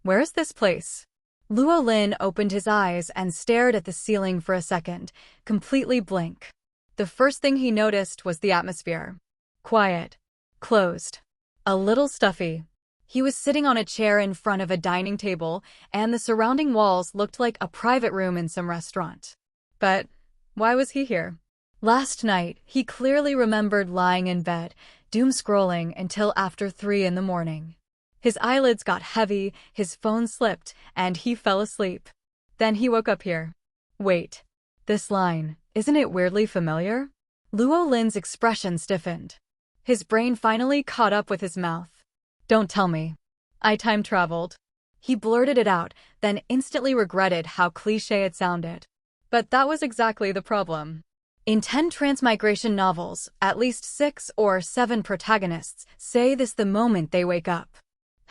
Where's this place? Luo Lin opened his eyes and stared at the ceiling for a second, completely blank. The first thing he noticed was the atmosphere. Quiet. Closed. A little stuffy. He was sitting on a chair in front of a dining table, and the surrounding walls looked like a private room in some restaurant. But why was he here? Last night, he clearly remembered lying in bed, doom-scrolling until after 3 in the morning. His eyelids got heavy, his phone slipped, and he fell asleep. Then he woke up here. Wait. This line, isn't it weirdly familiar? Luo Lin's expression stiffened. His brain finally caught up with his mouth. Don't tell me. I time traveled. He blurted it out, then instantly regretted how cliché it sounded. But that was exactly the problem. In 10 transmigration novels, at least 6 or 7 protagonists say this the moment they wake up.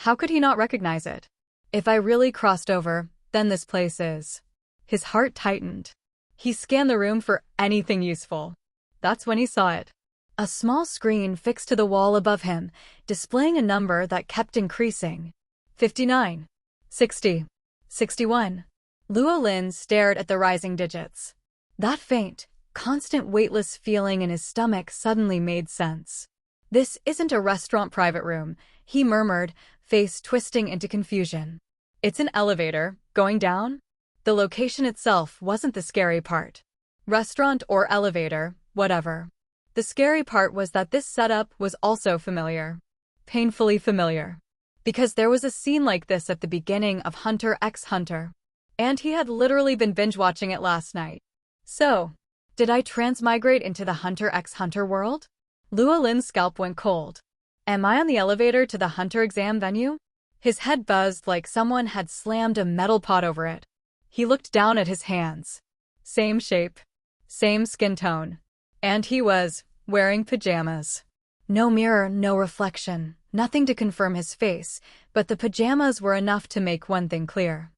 How could he not recognize it? If I really crossed over, then this place is. His heart tightened. He scanned the room for anything useful. That's when he saw it. A small screen fixed to the wall above him, displaying a number that kept increasing. 59. 60. 61. Luo Lin stared at the rising digits. That faint, constant weightless feeling in his stomach suddenly made sense. This isn't a restaurant private room, he murmured, face twisting into confusion. It's an elevator, going down? The location itself wasn't the scary part. Restaurant or elevator, whatever. The scary part was that this setup was also familiar. Painfully familiar. Because there was a scene like this at the beginning of Hunter x Hunter. And he had literally been binge-watching it last night. So, did I transmigrate into the Hunter x Hunter world? Luo Lin's scalp went cold. Am I on the elevator to the Hunter exam venue? His head buzzed like someone had slammed a metal pot over it. He looked down at his hands. Same shape. Same skin tone. And he was wearing pajamas. No mirror, no reflection, nothing to confirm his face, but the pajamas were enough to make one thing clear.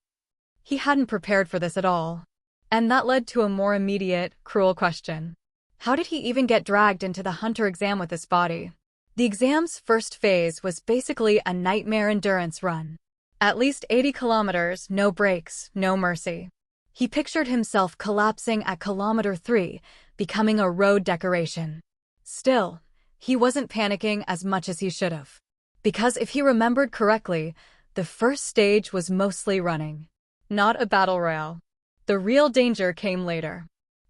He hadn't prepared for this at all. And that led to a more immediate, cruel question. How did he even get dragged into the Hunter exam with this body? The exam's first phase was basically a nightmare endurance run. At least 80 kilometers, no breaks, no mercy. He pictured himself collapsing at kilometer 3, becoming a road decoration. Still, he wasn't panicking as much as he should have. Because if he remembered correctly, the first stage was mostly running. Not a battle royale. The real danger came later.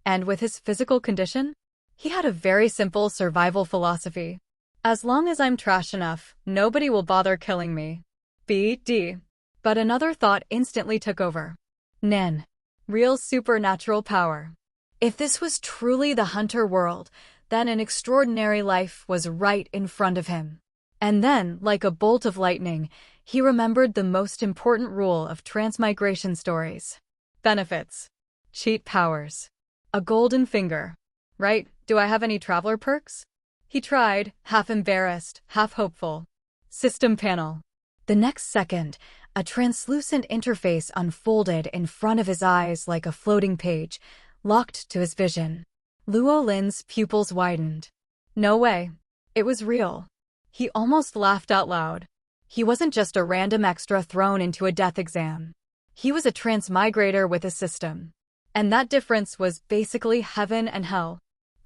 And with his physical condition, he had a very simple survival philosophy. As long as I'm trash enough, nobody will bother killing me. BD. But another thought instantly took over. Nen. Real supernatural power. If this was truly the Hunter world, then an extraordinary life was right in front of him. And then, like a bolt of lightning, he remembered the most important rule of transmigration stories. Benefits. Cheat powers. A golden finger. Right, do I have any traveler perks? He tried, half embarrassed, half hopeful. System panel. The next second, a translucent interface unfolded in front of his eyes like a floating page, locked to his vision. Luo Lin's pupils widened. No way. It was real. He almost laughed out loud. He wasn't just a random extra thrown into a death exam. He was a transmigrator with a system. And that difference was basically heaven and hell.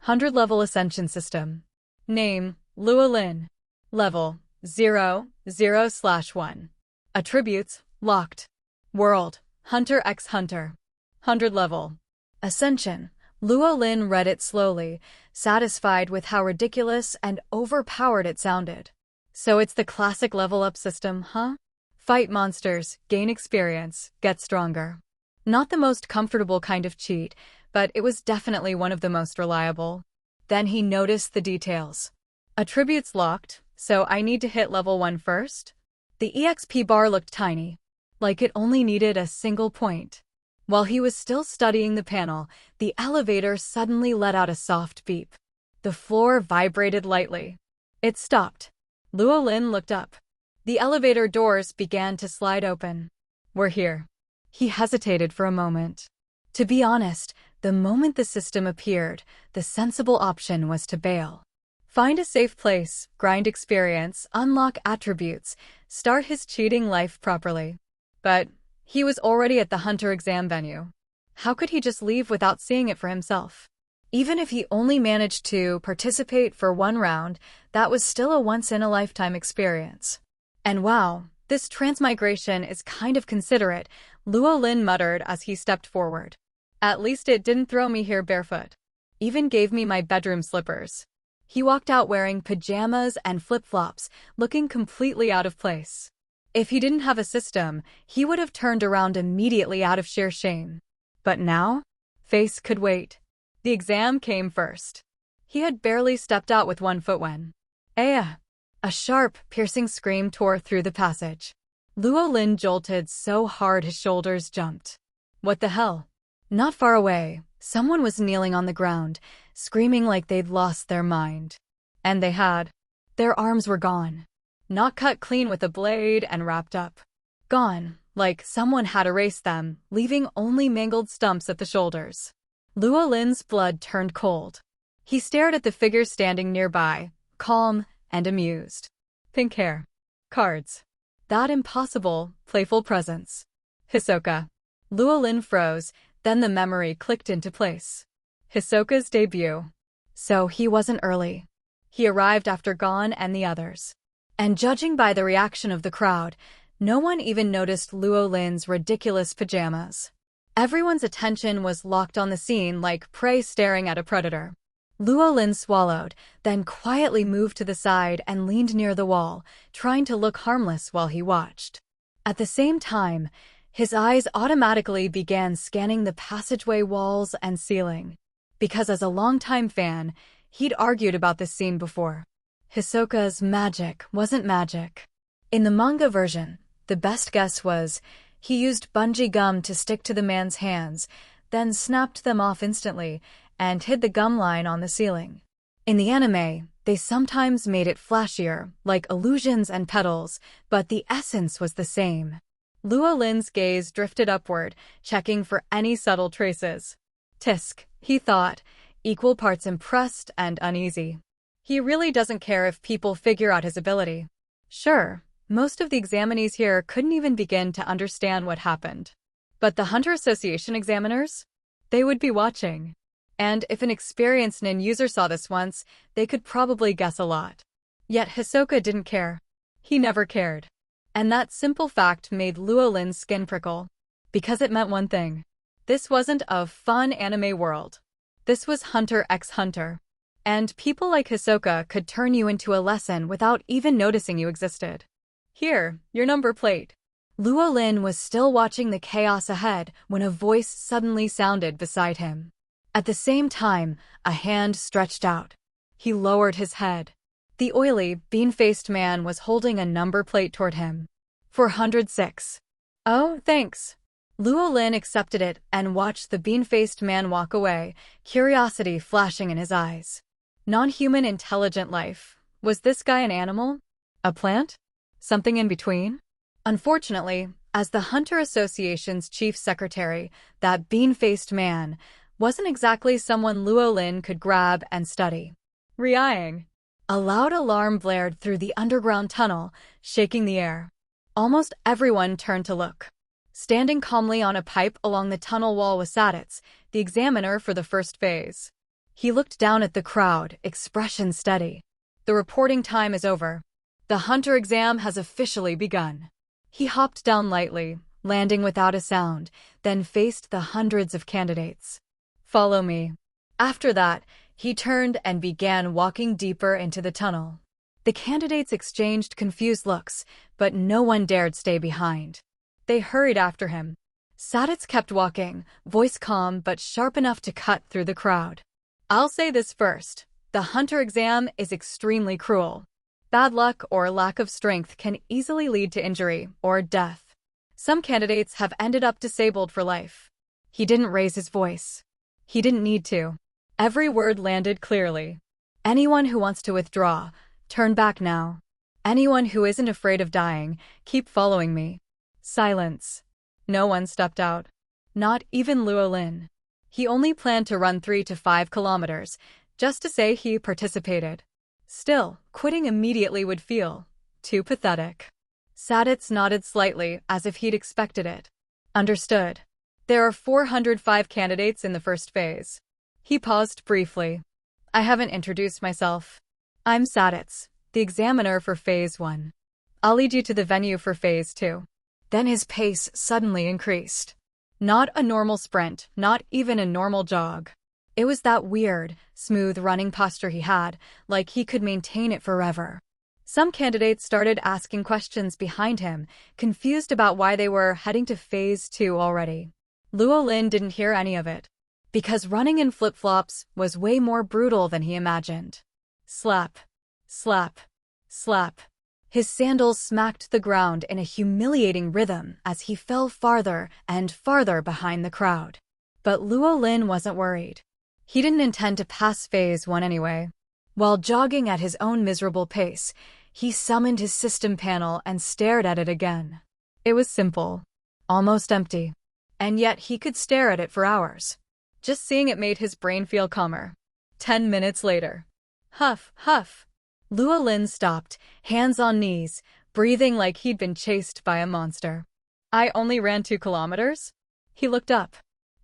100-level ascension system. Name, Luo Lin. Level, 0, 0/1. Attributes, locked. World, Hunter x Hunter. 100 level. Ascension. Luo Lin read it slowly, satisfied with how ridiculous and overpowered it sounded. So it's the classic level-up system, huh? Fight monsters, gain experience, get stronger. Not the most comfortable kind of cheat, but it was definitely one of the most reliable. Then he noticed the details. Attributes locked, so I need to hit level 1 first? The EXP bar looked tiny, like it only needed a single point. While he was still studying the panel, the elevator suddenly let out a soft beep. The floor vibrated lightly. It stopped. Luo Lin looked up. The elevator doors began to slide open. We're here. He hesitated for a moment. To be honest, the moment the system appeared, the sensible option was to bail. Find a safe place, grind experience, unlock attributes, start his cheating life properly. But he was already at the Hunter exam venue. How could he just leave without seeing it for himself? Even if he only managed to participate for one round, that was still a once-in-a-lifetime experience. And wow, this transmigration is kind of considerate, Luo Lin muttered as he stepped forward. At least it didn't throw me here barefoot. Even gave me my bedroom slippers. He walked out wearing pajamas and flip-flops, looking completely out of place. If he didn't have a system, he would have turned around immediately out of sheer shame. But now? Face could wait. The exam came first. He had barely stepped out with one foot when... A sharp, piercing scream tore through the passage. Luo Lin jolted so hard his shoulders jumped. What the hell? Not far away, someone was kneeling on the ground, screaming like they'd lost their mind. And they had. Their arms were gone. Not cut clean with a blade and wrapped up. Gone, like someone had erased them, leaving only mangled stumps at the shoulders. Luo Lin's blood turned cold. He stared at the figure standing nearby, calm and amused. Pink hair. Cards. That impossible, playful presence. Hisoka. Luo Lin froze, then the memory clicked into place. Hisoka's debut. So he wasn't early. He arrived after Gon and the others. And judging by the reaction of the crowd, no one even noticed Luo Lin's ridiculous pajamas. Everyone's attention was locked on the scene like prey staring at a predator. Luo Lin swallowed, then quietly moved to the side and leaned near the wall, trying to look harmless while he watched. At the same time, his eyes automatically began scanning the passageway walls and ceiling. Because as a longtime fan, he'd argued about this scene before. Hisoka's magic wasn't magic. In the manga version, the best guess was he used bungee gum to stick to the man's hands, then snapped them off instantly and hid the gum line on the ceiling. In the anime, they sometimes made it flashier, like illusions and petals, but the essence was the same. Luo Lin's gaze drifted upward, checking for any subtle traces. Tisk, he thought, equal parts impressed and uneasy. He really doesn't care if people figure out his ability. Sure, most of the examinees here couldn't even begin to understand what happened. But the Hunter Association examiners? They would be watching. And if an experienced nin user saw this once, they could probably guess a lot. Yet Hisoka didn't care. He never cared. And that simple fact made Luo Lin's skin prickle. Because it meant one thing. This wasn't a fun anime world. This was Hunter x Hunter. And people like Hisoka could turn you into a lesson without even noticing you existed. Here, your number plate. Luo Lin was still watching the chaos ahead when a voice suddenly sounded beside him. At the same time, a hand stretched out. He lowered his head. The oily, bean-faced man was holding a number plate toward him. 406. Oh, thanks. Luo Lin accepted it and watched the bean-faced man walk away, curiosity flashing in his eyes. Non-human intelligent life. Was this guy an animal? A plant? Something in between? Unfortunately, as the Hunter Association's chief secretary, that bean-faced man wasn't exactly someone Luo Lin could grab and study. Re-eyeing. A loud alarm blared through the underground tunnel, shaking the air. Almost everyone turned to look. Standing calmly on a pipe along the tunnel wall was Saditz, the examiner for the first phase. He looked down at the crowd, expression steady. The reporting time is over. The Hunter exam has officially begun. He hopped down lightly, landing without a sound, then faced the hundreds of candidates. Follow me. After that, he turned and began walking deeper into the tunnel. The candidates exchanged confused looks, but no one dared stay behind. They hurried after him. Saditz kept walking, voice calm but sharp enough to cut through the crowd. I'll say this first. The Hunter exam is extremely cruel. Bad luck or lack of strength can easily lead to injury or death. Some candidates have ended up disabled for life. He didn't raise his voice. He didn't need to. Every word landed clearly. Anyone who wants to withdraw, turn back now. Anyone who isn't afraid of dying, keep following me. Silence. No one stepped out. Not even Luo Lin. He only planned to run 3 to 5 kilometers, just to say he participated. Still, quitting immediately would feel too pathetic. Saditz nodded slightly, as if he'd expected it. Understood. There are 405 candidates in the first phase. He paused briefly. I haven't introduced myself. I'm Saditz, the examiner for Phase 1. I'll lead you to the venue for Phase 2. Then his pace suddenly increased. Not a normal sprint, not even a normal jog. It was that weird, smooth running posture he had, like he could maintain it forever. Some candidates started asking questions behind him, confused about why they were heading to Phase 2 already. Luo Lin didn't hear any of it, because running in flip-flops was way more brutal than he imagined. Slap, slap, slap. His sandals smacked the ground in a humiliating rhythm as he fell farther and farther behind the crowd. But Luo Lin wasn't worried. He didn't intend to pass Phase 1 anyway. While jogging at his own miserable pace, he summoned his system panel and stared at it again. It was simple, almost empty, and yet he could stare at it for hours. Just seeing it made his brain feel calmer. 10 minutes later. Huff, huff. Luo Lin stopped, hands on knees, breathing like he'd been chased by a monster. I only ran 2 kilometers? He looked up.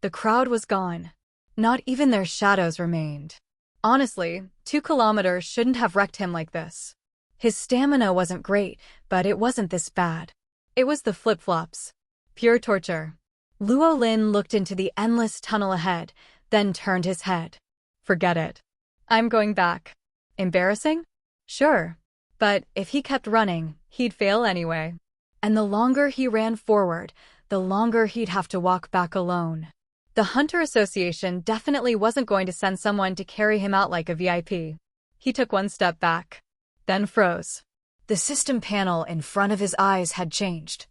The crowd was gone. Not even their shadows remained. Honestly, 2 kilometers shouldn't have wrecked him like this. His stamina wasn't great, but it wasn't this bad. It was the flip-flops. Pure torture. Luo Lin looked into the endless tunnel ahead, then turned his head. Forget it. I'm going back. Embarrassing? Sure. But if he kept running, he'd fail anyway. And the longer he ran forward, the longer he'd have to walk back alone. The Hunter Association definitely wasn't going to send someone to carry him out like a VIP. He took 1 step back, then froze. The system panel in front of his eyes had changed.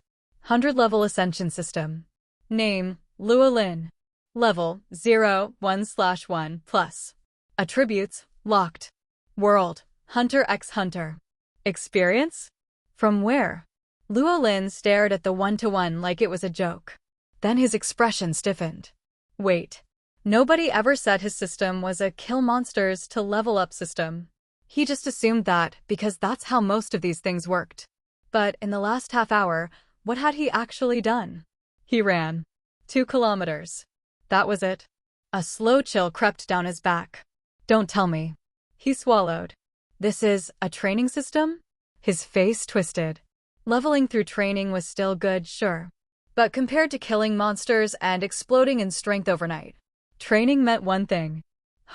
100-level Ascension System. Name, Luo Lin. Level, 0, 1/1+. Attributes, locked. World, Hunter x Hunter. Experience? From where? Luo Lin stared at the 1-to-1 like it was a joke. Then his expression stiffened. Wait. Nobody ever said his system was a kill monsters to level up system. He just assumed that because that's how most of these things worked. But in the last half hour, what had he actually done? He ran. 2 kilometers. That was it. A slow chill crept down his back. Don't tell me. He swallowed. This is a training system? His face twisted. Leveling through training was still good, sure. But compared to killing monsters and exploding in strength overnight, training meant one thing.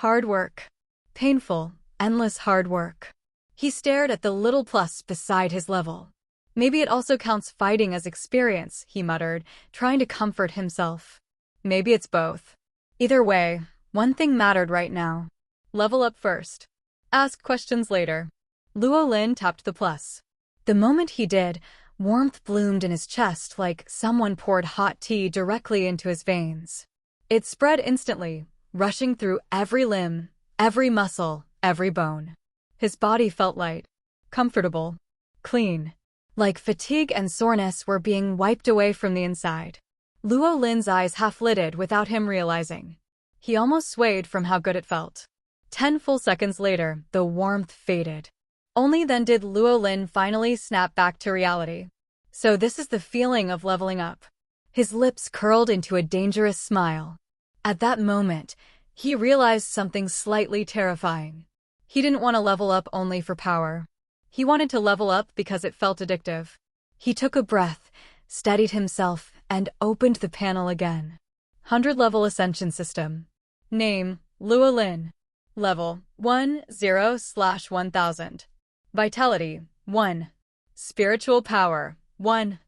Hard work. Painful, endless hard work. He stared at the little plus beside his level. Maybe it also counts fighting as experience, he muttered, trying to comfort himself. Maybe it's both. Either way, one thing mattered right now. Level up first. Ask questions later. Luo Lin tapped the plus. The moment he did, warmth bloomed in his chest like someone poured hot tea directly into his veins. It spread instantly, rushing through every limb, every muscle, every bone. His body felt light, comfortable, clean. Like fatigue and soreness were being wiped away from the inside. Luo Lin's eyes half-lidded without him realizing. He almost swayed from how good it felt. 10 full seconds later, the warmth faded. Only then did Luo Lin finally snap back to reality. So this is the feeling of leveling up. His lips curled into a dangerous smile. At that moment, he realized something slightly terrifying. He didn't want to level up only for power. He wanted to level up because it felt addictive. He took a breath, steadied himself, and opened the panel again. 100-level Ascension System. Name, Luo Lin. Level, 1/0/1000. Vitality, 1. Spiritual power, 1.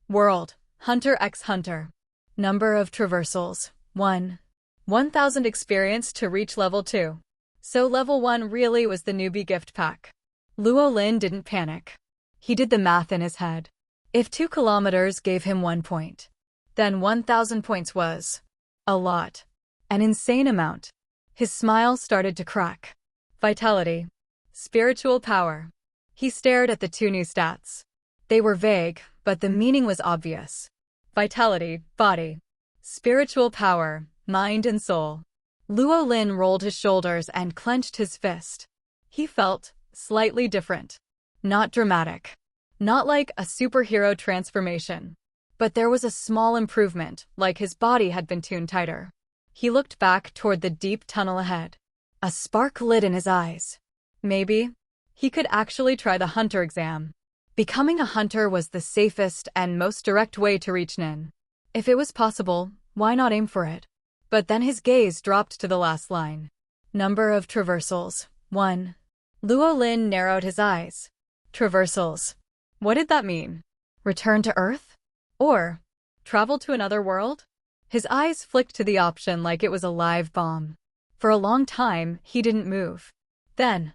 World, Hunter x Hunter. Number of traversals, 1. 1000 experience to reach level 2. So level 1 really was the newbie gift pack. Luo Lin didn't panic. He did the math in his head. If 2 kilometers gave him 1 point, then 1000 points was a lot. An insane amount. His smile started to crack. Vitality. Spiritual power. He stared at the 2 new stats. They were vague, but the meaning was obvious. Vitality, body. Spiritual power, mind and soul. Luo Lin rolled his shoulders and clenched his fist. He felt slightly different. Not dramatic. Not like a superhero transformation. But there was a small improvement, like his body had been tuned tighter. He looked back toward the deep tunnel ahead. A spark lit in his eyes. Maybe he could actually try the hunter exam. Becoming a hunter was the safest and most direct way to reach Nin. If it was possible, why not aim for it? But then his gaze dropped to the last line. Number of traversals, 1. Luo Lin narrowed his eyes. Traversals. What did that mean? Return to Earth? Or travel to another world? His eyes flicked to the option like it was a live bomb. For a long time, he didn't move. Then,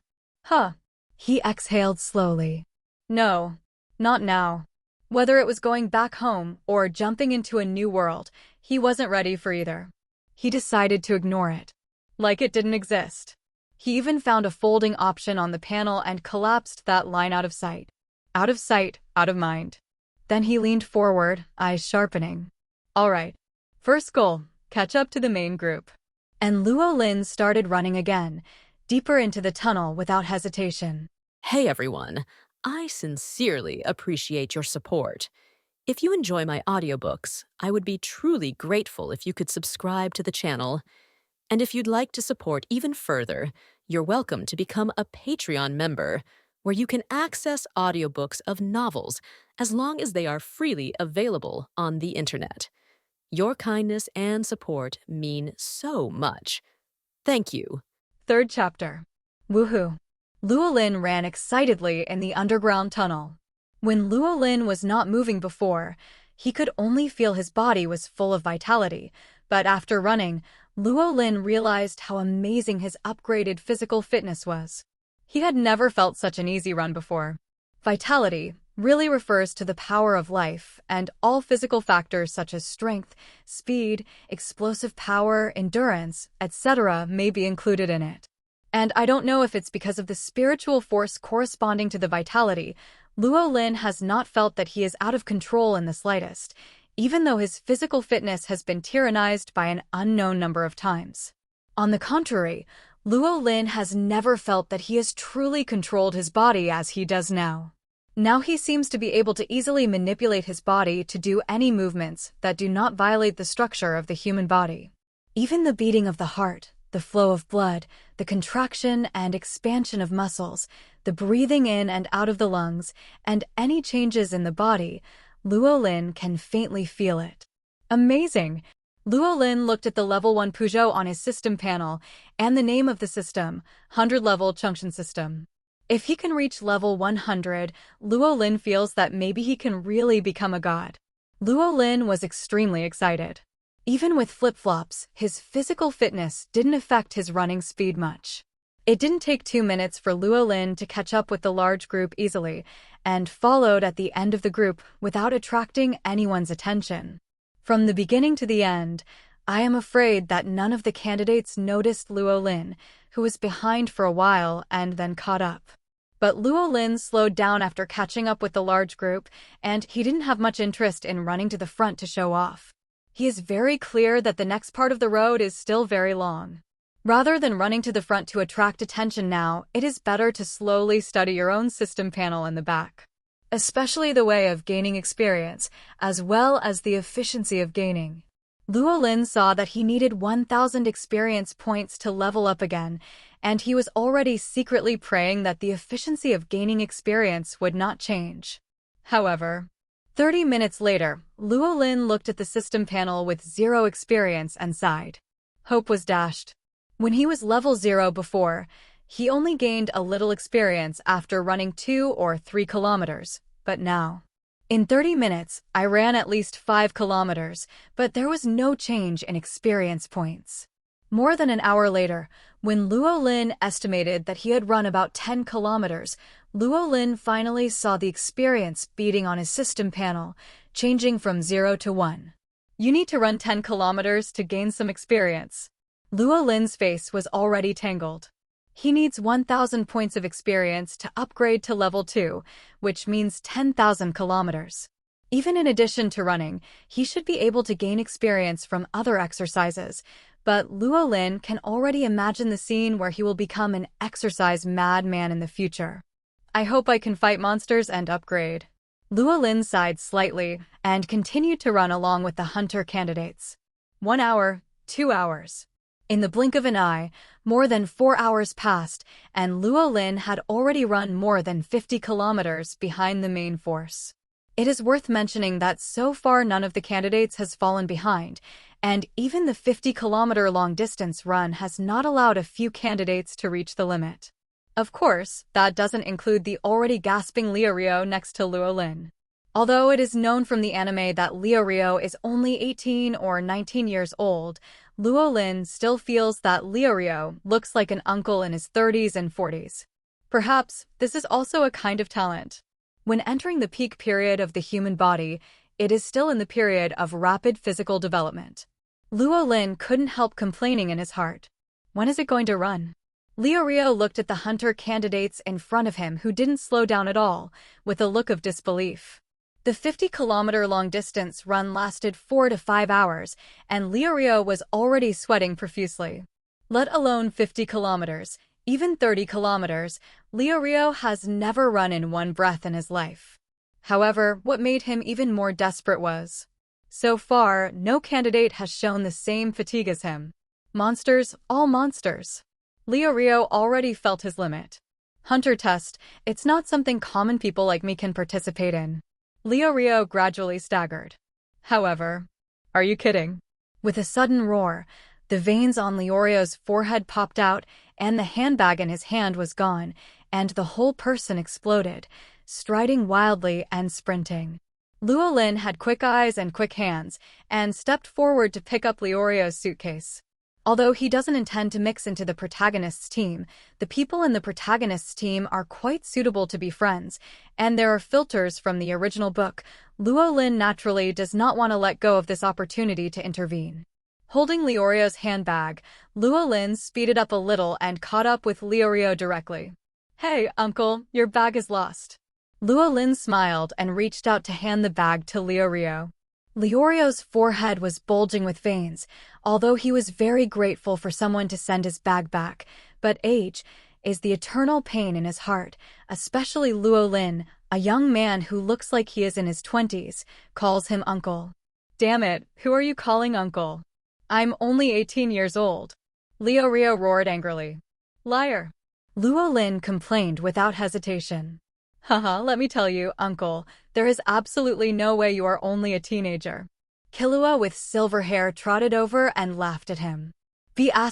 he exhaled slowly. No, not now. Whether it was going back home or jumping into a new world, he wasn't ready for either. He decided to ignore it. Like it didn't exist. He even found a folding option on the panel and collapsed that line out of sight. Out of sight, out of mind. Then he leaned forward, eyes sharpening. All right. First goal, catch up to the main group. And Luo Lin started running again, deeper into the tunnel without hesitation. Hey everyone, I sincerely appreciate your support. If you enjoy my audiobooks, I would be truly grateful if you could subscribe to the channel. And if you'd like to support even further, you're welcome to become a Patreon member, where you can access audiobooks of novels as long as they are freely available on the internet. Your kindness and support mean so much. Thank you. Third chapter. Woohoo! Luo Lin ran excitedly in the underground tunnel. When Luo Lin was not moving before, he could only feel his body was full of vitality, but after running, Luo Lin realized how amazing his upgraded physical fitness was. He had never felt such an easy run before. Vitality really refers to the power of life, and all physical factors such as strength, speed, explosive power, endurance, etc. may be included in it. And I don't know if it's because of the spiritual force corresponding to the vitality, Luo Lin has not felt that he is out of control in the slightest, even though his physical fitness has been tyrannized by an unknown number of times. On the contrary, Luo Lin has never felt that he has truly controlled his body as he does now. Now he seems to be able to easily manipulate his body to do any movements that do not violate the structure of the human body. Even the beating of the heart, the flow of blood, the contraction and expansion of muscles, the breathing in and out of the lungs, and any changes in the body, Luo Lin can faintly feel it. Amazing! Luo Lin looked at the level 1 Peugeot on his system panel and the name of the system, 100-level junction system. If he can reach level 100, Luo Lin feels that maybe he can really become a god. Luo Lin was extremely excited. Even with flip-flops, his physical fitness didn't affect his running speed much. It didn't take 2 minutes for Luo Lin to catch up with the large group easily, and followed at the end of the group without attracting anyone's attention. From the beginning to the end, I am afraid that none of the candidates noticed Luo Lin, who was behind for a while and then caught up. But Luo Lin slowed down after catching up with the large group, and he didn't have much interest in running to the front to show off. He is very clear that the next part of the road is still very long. Rather than running to the front to attract attention now, it is better to slowly study your own system panel in the back. Especially the way of gaining experience, as well as the efficiency of gaining. Luo Lin saw that he needed 1,000 experience points to level up again, and he was already secretly praying that the efficiency of gaining experience would not change. However, 30 minutes later, Luo Lin looked at the system panel with 0 experience and sighed. Hope was dashed. When he was level 0 before, he only gained a little experience after running 2 or 3 kilometers, but now. In 30 minutes, I ran at least 5 kilometers, but there was no change in experience points. More than an hour later, when Luo Lin estimated that he had run about 10 kilometers, Luo Lin finally saw the experience beating on his system panel, changing from 0 to 1. You need to run 10 kilometers to gain some experience. Luo Lin's face was already tangled. He needs 1,000 points of experience to upgrade to level 2, which means 10,000 kilometers. Even in addition to running, he should be able to gain experience from other exercises, but Luo Lin can already imagine the scene where he will become an exercise madman in the future. I hope I can fight monsters and upgrade. Luo Lin sighed slightly and continued to run along with the hunter candidates. 1 hour, 2 hours. In the blink of an eye, more than 4 hours passed, and Luo Lin had already run more than 50 kilometers behind the main force. It is worth mentioning that so far none of the candidates has fallen behind, and even the 50-kilometer-long distance run has not allowed a few candidates to reach the limit. Of course, that doesn't include the already gasping Liu next to Luo Lin. Although it is known from the anime that Liu is only 18 or 19 years old, Luo Lin still feels that Liu looks like an uncle in his 30s and 40s. Perhaps this is also a kind of talent. When entering the peak period of the human body, it is still in the period of rapid physical development. Luo Lin couldn't help complaining in his heart. When is it going to run? Liu looked at the hunter candidates in front of him who didn't slow down at all, with a look of disbelief. The 50-kilometer-long distance run lasted 4 to 5 hours, and Liu was already sweating profusely. Let alone 50 kilometers, even 30 kilometers, Liu has never run in one breath in his life. However, what made him even more desperate was, so far, no candidate has shown the same fatigue as him. Monsters, all monsters. Liu already felt his limit. Hunter test, it's not something common people like me can participate in. Liu gradually staggered. However, are you kidding? With a sudden roar, the veins on Liu's forehead popped out, and the handbag in his hand was gone, and the whole person exploded, striding wildly and sprinting. Luo Lin had quick eyes and quick hands, and stepped forward to pick up Liu's suitcase. Although he doesn't intend to mix into the protagonist's team, the people in the protagonist's team are quite suitable to be friends, and there are filters from the original book. Luo Lin naturally does not want to let go of this opportunity to intervene. Holding Liu's handbag, Luo Lin speeded up a little and caught up with Liu directly. Hey, uncle, your bag is lost. Luo Lin smiled and reached out to hand the bag to Liu. Liu's forehead was bulging with veins, although he was very grateful for someone to send his bag back, but age is the eternal pain in his heart, especially Luo Lin, a young man who looks like he is in his 20s, calls him uncle. Damn it, who are you calling uncle? I'm only 18 years old. Liu roared angrily. Liar. Luo Lin complained without hesitation. Haha, let me tell you, uncle, there is absolutely no way you are only a teenager. Killua with silver hair trotted over and laughed at him. B*******************.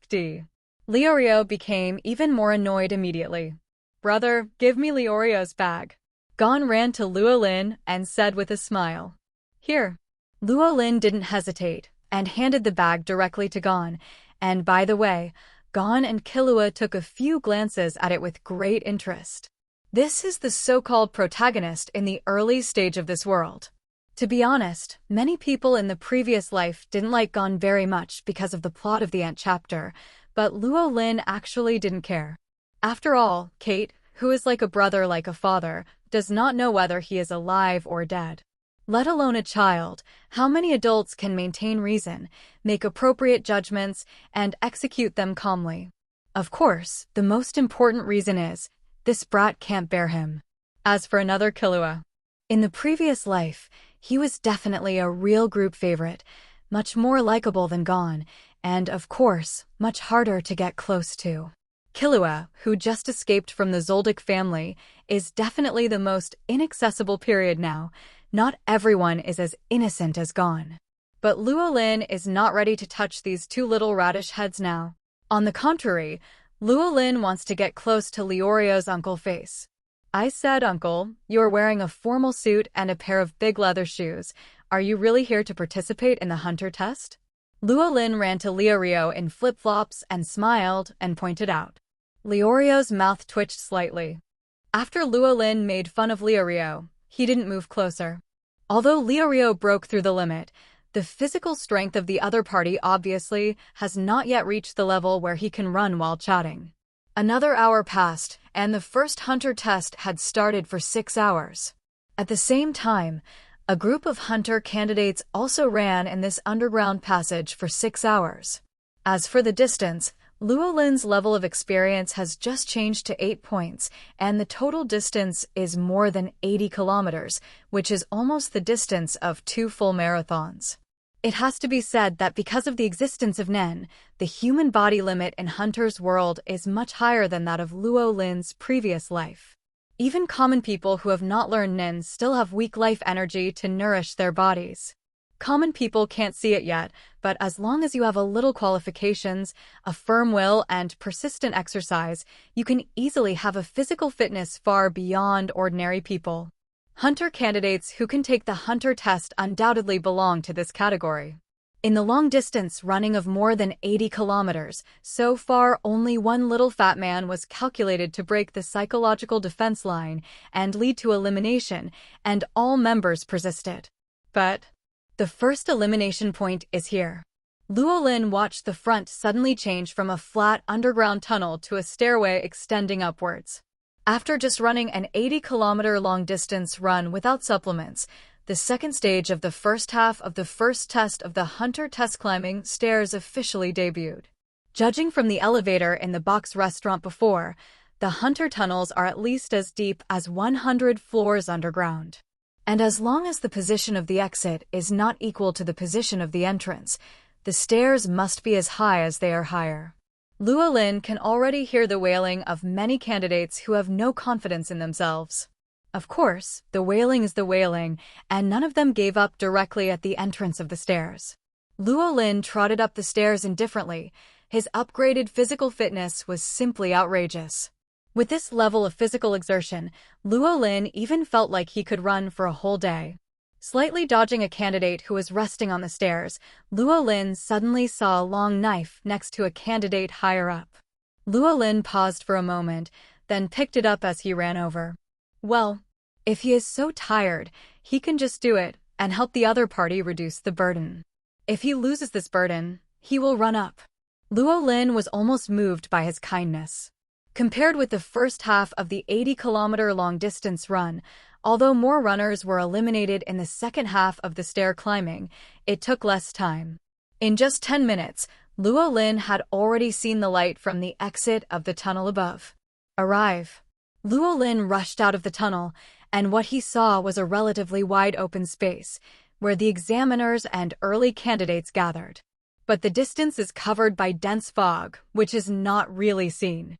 D. Liu became even more annoyed immediately. Brother, give me Liu's bag. Gon ran to Luo Lin and said with a smile. Here. Luo Lin didn't hesitate and handed the bag directly to Gon, and by the way, Gon and Killua took a few glances at it with great interest. This is the so-called protagonist in the early stage of this world. To be honest, many people in the previous life didn't like Gon very much because of the plot of the Ant chapter, but Luo Lin actually didn't care. After all, Kate, who is like a brother like a father, does not know whether he is alive or dead. Let alone a child, how many adults can maintain reason, make appropriate judgments, and execute them calmly? Of course, the most important reason is, this brat can't bear him. As for another Killua, in the previous life, he was definitely a real group favorite, much more likable than Gon, and of course, much harder to get close to. Killua, who just escaped from the Zoldyck family, is definitely the most inaccessible period now. Not everyone is as innocent as Gon. But Luo Lin is not ready to touch these two little radish heads now. On the contrary, Luo Lin wants to get close to Liu's uncle face. I said, uncle, you're wearing a formal suit and a pair of big leather shoes. Are you really here to participate in the hunter test? Luo Lin ran to Liu in flip-flops and smiled and pointed out. Liu's mouth twitched slightly. After Luo Lin made fun of Liu, he didn't move closer. Although Liu broke through the limit, the physical strength of the other party obviously has not yet reached the level where he can run while chatting. Another hour passed, and the first hunter test had started for 6 hours. At the same time, a group of hunter candidates also ran in this underground passage for 6 hours. As for the distance, Luo Lin's level of experience has just changed to 8 points, and the total distance is more than 80 kilometers, which is almost the distance of 2 full marathons. It has to be said that because of the existence of Nen, the human body limit in Hunter's world is much higher than that of Luo Lin's previous life. Even common people who have not learned Nen still have weak life energy to nourish their bodies. Common people can't see it yet, but as long as you have a little qualifications, a firm will, and persistent exercise, you can easily have a physical fitness far beyond ordinary people. Hunter candidates who can take the Hunter test undoubtedly belong to this category. In the long-distance running of more than 80 kilometers, so far only one little fat man was calculated to break the psychological defense line and lead to elimination, and all members persisted. But the first elimination point is here. Luo Lin watched the front suddenly change from a flat underground tunnel to a stairway extending upwards. After just running an 80-kilometer long-distance run without supplements, the second stage of the first half of the first test of the Hunter test climbing stairs officially debuted. Judging from the elevator in the box restaurant before, the Hunter tunnels are at least as deep as 100 floors underground. And as long as the position of the exit is not equal to the position of the entrance, the stairs must be as high as they are higher. Luo Lin can already hear the wailing of many candidates who have no confidence in themselves. Of course, the wailing is the wailing, and none of them gave up directly at the entrance of the stairs. Luo Lin trotted up the stairs indifferently. His upgraded physical fitness was simply outrageous. With this level of physical exertion, Luo Lin even felt like he could run for a whole day. Slightly dodging a candidate who was resting on the stairs, Luo Lin suddenly saw a long knife next to a candidate higher up. Luo Lin paused for a moment, then picked it up as he ran over. Well, if he is so tired, he can just do it and help the other party reduce the burden. If he loses this burden, he will run up. Luo Lin was almost moved by his kindness. Compared with the first half of the 80-kilometer long-distance run, although more runners were eliminated in the second half of the stair climbing, it took less time. In just 10 minutes, Luo Lin had already seen the light from the exit of the tunnel above arrive. Luo Lin rushed out of the tunnel, and what he saw was a relatively wide open space, where the examiners and early candidates gathered. But the distance is covered by dense fog, which is not really seen.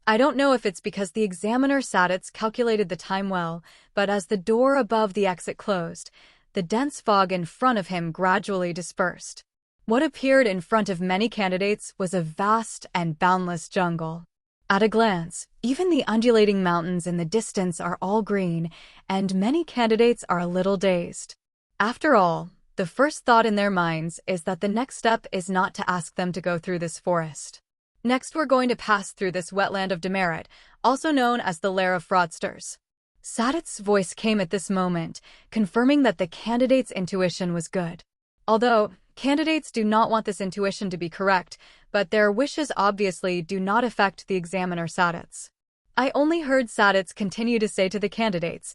I don't know if it's because the examiner Sadits calculated the time well, but as the door above the exit closed, the dense fog in front of him gradually dispersed. What appeared in front of many candidates was a vast and boundless jungle. At a glance, even the undulating mountains in the distance are all green, and many candidates are a little dazed. After all, the first thought in their minds is that the next step is not to ask them to go through this forest. Next, we're going to pass through this wetland of demerit, also known as the lair of fraudsters. Sadit's voice came at this moment, confirming that the candidate's intuition was good. Although, candidates do not want this intuition to be correct, but their wishes obviously do not affect the examiner Sadits. I only heard Sadits continue to say to the candidates,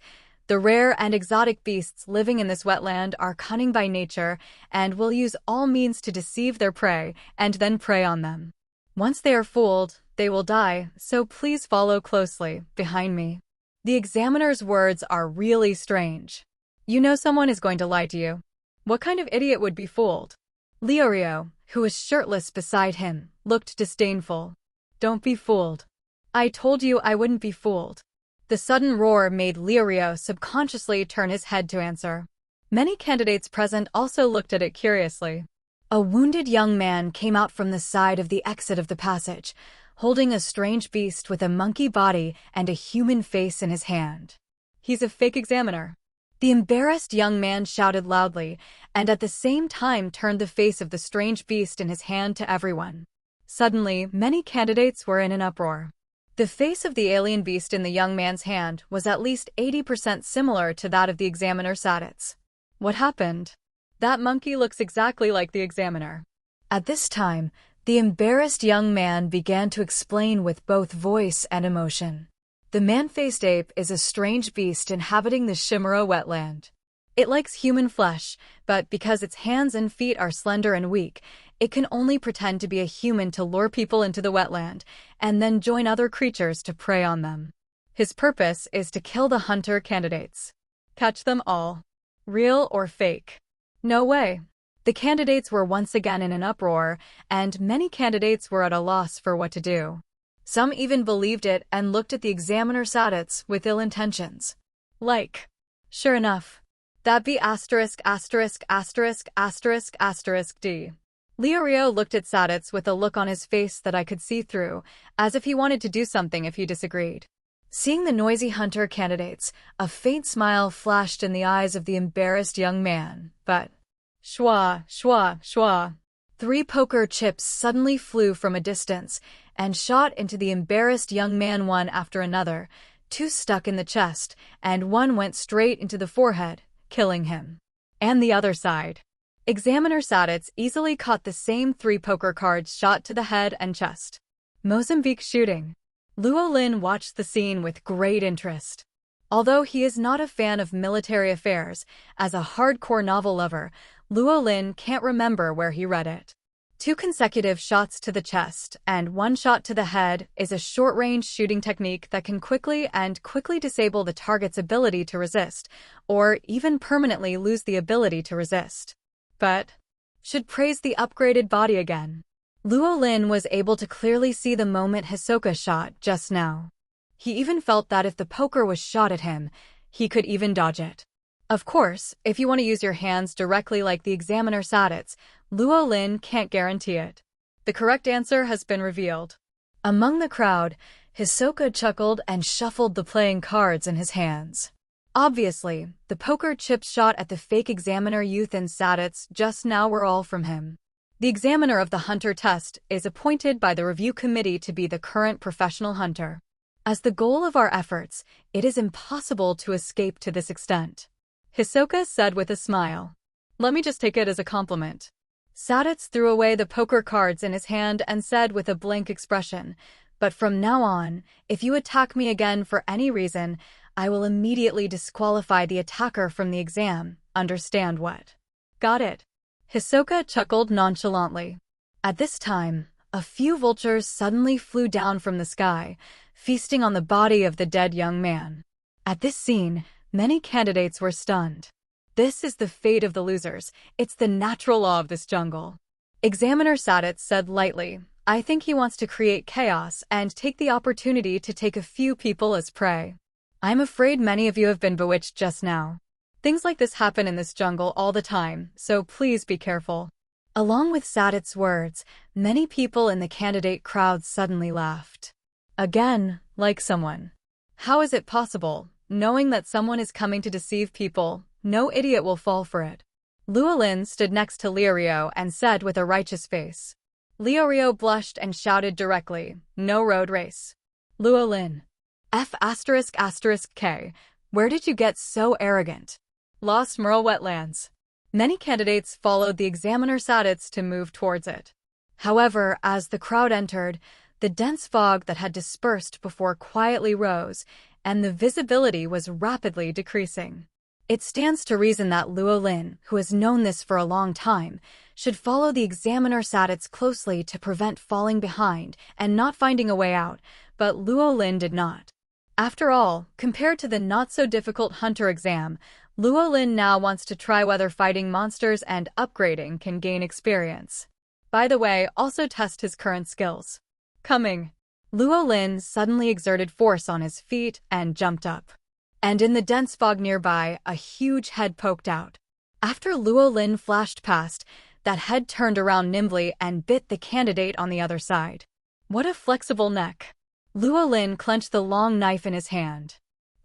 the rare and exotic beasts living in this wetland are cunning by nature and will use all means to deceive their prey and then prey on them. Once they are fooled, they will die, so please follow closely, behind me. The examiner's words are really strange. You know someone is going to lie to you. What kind of idiot would be fooled? Liurio, who was shirtless beside him, looked disdainful. Don't be fooled. I told you I wouldn't be fooled. The sudden roar made Liurio subconsciously turn his head to answer. Many candidates present also looked at it curiously. A wounded young man came out from the side of the exit of the passage, holding a strange beast with a monkey body and a human face in his hand. He's a fake examiner. The embarrassed young man shouted loudly, and at the same time turned the face of the strange beast in his hand to everyone. Suddenly, many candidates were in an uproar. The face of the alien beast in the young man's hand was at least 80% similar to that of the examiner Sadits. What happened? That monkey looks exactly like the examiner. At this time, the embarrassed young man began to explain with both voice and emotion. The man-faced ape is a strange beast inhabiting the Shimura wetland. It likes human flesh, but because its hands and feet are slender and weak, It can only pretend to be a human to lure people into the wetland, and then join other creatures to prey on them. His purpose is to kill the hunter candidates. Catch them all. Real or fake? No way. The candidates were once again in an uproar, and many candidates were at a loss for what to do. Some even believed it and looked at the examiner Sadits with ill intentions. Like, sure enough, that be asterisk asterisk asterisk asterisk asterisk D. Leorio looked at Sadits with a look on his face that I could see through, as if he wanted to do something if he disagreed. Seeing the noisy hunter candidates, a faint smile flashed in the eyes of the embarrassed young man, but shwa, shwa, shwa. 3 poker chips suddenly flew from a distance and shot into the embarrassed young man one after another. 2 stuck in the chest, and 1 went straight into the forehead, killing him. And the other side. Examiner Sadits easily caught the same 3 poker cards shot to the head and chest. Mozambique shooting. Luo Lin watched the scene with great interest. Although he is not a fan of military affairs, as a hardcore novel lover, Luo Lin can't remember where he read it. 2 consecutive shots to the chest and 1 shot to the head is a short-range shooting technique that can quickly disable the target's ability to resist, or even permanently lose the ability to resist. But should praise the upgraded body again. Luo Lin was able to clearly see the moment Hisoka shot just now. He even felt that if the poker was shot at him, he could even dodge it. Of course, if you want to use your hands directly like the examiner Sadits, Luo Lin can't guarantee it. The correct answer has been revealed. Among the crowd, Hisoka chuckled and shuffled the playing cards in his hands. Obviously, the poker chips shot at the fake examiner youth in Sadits just now were all from him. The examiner of the hunter test is appointed by the review committee to be the current professional hunter. As the goal of our efforts, it is impossible to escape to this extent. Hisoka said with a smile. Let me just take it as a compliment. Sadits threw away the poker cards in his hand and said with a blank expression, but from now on, if you attack me again for any reason, I will immediately disqualify the attacker from the exam. Understand what? Got it. Hisoka chuckled nonchalantly. At this time, a few vultures suddenly flew down from the sky, feasting on the body of the dead young man. At this scene, many candidates were stunned. This is the fate of the losers. It's the natural law of this jungle. Examiner Sadits said lightly, I think he wants to create chaos and take the opportunity to take a few people as prey. I'm afraid many of you have been bewitched just now. Things like this happen in this jungle all the time, so please be careful. Along with Sadits' words, many people in the candidate crowd suddenly laughed. Again, like someone. How is it possible, knowing that someone is coming to deceive people, no idiot will fall for it? Luo Lin stood next to Leorio and said with a righteous face. Leorio blushed and shouted directly, no road race. Luo Lin. F***K, where did you get so arrogant? Lost Merle Wetlands. Many candidates followed the examiner Sadits to move towards it. However, as the crowd entered, the dense fog that had dispersed before quietly rose, and the visibility was rapidly decreasing. It stands to reason that Luo Lin, who has known this for a long time, should follow the examiner Sadits closely to prevent falling behind and not finding a way out, but Luo Lin did not. After all, compared to the not-so-difficult hunter exam, Luo Lin now wants to try whether fighting monsters and upgrading can gain experience. By the way, also test his current skills. Coming. Luo Lin suddenly exerted force on his feet and jumped up. And in the dense fog nearby, a huge head poked out. After Luo Lin flashed past, that head turned around nimbly and bit the candidate on the other side. What a flexible neck. Luo Lin clenched the long knife in his hand.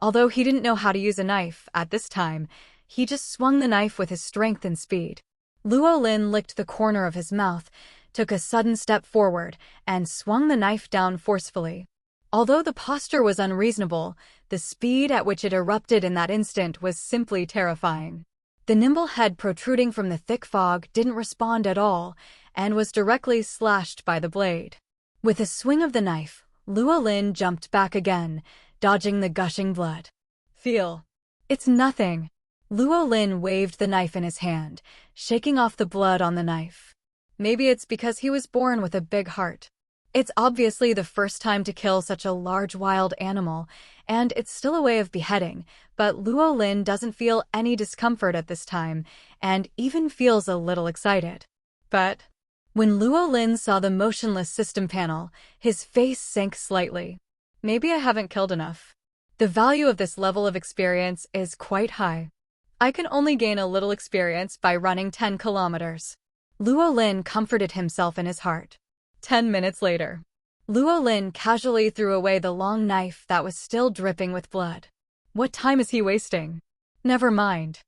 Although he didn't know how to use a knife at this time, he just swung the knife with his strength and speed. Luo Lin licked the corner of his mouth, took a sudden step forward, and swung the knife down forcefully. Although the posture was unreasonable, the speed at which it erupted in that instant was simply terrifying. The nimble head protruding from the thick fog didn't respond at all, and was directly slashed by the blade. With a swing of the knife, Luo Lin jumped back again, dodging the gushing blood. Feel. It's nothing. Luo Lin waved the knife in his hand, shaking off the blood on the knife. Maybe it's because he was born with a big heart. It's obviously the first time to kill such a large wild animal, and it's still a way of beheading, but Luo Lin doesn't feel any discomfort at this time, and even feels a little excited. But when Luo Lin saw the motionless system panel, his face sank slightly. Maybe I haven't killed enough. The value of this level of experience is quite high. I can only gain a little experience by running 10 kilometers. Luo Lin comforted himself in his heart. 10 minutes later, Luo Lin casually threw away the long knife that was still dripping with blood. What time is he wasting? Never mind.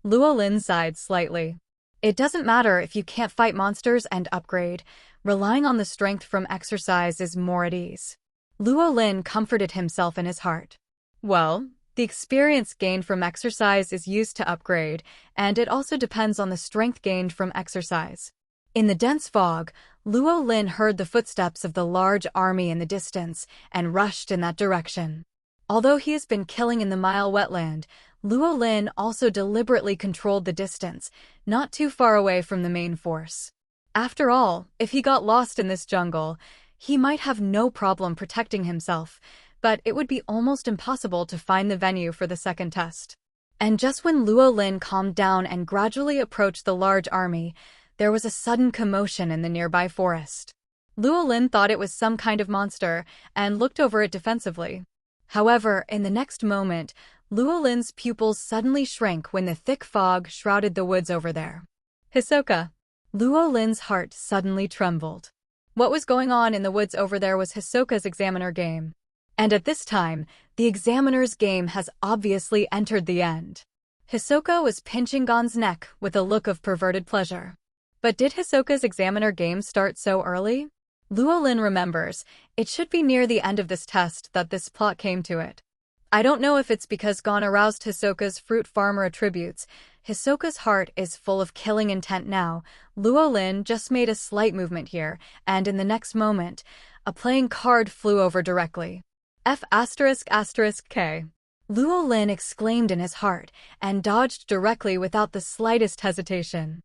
Luo Lin sighed slightly. It doesn't matter if you can't fight monsters and upgrade. Relying on the strength from exercise is more at ease. Luo Lin comforted himself in his heart. Well, the experience gained from exercise is used to upgrade, and it also depends on the strength gained from exercise. In the dense fog, Luo Lin heard the footsteps of the large army in the distance and rushed in that direction. Although he has been killing in the Mile wetland, Luo Lin also deliberately controlled the distance, not too far away from the main force. After all, if he got lost in this jungle, he might have no problem protecting himself, but it would be almost impossible to find the venue for the second test. And just when Luo Lin calmed down and gradually approached the large army, there was a sudden commotion in the nearby forest. Luo Lin thought it was some kind of monster and looked over it defensively. However, in the next moment, Luo Lin's pupils suddenly shrank when the thick fog shrouded the woods over there. Hisoka. Luo Lin's heart suddenly trembled. What was going on in the woods over there was Hisoka's examiner game. And at this time, the examiner's game has obviously entered the end. Hisoka was pinching Gon's neck with a look of perverted pleasure. But did Hisoka's examiner game start so early? Luo Lin remembers, it should be near the end of this test that this plot came to it. I don't know if it's because Gon aroused Hisoka's fruit farmer attributes. Hisoka's heart is full of killing intent now. Luo Lin just made a slight movement here, and in the next moment, a playing card flew over directly. F***K. Luo Lin exclaimed in his heart, and dodged directly without the slightest hesitation.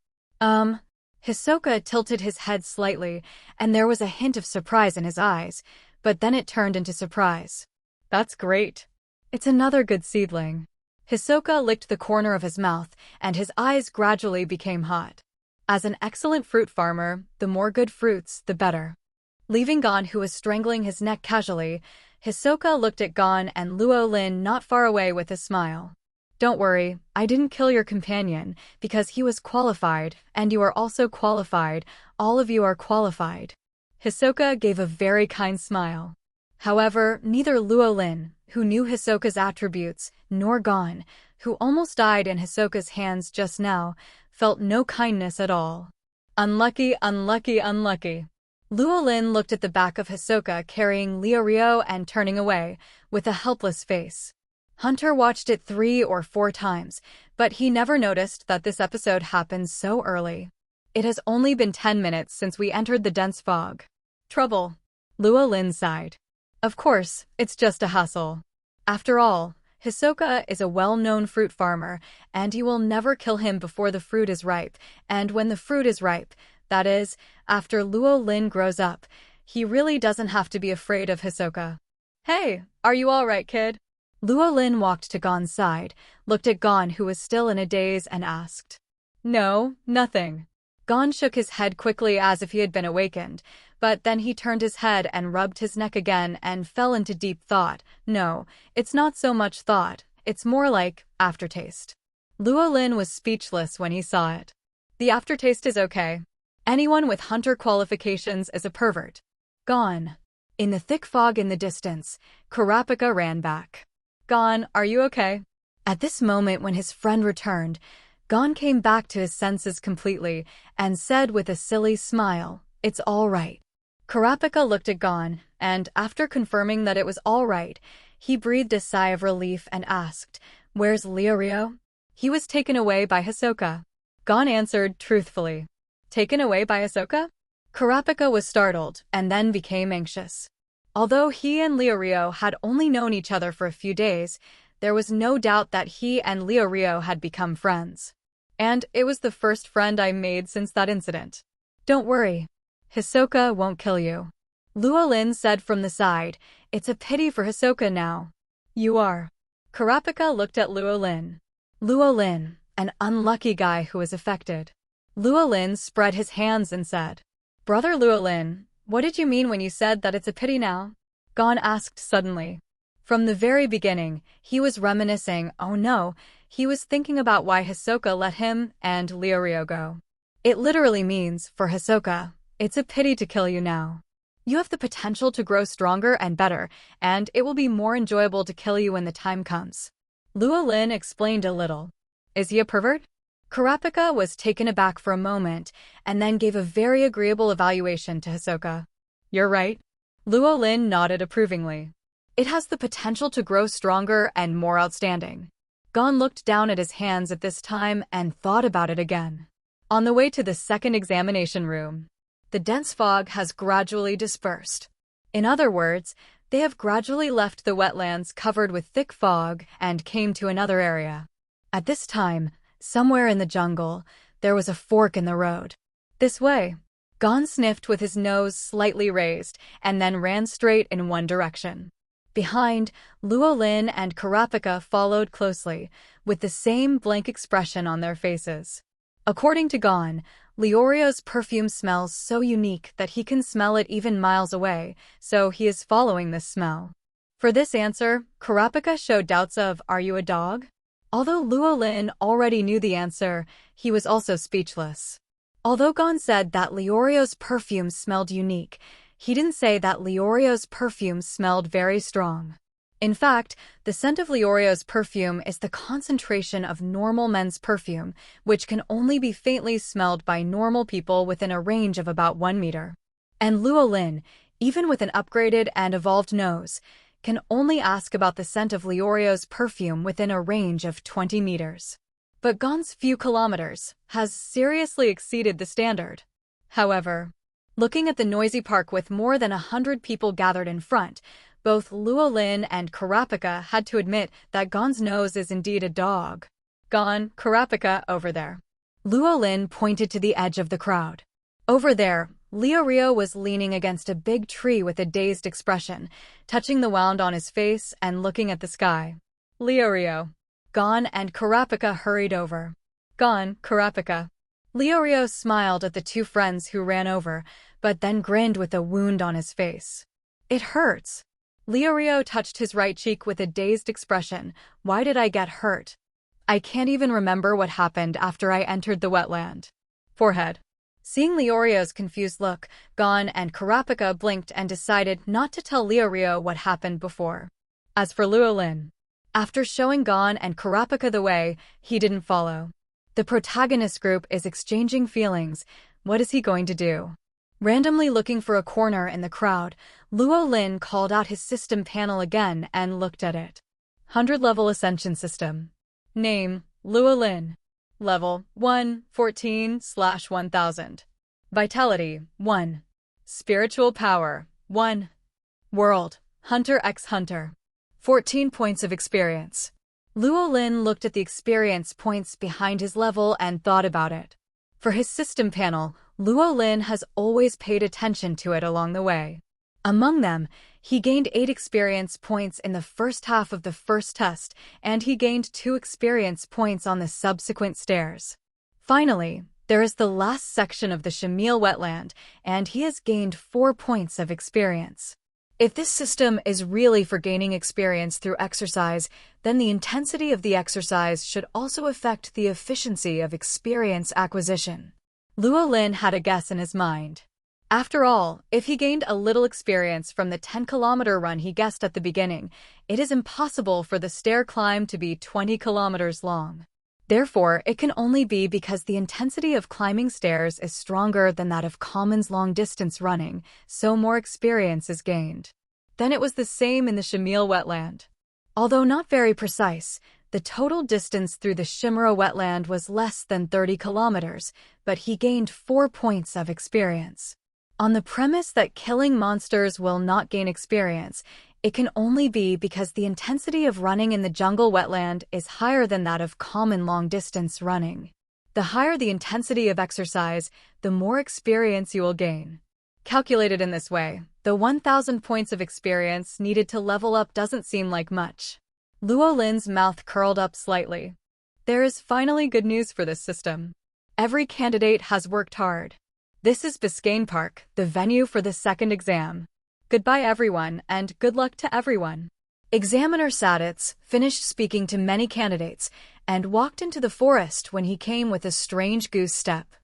Hisoka tilted his head slightly, and there was a hint of surprise in his eyes, but then it turned into surprise. That's great. It's another good seedling. Hisoka licked the corner of his mouth, and his eyes gradually became hot. As an excellent fruit farmer, the more good fruits, the better. Leaving Gon, who was strangling his neck casually, Hisoka looked at Gon and Luo Lin not far away with a smile. Don't worry, I didn't kill your companion, because he was qualified, and you are also qualified. All of you are qualified. Hisoka gave a very kind smile. However, neither Luo Lin, who knew Hisoka's attributes, nor Gon, who almost died in Hisoka's hands just now, felt no kindness at all. Unlucky, unlucky, unlucky. Luo Lin looked at the back of Hisoka carrying Liurio and turning away, with a helpless face. Hunter watched it 3 or 4 times, but he never noticed that this episode happened so early. It has only been 10 minutes since we entered the dense fog. Trouble. Luo Lin sighed. Of course, it's just a hassle. After all, Hisoka is a well-known fruit farmer, and you will never kill him before the fruit is ripe, and when the fruit is ripe, that is, after Luo Lin grows up, he really doesn't have to be afraid of Hisoka. Hey, are you all right, kid? Luo Lin walked to Gon's side, looked at Gon, who was still in a daze, and asked. No, nothing. Gon shook his head quickly as if he had been awakened, but then he turned his head and rubbed his neck again and fell into deep thought. No, it's not so much thought, it's more like aftertaste. Luo Lin was speechless when he saw it. The aftertaste is okay. Anyone with hunter qualifications is a pervert. Gon. In the thick fog in the distance, Kurapika ran back. Gon, are you okay? At this moment when his friend returned, Gon came back to his senses completely and said with a silly smile, it's all right. Kurapika looked at Gon, and after confirming that it was all right, he breathed a sigh of relief and asked, where's Liurio? He was taken away by Hisoka. Gon answered truthfully. Taken away by Hisoka? Kurapika was startled and then became anxious. Although he and Liurio had only known each other for a few days, there was no doubt that he and Liurio had become friends. And it was the first friend I made since that incident. Don't worry. Hisoka won't kill you. Luo Lin said from the side. It's a pity for Hisoka now. You are. Kurapika looked at Luo Lin. Luo Lin, an unlucky guy who was affected. Luo Lin spread his hands and said, Brother Luo Lin, what did you mean when you said that it's a pity now? Gon asked suddenly. From the very beginning, he was reminiscing, oh no, he was thinking about why Hisoka let him and Leorio go. It literally means, for Hisoka, it's a pity to kill you now. You have the potential to grow stronger and better, and it will be more enjoyable to kill you when the time comes. Luo Lin explained a little. Is he a pervert? Kurapika was taken aback for a moment, and then gave a very agreeable evaluation to Hisoka. You're right. Luo Lin nodded approvingly. It has the potential to grow stronger and more outstanding. Gon looked down at his hands at this time and thought about it again. On the way to the second examination room, the dense fog has gradually dispersed. In other words, they have gradually left the wetlands covered with thick fog and came to another area. At this time, somewhere in the jungle, there was a fork in the road. This way. Gon sniffed with his nose slightly raised and then ran straight in one direction. Behind, Luo Lin and Kurapika followed closely, with the same blank expression on their faces. According to Gon, Leorio's perfume smells so unique that he can smell it even miles away, so he is following this smell. For this answer, Kurapika showed doubts of, are you a dog? Although Luo Lin already knew the answer, he was also speechless. Although Gon said that Leorio's perfume smelled unique, he didn't say that Leorio's perfume smelled very strong. In fact, the scent of Leorio's perfume is the concentration of normal men's perfume, which can only be faintly smelled by normal people within a range of about 1 meter. And Luo Lin, even with an upgraded and evolved nose, can only ask about the scent of Leorio's perfume within a range of 20 meters. But Gon's few kilometers has seriously exceeded the standard. However, looking at the noisy park with more than 100 people gathered in front, both Luo Lin and Kurapika had to admit that Gon's nose is indeed a dog. Gon, Kurapika, over there. Luo Lin pointed to the edge of the crowd. Over there, Leorio was leaning against a big tree with a dazed expression, touching the wound on his face and looking at the sky. Leorio. Gon and Kurapika hurried over. Gon, Kurapika. Leorio smiled at the two friends who ran over, but then grinned with a wound on his face. It hurts. Leorio touched his right cheek with a dazed expression. Why did I get hurt? I can't even remember what happened after I entered the wetland. Forehead. Seeing Leorio's confused look, Gon and Kurapika blinked and decided not to tell Leorio what happened before. As for Luo Lin, after showing Gon and Kurapika the way, he didn't follow. The protagonist group is exchanging feelings. What is he going to do? Randomly looking for a corner in the crowd, Luo Lin called out his system panel again and looked at it. 100-level Ascension System. Name, Luo Lin. Level 1, 14/1000. Vitality, 1. Spiritual power, 1. World, Hunter x Hunter. 14 points of experience. Luo Lin looked at the experience points behind his level and thought about it. For his system panel, Luo Lin has always paid attention to it along the way. Among them, he gained 8 experience points in the first half of the first test, and he gained 2 experience points on the subsequent stairs. Finally, there is the last section of the Shamil wetland, and he has gained 4 points of experience. If this system is really for gaining experience through exercise, then the intensity of the exercise should also affect the efficiency of experience acquisition. Luo Lin had a guess in his mind. After all, if he gained a little experience from the 10-kilometer run he guessed at the beginning, it is impossible for the stair climb to be 20 kilometers long. Therefore, it can only be because the intensity of climbing stairs is stronger than that of Common's long-distance running, so more experience is gained. Then it was the same in the Shamil wetland. Although not very precise, the total distance through the Shimura wetland was less than 30 kilometers, but he gained 4 points of experience. On the premise that killing monsters will not gain experience, it can only be because the intensity of running in the jungle wetland is higher than that of common long-distance running. The higher the intensity of exercise, the more experience you will gain. Calculated in this way, the 1,000 points of experience needed to level up doesn't seem like much. Luo Lin's mouth curled up slightly. There is finally good news for this system. Every candidate has worked hard. This is Biscayne Park, the venue for the second exam. Goodbye everyone, and good luck to everyone. Examiner Saditz finished speaking to many candidates and walked into the forest when he came with a strange goose step.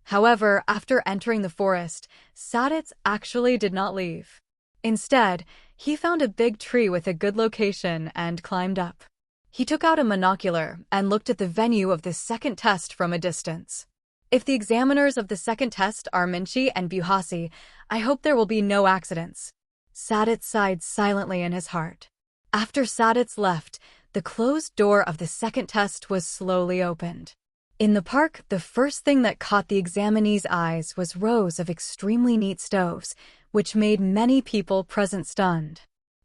However, after entering the forest, Saditz actually did not leave. Instead, he found a big tree with a good location and climbed up. He took out a monocular and looked at the venue of the second test from a distance. If the examiners of the second test are Minchi and Buhasi, I hope there will be no accidents. Saditz sighed silently in his heart. After Saditz left, the closed door of the second test was slowly opened. In the park, the first thing that caught the examinees' eyes was rows of extremely neat stoves, which made many people present stunned.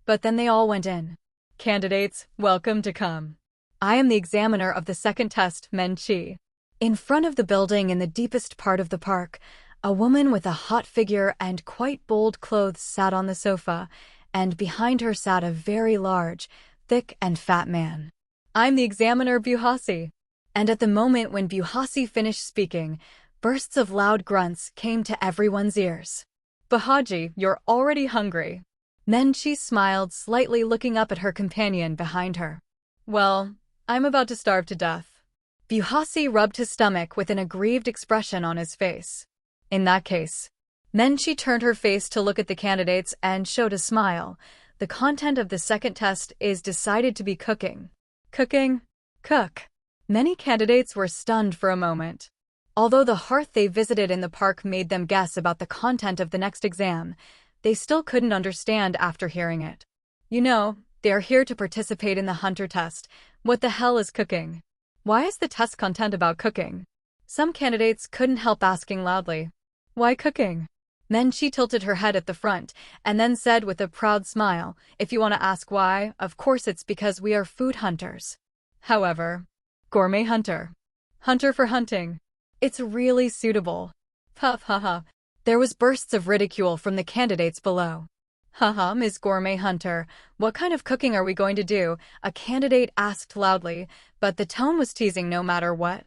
But then they all went in. Candidates, welcome to come. I am the examiner of the second test, Minchi. In front of the building in the deepest part of the park, a woman with a hot figure and quite bold clothes sat on the sofa, and behind her sat a very large, thick and fat man. I'm the examiner Buhasi. And at the moment when Buhasi finished speaking, bursts of loud grunts came to everyone's ears. Bahaji, you're already hungry. Minchi smiled slightly, looking up at her companion behind her. Well, I'm about to starve to death. Buhasi rubbed his stomach with an aggrieved expression on his face. In that case, Minchi turned her face to look at the candidates and showed a smile. The content of the second test is decided to be cooking. Cooking? Cook. Many candidates were stunned for a moment. Although the hearth they visited in the park made them guess about the content of the next exam, they still couldn't understand after hearing it. You know, they are here to participate in the hunter test. What the hell is cooking? Why is the test content about cooking? Some candidates couldn't help asking loudly. Why cooking? Minchi tilted her head at the front and then said with a proud smile, if you want to ask why, of course it's because we are food hunters. However, gourmet hunter. Hunter for hunting. It's really suitable. Puff haha. There was bursts of ridicule from the candidates below. Haha, Ms. Gourmet Hunter, what kind of cooking are we going to do? A candidate asked loudly, but the tone was teasing no matter what.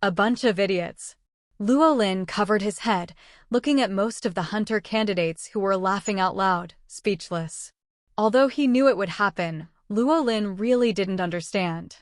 A bunch of idiots. Luo Lin covered his head, looking at most of the hunter candidates who were laughing out loud, speechless. Although he knew it would happen, Luo Lin really didn't understand.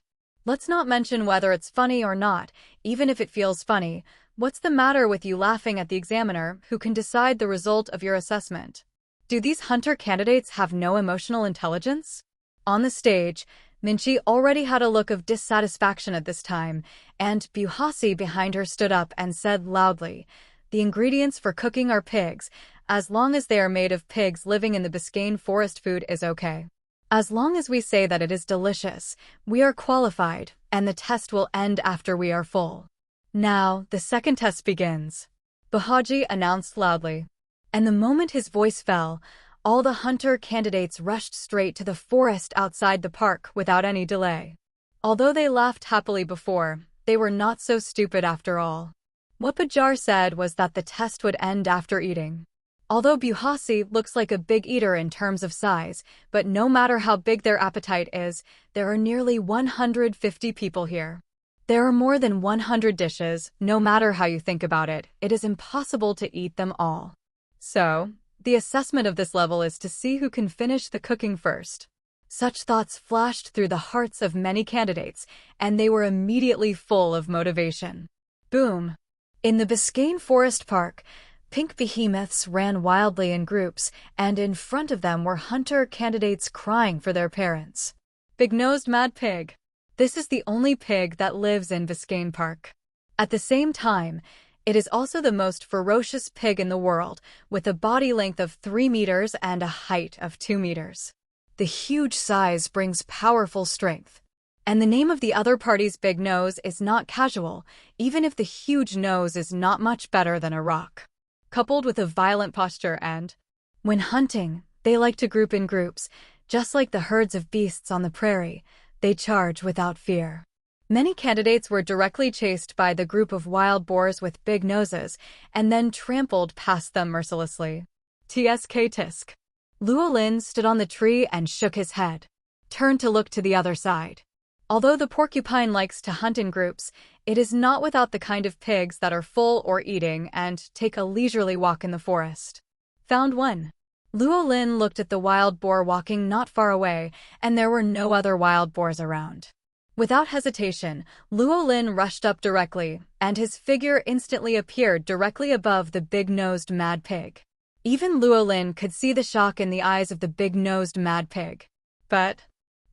Let's not mention whether it's funny or not, even if it feels funny. What's the matter with you laughing at the examiner who can decide the result of your assessment? Do these hunter candidates have no emotional intelligence? On the stage, Minchi already had a look of dissatisfaction at this time, and Buhasi behind her stood up and said loudly, the ingredients for cooking are pigs. As long as they are made of pigs living in the Biscayne forest, food is okay. As long as we say that it is delicious, we are qualified, and the test will end after we are full. Now, the second test begins. Bahaji announced loudly. And the moment his voice fell, all the hunter candidates rushed straight to the forest outside the park without any delay. Although they laughed happily before, they were not so stupid after all. What Pajar said was that the test would end after eating. Although Buhasi looks like a big eater in terms of size, but no matter how big their appetite is, there are nearly 150 people here. There are more than 100 dishes. No matter how you think about it, it is impossible to eat them all. So, the assessment of this level is to see who can finish the cooking first. Such thoughts flashed through the hearts of many candidates, and they were immediately full of motivation. Boom! In the Biscayne Forest Park, pink behemoths ran wildly in groups, and in front of them were hunter candidates crying for their parents. Big-nosed mad pig. This is the only pig that lives in Biscayne Park. At the same time, it is also the most ferocious pig in the world, with a body length of 3 meters and a height of 2 meters. The huge size brings powerful strength. And the name of the other party's big nose is not casual, even if the huge nose is not much better than a rock. Coupled with a violent posture and, when hunting, they like to group in groups, just like the herds of beasts on the prairie, they charge without fear. Many candidates were directly chased by the group of wild boars with big noses and then trampled past them mercilessly. TSK tisk. Luo Lin stood on the tree and shook his head, turned to look to the other side. Although the porcupine likes to hunt in groups, it is not without the kind of pigs that are full or eating and take a leisurely walk in the forest. Found one. Luo Lin looked at the wild boar walking not far away, and there were no other wild boars around. Without hesitation, Luo Lin rushed up directly, and his figure instantly appeared directly above the big-nosed mad pig. Even Luo Lin could see the shock in the eyes of the big-nosed mad pig. But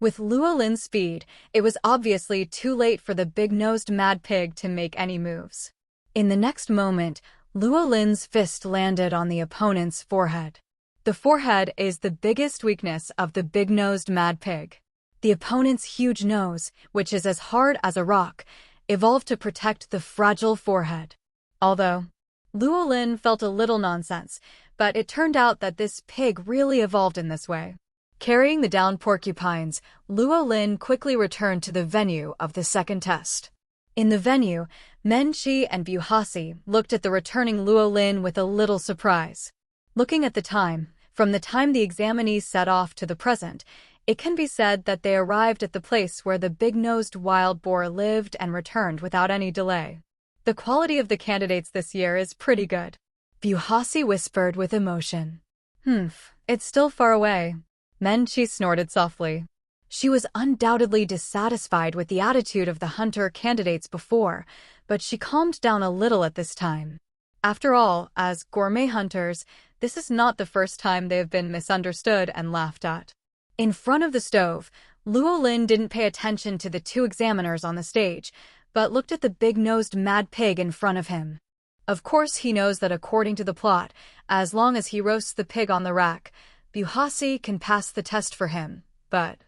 with Luo Lin's speed, it was obviously too late for the big-nosed mad pig to make any moves. In the next moment, Luo Lin's fist landed on the opponent's forehead. The forehead is the biggest weakness of the big-nosed mad pig. The opponent's huge nose, which is as hard as a rock, evolved to protect the fragile forehead. Although Luo Lin felt a little nonsense, but it turned out that this pig really evolved in this way. Carrying the downed porcupines, Luo Lin quickly returned to the venue of the second test. In the venue, Men Chi and Buhasi looked at the returning Luo Lin with a little surprise. Looking at the time, from the time the examinees set off to the present, it can be said that they arrived at the place where the big-nosed wild boar lived and returned without any delay. The quality of the candidates this year is pretty good. Buhasi whispered with emotion. It's still far away. Men Chi snorted softly. She was undoubtedly dissatisfied with the attitude of the hunter candidates before, but she calmed down a little at this time. After all, as gourmet hunters, this is not the first time they have been misunderstood and laughed at. In front of the stove, Luo Lin didn't pay attention to the two examiners on the stage, but looked at the big-nosed mad pig in front of him. Of course he knows that according to the plot, as long as he roasts the pig on the rack, Buhasi can pass the test for him, but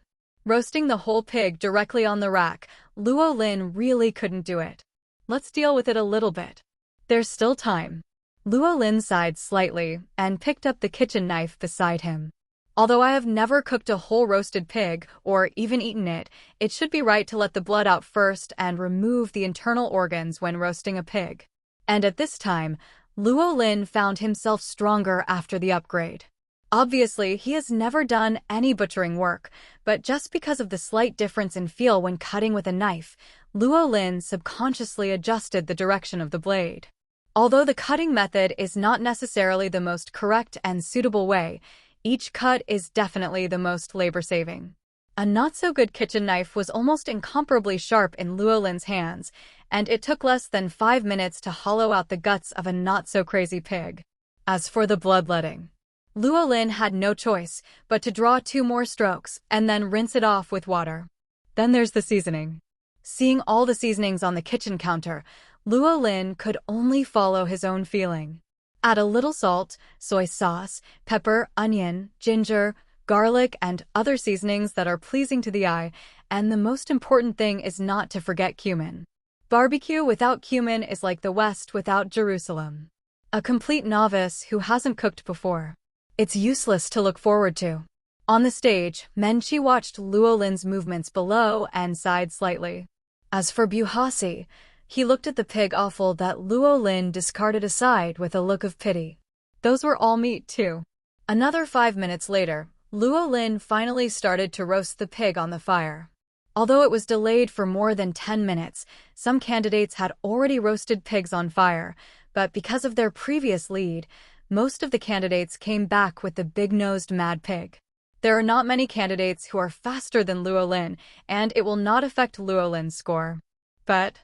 roasting the whole pig directly on the rack, Luo Lin really couldn't do it. Let's deal with it a little bit. There's still time. Luo Lin sighed slightly and picked up the kitchen knife beside him. Although I have never cooked a whole roasted pig or even eaten it, it should be right to let the blood out first and remove the internal organs when roasting a pig. And at this time, Luo Lin found himself stronger after the upgrade. Obviously, he has never done any butchering work, but just because of the slight difference in feel when cutting with a knife, Luo Lin subconsciously adjusted the direction of the blade. Although the cutting method is not necessarily the most correct and suitable way, each cut is definitely the most labor-saving. A not-so-good kitchen knife was almost incomparably sharp in Luo Lin's hands, and it took less than 5 minutes to hollow out the guts of a not-so-crazy pig. As for the bloodletting, Luo Lin had no choice but to draw 2 more strokes and then rinse it off with water. Then there's the seasoning. Seeing all the seasonings on the kitchen counter, Luo Lin could only follow his own feeling. Add a little salt, soy sauce, pepper, onion, ginger, garlic, and other seasonings that are pleasing to the eye, and the most important thing is not to forget cumin. Barbecue without cumin is like the West without Jerusalem. A complete novice who hasn't cooked before. It's useless to look forward to. On the stage, Men Chi watched Luo Lin's movements below and sighed slightly. As for Buhasi, he looked at the pig offal that Luo Lin discarded aside with a look of pity. Those were all meat, too. Another 5 minutes later, Luo Lin finally started to roast the pig on the fire. Although it was delayed for more than 10 minutes, some candidates had already roasted pigs on fire, but because of their previous lead, most of the candidates came back with the big-nosed mad pig. There are not many candidates who are faster than Luo Lin, and it will not affect Luo Lin's score. But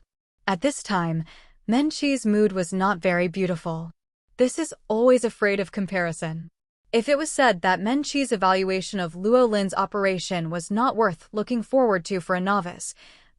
at this time, Men Chi's mood was not very beautiful. This is always afraid of comparison. If it was said that Men Chi's evaluation of Luo Lin's operation was not worth looking forward to for a novice,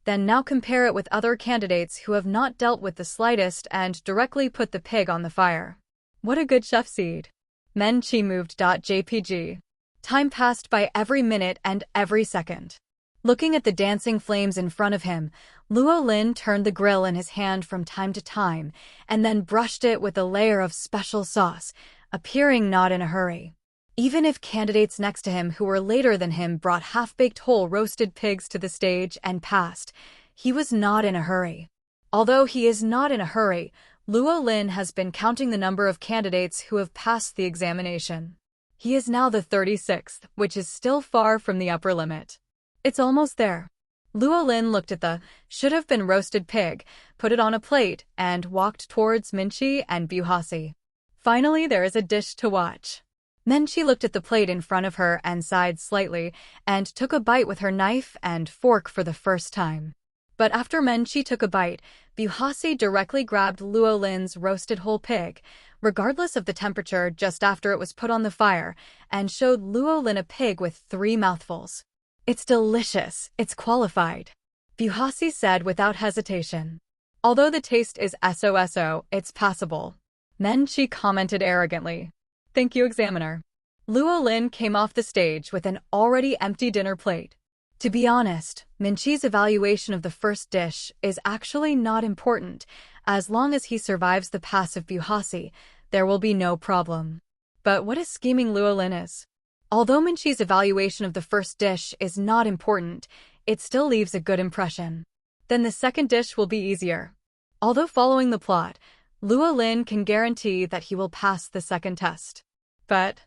then now compare it with other candidates who have not dealt with the slightest and directly put the pig on the fire. What a good chef seed. Men Chi moved.jpg. Time passed by every minute and every second. Looking at the dancing flames in front of him, Luo Lin turned the grill in his hand from time to time and then brushed it with a layer of special sauce, appearing not in a hurry. Even if candidates next to him who were later than him brought half-baked whole roasted pigs to the stage and passed, he was not in a hurry. Although he is not in a hurry, Luo Lin has been counting the number of candidates who have passed the examination. He is now the 36th, which is still far from the upper limit. It's almost there. Luo Lin looked at the should-have-been roasted pig, put it on a plate, and walked towards Minchi and Buhasi. Finally, there is a dish to watch. Minchi looked at the plate in front of her and sighed slightly, and took a bite with her knife and fork for the first time. But after Minchi took a bite, Buhasi directly grabbed Luo Lin's roasted whole pig, regardless of the temperature, just after it was put on the fire, and showed Luo Lin a pig with 3 mouthfuls. "It's delicious, it's qualified," Buhasi said without hesitation. "Although the taste is so-so, it's passable," Minchi commented arrogantly. "Thank you, examiner." Luo Lin came off the stage with an already empty dinner plate. To be honest, Minchi's evaluation of the first dish is actually not important. As long as he survives the pass of Buhasi, there will be no problem. But what a scheming Luo Lin is. Although Minchi's evaluation of the first dish is not important, it still leaves a good impression. Then the second dish will be easier. Although following the plot, Luo Lin can guarantee that he will pass the second test. But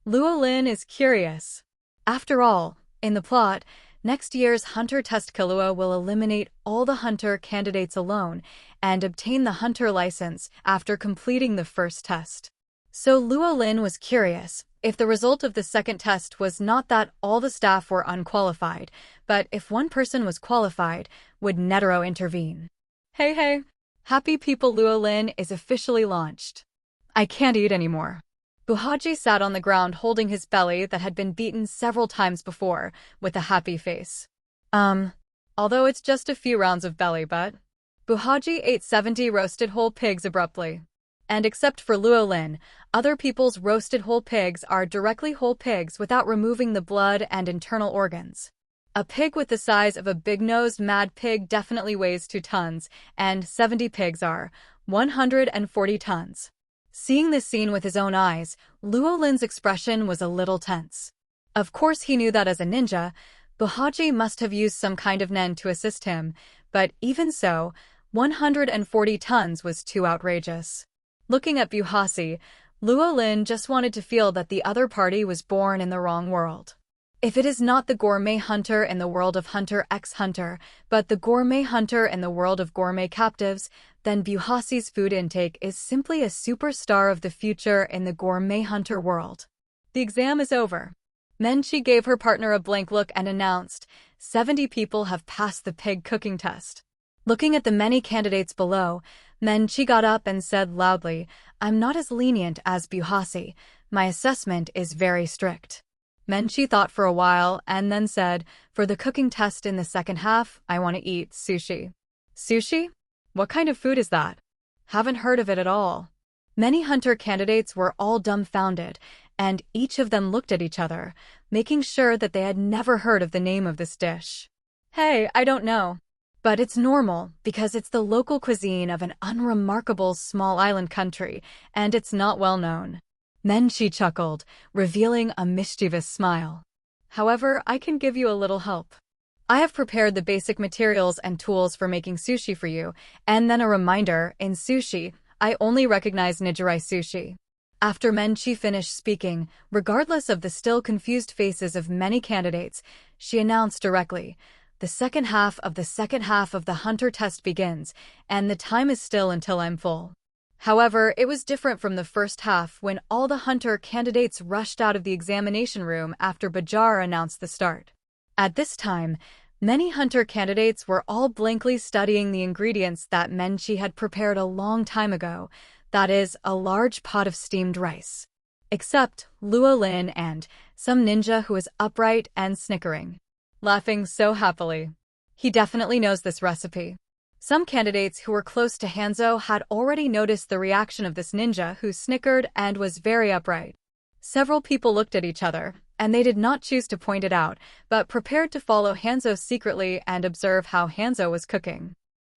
Luo Lin is curious. After all, in the plot, next year's hunter test Killua will eliminate all the hunter candidates alone and obtain the hunter license after completing the first test. So Luo Lin was curious if the result of the second test was not that all the staff were unqualified, but if one person was qualified, would Netero intervene? Hey, happy people, Luo Lin is officially launched. I can't eat anymore. Buhaji sat on the ground holding his belly that had been beaten several times before, with a happy face. Although it's just a few rounds of belly butt. Buhaji ate 70 roasted whole pigs abruptly. And except for Luo Lin, other people's roasted whole pigs are directly whole pigs without removing the blood and internal organs. A pig with the size of a big-nosed mad pig definitely weighs 2 tons, and 70 pigs are 140 tons. Seeing this scene with his own eyes, Luo Lin's expression was a little tense. Of course he knew that as a ninja, Buhaji must have used some kind of nen to assist him, but even so, 140 tons was too outrageous. Looking at Buhasi, Luo Lin just wanted to feel that the other party was born in the wrong world. If it is not the gourmet hunter in the world of Hunter x Hunter, but the gourmet hunter in the world of gourmet captives, then Buhasi's food intake is simply a superstar of the future in the gourmet hunter world. The exam is over. Minchi gave her partner a blank look and announced, 70 people have passed the pig cooking test. Looking at the many candidates below, Minchi got up and said loudly, I'm not as lenient as Buhasi. My assessment is very strict. Minchi thought for a while and then said, for the cooking test in the second half, I want to eat sushi. Sushi? What kind of food is that? Haven't heard of it at all. Many hunter candidates were all dumbfounded, and each of them looked at each other, making sure that they had never heard of the name of this dish. Hey, I don't know. But it's normal, because it's the local cuisine of an unremarkable small island country, and it's not well known. Minchi chuckled, revealing a mischievous smile. However, I can give you a little help. I have prepared the basic materials and tools for making sushi for you, and then a reminder, in sushi, I only recognize nigiri sushi. After Minchi finished speaking, regardless of the still confused faces of many candidates, she announced directly, the second half of the hunter test begins, and the time is still until I'm full. However, it was different from the first half when all the hunter candidates rushed out of the examination room after Bajar announced the start. At this time, many hunter candidates were all blankly studying the ingredients that Minchi had prepared a long time ago, that is, a large pot of steamed rice. Except Luo Lin and some ninja who was upright and snickering, laughing so happily. He definitely knows this recipe. Some candidates who were close to Hanzo had already noticed the reaction of this ninja who snickered and was very upright. Several people looked at each other, and they did not choose to point it out, but prepared to follow Hanzo secretly and observe how Hanzo was cooking.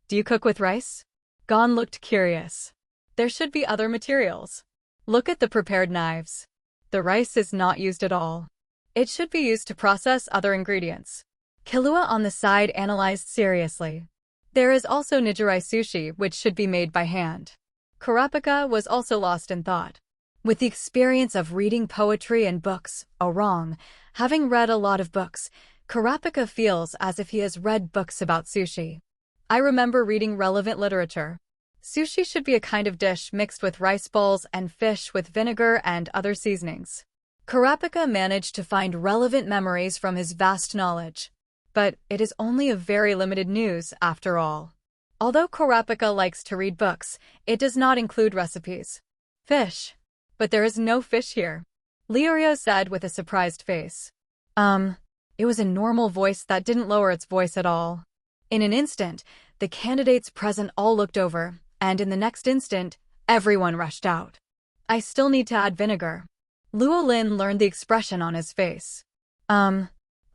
Do you cook with rice? Gon looked curious. There should be other materials. Look at the prepared knives. The rice is not used at all. It should be used to process other ingredients. Killua on the side analyzed seriously. There is also nigiri sushi, which should be made by hand. Kurapika was also lost in thought. With the experience of reading poetry and books, having read a lot of books, Kurapika feels as if he has read books about sushi. I remember reading relevant literature. Sushi should be a kind of dish mixed with rice balls and fish with vinegar and other seasonings. Kurapika managed to find relevant memories from his vast knowledge. But it is only a very limited news, after all. Although Kurapika likes to read books, it does not include recipes. Fish. But there is no fish here, Lirio said with a surprised face. It was a normal voice that didn't lower its voice at all. In an instant, the candidates present all looked over, and in the next instant, everyone rushed out. I still need to add vinegar. Luo Lin learned the expression on his face.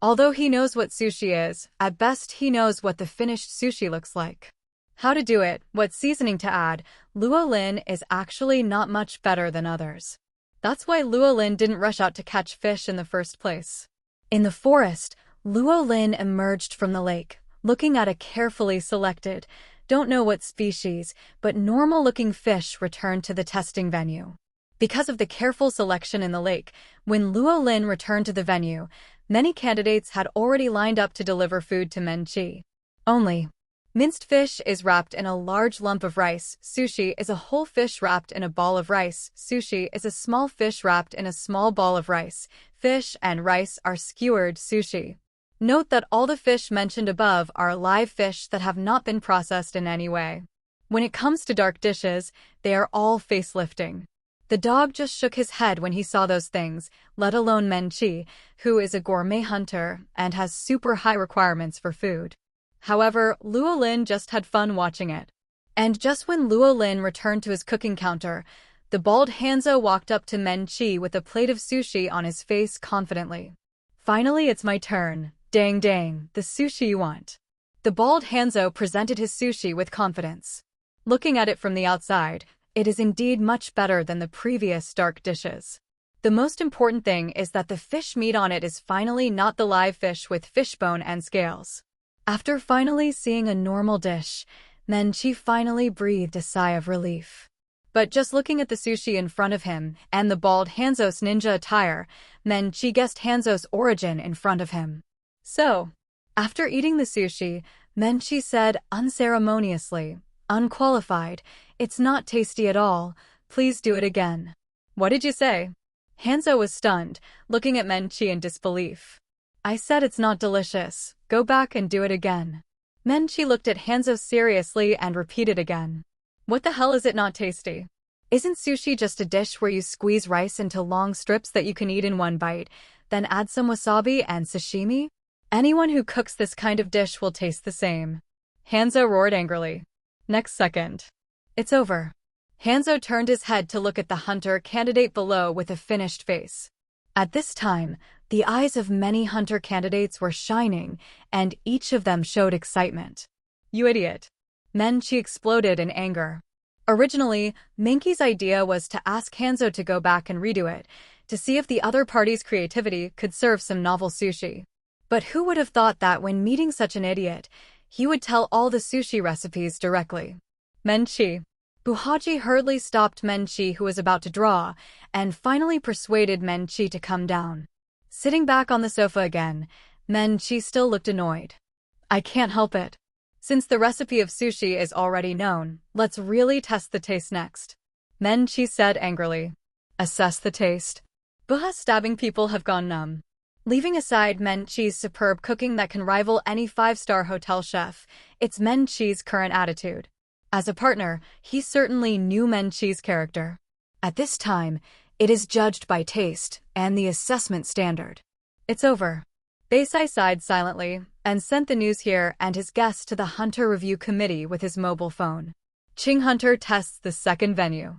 Although he knows what sushi is, at best he knows what the finished sushi looks like. How to do it, what seasoning to add, Luo Lin is actually not much better than others. That's why Luo Lin didn't rush out to catch fish in the first place. In the forest, Luo Lin emerged from the lake, looking at a carefully selected, don't know what species, but normal-looking fish returned to the testing venue. Because of the careful selection in the lake, when Luo Lin returned to the venue, many candidates had already lined up to deliver food to Menchi. Only, minced fish is wrapped in a large lump of rice, sushi is a whole fish wrapped in a ball of rice, sushi is a small fish wrapped in a small ball of rice, fish and rice are skewered sushi. Note that all the fish mentioned above are live fish that have not been processed in any way. When it comes to dark dishes, they are all facelifting. The dog just shook his head when he saw those things, let alone Menchi, who is a gourmet hunter and has super high requirements for food. However, Luo Lin just had fun watching it. And just when Luo Lin returned to his cooking counter, the bald Hanzo walked up to Menchi with a plate of sushi on his face confidently. Finally, it's my turn. Dang, the sushi you want. The bald Hanzo presented his sushi with confidence. Looking at it from the outside, it is indeed much better than the previous dark dishes. The most important thing is that the fish meat on it is finally not the live fish with fishbone and scales. After finally seeing a normal dish, Menchi finally breathed a sigh of relief. But just looking at the sushi in front of him and the bald Hanzo's ninja attire, Menchi guessed Hanzo's origin in front of him. So, after eating the sushi, Menchi said unceremoniously, unqualified, "It's not tasty at all, please do it again." What did you say? Hanzo was stunned, looking at Menchi in disbelief. I said it's not delicious, go back and do it again. Menchi looked at Hanzo seriously and repeated again. What the hell is it not tasty? Isn't sushi just a dish where you squeeze rice into long strips that you can eat in one bite, then add some wasabi and sashimi? Anyone who cooks this kind of dish will taste the same. Hanzo roared angrily. Next second. It's over. Hanzo turned his head to look at the hunter candidate below with a finished face. At this time, the eyes of many hunter candidates were shining, and each of them showed excitement. You idiot. Menchi exploded in anger. Originally, Minky's idea was to ask Hanzo to go back and redo it, to see if the other party's creativity could serve some novel sushi. But who would have thought that when meeting such an idiot, he would tell all the sushi recipes directly? Menchi. Buhaji hurriedly stopped Menchi, who was about to draw, and finally persuaded Menchi to come down. Sitting back on the sofa again, Menchi still looked annoyed. I can't help it. Since the recipe of sushi is already known, let's really test the taste next. Menchi said angrily. Assess the taste. Buha's stabbing people have gone numb. Leaving aside Menchi's superb cooking that can rival any five-star hotel chef, it's Menchi's current attitude. As a partner, he certainly knew Menchi's character. At this time, it is judged by taste and the assessment standard. It's over. Baisai sighed silently and sent the news here and his guests to the Hunter Review Committee with his mobile phone. Ching Hunter tests the second venue.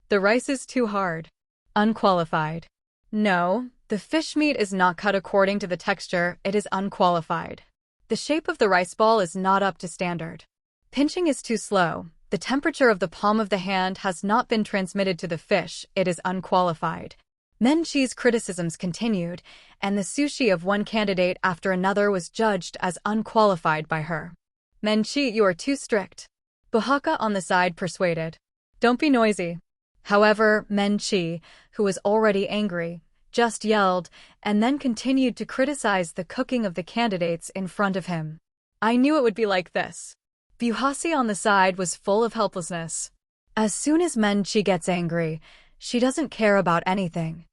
The rice is too hard. Unqualified. No, the fish meat is not cut according to the texture, it is unqualified. The shape of the rice ball is not up to standard. Pinching is too slow. The temperature of the palm of the hand has not been transmitted to the fish, it is unqualified. Menchi's criticisms continued, and the sushi of one candidate after another was judged as unqualified by her. Menchi, you are too strict. Buhaka on the side persuaded. Don't be noisy. However, Menchi, who was already angry, just yelled, and then continued to criticize the cooking of the candidates in front of him. I knew it would be like this. Buhasi on the side was full of helplessness. As soon as Menchi gets angry, she doesn't care about anything.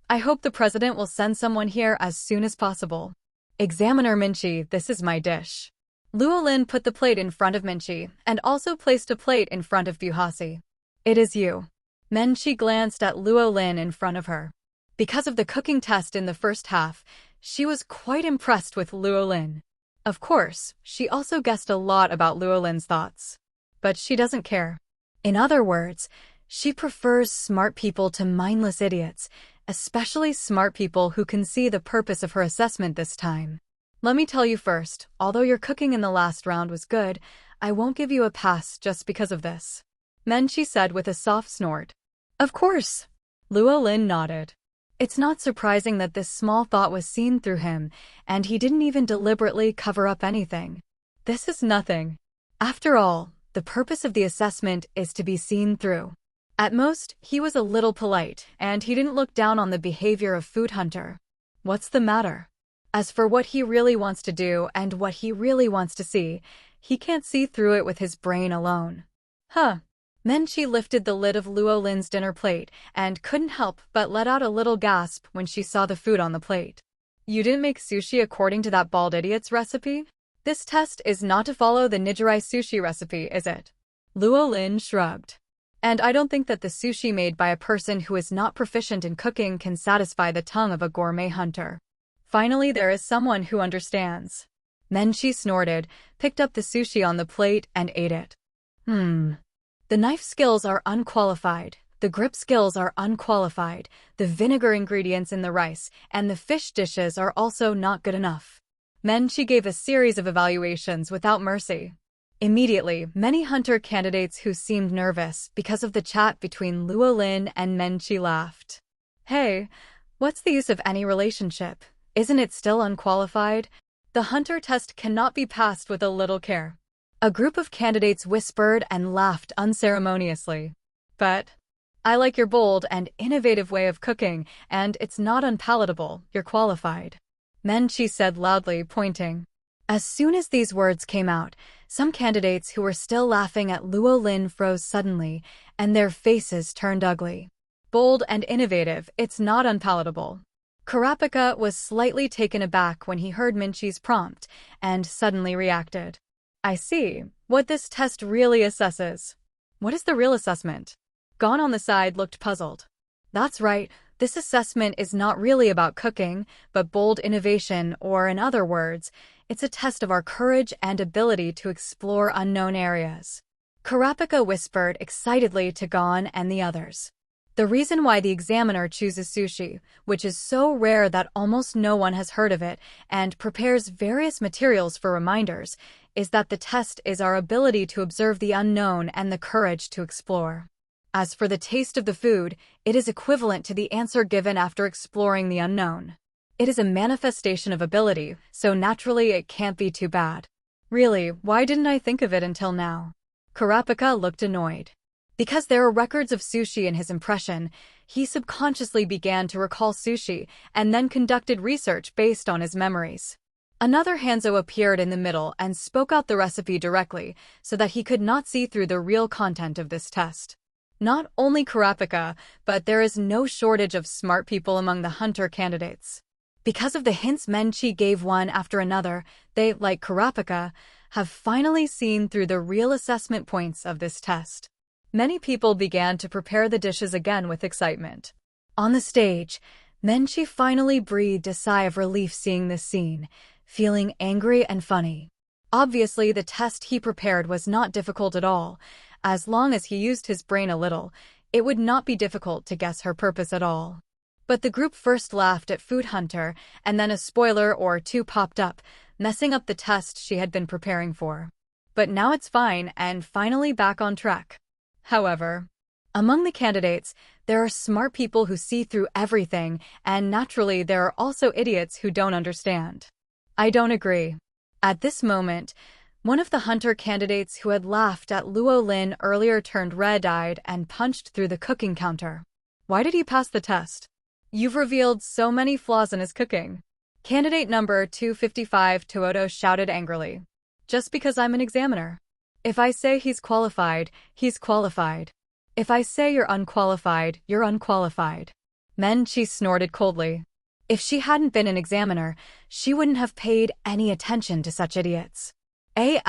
I hope the president will send someone here as soon as possible. Examiner Menchi, this is my dish. Luo Lin put the plate in front of Menchi and also placed a plate in front of Buhasi. It is you. Menchi glanced at Luo Lin in front of her. Because of the cooking test in the first half, she was quite impressed with Luo Lin. Of course, she also guessed a lot about Luo Lin's thoughts. But she doesn't care. In other words, she prefers smart people to mindless idiots, especially smart people who can see the purpose of her assessment this time. Let me tell you first, although your cooking in the last round was good, I won't give you a pass just because of this. Menchi said with a soft snort. Of course. Luo Lin nodded. It's not surprising that this small thought was seen through him, and he didn't even deliberately cover up anything. This is nothing. After all, the purpose of the assessment is to be seen through. At most, he was a little polite, and he didn't look down on the behavior of Food Hunter. What's the matter? As for what he really wants to do and what he really wants to see, he can't see through it with his brain alone. Huh. Menchi lifted the lid of Luo Lin's dinner plate and couldn't help but let out a little gasp when she saw the food on the plate. You didn't make sushi according to that bald idiot's recipe? This test is not to follow the Nijirai sushi recipe, is it? Luo Lin shrugged. And I don't think that the sushi made by a person who is not proficient in cooking can satisfy the tongue of a gourmet hunter. Finally, there is someone who understands. Menchi snorted, picked up the sushi on the plate, and ate it. The knife skills are unqualified, the grip skills are unqualified, the vinegar ingredients in the rice and the fish dishes are also not good enough. Menchi gave a series of evaluations without mercy. Immediately, many hunter candidates who seemed nervous because of the chat between Luo Lin and Menchi laughed. Hey, what's the use of any relationship? Isn't it still unqualified? The hunter test cannot be passed with a little care. A group of candidates whispered and laughed unceremoniously. But I like your bold and innovative way of cooking, and it's not unpalatable, you're qualified. Menchi said loudly, pointing. As soon as these words came out, some candidates who were still laughing at Luo Lin froze suddenly, and their faces turned ugly. Bold and innovative, it's not unpalatable. Karapika was slightly taken aback when he heard Menchi's prompt, and suddenly reacted. I see. What this test really assesses. What is the real assessment? Gon on the side looked puzzled. That's right, this assessment is not really about cooking, but bold innovation, or in other words, it's a test of our courage and ability to explore unknown areas. Karapika whispered excitedly to Gon and the others. The reason why the examiner chooses sushi, which is so rare that almost no one has heard of it, and prepares various materials for reminders, is that the test is our ability to observe the unknown and the courage to explore. As for the taste of the food, it is equivalent to the answer given after exploring the unknown. It is a manifestation of ability, so naturally it can't be too bad. Really, why didn't I think of it until now? Karapika looked annoyed. Because there are records of sushi in his impression, he subconsciously began to recall sushi and then conducted research based on his memories. Another Hanzo appeared in the middle and spoke out the recipe directly so that he could not see through the real content of this test. Not only Karapika, but there is no shortage of smart people among the hunter candidates. Because of the hints Menchi gave one after another, they, like Karapika, have finally seen through the real assessment points of this test. Many people began to prepare the dishes again with excitement. On the stage, Menchi finally breathed a sigh of relief seeing this scene, feeling angry and funny. Obviously, the test he prepared was not difficult at all. As long as he used his brain a little, it would not be difficult to guess her purpose at all. But the group first laughed at Food Hunter, and then a spoiler or two popped up, messing up the test she had been preparing for. But now it's fine and finally back on track. However, among the candidates, there are smart people who see through everything, and naturally there are also idiots who don't understand. I don't agree. At this moment, One of the hunter candidates who had laughed at Luo Lin earlier turned red-eyed and punched through the cooking counter. Why did he pass the test? You've revealed so many flaws in his cooking. Candidate number 255 Tuoto shouted angrily. Just because I'm an examiner. If I say he's qualified, he's qualified. If I say you're unqualified, you're unqualified. Men-chi snorted coldly. If she hadn't been an examiner, she wouldn't have paid any attention to such idiots. I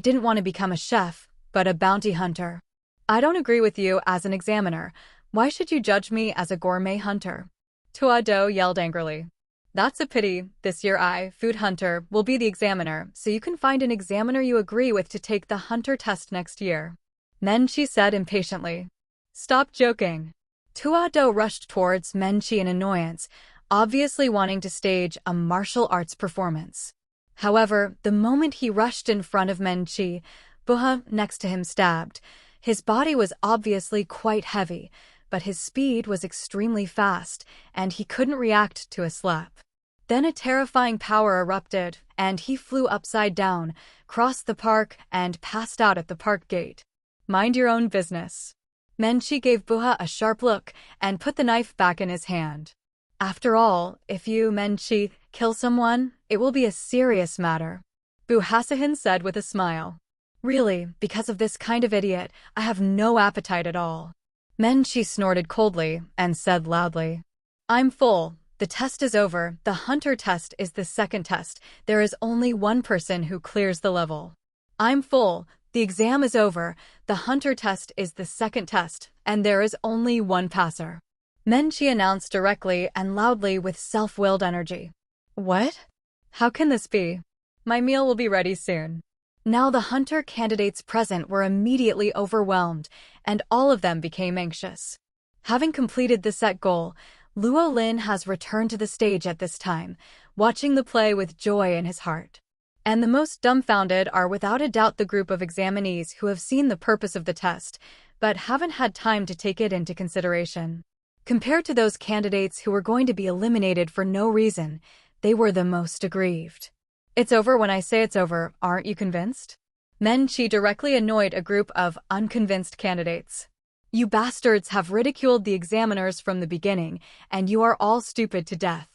didn't want to become a chef, but a bounty hunter. I don't agree with you as an examiner. Why should you judge me as a gourmet hunter? Tuoto yelled angrily. That's a pity. This year I, food hunter, will be the examiner, so you can find an examiner you agree with to take the hunter test next year. Men-chi said impatiently. Stop joking. Tuoto rushed towards Men-chi in annoyance, obviously wanting to stage a martial arts performance. However, the moment he rushed in front of Men-chi, Buha, next to him, stabbed. His body was obviously quite heavy, but his speed was extremely fast, and he couldn't react to a slap. Then a terrifying power erupted, and he flew upside down, crossed the park, and passed out at the park gate. Mind your own business. Men-chi gave Buha a sharp look and put the knife back in his hand. After all, if you, Men-chi, kill someone, it will be a serious matter. Buhasahin said with a smile. Really, because of this kind of idiot, I have no appetite at all. Men-chi snorted coldly and said loudly. I'm full. The test is over. The hunter test is the second test. There is only one person who clears the level. I'm full. The exam is over. The hunter test is the second test, and there is only one passer. Men-chi announced directly and loudly with self-willed energy. What? How can this be? My meal will be ready soon. Now the hunter candidates present were immediately overwhelmed, and all of them became anxious. Having completed the set goal, Luo Lin has returned to the stage at this time, watching the play with joy in his heart. And the most dumbfounded are without a doubt the group of examinees who have seen the purpose of the test, but haven't had time to take it into consideration. Compared to those candidates who were going to be eliminated for no reason, they were the most aggrieved. It's over when I say it's over, aren't you convinced? Men-chi directly annoyed a group of unconvinced candidates. You bastards have ridiculed the examiners from the beginning, and you are all stupid to death.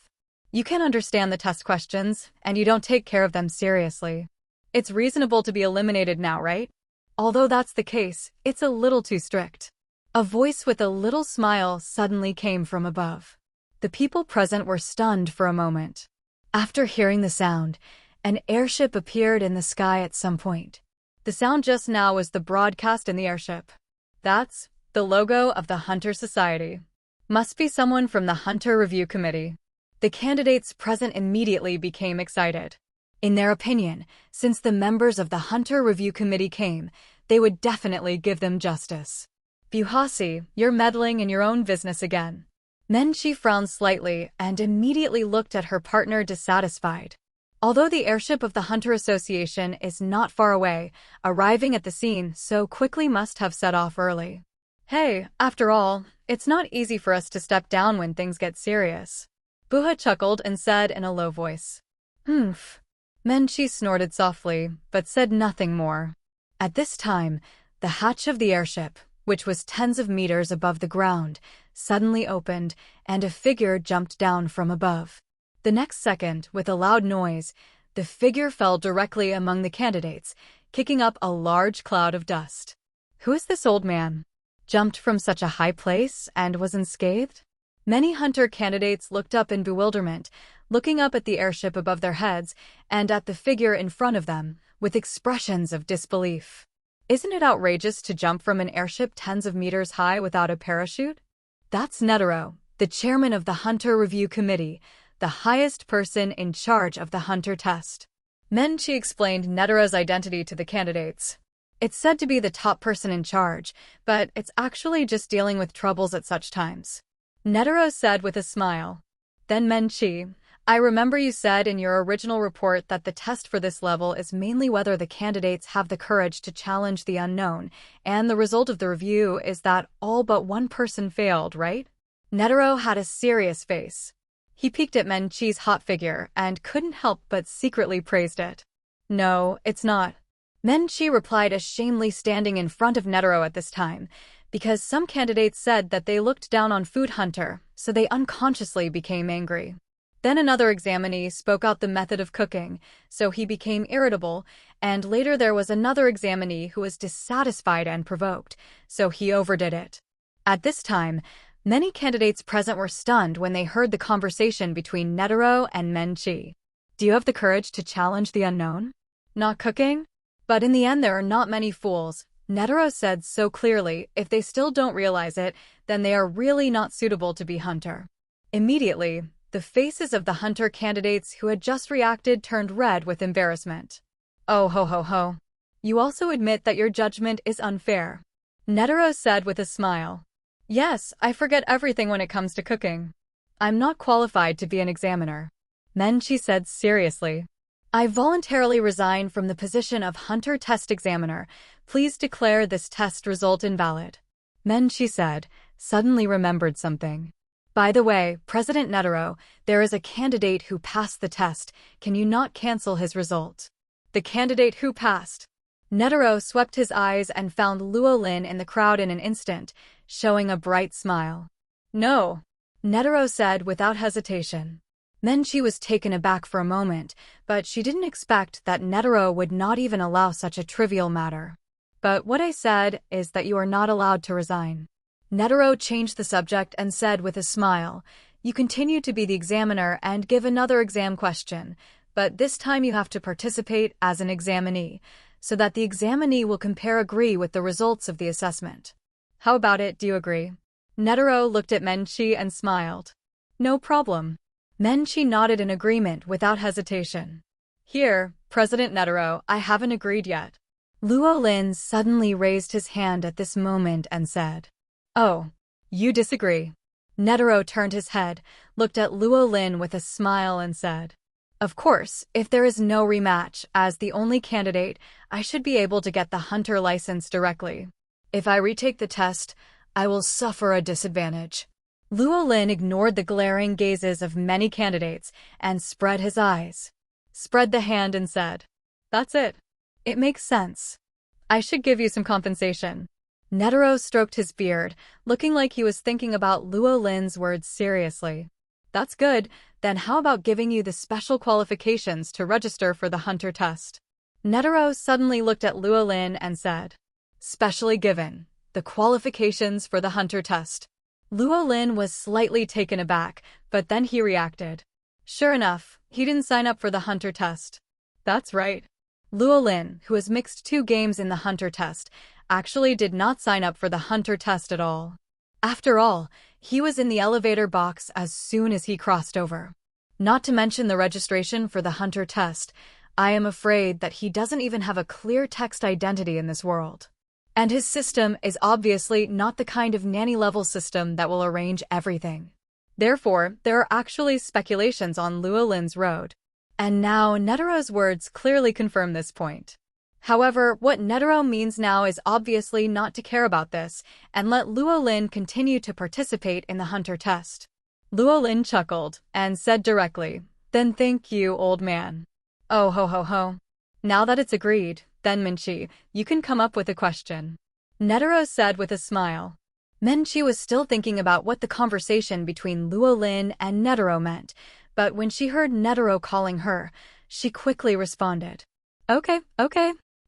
You can't understand the test questions, and you don't take care of them seriously. It's reasonable to be eliminated now, right? Although that's the case, it's a little too strict. A voice with a little smile suddenly came from above. The people present were stunned for a moment. After hearing the sound, an airship appeared in the sky at some point. The sound just now was the broadcast in the airship. That's the logo of the Hunter Society. Must be someone from the Hunter Review Committee. The candidates present immediately became excited. In their opinion, since the members of the Hunter Review Committee came, they would definitely give them justice. Buhasi, you're meddling in your own business again. Men-chi frowned slightly and immediately looked at her partner dissatisfied. Although the airship of the Hunter Association is not far away, arriving at the scene so quickly must have set off early. Hey, after all, it's not easy for us to step down when things get serious. Buha chuckled and said in a low voice. Humph. Men-chi snorted softly, but said nothing more. At this time, the hatch of the airship, which was tens of meters above the ground, suddenly opened, and a figure jumped down from above. The next second, with a loud noise, the figure fell directly among the candidates, kicking up a large cloud of dust. Who is this old man? Jumped from such a high place and was unscathed? Many hunter candidates looked up in bewilderment, looking up at the airship above their heads and at the figure in front of them, with expressions of disbelief. Isn't it outrageous to jump from an airship tens of meters high without a parachute? That's Netero, the chairman of the Hunter Review Committee, the highest person in charge of the Hunter test. Men-chi explained Netero's identity to the candidates. It's said to be the top person in charge, but it's actually just dealing with troubles at such times. Netero said with a smile. Then Men-chi, I remember you said in your original report that the test for this level is mainly whether the candidates have the courage to challenge the unknown, and the result of the review is that all but one person failed, right? Netero had a serious face. He peeked at Men-chi's hot figure and couldn't help but secretly praised it. No, it's not. Menchi replied, ashamedly standing in front of Netero at this time, because some candidates said that they looked down on Food Hunter, so they unconsciously became angry. Then another examinee spoke out the method of cooking, so he became irritable, and later there was another examinee who was dissatisfied and provoked, so he overdid it. At this time, many candidates present were stunned when they heard the conversation between Netero and Menchi. Do you have the courage to challenge the unknown? Not cooking? But in the end there are not many fools. Netero said so clearly, if they still don't realize it, then they are really not suitable to be hunter. Immediately, the faces of the hunter candidates who had just reacted turned red with embarrassment. Oh ho ho ho. You also admit that your judgment is unfair. Netero said with a smile. Yes, I forget everything when it comes to cooking. I'm not qualified to be an examiner. Menchi said seriously. I voluntarily resign from the position of hunter test examiner. Please declare this test result invalid. Menchi said, suddenly remembered something. By the way, President Netero, there is a candidate who passed the test. Can you not cancel his result? The candidate who passed. Netero swept his eyes and found Luo Lin in the crowd in an instant, showing a bright smile. No, Netero said without hesitation. Menchi was taken aback for a moment, but she didn't expect that Netero would not even allow such a trivial matter. But what I said is that you are not allowed to resign. Netero changed the subject and said with a smile, you continue to be the examiner and give another exam question, but this time you have to participate as an examinee, so that the examinee will agree with the results of the assessment. How about it, do you agree? Netero looked at Menchi and smiled. No problem. Menchi nodded in agreement without hesitation. Here, President Netero, I haven't agreed yet. Luo Lin suddenly raised his hand at this moment and said, Oh, you disagree. Netero turned his head, looked at Luo Lin with a smile and said, Of course, if there is no rematch, as the only candidate, I should be able to get the hunter license directly. If I retake the test, I will suffer a disadvantage. Luo Lin ignored the glaring gazes of many candidates and spread his eyes. Spread the hand and said, That's it. It makes sense. I should give you some compensation. Netero stroked his beard, looking like he was thinking about Luo Lin's words seriously. That's good, then how about giving you the special qualifications to register for the hunter test? Netero suddenly looked at Luo Lin and said, Specially given, the qualifications for the hunter test. Luo Lin was slightly taken aback, but then he reacted. Sure enough, he didn't sign up for the hunter test. That's right. Luo Lin, who has mixed 2 games in the hunter test, actually did not sign up for the hunter test at all. After all, he was in the elevator box as soon as he crossed over. Not to mention the registration for the hunter test, I am afraid that he doesn't even have a clear text identity in this world. And his system is obviously not the kind of nanny-level system that will arrange everything. Therefore, there are actually speculations on Luo Lin's road. And now Netero's words clearly confirm this point. However, what Netero means now is obviously not to care about this and let Luo Lin continue to participate in the hunter test. Luo Lin chuckled and said directly, Then thank you, old man. Oh ho ho ho. Now that it's agreed, then Menchi, you can come up with a question. Netero said with a smile. Menchi was still thinking about what the conversation between Luo Lin and Netero meant, but when she heard Netero calling her, she quickly responded. Okay.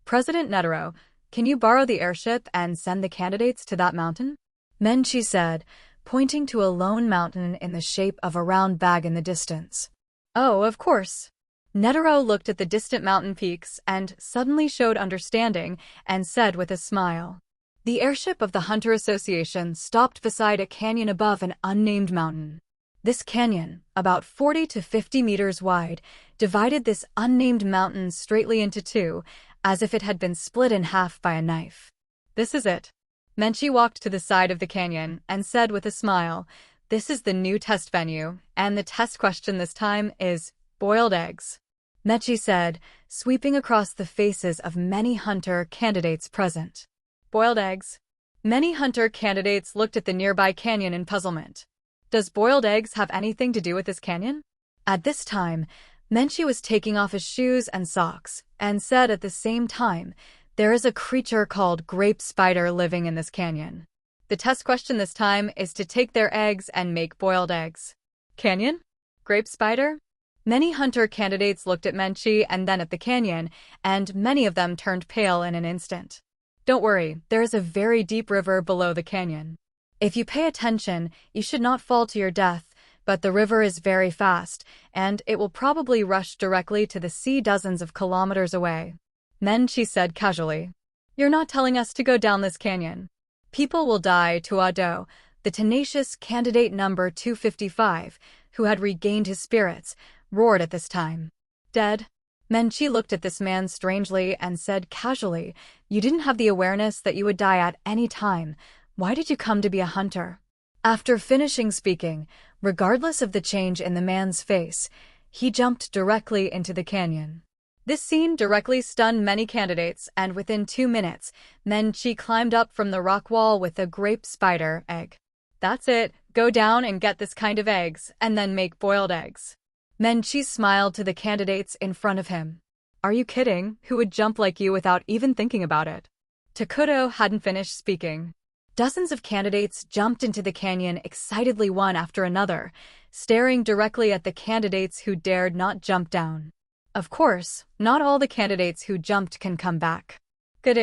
President Netero, can you borrow the airship and send the candidates to that mountain? Menchi said, pointing to a lone mountain in the shape of a round bag in the distance. Oh, of course. Netero looked at the distant mountain peaks and suddenly showed understanding and said with a smile. The airship of the Hunter Association stopped beside a canyon above an unnamed mountain. This canyon, about 40 to 50 meters wide, divided this unnamed mountain straightly into 2, as if it had been split in half by a knife. This is it. Menchi walked to the side of the canyon and said with a smile, This is the new test venue, and the test question this time is boiled eggs. Menchi said, sweeping across the faces of many hunter candidates present. Boiled eggs. Many hunter candidates looked at the nearby canyon in puzzlement. Does boiled eggs have anything to do with this canyon? At this time, Menchi was taking off his shoes and socks, and said at the same time, "There is a creature called grape spider living in this canyon. The test question this time is to take their eggs and make boiled eggs." Canyon? Grape spider? Many hunter candidates looked at Menchi and then at the canyon, and many of them turned pale in an instant. Don't worry, there is a very deep river below the canyon. If you pay attention, you should not fall to your death, but the river is very fast, and it will probably rush directly to the sea dozens of kilometers away. Menchi said casually. You're not telling us to go down this canyon. People will die. Tuado, the tenacious candidate number 255, who had regained his spirits, roared at this time. Dead? Menchi looked at this man strangely and said casually, "You didn't have the awareness that you would die at any time. Why did you come to be a hunter?" After finishing speaking, regardless of the change in the man's face, he jumped directly into the canyon. This scene directly stunned many candidates, and within 2 minutes, Menchi climbed up from the rock wall with a grape spider egg. That's it, go down and get this kind of eggs, and then make boiled eggs. Menchi smiled to the candidates in front of him. Are you kidding? Who would jump like you without even thinking about it? Takuto hadn't finished speaking. Dozens of candidates jumped into the canyon excitedly one after another, staring directly at the candidates who dared not jump down. Of course, not all the candidates who jumped can come back. Good.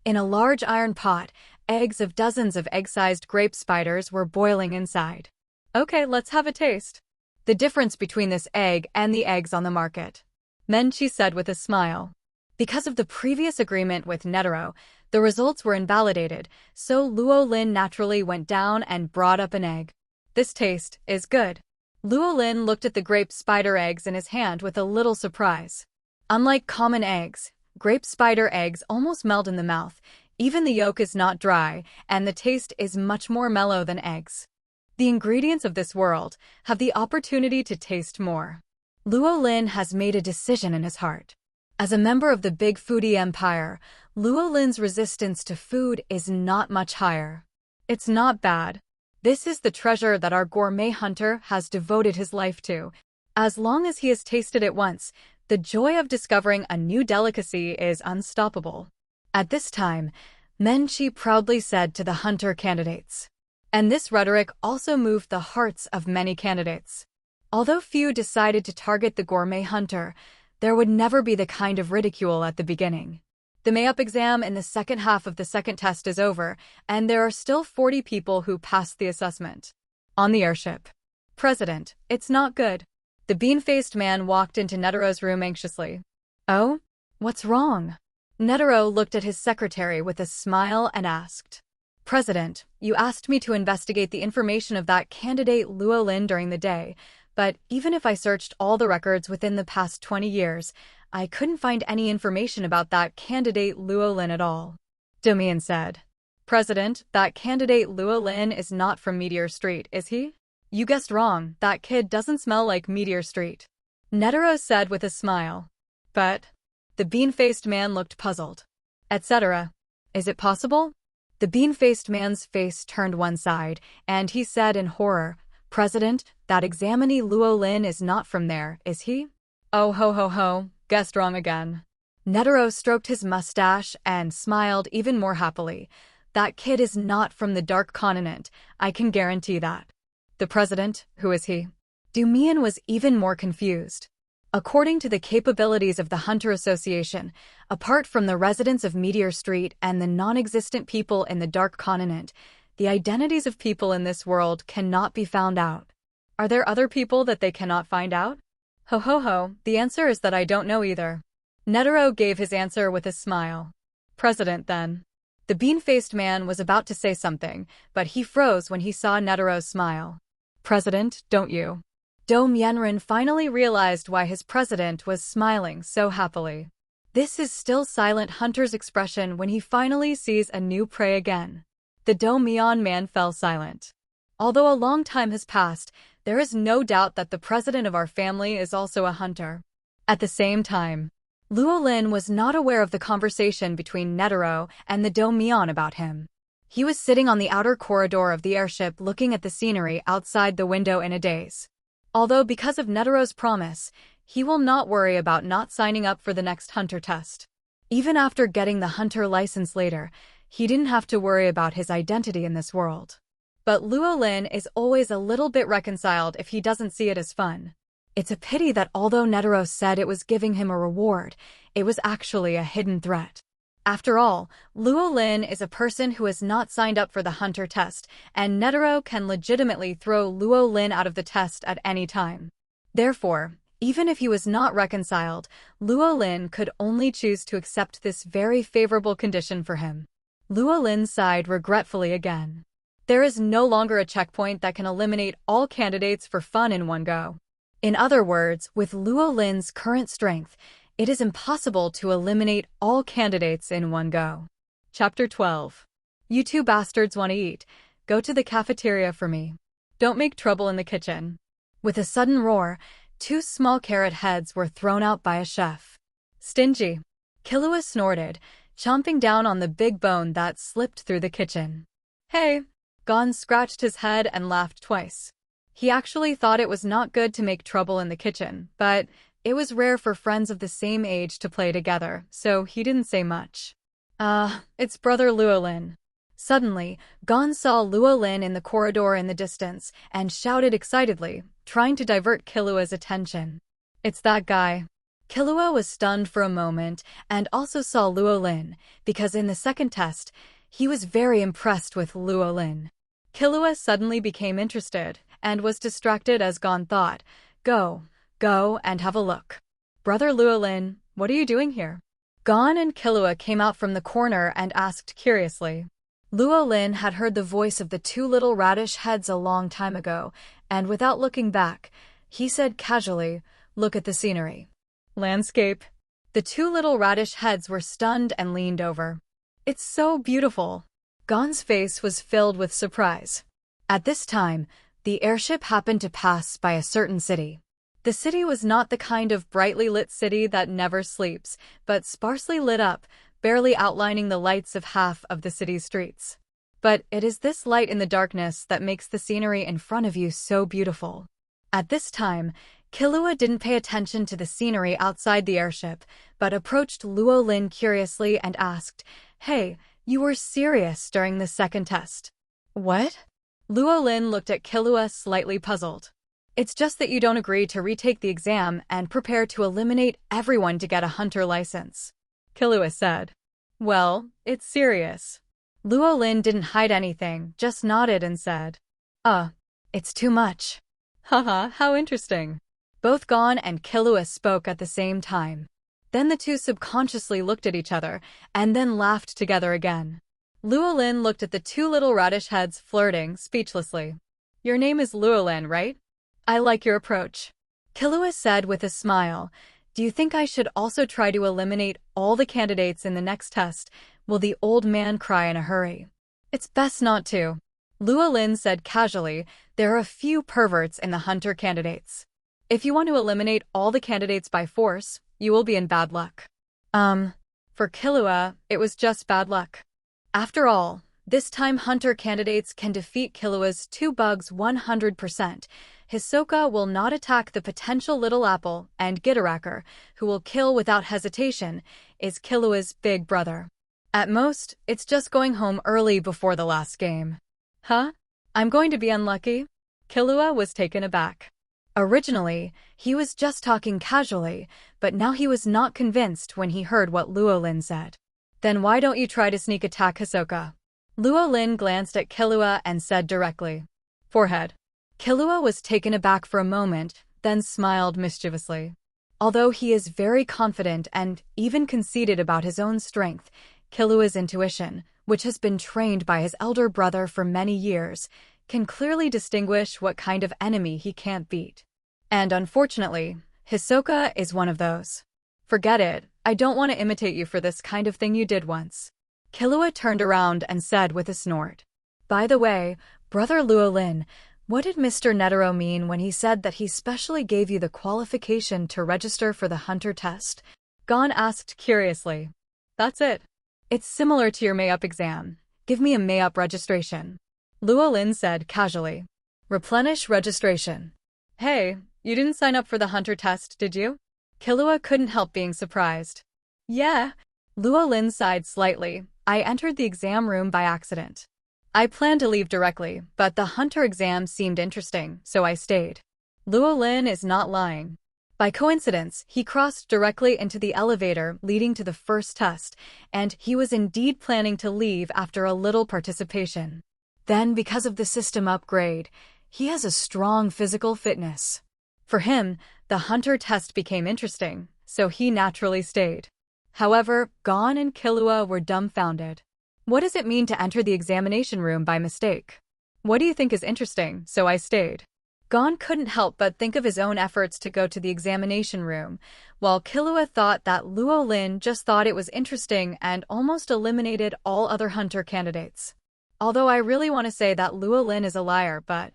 In a large iron pot, eggs of dozens of egg-sized grape spiders were boiling inside. Okay, let's have a taste. The difference between this egg and the eggs on the market, Menchi said with a smile. Because of the previous agreement with Netero, the results were invalidated, so Luo Lin naturally went down and brought up an egg. This taste is good. Luo Lin looked at the grape spider eggs in his hand with a little surprise. Unlike common eggs, grape spider eggs almost melt in the mouth. Even the yolk is not dry, and the taste is much more mellow than eggs. The ingredients of this world have the opportunity to taste more. Luo Lin has made a decision in his heart. As a member of the big foodie empire, Luo Lin's resistance to food is not much higher. It's not bad. This is the treasure that our gourmet hunter has devoted his life to. As long as he has tasted it once, the joy of discovering a new delicacy is unstoppable. At this time, Menchi proudly said to the hunter candidates. And this rhetoric also moved the hearts of many candidates. Although few decided to target the gourmet hunter, there would never be the kind of ridicule at the beginning. The Mayup exam in the second half of the second test is over, and there are still 40 people who passed the assessment. On the airship. President, it's not good. The bean-faced man walked into Netero's room anxiously. Oh? What's wrong? Netero looked at his secretary with a smile and asked. President, you asked me to investigate the information of that candidate Luo Lin during the day, but even if I searched all the records within the past 20 years, I couldn't find any information about that candidate Luo Lin at all. Domian said. President, that candidate Luo Lin is not from Meteor Street, is he? You guessed wrong, that kid doesn't smell like Meteor Street. Netero said with a smile. But? The bean-faced man looked puzzled. Etc. Is it possible? The bean-faced man's face turned one side, and he said in horror, President, that examinee Luo Lin is not from there, is he? Oh ho, guessed wrong again. Netero stroked his mustache and smiled even more happily. That kid is not from the Dark Continent, I can guarantee that. The president, who is he? Domian was even more confused. According to the capabilities of the Hunter Association, apart from the residents of Meteor Street and the non-existent people in the Dark Continent, the identities of people in this world cannot be found out. Are there other people that they cannot find out? Ho, the answer is that I don't know either. Netero gave his answer with a smile. President, then. The bean-faced man was about to say something, but he froze when he saw Netero's smile. President, don't you? Do Mienrin finally realized why his president was smiling so happily. This is still Silent Hunter's expression when he finally sees a new prey again. The Do Mian man fell silent. Although a long time has passed, there is no doubt that the president of our family is also a hunter. At the same time, Luo Lin was not aware of the conversation between Netero and the Do Mian about him. He was sitting on the outer corridor of the airship looking at the scenery outside the window in a daze. Although because of Netero's promise, he will not worry about not signing up for the next hunter test. Even after getting the hunter license later, he didn't have to worry about his identity in this world. But Luo Lin is always a little bit reconciled if he doesn't see it as fun. It's a pity that although Netero said it was giving him a reward, it was actually a hidden threat. After all, Luo Lin is a person who has not signed up for the hunter test, and Netero can legitimately throw Luo Lin out of the test at any time. Therefore, even if he was not reconciled, Luo Lin could only choose to accept this very favorable condition for him. Luo Lin sighed regretfully again. There is no longer a checkpoint that can eliminate all candidates for fun in one go. In other words, with Luo Lin's current strength, it is impossible to eliminate all candidates in one go. Chapter 12. You two bastards want to eat. Go to the cafeteria for me. Don't make trouble in the kitchen. With a sudden roar, 2 small carrot heads were thrown out by a chef. Stingy. Killua snorted, chomping down on the big bone that slipped through the kitchen. Hey. Gon scratched his head and laughed twice. He actually thought it was not good to make trouble in the kitchen, but it was rare for friends of the same age to play together, so he didn't say much. It's brother Luo Lin. Suddenly, Gon saw Luo Lin in the corridor in the distance and shouted excitedly, trying to divert Killua's attention. It's that guy. Killua was stunned for a moment and also saw Luo Lin, because in the second test, he was very impressed with Luo Lin. Killua suddenly became interested and was distracted as Gon thought, Go and have a look. Brother Luo Lin, what are you doing here? Gon and Killua came out from the corner and asked curiously. Luo Lin had heard the voice of the 2 little radish heads a long time ago, and without looking back, he said casually, Look at the scenery. Landscape. The 2 little radish heads were stunned and leaned over. It's so beautiful. Gon's face was filled with surprise. At this time, the airship happened to pass by a certain city. The city was not the kind of brightly lit city that never sleeps, but sparsely lit up, barely outlining the lights of half of the city's streets. But it is this light in the darkness that makes the scenery in front of you so beautiful. At this time, Killua didn't pay attention to the scenery outside the airship, but approached Luo Lin curiously and asked, Hey, you were serious during the second test. What? Luo Lin looked at Killua slightly puzzled. It's just that you don't agree to retake the exam and prepare to eliminate everyone to get a hunter license. Killua said. Well, it's serious. Luo Lin didn't hide anything, just nodded and said, it's too much. Haha, how interesting. Both Gon and Killua spoke at the same time. Then the 2 subconsciously looked at each other, and then laughed together again. Luo Lin looked at the 2 little radish heads flirting speechlessly. Your name is Luo Lin, right? I like your approach. Killua said with a smile, Do you think I should also try to eliminate all the candidates in the next test? Will the old man cry in a hurry? It's best not to. Luo Lin said casually, There are a few perverts in the hunter candidates. If you want to eliminate all the candidates by force, you will be in bad luck. For Killua, it was just bad luck. After all, this time hunter candidates can defeat Killua's 2 bugs 100%. Hisoka will not attack the potential little apple, and Gitaracker, who will kill without hesitation, is Killua's big brother. At most, it's just going home early before the last game. Huh? I'm going to be unlucky? Killua was taken aback. Originally, he was just talking casually, but now he was not convinced when he heard what Luo Lin said. Then why don't you try to sneak attack Hisoka? Luo Lin glanced at Killua and said directly. Forehead. Killua was taken aback for a moment, then smiled mischievously. Although he is very confident and even conceited about his own strength, Killua's intuition, which has been trained by his elder brother for many years, can clearly distinguish what kind of enemy he can't beat. And unfortunately, Hisoka is one of those. Forget it, I don't want to imitate you for this kind of thing you did once. Killua turned around and said with a snort. By the way, brother Luo Lin, what did Mr. Netero mean when he said that he specially gave you the qualification to register for the hunter test? Gon asked curiously. That's it. It's similar to your May-up exam. Give me a May-up registration. Luo Lin said casually. Replenish registration. Hey, You didn't sign up for the hunter test, did you? Killua couldn't help being surprised. Yeah. Luo Lin sighed slightly. I entered the exam room by accident. I planned to leave directly, but the hunter exam seemed interesting, so I stayed. Luo Lin is not lying. By coincidence, he crossed directly into the elevator leading to the first test, and he was indeed planning to leave after a little participation. Then, because of the system upgrade, he has a strong physical fitness. For him, the hunter test became interesting, so he naturally stayed. However, Gon and Killua were dumbfounded. What does it mean to enter the examination room by mistake? What do you think is interesting, so I stayed? Gon couldn't help but think of his own efforts to go to the examination room, while Killua thought that Luo Lin just thought it was interesting and almost eliminated all other hunter candidates. Although I really want to say that Luo Lin is a liar, but...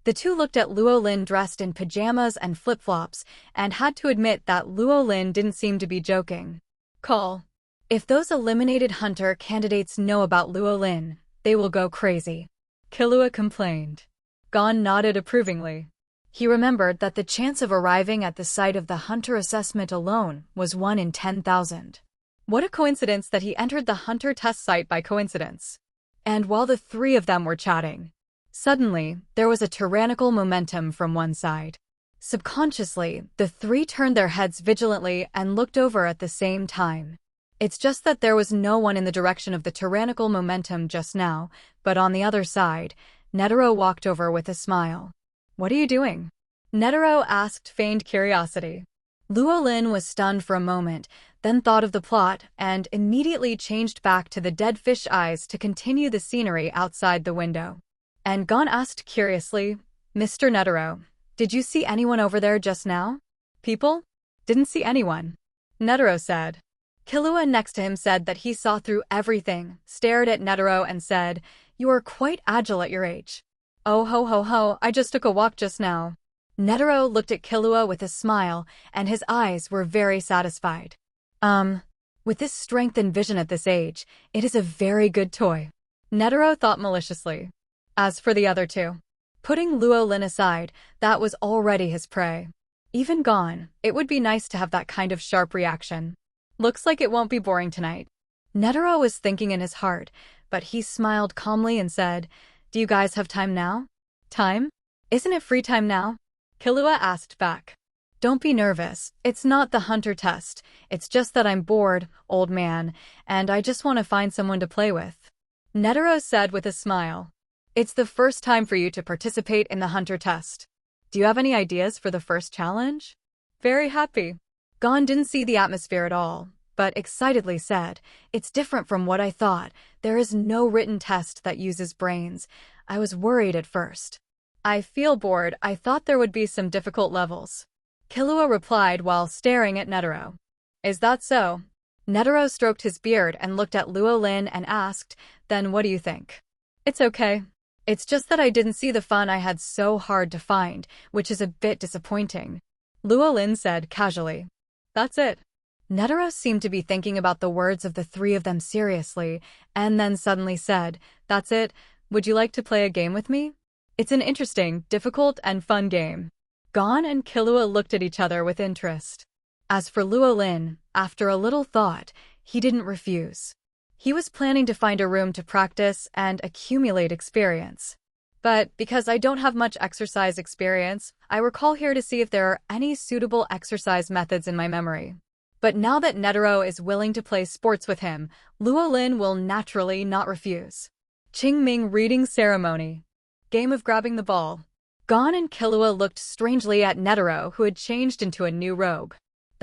The two looked at Luo Lin dressed in pajamas and flip-flops and had to admit that Luo Lin didn't seem to be joking. Call. If those eliminated hunter candidates know about Luo Lin, they will go crazy. Killua complained. Gon nodded approvingly. He remembered that the chance of arriving at the site of the hunter assessment alone was 1 in 10,000. What a coincidence that he entered the hunter test site by coincidence. And while the three of them were chatting, suddenly, there was a tyrannical momentum from one side. Subconsciously, the three turned their heads vigilantly and looked over at the same time. It's just that there was no one in the direction of the tyrannical momentum just now, but on the other side, Netero walked over with a smile. What are you doing? Netero asked, feigned curiosity. Luo Lin was stunned for a moment, then thought of the plot, and immediately changed back to the dead fish eyes to continue the scenery outside the window. And Gon asked curiously, Mr. Netero, did you see anyone over there just now? People? Didn't see anyone. Netero said. Killua next to him said that he saw through everything, stared at Netero and said, You are quite agile at your age. Oh ho ho ho, I just took a walk just now. Netero looked at Killua with a smile, and his eyes were very satisfied. With this strength and vision at this age, it is a very good toy. Netero thought maliciously. As for the other two, putting Luo Lin aside, that was already his prey. Even Gon, it would be nice to have that kind of sharp reaction. Looks like it won't be boring tonight. Netero was thinking in his heart, but he smiled calmly and said, Do you guys have time now? Time? Isn't it free time now? Killua asked back. Don't be nervous, it's not the hunter test, it's just that I'm bored, old man, and I just want to find someone to play with. Netero said with a smile. It's the first time for you to participate in the hunter test. Do you have any ideas for the first challenge? Very happy. Gon didn't see the atmosphere at all, but excitedly said, It's different from what I thought. There is no written test that uses brains. I was worried at first. I feel bored. I thought there would be some difficult levels. Killua replied while staring at Netero. Is that so? Netero stroked his beard and looked at Luo Lin and asked, Then what do you think? It's okay. It's just that I didn't see the fun I had so hard to find, which is a bit disappointing. Luo Lin said casually. That's it. Netero seemed to be thinking about the words of the three of them seriously, and then suddenly said, That's it. Would you like to play a game with me? It's an interesting, difficult, and fun game. Gon and Killua looked at each other with interest. As for Luo Lin, after a little thought, he didn't refuse. He was planning to find a room to practice and accumulate experience. But because I don't have much exercise experience, I recall here to see if there are any suitable exercise methods in my memory. But now that Netero is willing to play sports with him, Luo Lin will naturally not refuse. Qingming reading ceremony. Game of grabbing the ball. Gon and Killua looked strangely at Netero, who had changed into a new robe.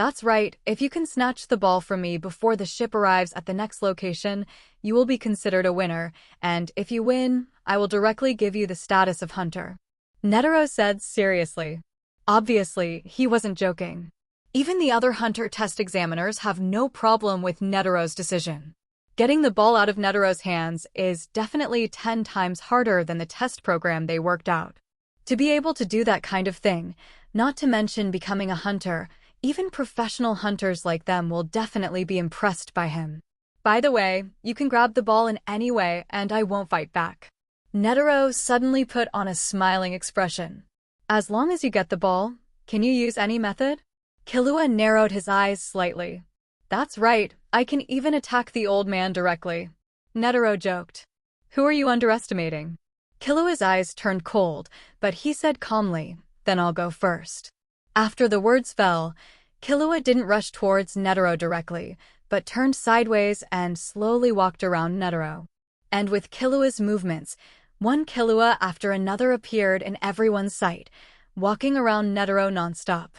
That's right, if you can snatch the ball from me before the ship arrives at the next location, you will be considered a winner, and if you win, I will directly give you the status of hunter. Netero said seriously. Obviously, he wasn't joking. Even the other hunter test examiners have no problem with Netero's decision. Getting the ball out of Netero's hands is definitely 10 times harder than the test program they worked out. To be able to do that kind of thing, not to mention becoming a hunter, even professional hunters like them will definitely be impressed by him. By the way, you can grab the ball in any way and I won't fight back. Netero suddenly put on a smiling expression. As long as you get the ball, Can you use any method? Killua narrowed his eyes slightly. That's right, I can even attack the old man directly. Netero joked. Who are you underestimating? Killua's eyes turned cold, but he said calmly, then I'll go first. After the words fell, Killua didn't rush towards Netero directly, but turned sideways and slowly walked around Netero. And with Killua's movements, one Killua after another appeared in everyone's sight, walking around Netero nonstop.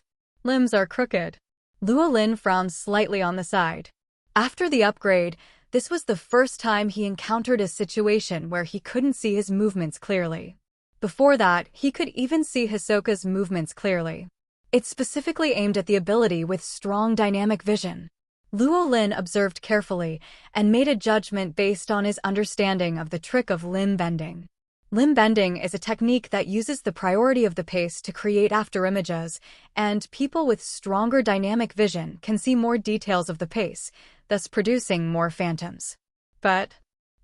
Limbs are crooked. Luo Lin frowned slightly on the side. After the upgrade, this was the first time he encountered a situation where he couldn't see his movements clearly. Before that, he could even see Hisoka's movements clearly. It specifically aimed at the ability with strong dynamic vision. Luo Lin observed carefully and made a judgment based on his understanding of the trick of limb bending. Limb bending is a technique that uses the priority of the pace to create afterimages, and people with stronger dynamic vision can see more details of the pace, thus producing more phantoms. But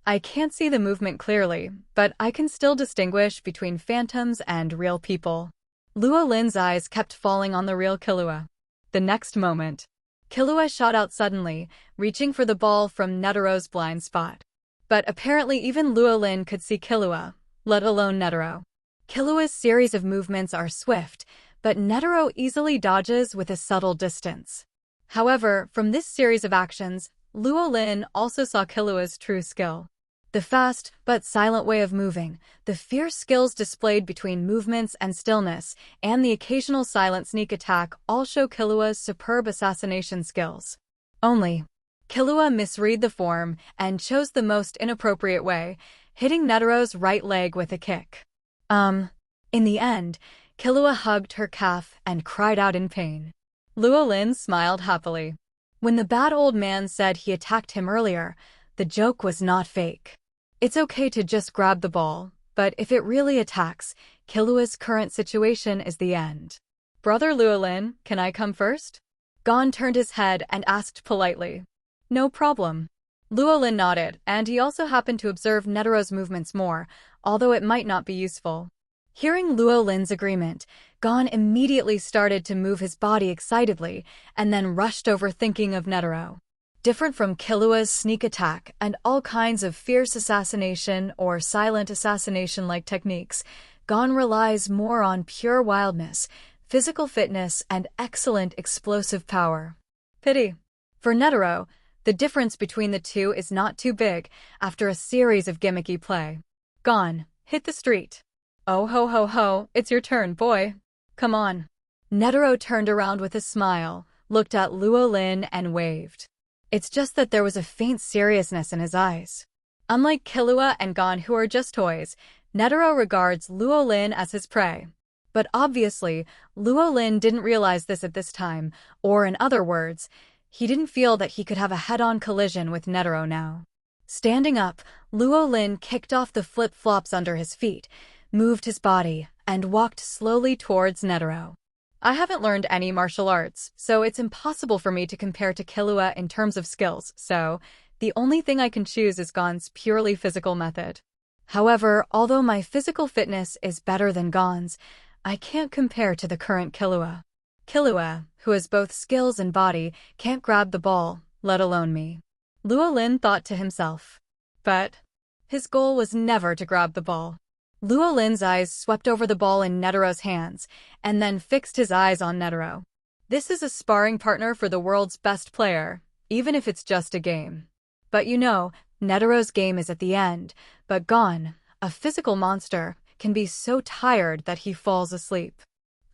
I can't see the movement clearly, but I can still distinguish between phantoms and real people. Luo Lin's eyes kept falling on the real Killua. The next moment, Killua shot out suddenly, reaching for the ball from Netero's blind spot. But apparently even Luo Lin could see Killua, let alone Netero. Killua's series of movements are swift, but Netero easily dodges with a subtle distance. However, from this series of actions, Luo Lin also saw Killua's true skill. The fast but silent way of moving, the fierce skills displayed between movements and stillness, and the occasional silent sneak attack all show Killua's superb assassination skills. Only, Killua misread the form and chose the most inappropriate way, hitting Netero's right leg with a kick. In the end, Killua hugged her calf and cried out in pain. Luo Lin smiled happily. When the bad old man said he attacked him earlier, the joke was not fake. It's okay to just grab the ball, but if it really attacks, Killua's current situation is the end. Brother Luo Lin, can I come first? Gon turned his head and asked politely. No problem. Luo Lin nodded, and he also happened to observe Netero's movements more, although it might not be useful. Hearing Luo Lin's agreement, Gon immediately started to move his body excitedly and then rushed over thinking of Netero. Different from Killua's sneak attack and all kinds of fierce assassination or silent assassination-like techniques, Gon relies more on pure wildness, physical fitness, and excellent explosive power. Pity. For Netero, the difference between the two is not too big after a series of gimmicky play. Gon, hit the street. Oh ho ho ho, it's your turn, boy. Come on. Netero turned around with a smile, looked at Luo Lin and waved. It's just that there was a faint seriousness in his eyes. Unlike Killua and Gon, who are just toys, Netero regards Luo Lin as his prey. But obviously, Luo Lin didn't realize this at this time, or in other words, he didn't feel that he could have a head-on collision with Netero now. Standing up, Luo Lin kicked off the flip-flops under his feet, moved his body, and walked slowly towards Netero. I haven't learned any martial arts, so it's impossible for me to compare to Killua in terms of skills, so the only thing I can choose is Gon's purely physical method. However, although my physical fitness is better than Gon's, I can't compare to the current Killua. Killua, who has both skills and body, can't grab the ball, let alone me. Luo Lin thought to himself. But his goal was never to grab the ball. Luo Lin's eyes swept over the ball in Netero's hands, and then fixed his eyes on Netero. This is a sparring partner for the world's best player, even if it's just a game. But you know, Netero's game is at the end, but Gon, a physical monster, can be so tired that he falls asleep.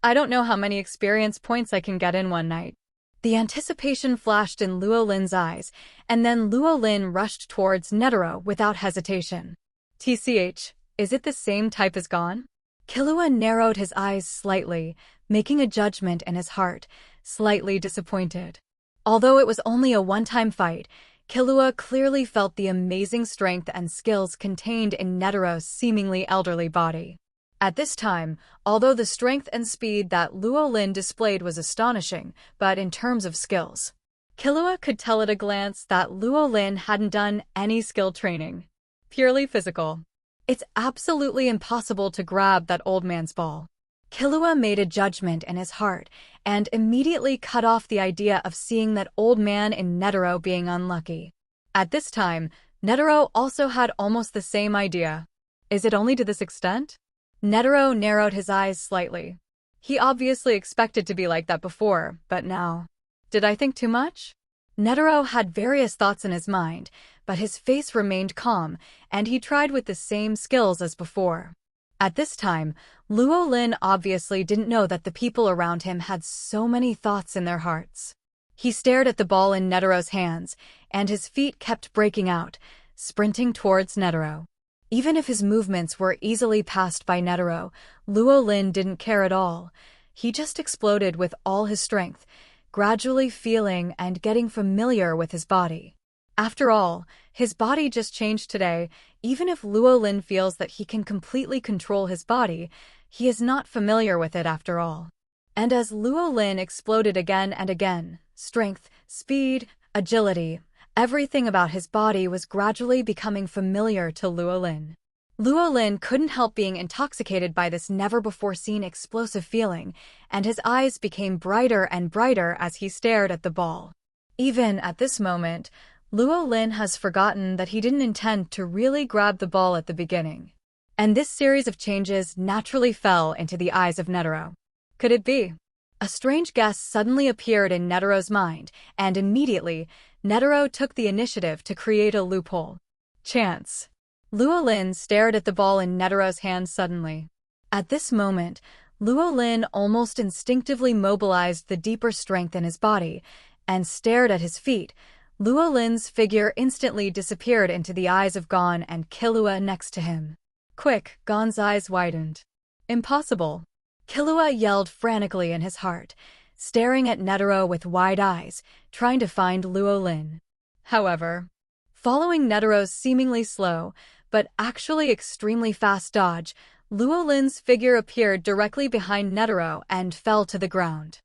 I don't know how many experience points I can get in one night. The anticipation flashed in Luo Lin's eyes, and then Luo Lin rushed towards Netero without hesitation. TCH. Is it the same type as Gon? Killua narrowed his eyes slightly, making a judgment in his heart, slightly disappointed. Although it was only a one-time fight, Killua clearly felt the amazing strength and skills contained in Netero's seemingly elderly body. At this time, although the strength and speed that Luo Lin displayed was astonishing, but in terms of skills, Killua could tell at a glance that Luo Lin hadn't done any skill training. Purely physical. It's absolutely impossible to grab that old man's ball. Killua made a judgment in his heart and immediately cut off the idea of seeing that old man in Netero being unlucky. At this time, Netero also had almost the same idea. Is it only to this extent? Netero narrowed his eyes slightly. He obviously expected to be like that before, but now. Did I think too much? Netero had various thoughts in his mind, but his face remained calm, and he tried with the same skills as before. At this time, Luo Lin obviously didn't know that the people around him had so many thoughts in their hearts. He stared at the ball in Netero's hands, and his feet kept breaking out, sprinting towards Netero. Even if his movements were easily passed by Netero, Luo Lin didn't care at all. He just exploded with all his strength, gradually feeling and getting familiar with his body. After all, his body just changed today. Even if Luo Lin feels that he can completely control his body, he is not familiar with it after all. And as Luo Lin exploded again and again, strength, speed, agility, everything about his body was gradually becoming familiar to Luo Lin. Luo Lin couldn't help being intoxicated by this never-before-seen explosive feeling, and his eyes became brighter and brighter as he stared at the ball. Even at this moment, Luo Lin has forgotten that he didn't intend to really grab the ball at the beginning. And this series of changes naturally fell into the eyes of Netero. Could it be? A strange guess suddenly appeared in Netero's mind, and immediately, Netero took the initiative to create a loophole. Chance. Luo Lin stared at the ball in Netero's hand suddenly. At this moment, Luo Lin almost instinctively mobilized the deeper strength in his body, and stared at his feet. Luo Lin's figure instantly disappeared into the eyes of Gon and Killua next to him. Quick, Gon's eyes widened. Impossible. Killua yelled frantically in his heart, staring at Netero with wide eyes, trying to find Luo Lin. However, following Netero's seemingly slow, but actually extremely fast dodge, Luo Lin's figure appeared directly behind Netero and fell to the ground.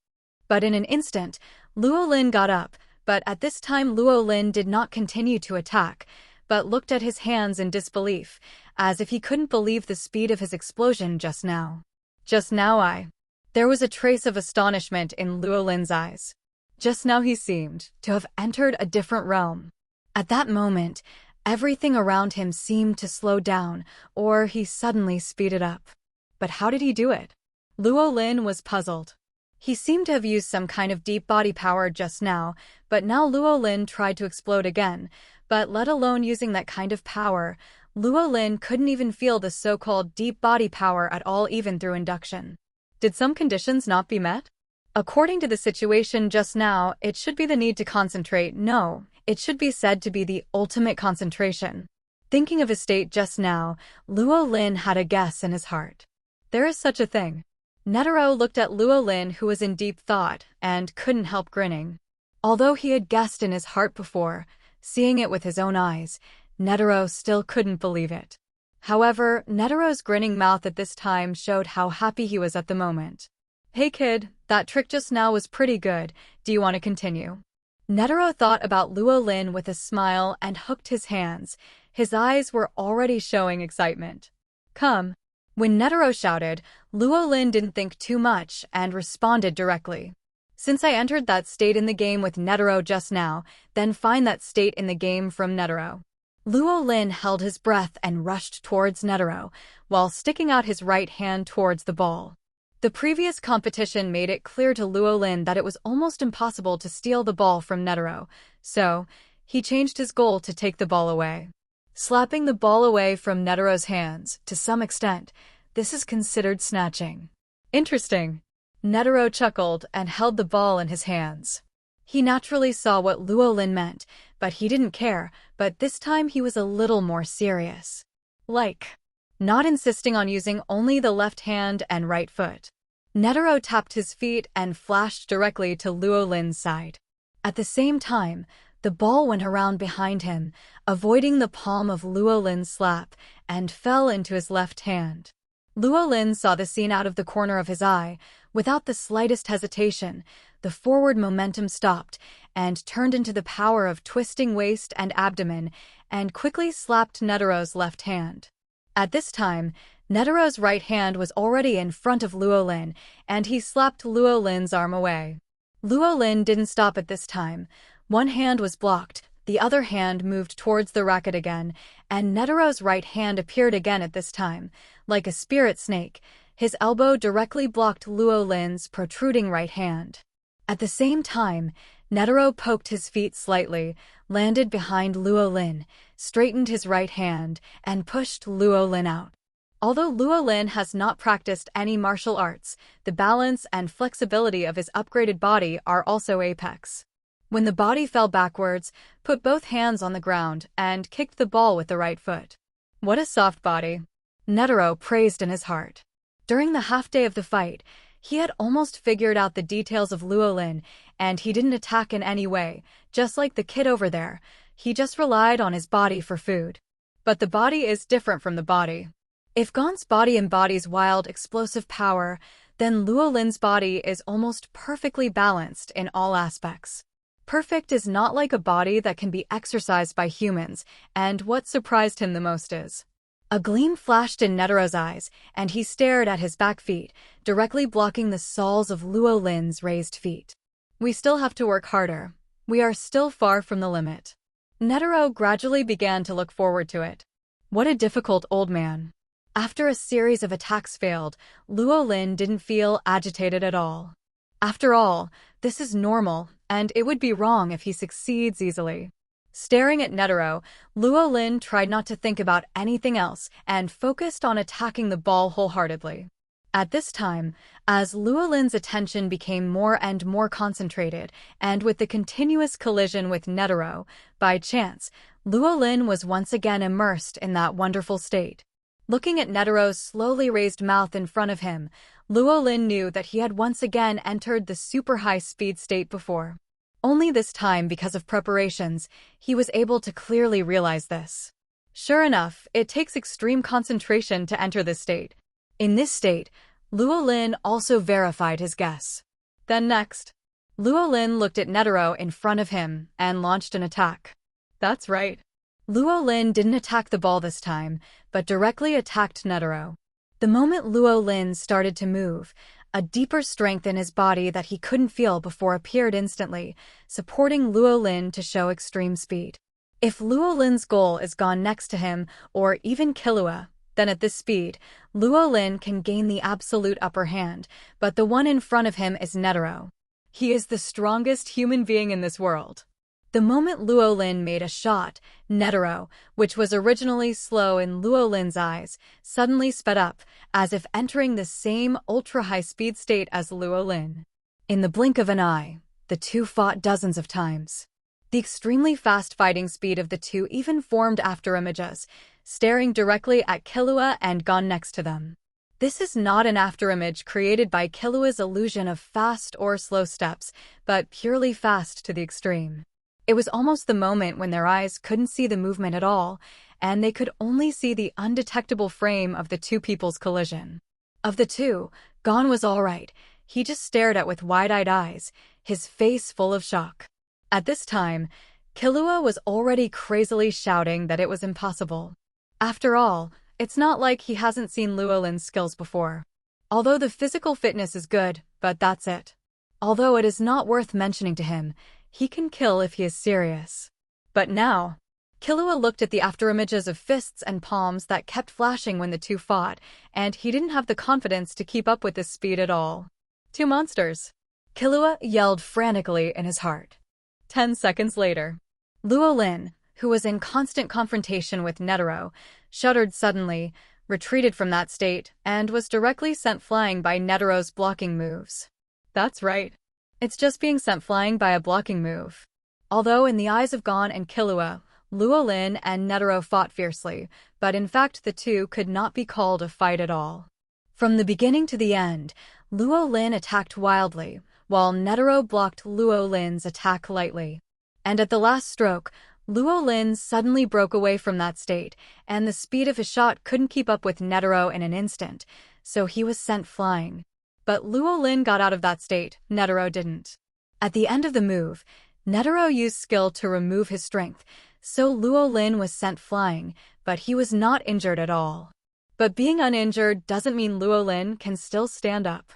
But in an instant, Luo Lin got up, but at this time Luo Lin did not continue to attack, but looked at his hands in disbelief, as if he couldn't believe the speed of his explosion just now. There was a trace of astonishment in Luo Lin's eyes. Just now he seemed to have entered a different realm. At that moment, everything around him seemed to slow down, or he suddenly speeded up. But how did he do it? Luo Lin was puzzled. He seemed to have used some kind of deep body power just now, but now Luo Lin tried to explode again, but let alone using that kind of power, Luo Lin couldn't even feel the so-called deep body power at all even through induction. Did some conditions not be met? According to the situation just now, it should be the need to concentrate. No, it should be said to be the ultimate concentration. Thinking of his state just now, Luo Lin had a guess in his heart. There is such a thing. Netero looked at Luo Lin, who was in deep thought, and couldn't help grinning. Although he had guessed in his heart before, seeing it with his own eyes, Netero still couldn't believe it. However, Netero's grinning mouth at this time showed how happy he was at the moment. Hey kid, that trick just now was pretty good. Do you want to continue? Netero thought about Luo Lin with a smile and hooked his hands. His eyes were already showing excitement. Come. When Netero shouted, Luo Lin didn't think too much and responded directly. Since I entered that state in the game with Netero just now, then find that state in the game from Netero. Luo Lin held his breath and rushed towards Netero, while sticking out his right hand towards the ball. The previous competition made it clear to Luo Lin that it was almost impossible to steal the ball from Netero, so he changed his goal to take the ball away. Slapping the ball away from Netero's hands, to some extent, this is considered snatching. Interesting. Netero chuckled and held the ball in his hands. He naturally saw what Luo Lin meant, but he didn't care, but this time he was a little more serious. Not insisting on using only the left hand and right foot. Netero tapped his feet and flashed directly to Luo Lin's side. At the same time, the ball went around behind him, avoiding the palm of Luo Lin's slap, and fell into his left hand. Luo Lin saw the scene out of the corner of his eye. Without the slightest hesitation, the forward momentum stopped and turned into the power of twisting waist and abdomen and quickly slapped Netero's left hand. At this time, Netero's right hand was already in front of Luo Lin, and he slapped Luo Lin's arm away. Luo Lin didn't stop at this time. One hand was blocked, the other hand moved towards the racket again, and Netero's right hand appeared again at this time. Like a spirit snake, his elbow directly blocked Luo Lin's protruding right hand. At the same time, Netero poked his feet slightly, landed behind Luo Lin, straightened his right hand, and pushed Luo Lin out. Although Luo Lin has not practiced any martial arts, the balance and flexibility of his upgraded body are also apex. When the body fell backwards, put both hands on the ground and kicked the ball with the right foot. What a soft body! Netero praised in his heart. During the half-day of the fight, he had almost figured out the details of Luo Lin, and he didn't attack in any way, just like the kid over there. He just relied on his body for food. But the body is different from the body. If Gon's body embodies wild, explosive power, then Luo Lin's body is almost perfectly balanced in all aspects. Perfect is not like a body that can be exercised by humans, and what surprised him the most is a gleam flashed in Netero's eyes, and he stared at his back feet, directly blocking the soles of Luo Lin's raised feet. We still have to work harder. We are still far from the limit. Netero gradually began to look forward to it. What a difficult old man. After a series of attacks failed, Luo Lin didn't feel agitated at all. After all, this is normal, and it would be wrong if he succeeds easily. Staring at Netero, Luo Lin tried not to think about anything else and focused on attacking the ball wholeheartedly. At this time, as Luo Lin's attention became more and more concentrated, and with the continuous collision with Netero, by chance, Luo Lin was once again immersed in that wonderful state. Looking at Netero's slowly raised mouth in front of him, Luo Lin knew that he had once again entered the super high-speed state before. Only this time, because of preparations, he was able to clearly realize this. Sure enough, it takes extreme concentration to enter this state. In this state, Luo Lin also verified his guess. Then next, Luo Lin looked at Netero in front of him and launched an attack. That's right. Luo Lin didn't attack the ball this time, but directly attacked Netero. The moment Luo Lin started to move, a deeper strength in his body that he couldn't feel before appeared instantly, supporting Luo Lin to show extreme speed. If Luo Lin's goal is gone next to him, or even Killua, then at this speed, Luo Lin can gain the absolute upper hand, but the one in front of him is Netero. He is the strongest human being in this world. The moment Luo Lin made a shot, Netero, which was originally slow in Luo Lin's eyes, suddenly sped up, as if entering the same ultra-high-speed state as Luo Lin. In the blink of an eye, the two fought dozens of times. The extremely fast fighting speed of the two even formed afterimages, staring directly at Killua and Gon next to them. This is not an afterimage created by Killua's illusion of fast or slow steps, but purely fast to the extreme. It was almost the moment when their eyes couldn't see the movement at all, and they could only see the undetectable frame of the two people's collision. Of the two, Gon was all right. He just stared at with wide-eyed eyes, his face full of shock. At this time, Killua was already crazily shouting that it was impossible. After all, it's not like he hasn't seen Luo Lin's skills before. Although the physical fitness is good, but that's it. Although it is not worth mentioning to him, he can kill if he is serious. But now, Killua looked at the afterimages of fists and palms that kept flashing when the two fought, and he didn't have the confidence to keep up with this speed at all. Two monsters! Killua yelled frantically in his heart. 10 seconds later, Luo Lin, who was in constant confrontation with Netero, shuddered suddenly, retreated from that state, and was directly sent flying by Netero's blocking moves. That's right. It's just being sent flying by a blocking move. Although in the eyes of Gon and Killua, Luo Lin and Netero fought fiercely, but in fact the two could not be called a fight at all. From the beginning to the end, Luo Lin attacked wildly, while Netero blocked Luo Lin's attack lightly. And at the last stroke, Luo Lin suddenly broke away from that state, and the speed of his shot couldn't keep up with Netero in an instant, so he was sent flying. But Luo Lin got out of that state, Netero didn't. At the end of the move, Netero used skill to remove his strength, so Luo Lin was sent flying, but he was not injured at all. But being uninjured doesn't mean Luo Lin can still stand up.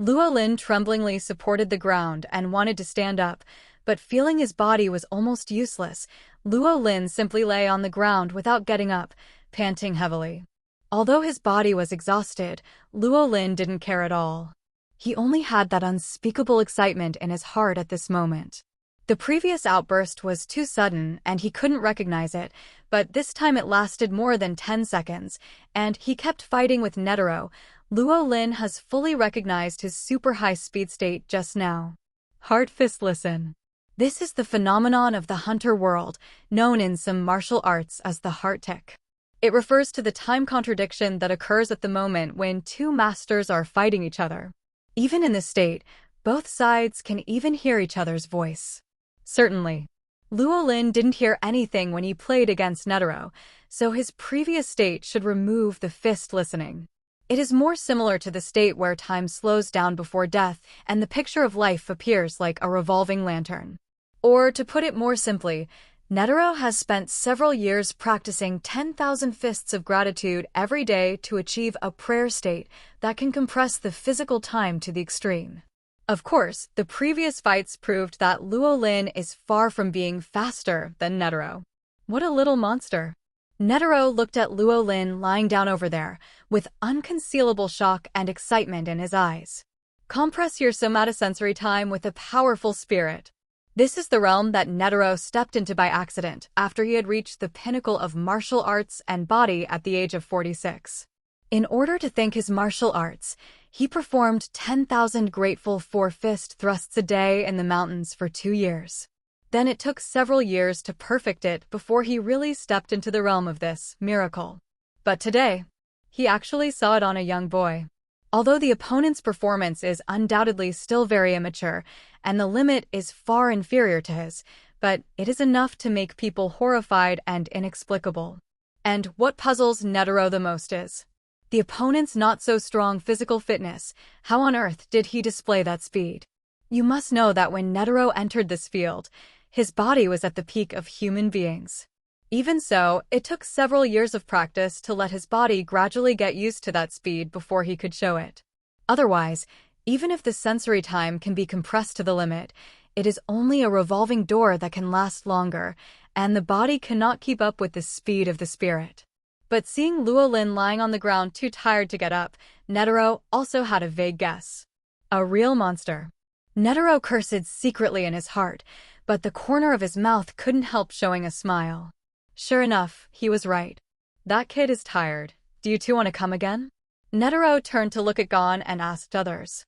Luo Lin tremblingly supported the ground and wanted to stand up, but feeling his body was almost useless, Luo Lin simply lay on the ground without getting up, panting heavily. Although his body was exhausted, Luo Lin didn't care at all. He only had that unspeakable excitement in his heart at this moment. The previous outburst was too sudden and he couldn't recognize it, but this time it lasted more than 10 seconds, and he kept fighting with Netero. Luo Lin has fully recognized his super high speed state just now. Heart fist listen. This is the phenomenon of the hunter world, known in some martial arts as the heart tick. It refers to the time contradiction that occurs at the moment when two masters are fighting each other. Even in this state, both sides can even hear each other's voice. Certainly, Luo Lin didn't hear anything when he played against Netero, so his previous state should remove the fist listening. It is more similar to the state where time slows down before death and the picture of life appears like a revolving lantern. Or, to put it more simply, Netero has spent several years practicing 10,000 fists of gratitude every day to achieve a prayer state that can compress the physical time to the extreme. Of course, the previous fights proved that Luo Lin is far from being faster than Netero. What a little monster. Netero looked at Luo Lin lying down over there, with unconcealable shock and excitement in his eyes. Compress your somatosensory time with a powerful spirit. This is the realm that Netero stepped into by accident after he had reached the pinnacle of martial arts and body at the age of 46. In order to thank his martial arts, he performed 10,000 grateful four-fist thrusts a day in the mountains for 2 years. Then it took several years to perfect it before he really stepped into the realm of this miracle. But today, he actually saw it on a young boy. Although the opponent's performance is undoubtedly still very immature, and the limit is far inferior to his, but it is enough to make people horrified and inexplicable. And what puzzles Netero the most is the opponent's not-so-strong physical fitness. How on earth did he display that speed? You must know that when Netero entered this field, his body was at the peak of human beings. Even so, it took several years of practice to let his body gradually get used to that speed before he could show it. Otherwise, even if the sensory time can be compressed to the limit, it is only a revolving door that can last longer, and the body cannot keep up with the speed of the spirit. But seeing Luo Lin lying on the ground too tired to get up, Netero also had a vague guess. A real monster. Netero cursed secretly in his heart, but the corner of his mouth couldn't help showing a smile. Sure enough, he was right. That kid is tired. Do you two want to come again? Netero turned to look at Gon and asked others.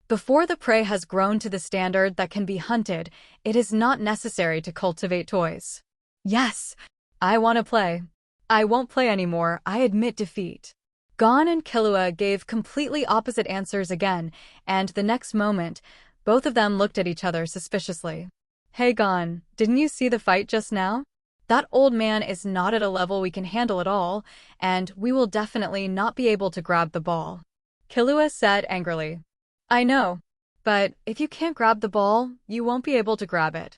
Before the prey has grown to the standard that can be hunted, it is not necessary to cultivate toys. Yes, I want to play. I won't play anymore, I admit defeat. Gon and Killua gave completely opposite answers again, and the next moment, both of them looked at each other suspiciously. Hey Gon, didn't you see the fight just now? That old man is not at a level we can handle at all, and we will definitely not be able to grab the ball. Killua said angrily. I know, but if you can't grab the ball, you won't be able to grab it.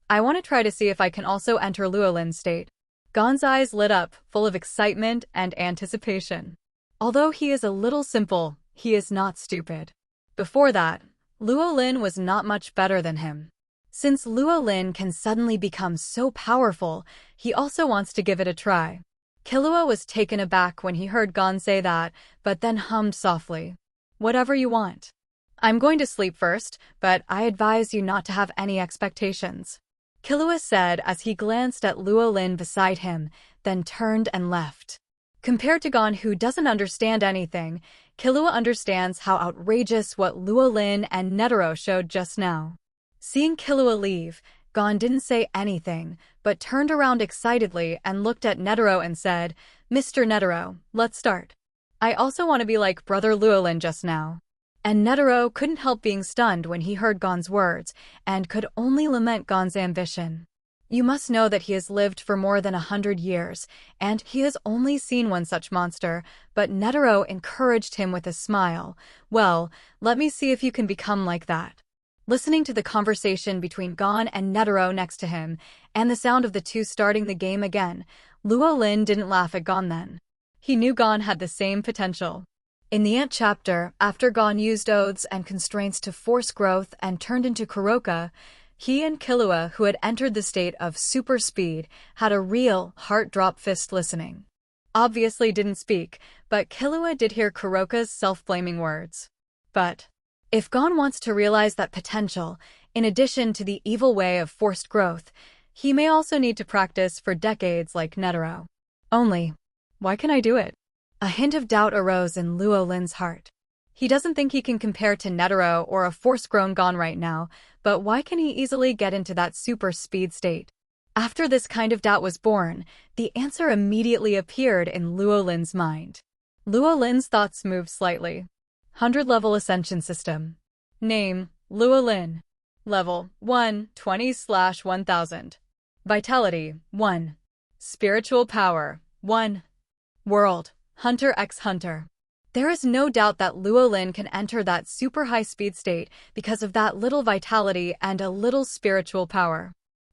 I want to try to see if I can also enter Luo Lin's state. Gon's eyes lit up, full of excitement and anticipation. Although he is a little simple, he is not stupid. Before that, Luo Lin was not much better than him. Since Luo Lin can suddenly become so powerful, he also wants to give it a try. Killua was taken aback when he heard Gon say that, but then hummed softly. Whatever you want. I'm going to sleep first, but I advise you not to have any expectations. Killua said as he glanced at Luo Lin beside him, then turned and left. Compared to Gon, who doesn't understand anything, Killua understands how outrageous what Luo Lin and Netero showed just now. Seeing Killua leave, Gon didn't say anything, but turned around excitedly and looked at Netero and said, Mr. Netero, let's start. I also want to be like Brother Luo Lin just now. And Netero couldn't help being stunned when he heard Gon's words, and could only lament Gon's ambition. You must know that he has lived for more than 100 years, and he has only seen one such monster, but Netero encouraged him with a smile. Well, let me see if you can become like that. Listening to the conversation between Gon and Netero next to him, and the sound of the two starting the game again, Luo Lin didn't laugh at Gon then. He knew Gon had the same potential. In the Ant chapter, after Gon used oaths and constraints to force growth and turned into Kuroka, he and Killua, who had entered the state of super speed, had a real heart-drop fist listening. Obviously didn't speak, but Killua did hear Kuroka's self-blaming words. But if Gon wants to realize that potential, in addition to the evil way of forced growth, he may also need to practice for decades like Netero. Only, why can I do it? A hint of doubt arose in Luo Lin's heart. He doesn't think he can compare to Netero or a force-grown Gon right now, but why can he easily get into that super speed state? After this kind of doubt was born, the answer immediately appeared in Luo Lin's mind. Luo Lin's thoughts moved slightly. 100-level ascension system. Name, Luo Lin. Level 1, 20/1000. Vitality, 1. Spiritual power, 1. World, Hunter x Hunter. There is no doubt that Luo Lin can enter that super high-speed state because of that little vitality and a little spiritual power.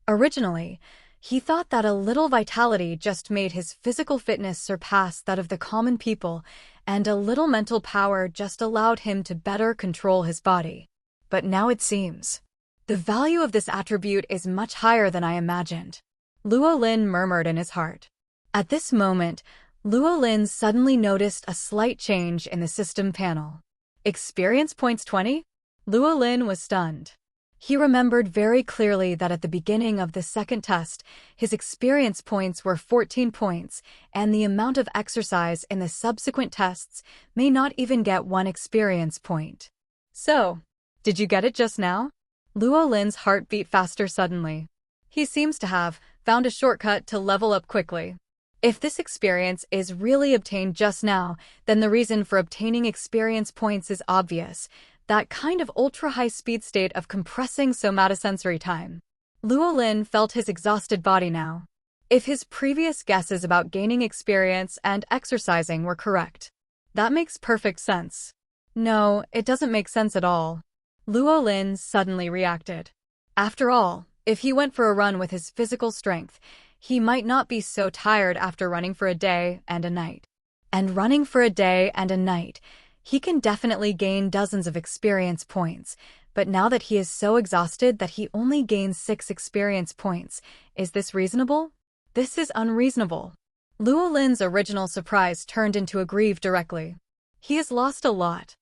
Originally, he thought that a little vitality just made his physical fitness surpass that of the common people, and a little mental power just allowed him to better control his body. But now it seems the value of this attribute is much higher than I imagined. Luo Lin murmured in his heart. At this moment, Luo Lin suddenly noticed a slight change in the system panel. Experience points 20? Luo Lin was stunned. He remembered very clearly that at the beginning of the second test, his experience points were 14 points, and the amount of exercise in the subsequent tests may not even get 1 experience point. So, did you get it just now? Luo Lin's heart beat faster suddenly. He seems to have found a shortcut to level up quickly. If this experience is really obtained just now, then the reason for obtaining experience points is obvious. That kind of ultra-high-speed state of compressing somatosensory time. Luo Lin felt his exhausted body now. If his previous guesses about gaining experience and exercising were correct, that makes perfect sense. No, it doesn't make sense at all. Luo Lin suddenly reacted. After all, if he went for a run with his physical strength, he might not be so tired after running for a day and a night. And running for a day and a night, he can definitely gain dozens of experience points, but now that he is so exhausted that he only gains 6 experience points, is this reasonable? This is unreasonable. Luo Lin's original surprise turned into a grief directly. He has lost a lot.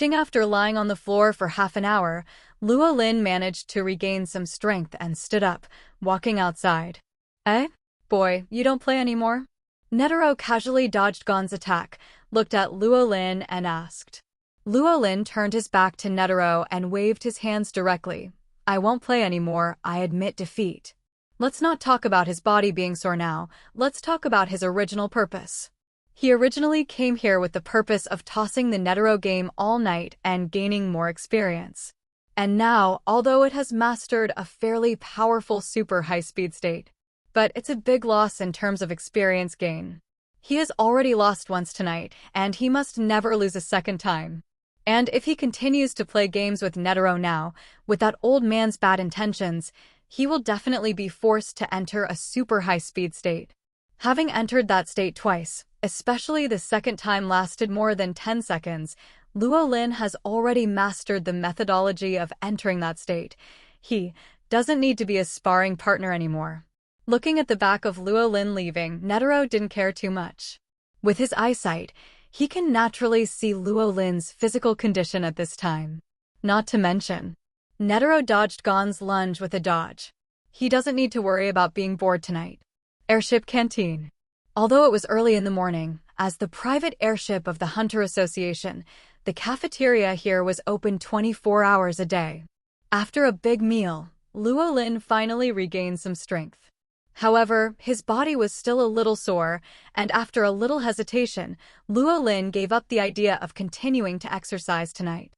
After lying on the floor for half an hour, Luo Lin managed to regain some strength and stood up, walking outside. Eh? Boy, you don't play anymore? Netero casually dodged Gon's attack, looked at Luo Lin and asked. Luo Lin turned his back to Netero and waved his hands directly. I won't play anymore, I admit defeat. Let's not talk about his body being sore now, let's talk about his original purpose. He originally came here with the purpose of tossing the Netero game all night and gaining more experience. And now, although it has mastered a fairly powerful super high-speed state, but it's a big loss in terms of experience gain. He has already lost once tonight, and he must never lose a second time. And if he continues to play games with Netero now, with that old man's bad intentions, he will definitely be forced to enter a super high-speed state. Having entered that state twice, especially the second time lasted more than 10 seconds, Luo Lin has already mastered the methodology of entering that state. He doesn't need to be a sparring partner anymore. Looking at the back of Luo Lin leaving, Netero didn't care too much. With his eyesight, he can naturally see Luo Lin's physical condition at this time. Not to mention, Netero dodged Gon's lunge with a dodge. He doesn't need to worry about being bored tonight. Airship Canteen. Although it was early in the morning, as the private airship of the Hunter Association, the cafeteria here was open 24 hours a day. After a big meal, Luo Lin finally regained some strength. However, his body was still a little sore, and after a little hesitation, Luo Lin gave up the idea of continuing to exercise tonight.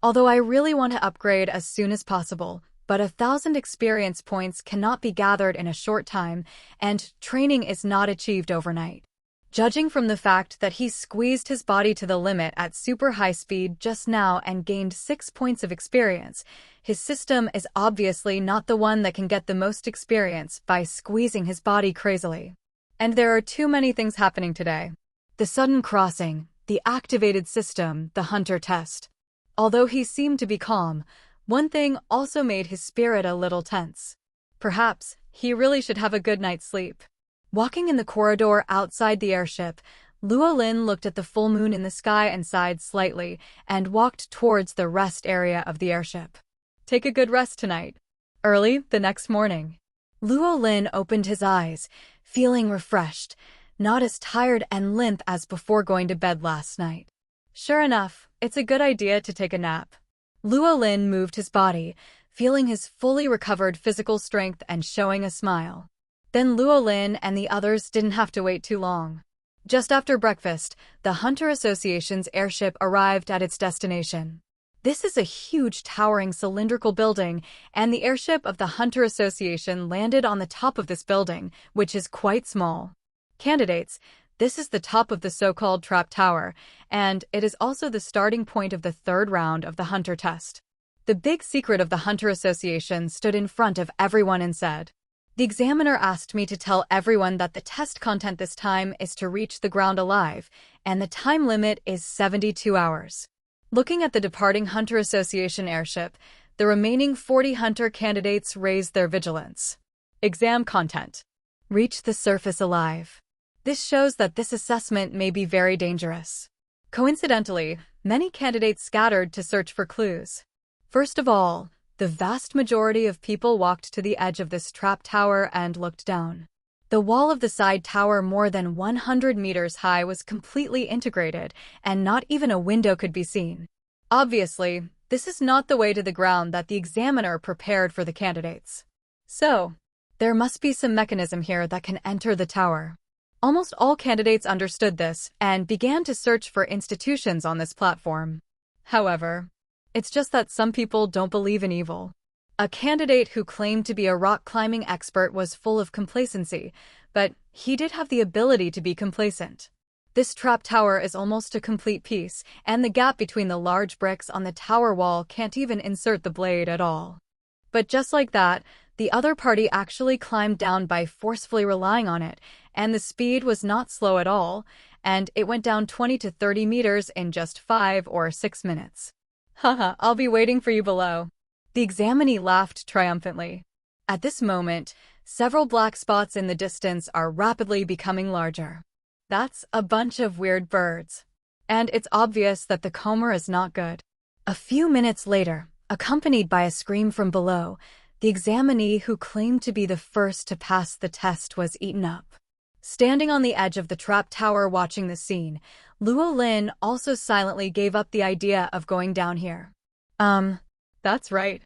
Although I really want to upgrade as soon as possible, but 1,000 experience points cannot be gathered in a short time, and training is not achieved overnight. Judging from the fact that he squeezed his body to the limit at super high speed just now and gained 6 points of experience, his system is obviously not the one that can get the most experience by squeezing his body crazily. And there are too many things happening today. The sudden crossing, the activated system, the hunter test. Although he seemed to be calm, one thing also made his spirit a little tense. Perhaps he really should have a good night's sleep. Walking in the corridor outside the airship, Luo Lin looked at the full moon in the sky and sighed slightly and walked towards the rest area of the airship. Take a good rest tonight. Early the next morning, Luo Lin opened his eyes, feeling refreshed, not as tired and limp as before going to bed last night. Sure enough, it's a good idea to take a nap. Luo Lin moved his body, feeling his fully recovered physical strength and showing a smile. Then Luo Lin and the others didn't have to wait too long. Just after breakfast, the Hunter Association's airship arrived at its destination. This is a huge towering cylindrical building, and the airship of the Hunter Association landed on the top of this building, which is quite small. Candidates, this is the top of the so-called trap tower, and it is also the starting point of the third round of the Hunter test. The big secret of the Hunter Association stood in front of everyone and said, "The examiner asked me to tell everyone that the test content this time is to reach the ground alive, and the time limit is 72 hours. Looking at the departing Hunter Association airship, the remaining 40 Hunter candidates raised their vigilance. Exam content. Reach the surface alive. This shows that this assessment may be very dangerous. Coincidentally, many candidates scattered to search for clues. First of all, the vast majority of people walked to the edge of this trap tower and looked down. The wall of the side tower more than 100 meters high was completely integrated, and not even a window could be seen. Obviously, this is not the way to the ground that the examiner prepared for the candidates. So, there must be some mechanism here that can enter the tower. Almost all candidates understood this and began to search for institutions on this platform. However, it's just that some people don't believe in evil. A candidate who claimed to be a rock climbing expert was full of complacency, but he did have the ability to be complacent. This trap tower is almost a complete piece, and the gap between the large bricks on the tower wall can't even insert the blade at all. But just like that, the other party actually climbed down by forcefully relying on it, and the speed was not slow at all, and it went down 20 to 30 meters in just 5 or 6 minutes. Haha, I'll be waiting for you below. The examinee laughed triumphantly. At this moment, several black spots in the distance are rapidly becoming larger. That's a bunch of weird birds. And it's obvious that the comber is not good. A few minutes later, accompanied by a scream from below, the examinee who claimed to be the first to pass the test was eaten up. Standing on the edge of the trap tower watching the scene, Luo Lin also silently gave up the idea of going down here. That's right.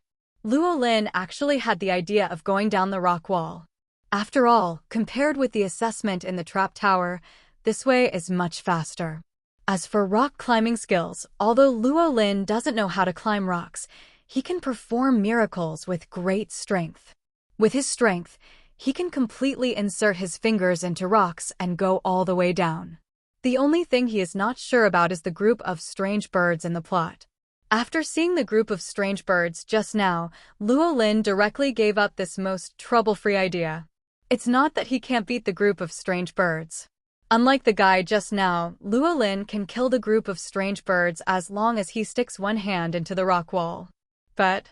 Luo Lin actually had the idea of going down the rock wall. After all, compared with the assessment in the trap tower, this way is much faster. As for rock climbing skills, although Luo Lin doesn't know how to climb rocks, he can perform miracles with great strength. With his strength, he can completely insert his fingers into rocks and go all the way down. The only thing he is not sure about is the group of strange birds in the plot. After seeing the group of strange birds just now, Luo Lin directly gave up this most trouble-free idea. It's not that he can't beat the group of strange birds. Unlike the guy just now, Luo Lin can kill the group of strange birds as long as he sticks one hand into the rock wall. But,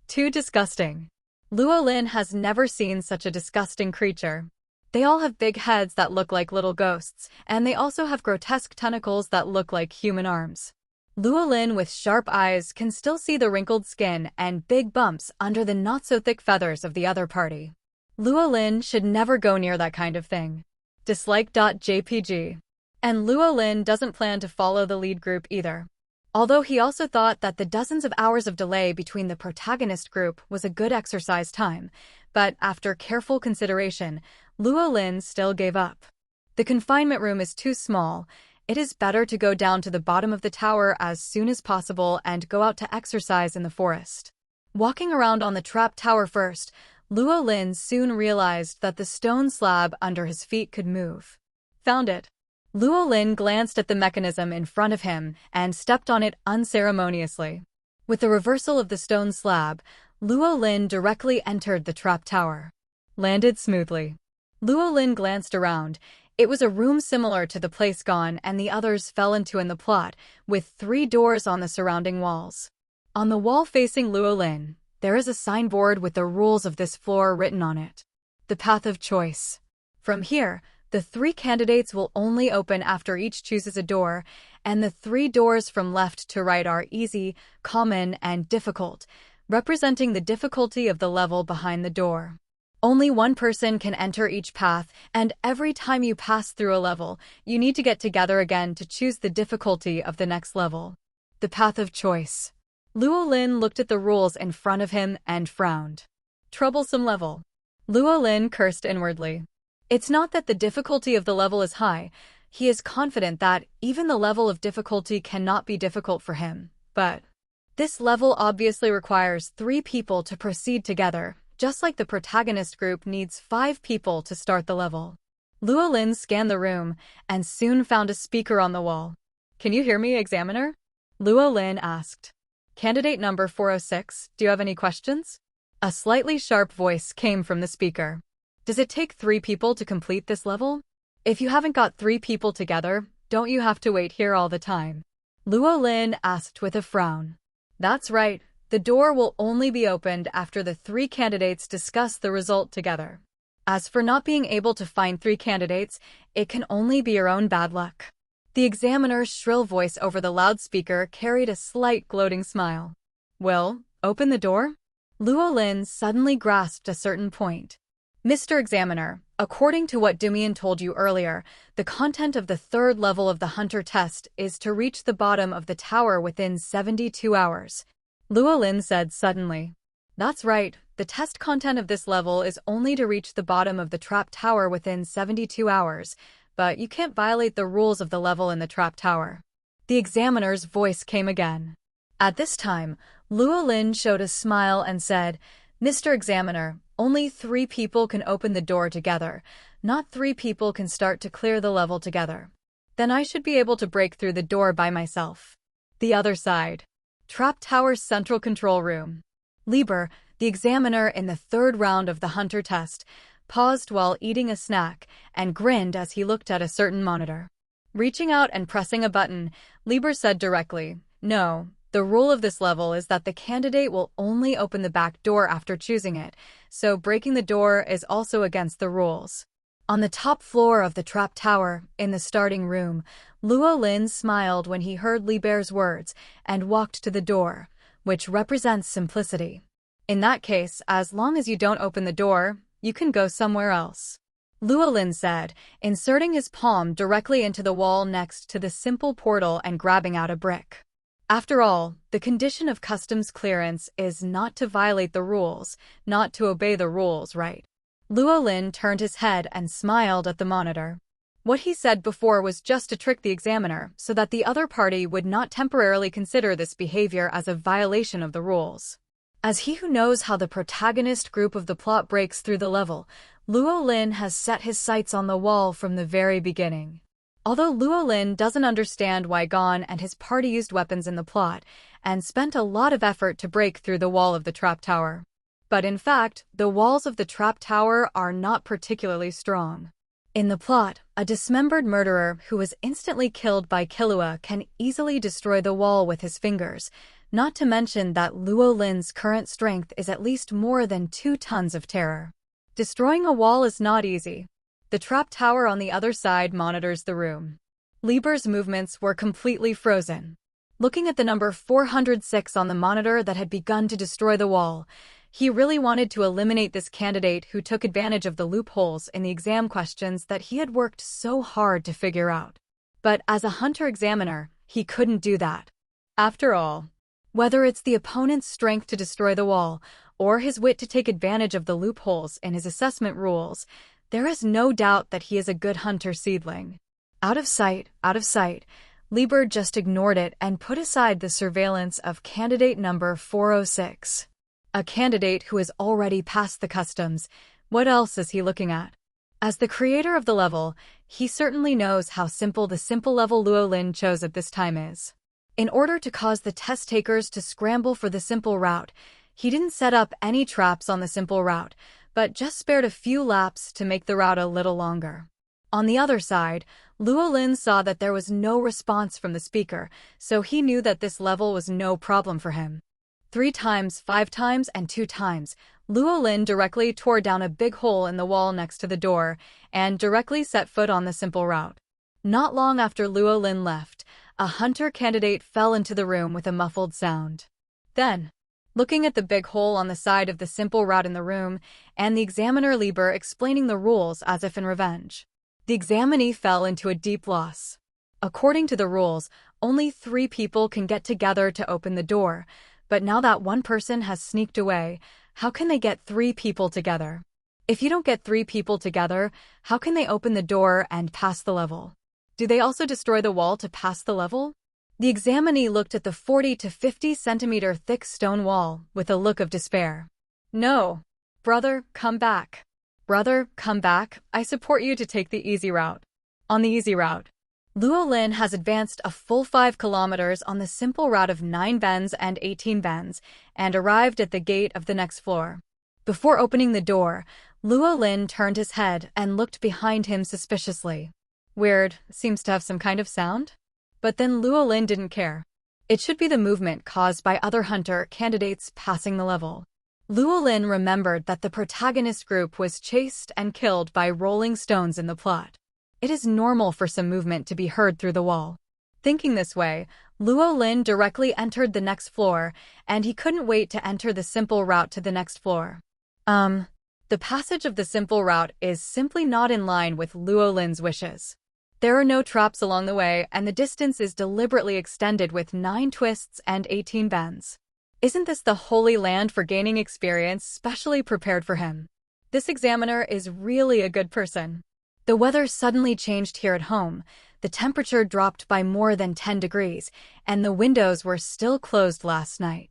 too disgusting. Luo Lin has never seen such a disgusting creature. They all have big heads that look like little ghosts, and they also have grotesque tentacles that look like human arms. Luo Lin with sharp eyes can still see the wrinkled skin and big bumps under the not-so-thick feathers of the other party. Luo Lin should never go near that kind of thing. Dislike.jpg. And Luo Lin doesn't plan to follow the lead group either. Although he also thought that the dozens of hours of delay between the protagonist group was a good exercise time, but after careful consideration, Luo Lin still gave up. The confinement room is too small. It is better to go down to the bottom of the tower as soon as possible and go out to exercise in the forest. Walking around on the trap tower first, Luo Lin soon realized that the stone slab under his feet could move. Found it. Luo Lin glanced at the mechanism in front of him and stepped on it unceremoniously. With the reversal of the stone slab, Luo Lin directly entered the trap tower. Landed smoothly. Luo Lin glanced around. It was a room similar to the place Gone and the others fell into in the plot, with 3 doors on the surrounding walls. On the wall facing Luo Lin, there is a signboard with the rules of this floor written on it. The path of choice. From here, the 3 candidates will only open after each chooses a door, and the 3 doors from left to right are easy, common, and difficult, representing the difficulty of the level behind the door. Only one person can enter each path, and every time you pass through a level, you need to get together again to choose the difficulty of the next level. The path of choice. Luo Lin looked at the rules in front of him and frowned. Troublesome level. Luo Lin cursed inwardly. It's not that the difficulty of the level is high. He is confident that even the level of difficulty cannot be difficult for him. But this level obviously requires 3 people to proceed together, just like the protagonist group needs 5 people to start the level. Luo Lin scanned the room and soon found a speaker on the wall. "Can you hear me, examiner?" Luo Lin asked. "Candidate number 406, do you have any questions?" A slightly sharp voice came from the speaker. "Does it take 3 people to complete this level? If you haven't got 3 people together, don't you have to wait here all the time?" Luo Lin asked with a frown. "That's right. The door will only be opened after the 3 candidates discuss the result together. As for not being able to find 3 candidates, it can only be your own bad luck." The examiner's shrill voice over the loudspeaker carried a slight gloating smile. "Well, open the door?" Luo Lin suddenly grasped a certain point. "Mr. Examiner, according to what Dumian told you earlier, the content of the 3rd level of the Hunter test is to reach the bottom of the tower within 72 hours. Luo Lin said suddenly. "That's right, the test content of this level is only to reach the bottom of the trap tower within 72 hours, but you can't violate the rules of the level in the trap tower." The examiner's voice came again. At this time, Luo Lin showed a smile and said, "Mr. Examiner, only 3 people can open the door together, not 3 people can start to clear the level together. Then I should be able to break through the door by myself." The other side. Trap Tower's central control room. Lieber, the examiner in the 3rd round of the Hunter test, paused while eating a snack and grinned as he looked at a certain monitor. Reaching out and pressing a button, Lieber said directly, "No, the rule of this level is that the candidate will only open the back door after choosing it, so breaking the door is also against the rules." On the top floor of the trap tower, in the starting room, Luo Lin smiled when he heard Lieber's words and walked to the door, which represents simplicity. "In that case, as long as you don't open the door, you can go somewhere else," Luo Lin said, inserting his palm directly into the wall next to the simple portal and grabbing out a brick. After all, the condition of customs clearance is not to violate the rules, not to obey the rules, right? Luo Lin turned his head and smiled at the monitor. What he said before was just to trick the examiner so that the other party would not temporarily consider this behavior as a violation of the rules. As he who knows how the protagonist group of the plot breaks through the level, Luo Lin has set his sights on the wall from the very beginning. Although Luo Lin doesn't understand why Gon and his party used weapons in the plot and spent a lot of effort to break through the wall of the trap tower. But in fact, the walls of the trap tower are not particularly strong. In the plot, a dismembered murderer who was instantly killed by Killua can easily destroy the wall with his fingers, not to mention that Luo Lin's current strength is at least more than 2 tons of terror. Destroying a wall is not easy. The trap tower on the other side monitors the room. Lieber's movements were completely frozen. Looking at the number 406 on the monitor that had begun to destroy the wall, he really wanted to eliminate this candidate who took advantage of the loopholes in the exam questions that he had worked so hard to figure out. But as a Hunter examiner, he couldn't do that. After all, whether it's the opponent's strength to destroy the wall or his wit to take advantage of the loopholes in his assessment rules, there is no doubt that he is a good Hunter seedling. Out of sight, Lieber just ignored it and put aside the surveillance of candidate number 406. A candidate who has already passed the customs, what else is he looking at? As the creator of the level, he certainly knows how simple the simple level Luo Lin chose at this time is. In order to cause the test takers to scramble for the simple route, he didn't set up any traps on the simple route, but just spared a few laps to make the route a little longer. On the other side, Luo Lin saw that there was no response from the speaker, so he knew that this level was no problem for him. 3 times, 5 times, and 2 times, Luo Lin directly tore down a big hole in the wall next to the door and directly set foot on the simple route. Not long after Luo Lin left, a hunter candidate fell into the room with a muffled sound. Then, looking at the big hole on the side of the simple route in the room, and the examiner Lieber explaining the rules as if in revenge, the examinee fell into a deep loss. According to the rules, only 3 people can get together to open the door, but now that one person has sneaked away, how can they get 3 people together? If you don't get 3 people together, how can they open the door and pass the level? Do they also destroy the wall to pass the level? The examinee looked at the 40 to 50 centimeter thick stone wall with a look of despair. No. Brother, come back. Brother, come back. I support you to take the easy route. On the easy route, Luo Lin has advanced a full 5 kilometers on the simple route of 9 bends and 18 bends and arrived at the gate of the next floor. Before opening the door, Luo Lin turned his head and looked behind him suspiciously. Weird, seems to have some kind of sound? But then Luo Lin didn't care. It should be the movement caused by other hunter candidates passing the level. Luo Lin remembered that the protagonist group was chased and killed by rolling stones in the plot. It is normal for some movement to be heard through the wall. Thinking this way, Luo Lin directly entered the next floor, and he couldn't wait to enter the simple route to the next floor. The passage of the simple route is simply not in line with Luo Lin's wishes. There are no traps along the way, and the distance is deliberately extended with 9 twists and 18 bends. Isn't this the holy land for gaining experience specially prepared for him? This examiner is really a good person. The weather suddenly changed here at home. The temperature dropped by more than 10 degrees, and the windows were still closed last night.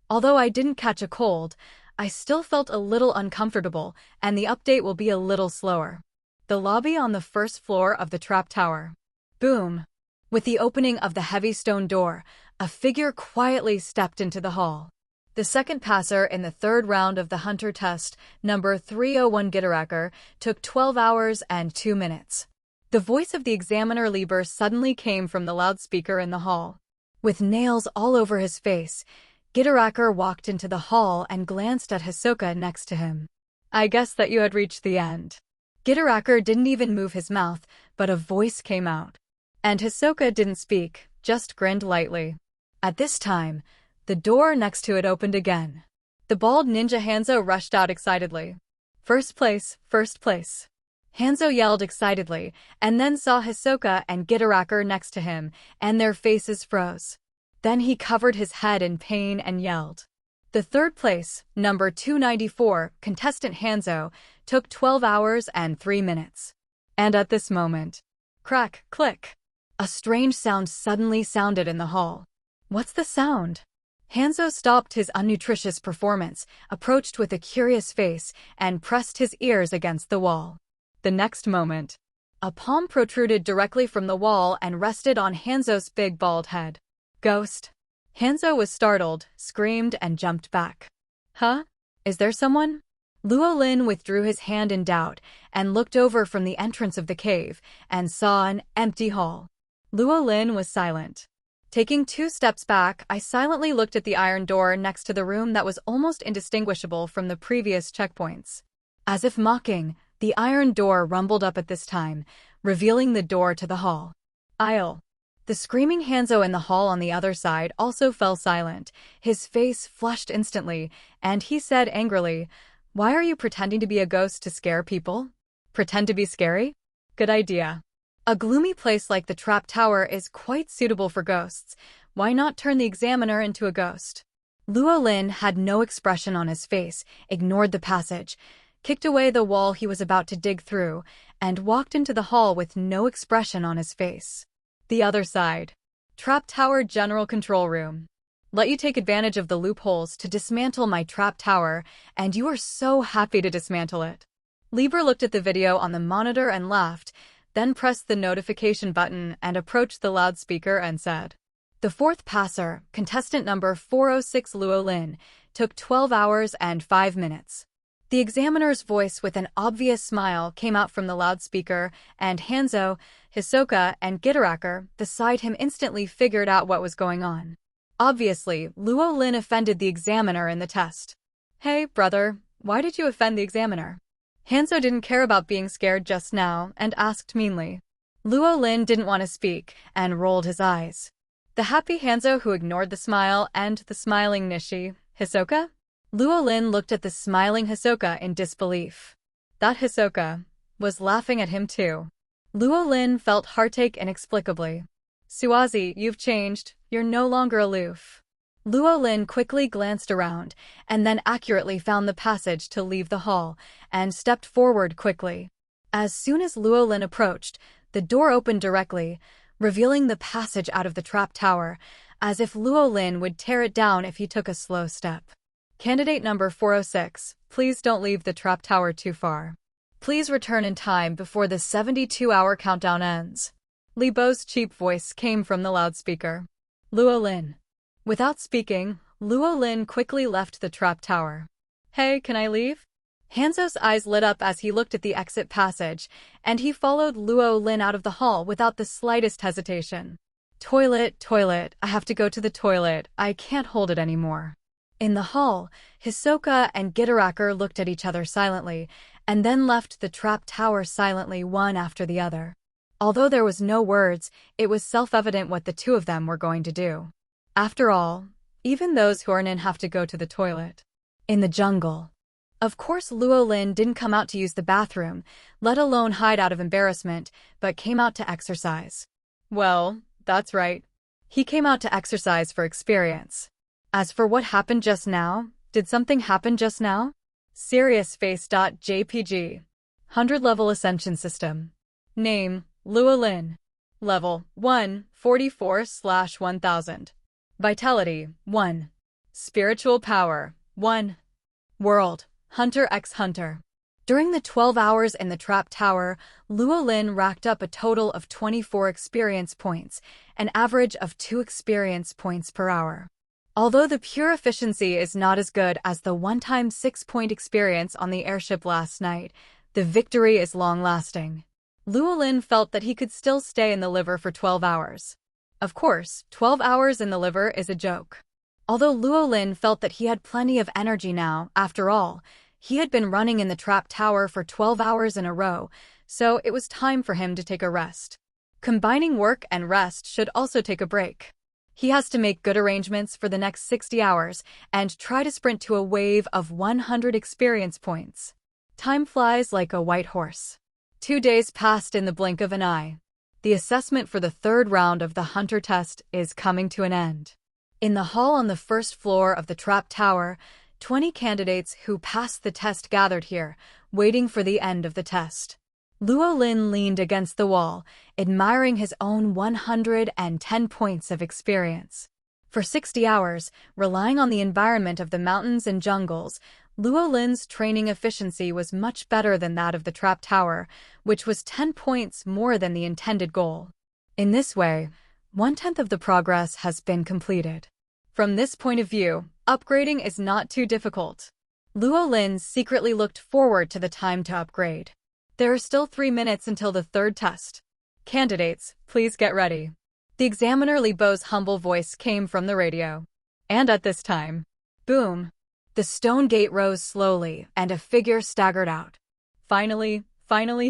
Although I didn't catch a cold, I still felt a little uncomfortable, and the update will be a little slower. The lobby on the first floor of the trap tower. Boom! With the opening of the heavy stone door, a figure quietly stepped into the hall. The second passer in the 3rd round of the hunter test, number 301 Gitteracker, took 12 hours and 2 minutes. The voice of the examiner Lieber suddenly came from the loudspeaker in the hall. With nails all over his face, Gitteracker walked into the hall and glanced at Hisoka next to him. I guess that you had reached the end. Gitteracker didn't even move his mouth, but a voice came out. And Hisoka didn't speak, just grinned lightly. At this time, the door next to it opened again. The bald ninja Hanzo rushed out excitedly. First place, first place. Hanzo yelled excitedly, and then saw Hisoka and Gitteracker next to him, and their faces froze. Then he covered his head in pain and yelled. The 3rd place, number 294, contestant Hanzo, took 12 hours and 3 minutes. And at this moment, crack, click, a strange sound suddenly sounded in the hall. What's the sound? Hanzo stopped his unnutritious performance, approached with a curious face, and pressed his ears against the wall. The next moment, a palm protruded directly from the wall and rested on Hanzo's big bald head. Ghost. Hanzo was startled, screamed, and jumped back. Huh? Is there someone? Luo Lin withdrew his hand in doubt and looked over from the entrance of the cave and saw an empty hall. Luo Lin was silent. Taking 2 steps back, I silently looked at the iron door next to the room that was almost indistinguishable from the previous checkpoints. As if mocking, the iron door rumbled up at this time, revealing the door to the hall. Aisle. The screaming Hanzo in the hall on the other side also fell silent. His face flushed instantly, and he said angrily, "Why are you pretending to be a ghost to scare people? Pretend to be scary? Good idea. A gloomy place like the trap tower is quite suitable for ghosts. Why not turn the examiner into a ghost?" Luo Lin had no expression on his face, ignored the passage, kicked away the wall he was about to dig through, and walked into the hall with no expression on his face. The other side. Trap Tower General Control Room. Let you take advantage of the loopholes to dismantle my trap tower, and you are so happy to dismantle it. Lieber looked at the video on the monitor and laughed, then pressed the notification button and approached the loudspeaker and said, "The 4th passer, contestant number 406 Luo Lin, took 12 hours and 5 minutes. The examiner's voice with an obvious smile came out from the loudspeaker, and Hanzo, Hisoka, and Gitaraker beside him instantly figured out what was going on. Obviously, Luo Lin offended the examiner in the test. "Hey, brother, why did you offend the examiner?" Hanzo didn't care about being scared just now and asked meanly. Luo Lin didn't want to speak and rolled his eyes. The happy Hanzo who ignored the smile and the smiling Nishi, Hisoka? Luo Lin looked at the smiling Hisoka in disbelief. That Hisoka was laughing at him too. Luo Lin felt heartache inexplicably. "Suazi, you've changed. You're no longer aloof." Luo Lin quickly glanced around and then accurately found the passage to leave the hall and stepped forward quickly. As soon as Luo Lin approached, the door opened directly, revealing the passage out of the trap tower, as if Luo Lin would tear it down if he took a slow step. "Candidate number 406, please don't leave the trap tower too far. Please return in time before the 72-hour countdown ends." Li Bo's cheap voice came from the loudspeaker. "Luo Lin." Without speaking, Luo Lin quickly left the trap tower. "Hey, can I leave?" Hanzo's eyes lit up as he looked at the exit passage, and he followed Luo Lin out of the hall without the slightest hesitation. "Toilet, toilet, I have to go to the toilet, I can't hold it anymore." In the hall, Hisoka and Gitaraker looked at each other silently, and then left the trap tower silently one after the other. Although there was no words, it was self-evident what the two of them were going to do. After all, even those who aren't in have to go to the toilet. In the jungle. Of course Luo Lin didn't come out to use the bathroom, let alone hide out of embarrassment, but came out to exercise. Well, that's right. He came out to exercise for experience. As for what happened just now, did something happen just now? Serious face.jpg. 100-level ascension system. Name, Luo Lin. Level 1, 44/1000. Vitality, 1. Spiritual power, 1. World, Hunter x Hunter. During the 12 hours in the trap tower, Luo Lin racked up a total of 24 experience points, an average of 2 experience points per hour. Although the pure efficiency is not as good as the one-time 6-point experience on the airship last night, the victory is long-lasting. Luo Lin felt that he could still stay in the liver for 12 hours. Of course, 12 hours in the liver is a joke. Although Luo Lin felt that he had plenty of energy now, after all, he had been running in the trap tower for 12 hours in a row, so it was time for him to take a rest. Combining work and rest should also take a break. He has to make good arrangements for the next 60 hours and try to sprint to a wave of 100 experience points. Time flies like a white horse. 2 days passed in the blink of an eye. The assessment for the third round of the Hunter test is coming to an end. In the hall on the first floor of the trap tower, 20 candidates who passed the test gathered here, waiting for the end of the test. Luo Lin leaned against the wall, admiring his own 110 points of experience. For 60 hours, relying on the environment of the mountains and jungles, Luo Lin's training efficiency was much better than that of the trap tower, which was 10 points more than the intended goal. In this way, 1/10 of the progress has been completed. From this point of view, upgrading is not too difficult. Luo Lin secretly looked forward to the time to upgrade. There are still 3 minutes until the third test. Candidates, please get ready. The examiner Li Bo's humble voice came from the radio. And at this time, boom! The stone gate rose slowly, and a figure staggered out. Finally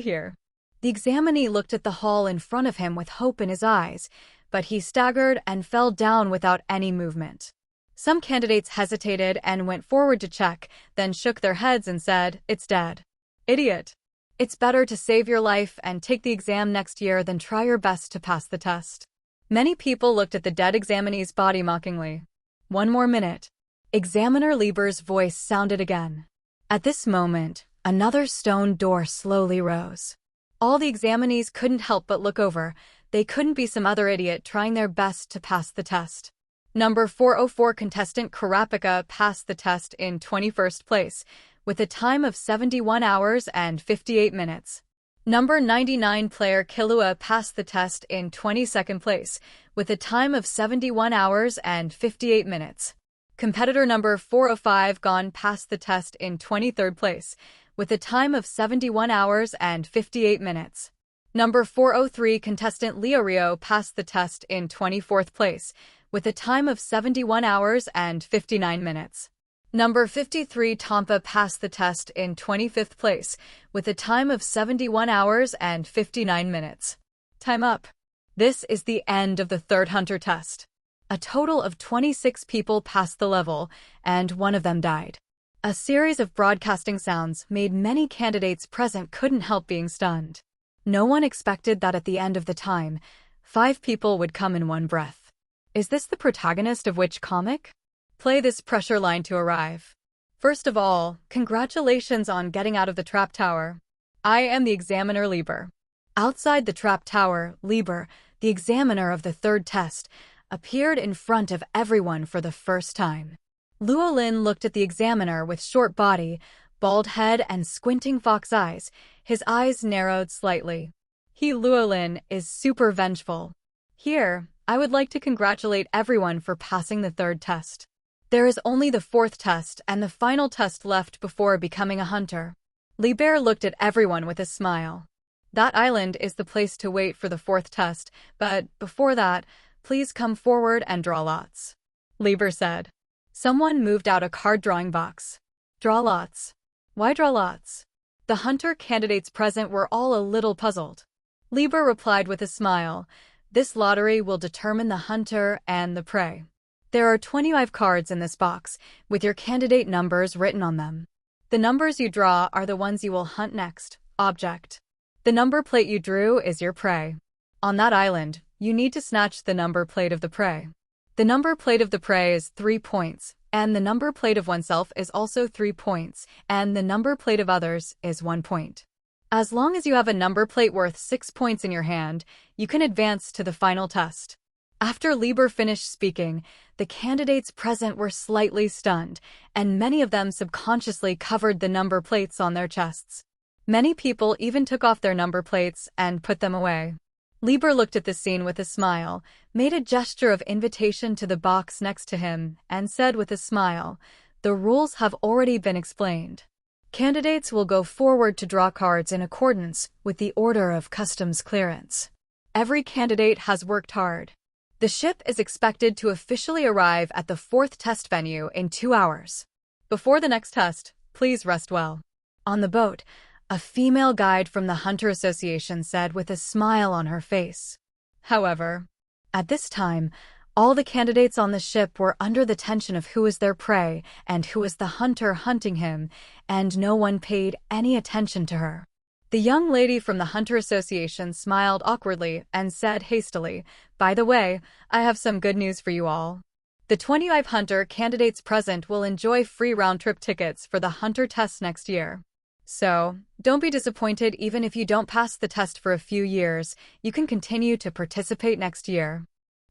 here. The examinee looked at the hall in front of him with hope in his eyes, but he staggered and fell down without any movement. Some candidates hesitated and went forward to check, then shook their heads and said, "It's dead." "Idiot. It's better to save your life and take the exam next year than try your best to pass the test." Many people looked at the dead examinee's body mockingly. 1 more minute. Examiner Lieber's voice sounded again. At this moment, another stone door slowly rose. All the examinees couldn't help but look over. They couldn't be some other idiot trying their best to pass the test. Number 404 contestant Karapika passed the test in 21st place, with a time of 71 hours and 58 minutes. Number 99 player Killua passed the test in 22nd place, with a time of 71 hours and 58 minutes. Competitor number 405 gone past the test in 23rd place, with a time of 71 hours and 58 minutes. Number 403 contestant Leo Rio passed the test in 24th place, with a time of 71 hours and 59 minutes. Number 53 Tampa passed the test in 25th place, with a time of 71 hours and 59 minutes. Time up. This is the end of the third hunter test. A total of 26 people passed the level, and one of them died. A series of broadcasting sounds made many candidates present couldn't help being stunned. No one expected that at the end of the time, 5 people would come in one breath. Is this the protagonist of which comic? Play this pressure line to arrive. First of all, congratulations on getting out of the trap tower. I am the examiner Lieber. Outside the trap tower, Lieber, the examiner of the third test, appeared in front of everyone for the first time. Luo Lin looked at the examiner with short body, bald head, and squinting fox eyes. His eyes narrowed slightly. Luo Lin is super vengeful. Here, I would like to congratulate everyone for passing the third test. There is only the fourth test and the final test left before becoming a hunter. Lieber looked at everyone with a smile. That island is the place to wait for the fourth test, but before that, please come forward and draw lots. Lieber said. Someone moved out a card drawing box. Draw lots. Why draw lots? The hunter candidates present were all a little puzzled. Lieber replied with a smile. This lottery will determine the hunter and the prey. There are 25 cards in this box, with your candidate numbers written on them. The numbers you draw are the ones you will hunt next. Object. The number plate you drew is your prey. On that island, you need to snatch the number plate of the prey. The number plate of the prey is 3 points, and the number plate of oneself is also 3 points, and the number plate of others is 1 point. As long as you have a number plate worth 6 points in your hand, you can advance to the final test. After Lieber finished speaking, the candidates present were slightly stunned, and many of them subconsciously covered the number plates on their chests. Many people even took off their number plates and put them away. Lieber looked at the scene with a smile, made a gesture of invitation to the box next to him, and said with a smile, "The rules have already been explained. Candidates will go forward to draw cards in accordance with the order of customs clearance. Every candidate has worked hard. The ship is expected to officially arrive at the fourth test venue in 2 hours. Before the next test, please rest well." On the boat, a female guide from the Hunter Association said with a smile on her face. However, at this time, all the candidates on the ship were under the tension of who is their prey and who is the hunter hunting him, and no one paid any attention to her. The young lady from the Hunter Association smiled awkwardly and said hastily, "By the way, I have some good news for you all. The 25 hunter candidates present will enjoy free round-trip tickets for the hunter test next year. So, don't be disappointed even if you don't pass the test for a few years, you can continue to participate next year."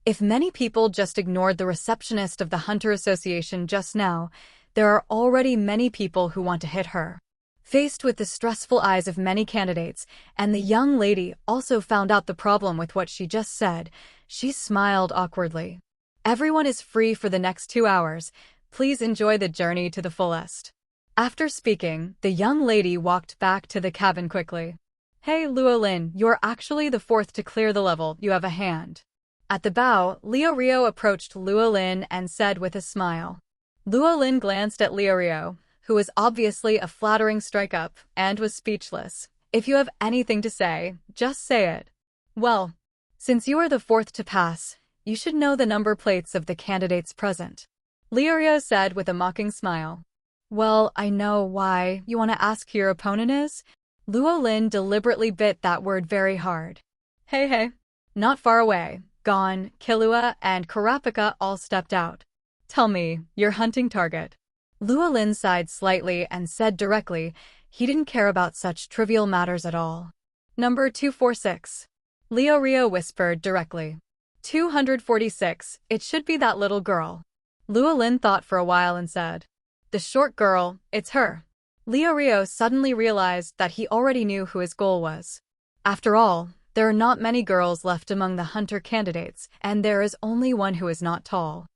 If many people just ignored the receptionist of the Hunter Association just now, there are already many people who want to hit her. Faced with the stressful eyes of many candidates, and the young lady also found out the problem with what she just said, she smiled awkwardly. Everyone is free for the next 2 hours. Please enjoy the journey to the fullest. After speaking, the young lady walked back to the cabin quickly. "Hey, Luo Lin, you're actually the fourth to clear the level. You have a hand." At the bow, Leo Rio approached Luo Lin and said with a smile. Luo Lin glanced at Leo Rio, who was obviously a flattering strike-up, and was speechless. "If you have anything to say, just say it." "Well, since you are the fourth to pass, you should know the number plates of the candidates present," Leo Rio said with a mocking smile. "Well, I know why you want to ask who your opponent is." Luo Lin deliberately bit that word very hard. Hey. Not far away, Gon, Killua, and Kurapika all stepped out. "Tell me, your hunting target." Luo Lin sighed slightly and said directly, he didn't care about such trivial matters at all. "Number 246. Leo Rio whispered directly. 246, it should be that little girl. Luo Lin thought for a while and said, "The short girl, it's her." Leo Rio suddenly realized that he already knew who his goal was. After all, there are not many girls left among the hunter candidates, and there is only one who is not tall.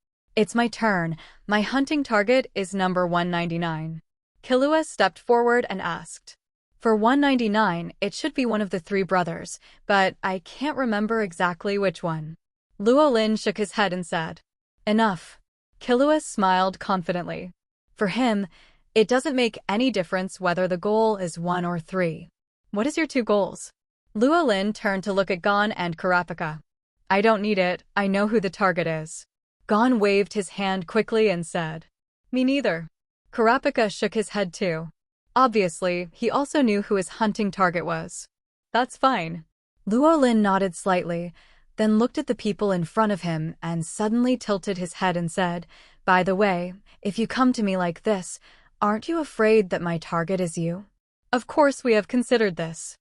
It's my turn. My hunting target is number 199. Killua stepped forward and asked. For 199, it should be one of the three brothers, but I can't remember exactly which one. Luo Lin shook his head and said, Enough. Killua smiled confidently. For him, it doesn't make any difference whether the goal is 1 or 3. What is your 2 goals? Luo Lin turned to look at Gon and Kurapika. I don't need it, I know who the target is. Gon waved his hand quickly and said, Me neither. Kurapika shook his head too. Obviously, he also knew who his hunting target was. That's fine. Luo Lin nodded slightly, then looked at the people in front of him and suddenly tilted his head and said, By the way, if you come to me like this, aren't you afraid that my target is you? Of course we have considered this.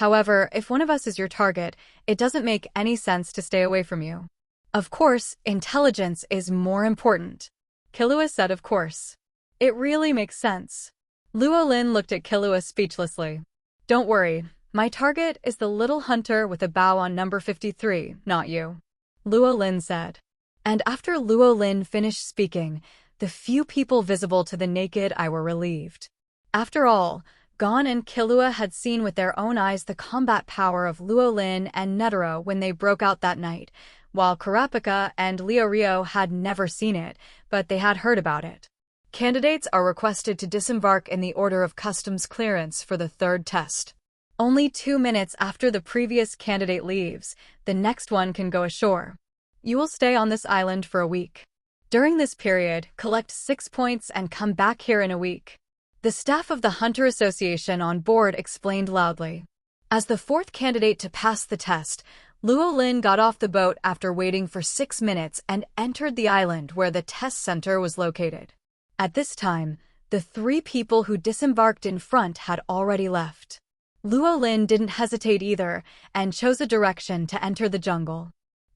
However, if one of us is your target, it doesn't make any sense to stay away from you. Of course, intelligence is more important. Killua said of course. It really makes sense. Luo Lin looked at Killua speechlessly. Don't worry, my target is the little hunter with a bow on number 53, not you. Luo Lin said. And after Luo Lin finished speaking, the few people visible to the naked eye were relieved. After all, Gon and Killua had seen with their own eyes the combat power of Luo Lin and Netero when they broke out that night, while Kurapika and Leorio had never seen it, but they had heard about it. Candidates are requested to disembark in the order of customs clearance for the 3rd test. Only 2 minutes after the previous candidate leaves, the next one can go ashore. You will stay on this island for a week. During this period, collect 6 points and come back here in a week. The staff of the Hunter Association on board explained loudly. As the 4th candidate to pass the test, Luo Lin got off the boat after waiting for 6 minutes and entered the island where the test center was located. At this time, the 3 people who disembarked in front had already left. Luo Lin didn't hesitate either and chose a direction to enter the jungle.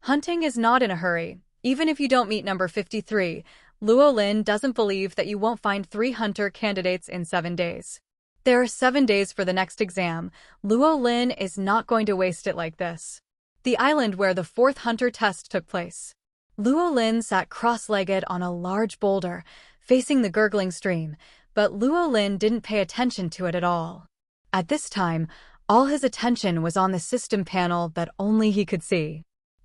Hunting is not in a hurry. Even if you don't meet number 53, Luo Lin doesn't believe that you won't find 3 hunter candidates in 7 days. There are 7 days for the next exam. Luo Lin is not going to waste it like this. The island where the 4th hunter test took place. Luo Lin sat cross-legged on a large boulder, facing the gurgling stream, but Luo Lin didn't pay attention to it at all. At this time, all his attention was on the system panel that only he could see.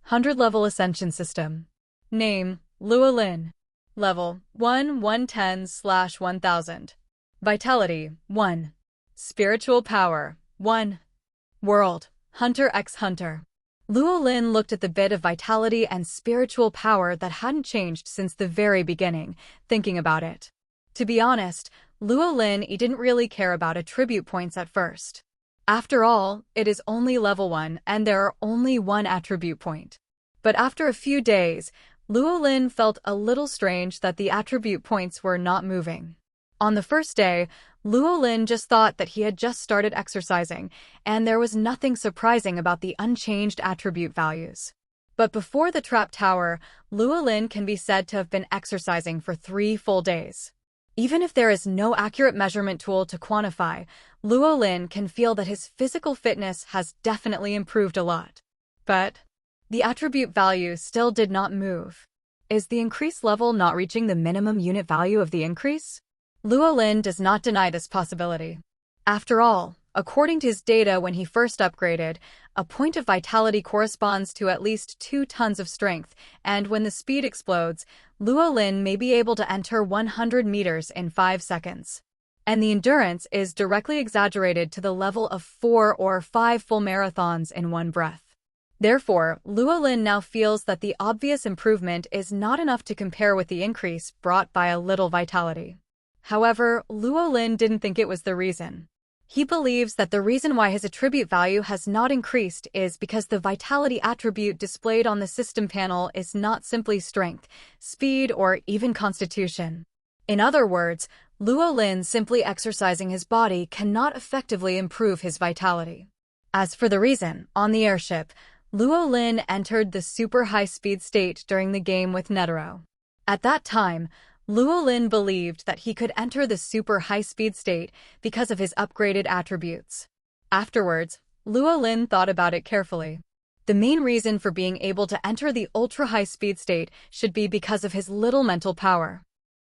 100-level Ascension System. Name, Luo Lin. Level, 1/110/1000. Vitality, 1. Spiritual power, 1. World, Hunter x Hunter. Luo Lin looked at the bit of vitality and spiritual power that hadn't changed since the very beginning, thinking about it. To be honest, Luo Lin didn't really care about attribute points at first. After all, it is only level 1 and there are only 1 attribute point. But after a few days, Luo Lin felt a little strange that the attribute points were not moving. On the first day, Luo Lin just thought that he had just started exercising, and there was nothing surprising about the unchanged attribute values. But before the trap tower, Luo Lin can be said to have been exercising for 3 full days. Even if there is no accurate measurement tool to quantify, Luo Lin can feel that his physical fitness has definitely improved a lot. But the attribute value still did not move. Is the increase level not reaching the minimum unit value of the increase? Luo Lin does not deny this possibility. After all, according to his data when he first upgraded, a point of vitality corresponds to at least 2 tons of strength, and when the speed explodes, Luo Lin may be able to enter 100 meters in 5 seconds. And the endurance is directly exaggerated to the level of 4 or 5 full marathons in one breath. Therefore, Luo Lin now feels that the obvious improvement is not enough to compare with the increase brought by a little vitality. However, Luo Lin didn't think it was the reason. He believes that the reason why his attribute value has not increased is because the vitality attribute displayed on the system panel is not simply strength, speed, or even constitution. In other words, Luo Lin simply exercising his body cannot effectively improve his vitality. As for the reason, on the airship, Luo Lin entered the super high-speed state during the game with Netero. At that time, Luo Lin believed that he could enter the super high-speed state because of his upgraded attributes. Afterwards, Luo Lin thought about it carefully. The main reason for being able to enter the ultra-high speed state should be because of his little mental power.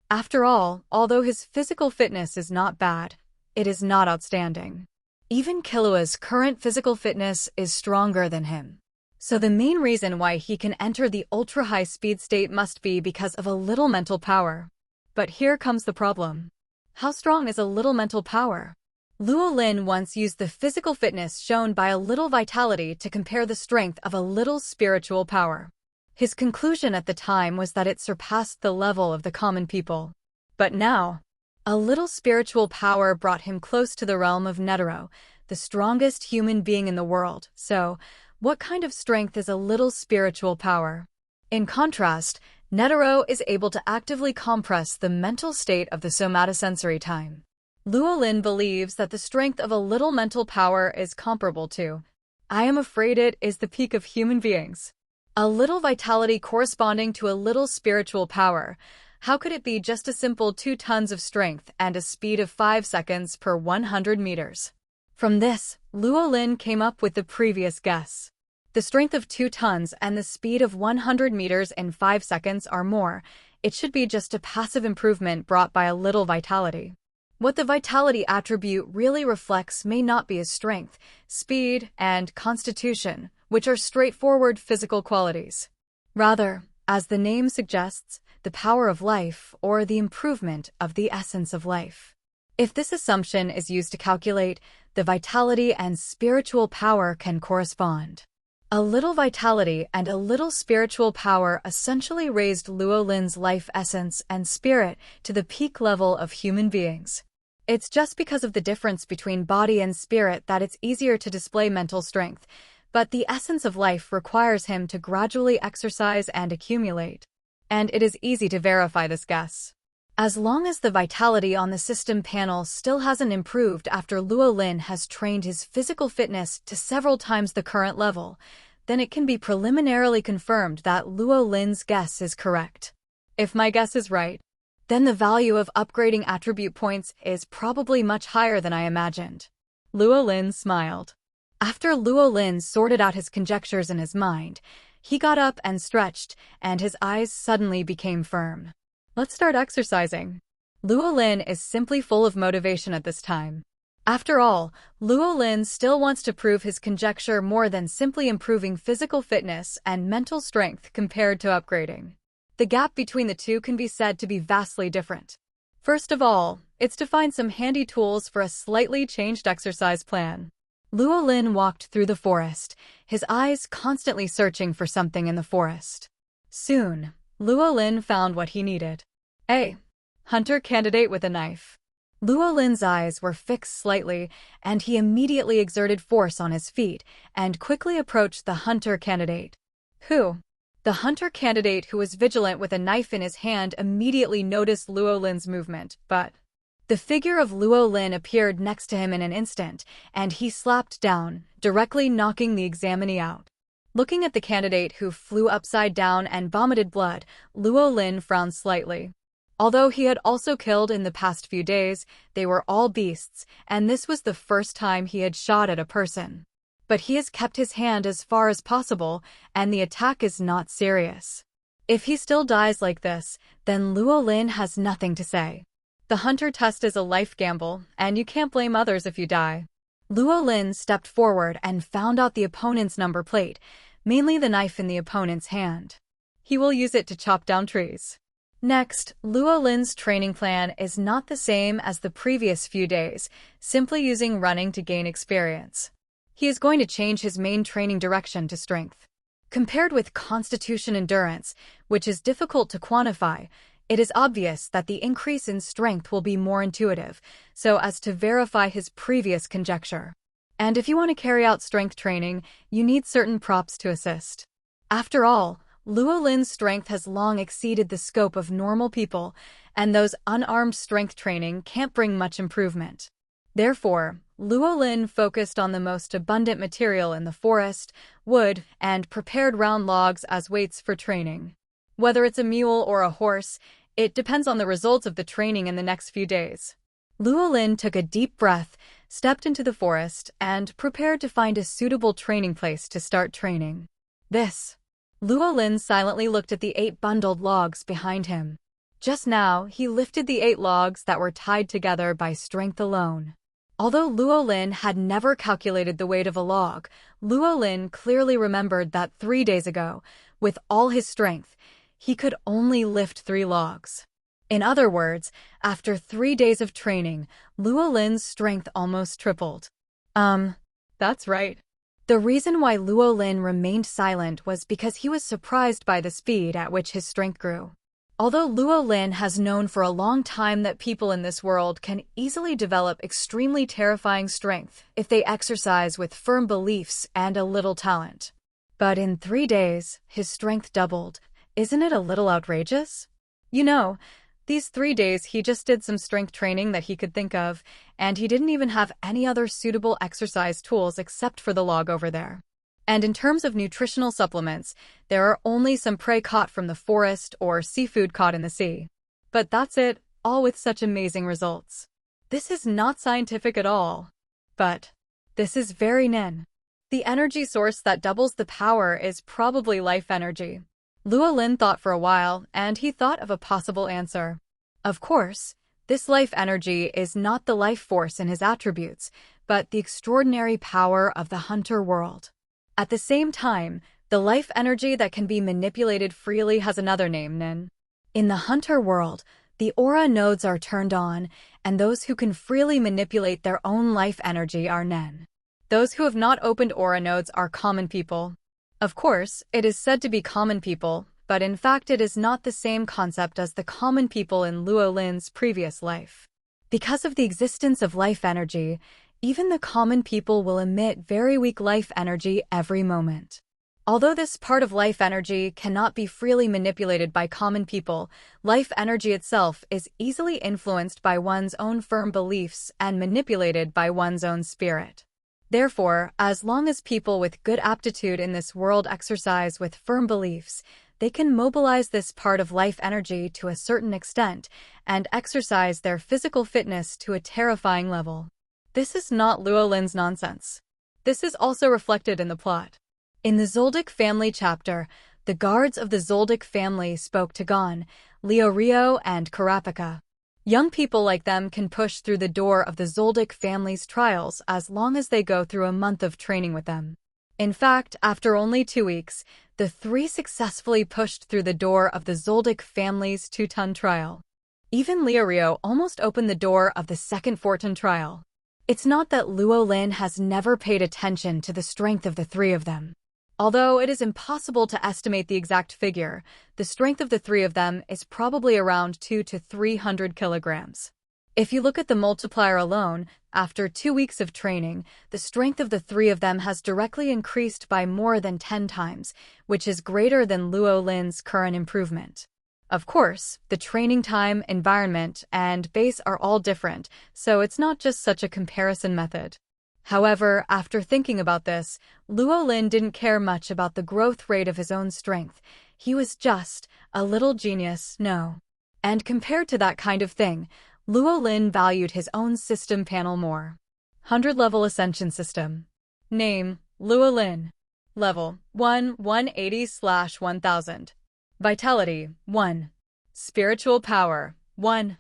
After all, although his physical fitness is not bad, it is not outstanding. Even Killua's current physical fitness is stronger than him. So the main reason why he can enter the ultra-high speed state must be because of a little mental power. But here comes the problem. How strong is a little mental power? Luo Lin once used the physical fitness shown by a little vitality to compare the strength of a little spiritual power. His conclusion at the time was that it surpassed the level of the common people. But now, a little spiritual power brought him close to the realm of Netero, the strongest human being in the world. So, what kind of strength is a little spiritual power? In contrast, Netero is able to actively compress the mental state of the somatosensory time. Luo Lin believes that the strength of a little mental power is comparable to, I am afraid it is the peak of human beings. A little vitality corresponding to a little spiritual power. How could it be just a simple 2 tons of strength and a speed of 5 seconds per 100 meters? From this, Luo Lin came up with the previous guess. The strength of 2 tons and the speed of 100 meters in 5 seconds are more. It should be just a passive improvement brought by a little vitality. What the vitality attribute really reflects may not be his strength, speed, and constitution, which are straightforward physical qualities. Rather, as the name suggests, the power of life or the improvement of the essence of life. If this assumption is used to calculate, the vitality and spiritual power can correspond. A little vitality and a little spiritual power essentially raised Luo Lin's life essence and spirit to the peak level of human beings. It's just because of the difference between body and spirit that it's easier to display mental strength, but the essence of life requires him to gradually exercise and accumulate. And it is easy to verify this guess. As long as the vitality on the system panel still hasn't improved after Luo Lin has trained his physical fitness to several times the current level, then it can be preliminarily confirmed that Luo Lin's guess is correct. If my guess is right, then the value of upgrading attribute points is probably much higher than I imagined. Luo Lin smiled. After Luo Lin sorted out his conjectures in his mind, he got up and stretched, and his eyes suddenly became firm. Let's start exercising. Luo Lin is simply full of motivation at this time. After all, Luo Lin still wants to prove his conjecture more than simply improving physical fitness and mental strength compared to upgrading. The gap between the two can be said to be vastly different. First of all, it's to find some handy tools for a slightly changed exercise plan. Luo Lin walked through the forest, his eyes constantly searching for something in the forest. Soon, Luo Lin found what he needed. A hunter candidate with a knife. Luo Lin's eyes were fixed slightly, and he immediately exerted force on his feet and quickly approached the hunter candidate. The hunter candidate, who was vigilant with a knife in his hand, immediately noticed Luo Lin's movement, but the figure of Luo Lin appeared next to him in an instant, and he slapped down, directly knocking the examinee out. Looking at the candidate who flew upside down and vomited blood, Luo Lin frowned slightly. Although he had also killed in the past few days, they were all beasts, and this was the first time he had shot at a person. But he has kept his hand as far as possible, and the attack is not serious. If he still dies like this, then Luo Lin has nothing to say. The hunter test is a life gamble, and you can't blame others if you die. Luo Lin stepped forward and found out the opponent's number plate, mainly the knife in the opponent's hand. He will use it to chop down trees. Next, Luo Lin's training plan is not the same as the previous few days, simply using running to gain experience. He is going to change his main training direction to strength. Compared with constitution endurance, which is difficult to quantify, it is obvious that the increase in strength will be more intuitive, so as to verify his previous conjecture. And if you want to carry out strength training, you need certain props to assist. After all, Luo Lin's strength has long exceeded the scope of normal people, and those unarmed strength training can't bring much improvement. Therefore, Luo Lin focused on the most abundant material in the forest, wood, and prepared round logs as weights for training. Whether it's a mule or a horse, it depends on the results of the training in the next few days. Luo Lin took a deep breath, stepped into the forest, and prepared to find a suitable training place to start training. Luo Lin silently looked at the 8 bundled logs behind him. Just now, he lifted the 8 logs that were tied together by strength alone. Although Luo Lin had never calculated the weight of a log, Luo Lin clearly remembered that 3 days ago, with all his strength, he could only lift 3 logs. In other words, after 3 days of training, Luo Lin's strength almost tripled. That's right. The reason why Luo Lin remained silent was because he was surprised by the speed at which his strength grew. Although Luo Lin has known for a long time that people in this world can easily develop extremely terrifying strength if they exercise with firm beliefs and a little talent. But in 3 days, his strength doubled. Isn't it a little outrageous? You know, these 3 days he just did some strength training that he could think of, and he didn't even have any other suitable exercise tools except for the log over there. And in terms of nutritional supplements, there are only some prey caught from the forest or seafood caught in the sea. But that's it, all with such amazing results. This is not scientific at all. But this is very Nen. The energy source that doubles the power is probably life energy. Luo Lin thought for a while, and he thought of a possible answer. Of course, this life energy is not the life force in his attributes, but the extraordinary power of the hunter world. At the same time, the life energy that can be manipulated freely has another name, Nen. In the hunter world, the aura nodes are turned on, and those who can freely manipulate their own life energy are Nen. Those who have not opened aura nodes are common people. Of course, it is said to be common people, but in fact it is not the same concept as the common people in Luo Lin's previous life. Because of the existence of life energy, even the common people will emit very weak life energy every moment. Although this part of life energy cannot be freely manipulated by common people, life energy itself is easily influenced by one's own firm beliefs and manipulated by one's own spirit. Therefore, as long as people with good aptitude in this world exercise with firm beliefs, they can mobilize this part of life energy to a certain extent and exercise their physical fitness to a terrifying level. This is not Luo Lin's nonsense. This is also reflected in the plot. In the Zoldyck family chapter, the guards of the Zoldyck family spoke to Gon, Leorio, and Karapika. Young people like them can push through the door of the Zoldyck family's trials as long as they go through a month of training with them. In fact, after only 2 weeks, the 3 successfully pushed through the door of the Zoldyck family's 2-ton trial. Even Leorio almost opened the door of the second 4-ton trial. It's not that Luo Lin has never paid attention to the strength of the 3 of them. Although it is impossible to estimate the exact figure, the strength of the 3 of them is probably around 200 to 300 kilograms. If you look at the multiplier alone, after 2 weeks of training, the strength of the 3 of them has directly increased by more than 10 times, which is greater than Luo Lin's current improvement. Of course, the training time, environment, and base are all different, so it's not just such a comparison method. However, after thinking about this, Luo Lin didn't care much about the growth rate of his own strength. He was just a little genius, no. And compared to that kind of thing, Luo Lin valued his own system panel more. 100-level Ascension System. Name, Luo Lin. Level, 1, 180/1000. Vitality, 1. Spiritual power, 1.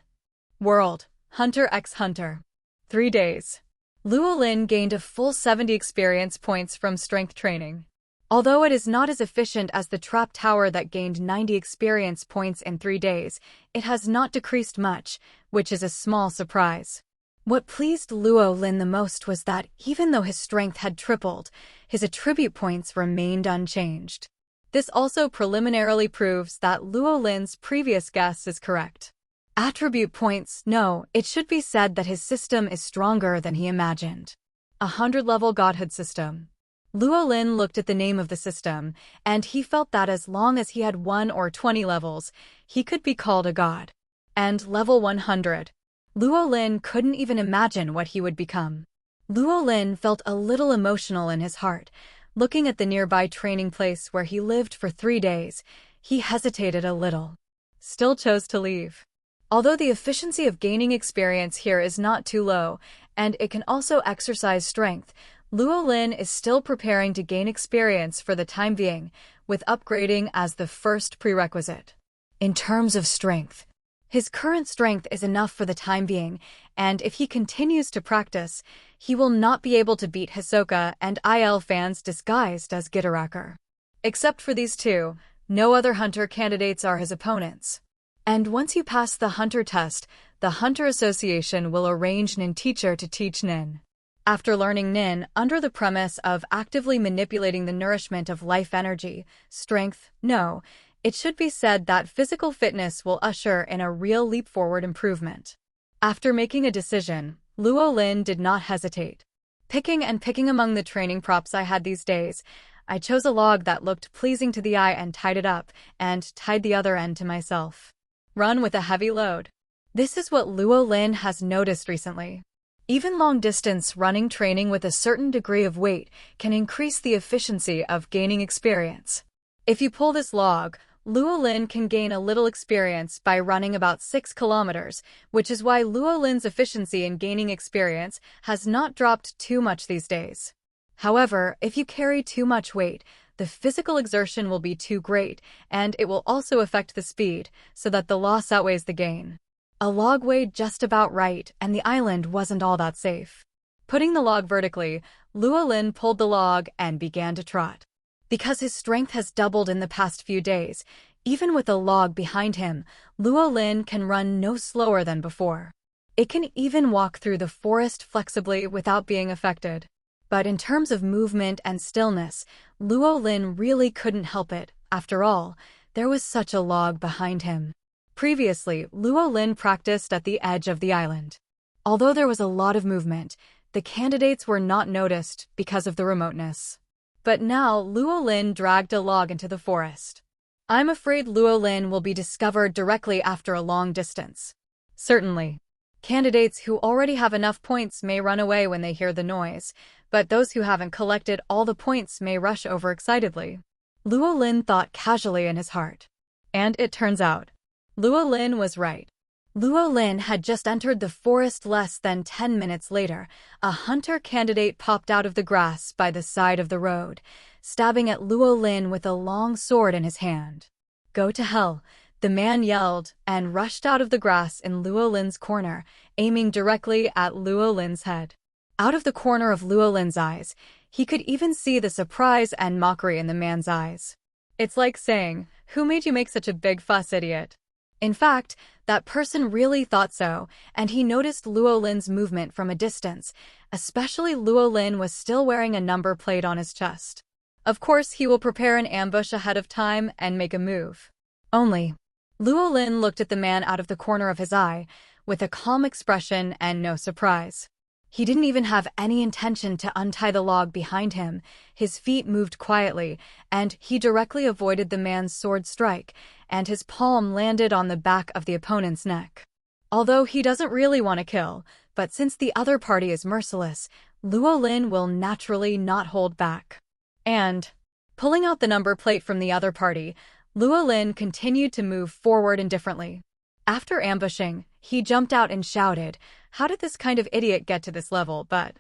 World, Hunter x Hunter. 3 days. Luo Lin gained a full 70 experience points from strength training. Although it is not as efficient as the trap tower that gained 90 experience points in 3 days, it has not decreased much, which is a small surprise. What pleased Luo Lin the most was that even though his strength had tripled, his attribute points remained unchanged. This also preliminarily proves that Luo Lin's previous guess is correct. Attribute points, no, it should be said that his system is stronger than he imagined. 100-level godhood system. Luo Lin looked at the name of the system, and he felt that as long as he had 1 or 20 levels, he could be called a god. And level 100. Luo Lin couldn't even imagine what he would become. Luo Lin felt a little emotional in his heart. Looking at the nearby training place where he lived for 3 days, he hesitated a little. Still chose to leave. Although the efficiency of gaining experience here is not too low, and it can also exercise strength, Luo Lin is still preparing to gain experience for the time being, with upgrading as the first prerequisite. In terms of strength, his current strength is enough for the time being, and if he continues to practice, he will not be able to beat Hisoka and IL fans disguised as Gitaraker. Except for these two, no other hunter candidates are his opponents. And once you pass the hunter test, the Hunter Association will arrange Nin teacher to teach Nin. After learning Nin, under the premise of actively manipulating the nourishment of life energy, strength, no, it should be said that physical fitness will usher in a real leap-forward improvement. After making a decision, Luo Lin did not hesitate. Picking among the training props I had these days, I chose a log that looked pleasing to the eye and tied it up, and tied the other end to myself. Run with a heavy load. This is what Luo Lin has noticed recently. Even long-distance running training with a certain degree of weight can increase the efficiency of gaining experience. If you pull this log, Luo Lin can gain a little experience by running about 6 kilometers, which is why Luo Lin's efficiency in gaining experience has not dropped too much these days. However, if you carry too much weight, the physical exertion will be too great, and it will also affect the speed, so that the loss outweighs the gain. A log weighed just about right, and the island wasn't all that safe. Putting the log vertically, Luo Lin pulled the log and began to trot. Because his strength has doubled in the past few days, even with a log behind him, Luo Lin can run no slower than before. It can even walk through the forest flexibly without being affected. But in terms of movement and stillness, Luo Lin really couldn't help it. After all, there was such a log behind him. Previously, Luo Lin practiced at the edge of the island. Although there was a lot of movement, the candidates were not noticed because of the remoteness. But now Luo Lin dragged a log into the forest. I'm afraid Luo Lin will be discovered directly after a long distance. Certainly. Candidates who already have enough points may run away when they hear the noise, but those who haven't collected all the points may rush over excitedly. Luo Lin thought casually in his heart. And it turns out, Luo Lin was right. Luo Lin had just entered the forest less than 10 minutes later. A hunter candidate popped out of the grass by the side of the road, stabbing at Luo Lin with a long sword in his hand. Go to hell, the man yelled, and rushed out of the grass in Luo Lin's corner, aiming directly at Luo Lin's head. Out of the corner of Luo Lin's eyes, he could even see the surprise and mockery in the man's eyes. It's like saying, "Who made you make such a big fuss, idiot?" In fact, that person really thought so, and he noticed Luo Lin's movement from a distance, especially Luo Lin was still wearing a number plate on his chest. Of course, he will prepare an ambush ahead of time and make a move. Only, Luo Lin looked at the man out of the corner of his eye, with a calm expression and no surprise. He didn't even have any intention to untie the log behind him. His feet moved quietly, and he directly avoided the man's sword strike, and his palm landed on the back of the opponent's neck. Although he doesn't really want to kill, but since the other party is merciless, Luo Lin will naturally not hold back. And, pulling out the number plate from the other party, Luo Lin continued to move forward indifferently. After ambushing, he jumped out and shouted, "How did this kind of idiot get to this level?" But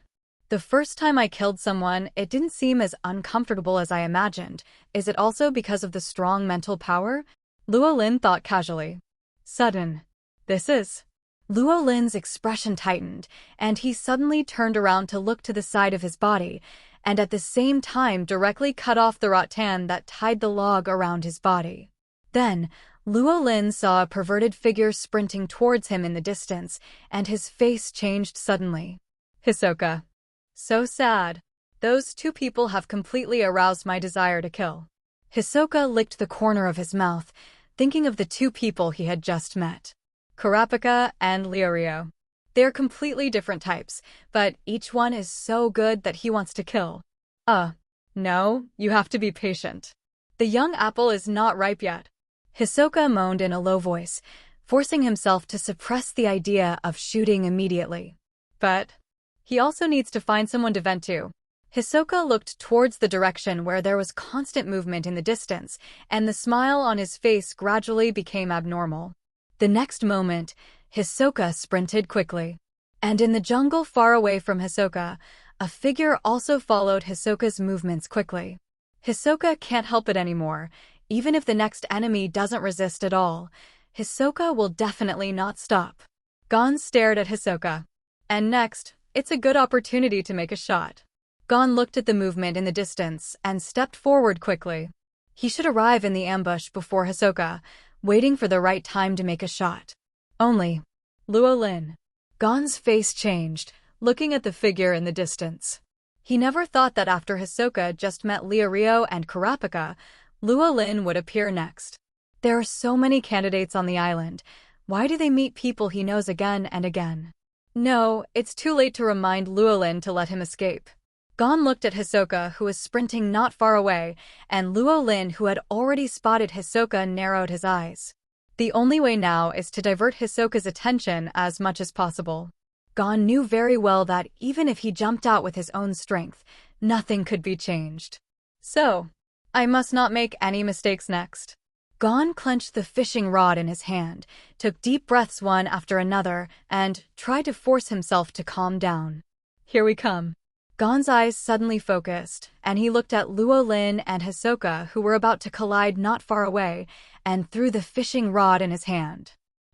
the first time I killed someone, it didn't seem as uncomfortable as I imagined. Is it also because of the strong mental power? Luo Lin thought casually. Sudden. This is. Luo Lin's expression tightened, and he suddenly turned around to look to the side of his body, and at the same time directly cut off the rattan that tied the log around his body. Then, Luo Lin saw a perverted figure sprinting towards him in the distance, and his face changed suddenly. Hisoka. So sad. Those two people have completely aroused my desire to kill. Hisoka licked the corner of his mouth, thinking of the two people he had just met. Kurapika and Leorio. They're completely different types, but each one is so good that he wants to kill. No, you have to be patient. The young apple is not ripe yet. Hisoka moaned in a low voice, forcing himself to suppress the idea of shooting immediately. But he also needs to find someone to vent to. Hisoka looked towards the direction where there was constant movement in the distance, and the smile on his face gradually became abnormal. The next moment, Hisoka sprinted quickly. And in the jungle far away from Hisoka, a figure also followed Hisoka's movements quickly. Hisoka can't help it anymore. Even if the next enemy doesn't resist at all, Hisoka will definitely not stop. Gon stared at Hisoka. And next, it's a good opportunity to make a shot. Gon looked at the movement in the distance and stepped forward quickly. He should arrive in the ambush before Hisoka, waiting for the right time to make a shot. Only. Luo Lin. Gon's face changed, looking at the figure in the distance. He never thought that after Hisoka just met Leorio and Kurapika, Luo Lin would appear next. There are so many candidates on the island. Why do they meet people he knows again and again? No, it's too late to remind Luo Lin to let him escape. Gon looked at Hisoka, who was sprinting not far away, and Luo Lin, who had already spotted Hisoka, narrowed his eyes. The only way now is to divert Hisoka's attention as much as possible. Gon knew very well that even if he jumped out with his own strength, nothing could be changed. So, I must not make any mistakes next. Gon clenched the fishing rod in his hand, took deep breaths one after another, and tried to force himself to calm down. Here we come. Gon's eyes suddenly focused, and he looked at Luo Lin and Hisoka, who were about to collide not far away, and threw the fishing rod in his hand.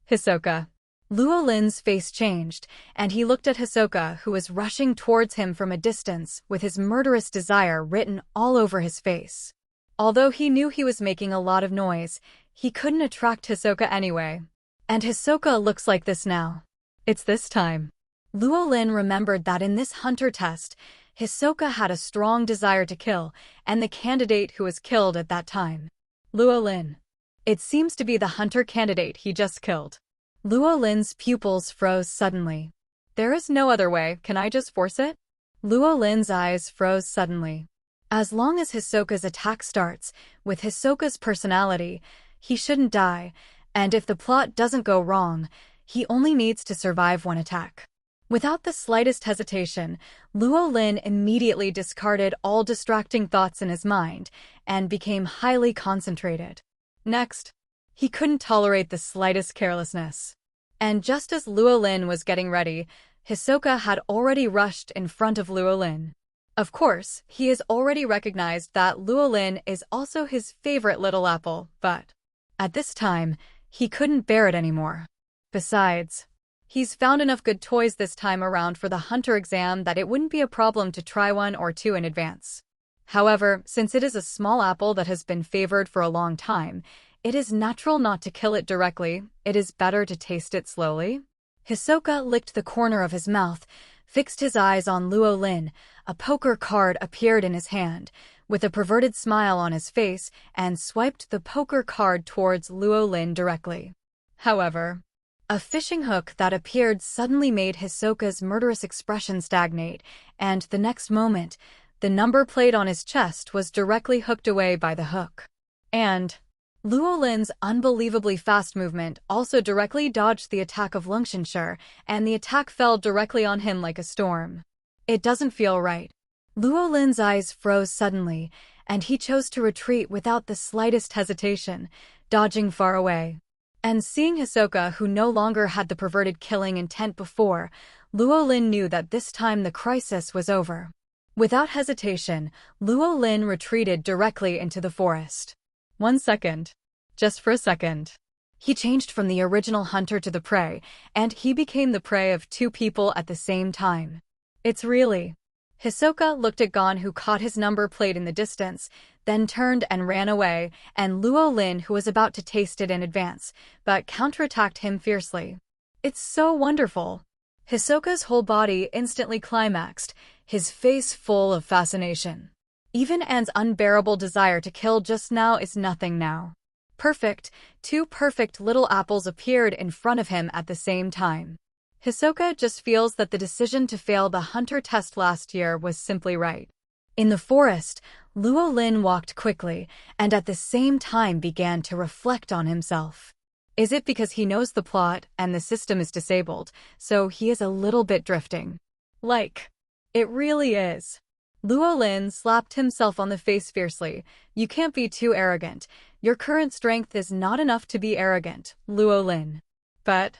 Hisoka. Luo Lin's face changed, and he looked at Hisoka, who was rushing towards him from a distance, with his murderous desire written all over his face. Although he knew he was making a lot of noise, he couldn't attract Hisoka anyway. And Hisoka looks like this now. It's this time. Luo Lin remembered that in this hunter test, Hisoka had a strong desire to kill, and the candidate who was killed at that time. Luo Lin. It seems to be the hunter candidate he just killed. Luo Lin's pupils froze suddenly. There is no other way, can I just force it? Luo Lin's eyes froze suddenly. As long as Hisoka's attack starts, with Hisoka's personality, he shouldn't die, and if the plot doesn't go wrong, he only needs to survive one attack. Without the slightest hesitation, Luo Lin immediately discarded all distracting thoughts in his mind and became highly concentrated. Next, he couldn't tolerate the slightest carelessness. And just as Luo Lin was getting ready, Hisoka had already rushed in front of Luo Lin. Of course, he has already recognized that Luo Lin is also his favorite little apple, but at this time, he couldn't bear it anymore. Besides, he's found enough good toys this time around for the hunter exam that it wouldn't be a problem to try one or two in advance. However, since it is a small apple that has been favored for a long time, it is natural not to kill it directly. It is better to taste it slowly. Hisoka licked the corner of his mouth, fixed his eyes on Luo Lin. A poker card appeared in his hand, with a perverted smile on his face, and swiped the poker card towards Luo Lin directly. However, a fishing hook that appeared suddenly made Hisoka's murderous expression stagnate, and the next moment, the number plate on his chest was directly hooked away by the hook. And Luo Lin's unbelievably fast movement also directly dodged the attack of Lungshanshire, and the attack fell directly on him like a storm. It doesn't feel right. Luo Lin's eyes froze suddenly, and he chose to retreat without the slightest hesitation, dodging far away. And seeing Hisoka, who no longer had the perverted killing intent before, Luo Lin knew that this time the crisis was over. Without hesitation, Luo Lin retreated directly into the forest. 1 second. Just for a second. He changed from the original hunter to the prey, and he became the prey of two people at the same time. It's really... Hisoka looked at Gon, who caught his number plate in the distance, then turned and ran away, and Luo Lin, who was about to taste it in advance, but counterattacked him fiercely. It's so wonderful. Hisoka's whole body instantly climaxed, his face full of fascination. Even Anne's unbearable desire to kill just now is nothing now. Perfect, two perfect little apples appeared in front of him at the same time. Hisoka just feels that the decision to fail the hunter test last year was simply right. In the forest, Luo Lin walked quickly and at the same time began to reflect on himself. Is it because he knows the plot and the system is disabled, so he is a little bit drifting? Like, it really is. Luo Lin slapped himself on the face fiercely. You can't be too arrogant. Your current strength is not enough to be arrogant, Luo Lin. But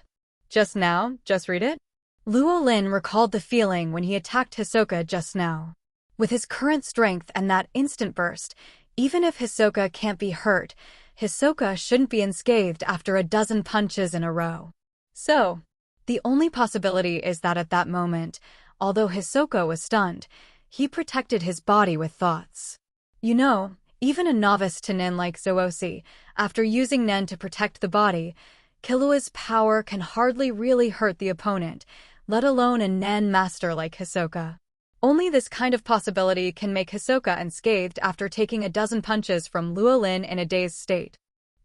just now, just read it? Luo Lin recalled the feeling when he attacked Hisoka just now. With his current strength and that instant burst, even if Hisoka can't be hurt, Hisoka shouldn't be unscathed after a dozen punches in a row. So, the only possibility is that at that moment, although Hisoka was stunned, he protected his body with thoughts. You know, even a novice to Nen like Zoosi, after using Nen to protect the body, Killua's power can hardly really hurt the opponent, let alone a Nen master like Hisoka. Only this kind of possibility can make Hisoka unscathed after taking a dozen punches from Luo Lin in a dazed state.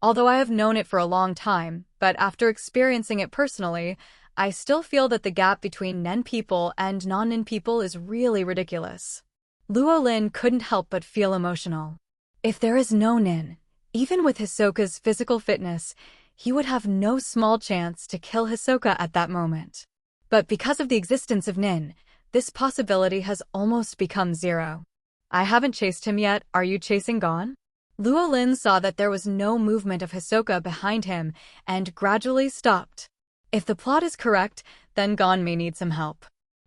Although I have known it for a long time, but after experiencing it personally, I still feel that the gap between Nen people and non-Nen people is really ridiculous. Luo Lin couldn't help but feel emotional. If there is no Nen, even with Hisoka's physical fitness, he would have no small chance to kill Hisoka at that moment. But because of the existence of Nen, this possibility has almost become zero. I haven't chased him yet, are you chasing Gon? Luo Lin saw that there was no movement of Hisoka behind him and gradually stopped. If the plot is correct, then Gon may need some help.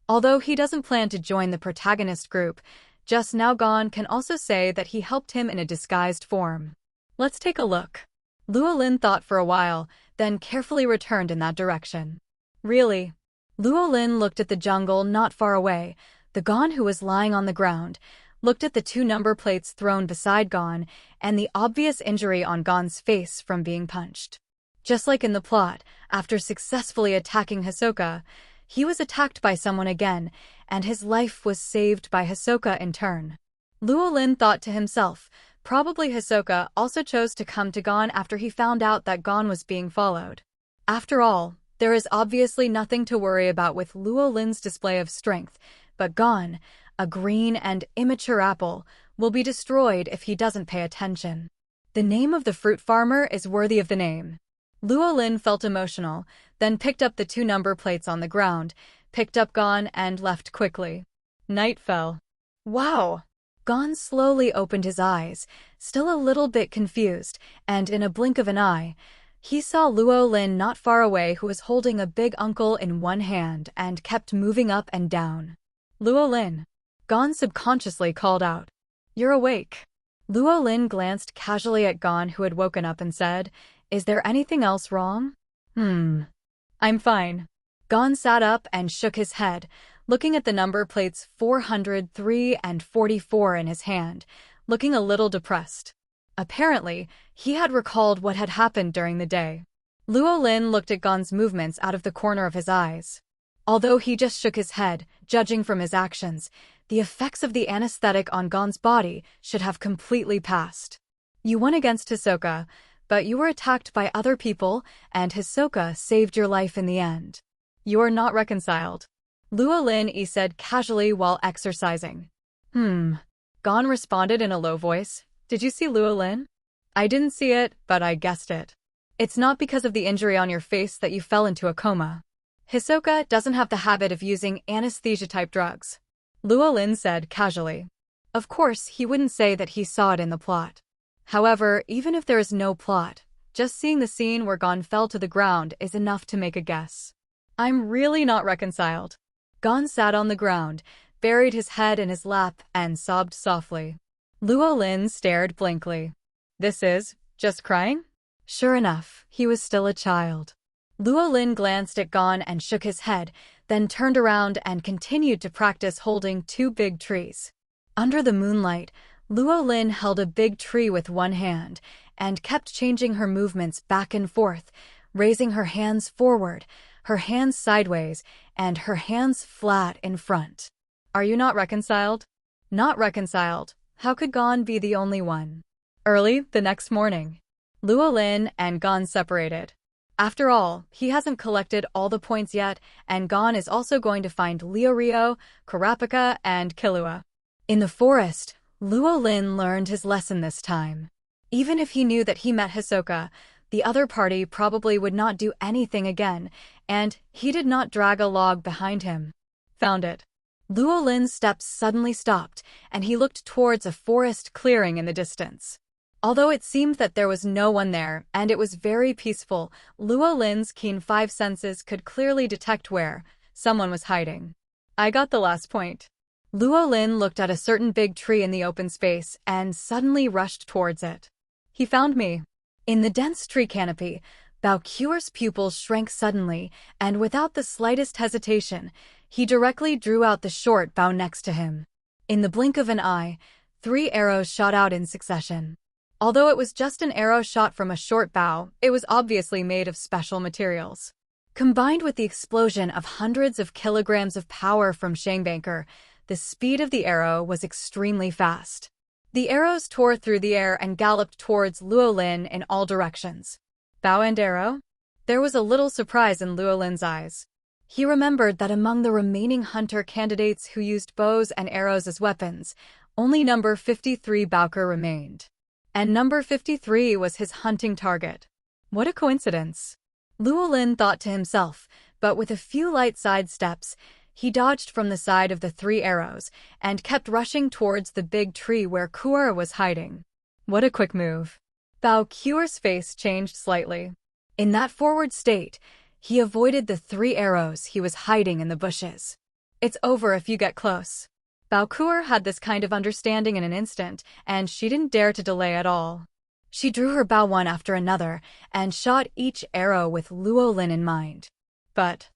Although he doesn't plan to join the protagonist group, just now Gon can also say that he helped him in a disguised form. Let's take a look. Luo Lin thought for a while, then carefully returned in that direction. Really? Luo Lin looked at the jungle not far away, the Gon who was lying on the ground, looked at the two number plates thrown beside Gon, and the obvious injury on Gon's face from being punched. Just like in the plot, after successfully attacking Hisoka, he was attacked by someone again, and his life was saved by Hisoka in turn. Luo Lin thought to himself, probably Hisoka also chose to come to Gon after he found out that Gon was being followed. After all, there is obviously nothing to worry about with Luo Lin's display of strength, but Gon, a green and immature apple, will be destroyed if he doesn't pay attention. The name of the fruit farmer is worthy of the name. Luo Lin felt emotional, then picked up the two number plates on the ground, picked up Gon and left quickly. Night fell. Wow! Gon slowly opened his eyes, still a little bit confused, and in a blink of an eye, he saw Luo Lin not far away who was holding a big uncle in one hand and kept moving up and down. Luo Lin. Gon subconsciously called out. You're awake. Luo Lin glanced casually at Gon who had woken up and said, Is there anything else wrong? I'm fine. Gon sat up and shook his head, looking at the number plates 403 and 44 in his hand, looking a little depressed. Apparently, he had recalled what had happened during the day. Luo Lin looked at Gon's movements out of the corner of his eyes. Although he just shook his head, judging from his actions, the effects of the anesthetic on Gon's body should have completely passed. You won against Hisoka, but you were attacked by other people, and Hisoka saved your life in the end. You are not reconciled. Luo Lin said casually while exercising. Gon responded in a low voice. Did you see Luo Lin? I didn't see it, but I guessed it. It's not because of the injury on your face that you fell into a coma. Hisoka doesn't have the habit of using anesthesia-type drugs. Luo Lin said casually. Of course, he wouldn't say that he saw it in the plot. However, even if there is no plot, just seeing the scene where Gon fell to the ground is enough to make a guess. I'm really not reconciled. Gon sat on the ground, buried his head in his lap, and sobbed softly. Luo Lin stared blankly. This is just crying? Sure enough, he was still a child. Luo Lin glanced at Gon and shook his head, then turned around and continued to practice holding two big trees. Under the moonlight, Luo Lin held a big tree with one hand and kept changing her movements back and forth, raising her hands forward, her hands sideways, and her hands flat in front. Are you not reconciled? Not reconciled. How could Gon be the only one? Early the next morning, Luo Lin and Gon separated. After all, he hasn't collected all the points yet, and Gon is also going to find Leorio, Kurapika, and Killua. In the forest, Luo Lin learned his lesson this time. Even if he knew that he met Hisoka, the other party probably would not do anything again, and he did not drag a log behind him. Found it. Luo Lin's steps suddenly stopped, and he looked towards a forest clearing in the distance. Although it seemed that there was no one there, and it was very peaceful, Luo Lin's keen five senses could clearly detect where someone was hiding. I got the last point. Luo Lin looked at a certain big tree in the open space and suddenly rushed towards it. He found me. In the dense tree canopy, Bao Kuer's pupils shrank suddenly, and without the slightest hesitation, he directly drew out the short bow next to him. In the blink of an eye, 3 arrows shot out in succession. Although it was just an arrow shot from a short bow, it was obviously made of special materials. Combined with the explosion of hundreds of kilograms of power from Shangbanker, the speed of the arrow was extremely fast. The arrows tore through the air and galloped towards Luo Lin in all directions. Bow and arrow? There was a little surprise in Luo Lin's eyes. He remembered that among the remaining hunter candidates who used bows and arrows as weapons, only number 53 Bowker remained. And number 53 was his hunting target. What a coincidence. Luo Lin thought to himself, but with a few light side steps, he dodged from the side of the 3 arrows and kept rushing towards the big tree where Kuer was hiding. What a quick move. Bao Kuer's face changed slightly. In that forward state, he avoided the 3 arrows he was hiding in the bushes. It's over if you get close. Bao Kuer had this kind of understanding in an instant, and she didn't dare to delay at all. She drew her bow one after another and shot each arrow with Luo Lin in mind. But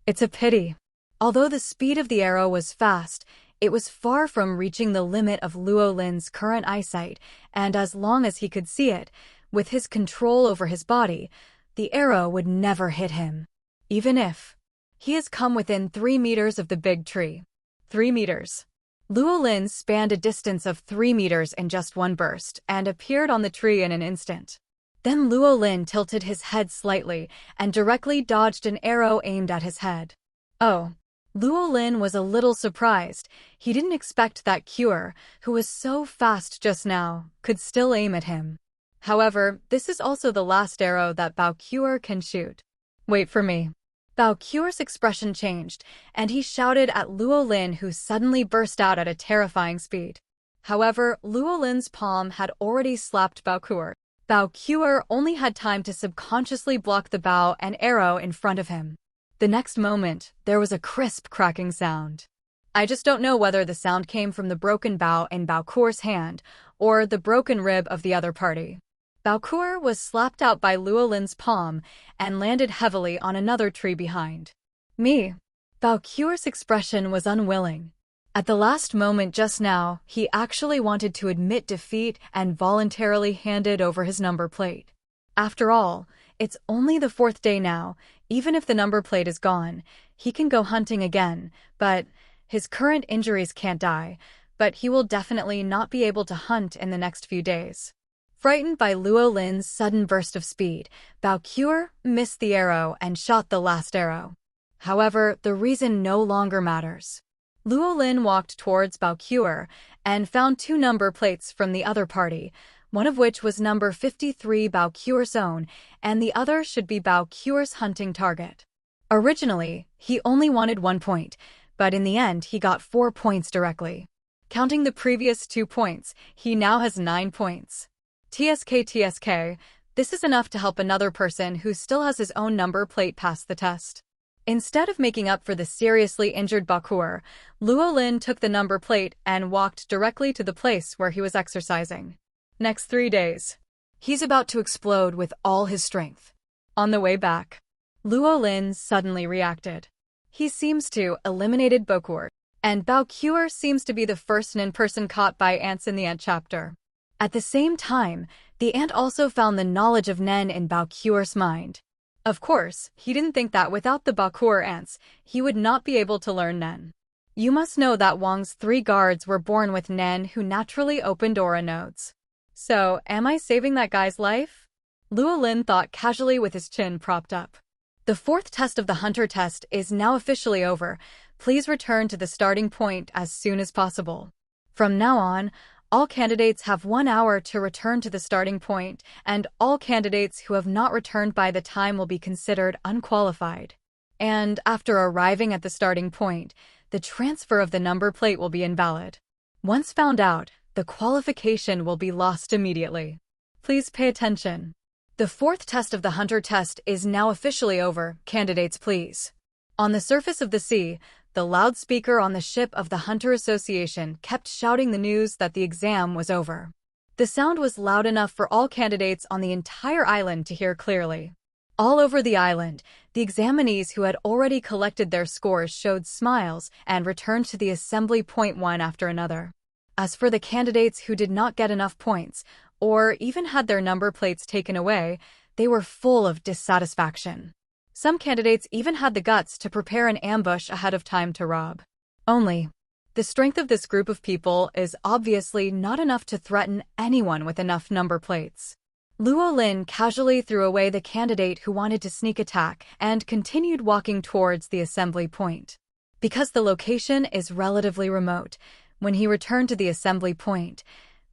it's a pity. Although the speed of the arrow was fast, it was far from reaching the limit of Luo Lin's current eyesight, and as long as he could see it, with his control over his body, the arrow would never hit him. Even if he has come within 3 meters of the big tree. 3 meters. Luo Lin spanned a distance of 3 meters in just one burst and appeared on the tree in an instant. Then Luo Lin tilted his head slightly and directly dodged an arrow aimed at his head. Oh. Luo Lin was a little surprised. He didn't expect that Kuer, who was so fast just now, could still aim at him. However, this is also the last arrow that Bao Kuer can shoot. Wait for me. Bao Kuer's expression changed, and he shouted at Luo Lin, who suddenly burst out at a terrifying speed. However, Luo Lin's palm had already slapped Bao Kuer. Bao Kuer only had time to subconsciously block the bow and arrow in front of him. The next moment, there was a crisp cracking sound. I just don't know whether the sound came from the broken bow in Bao Kuer's hand or the broken rib of the other party. Bao Kuer was slapped out by Luo Lin's palm and landed heavily on another tree behind. Me. Bao Kuer's expression was unwilling. At the last moment just now, he actually wanted to admit defeat and voluntarily handed over his number plate. After all, it's only the 4th day now. Even if the number plate is gone, he can go hunting again, but his current injuries can't die, but he will definitely not be able to hunt in the next few days. Frightened by Luo Lin's sudden burst of speed, Bao Kuer missed the arrow and shot the last arrow. However, the reason no longer matters. Luo Lin walked towards Bao Kuer and found 2 number plates from the other party, one of which was number 53 Bao Kuer's own, and the other should be Bao Kuer's hunting target. Originally, he only wanted 1 point, but in the end he got 4 points directly. Counting the previous 2 points, he now has 9 points. TSK, this is enough to help another person who still has his own number plate pass the test. Instead of making up for the seriously injured Bao Kuer, Luo Lin took the number plate and walked directly to the place where he was exercising. Next 3 days. He's about to explode with all his strength. On the way back, Luo Lin suddenly reacted. He seems to eliminated Bao Kuer, and Bao Kuer seems to be the first Nin person caught by ants in the ant chapter. At the same time, the ant also found the knowledge of Nen in Bao Kuer's mind. Of course, he didn't think that without the Bao Kuer ants, he would not be able to learn Nen. You must know that Wang's 3 guards were born with Nen who naturally opened aura nodes. So, am I saving that guy's life? Luo Lin thought casually with his chin propped up. The 4th test of the Hunter test is now officially over. Please return to the starting point as soon as possible. From now on, all candidates have 1 hour to return to the starting point, and all candidates who have not returned by the time will be considered unqualified. And after arriving at the starting point, the transfer of the number plate will be invalid. Once found out, the qualification will be lost immediately. Please pay attention. The fourth test of the Hunter test is now officially over. Candidates, please. On the surface of the sea, the loudspeaker on the ship of the Hunter Association kept shouting the news that the exam was over. The sound was loud enough for all candidates on the entire island to hear clearly. All over the island, the examinees who had already collected their scores showed smiles and returned to the assembly point one after another. As for the candidates who did not get enough points, or even had their number plates taken away, they were full of dissatisfaction. Some candidates even had the guts to prepare an ambush ahead of time to rob. Only, the strength of this group of people is obviously not enough to threaten anyone with enough number plates. Luo Lin casually threw away the candidate who wanted to sneak attack and continued walking towards the assembly point. Because the location is relatively remote, when he returned to the assembly point,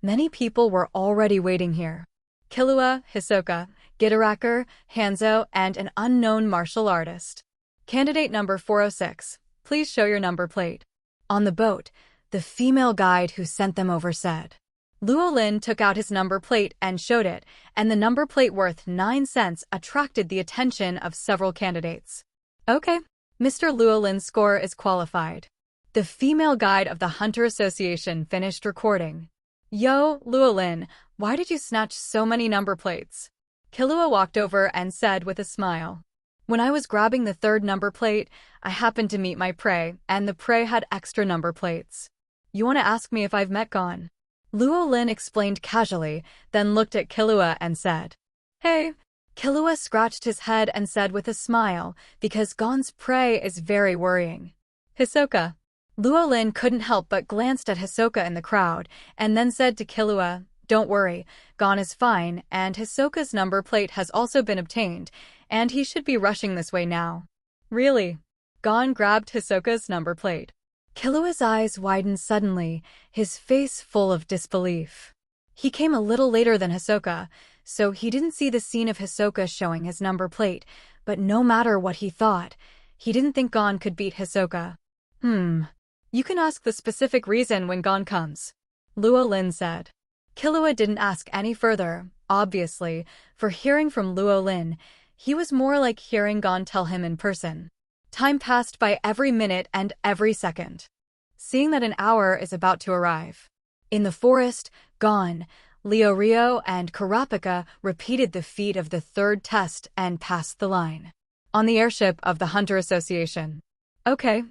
many people were already waiting here. Killua, Hisoka, Gitaraker, Hanzo, and an unknown martial artist. Candidate number 406, please show your number plate. On the boat, the female guide who sent them over said. Luo Lin took out his number plate and showed it, and the number plate worth 9 cents attracted the attention of several candidates. Okay, Mr. Luo Lin's score is qualified. The female guide of the Hunter Association finished recording. Yo, Luo Lin, why did you snatch so many number plates? Killua walked over and said with a smile. When I was grabbing the third number plate, I happened to meet my prey, and the prey had extra number plates. You want to ask me if I've met Gon? Luo Lin explained casually, then looked at Killua and said, Hey. Killua scratched his head and said with a smile, because Gon's prey is very worrying. Hisoka. Luo Lin couldn't help but glanced at Hisoka in the crowd, and then said to Killua, Don't worry, Gon is fine, and Hisoka's number plate has also been obtained, and he should be rushing this way now. Really? Gon grabbed Hisoka's number plate. Killua's eyes widened suddenly, his face full of disbelief. He came a little later than Hisoka, so he didn't see the scene of Hisoka showing his number plate, but no matter what he thought, he didn't think Gon could beat Hisoka. You can ask the specific reason when Gon comes, Luo Lin said. Killua didn't ask any further, obviously, for hearing from Luo Lin, he was more like hearing Gon tell him in person. Time passed by every minute and every second. Seeing that an hour is about to arrive. In the forest, Gon, Leorio, and Kurapika repeated the feat of the third test and passed the line. On the airship of the Hunter Association. Okay,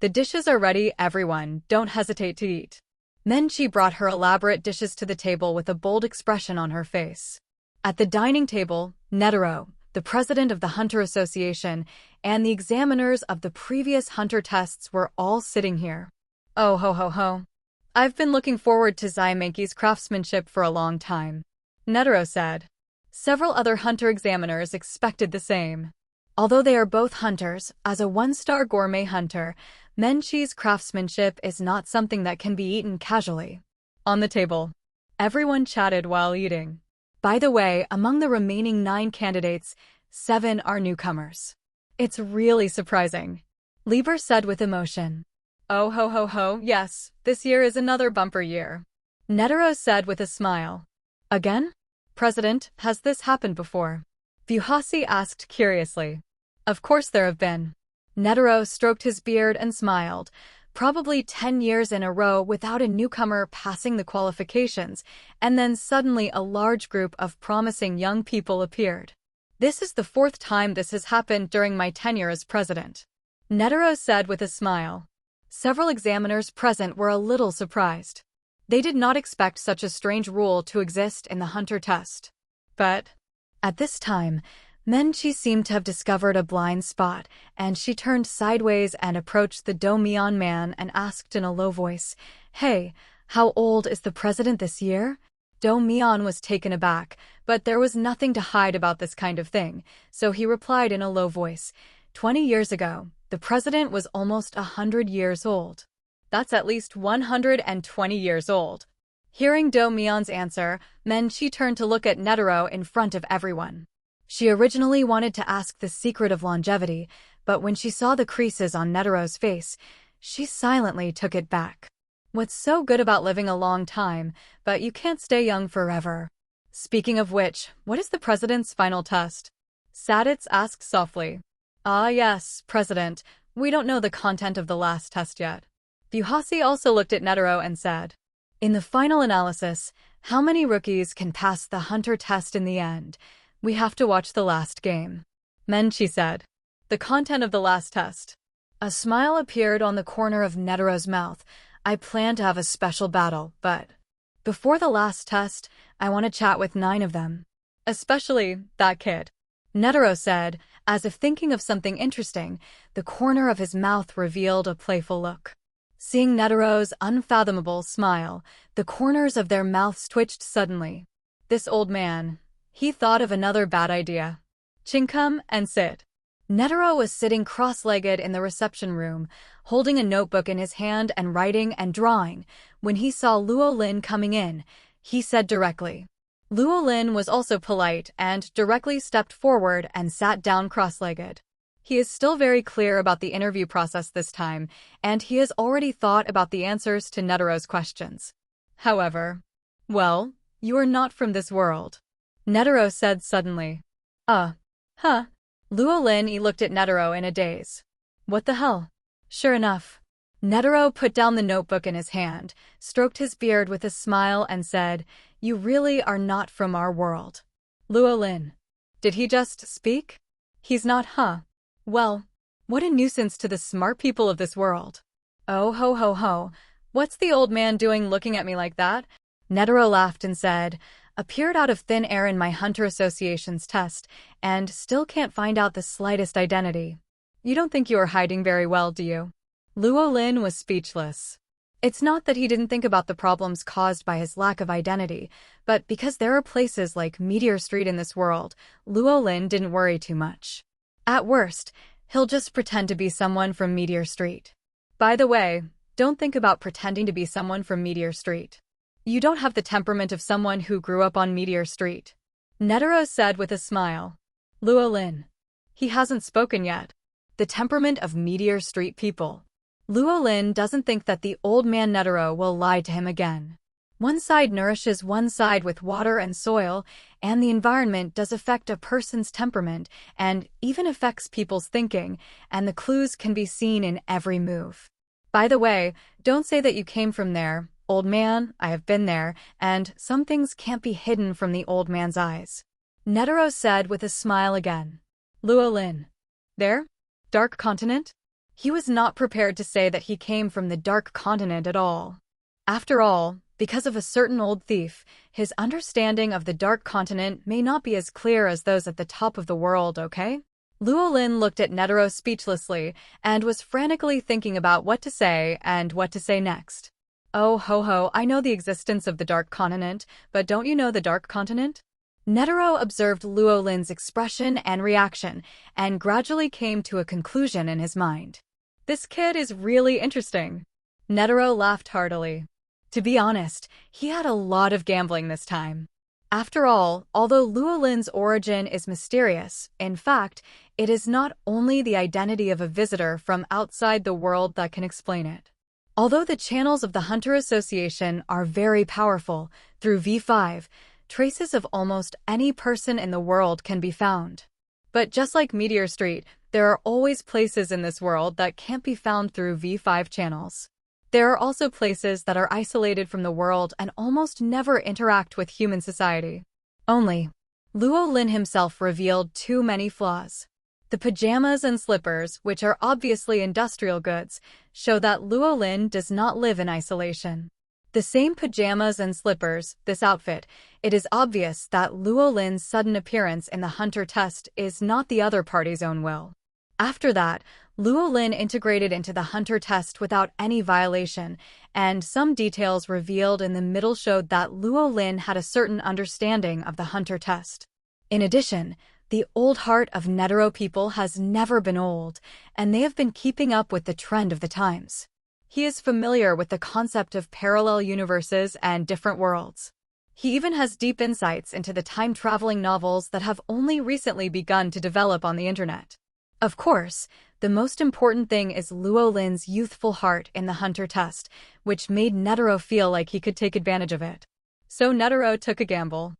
the dishes are ready, everyone, don't hesitate to eat. Then she brought her elaborate dishes to the table with a bold expression on her face. At the dining table, Netero, the president of the Hunter Association, and the examiners of the previous Hunter tests were all sitting here. Oh ho ho ho. I've been looking forward to Zaimenki's craftsmanship for a long time, Netero said. Several other Hunter examiners expected the same. Although they are both hunters, as a one-star gourmet hunter, Menchi's craftsmanship is not something that can be eaten casually. On the table, everyone chatted while eating. By the way, among the remaining 9 candidates, 7 are newcomers. It's really surprising, Lieber said with emotion. Oh ho ho ho, yes, this year is another bumper year, Netero said with a smile. Again? President, has this happened before? Fuhasi asked curiously. Of course there have been. Netero stroked his beard and smiled. Probably 10 years in a row without a newcomer passing the qualifications, and then suddenly a large group of promising young people appeared. This is the 4th time this has happened during my tenure as president, Netero said with a smile. Several examiners present were a little surprised. They did not expect such a strange rule to exist in the Hunter test. But at this time, Menchi seemed to have discovered a blind spot, and she turned sideways and approached the Do-Mian man and asked in a low voice, Hey, how old is the president this year? Do-Mian was taken aback, but there was nothing to hide about this kind of thing, so he replied in a low voice, 20 years ago, the president was almost 100 years old. That's at least 120 years old. Hearing Do-Mian's answer, Menchi turned to look at Netero in front of everyone. She originally wanted to ask the secret of longevity, but when she saw the creases on Netero's face, she silently took it back. What's so good about living a long time, but you can't stay young forever? Speaking of which, what is the president's final test? Saditz asked softly. Ah yes, President. We don't know the content of the last test yet. Fuhasi also looked at Netero and said, in the final analysis, how many rookies can pass the hunter test in the end? We have to watch the last game. Menchi said. The content of the last test. A smile appeared on the corner of Netero's mouth. I plan to have a special battle, but before the last test, I want to chat with 9 of them. Especially that kid. Netero said, as if thinking of something interesting. The corner of his mouth revealed a playful look. Seeing Netero's unfathomable smile, the corners of their mouths twitched suddenly. This old man. He thought of another bad idea. Come and sit. Netero was sitting cross-legged in the reception room, holding a notebook in his hand and writing and drawing. When he saw Luo Lin coming in, he said directly. Luo Lin was also polite and directly stepped forward and sat down cross-legged. He is still very clear about the interview process this time, and he has already thought about the answers to Netero's questions. However, well, you are not from this world. Netero said suddenly. Huh. Luo Lin looked at Netero in a daze. What the hell? Sure enough. Netero put down the notebook in his hand, stroked his beard with a smile and said, you really are not from our world. Luo Lin. Did he just speak? He's not, huh? Well, what a nuisance to the smart people of this world. Oh ho ho ho, what's the old man doing looking at me like that? Netero laughed and said, appeared out of thin air in my Hunter Association's test, and still can't find out the slightest identity. You don't think you are hiding very well, do you? Luo Lin was speechless. It's not that he didn't think about the problems caused by his lack of identity, but because there are places like Meteor Street in this world, Luo Lin didn't worry too much. At worst, he'll just pretend to be someone from Meteor Street. By the way, don't think about pretending to be someone from Meteor Street. You don't have the temperament of someone who grew up on Meteor Street. Netero said with a smile. Luo Lin. He hasn't spoken yet. The temperament of Meteor Street people. Luo Lin doesn't think that the old man Netero will lie to him again. One side nourishes one side with water and soil, and the environment does affect a person's temperament and even affects people's thinking, and the clues can be seen in every move. By the way, don't say that you came from there. Old man, I have been there, and some things can't be hidden from the old man's eyes. Netero said with a smile again. Luo Lin. There? Dark Continent? He was not prepared to say that he came from the Dark Continent at all. After all, because of a certain old thief, his understanding of the Dark Continent may not be as clear as those at the top of the world, okay? Luo Lin looked at Netero speechlessly and was frantically thinking about what to say and what to say next. Oh ho ho, I know the existence of the Dark Continent, but don't you know the Dark Continent? Netero observed Luo Lin's expression and reaction, and gradually came to a conclusion in his mind. This kid is really interesting. Netero laughed heartily. To be honest, he had a lot of gambling this time. After all, although Luo Lin's origin is mysterious, in fact, it is not only the identity of a visitor from outside the world that can explain it. Although the channels of the Hunter Association are very powerful, through V5, traces of almost any person in the world can be found. But just like Meteor Street, there are always places in this world that can't be found through V5 channels. There are also places that are isolated from the world and almost never interact with human society. Only, Luo Lin himself revealed too many flaws. The pajamas and slippers, which are obviously industrial goods, show that Luo Lin does not live in isolation. The same pajamas and slippers, this outfit, it is obvious that Luo Lin's sudden appearance in the Hunter test is not the other party's own will. After that, Luo Lin integrated into the Hunter test without any violation, and some details revealed in the middle showed that Luo Lin had a certain understanding of the Hunter test. In addition, the old heart of Netero people has never been old, and they have been keeping up with the trend of the times. He is familiar with the concept of parallel universes and different worlds. He even has deep insights into the time-traveling novels that have only recently begun to develop on the internet. Of course, the most important thing is Luo Lin's youthful heart in the Hunter test, which made Netero feel like he could take advantage of it. So Netero took a gamble.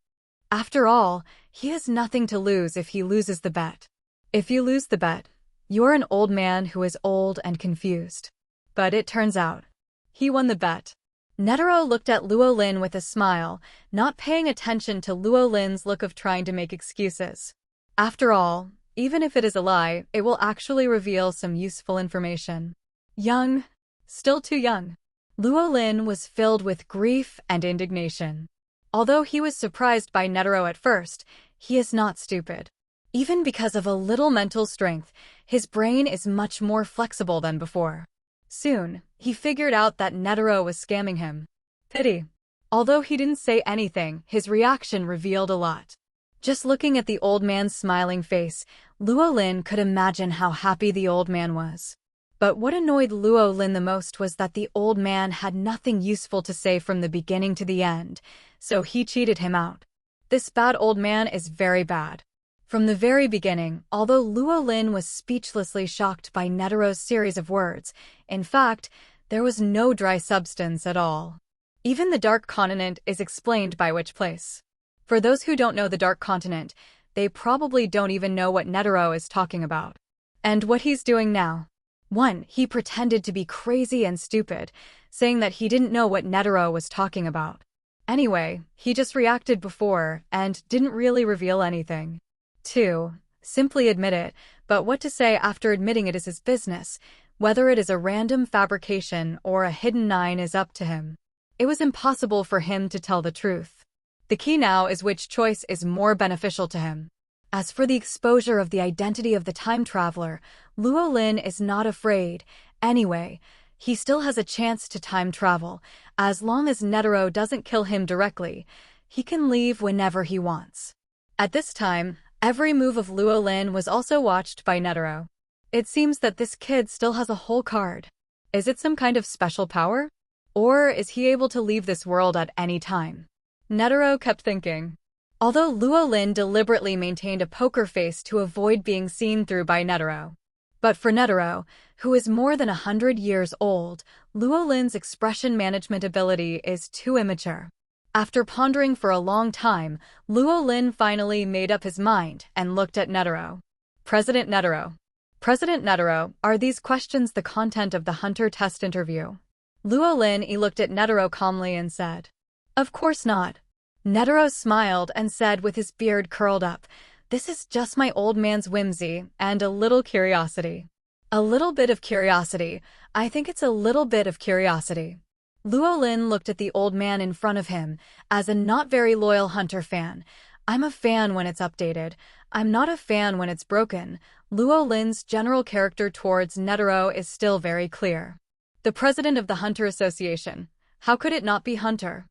After all, he has nothing to lose if he loses the bet. If you lose the bet, you're an old man who is old and confused. But it turns out, he won the bet. Netero looked at Luo Lin with a smile, not paying attention to Luo Lin's look of trying to make excuses. After all, even if it is a lie, it will actually reveal some useful information. Young, still too young. Luo Lin was filled with grief and indignation. Although he was surprised by Netero at first, he is not stupid. Even because of a little mental strength, his brain is much more flexible than before. Soon, he figured out that Netero was scamming him. Pity. Although he didn't say anything, his reaction revealed a lot. Just looking at the old man's smiling face, Luo Lin could imagine how happy the old man was. But what annoyed Luo Lin the most was that the old man had nothing useful to say from the beginning to the end, so he cheated him out. This bad old man is very bad. From the very beginning, although Luo Lin was speechlessly shocked by Netero's series of words, in fact, there was no dry substance at all. Even the Dark Continent is explained by which place. For those who don't know the Dark Continent, they probably don't even know what Netero is talking about. And what he's doing now. 1. He pretended to be crazy and stupid, saying that he didn't know what Netero was talking about. Anyway, he just reacted before and didn't really reveal anything. 2. Simply admit it, but what to say after admitting it is his business. Whether it is a random fabrication or a hidden 9 is up to him. It was impossible for him to tell the truth. The key now is which choice is more beneficial to him. As for the exposure of the identity of the time traveler, Luo Lin is not afraid. Anyway, he still has a chance to time travel. As long as Netero doesn't kill him directly, he can leave whenever he wants. At this time, every move of Luo Lin was also watched by Netero. It seems that this kid still has a whole card. Is it some kind of special power? Or is he able to leave this world at any time? Netero kept thinking. Although Luo Lin deliberately maintained a poker face to avoid being seen through by Netero. But for Netero, who is more than 100 years old, Luo Lin's expression management ability is too immature. After pondering for a long time, Luo Lin finally made up his mind and looked at Netero. President Netero. President Netero, are these questions the content of the Hunter test interview? Luo Lin looked at Netero calmly and said, "Of course not." Netero smiled and said with his beard curled up, "This is just my old man's whimsy and a little curiosity." A little bit of curiosity. I think it's a little bit of curiosity. Luo Lin looked at the old man in front of him. As a not very loyal Hunter fan, I'm a fan when it's updated. I'm not a fan when it's broken. Luo Lin's general character towards Netero is still very clear. The president of the Hunter Association. How could it not be Hunter?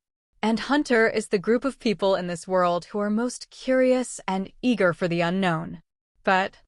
And Hunter is the group of people in this world who are most curious and eager for the unknown. But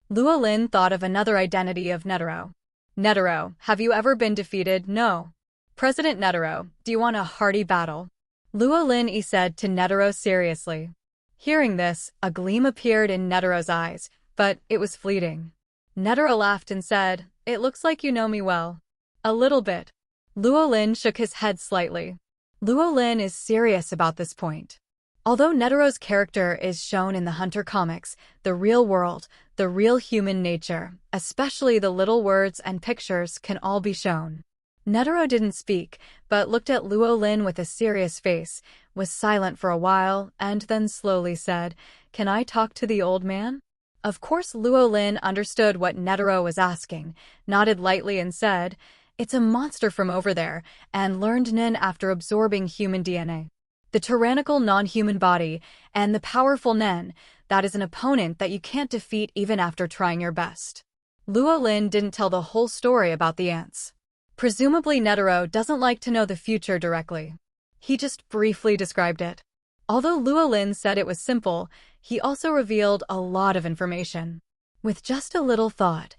Luo Lin thought of another identity of Netero. Netero, have you ever been defeated? No. President Netero, do you want a hearty battle? Luo Lin said to Netero seriously. Hearing this, a gleam appeared in Netero's eyes, but it was fleeting. Netero laughed and said, "It looks like you know me well." A little bit. Luo Lin shook his head slightly. Luo Lin is serious about this point. Although Netero's character is shown in the Hunter comics, the real world, the real human nature, especially the little words and pictures, can all be shown. Netero didn't speak, but looked at Luo Lin with a serious face, was silent for a while, and then slowly said, "Can I talk to the old man?" Of course Luo Lin understood what Netero was asking, nodded lightly and said, "It's a monster from over there," and learned Nen after absorbing human DNA. The tyrannical non-human body, and the powerful Nen, that is an opponent that you can't defeat even after trying your best. Luo Lin didn't tell the whole story about the ants. Presumably Netero doesn't like to know the future directly. He just briefly described it. Although Luo Lin said it was simple, he also revealed a lot of information. With just a little thought,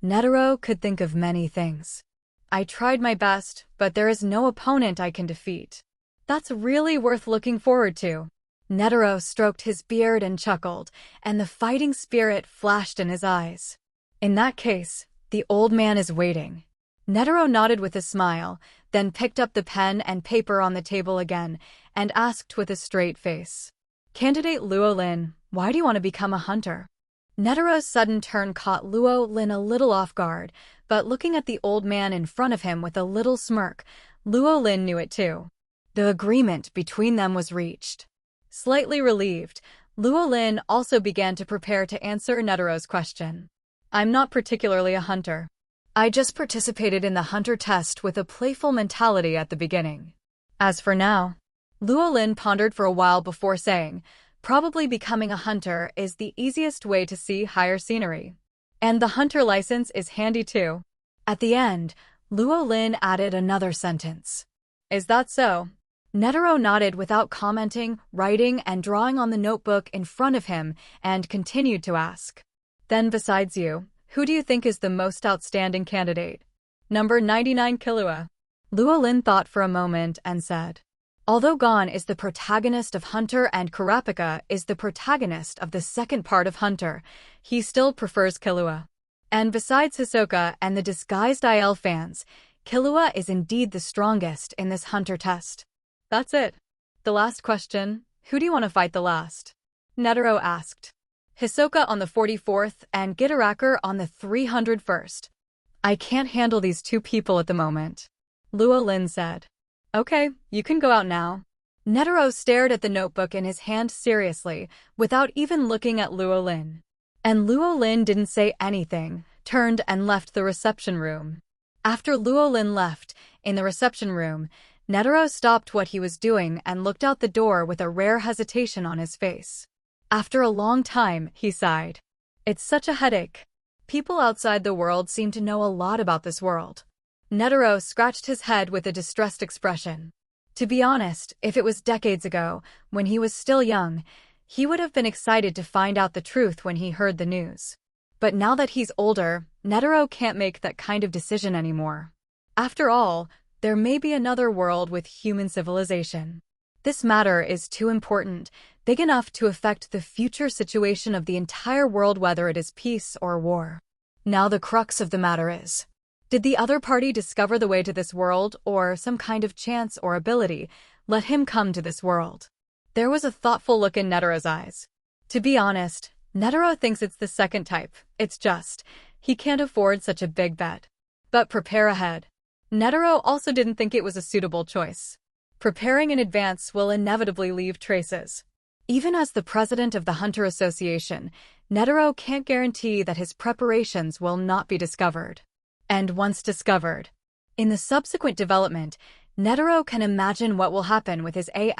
Netero could think of many things. I tried my best, but there is no opponent I can defeat. That's really worth looking forward to. Netero stroked his beard and chuckled, and the fighting spirit flashed in his eyes. In that case, the old man is waiting. Netero nodded with a smile, then picked up the pen and paper on the table again, and asked with a straight face. Candidate Luo Lin, why do you want to become a hunter? Netaro's sudden turn caught Luo Lin a little off guard, but looking at the old man in front of him with a little smirk, Luo Lin knew it too. The agreement between them was reached. Slightly relieved, Luo Lin also began to prepare to answer Netaro's question. I'm not particularly a hunter. I just participated in the hunter test with a playful mentality at the beginning. As for now, Luo Lin pondered for a while before saying, probably becoming a hunter is the easiest way to see higher scenery. And the hunter license is handy too. At the end, Luo Lin added another sentence. Is that so? Netaro nodded without commenting, writing and drawing on the notebook in front of him, and continued to ask. Then besides you, who do you think is the most outstanding candidate? Number 99 Killua. Luo Lin thought for a moment and said, although Gon is the protagonist of Hunter and Kurapika is the protagonist of the second part of Hunter, he still prefers Killua. And besides Hisoka and the disguised IL fans, Killua is indeed the strongest in this Hunter test. That's it. The last question, who do you want to fight the last? Netaro asked. Hisoka on the 44th and Gitaraker on the 301st. I can't handle these two people at the moment. Luo Lin said. Okay, you can go out now. Netaro stared at the notebook in his hand seriously, without even looking at Luo Lin. And Luo Lin didn't say anything, turned and left the reception room. After Luo Lin left, in the reception room, Netaro stopped what he was doing and looked out the door with a rare hesitation on his face. After a long time, he sighed. It's such a headache. People outside the world seem to know a lot about this world. Netaro scratched his head with a distressed expression. To be honest, if it was decades ago, when he was still young, he would have been excited to find out the truth when he heard the news. But now that he's older, Netaro can't make that kind of decision anymore. After all, there may be another world with human civilization. This matter is too important, big enough to affect the future situation of the entire world, whether it is peace or war. Now the crux of the matter is, did the other party discover the way to this world, or some kind of chance or ability let him come to this world? There was a thoughtful look in Netaro's eyes. To be honest, Netaro thinks it's the second type. It's just, he can't afford such a big bet. But prepare ahead. Netaro also didn't think it was a suitable choice. Preparing in advance will inevitably leave traces. Even as the president of the Hunter Association, Netaro can't guarantee that his preparations will not be discovered. And once discovered, in the subsequent development, Netaro can imagine what will happen with his A***.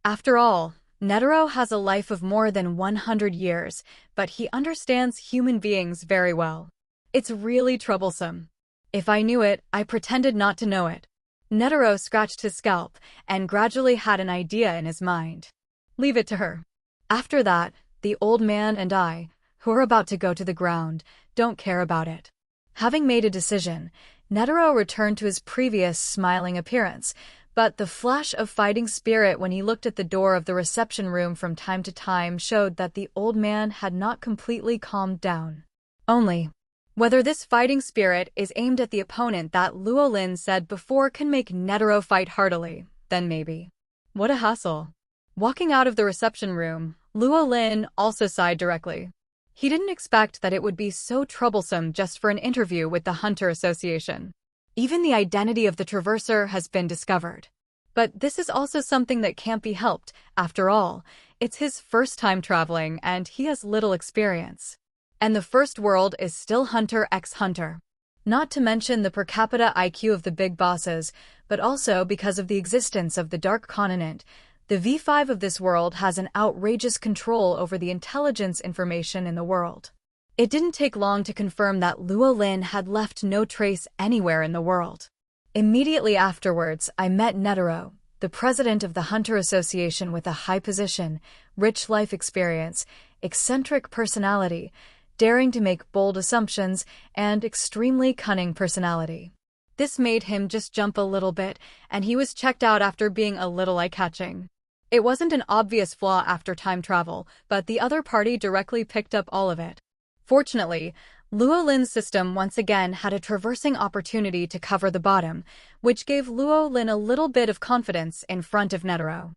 After all, Netaro has a life of more than 100 years, but he understands human beings very well. It's really troublesome. If I knew it, I pretended not to know it. Netaro scratched his scalp and gradually had an idea in his mind. Leave it to her. After that, the old man and I, who are about to go to the ground, don't care about it. Having made a decision, Netaro returned to his previous smiling appearance, but the flash of fighting spirit when he looked at the door of the reception room from time to time showed that the old man had not completely calmed down. Only, whether this fighting spirit is aimed at the opponent that Luo Lin said before can make Netaro fight heartily, then maybe. What a hassle. Walking out of the reception room, Luo Lin also sighed directly. He didn't expect that it would be so troublesome just for an interview with the Hunter Association. Even the identity of the Traverser has been discovered. But this is also something that can't be helped. After all, it's his first time traveling and he has little experience. And the first world is still Hunter x Hunter. Not to mention the per capita IQ of the big bosses, but also because of the existence of the Dark Continent, the V5 of this world has an outrageous control over the intelligence information in the world. It didn't take long to confirm that Luo Lin had left no trace anywhere in the world. Immediately afterwards, I met Netaro, the president of the Hunter Association, with a high position, rich life experience, eccentric personality, daring to make bold assumptions, and extremely cunning personality. This made him just jump a little bit, and he was checked out after being a little eye-catching. It wasn't an obvious flaw after time travel, but the other party directly picked up all of it. Fortunately, Luo Lin's system once again had a traversing opportunity to cover the bottom, which gave Luo Lin a little bit of confidence in front of Netaro.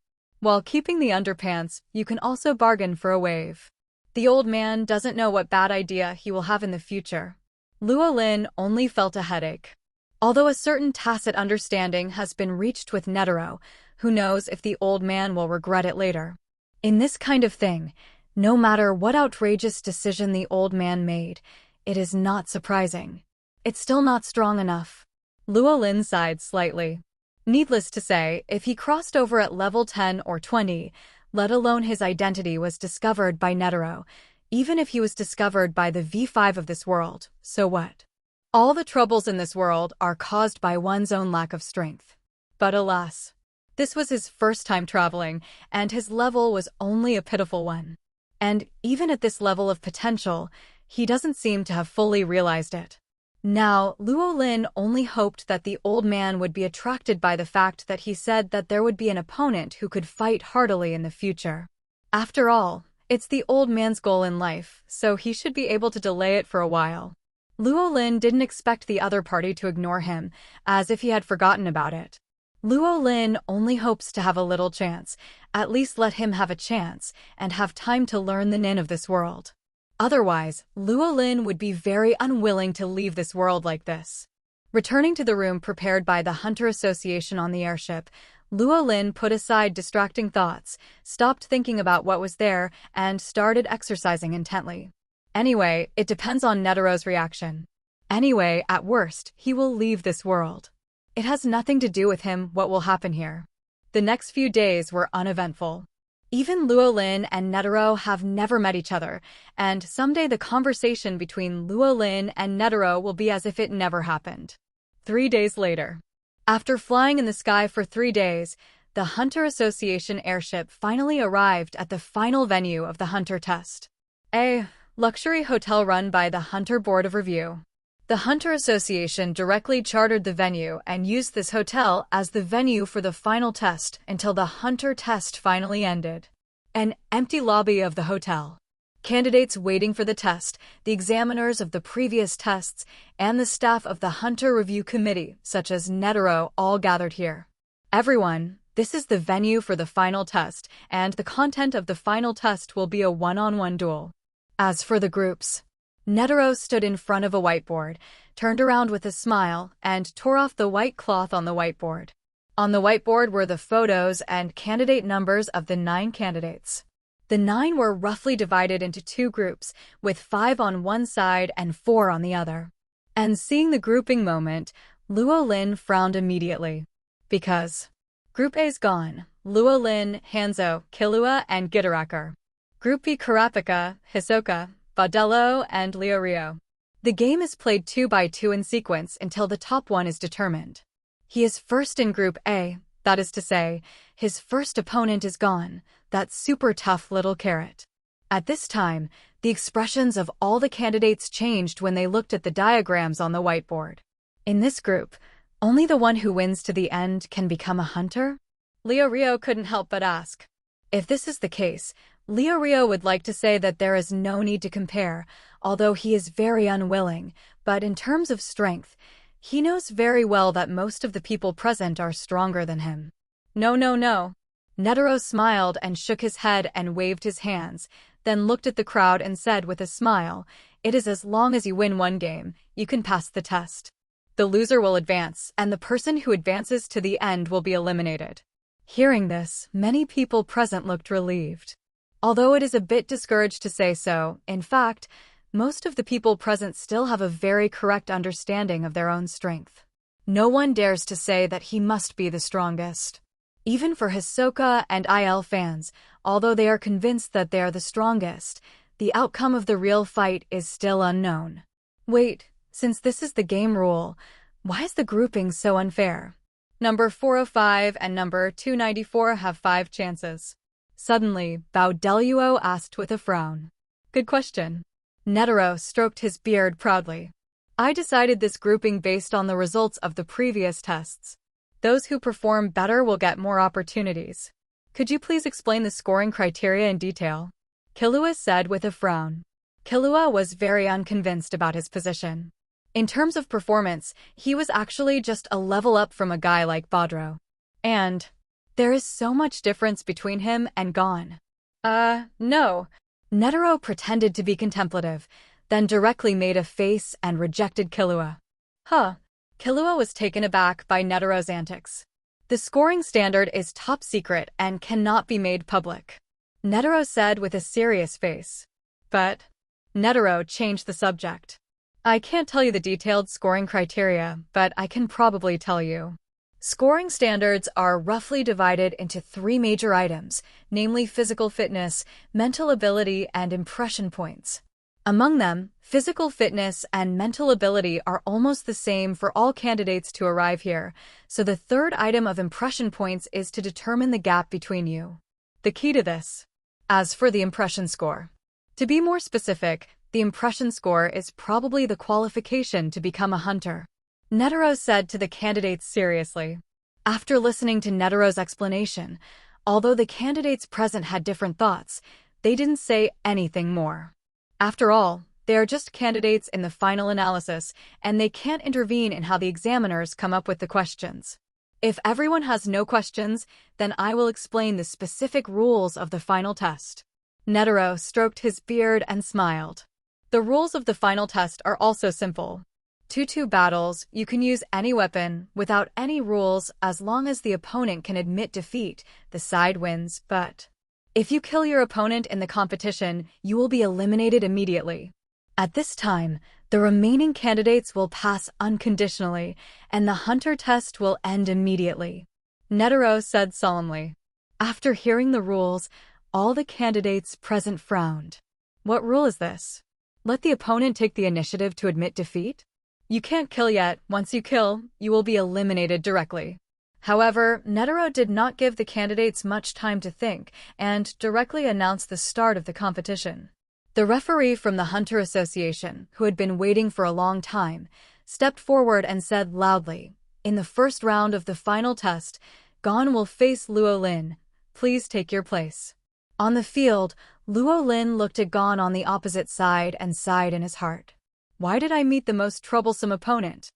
While keeping the underpants, you can also bargain for a wave. The old man doesn't know what bad idea he will have in the future. Luo Lin only felt a headache. Although a certain tacit understanding has been reached with Netero, who knows if the old man will regret it later. In this kind of thing, no matter what outrageous decision the old man made, it is not surprising. It's still not strong enough. Luo Lin sighed slightly. Needless to say, if he crossed over at level 10 or 20, let alone his identity was discovered by Netero, even if he was discovered by the V5 of this world, so what? All the troubles in this world are caused by one's own lack of strength. But alas, this was his first time traveling, and his level was only a pitiful one. And even at this level of potential, he doesn't seem to have fully realized it. Now, Luo Lin only hoped that the old man would be attracted by the fact that he said that there would be an opponent who could fight heartily in the future. After all, it's the old man's goal in life, so he should be able to delay it for a while. Luo Lin didn't expect the other party to ignore him, as if he had forgotten about it. Luo Lin only hopes to have a little chance, at least let him have a chance, and have time to learn the nin of this world. Otherwise, Luo Lin would be very unwilling to leave this world like this. Returning to the room prepared by the Hunter Association on the airship, Luo Lin put aside distracting thoughts, stopped thinking about what was there, and started exercising intently. Anyway, it depends on Netero's reaction. Anyway, at worst, he will leave this world. It has nothing to do with him what will happen here. The next few days were uneventful. Even Luo Lin and Netero have never met each other, and someday the conversation between Luo Lin and Netero will be as if it never happened. 3 days later. After flying in the sky for 3 days, the Hunter Association airship finally arrived at the final venue of the Hunter test. A luxury hotel run by the Hunter Board of Review. The Hunter Association directly chartered the venue and used this hotel as the venue for the final test until the Hunter test finally ended. An empty lobby of the hotel. Candidates waiting for the test, the examiners of the previous tests, and the staff of the Hunter Review Committee, such as Netero, all gathered here. Everyone, this is the venue for the final test, and the content of the final test will be a one-on-one duel. As for the groups, Netero stood in front of a whiteboard, turned around with a smile, and tore off the white cloth on the whiteboard. On the whiteboard were the photos and candidate numbers of the 9 candidates. The 9 were roughly divided into 2 groups, with 5 on one side and 4 on the other. And seeing the grouping moment, Luo Lin frowned immediately. Because Group A's gone, Luo Lin, Hanzo, Killua, and Gitaraker. Group B Kurapika, Hisoka, Baudello, and Leorio. The game is played 2 by 2 in sequence until the top one is determined. He is first in Group A, that is to say, his first opponent is gone, that super tough little carrot. At this time, the expressions of all the candidates changed when they looked at the diagrams on the whiteboard. In this group, only the one who wins to the end can become a hunter? Leorio couldn't help but ask. If this is the case, Leorio would like to say that there is no need to compare, although he is very unwilling, but in terms of strength, he knows very well that most of the people present are stronger than him. No. Netero smiled and shook his head and waved his hands, then looked at the crowd and said with a smile, "It is as long as you win one game, you can pass the test. The loser will advance, and the person who advances to the end will be eliminated." Hearing this, many people present looked relieved. Although it is a bit discouraged to say so, in fact, most of the people present still have a very correct understanding of their own strength. No one dares to say that he must be the strongest. Even for Hisoka and IL fans, although they are convinced that they are the strongest, the outcome of the real fight is still unknown. Wait, since this is the game rule, why is the grouping so unfair? Number 405 and number 294 have 5 chances. Suddenly, Baudello asked with a frown. Good question. Netero stroked his beard proudly. I decided this grouping based on the results of the previous tests. Those who perform better will get more opportunities. Could you please explain the scoring criteria in detail? Killua said with a frown. Killua was very unconvinced about his position. In terms of performance, he was actually just a level up from a guy like Badro. And There is so much difference between him and Gon. No. Netero pretended to be contemplative, then directly made a face and rejected Killua. Huh. Killua was taken aback by Netero's antics. The scoring standard is top secret and cannot be made public, Netero said with a serious face. But Netero changed the subject. I can't tell you the detailed scoring criteria, but I can probably tell you. Scoring standards are roughly divided into 3 major items, namely physical fitness, mental ability, and impression points. Among them, physical fitness and mental ability are almost the same for all candidates to arrive here, so the third item of impression points is to determine the gap between you. The key to this. As for the impression score. To be more specific, the impression score is probably the qualification to become a hunter, Netero said to the candidates seriously. After listening to Netero's explanation, although the candidates present had different thoughts, they didn't say anything more. After all, they are just candidates in the final analysis, and they can't intervene in how the examiners come up with the questions. If everyone has no questions, then I will explain the specific rules of the final test. Netero stroked his beard and smiled. The rules of the final test are also simple. 2-2 battles, you can use any weapon, without any rules, as long as the opponent can admit defeat, the side wins, but if you kill your opponent in the competition, you will be eliminated immediately. At this time, the remaining candidates will pass unconditionally, and the hunter test will end immediately, Netero said solemnly. After hearing the rules, all the candidates present frowned. What rule is this? Let the opponent take the initiative to admit defeat? You can't kill yet. Once you kill, you will be eliminated directly. However, Netero did not give the candidates much time to think and directly announced the start of the competition. The referee from the Hunter Association, who had been waiting for a long time, stepped forward and said loudly, "In the first round of the final test, Gon will face Luo Lin. Please take your place." On the field, Luo Lin looked at Gon on the opposite side and sighed in his heart. Why did I meet the most troublesome opponent?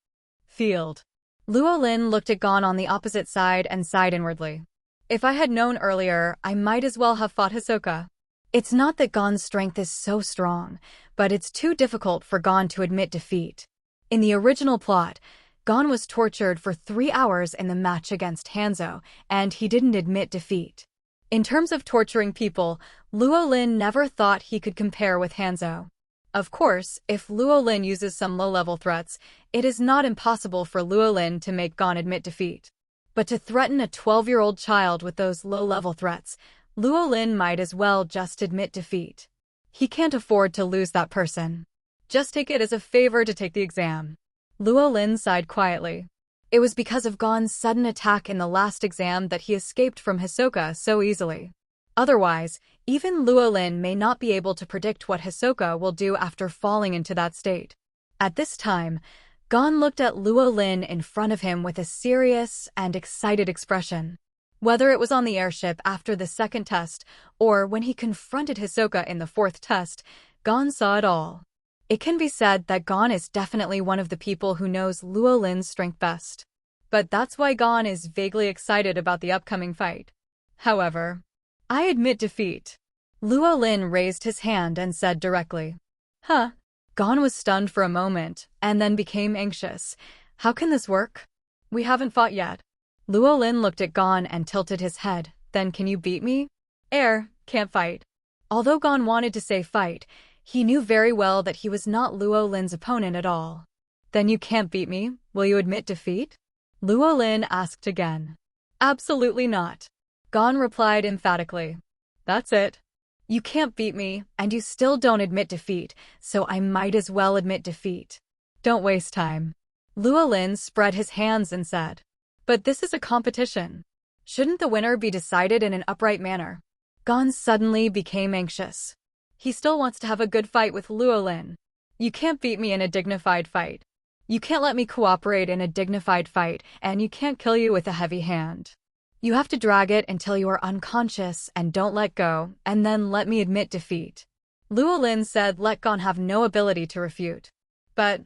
Field. Luo Lin looked at Gon on the opposite side and sighed inwardly. If I had known earlier, I might as well have fought Hisoka. It's not that Gon's strength is so strong, but it's too difficult for Gon to admit defeat. In the original plot, Gon was tortured for 3 hours in the match against Hanzo, and he didn't admit defeat. In terms of torturing people, Luo Lin never thought he could compare with Hanzo. Of course, if Luo Lin uses some low-level threats, it is not impossible for Luo Lin to make Gon admit defeat. But to threaten a 12-year-old child with those low-level threats, Luo Lin might as well just admit defeat. He can't afford to lose that person. Just take it as a favor to take the exam. Luo Lin sighed quietly. It was because of Gon's sudden attack in the last exam that he escaped from Hisoka so easily. Otherwise, even Luo Lin may not be able to predict what Hisoka will do after falling into that state. At this time, Gon looked at Luo Lin in front of him with a serious and excited expression. Whether it was on the airship after the second test, or when he confronted Hisoka in the fourth test, Gon saw it all. It can be said that Gon is definitely one of the people who knows Luo Lin's strength best. But that's why Gon is vaguely excited about the upcoming fight. However, I admit defeat. Luo Lin raised his hand and said directly. Huh? Gon was stunned for a moment, and then became anxious. How can this work? We haven't fought yet. Luo Lin looked at Gon and tilted his head. Then can you beat me? Can't fight. Although Gon wanted to say fight, he knew very well that he was not Luo Lin's opponent at all. Then you can't beat me? Will you admit defeat? Luo Lin asked again. Absolutely not. Gon replied emphatically. That's it. You can't beat me, and you still don't admit defeat, so I might as well admit defeat. Don't waste time. Luo Lin spread his hands and said. But this is a competition. Shouldn't the winner be decided in an upright manner? Gon suddenly became anxious. He still wants to have a good fight with Luo Lin. You can't beat me in a dignified fight. You can't let me cooperate in a dignified fight, and you can't kill you with a heavy hand. You have to drag it until you are unconscious and don't let go, and then let me admit defeat. Luo Lin said let Gon have no ability to refute. But,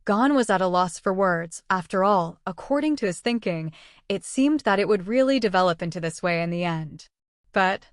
Gon was at a loss for words. After all, according to his thinking, it seemed that it would really develop into this way in the end. But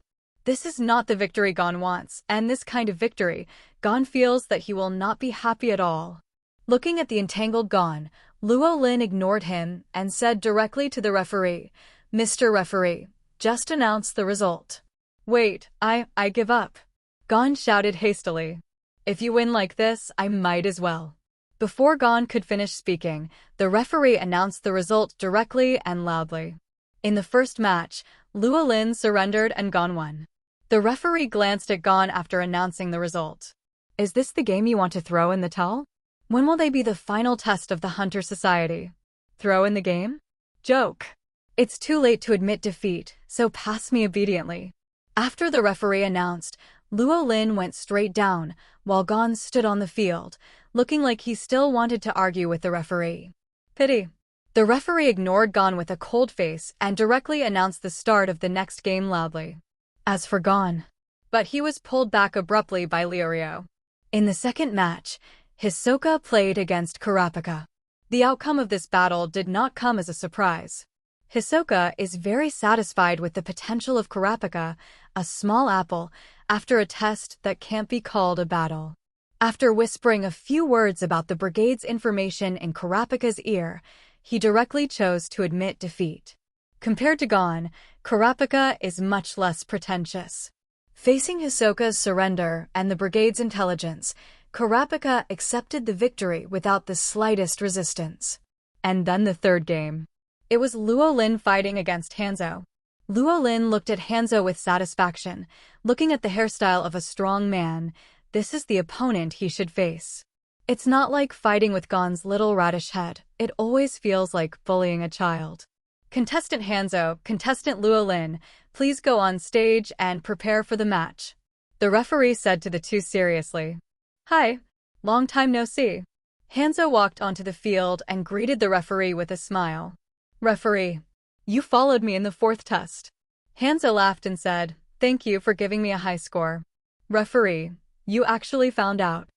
this is not the victory Gon wants, and this kind of victory, Gon feels that he will not be happy at all. Looking at the entangled Gon, Luo Lin ignored him and said directly to the referee, "Mr. Referee, just announce the result." "Wait, I give up." Gon shouted hastily. "If you win like this, I might as well." Before Gon could finish speaking, the referee announced the result directly and loudly. In the first match, Luo Lin surrendered and Gon won. The referee glanced at Gon after announcing the result. "Is this the game you want to throw in the towel? When will they be the final test of the Hunter Society? Throw in the game? Joke. It's too late to admit defeat, so pass me obediently." After the referee announced, Luo Lin went straight down, while Gon stood on the field, looking like he still wanted to argue with the referee. Pity. The referee ignored Gon with a cold face and directly announced the start of the next game loudly. As for Gon, but he was pulled back abruptly by Liurio. In the second match, Hisoka played against Kurapika. The outcome of this battle did not come as a surprise. Hisoka is very satisfied with the potential of Kurapika, a small apple, after a test that can't be called a battle. After whispering a few words about the brigade's information in Kurapika's ear, he directly chose to admit defeat. Compared to Gon, Kurapika is much less pretentious. Facing Hisoka's surrender and the brigade's intelligence, Kurapika accepted the victory without the slightest resistance. And then the third game. It was Luo Lin fighting against Hanzo. Luo Lin looked at Hanzo with satisfaction, looking at the hairstyle of a strong man. This is the opponent he should face. It's not like fighting with Gon's little radish head. It always feels like bullying a child. Contestant Hanzo, contestant Luo Lin, please go on stage and prepare for the match. The referee said to the two seriously. "Hi, long time no see." Hanzo walked onto the field and greeted the referee with a smile. "Referee, you followed me in the fourth test." Hanzo laughed and said, "Thank you for giving me a high score." "Referee, you actually found out."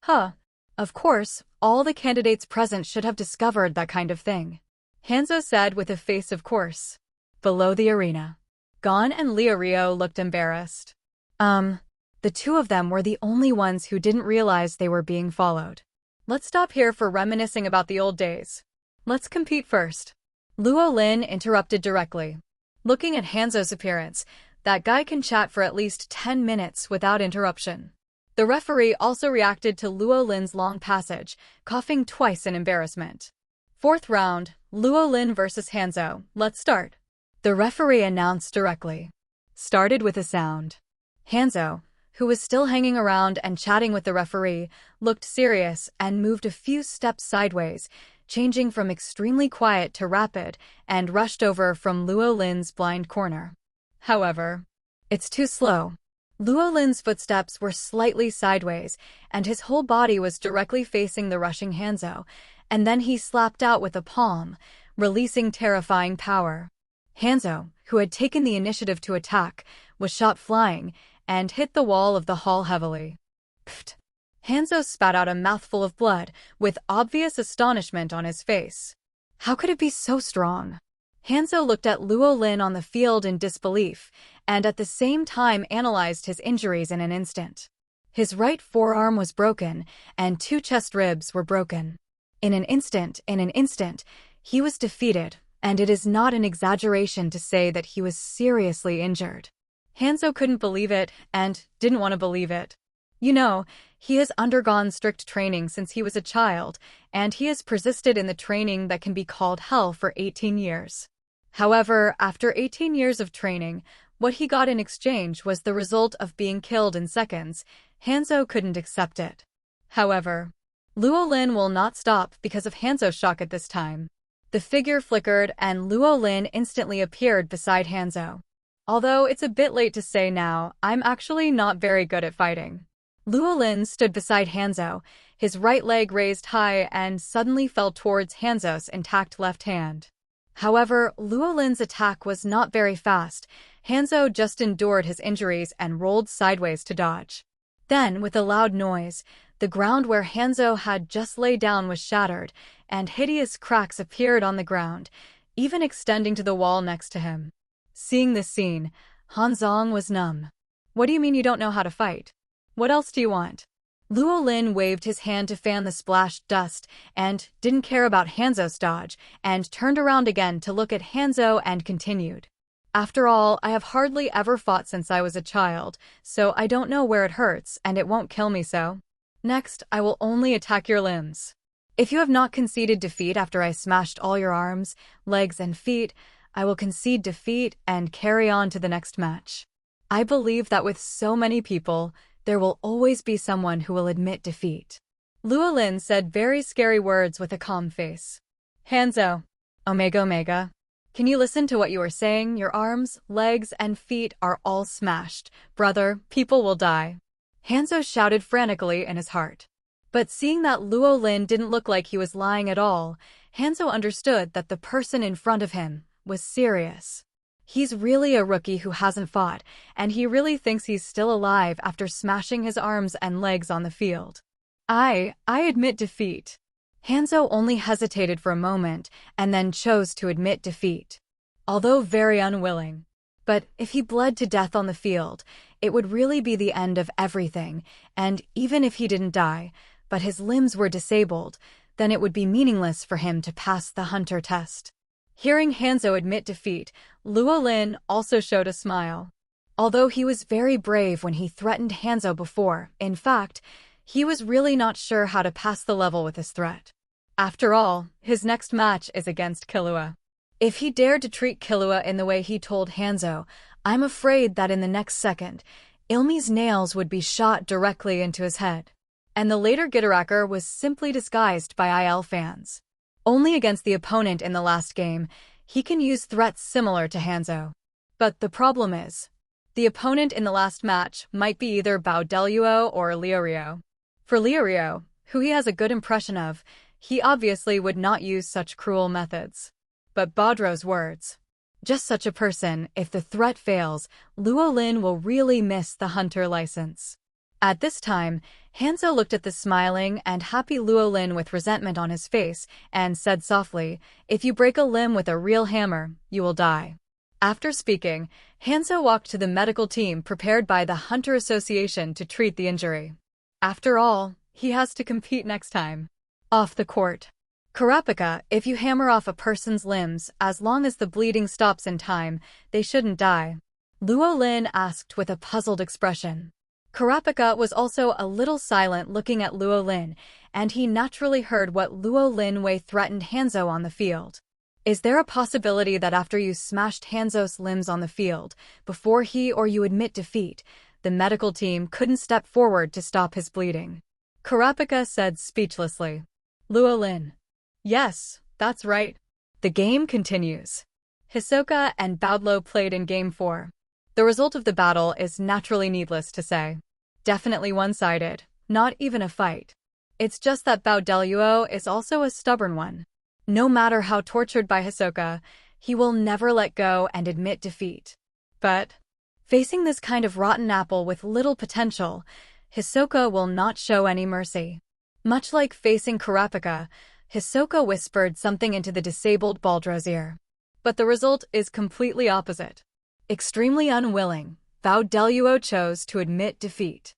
"Huh. Of course, all the candidates present should have discovered that kind of thing," Hanzo said with a face of course. Below the arena, Gon and Liurio looked embarrassed. The two of them were the only ones who didn't realize they were being followed. "Let's stop here for reminiscing about the old days. Let's compete first." Luo Lin interrupted directly. Looking at Hanzo's appearance, that guy can chat for at least 10 minutes without interruption. The referee also reacted to Luo Lin's long passage, coughing twice in embarrassment. "Fourth round, Luo Lin versus Hanzo. Let's start." The referee announced directly. Started with a sound. Hanzo, who was still hanging around and chatting with the referee, looked serious and moved a few steps sideways, changing from extremely quiet to rapid, and rushed over from Luo Lin's blind corner. However, it's too slow. Luo Lin's footsteps were slightly sideways, and his whole body was directly facing the rushing Hanzo, and then he slapped out with a palm, releasing terrifying power. Hanzo, who had taken the initiative to attack, was shot flying, and hit the wall of the hall heavily. Pfft! Hanzo spat out a mouthful of blood, with obvious astonishment on his face. How could it be so strong? Hanzo looked at Luo Lin on the field in disbelief, and at the same time analyzed his injuries in an instant. His right forearm was broken, and 2 chest ribs were broken. In an instant, he was defeated, and it is not an exaggeration to say that he was seriously injured. Hanzo couldn't believe it, and didn't want to believe it. You know, he has undergone strict training since he was a child, and he has persisted in the training that can be called hell for 18 years. However, after 18 years of training, what he got in exchange was the result of being killed in seconds. Hanzo couldn't accept it. However, Luo Lin will not stop because of Hanzo's shock at this time. The figure flickered and Luo Lin instantly appeared beside Hanzo. Although it's a bit late to say now, I'm actually not very good at fighting. Luo Lin stood beside Hanzo, his right leg raised high and suddenly fell towards Hanzo's intact left hand. However, Luo Lin's attack was not very fast. Hanzo just endured his injuries and rolled sideways to dodge. Then, with a loud noise, The ground where Hanzo had just laid down was shattered, and hideous cracks appeared on the ground, even extending to the wall next to him. Seeing this scene, Hanzong was numb. What do you mean you don't know how to fight? What else do you want? Luo Lin waved his hand to fan the splashed dust and didn't care about Hanzo's dodge and turned around again to look at Hanzo and continued. After all, I have hardly ever fought since I was a child, so I don't know where it hurts and it won't kill me so. Next, I will only attack your limbs. If you have not conceded defeat after I smashed all your arms, legs, and feet, I will concede defeat and carry on to the next match. I believe that with so many people, there will always be someone who will admit defeat. Luo Lin said very scary words with a calm face. Hanzo. Omega. Can you listen to what you are saying? Your arms, legs, and feet are all smashed. Brother, people will die. Hanzo shouted frantically in his heart. But seeing that Luo Lin didn't look like he was lying at all, Hanzo understood that the person in front of him was serious. He's really a rookie who hasn't fought, and he really thinks he's still alive after smashing his arms and legs on the field. I admit defeat. Hanzo only hesitated for a moment and then chose to admit defeat, although very unwilling. But if he bled to death on the field, it would really be the end of everything, and even if he didn't die, but his limbs were disabled, then it would be meaningless for him to pass the hunter test. Hearing Hanzo admit defeat, Luo Lin also showed a smile. Although he was very brave when he threatened Hanzo before, in fact, he was really not sure how to pass the level with his threat. After all, his next match is against Killua. If he dared to treat Killua in the way he told Hanzo, I'm afraid that in the next second, Ilmi's nails would be shot directly into his head. And the later Gitaracker was simply disguised by IL fans. Only against the opponent in the last game, he can use threats similar to Hanzo. But the problem is, the opponent in the last match might be either Bao or Liurio. For Liurio, who he has a good impression of, he obviously would not use such cruel methods. But Baudroux's words. Just such a person, if the threat fails, Luo Lin will really miss the hunter license. At this time, Hanzo looked at the smiling and happy Luo Lin with resentment on his face and said softly, if you break a limb with a real hammer, you will die. After speaking, Hanzo walked to the medical team prepared by the Hunter Association to treat the injury. After all, he has to compete next time. Off the court. Kurapika, if you hammer off a person's limbs, as long as the bleeding stops in time, they shouldn't die. Luo Lin asked with a puzzled expression. Kurapika was also a little silent looking at Luo Lin, and he naturally heard what Luo Lin Wei threatened Hanzo on the field. Is there a possibility that after you smashed Hanzo's limbs on the field, before he or you admit defeat, the medical team couldn't step forward to stop his bleeding? Kurapika said speechlessly. Luo Lin. Yes, that's right. The game continues. Hisoka and Baudlo played in Game 4. The result of the battle is naturally needless to say. Definitely one-sided, not even a fight. It's just that Baudlo is also a stubborn one. No matter how tortured by Hisoka, he will never let go and admit defeat. But, facing this kind of rotten apple with little potential, Hisoka will not show any mercy. Much like facing Kurapika, Hisoka whispered something into the disabled Baudroux's ear. But the result is completely opposite. Extremely unwilling, Baudlo chose to admit defeat.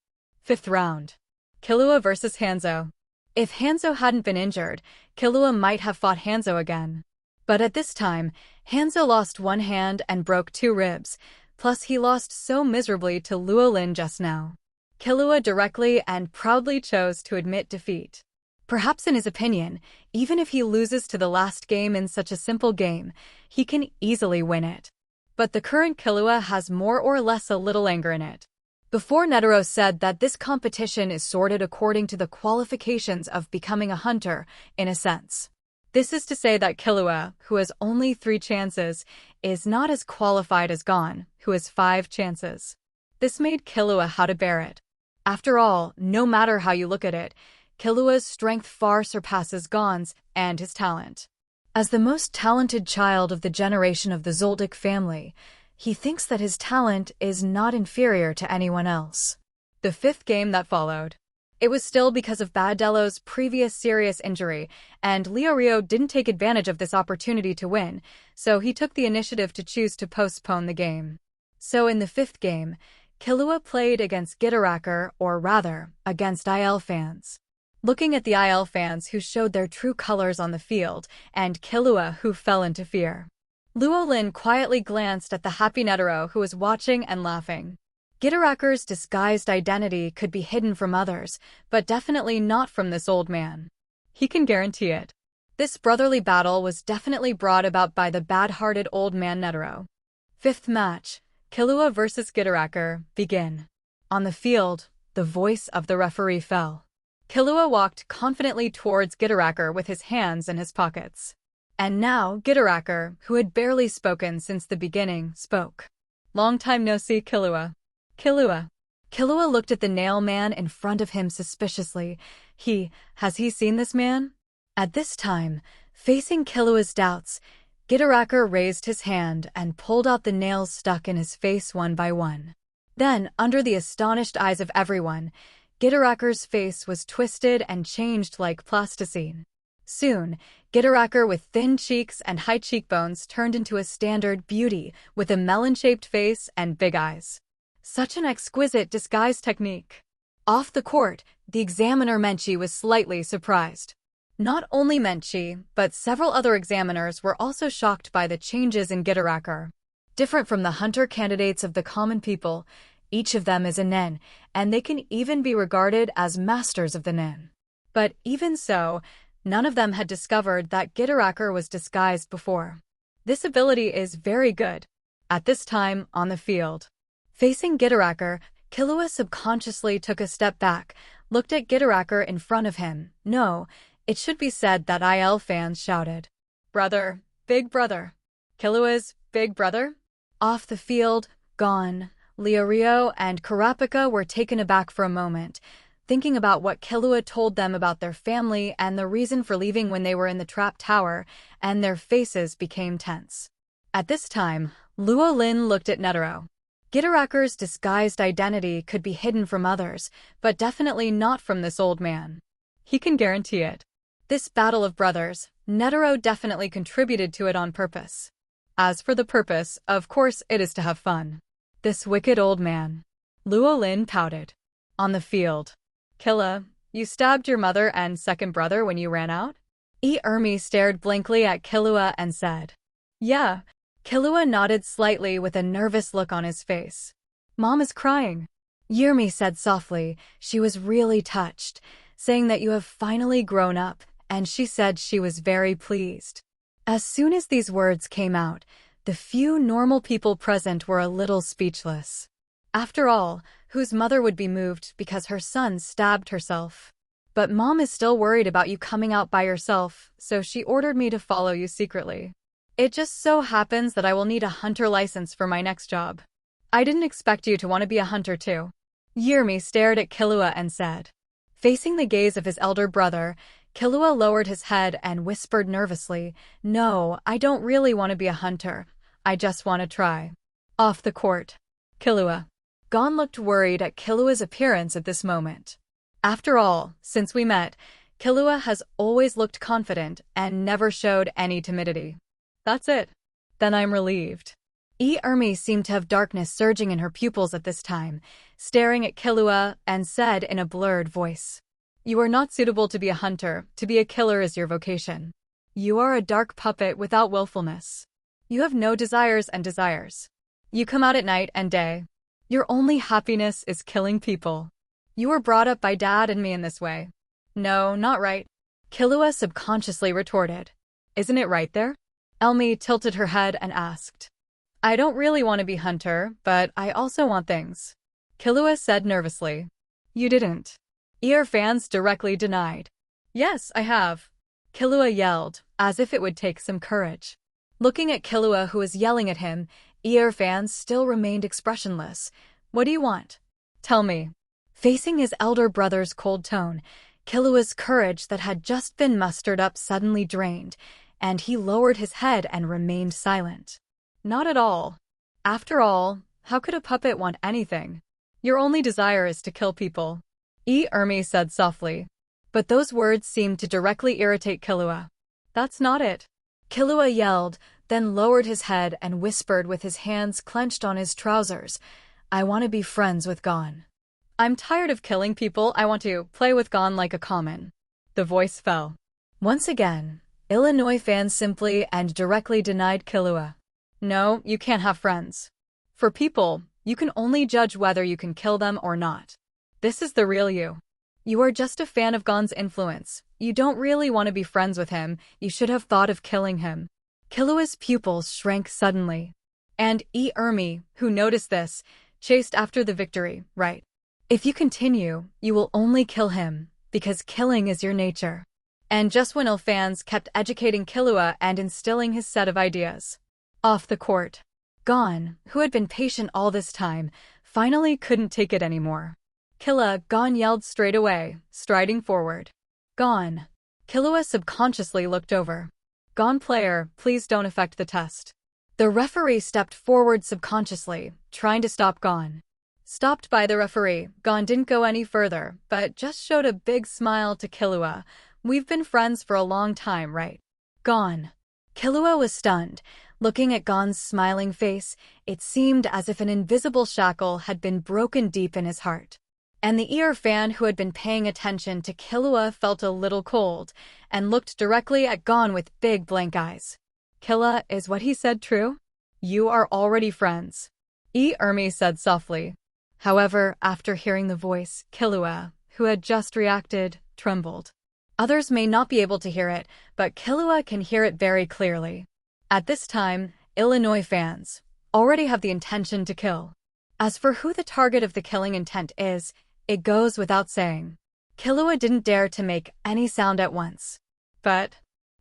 5th round. Killua vs. Hanzo. If Hanzo hadn't been injured, Killua might have fought Hanzo again. But at this time, Hanzo lost one hand and broke 2 ribs, plus he lost so miserably to Luo Lin just now. Killua directly and proudly chose to admit defeat. Perhaps in his opinion, even if he loses to the last game in such a simple game, he can easily win it. But the current Killua has more or less a little anger in it. Before, Netero said that this competition is sorted according to the qualifications of becoming a hunter, in a sense. This is to say that Killua, who has only 3 chances, is not as qualified as Gon, who has 5 chances. This made Killua how to bear it. After all, no matter how you look at it, Killua's strength far surpasses Gon's and his talent. As the most talented child of the generation of the Zoldyck family, he thinks that his talent is not inferior to anyone else. The 5th game that followed. It was still because of Bad Delo's previous serious injury, and Leorio didn't take advantage of this opportunity to win, so he took the initiative to choose to postpone the game. So in the 5th game, Killua played against Gitaracker, or rather, against IL fans. Looking at the IL fans who showed their true colors on the field, and Killua who fell into fear. Luo Lin quietly glanced at the happy Netero who was watching and laughing. Gitaracker's disguised identity could be hidden from others, but definitely not from this old man. He can guarantee it. This brotherly battle was definitely brought about by the bad-hearted old man Netero. 5th match, Killua vs. Gitaracker, begin. On the field, the voice of the referee fell. Killua walked confidently towards Gitaracker with his hands in his pockets. And now Gitaracker, who had barely spoken since the beginning, spoke. Long time no see, Killua. Killua. Killua looked at the nail man in front of him suspiciously. Has he seen this man? At this time, facing Killua's doubts, Gitaracker raised his hand and pulled out the nails stuck in his face one by one. Then, under the astonished eyes of everyone, Gitaracker's face was twisted and changed like plasticine. Soon, Gitaracker with thin cheeks and high cheekbones turned into a standard beauty with a melon-shaped face and big eyes. Such an exquisite disguise technique. Off the court, the examiner Menchi was slightly surprised. Not only Menchi, but several other examiners were also shocked by the changes in Gitaracker. Different from the hunter candidates of the common people, each of them is a nin, and they can even be regarded as masters of the nin. But even so, none of them had discovered that Gitaracker was disguised before. This ability is very good. At this time, on the field. Facing Gitaracker, Killua subconsciously took a step back, looked at Gitaracker in front of him. No, it should be said that IL fans shouted. Brother, big brother. Killua's big brother? Off the field, gone. Leorio and Kurapika were taken aback for a moment, thinking about what Killua told them about their family and the reason for leaving when they were in the trap tower, and their faces became tense. At this time, Luo Lin looked at Netero. Gitaracker's disguised identity could be hidden from others, but definitely not from this old man. He can guarantee it. This battle of brothers, Netero definitely contributed to it on purpose. As for the purpose, of course it is to have fun. This wicked old man. Luo Lin pouted. On the field. Killa, you stabbed your mother and second brother when you ran out? Ermi stared blankly at Killua and said. Yeah. Killua nodded slightly with a nervous look on his face. Mom is crying. Ermi said softly. She was really touched, saying that you have finally grown up, and she said she was very pleased. As soon as these words came out, the few normal people present were a little speechless. After all, whose mother would be moved because her son stabbed herself? But Mom is still worried about you coming out by yourself, so she ordered me to follow you secretly. It just so happens that I will need a hunter license for my next job. I didn't expect you to want to be a hunter too. Ermi stared at Killua and said. Facing the gaze of his elder brother, Killua lowered his head and whispered nervously, No, I don't really want to be a hunter. I just want to try. Off the court. Killua. Gon looked worried at Killua's appearance at this moment. After all, since we met, Killua has always looked confident and never showed any timidity. That's it. Then I'm relieved. Ermi seemed to have darkness surging in her pupils at this time, staring at Killua, and said in a blurred voice. You are not suitable to be a hunter, to be a killer is your vocation. You are a dark puppet without willfulness. You have no desires and desires. You come out at night and day. Your only happiness is killing people. You were brought up by Dad and me in this way. No, not right. Killua subconsciously retorted. Isn't it right there? Elmi tilted her head and asked. I don't really want to be hunter, but I also want things. Killua said nervously. You didn't. Fans directly denied. Yes, I have. Killua yelled, as if it would take some courage. Looking at Killua who was yelling at him, fans still remained expressionless. What do you want? Tell me. Facing his elder brother's cold tone, Killua's courage that had just been mustered up suddenly drained, and he lowered his head and remained silent. Not at all. After all, how could a puppet want anything? Your only desire is to kill people. Ermi said softly. But those words seemed to directly irritate Killua. That's not it. Killua yelled, then lowered his head and whispered with his hands clenched on his trousers, I want to be friends with Gon. I'm tired of killing people, I want to play with Gon like a common. The voice fell. Once again, Illinois fans simply and directly denied Killua. No, you can't have friends. For people, you can only judge whether you can kill them or not. This is the real you. You are just a fan of Gon's influence. You don't really want to be friends with him. You should have thought of killing him. Killua's pupils shrank suddenly. And Ermi, who noticed this, chased after the victory, right? If you continue, you will only kill him, because killing is your nature. And just when fans kept educating Killua and instilling his set of ideas. Off the court. Gon, who had been patient all this time, finally couldn't take it anymore. Killua, Gon yelled straight away, striding forward. Gon. Killua subconsciously looked over. Gon player, please don't affect the test. The referee stepped forward subconsciously, trying to stop Gon. Stopped by the referee, Gon didn't go any further, but just showed a big smile to Killua. We've been friends for a long time, right? Gon. Killua was stunned. Looking at Gon's smiling face, it seemed as if an invisible shackle had been broken deep in his heart. And the ear fan who had been paying attention to Killua felt a little cold, and looked directly at Gon with big blank eyes. Killua, is what he said true? You are already friends. Ermi said softly. However, after hearing the voice, Killua, who had just reacted, trembled. Others may not be able to hear it, but Killua can hear it very clearly. At this time, Illinois fans already have the intention to kill. As for who the target of the killing intent is, it goes without saying. Killua didn't dare to make any sound at once. But,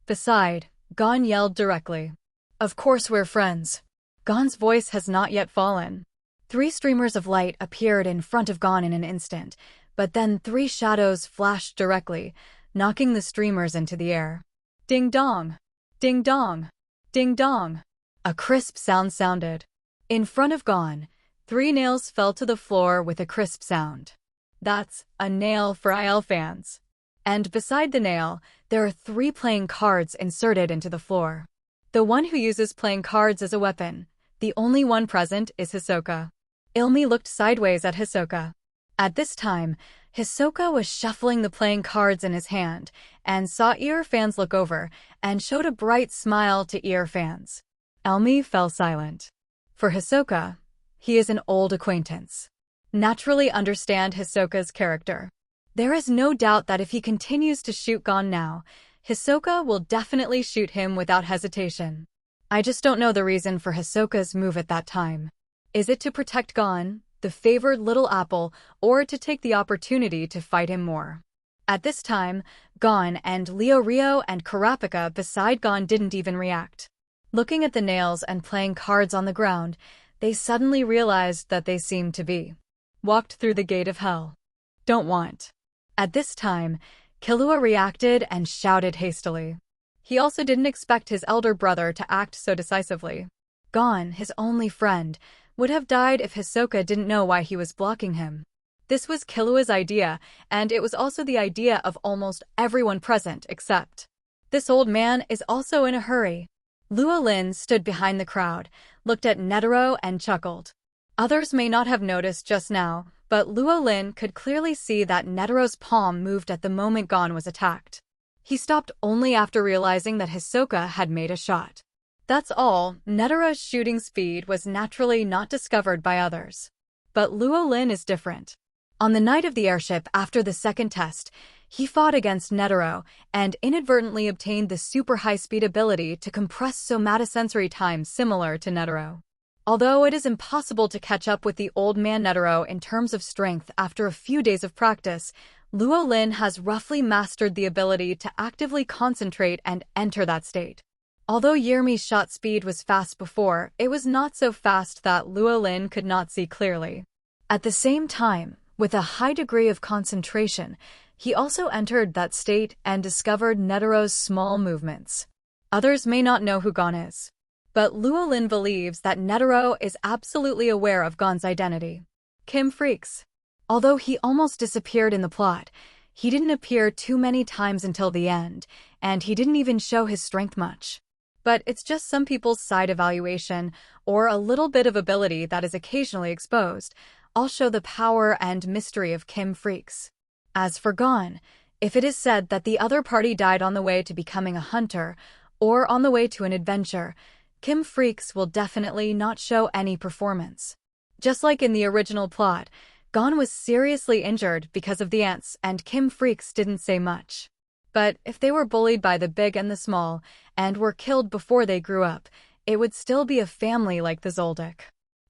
beside, Gon yelled directly. Of course we're friends. Gon's voice has not yet fallen. 3 streamers of light appeared in front of Gon in an instant, but then 3 shadows flashed directly, knocking the streamers into the air. Ding dong! Ding dong! Ding dong! A crisp sound sounded. In front of Gon, 3 nails fell to the floor with a crisp sound. That's a nail for IL fans. And beside the nail, there are 3 playing cards inserted into the floor. The one who uses playing cards as a weapon, the only one present, is Hisoka. Ilmi looked sideways at Hisoka. At this time, Hisoka was shuffling the playing cards in his hand, and saw ear fans look over, and showed a bright smile to ear fans. Ilmi fell silent. For Hisoka, he is an old acquaintance. Naturally understand Hisoka's character. There is no doubt that if he continues to shoot Gon now, Hisoka will definitely shoot him without hesitation. I just don't know the reason for Hisoka's move at that time. Is it to protect Gon, the favored little apple, or to take the opportunity to fight him more? At this time, Gon and Rio and Kurapika beside Gon didn't even react. Looking at the nails and playing cards on the ground, they suddenly realized that they seemed to be walked through the gate of hell. Don't want. At this time, Killua reacted and shouted hastily. He also didn't expect his elder brother to act so decisively. Gon, his only friend, would have died if Hisoka didn't know why he was blocking him. This was Killua's idea, and it was also the idea of almost everyone present except. This old man is also in a hurry. Luo Lin stood behind the crowd, looked at Netero and chuckled. Others may not have noticed just now, but Luo Lin could clearly see that Netero's palm moved at the moment Gon was attacked. He stopped only after realizing that Hisoka had made a shot. That's all. Netero's shooting speed was naturally not discovered by others. But Luo Lin is different. On the night of the airship after the second test, he fought against Netero and inadvertently obtained the super high-speed ability to compress somatosensory time similar to Netero. Although it is impossible to catch up with the old man Netero in terms of strength after a few days of practice, Luo Lin has roughly mastered the ability to actively concentrate and enter that state. Although Yermi's shot speed was fast before, it was not so fast that Luo Lin could not see clearly. At the same time, with a high degree of concentration, he also entered that state and discovered Netero's small movements. Others may not know who Gon is, but Luo Lin believes that Netero is absolutely aware of Gon's identity. Kim freaks. Although he almost disappeared in the plot, he didn't appear too many times until the end, and he didn't even show his strength much. But it's just some people's side evaluation, or a little bit of ability that is occasionally exposed. I'll show the power and mystery of Kim Freaks. As for Gon, if it is said that the other party died on the way to becoming a hunter, or on the way to an adventure, Kim Freaks will definitely not show any performance. Just like in the original plot, Gon was seriously injured because of the ants and Kim Freaks didn't say much. But if they were bullied by the big and the small, and were killed before they grew up, it would still be a family like the Zoldyck.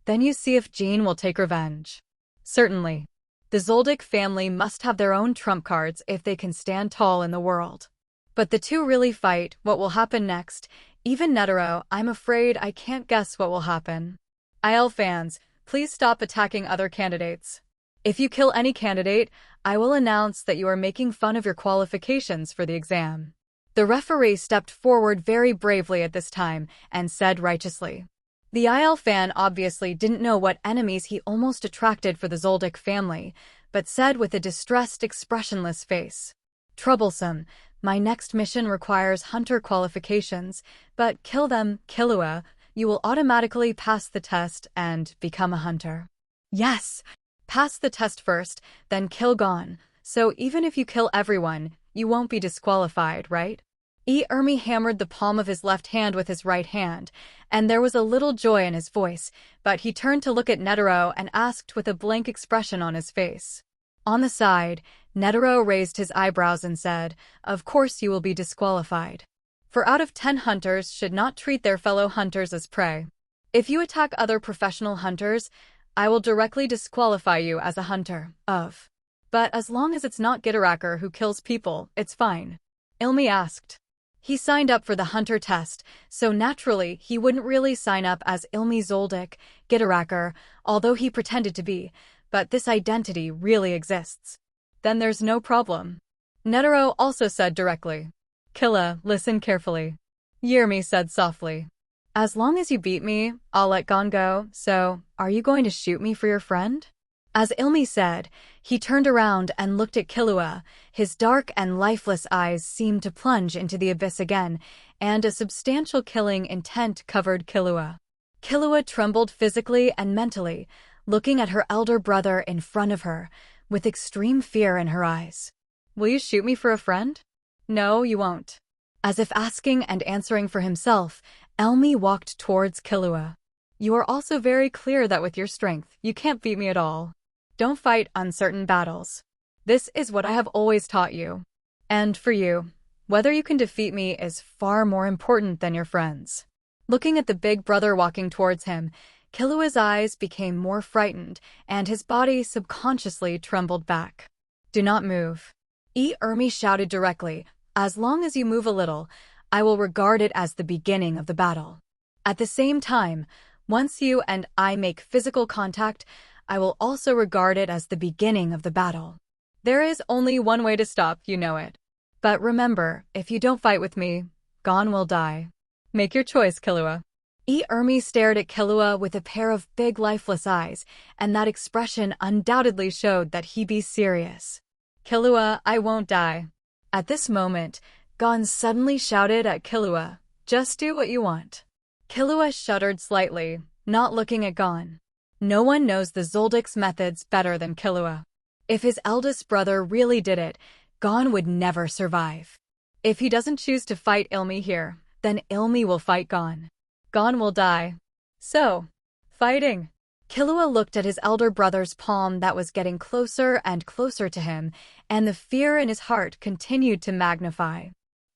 Then you see if Jean will take revenge. Certainly. The Zoldyck family must have their own trump cards if they can stand tall in the world. But the two really fight. What will happen next? Even Netero, I'm afraid I can't guess what will happen. IL fans, please stop attacking other candidates. If you kill any candidate, I will announce that you are making fun of your qualifications for the exam. The referee stepped forward very bravely at this time and said righteously. The IL fan obviously didn't know what enemies he almost attracted for the Zoldyck family, but said with a distressed, expressionless face. Troublesome. My next mission requires hunter qualifications, but kill them, Killua. You will automatically pass the test and become a hunter. Yes! Pass the test first, then kill Gon. So even if you kill everyone, you won't be disqualified, right? Ermi hammered the palm of his left hand with his right hand, and there was a little joy in his voice, but he turned to look at Netero and asked with a blank expression on his face. On the side, Netero raised his eyebrows and said, "Of course you will be disqualified. For out of 10 hunters should not treat their fellow hunters as prey. If you attack other professional hunters, I will directly disqualify you as a hunter, of. But as long as it's not Gitaracker who kills people, it's fine." Ilmi asked. He signed up for the hunter test, so naturally he wouldn't really sign up as Ilmi Zoldyck, Gitaracker, although he pretended to be, but this identity really exists. Then there's no problem. Netero also said directly. Killa, listen carefully. Yermi said softly. As long as you beat me, I'll let Gon go, so, are you going to shoot me for your friend? As Ilmi said, he turned around and looked at Killua. His dark and lifeless eyes seemed to plunge into the abyss again, and a substantial killing intent covered Killua. Killua trembled physically and mentally, looking at her elder brother in front of her, with extreme fear in her eyes. Will you shoot me for a friend? No, you won't. As if asking and answering for himself, Elmi walked towards Killua. You are also very clear that with your strength, you can't beat me at all. Don't fight uncertain battles. This is what I have always taught you. And for you, whether you can defeat me is far more important than your friends. Looking at the big brother walking towards him, Killua's eyes became more frightened, and his body subconsciously trembled back. Do not move. Ermi shouted directly, as long as you move a little, I will regard it as the beginning of the battle. At the same time, once you and I make physical contact, I will also regard it as the beginning of the battle. There is only one way to stop, you know it. But remember, if you don't fight with me, Gon will die. Make your choice, Killua. Ermi stared at Killua with a pair of big lifeless eyes, and that expression undoubtedly showed that he be serious. Killua, I won't die. At this moment, Gon suddenly shouted at Killua, just do what you want. Killua shuddered slightly, not looking at Gon. No one knows the Zoldyck's methods better than Killua. If his eldest brother really did it, Gon would never survive. If he doesn't choose to fight Ilmi here, then Ilmi will fight Gon. Gon will die. So, fighting. Killua looked at his elder brother's palm that was getting closer and closer to him, and the fear in his heart continued to magnify.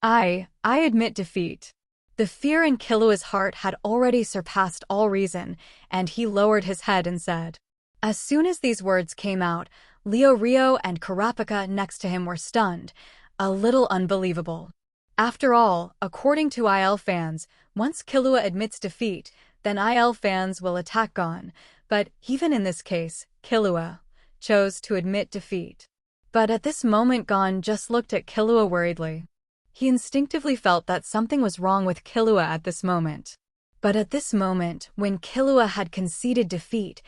I admit defeat. The fear in Killua's heart had already surpassed all reason, and he lowered his head and said. As soon as these words came out, Leo Rio and Kurapika next to him were stunned, a little unbelievable. After all, according to IL fans, once Killua admits defeat, then IL fans will attack Gon, but even in this case, Killua chose to admit defeat. But at this moment Gon just looked at Killua worriedly. He instinctively felt that something was wrong with Killua at this moment. But at this moment, when Killua had conceded defeat,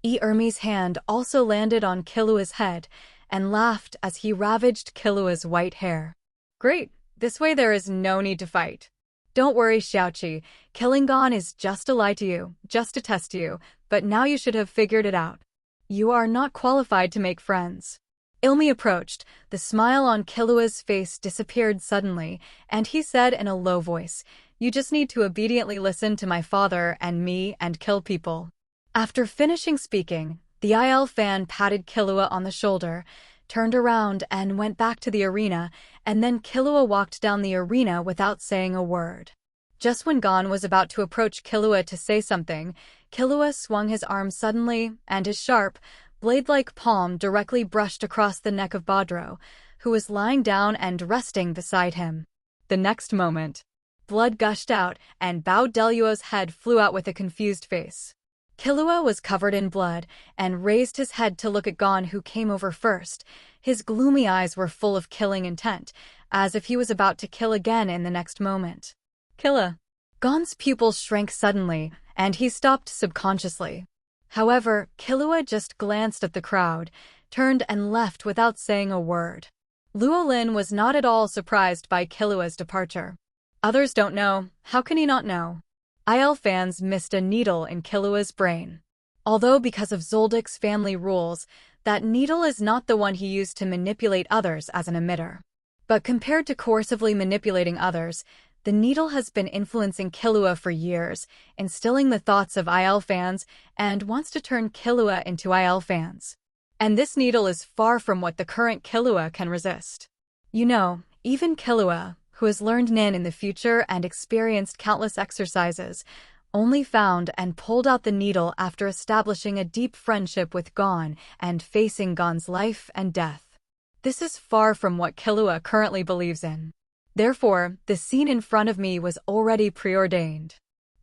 Ermi's hand also landed on Killua's head and laughed as he ravaged Killua's white hair. Great, this way there is no need to fight. Don't worry, Xiaoqi, killing Gon is just a lie to you, just to test you, but now you should have figured it out. You are not qualified to make friends. Ilmi approached, the smile on Killua's face disappeared suddenly, and he said in a low voice, "You just need to obediently listen to my father and me and kill people." After finishing speaking, the IL fan patted Killua on the shoulder, turned around and went back to the arena, and then Killua walked down the arena without saying a word. Just when Gon was about to approach Killua to say something, Killua swung his arm suddenly, and his sharp, blade-like palm directly brushed across the neck of Badro, who was lying down and resting beside him. The next moment, blood gushed out, and Bao Deluo's head flew out with a confused face. Killua was covered in blood and raised his head to look at Gon, who came over first. His gloomy eyes were full of killing intent, as if he was about to kill again in the next moment. Killa. Gon's pupils shrank suddenly, and he stopped subconsciously. However, Killua just glanced at the crowd, turned and left without saying a word. Luo Lin was not at all surprised by Killua's departure. Others don't know, how can he not know? IL fans missed a needle in Killua's brain. Although because of Zoldic's family rules, that needle is not the one he used to manipulate others as an emitter. But compared to coercively manipulating others, the needle has been influencing Killua for years, instilling the thoughts of IL fans, and wants to turn Killua into IL fans. And this needle is far from what the current Killua can resist. You know, even Killua, who has learned Nin in the future and experienced countless exercises, only found and pulled out the needle after establishing a deep friendship with Gon and facing Gon's life and death. This is far from what Killua currently believes in. Therefore, the scene in front of me was already preordained.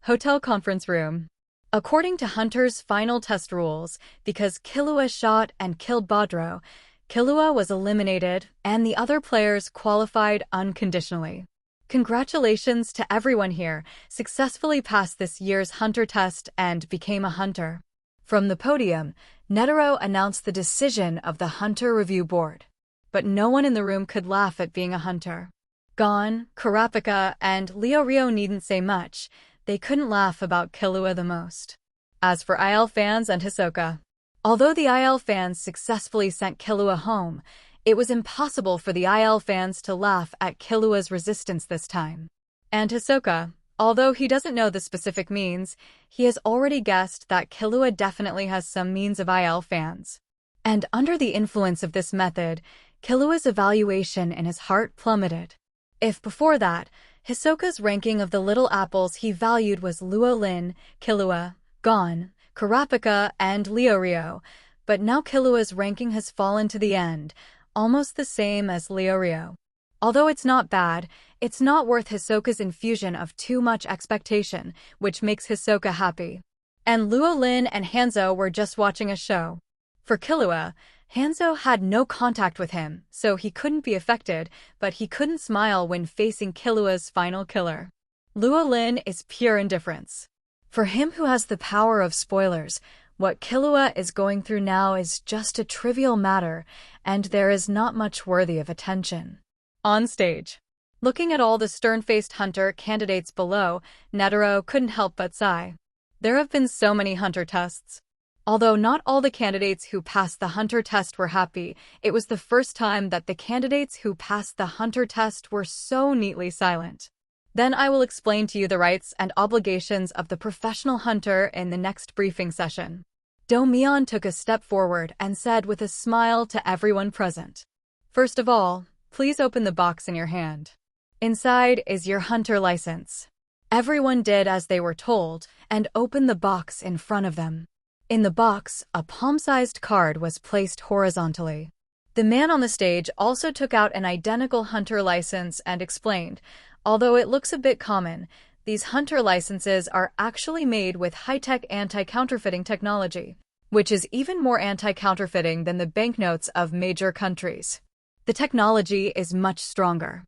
Hotel conference room. According to Hunter's final test rules, because Killua shot and killed Badro, Killua was eliminated, and the other players qualified unconditionally. Congratulations to everyone here, successfully passed this year's Hunter test and became a Hunter. From the podium, Netero announced the decision of the Hunter Review Board. But no one in the room could laugh at being a Hunter. Gon, Kurapika, and Leorio needn't say much. They couldn't laugh about Killua the most. As for IL fans and Hisoka, although the IL fans successfully sent Killua home, it was impossible for the IL fans to laugh at Killua's resistance this time. And Hisoka, although he doesn't know the specific means, he has already guessed that Killua definitely has some means of IL fans. And under the influence of this method, Killua's evaluation in his heart plummeted. If before that, Hisoka's ranking of the little apples he valued was Luo Lin, Killua, Gon, Kurapika, and Leorio, but now Killua's ranking has fallen to the end, almost the same as Leorio. Although it's not bad, it's not worth Hisoka's infusion of too much expectation, which makes Hisoka happy. And Luo Lin and Hanzo were just watching a show. For Killua, Hanzo had no contact with him, so he couldn't be affected, but he couldn't smile when facing Killua's final killer. Luo Lin is pure indifference. For him who has the power of spoilers, what Killua is going through now is just a trivial matter, and there is not much worthy of attention. On stage, looking at all the stern-faced Hunter candidates below, Netero couldn't help but sigh. There have been so many Hunter tests. Although not all the candidates who passed the Hunter test were happy, it was the first time that the candidates who passed the Hunter test were so neatly silent. Then I will explain to you the rights and obligations of the professional Hunter in the next briefing session. Do Mion took a step forward and said with a smile to everyone present, "First of all, please open the box in your hand. Inside is your Hunter license." Everyone did as they were told and opened the box in front of them. In the box, a palm-sized card was placed horizontally. The man on the stage also took out an identical Hunter license and explained, although it looks a bit common, these Hunter licenses are actually made with high-tech anti-counterfeiting technology, which is even more anti-counterfeiting than the banknotes of major countries. The technology is much stronger.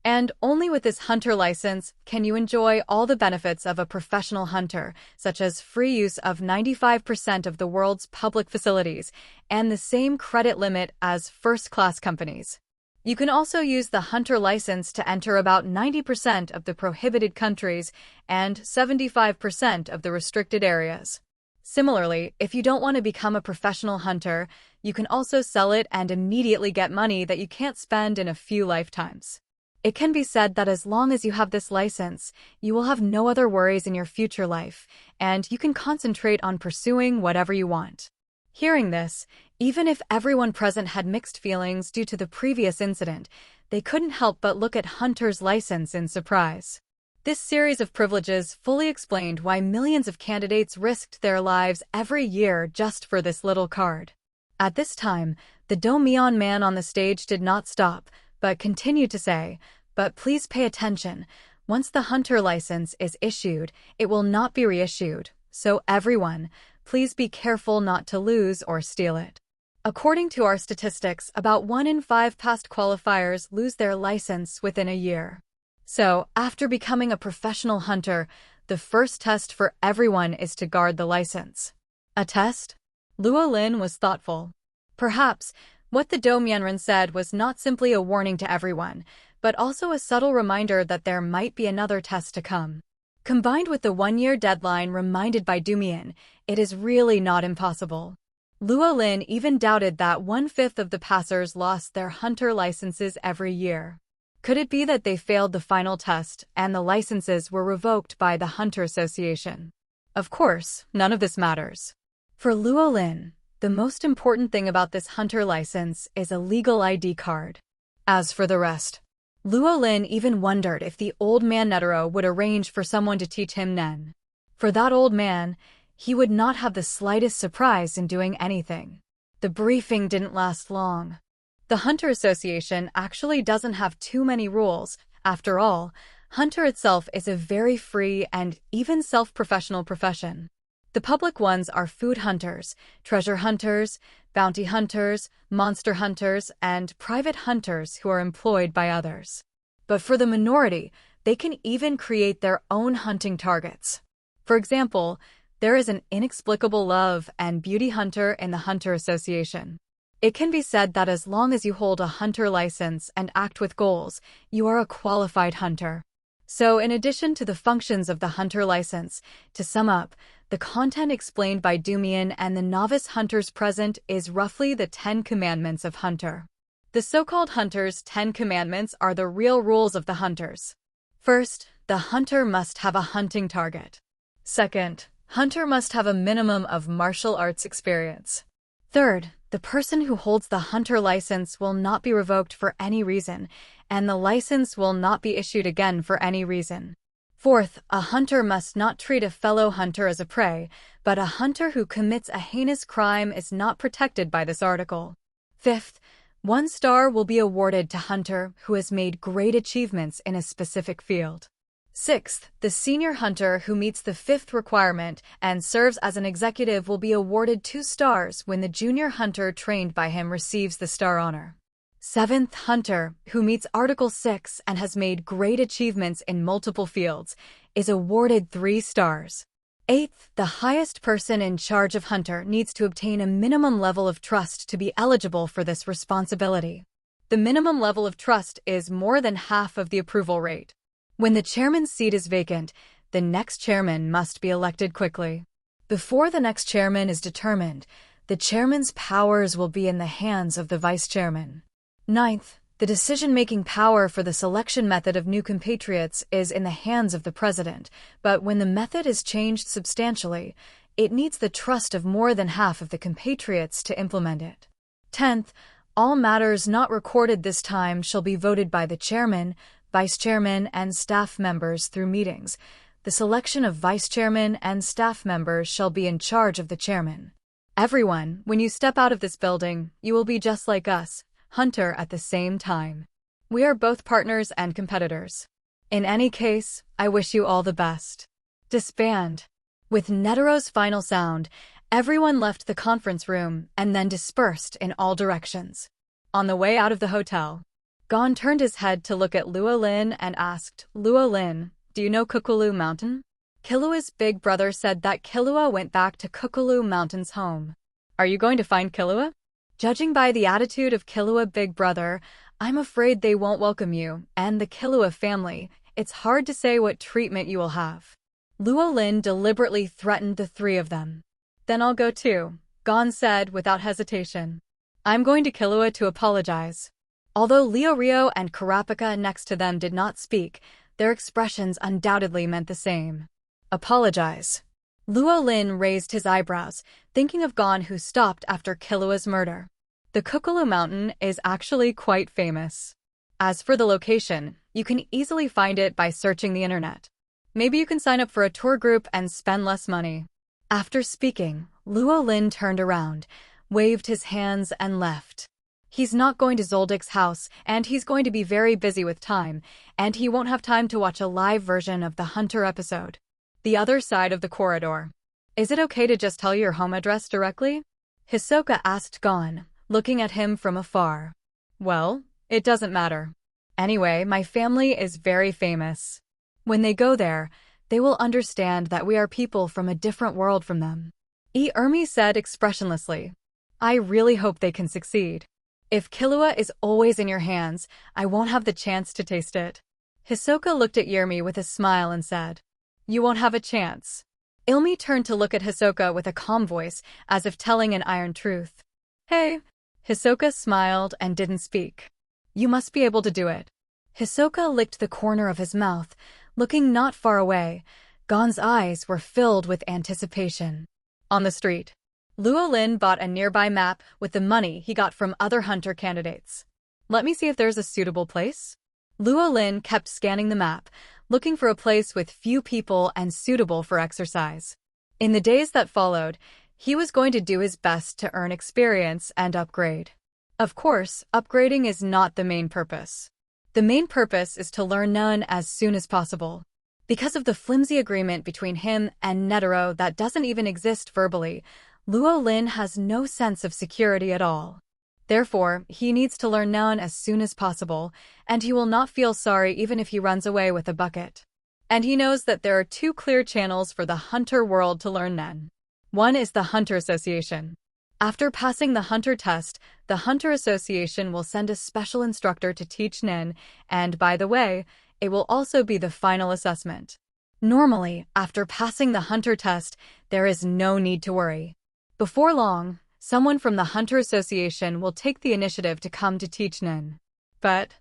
And only with this hunter license can you enjoy all the benefits of a professional hunter, such as free use of 95% of the world's public facilities and the same credit limit as first-class companies. You can also use the hunter license to enter about 90% of the prohibited countries and 75% of the restricted areas. Similarly, if you don't want to become a professional hunter, you can also sell it and immediately get money that you can't spend in a few lifetimes. It can be said that as long as you have this license, you will have no other worries in your future life, and you can concentrate on pursuing whatever you want. Hearing this, even if everyone present had mixed feelings due to the previous incident, they couldn't help but look at Hunter's license in surprise. This series of privileges fully explained why millions of candidates risked their lives every year just for this little card. At this time, the Domion man on the stage did not stop, but continued to say, "But please pay attention. Once the hunter license is issued, it will not be reissued. So everyone, please be careful not to lose or steal it." According to our statistics, about 1 in 5 past qualifiers lose their license within a year. So, after becoming a professional hunter, the first test for everyone is to guard the license. A test? Luo Lin was thoughtful. Perhaps, what the Domyenran said was not simply a warning to everyone, but also a subtle reminder that there might be another test to come. Combined with the one-year deadline reminded by Domyen, it is really not impossible. Luo Lin even doubted that 1/5 of the passers lost their hunter licenses every year. Could it be that they failed the final test and the licenses were revoked by the Hunter Association? Of course, none of this matters. For Luo Lin, the most important thing about this hunter license is a legal ID card. As for the rest, Luo Lin even wondered if the old man Netero would arrange for someone to teach him Nen. For that old man, he would not have the slightest surprise in doing anything. The briefing didn't last long. The Hunter Association actually doesn't have too many rules. After all, hunter itself is a very free and even self-professional profession. The public ones are food hunters, treasure hunters, bounty hunters, monster hunters, and private hunters who are employed by others. But for the minority, they can even create their own hunting targets. For example, there is an inexplicable love and beauty hunter in the Hunter Association. It can be said that as long as you hold a hunter license and act with goals, you are a qualified hunter. So in addition to the functions of the hunter license, to sum up, the content explained by Domyen and the novice hunters present is roughly the 10 commandments of hunter. The so-called hunters' 10 commandments are the real rules of the hunters. First, the hunter must have a hunting target. Second, hunter must have a minimum of martial arts experience. Third, the person who holds the hunter license will not be revoked for any reason, and the license will not be issued again for any reason. Fourth, a hunter must not treat a fellow hunter as a prey, but a hunter who commits a heinous crime is not protected by this article. Fifth, 1 star will be awarded to hunter who has made great achievements in a specific field. Sixth, the senior hunter who meets the 5th requirement and serves as an executive will be awarded 2 stars when the junior hunter trained by him receives the star honor. 7th hunter, who meets Article 6 and has made great achievements in multiple fields, is awarded 3 stars. 8th, the highest person in charge of hunter needs to obtain a minimum level of trust to be eligible for this responsibility. The minimum level of trust is more than half of the approval rate. When the chairman's seat is vacant, the next chairman must be elected quickly. Before the next chairman is determined, the chairman's powers will be in the hands of the vice chairman. 9th, the decision-making power for the selection method of new compatriots is in the hands of the president, but when the method is changed substantially, it needs the trust of more than half of the compatriots to implement it. 10th, all matters not recorded this time shall be voted by the chairman, vice chairman, and staff members through meetings. The selection of vice chairman and staff members shall be in charge of the chairman. Everyone, when you step out of this building, you will be just like us, hunter at the same time. We are both partners and competitors. In any case, I wish you all the best. Disband. With Netero's final sound, everyone left the conference room and then dispersed in all directions. On the way out of the hotel, Gon turned his head to look at Luo Lin and asked, Luo Lin, do you know Kukulu Mountain? Killua's big brother said that Killua went back to Kukulu Mountain's home. Are you going to find Killua? Judging by the attitude of Killua big brother, I'm afraid they won't welcome you, and the Killua family. It's hard to say what treatment you will have. Luo Lin deliberately threatened the three of them. Then I'll go too, Gon said without hesitation. I'm going to Killua to apologize. Although Leo Rio and Kurapika next to them did not speak, their expressions undoubtedly meant the same. Apologize. Luo Lin raised his eyebrows, thinking of Gon, who stopped after Killua's murder. The Kukulu Mountain is actually quite famous. As for the location, you can easily find it by searching the internet. Maybe you can sign up for a tour group and spend less money. After speaking, Luo Lin turned around, waved his hands and left. He's not going to Zoldik's house, and he's going to be very busy with time, and he won't have time to watch a live version of the Hunter episode. The other side of the corridor. Is it okay to just tell your home address directly? Hisoka asked Gon, looking at him from afar. Well, it doesn't matter. Anyway, my family is very famous. When they go there, they will understand that we are people from a different world from them. Ermi said expressionlessly. I really hope they can succeed. If Killua is always in your hands, I won't have the chance to taste it. Hisoka looked at Yermi with a smile and said, You won't have a chance. Ilmi turned to look at Hisoka with a calm voice, as if telling an iron truth. Hey. Hisoka smiled and didn't speak. You must be able to do it. Hisoka licked the corner of his mouth, looking not far away. Gon's eyes were filled with anticipation. On the street, Luo Lin bought a nearby map with the money he got from other hunter candidates. Let me see if there's a suitable place. Luo Lin kept scanning the map, looking for a place with few people and suitable for exercise. In the days that followed, he was going to do his best to earn experience and upgrade. Of course, upgrading is not the main purpose. The main purpose is to learn none as soon as possible. Because of the flimsy agreement between him and Netero that doesn't even exist verbally, Luo Lin has no sense of security at all. Therefore, he needs to learn none as soon as possible, and he will not feel sorry even if he runs away with a bucket. And he knows that there are two clear channels for the hunter world to learn Nen. One is the Hunter Association. After passing the Hunter test, the Hunter Association will send a special instructor to teach Nen, and by the way, it will also be the final assessment. Normally, after passing the Hunter test, there is no need to worry. Before long, someone from the Hunter Association will take the initiative to come to teach Nen. But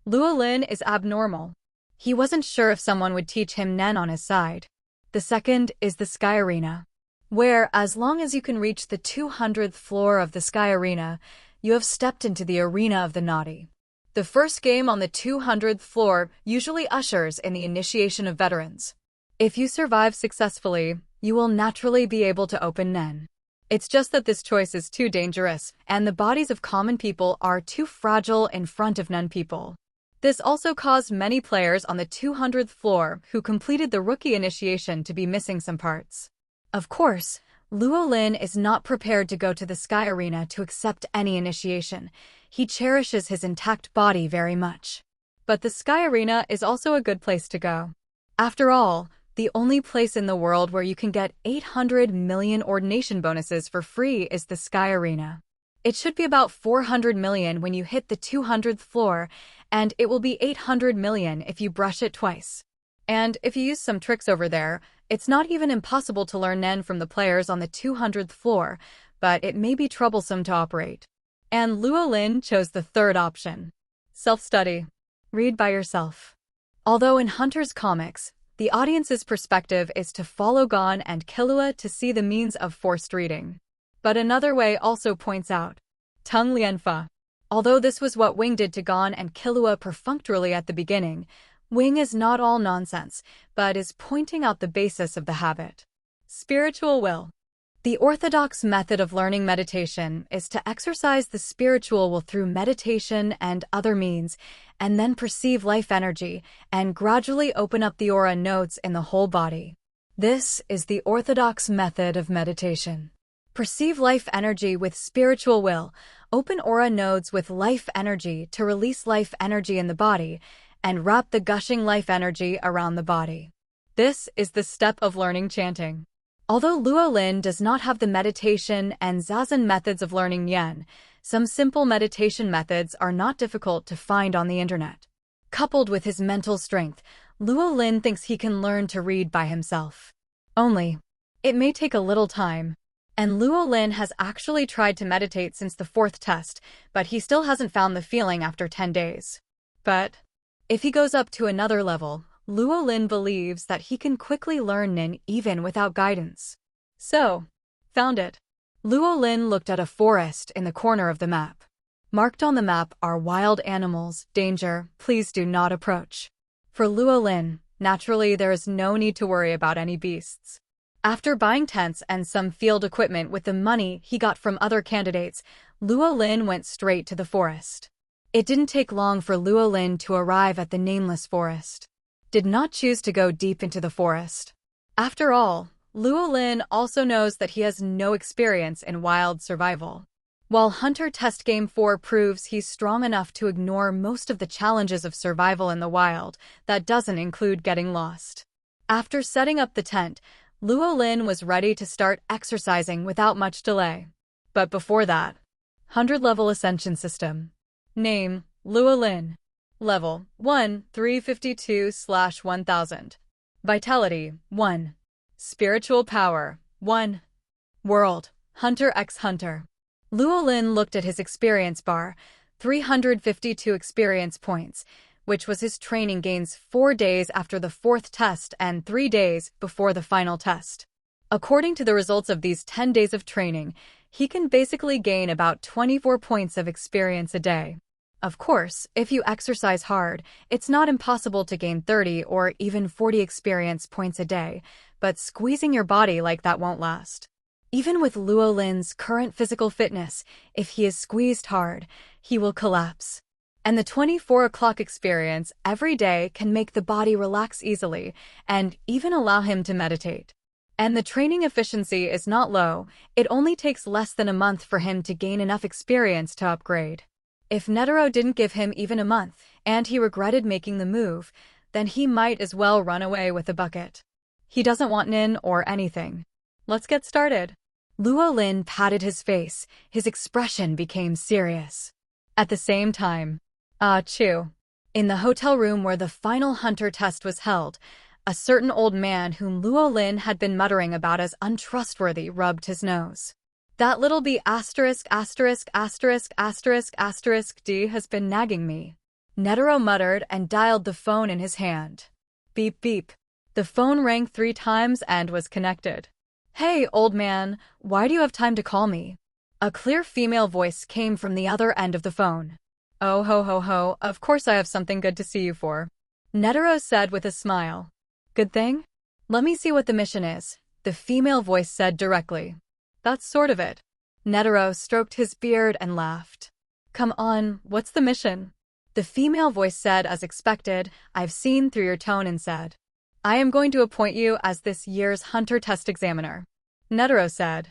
Luo Lin is abnormal. He wasn't sure if someone would teach him Nen on his side. The second is the Sky Arena, where, as long as you can reach the 200th floor of the Sky Arena, you have stepped into the Arena of the Naughty. The first game on the 200th floor usually ushers in the initiation of veterans. If you survive successfully, you will naturally be able to open Nen. It's just that this choice is too dangerous, and the bodies of common people are too fragile in front of Nen people. This also caused many players on the 200th floor who completed the rookie initiation to be missing some parts. Of course, Luo Lin is not prepared to go to the Sky Arena to accept any initiation. He cherishes his intact body very much. But the Sky Arena is also a good place to go. After all, the only place in the world where you can get 800 million ordination bonuses for free is the Sky Arena. It should be about 400 million when you hit the 200th floor, and it will be 800 million if you brush it twice. And if you use some tricks over there, it's not even impossible to learn Nen from the players on the 200th floor, but it may be troublesome to operate. And Luo Lin chose the third option. Self-study. Read by yourself. Although in Hunter's comics, the audience's perspective is to follow Gon and Killua to see the means of forced reading. But another way also points out Tung Lianfa. Although this was what Wing did to Gon and Killua perfunctorily at the beginning, Wing is not all nonsense, but is pointing out the basis of the habit. Spiritual will. The orthodox method of learning meditation is to exercise the spiritual will through meditation and other means, and then perceive life energy and gradually open up the aura nodes in the whole body. This is the orthodox method of meditation. Perceive life energy with spiritual will. Open aura nodes with life energy to release life energy in the body and wrap the gushing life energy around the body. This is the step of learning chanting. Although Luo Lin does not have the meditation and zazen methods of learning yen, some simple meditation methods are not difficult to find on the internet. Coupled with his mental strength, Luo Lin thinks he can learn to read by himself. Only, it may take a little time. And Luo Lin has actually tried to meditate since the 4th test, but he still hasn't found the feeling after 10 days. But if he goes up to another level, Luo Lin believes that he can quickly learn Nin even without guidance. So, found it. Luo Lin looked at a forest in the corner of the map. Marked on the map are wild animals, danger, please do not approach. For Luo Lin, naturally there is no need to worry about any beasts. After buying tents and some field equipment with the money he got from other candidates, Luo Lin went straight to the forest. It didn't take long for Luo Lin to arrive at the nameless forest. Did not choose to go deep into the forest. After all, Luo Lin also knows that he has no experience in wild survival. While Hunter Test Game 4 proves he's strong enough to ignore most of the challenges of survival in the wild, that doesn't include getting lost. After setting up the tent, Luo Lin was ready to start exercising without much delay. But before that, 100-level ascension system. Name, Luo Lin. Level 1, 352/1000. Vitality 1. Spiritual power 1. World, Hunter x Hunter. Luo Lin looked at his experience bar, 352 experience points, which was his training gains 4 days after the 4th test and 3 days before the final test. According to the results of these 10 days of training, he can basically gain about 24 points of experience a day. Of course, if you exercise hard, it's not impossible to gain 30 or even 40 experience points a day, but squeezing your body like that won't last. Even with Luo Lin's current physical fitness, if he is squeezed hard, he will collapse. And the 24 o'clock experience every day can make the body relax easily and even allow him to meditate. And the training efficiency is not low, it only takes less than a month for him to gain enough experience to upgrade. If Netero didn't give him even a month, and he regretted making the move, then he might as well run away with a bucket. He doesn't want Nin or anything. Let's get started. Luo Lin patted his face, his expression became serious. At the same time, Chu. In the hotel room where the final Hunter test was held, a certain old man whom Luo Lin had been muttering about as untrustworthy rubbed his nose. That little b*** D has been nagging me. Netero muttered and dialed the phone in his hand. Beep beep. The phone rang 3 times and was connected. Hey, old man, why do you have time to call me? A clear female voice came from the other end of the phone. Oh ho ho ho, of course I have something good to see you for. Netero said with a smile. Good thing? Let me see what the mission is, the female voice said directly. That's sort of it. Netero stroked his beard and laughed. Come on, what's the mission? The female voice said as expected, I've seen through your tone and said. I am going to appoint you as this year's Hunter Test Examiner. Netero said.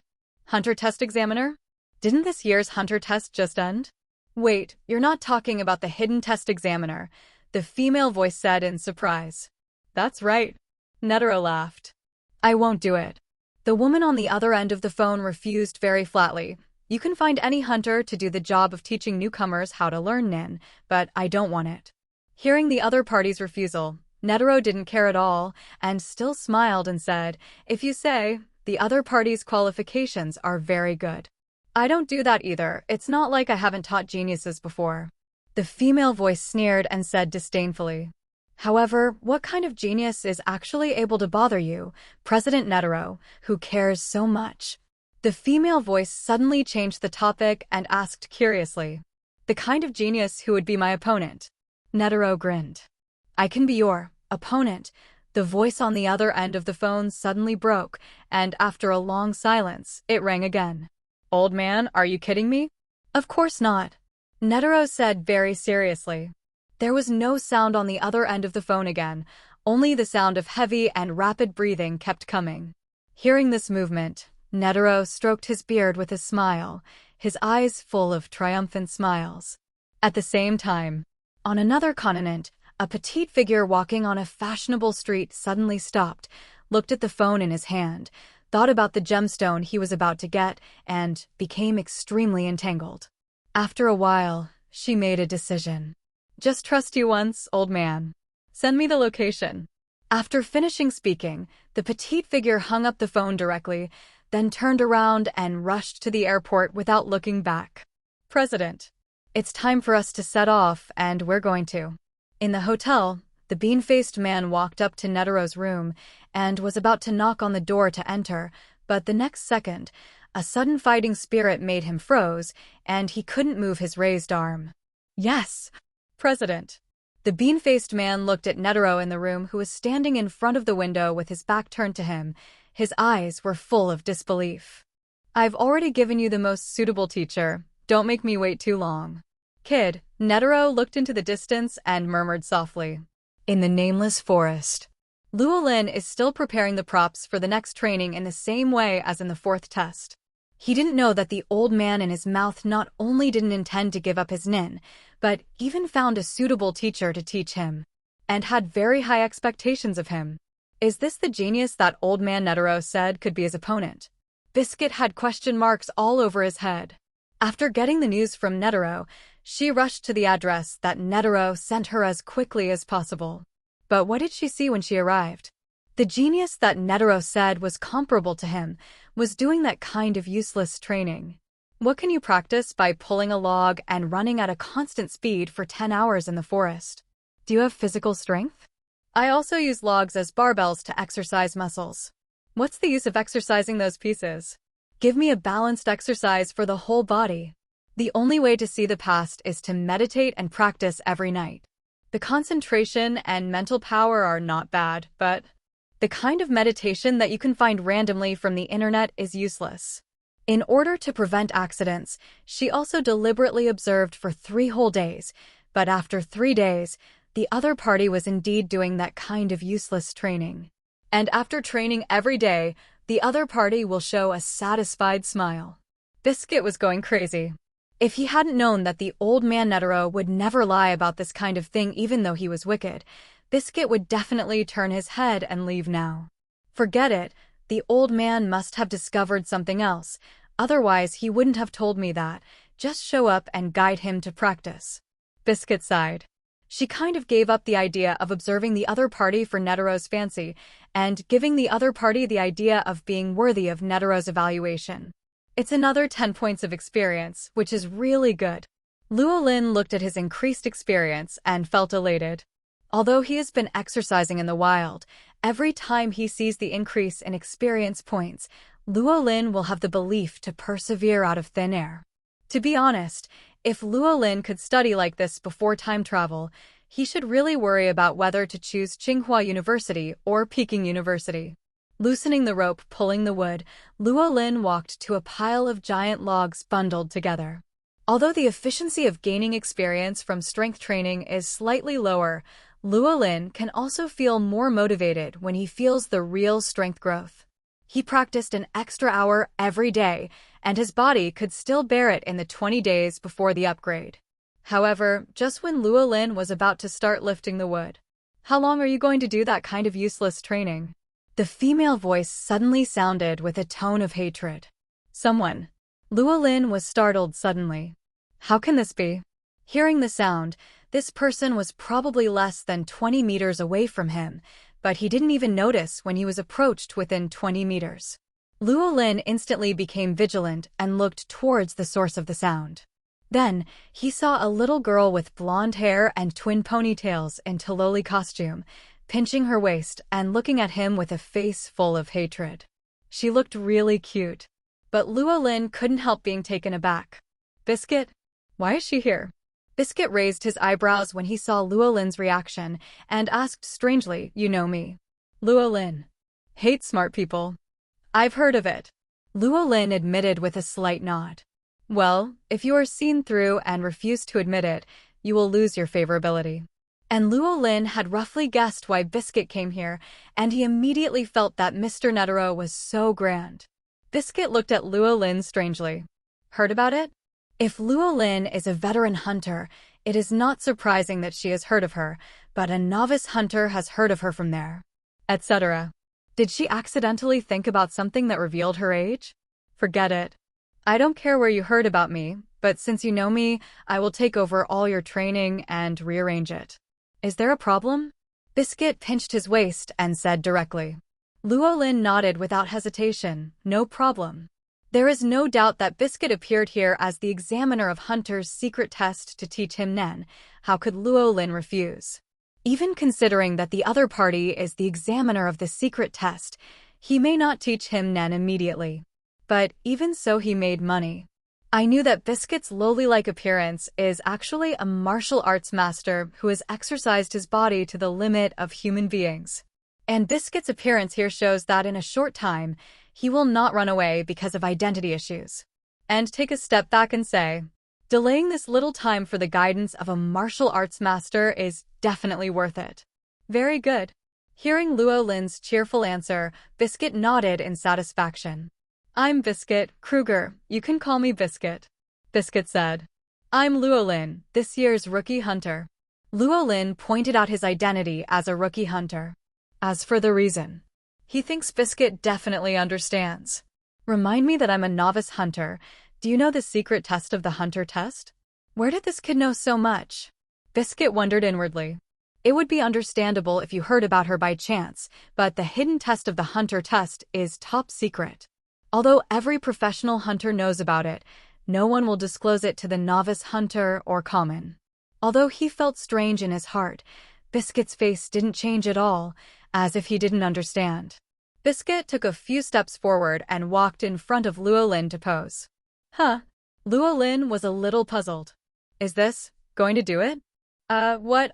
Hunter Test Examiner? Didn't this year's Hunter Test just end? Wait, you're not talking about the hidden test examiner, the female voice said in surprise. That's right. Netero laughed. I won't do it. The woman on the other end of the phone refused very flatly. You can find any hunter to do the job of teaching newcomers how to learn Nin, but I don't want it. Hearing the other party's refusal, Netero didn't care at all and still smiled and said, if you say, the other party's qualifications are very good. I don't do that either, it's not like I haven't taught geniuses before. The female voice sneered and said disdainfully. However, what kind of genius is actually able to bother you, President Netero, who cares so much? The female voice suddenly changed the topic and asked curiously. The kind of genius who would be my opponent? Netero grinned. I can be your opponent. The voice on the other end of the phone suddenly broke, and after a long silence, it rang again. Old man, are you kidding me? Of course not. Netero said very seriously. There was no sound on the other end of the phone again, only the sound of heavy and rapid breathing kept coming. Hearing this movement, Netero stroked his beard with a smile, his eyes full of triumphant smiles. At the same time, on another continent, a petite figure walking on a fashionable street suddenly stopped, looked at the phone in his hand, thought about the gemstone he was about to get, and became extremely entangled. After a while, she made a decision. Just trust you once, old man. Send me the location. After finishing speaking, the petite figure hung up the phone directly, then turned around and rushed to the airport without looking back. President, it's time for us to set off, and we're going to. In the hotel, the bean-faced man walked up to Netero's room and was about to knock on the door to enter, but the next second, a sudden fighting spirit made him froze, and he couldn't move his raised arm. Yes, President. The bean-faced man looked at Netero in the room, who was standing in front of the window with his back turned to him. His eyes were full of disbelief. I've already given you the most suitable teacher. Don't make me wait too long. Kid, Netero looked into the distance and murmured softly. In the nameless forest. Luo Lin is still preparing the props for the next training in the same way as in the fourth test. He didn't know that the old man in his mouth not only didn't intend to give up his nin, but even found a suitable teacher to teach him, and had very high expectations of him. Is this the genius that old man Netero said could be his opponent? Biscuit had question marks all over his head. After getting the news from Netero, she rushed to the address that Netero sent her as quickly as possible. But what did she see when she arrived? The genius that Netero said was comparable to him was doing that kind of useless training. What can you practice by pulling a log and running at a constant speed for 10 hours in the forest? Do you have physical strength? I also use logs as barbells to exercise muscles. What's the use of exercising those pieces? Give me a balanced exercise for the whole body. The only way to see the past is to meditate and practice every night. The concentration and mental power are not bad, but the kind of meditation that you can find randomly from the internet is useless. In order to prevent accidents, she also deliberately observed for 3 whole days, but after 3 days, the other party was indeed doing that kind of useless training. And after training every day, the other party will show a satisfied smile. Biscuit was going crazy. If he hadn't known that the old man Netero would never lie about this kind of thing even though he was wicked, Biscuit would definitely turn his head and leave now. Forget it, the old man must have discovered something else, otherwise he wouldn't have told me that. Just show up and guide him to practice. Biscuit sighed. She kind of gave up the idea of observing the other party for Netero's fancy, and giving the other party the idea of being worthy of Netero's evaluation. It's another 10 points of experience, which is really good. Luo Lin looked at his increased experience and felt elated. Although he has been exercising in the wild, every time he sees the increase in experience points, Luo Lin will have the belief to persevere out of thin air. To be honest, if Luo Lin could study like this before time travel, he should really worry about whether to choose Tsinghua University or Peking University. Loosening the rope pulling the wood, Luo Lin walked to a pile of giant logs bundled together. Although the efficiency of gaining experience from strength training is slightly lower, Luo Lin can also feel more motivated when he feels the real strength growth. He practiced an extra hour every day, and his body could still bear it in the 20 days before the upgrade. However, just when Luo Lin was about to start lifting the wood, "How long are you going to do that kind of useless training?" The female voice suddenly sounded with a tone of hatred. Someone. Luo Lin was startled suddenly. How can this be? Hearing the sound, this person was probably less than 20 meters away from him, but he didn't even notice when he was approached within 20 meters. Luo Lin instantly became vigilant and looked towards the source of the sound. Then, he saw a little girl with blonde hair and twin ponytails in Tololi costume, pinching her waist and looking at him with a face full of hatred. She looked really cute, but Luo Lin couldn't help being taken aback. Biscuit? Why is she here? Biscuit raised his eyebrows when he saw Luo Lin's reaction and asked strangely, "You know me?" Luo Lin. Hate smart people. I've heard of it. Luo Lin admitted with a slight nod. Well, if you are seen through and refuse to admit it, you will lose your favorability. And Luo Lin had roughly guessed why Biscuit came here, and he immediately felt that Mr. Netero was so grand. Biscuit looked at Luo Lin strangely. Heard about it? If Luo Lin is a veteran hunter, it is not surprising that she has heard of her, but a novice hunter has heard of her from there, etc. Did she accidentally think about something that revealed her age? Forget it. I don't care where you heard about me, but since you know me, I will take over all your training and rearrange it. Is there a problem? Biscuit pinched his waist and said directly. Luo Lin nodded without hesitation. No problem. There is no doubt that Biscuit appeared here as the examiner of Hunter's secret test to teach him Nen. How could Luo Lin refuse? Even considering that the other party is the examiner of the secret test, he may not teach him Nen immediately. But even so, he made money. I knew that Biscuit's lowly-like appearance is actually a martial arts master who has exercised his body to the limit of human beings. And Biscuit's appearance here shows that in a short time, he will not run away because of identity issues. And take a step back and say, delaying this little time for the guidance of a martial arts master is definitely worth it. Very good. Hearing Luo Lin's cheerful answer, Biscuit nodded in satisfaction. I'm Biscuit, Kruger, you can call me Biscuit. Biscuit said. I'm Luo Lin, this year's rookie hunter. Luo Lin pointed out his identity as a rookie hunter. As for the reason, he thinks Biscuit definitely understands. Remind me that I'm a novice hunter. Do you know the secret test of the hunter test? Where did this kid know so much? Biscuit wondered inwardly. It would be understandable if you heard about her by chance, but the hidden test of the hunter test is top secret. Although every professional hunter knows about it, no one will disclose it to the novice hunter or common. Although he felt strange in his heart, Biscuit's face didn't change at all, as if he didn't understand. Biscuit took a few steps forward and walked in front of Luo Lin to pose. Huh? Luo Lin was a little puzzled. Is this going to do it? What?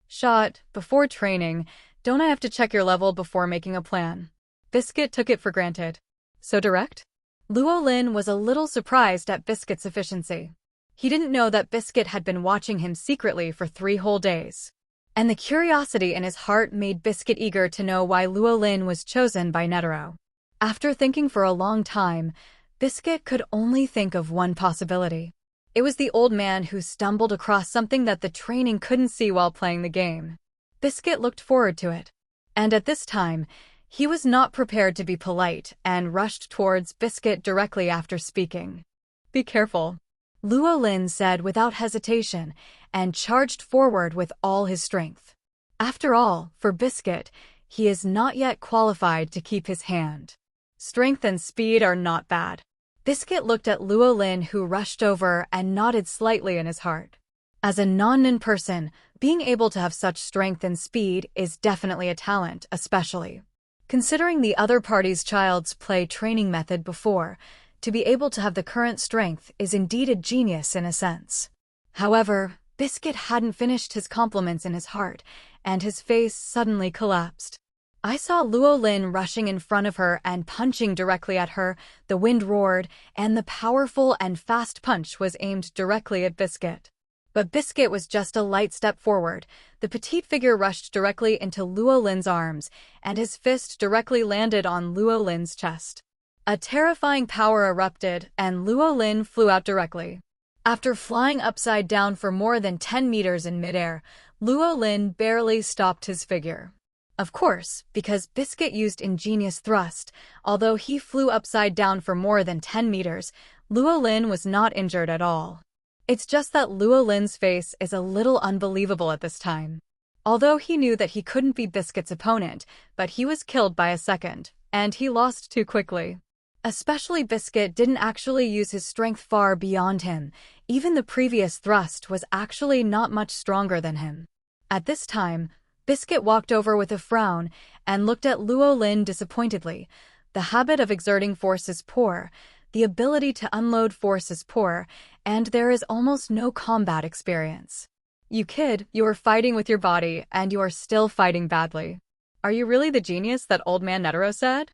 Shot, before training, don't I have to check your level before making a plan? Biscuit took it for granted. So direct? Luo Lin was a little surprised at Biscuit's efficiency. He didn't know that Biscuit had been watching him secretly for 3 whole days. And the curiosity in his heart made Biscuit eager to know why Luo Lin was chosen by Netero. After thinking for a long time, Biscuit could only think of one possibility. It was the old man who stumbled across something that the training couldn't see while playing the game. Biscuit looked forward to it. And at this time, he was not prepared to be polite and rushed towards Biscuit directly after speaking. Be careful, Luo Lin said without hesitation and charged forward with all his strength. After all, for Biscuit, he is not yet qualified to keep his hand. Strength and speed are not bad. Biscuit looked at Luo Lin, who rushed over and nodded slightly in his heart. As a non-Nin person, being able to have such strength and speed is definitely a talent, especially considering the other party's child's play training method before. To be able to have the current strength is indeed a genius in a sense. However, Biscuit hadn't finished his compliments in his heart, and his face suddenly collapsed. I saw Luo Lin rushing in front of her and punching directly at her. The wind roared, and the powerful and fast punch was aimed directly at Biscuit. But Biscuit was just a light step forward. The petite figure rushed directly into Luo Lin's arms, and his fist directly landed on Luo Lin's chest. A terrifying power erupted, and Luo Lin flew out directly. After flying upside down for more than 10 meters in midair, Luo Lin barely stopped his figure. Of course, because Biscuit used ingenious thrust, although he flew upside down for more than 10 meters, Luo Lin was not injured at all. It's just that Luo Lin's face is a little unbelievable at this time. Although he knew that he couldn't be Biscuit's opponent, but he was killed by a second, and he lost too quickly. Especially Biscuit didn't actually use his strength far beyond him. Even the previous thrust was actually not much stronger than him. At this time, Biscuit walked over with a frown and looked at Luo Lin disappointedly. The habit of exerting force is poor, the ability to unload force is poor, and there is almost no combat experience. You kid, you are fighting with your body, and you are still fighting badly. Are you really the genius that old man Netero said?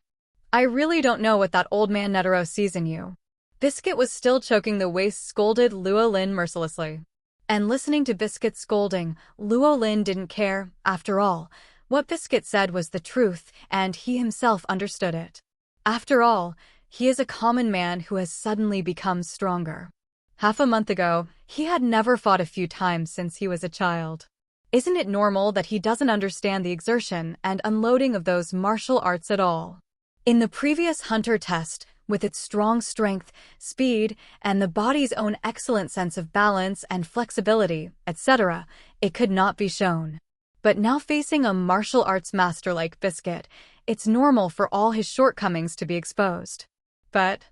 I really don't know what that old man Netero sees in you. Biscuit was still choking the waist, scolded Luo Lin mercilessly. And listening to Biscuit's scolding, Luo Lin didn't care. After all, what Biscuit said was the truth, and he himself understood it. After all, He is a common man who has suddenly become stronger. Half a month ago, he had never fought a few times since he was a child. Isn't it normal that he doesn't understand the exertion and unloading of those martial arts at all? In the previous hunter test, with its strong strength, speed, and the body's own excellent sense of balance and flexibility, etc., it could not be shown. But now facing a martial arts master like Biscuit, it's normal for all his shortcomings to be exposed. But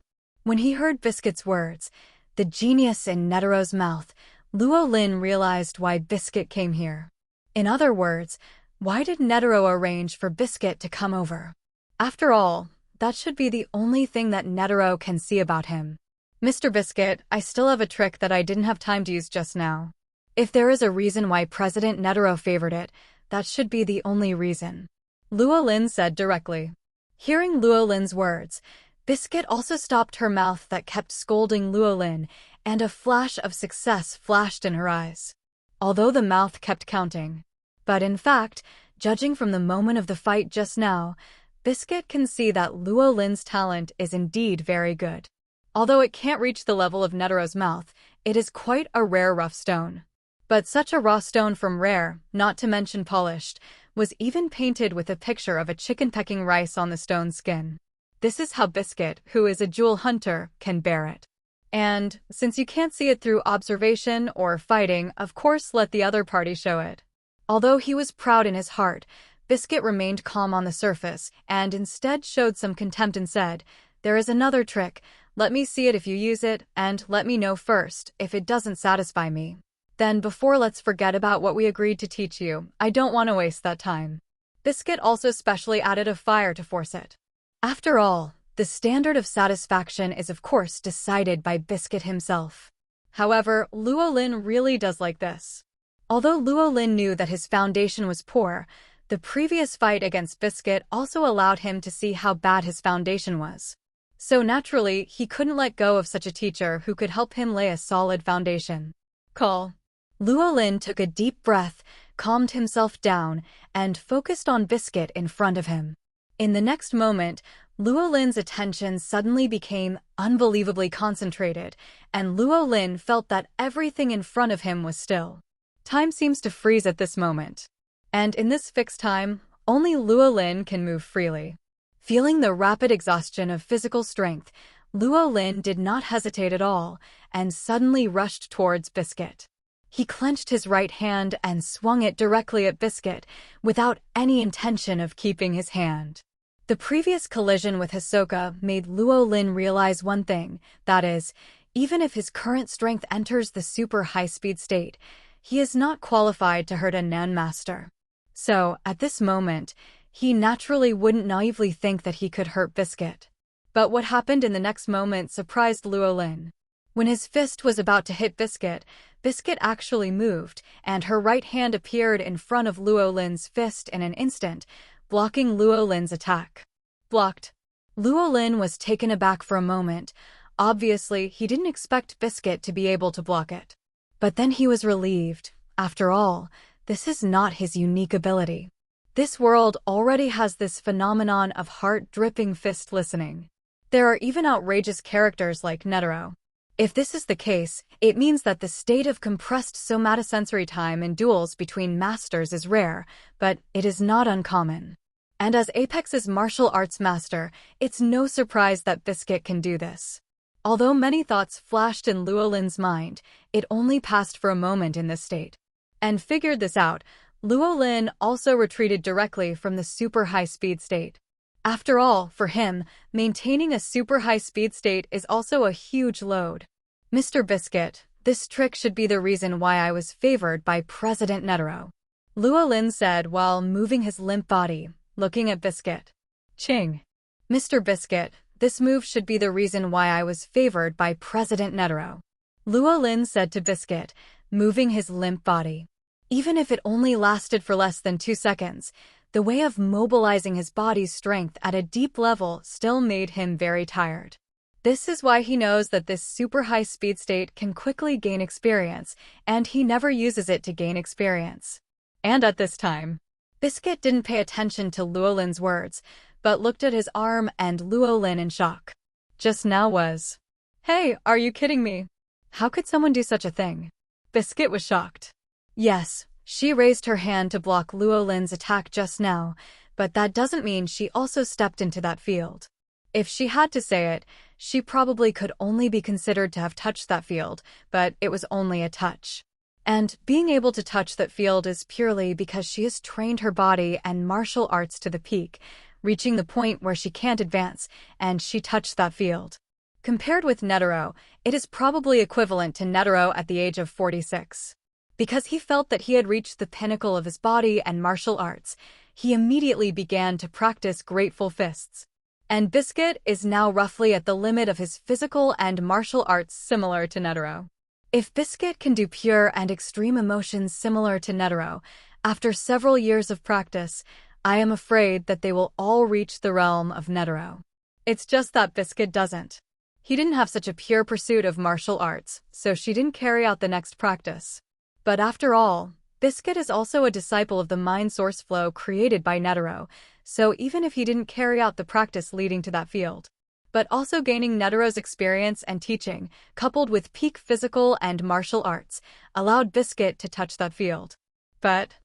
when he heard Biscuit's words, the genius in Netero's mouth, Luo Lin realized why Biscuit came here. In other words, why did Netero arrange for Biscuit to come over? After all, that should be the only thing that Netero can see about him. Mr. Biscuit, I still have a trick that I didn't have time to use just now. If there is a reason why President Netero favored it, that should be the only reason. Luo Lin said directly. Hearing Luo Lin's words, Biscuit also stopped her mouth that kept scolding Luo Lin, and a flash of success flashed in her eyes. Although the mouth kept counting. But in fact, judging from the moment of the fight just now, Biscuit can see that Luo Lin's talent is indeed very good. Although it can't reach the level of Netero's mouth, it is quite a rare rough stone. But such a raw stone from rare, not to mention polished, was even painted with a picture of a chicken pecking rice on the stone skin. This is how Biscuit, who is a jewel hunter, can bear it. And, since you can't see it through observation or fighting, of course let the other party show it. Although he was proud in his heart, Biscuit remained calm on the surface, and instead showed some contempt and said, There is another trick, let me see it if you use it, and let me know first if it doesn't satisfy me. Then before let's forget about what we agreed to teach you, I don't want to waste that time. Biscuit also specially added a fire to force it. After all, the standard of satisfaction is of course decided by Biscuit himself. However, Luo Lin really does like this. Although Luo Lin knew that his foundation was poor, the previous fight against Biscuit also allowed him to see how bad his foundation was. So naturally, he couldn't let go of such a teacher who could help him lay a solid foundation. Call. Luo Lin took a deep breath, calmed himself down, and focused on Biscuit in front of him. In the next moment, Luo Lin's attention suddenly became unbelievably concentrated, and Luo Lin felt that everything in front of him was still. Time seems to freeze at this moment. And in this fixed time, only Luo Lin can move freely. Feeling the rapid exhaustion of physical strength, Luo Lin did not hesitate at all, and suddenly rushed towards Biscuit. He clenched his right hand and swung it directly at Biscuit, without any intention of keeping his hand. The previous collision with Hisoka made Luo Lin realize one thing, that is, even if his current strength enters the super high-speed state, he is not qualified to hurt a Nan master. So, at this moment, he naturally wouldn't naively think that he could hurt Biscuit. But what happened in the next moment surprised Luo Lin. When his fist was about to hit Biscuit, Biscuit actually moved, and her right hand appeared in front of Luo Lin's fist in an instant, blocking Luo Lin's attack. Blocked. Luo Lin was taken aback for a moment. Obviously, he didn't expect Biscuit to be able to block it. But then he was relieved. After all, this is not his unique ability. This world already has this phenomenon of heart-dripping fist listening. There are even outrageous characters like Netero. If this is the case, it means that the state of compressed somatosensory time in duels between masters is rare, but it is not uncommon. And as Apex's martial arts master, it's no surprise that Biscuit can do this. Although many thoughts flashed in Luo Lin's mind, it only passed for a moment in this state. And figured this out, Luo Lin also retreated directly from the super high-speed state. After all, for him, maintaining a super high-speed state is also a huge load. Mr. Biscuit, this trick should be the reason why I was favored by President Netero. Luo Lin said while moving his limp body, looking at Biscuit. Ching. Mr. Biscuit, this move should be the reason why I was favored by President Netero. Luo Lin said to Biscuit, moving his limp body. Even if it only lasted for less than 2 seconds, the way of mobilizing his body's strength at a deep level still made him very tired. This is why he knows that this super high-speed state can quickly gain experience, and he never uses it to gain experience. And at this time, Biscuit didn't pay attention to Luo Lin's words, but looked at his arm and Luo Lin in shock. just now was. Hey, are you kidding me? How could someone do such a thing? Biscuit was shocked. Yes, she raised her hand to block Luo Lin's attack just now, but that doesn't mean she also stepped into that field. If she had to say it, she probably could only be considered to have touched that field, but it was only a touch. And being able to touch that field is purely because she has trained her body and martial arts to the peak, reaching the point where she can't advance, and she touched that field. Compared with Netero, it is probably equivalent to Netero at the age of 46. Because he felt that he had reached the pinnacle of his body and martial arts, he immediately began to practice grateful fists. And Biscuit is now roughly at the limit of his physical and martial arts similar to Netero. If Biscuit can do pure and extreme emotions similar to Netero, after several years of practice, I am afraid that they will all reach the realm of Netero. It's just that Biscuit doesn't. He didn't have such a pure pursuit of martial arts, so she didn't carry out the next practice. But after all, Biscuit is also a disciple of the mind source flow created by Netero, so even if he didn't carry out the practice leading to that field, but also gaining Netero's experience and teaching, coupled with peak physical and martial arts, allowed Biscuit to touch that field. But,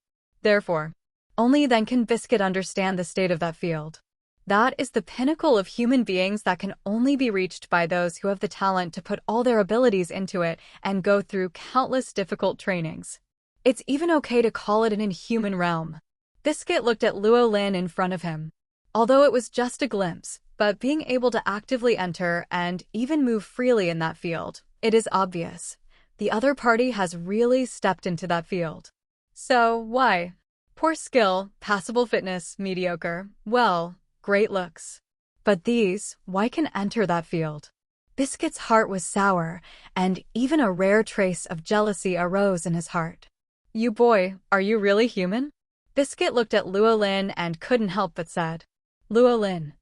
therefore, only then can Biscuit understand the state of that field. That is the pinnacle of human beings that can only be reached by those who have the talent to put all their abilities into it and go through countless difficult trainings. It's even okay to call it an inhuman realm. Biscuit looked at Luo Lin in front of him. Although it was just a glimpse, but being able to actively enter and even move freely in that field, it is obvious. The other party has really stepped into that field. So, why? Poor skill, passable fitness, mediocre, well, great looks. But these, why can enter that field? Biscuit's heart was sour, and even a rare trace of jealousy arose in his heart. You boy, are you really human? Biscuit looked at Luo Lin and couldn't help but said, Luo Lin,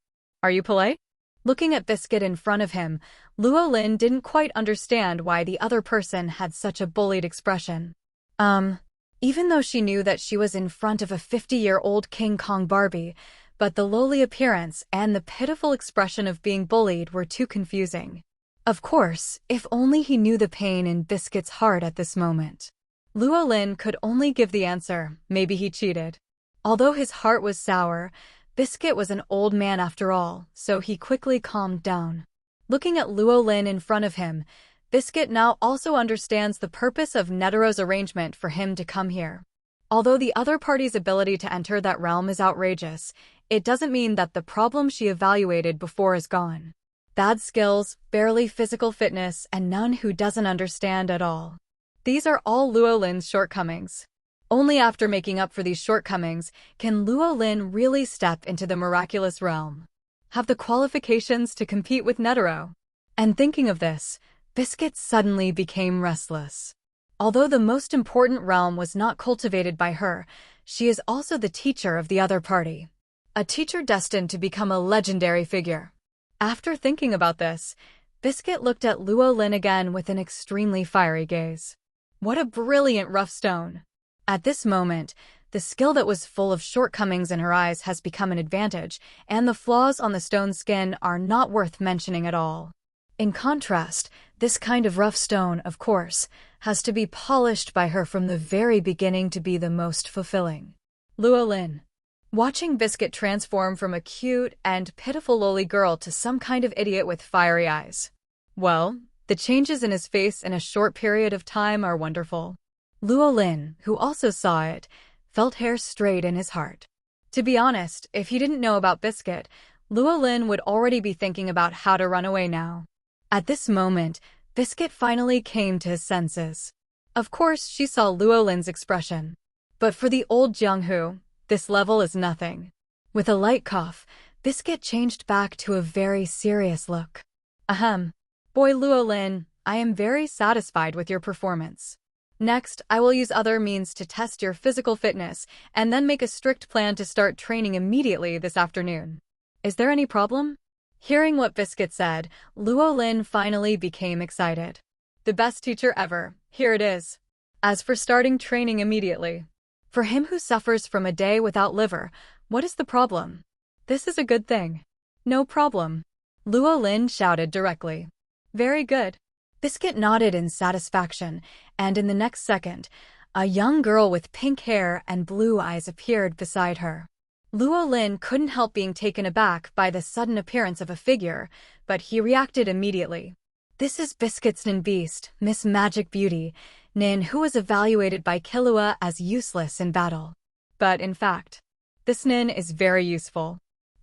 are you polite? Looking at Biscuit in front of him, Luo Lin didn't quite understand why the other person had such a bullied expression. Even though she knew that she was in front of a 50-year-old King Kong Barbie, but the lowly appearance and the pitiful expression of being bullied were too confusing. Of course, if only he knew the pain in Biscuit's heart at this moment. Luo Lin could only give the answer, maybe he cheated. Although his heart was sour, Biscuit was an old man after all, so he quickly calmed down. Looking at Luo Lin in front of him, Biscuit now also understands the purpose of Netero's arrangement for him to come here. Although the other party's ability to enter that realm is outrageous, it doesn't mean that the problem she evaluated before is gone. Bad skills, barely physical fitness, and none who doesn't understand at all. These are all Luo Lin's shortcomings. Only after making up for these shortcomings can Luo Lin really step into the miraculous realm. Have the qualifications to compete with Netero. And thinking of this, Biscuit suddenly became restless. Although the most important realm was not cultivated by her, she is also the teacher of the other party. A teacher destined to become a legendary figure. After thinking about this, Biscuit looked at Luo Lin again with an extremely fiery gaze. What a brilliant rough stone! At this moment, the skill that was full of shortcomings in her eyes has become an advantage, and the flaws on the stone skin are not worth mentioning at all. In contrast, this kind of rough stone, of course, has to be polished by her from the very beginning to be the most fulfilling. Luo Lin. Watching Biscuit transform from a cute and pitiful lowly girl to some kind of idiot with fiery eyes. Well, the changes in his face in a short period of time are wonderful. Luo Lin, who also saw it, felt hair straight in his heart. To be honest, if he didn't know about Biscuit, Luo Lin would already be thinking about how to run away now. At this moment, Biscuit finally came to his senses. Of course, she saw Luo Lin's expression. But for the old Jianghu, this level is nothing. With a light cough, Biscuit changed back to a very serious look. Ahem. Boy Luo Lin, I am very satisfied with your performance. Next, I will use other means to test your physical fitness and then make a strict plan to start training immediately this afternoon. Is there any problem? Hearing what Biscuit said, Luo Lin finally became excited. The best teacher ever, here it is. As for starting training immediately, for him who suffers from a day without liver, what is the problem? This is a good thing. No problem. Luo Lin shouted directly. Very good. Biscuit nodded in satisfaction, and in the next second, a young girl with pink hair and blue eyes appeared beside her. Luo Lin couldn't help being taken aback by the sudden appearance of a figure, but he reacted immediately. This is Biscuit's Nin Beast, Miss Magic Beauty, Nin, who was evaluated by Killua as useless in battle. But in fact, this Nin is very useful.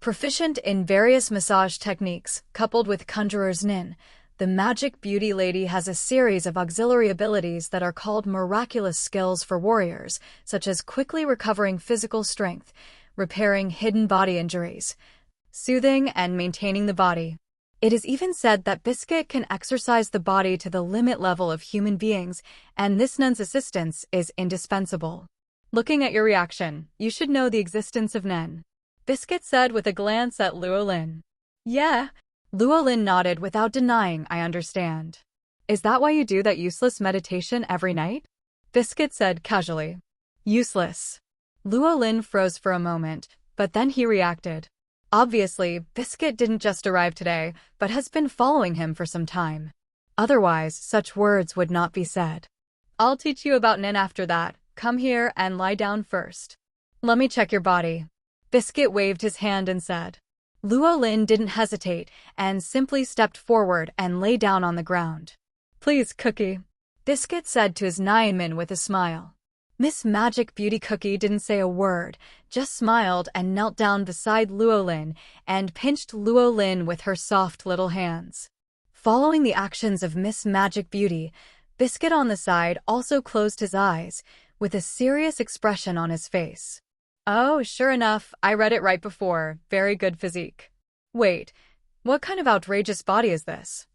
Proficient in various massage techniques, coupled with Conjurer's Nin, the Magic Beauty Lady has a series of auxiliary abilities that are called miraculous skills for warriors, such as quickly recovering physical strength, repairing hidden body injuries, soothing and maintaining the body. It is even said that Biscuit can exercise the body to the limit level of human beings, and this Nin's assistance is indispensable. Looking at your reaction, you should know the existence of Nen, Biscuit said with a glance at Luo Lin. Yeah. Luo Lin nodded without denying, I understand. Is that why you do that useless meditation every night? Biscuit said casually. Useless. Luo Lin froze for a moment, but then he reacted. Obviously, Biscuit didn't just arrive today, but has been following him for some time. Otherwise, such words would not be said. I'll teach you about Nin after that. Come here and lie down first. Let me check your body. Biscuit waved his hand and said. Luo Lin didn't hesitate and simply stepped forward and lay down on the ground. Please, Cookie, Biscuit said to his Nyanman with a smile. Miss Magic Beauty Cookie didn't say a word, just smiled and knelt down beside Luo Lin and pinched Luo Lin with her soft little hands. Following the actions of Miss Magic Beauty, Biscuit on the side also closed his eyes, with a serious expression on his face. Oh, sure enough, I read it right before. Very good physique. Wait, what kind of outrageous body is this?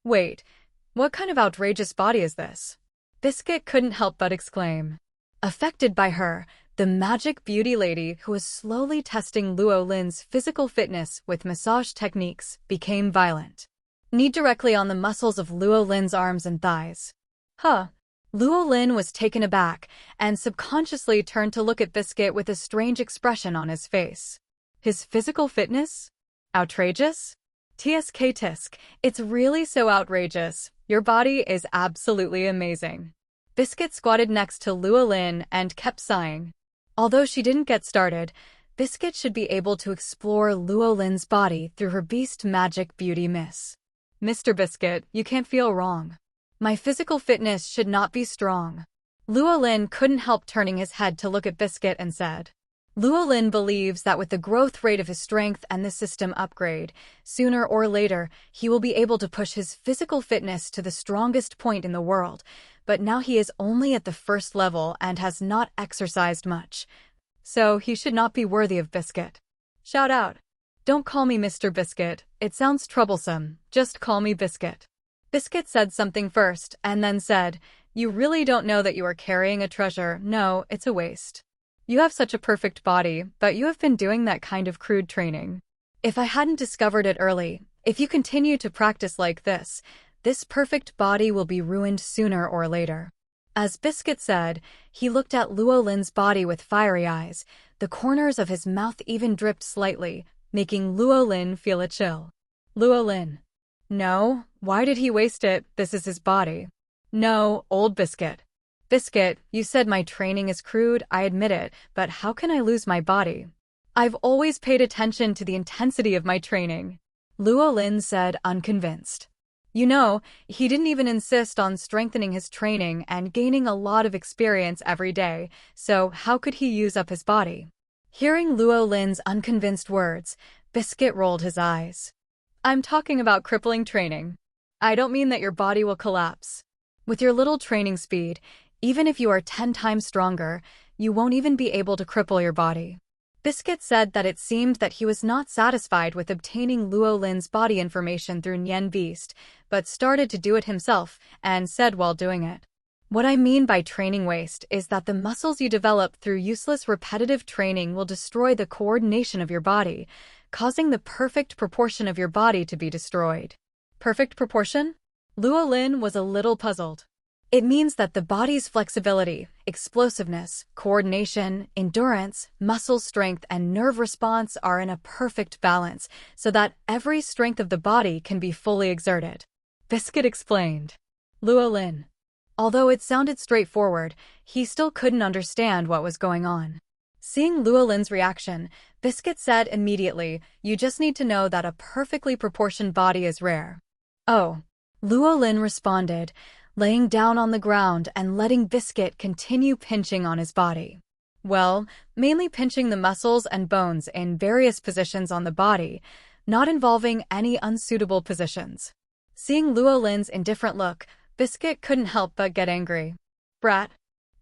Wait, what kind of outrageous body is this? Biscuit couldn't help but exclaim. Affected by her, the Magic Beauty Lady, who was slowly testing Luo Lin's physical fitness with massage techniques, became violent. Kneed directly on the muscles of Luo Lin's arms and thighs. Huh. Luo Lin was taken aback and subconsciously turned to look at Biscuit with a strange expression on his face. His physical fitness? Outrageous? TSK Tisk, it's really so outrageous. Your body is absolutely amazing. Biscuit squatted next to Luo Lin and kept sighing. Although she didn't get started, Biscuit should be able to explore Luo Lin's body through her Beast Magic Beauty Miss. Mr. Biscuit, you can't feel wrong. My physical fitness should not be strong. Luo Lin couldn't help turning his head to look at Biscuit and said. Luo Lin believes that with the growth rate of his strength and the system upgrade, sooner or later, he will be able to push his physical fitness to the strongest point in the world, but now he is only at the first level and has not exercised much. So he should not be worthy of Biscuit. Shout out. Don't call me Mr. Biscuit, it sounds troublesome, just call me Biscuit. Biscuit said something first, and then said, You really don't know that you are carrying a treasure. No, it's a waste. You have such a perfect body, but you have been doing that kind of crude training. If I hadn't discovered it early, if you continue to practice like this perfect body will be ruined sooner or later. As Biscuit said, he looked at Luo Lin's body with fiery eyes. The corners of his mouth even dripped slightly, making Luo Lin feel a chill. Luo Lin. No, why did he waste it? This is his body. No, old Biscuit. Biscuit, you said my training is crude, I admit it, but how can I lose my body? I've always paid attention to the intensity of my training. Luo Lin said, unconvinced. You know, he didn't even insist on strengthening his training and gaining a lot of experience every day, so how could he use up his body? Hearing Luo Lin's unconvinced words, Biscuit rolled his eyes. I'm talking about crippling training. I don't mean that your body will collapse. With your little training speed, even if you are 10 times stronger, you won't even be able to cripple your body. Biscuit said that it seemed that he was not satisfied with obtaining Luo Lin's body information through Nyan Beast, but started to do it himself, and said while doing it. What I mean by training waste is that the muscles you develop through useless repetitive training will destroy the coordination of your body, causing the perfect proportion of your body to be destroyed. Perfect proportion? Luo Lin was a little puzzled. It means that the body's flexibility, explosiveness, coordination, endurance, muscle strength, and nerve response are in a perfect balance so that every strength of the body can be fully exerted. Biscuit explained. Luo Lin. Although it sounded straightforward, he still couldn't understand what was going on. Seeing Luo Lin's reaction, Biscuit said immediately, "You just need to know that a perfectly proportioned body is rare." "Oh." Luo Lin responded, laying down on the ground and letting Biscuit continue pinching on his body. Well, mainly pinching the muscles and bones in various positions on the body, not involving any unsuitable positions. Seeing Luo Lin's indifferent look, Biscuit couldn't help but get angry. "Brat."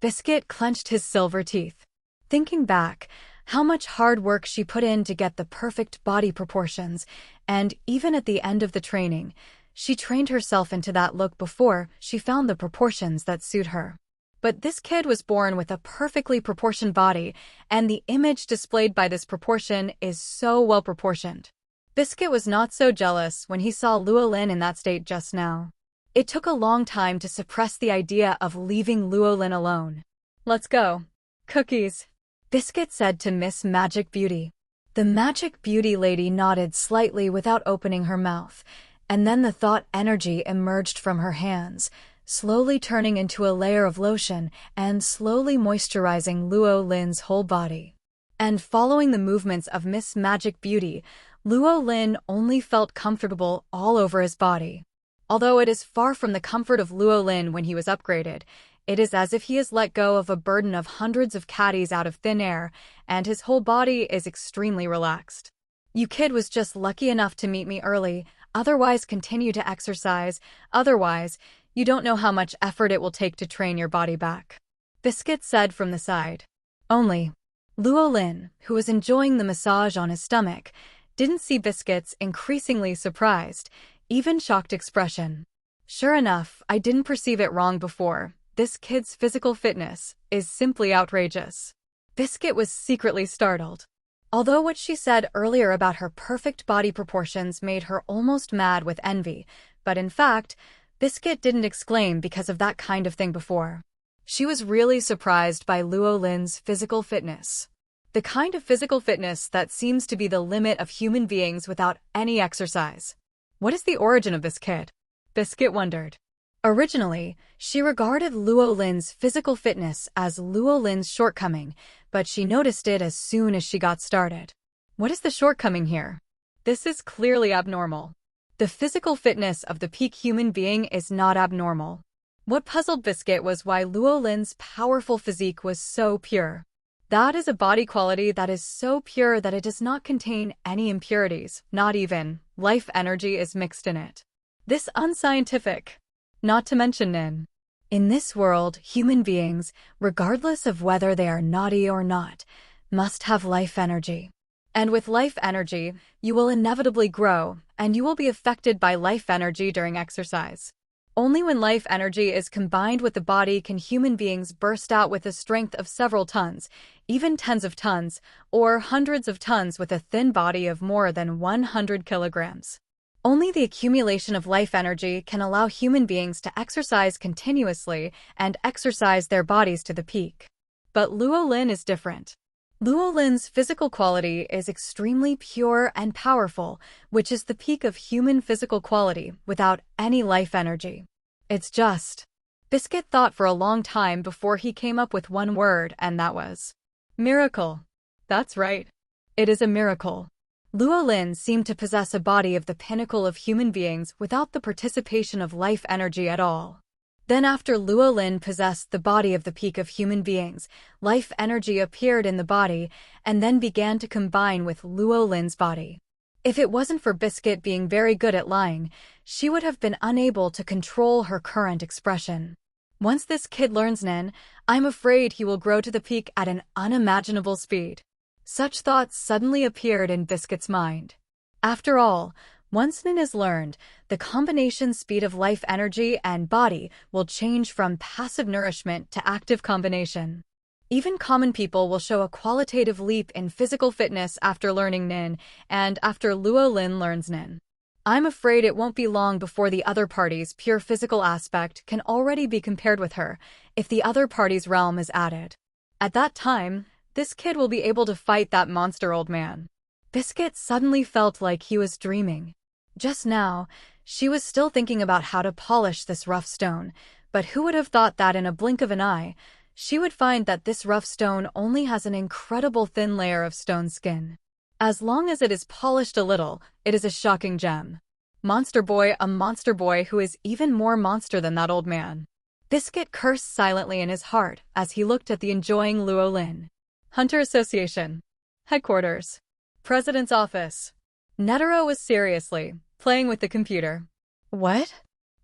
Biscuit clenched his silver teeth. Thinking back, how much hard work she put in to get the perfect body proportions, and even at the end of the training, she trained herself into that look before she found the proportions that suit her. But this kid was born with a perfectly proportioned body, and the image displayed by this proportion is so well proportioned. Biscuit was not so jealous when he saw Luo Lin in that state just now. It took a long time to suppress the idea of leaving Luo Lin alone. "Let's go." "Cookies," Biscuit said to Miss Magic Beauty. The Magic Beauty lady nodded slightly without opening her mouth, and then the thought energy emerged from her hands, slowly turning into a layer of lotion and slowly moisturizing Luo Lin's whole body. And following the movements of Miss Magic Beauty, Luo Lin only felt comfortable all over his body. Although it is far from the comfort of Luo Lin when he was upgraded, it is as if he has let go of a burden of hundreds of caddies out of thin air, and his whole body is extremely relaxed. "You kid was just lucky enough to meet me early, otherwise continue to exercise, otherwise, you don't know how much effort it will take to train your body back," Biscuit said from the side. Only Luo Lin, who was enjoying the massage on his stomach, didn't see Biscuit's increasingly surprised, even shocked expression. "Sure enough, I didn't perceive it wrong before. This kid's physical fitness is simply outrageous." Biscuit was secretly startled. Although what she said earlier about her perfect body proportions made her almost mad with envy, but in fact, Biscuit didn't exclaim because of that kind of thing before. She was really surprised by Luo Lin's physical fitness. The kind of physical fitness that seems to be the limit of human beings without any exercise. What is the origin of this kid? Biscuit wondered. Originally, she regarded Luo Lin's physical fitness as Luo Lin's shortcoming, but she noticed it as soon as she got started. What is the shortcoming here? This is clearly abnormal. The physical fitness of the peak human being is not abnormal. What puzzled Biscuit was why Luo Lin's powerful physique was so pure. That is a body quality that is so pure that it does not contain any impurities, not even life energy is mixed in it. This unscientific. Not to mention Nin. In this world, human beings, regardless of whether they are naughty or not, must have life energy. And with life energy, you will inevitably grow, and you will be affected by life energy during exercise. Only when life energy is combined with the body can human beings burst out with a strength of several tons, even tens of tons, or hundreds of tons with a thin body of more than 100 kilograms. Only the accumulation of life energy can allow human beings to exercise continuously and exercise their bodies to the peak. But Luo Lin is different. Luo Lin's physical quality is extremely pure and powerful, which is the peak of human physical quality without any life energy. It's just. Biscuit thought for a long time before he came up with one word, and that was miracle. That's right. It is a miracle. Luo Lin seemed to possess a body of the pinnacle of human beings without the participation of life energy at all. Then after Luo Lin possessed the body of the peak of human beings, life energy appeared in the body and then began to combine with Luo Lin's body. If it wasn't for Biscuit being very good at lying, she would have been unable to control her current expression. Once this kid learns Nin, I'm afraid he will grow to the peak at an unimaginable speed. Such thoughts suddenly appeared in Biscuit's mind. After all, once Nin is learned, the combination speed of life energy and body will change from passive nourishment to active combination. Even common people will show a qualitative leap in physical fitness after learning Nin and after Luo Lin learns Nin. I'm afraid it won't be long before the other party's pure physical aspect can already be compared with her, if the other party's realm is added. At that time, this kid will be able to fight that monster old man. Biscuit suddenly felt like he was dreaming. Just now, she was still thinking about how to polish this rough stone, but who would have thought that in a blink of an eye, she would find that this rough stone only has an incredible thin layer of stone skin. As long as it is polished a little, it is a shocking gem. Monster boy, a monster boy who is even more monster than that old man. Biscuit cursed silently in his heart as he looked at the enjoying Luo Lin. Hunter Association. Headquarters. President's office. Netero was seriously playing with the computer. What?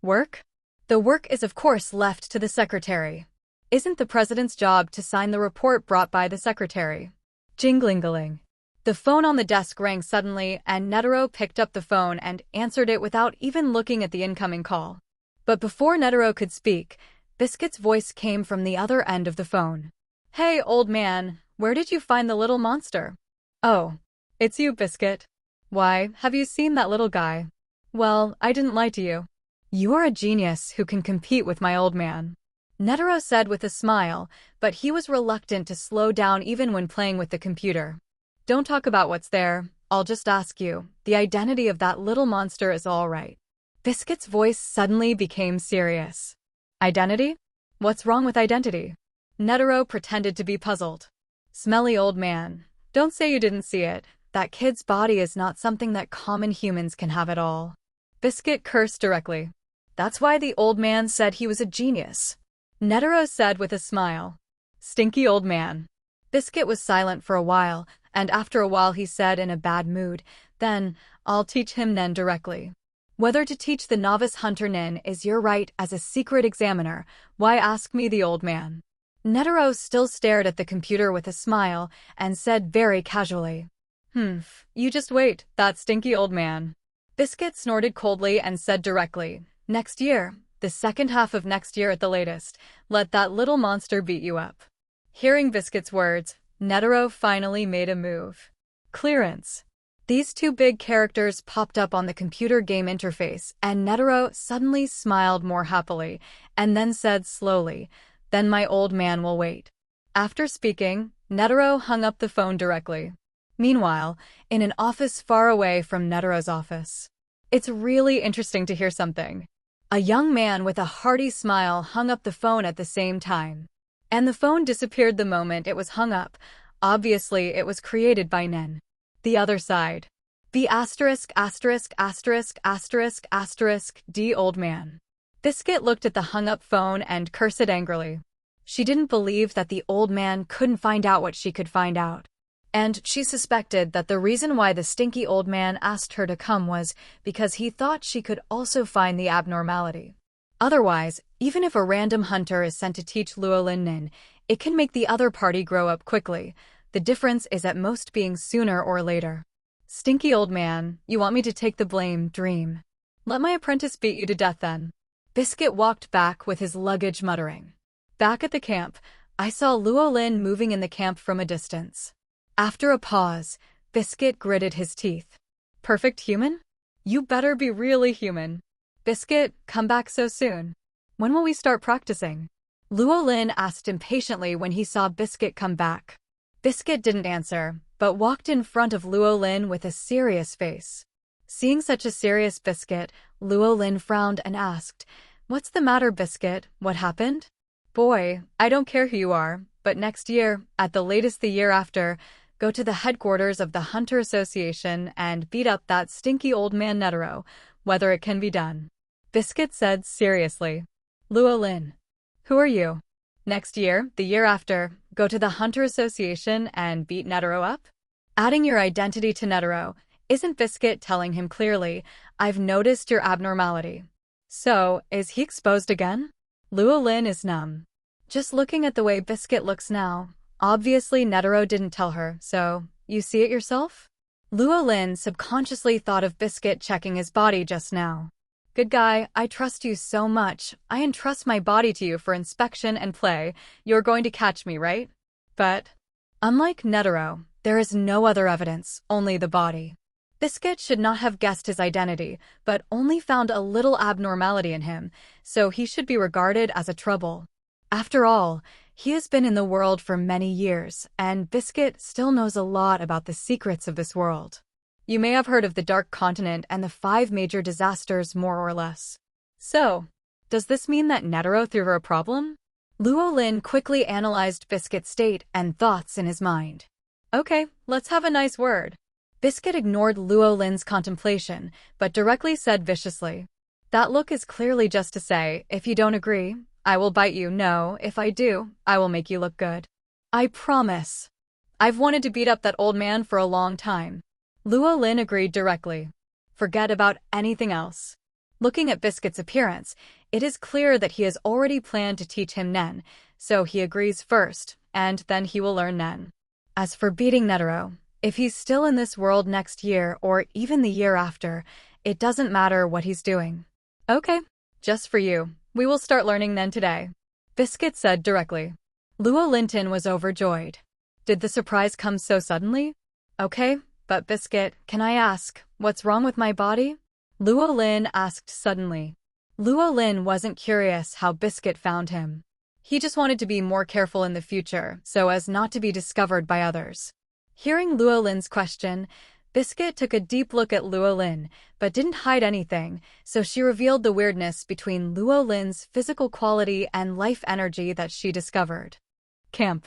Work? The work is of course left to the secretary. Isn't the president's job to sign the report brought by the secretary? Jingling-a-ling. The phone on the desk rang suddenly, and Netero picked up the phone and answered it without even looking at the incoming call. But before Netero could speak, Biscuit's voice came from the other end of the phone. Hey, old man, where did you find the little monster? Oh, it's you, Biscuit. Why, have you seen that little guy? Well, I didn't lie to you. You are a genius who can compete with my old man. Netero said with a smile, but he was reluctant to slow down even when playing with the computer. Don't talk about what's there, I'll just ask you. The identity of that little monster is all right. Biscuit's voice suddenly became serious. Identity? What's wrong with identity? Netero pretended to be puzzled. Smelly old man, don't say you didn't see it. That kid's body is not something that common humans can have at all. Biscuit cursed directly. That's why the old man said he was a genius. Netero said with a smile. Stinky old man. Biscuit was silent for a while, and after a while he said in a bad mood, then, I'll teach him Nen directly. Whether to teach the novice hunter Nen is your right as a secret examiner, why ask me, the old man? Netero still stared at the computer with a smile, and said very casually. You just wait, that stinky old man. Biscuit snorted coldly and said directly, next year, the second half of next year at the latest, let that little monster beat you up. Hearing Biscuit's words, Netero finally made a move. Clearance. These two big characters popped up on the computer game interface, and Netero suddenly smiled more happily, and then said slowly, then my old man will wait. After speaking, Netero hung up the phone directly. Meanwhile, in an office far away from Netero's office. It's really interesting to hear something. A young man with a hearty smile hung up the phone at the same time. And the phone disappeared the moment it was hung up. Obviously, it was created by Nen. The other side. B**************** D old man. Biscuit looked at the hung-up phone and cursed angrily. She didn't believe that the old man couldn't find out what she could find out. And she suspected that the reason why the stinky old man asked her to come was because he thought she could also find the abnormality. Otherwise, even if a random hunter is sent to teach Luo Lin Nin, it can make the other party grow up quickly. The difference is at most being sooner or later. Stinky old man, you want me to take the blame, dream. Let my apprentice beat you to death then. Biscuit walked back with his luggage muttering. Back at the camp, I saw Luo Lin moving in the camp from a distance. After a pause, Biscuit gritted his teeth. Perfect human? You better be really human. Biscuit, come back so soon. When will we start practicing? Luo Lin asked impatiently when he saw Biscuit come back. Biscuit didn't answer, but walked in front of Luo Lin with a serious face. Seeing such a serious Biscuit, Luo Lin frowned and asked, What's the matter, Biscuit? What happened? Boy, I don't care who you are, but next year, at the latest the year after, go to the headquarters of the Hunter Association and beat up that stinky old man Netero, whether it can be done. Biscuit said seriously. Luo Lin. Who are you? Next year, the year after, go to the Hunter Association and beat Netero up? Adding your identity to Netero, isn't Biscuit telling him clearly, I've noticed your abnormality. So, is he exposed again? Luo Lin is numb. Just looking at the way Biscuit looks now, obviously Netero didn't tell her, so, you see it yourself? Luo Lin subconsciously thought of Biscuit checking his body just now. Good guy, I trust you so much. I entrust my body to you for inspection and play. You're going to catch me, right? But, unlike Netero, there is no other evidence, only the body. Biscuit should not have guessed his identity, but only found a little abnormality in him, so he should be regarded as a trouble. After all, he has been in the world for many years, and Biscuit still knows a lot about the secrets of this world. You may have heard of the Dark Continent and the 5 major disasters more or less. So, does this mean that Netero threw her a problem? Luo Lin quickly analyzed Biscuit's state and thoughts in his mind. Okay, let's have a nice word. Biscuit ignored Luo Lin's contemplation, but directly said viciously, "That look is clearly just to say, if you don't agree, I will bite you. No, if I do, I will make you look good. I promise. I've wanted to beat up that old man for a long time." Luo Lin agreed directly. Forget about anything else. Looking at Biscuit's appearance, it is clear that he has already planned to teach him Nen, so he agrees first, and then he will learn Nen. As for beating Netero, if he's still in this world next year or even the year after, it doesn't matter what he's doing. Okay, just for you, we will start learning Nen today, Biscuit said directly. Luo Linton was overjoyed. Did the surprise come so suddenly? Okay, but Biscuit, can I ask, what's wrong with my body? Luo Lin asked suddenly. Luo Lin wasn't curious how Biscuit found him. He just wanted to be more careful in the future, so as not to be discovered by others. Hearing Luo Lin's question, Biscuit took a deep look at Luo Lin, but didn't hide anything, so she revealed the weirdness between Luo Lin's physical quality and life energy that she discovered. Camp.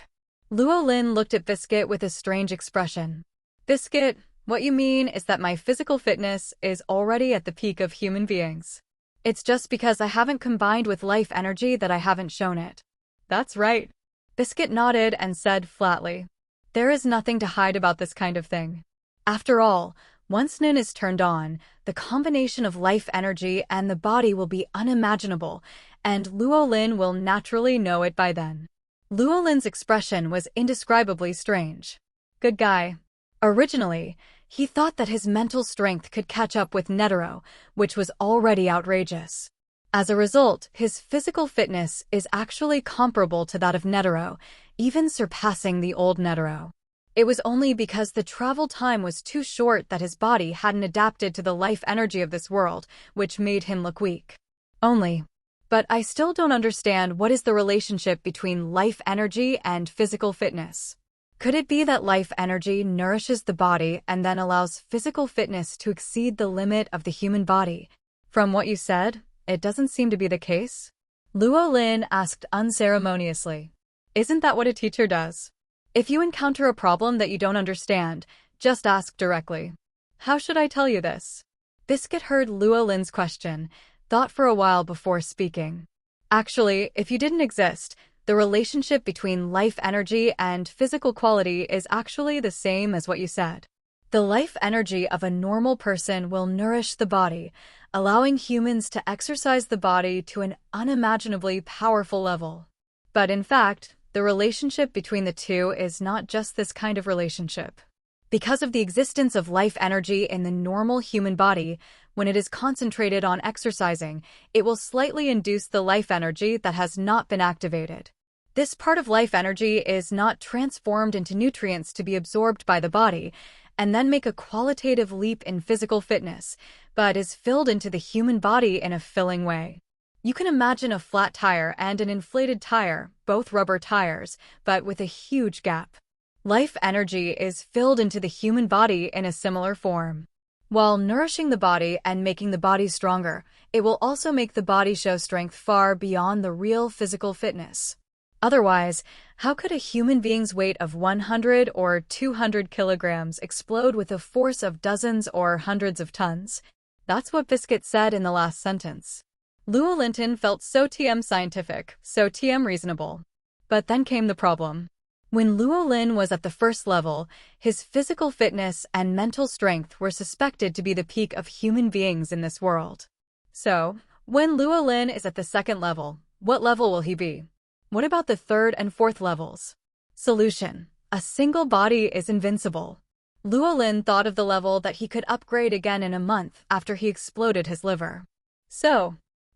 Luo Lin looked at Biscuit with a strange expression. Biscuit, what you mean is that my physical fitness is already at the peak of human beings. It's just because I haven't combined with life energy that I haven't shown it. That's right. Biscuit nodded and said flatly. There is nothing to hide about this kind of thing. After all, once Nin is turned on, the combination of life energy and the body will be unimaginable, and Luo Lin will naturally know it by then. Luo Lin's expression was indescribably strange. Good guy. Originally, he thought that his mental strength could catch up with Netero, which was already outrageous. As a result, his physical fitness is actually comparable to that of Netero, even surpassing the old Netero. It was only because the travel time was too short that his body hadn't adapted to the life energy of this world, which made him look weak. But I still don't understand what is the relationship between life energy and physical fitness. Could it be that life energy nourishes the body and then allows physical fitness to exceed the limit of the human body? From what you said, it doesn't seem to be the case. Luo Lin asked unceremoniously. Isn't that what a teacher does? If you encounter a problem that you don't understand, just ask directly. How should I tell you this? Biscuit heard Luo Lin's question, thought for a while before speaking. Actually, if you didn't exist, the relationship between life energy and physical quality is actually the same as what you said. The life energy of a normal person will nourish the body, allowing humans to exercise the body to an unimaginably powerful level. But in fact, the relationship between the two is not just this kind of relationship. Because of the existence of life energy in the normal human body, when it is concentrated on exercising, it will slightly induce the life energy that has not been activated. This part of life energy is not transformed into nutrients to be absorbed by the body and then make a qualitative leap in physical fitness, but is filled into the human body in a filling way. You can imagine a flat tire and an inflated tire, both rubber tires, but with a huge gap. Life energy is filled into the human body in a similar form. While nourishing the body and making the body stronger, it will also make the body show strength far beyond the real physical fitness. Otherwise, how could a human being's weight of 100 or 200 kilograms explode with a force of dozens or hundreds of tons? That's what Biscuit said in the last sentence. Luo Linton felt so scientific, so reasonable. But then came the problem. When Luo Lin was at the first level, his physical fitness and mental strength were suspected to be the peak of human beings in this world. So, when Luo Lin is at the second level, what level will he be? What about the third and fourth levels? Solution: a single body is invincible. Luo Lin thought of the level that he could upgrade again in a month after he exploded his liver. So,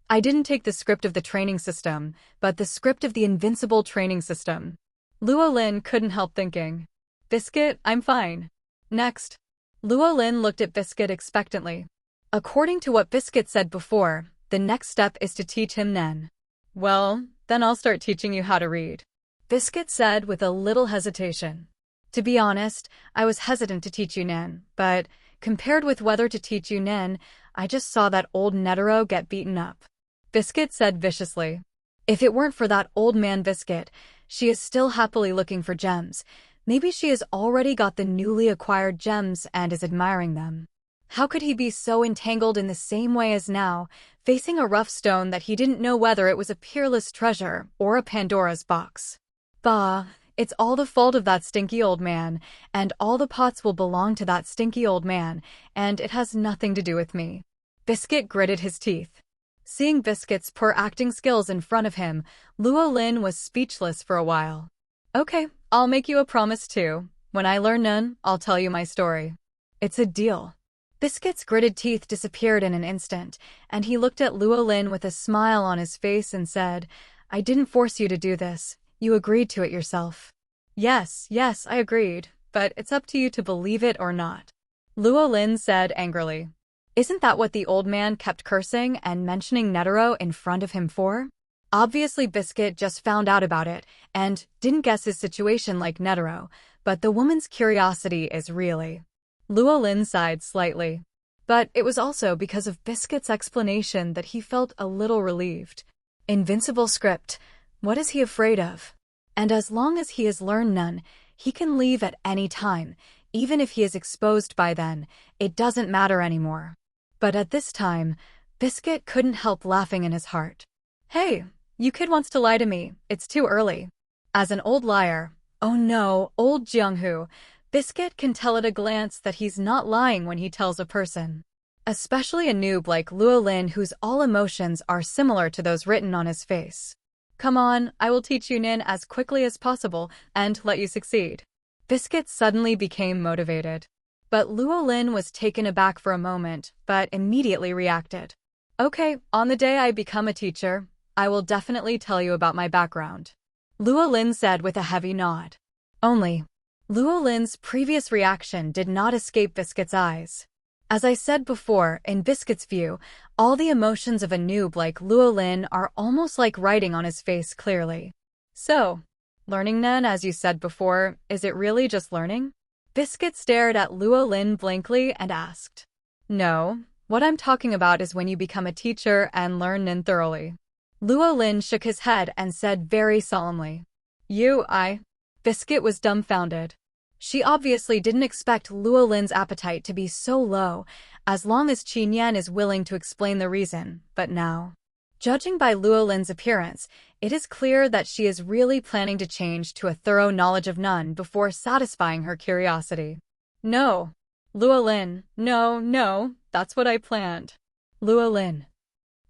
I didn't take the script of the training system, but the script of the invincible training system. Luo Lin couldn't help thinking. Biscuit, I'm fine. Next. Luo Lin looked at Biscuit expectantly. According to what Biscuit said before, the next step is to teach him Nen. Well, then I'll start teaching you how to read, Biscuit said with a little hesitation. To be honest, I was hesitant to teach you Nen, but compared with whether to teach you Nen, I just saw that old Netero get beaten up, Biscuit said viciously. If it weren't for that old man Biscuit, she is still happily looking for gems. Maybe she has already got the newly acquired gems and is admiring them. How could he be so entangled in the same way as now, facing a rough stone that he didn't know whether it was a peerless treasure or a Pandora's box? Bah, it's all the fault of that stinky old man, and all the pots will belong to that stinky old man, and it has nothing to do with me. Biscuit gritted his teeth. Seeing Biscuit's poor acting skills in front of him, Luo Lin was speechless for a while. Okay, I'll make you a promise too. When I learn Nen, I'll tell you my story. It's a deal. Biscuit's gritted teeth disappeared in an instant, and he looked at Luo Lin with a smile on his face and said, I didn't force you to do this. You agreed to it yourself. Yes, I agreed, but it's up to you to believe it or not, Luo Lin said angrily. Isn't that what the old man kept cursing and mentioning Netero in front of him for? Obviously Biscuit just found out about it and didn't guess his situation like Netero, but the woman's curiosity is really... Luo Lin sighed slightly. But it was also because of Biscuit's explanation that he felt a little relieved. Invincible script. What is he afraid of? And as long as he has learned none, he can leave at any time. Even if he is exposed by then, it doesn't matter anymore. But at this time, Biscuit couldn't help laughing in his heart. Hey, you kid wants to lie to me. It's too early. As an old liar, oh no, old Jianghu, Biscuit can tell at a glance that he's not lying when he tells a person. Especially a noob like Luo Lin whose all emotions are similar to those written on his face. Come on, I will teach you Nin as quickly as possible and let you succeed. Biscuit suddenly became motivated. But Luo Lin was taken aback for a moment, but immediately reacted. Okay, on the day I become a teacher, I will definitely tell you about my background, Luo Lin said with a heavy nod. Only, Luo Lin's previous reaction did not escape Biscuit's eyes. As I said before, in Biscuit's view, all the emotions of a noob like Luo Lin are almost like writing on his face clearly. So, learning Nen, as you said before, is it really just learning? Biscuit stared at Luo Lin blankly and asked. No, what I'm talking about is when you become a teacher and learn Nen thoroughly. Luo Lin shook his head and said very solemnly. Biscuit was dumbfounded. She obviously didn't expect Luo Lin's appetite to be so low, as long as Qin Yan is willing to explain the reason, but now. Judging by Luo Lin's appearance, it is clear that she is really planning to change to a thorough knowledge of Nun before satisfying her curiosity. No, Luo Lin, no, that's what I planned. Luo Lin.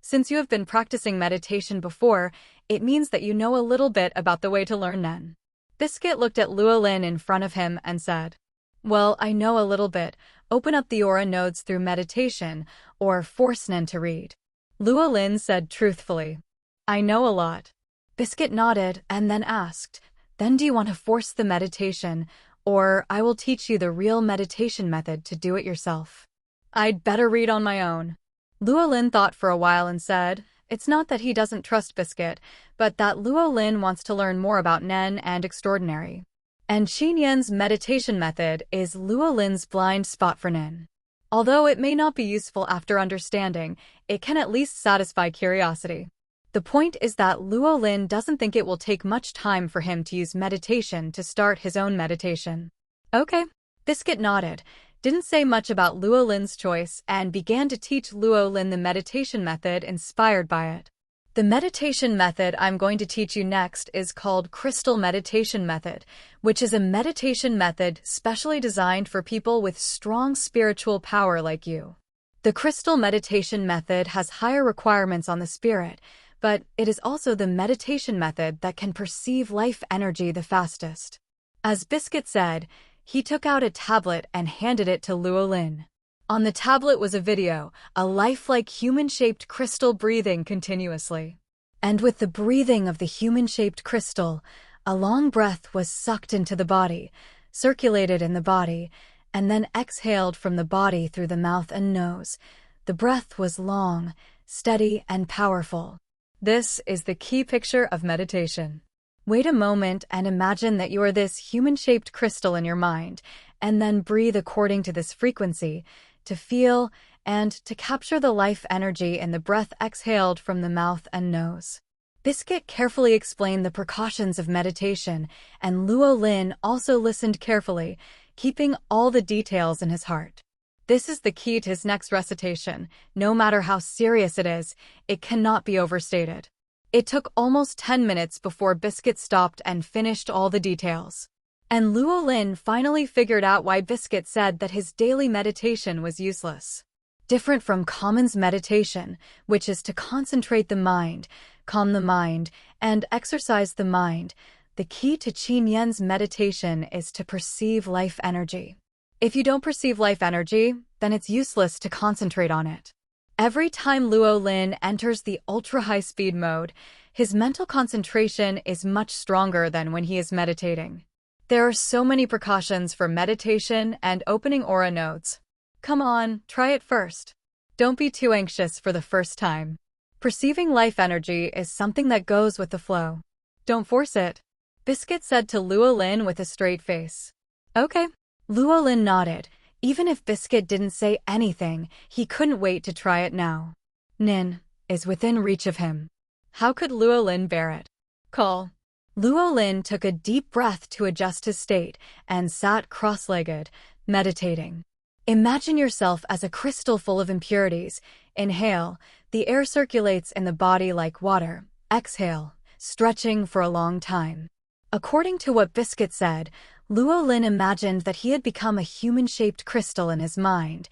Since you have been practicing meditation before, it means that you know a little bit about the way to learn Nen. Biscuit looked at Luo Lin in front of him and said, Well, I know a little bit. Open up the aura nodes through meditation, or force Nen to read. Luo Lin said truthfully. I know a lot. Biscuit nodded and then asked, Then do you want to force the meditation, or I will teach you the real meditation method to do it yourself? I'd better read on my own. Luo Lin thought for a while and said, It's not that he doesn't trust Biscuit, but that Luo Lin wants to learn more about Nen and Extraordinary. And Qin Yan's meditation method is Luo Lin's blind spot for Nen. Although it may not be useful after understanding, it can at least satisfy curiosity. The point is that Luo Lin doesn't think it will take much time for him to use meditation to start his own meditation. Okay. Biscuit nodded, didn't say much about Luo Lin's choice, and began to teach Luo Lin the meditation method inspired by it. The meditation method I'm going to teach you next is called Crystal Meditation Method, which is a meditation method specially designed for people with strong spiritual power like you. The Crystal Meditation Method has higher requirements on the spirit, but it is also the meditation method that can perceive life energy the fastest. As Biscuit said, he took out a tablet and handed it to Luo Lin. On the tablet was a video, a lifelike human-shaped crystal breathing continuously. And with the breathing of the human-shaped crystal, a long breath was sucked into the body, circulated in the body, and then exhaled from the body through the mouth and nose. The breath was long, steady, and powerful. This is the key picture of meditation. Wait a moment and imagine that you are this human-shaped crystal in your mind, and then breathe according to this frequency to feel and to capture the life energy in the breath exhaled from the mouth and nose. Biscuit carefully explained the precautions of meditation, and Luo Lin also listened carefully, keeping all the details in his heart. This is the key to his next recitation. No matter how serious it is, it cannot be overstated. It took almost 10 minutes before Biscuit stopped and finished all the details. And Luo Lin finally figured out why Biscuit said that his daily meditation was useless. Different from common's meditation, which is to concentrate the mind, calm the mind, and exercise the mind, the key to Qin Yan's meditation is to perceive life energy. If you don't perceive life energy, then it's useless to concentrate on it. Every time Luo Lin enters the ultra-high-speed mode, his mental concentration is much stronger than when he is meditating. There are so many precautions for meditation and opening aura nodes. Come on, try it first. Don't be too anxious for the first time. Perceiving life energy is something that goes with the flow. Don't force it, Biscuit said to Luo Lin with a straight face. Okay. Luo Lin nodded. Even if Biscuit didn't say anything, he couldn't wait to try it now. Nin is within reach of him. How could Luo Lin bear it? Call. Luo Lin took a deep breath to adjust his state and sat cross-legged, meditating. Imagine yourself as a crystal full of impurities. Inhale, the air circulates in the body like water. Exhale, stretching for a long time. According to what Biscuit said, Luo Lin imagined that he had become a human-shaped crystal in his mind.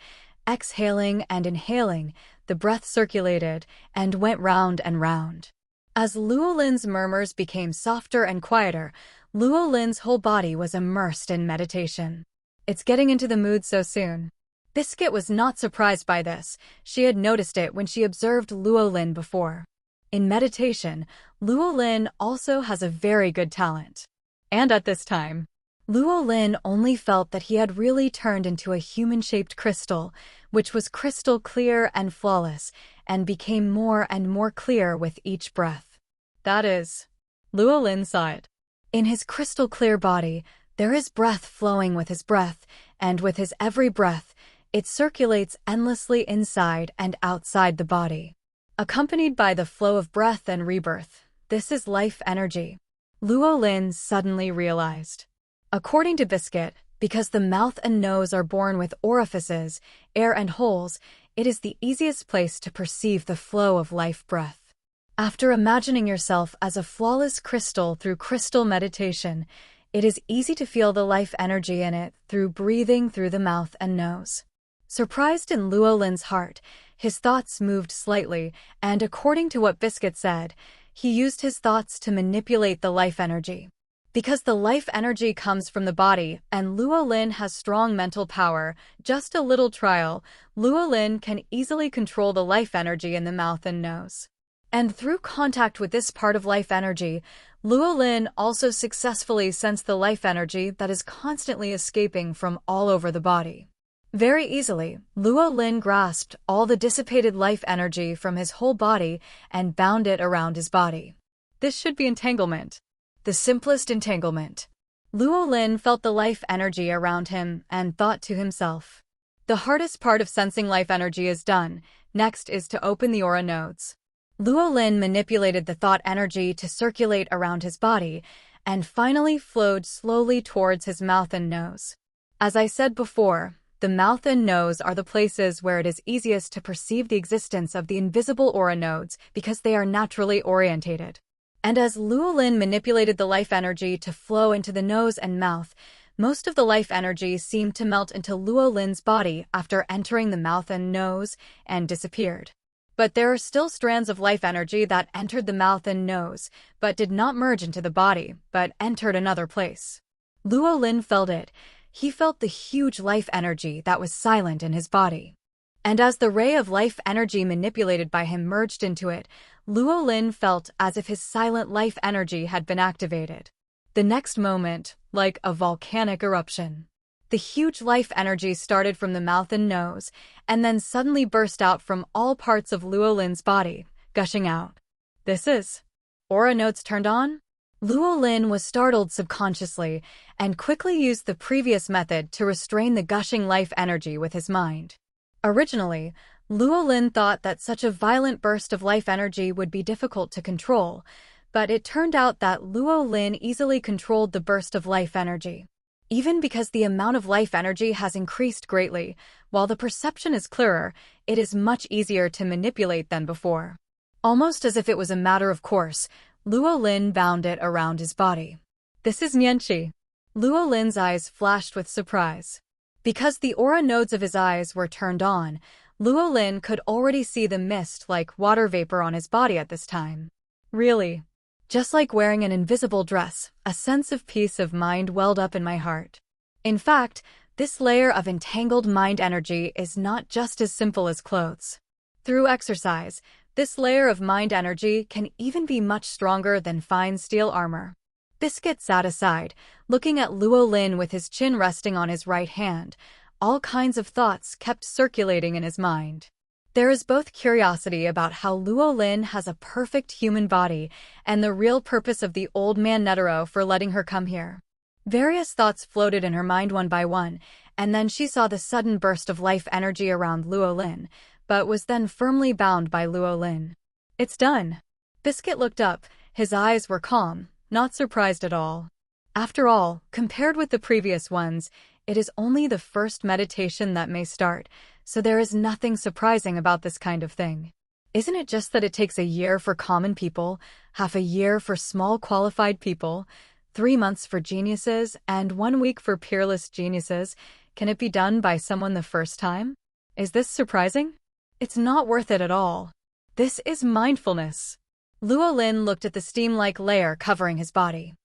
Exhaling and inhaling, the breath circulated and went round and round. As Luo Lin's murmurs became softer and quieter, Luo Lin's whole body was immersed in meditation. It's getting into the mood so soon. Biscuit was not surprised by this. She had noticed it when she observed Luo Lin before. In meditation, Luo Lin also has a very good talent. And at this time, Luo Lin only felt that he had really turned into a human-shaped crystal, which was crystal clear and flawless, and became more and more clear with each breath. That is, Luo Lin saw it. In his crystal clear body, there is breath flowing with his breath, and with his every breath, it circulates endlessly inside and outside the body. Accompanied by the flow of breath and rebirth, this is life energy. Luo Lin suddenly realized. According to Biscuit, because the mouth and nose are born with orifices, air and holes, it is the easiest place to perceive the flow of life breath. After imagining yourself as a flawless crystal through crystal meditation, it is easy to feel the life energy in it through breathing through the mouth and nose. Surprised in Luo Lin's heart, his thoughts moved slightly, and according to what Biscuit said, he used his thoughts to manipulate the life energy. Because the life energy comes from the body and Luo Lin has strong mental power, just a little trial, Luo Lin can easily control the life energy in the mouth and nose. And through contact with this part of life energy, Luo Lin also successfully sensed the life energy that is constantly escaping from all over the body. Very easily, Luo Lin grasped all the dissipated life energy from his whole body and bound it around his body. This should be entanglement. The simplest entanglement. Luo Lin felt the life energy around him and thought to himself. The hardest part of sensing life energy is done. Next is to open the aura nodes. Luo Lin manipulated the thought energy to circulate around his body and finally flowed slowly towards his mouth and nose. As I said before, the mouth and nose are the places where it is easiest to perceive the existence of the invisible aura nodes because they are naturally orientated. And as Luo Lin manipulated the life energy to flow into the nose and mouth, most of the life energy seemed to melt into Luo Lin's body after entering the mouth and nose and disappeared. But there are still strands of life energy that entered the mouth and nose, but did not merge into the body, but entered another place. Luo Lin felt it. He felt the huge life energy that was silent in his body. And as the ray of life energy manipulated by him merged into it, Luo Lin felt as if his silent life energy had been activated. The next moment, like a volcanic eruption, The huge life energy started from the mouth and nose, and then suddenly burst out from all parts of Luo Lin's body, gushing out. This is aura nodes turned on? Luo Lin was startled subconsciously and quickly used the previous method to restrain the gushing life energy with his mind. Originally, Luo Lin thought that such a violent burst of life energy would be difficult to control, but it turned out that Luo Lin easily controlled the burst of life energy. Even because the amount of life energy has increased greatly, while the perception is clearer, it is much easier to manipulate than before. Almost as if it was a matter of course, Luo Lin bound it around his body. This is Nianqi. Luo Lin's eyes flashed with surprise. Because the aura nodes of his eyes were turned on, Luo Lin could already see the mist like water vapor on his body at this time. Really? Just like wearing an invisible dress, a sense of peace of mind welled up in my heart. In fact, this layer of entangled mind energy is not just as simple as clothes. Through exercise, this layer of mind energy can even be much stronger than fine steel armor. Biscuit sat aside, looking at Luo Lin with his chin resting on his right hand. All kinds of thoughts kept circulating in his mind. There is both curiosity about how Luo Lin has a perfect human body and the real purpose of the old man Netero for letting her come here. Various thoughts floated in her mind one by one, and then she saw the sudden burst of life energy around Luo Lin, but was then firmly bound by Luo Lin. It's done. Biscuit looked up, his eyes were calm, not surprised at all. After all, compared with the previous ones, it is only the first meditation that may start, so there is nothing surprising about this kind of thing. Isn't it just that it takes a year for common people, half a year for small qualified people, 3 months for geniuses, and 1 week for peerless geniuses? Can it be done by someone the first time? Is this surprising? It's not worth it at all. This is mindfulness. Luo Lin looked at the steam-like layer covering his body.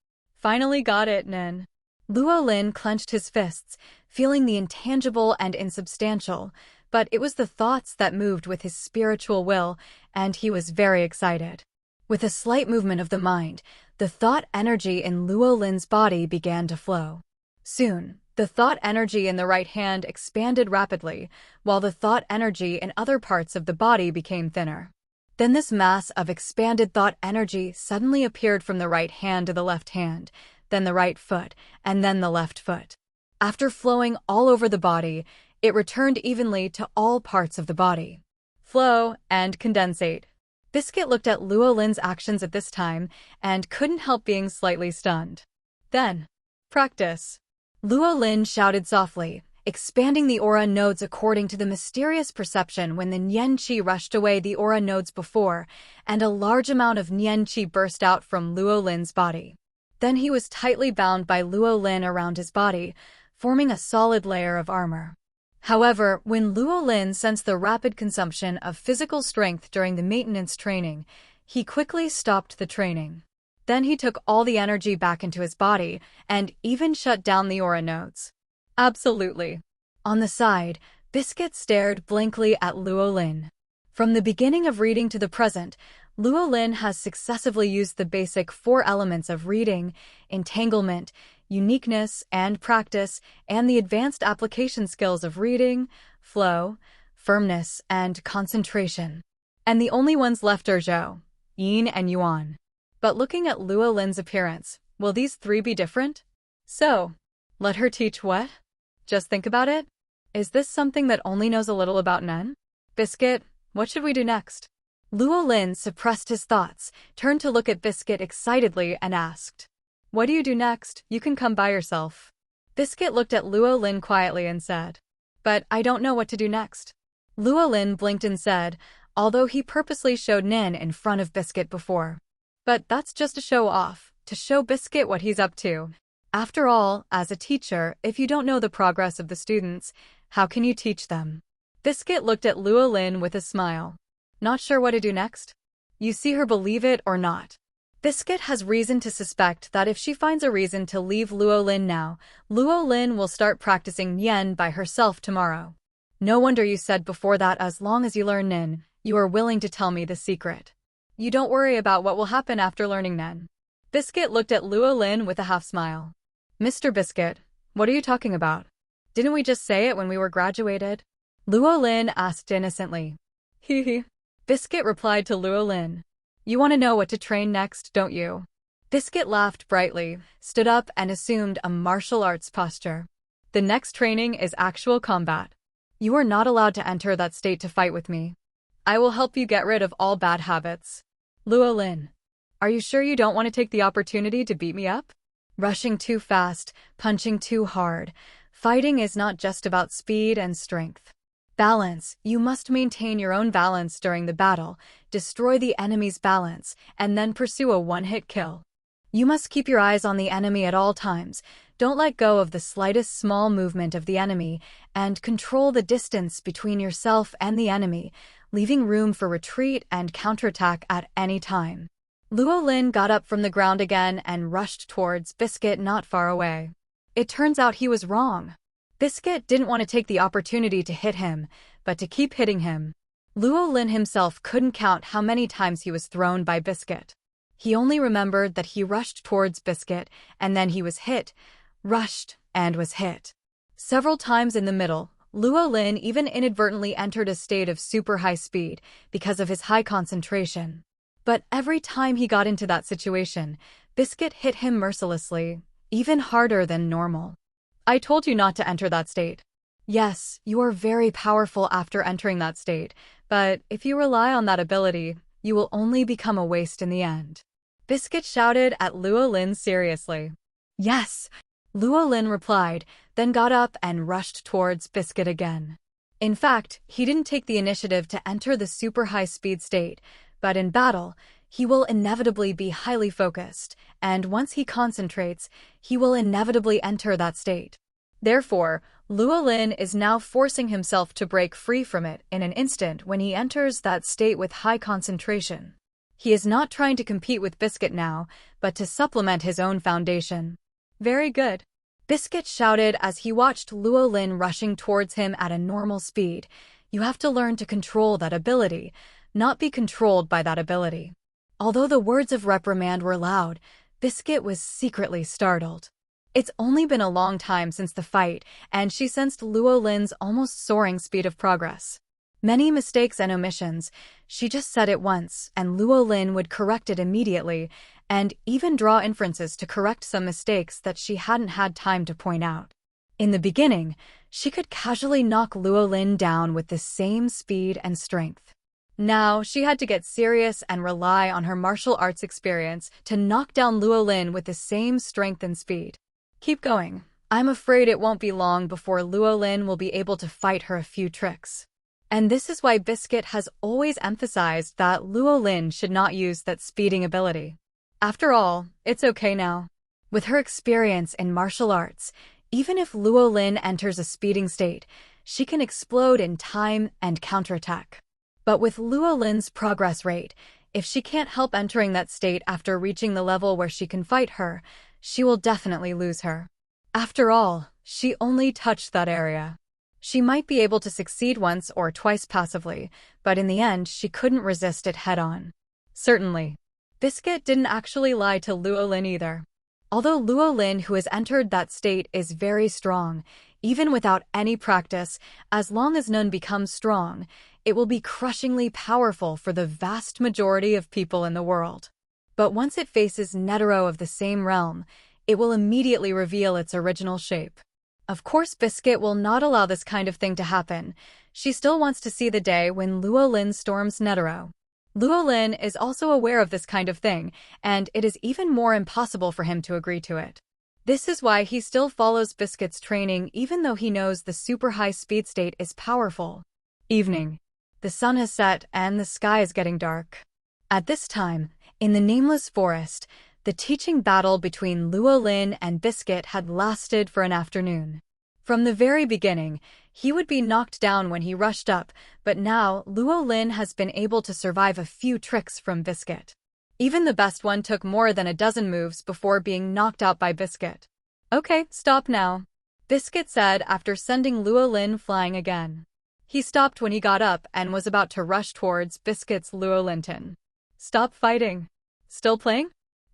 Finally got it, Nen. Luo Lin clenched his fists, feeling the intangible and insubstantial, but it was the thoughts that moved with his spiritual will, and he was very excited. With a slight movement of the mind, the thought energy in Luo Lin's body began to flow. Soon, the thought energy in the right hand expanded rapidly, while the thought energy in other parts of the body became thinner. Then this mass of expanded thought energy suddenly appeared from the right hand to the left hand, then the right foot, and then the left foot. After flowing all over the body, it returned evenly to all parts of the body. Flow and condensate. Biscuit looked at Luo Lin's actions at this time and couldn't help being slightly stunned. Then, practice. Luo Lin shouted softly, expanding the aura nodes according to the mysterious perception when the Nian Qi rushed away the aura nodes before, and a large amount of Nian Qi burst out from Luo Lin's body. Then he was tightly bound by Luo Lin around his body, forming a solid layer of armor. However, when Luo Lin sensed the rapid consumption of physical strength during the maintenance training, he quickly stopped the training. Then he took all the energy back into his body and even shut down the aura nodes. Absolutely. On the side, Biscuit stared blankly at Luo Lin. From the beginning of reading to the present, Luo Lin has successively used the basic 4 elements of reading, entanglement, uniqueness, and practice, and the advanced application skills of reading, flow, firmness, and concentration. And the only ones left are Zhou, Yin, and Yuan. But looking at Luo Lin's appearance, will these 3 be different? So, let her teach what? Just think about it. Is this something that only knows a little about Nen? Biscuit, what should we do next? Luo Lin suppressed his thoughts, turned to look at Biscuit excitedly, and asked, "What do you do next? You can come by yourself." Biscuit looked at Luo Lin quietly and said, "But I don't know what to do next." Luo Lin blinked and said, although he purposely showed Nen in front of Biscuit before. But that's just a show off, to show Biscuit what he's up to. After all, as a teacher, if you don't know the progress of the students, how can you teach them? Biscuit looked at Luo Lin with a smile. Not sure what to do next? You see her believe it or not. Biscuit has reason to suspect that if she finds a reason to leave Luo Lin now, Luo Lin will start practicing Yen by herself tomorrow. No wonder you said before that as long as you learn Nen, you are willing to tell me the secret. You don't worry about what will happen after learning Nen. Biscuit looked at Luo Lin with a half smile. Mr. Biscuit, what are you talking about? Didn't we just say it when we were graduated? Luo Lin asked innocently. Hee hee. Biscuit replied to Luo Lin. You want to know what to train next, don't you? Biscuit laughed brightly, stood up and assumed a martial arts posture. The next training is actual combat. You are not allowed to enter that state to fight with me. I will help you get rid of all bad habits. Luo Lin. Are you sure you don't want to take the opportunity to beat me up? Rushing too fast, punching too hard. Fighting is not just about speed and strength. Balance. You must maintain your own balance during the battle, destroy the enemy's balance, and then pursue a one-hit kill. You must keep your eyes on the enemy at all times, don't let go of the slightest small movement of the enemy, and control the distance between yourself and the enemy, leaving room for retreat and counterattack at any time. Luo Lin got up from the ground again and rushed towards Biscuit not far away. It turns out he was wrong. Biscuit didn't want to take the opportunity to hit him, but to keep hitting him. Luo Lin himself couldn't count how many times he was thrown by Biscuit. He only remembered that he rushed towards Biscuit, and then he was hit, rushed, and was hit. Several times in the middle, Luo Lin even inadvertently entered a state of super high speed because of his high concentration. But every time he got into that situation, Biscuit hit him mercilessly, even harder than normal. I told you not to enter that state. Yes, you are very powerful after entering that state, but if you rely on that ability, you will only become a waste in the end. Biscuit shouted at Luo Lin seriously. Yes, Luo Lin replied, then got up and rushed towards Biscuit again. In fact, he didn't take the initiative to enter the super high-speed state, but in battle, he will inevitably be highly focused, and once he concentrates, he will inevitably enter that state. Therefore, Luo Lin is now forcing himself to break free from it in an instant when he enters that state with high concentration. He is not trying to compete with Biscuit now, but to supplement his own foundation. Very good. Biscuit shouted as he watched Luo Lin rushing towards him at a normal speed. You have to learn to control that ability, not be controlled by that ability. Although the words of reprimand were loud, Biscuit was secretly startled. It's only been a long time since the fight, and she sensed Luo Lin's almost soaring speed of progress. Many mistakes and omissions, she just said it once, and Luo Lin would correct it immediately, and even draw inferences to correct some mistakes that she hadn't had time to point out. In the beginning, she could casually knock Luo Lin down with the same speed and strength. Now, she had to get serious and rely on her martial arts experience to knock down Luo Lin with the same strength and speed. Keep going. I'm afraid it won't be long before Luo Lin will be able to fight her a few tricks. And this is why Biscuit has always emphasized that Luo Lin should not use that speeding ability. After all, it's okay now. With her experience in martial arts, even if Luo Lin enters a speeding state, she can explode in time and counterattack. But with Luo Lin's progress rate, if she can't help entering that state after reaching the level where she can fight her, she will definitely lose her. After all, she only touched that area. She might be able to succeed once or twice passively, but in the end, she couldn't resist it head-on. Certainly. Biscuit didn't actually lie to Luo Lin either. Although Luo Lin, who has entered that state, is very strong, even without any practice, as long as none becomes strong, it will be crushingly powerful for the vast majority of people in the world. But once it faces Netero of the same realm, it will immediately reveal its original shape. Of course, Biscuit will not allow this kind of thing to happen. She still wants to see the day when Luo Lin storms Netero. Luo Lin is also aware of this kind of thing, and it is even more impossible for him to agree to it. This is why he still follows Biscuit's training even though he knows the super high speed state is powerful. Evening. The sun has set and the sky is getting dark. At this time, in the nameless forest, the teaching battle between Luo Lin and Biscuit had lasted for an afternoon. From the very beginning, he would be knocked down when he rushed up, but now Luo Lin has been able to survive a few tricks from Biscuit. Even the best one took more than a dozen moves before being knocked out by Biscuit. Okay, stop now, Biscuit said after sending Luo Lin flying again. He stopped when he got up and was about to rush towards Biscuit's Luo Linton. Stop fighting. Still playing?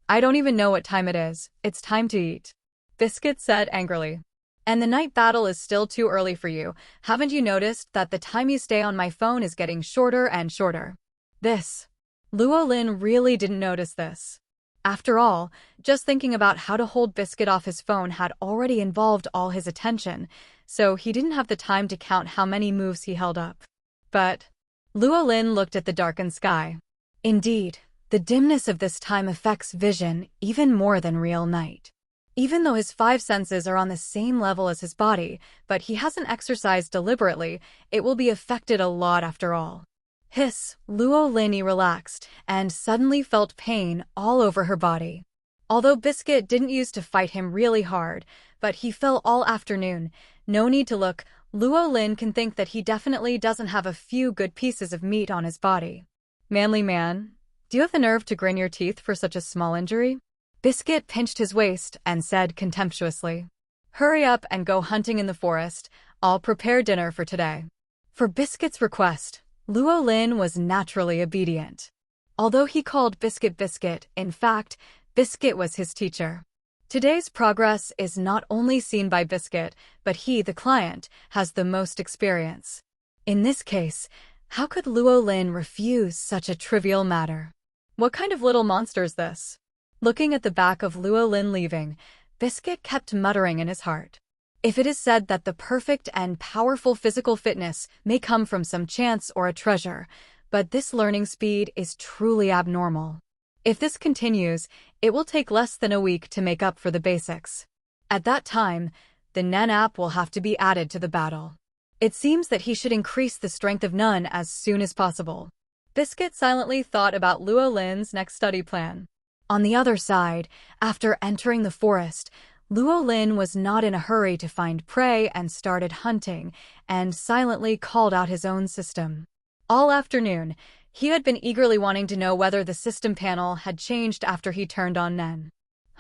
I don't even know what time it is. It's time to eat, Biscuit said angrily. And the night battle is still too early for you. Haven't you noticed that the time you stay on my phone is getting shorter and shorter? This. Luo Lin really didn't notice this. After all, just thinking about how to hold Biscuit off his phone had already involved all his attention, so he didn't have the time to count how many moves he held up. But Luo Lin looked at the darkened sky. Indeed, the dimness of this time affects vision even more than real night. Even though his five senses are on the same level as his body, but he hasn't exercised deliberately, it will be affected a lot after all. Hiss, Luo Lin relaxed and suddenly felt pain all over her body. Although Biscuit didn't use to fight him really hard, but he fell all afternoon. No need to look, Luo Lin can think that he definitely doesn't have a few good pieces of meat on his body. Manly man, do you have the nerve to grin your teeth for such a small injury? Biscuit pinched his waist and said contemptuously, "Hurry up and go hunting in the forest. I'll prepare dinner for today." For Biscuit's request, Luo Lin was naturally obedient. Although he called Biscuit Biscuit, in fact, Biscuit was his teacher. Today's progress is not only seen by Biscuit, but he, the client, has the most experience. In this case, how could Luo Lin refuse such a trivial matter? What kind of little monster is this? Looking at the back of Luo Lin leaving, Biscuit kept muttering in his heart. If it is said that the perfect and powerful physical fitness may come from some chance or a treasure, but this learning speed is truly abnormal. If this continues, it will take less than a week to make up for the basics. At that time, the Nen app will have to be added to the battle. It seems that he should increase the strength of Nun as soon as possible. Biscuit silently thought about Luo Lin's next study plan. On the other side, after entering the forest, Luo Lin was not in a hurry to find prey and started hunting, and silently called out his own system. All afternoon, he had been eagerly wanting to know whether the system panel had changed after he turned on Nen.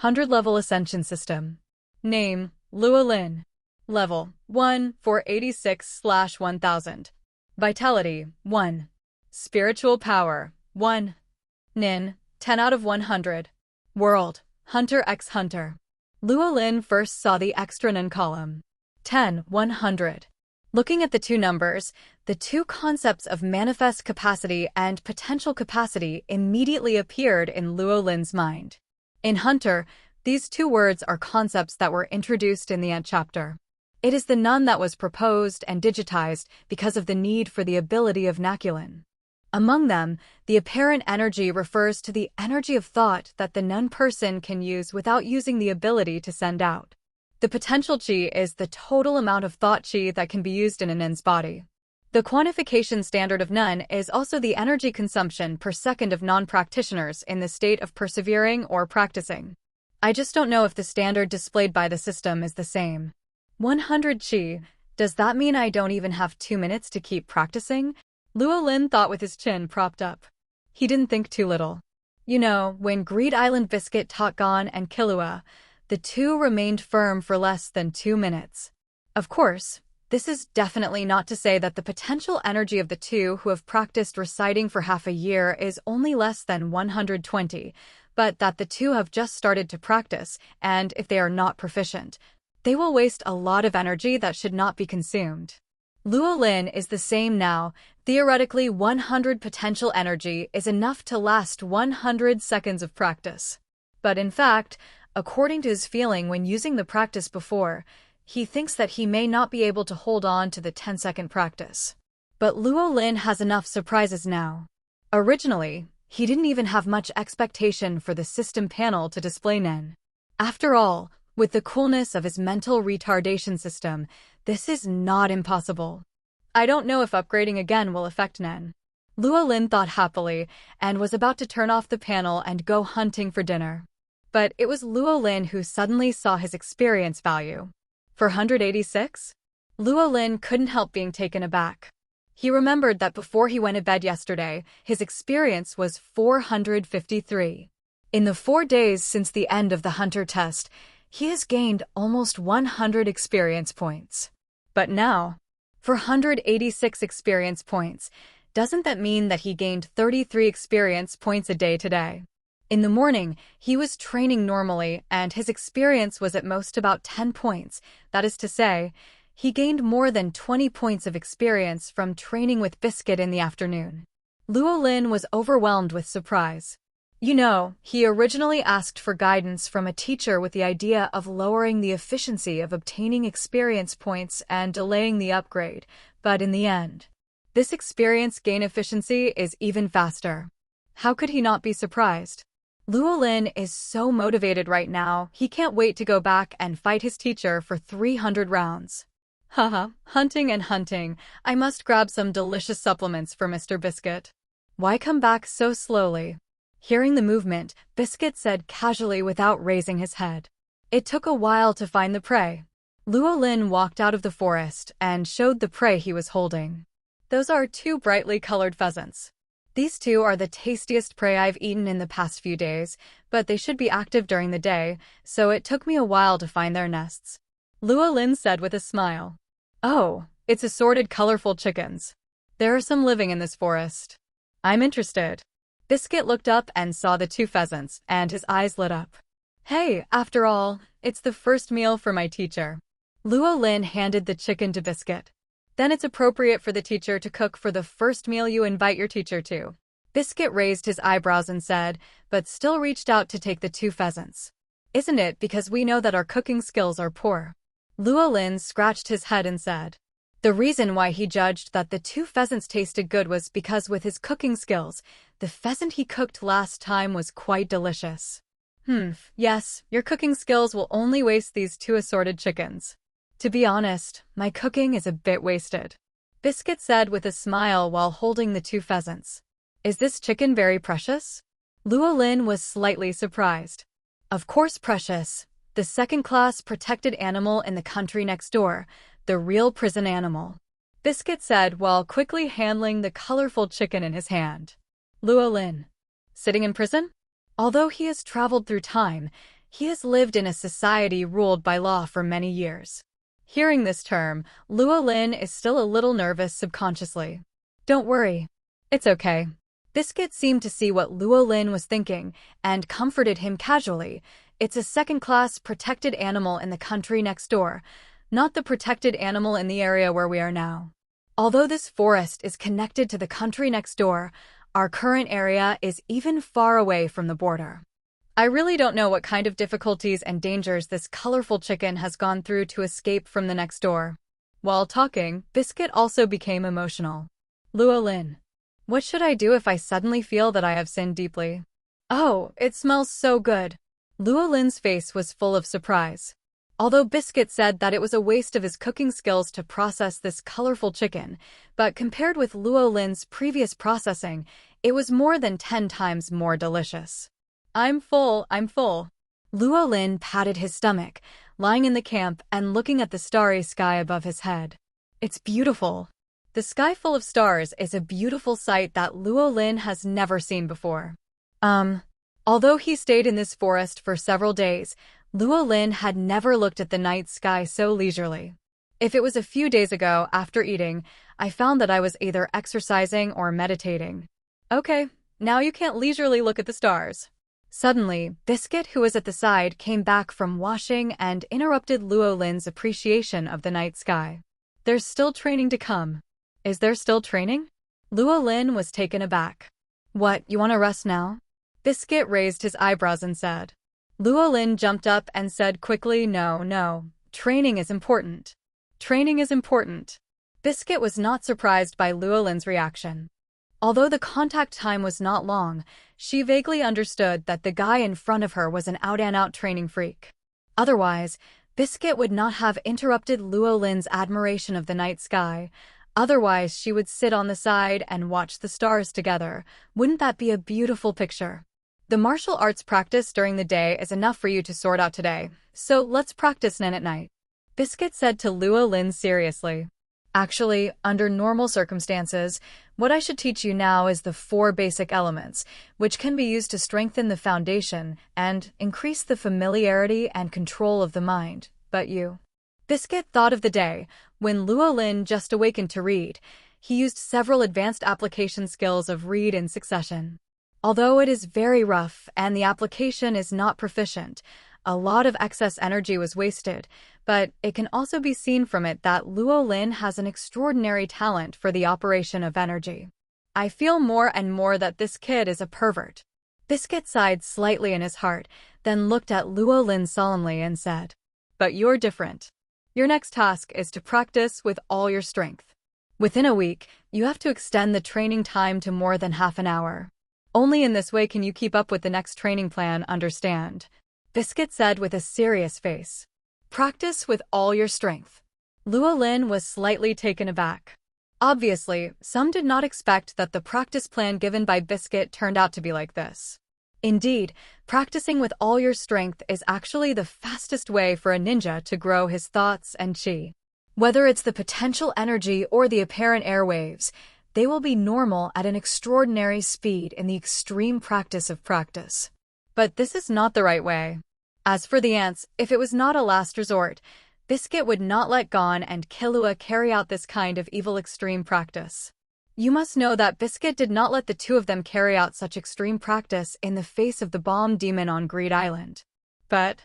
100-level Ascension System. Name, Luo Lin. Level, 1 for 86/1000. Vitality, 1. Spiritual Power, 1. Nin, 10 out of 100. World, Hunter x Hunter. Luo Lin first saw the extra Nin column. 10, 100. Looking at the two numbers, the two concepts of manifest capacity and potential capacity immediately appeared in Luo Lin's mind. In Hunter, these two words are concepts that were introduced in the Ant chapter. It is the Nun that was proposed and digitized because of the need for the ability of Naculin. Among them, the apparent energy refers to the energy of thought that the Nun person can use without using the ability to send out. The potential chi is the total amount of thought chi that can be used in a Nun's body. The quantification standard of Nun is also the energy consumption per second of non-practitioners in the state of persevering or practicing. I just don't know if the standard displayed by the system is the same. 100 chi, does that mean I don't even have 2 minutes to keep practicing? Luo Lin thought with his chin propped up. He didn't think too little. You know, when Greed Island Biscuit taught Gon and Killua, the two remained firm for less than 2 minutes. Of course, this is definitely not to say that the potential energy of the two who have practiced reciting for half a year is only less than 120, but that the two have just started to practice, and if they are not proficient, they will waste a lot of energy that should not be consumed. Luo Lin is the same now. Theoretically, 100 potential energy is enough to last 100 seconds of practice. But in fact, according to his feeling when using the practice before, he thinks that he may not be able to hold on to the 10-second practice. But Luo Lin has enough surprises now. Originally, he didn't even have much expectation for the system panel to display Nen. After all, with the coolness of his mental retardation system, this is not impossible. I don't know if upgrading again will affect Nen. Luo Lin thought happily and was about to turn off the panel and go hunting for dinner. But it was Luo Lin who suddenly saw his experience value. For 186? Luo Lin couldn't help being taken aback. He remembered that before he went to bed yesterday, his experience was 453. In the 4 days since the end of the Hunter test, he has gained almost 100 experience points. But now, for 186 experience points, doesn't that mean that he gained 33 experience points a day today? In the morning, he was training normally and his experience was at most about 10 points. That is to say, he gained more than 20 points of experience from training with Biscuit in the afternoon. Luo Lin was overwhelmed with surprise. You know, he originally asked for guidance from a teacher with the idea of lowering the efficiency of obtaining experience points and delaying the upgrade, but in the end, this experience gain efficiency is even faster. How could he not be surprised? Luo Lin is so motivated right now, he can't wait to go back and fight his teacher for 300 rounds. Haha, hunting and hunting. I must grab some delicious supplements for Mr. Biscuit. Why come back so slowly? Hearing the movement, Biscuit said casually without raising his head. It took a while to find the prey. Luo Lin walked out of the forest and showed the prey he was holding. Those are 2 brightly colored pheasants. These 2 are the tastiest prey I've eaten in the past few days, but they should be active during the day, so it took me a while to find their nests. Luo Lin said with a smile. Oh, it's assorted colorful chickens. There are some living in this forest. I'm interested. Biscuit looked up and saw the 2 pheasants, and his eyes lit up. Hey, after all, it's the first meal for my teacher. Luo Lin handed the chicken to Biscuit. Then it's appropriate for the teacher to cook for the first meal you invite your teacher to. Biscuit raised his eyebrows and said, but still reached out to take the 2 pheasants. Isn't it because we know that our cooking skills are poor? Luo Lin scratched his head and said. The reason why he judged that the 2 pheasants tasted good was because with his cooking skills, the pheasant he cooked last time was quite delicious. Yes, your cooking skills will only waste these 2 assorted chickens. To be honest, my cooking is a bit wasted. Biscuit said with a smile while holding the 2 pheasants. Is this chicken very precious? Luo Lin was slightly surprised. Of course precious. The second-class protected animal in the country next door. The real prison animal. Biscuit said while quickly handling the colorful chicken in his hand. Luo Lin. Sitting in prison? Although he has traveled through time, he has lived in a society ruled by law for many years. Hearing this term, Luo Lin is still a little nervous subconsciously. Don't worry. It's okay. Biscuit seemed to see what Luo Lin was thinking and comforted him casually. It's a second-class protected animal in the country next door. Not the protected animal in the area where we are now. Although this forest is connected to the country next door, our current area is even far away from the border. I really don't know what kind of difficulties and dangers this colorful chicken has gone through to escape from the next door. While talking, Biscuit also became emotional. Luo Lin. What should I do if I suddenly feel that I have sinned deeply? Oh, it smells so good. Luo Lin's face was full of surprise. Although Biscuit said that it was a waste of his cooking skills to process this colorful chicken, but compared with Luo Lin's previous processing, it was more than 10 times more delicious. I'm full. Luo Lin patted his stomach, lying in the camp and looking at the starry sky above his head. It's beautiful. The sky full of stars is a beautiful sight that Luo Lin has never seen before. Although he stayed in this forest for several days, Luo Lin had never looked at the night sky so leisurely. If it was a few days ago, after eating, I found that I was either exercising or meditating. Okay, now you can't leisurely look at the stars. Suddenly, Biscuit, who was at the side, came back from washing and interrupted Luo Lin's appreciation of the night sky. There's still training to come. Is there still training? Luo Lin was taken aback. What, you want to rest now? Biscuit raised his eyebrows and said. Luo Lin jumped up and said quickly, No, training is important. Training is important. Biscuit was not surprised by Luo Lin's reaction. Although the contact time was not long, she vaguely understood that the guy in front of her was an out-and-out training freak. Otherwise, Biscuit would not have interrupted Luo Lin's admiration of the night sky. Otherwise, she would sit on the side and watch the stars together. Wouldn't that be a beautiful picture? The martial arts practice during the day is enough for you to sort out today, so let's practice Nen at night. Biscuit said to Luo Lin seriously. Actually, under normal circumstances, what I should teach you now is the 4 basic elements, which can be used to strengthen the foundation and increase the familiarity and control of the mind. But you? Biscuit thought of the day when Luo Lin just awakened to read. He used several advanced application skills of read in succession. Although it is very rough and the application is not proficient, a lot of excess energy was wasted, but it can also be seen from it that Luo Lin has an extraordinary talent for the operation of energy. I feel more and more that this kid is a pervert. Biscuit sighed slightly in his heart, then looked at Luo Lin solemnly and said, "But you're different. Your next task is to practice with all your strength. Within a week, you have to extend the training time to more than half an hour. Only in this way can you keep up with the next training plan, understand?" Biscuit said with a serious face. "Practice with all your strength." Luo Lin was slightly taken aback. Obviously, some did not expect that the practice plan given by Biscuit turned out to be like this. Indeed, practicing with all your strength is actually the fastest way for a ninja to grow his thoughts and chi. Whether it's the potential energy or the apparent airwaves, they will be normal at an extraordinary speed in the extreme practice of practice. But this is not the right way. As for the ants, if it was not a last resort, Biscuit would not let Gon and Killua carry out this kind of evil extreme practice. You must know that Biscuit did not let the two of them carry out such extreme practice in the face of the bomb demon on Greed Island. But,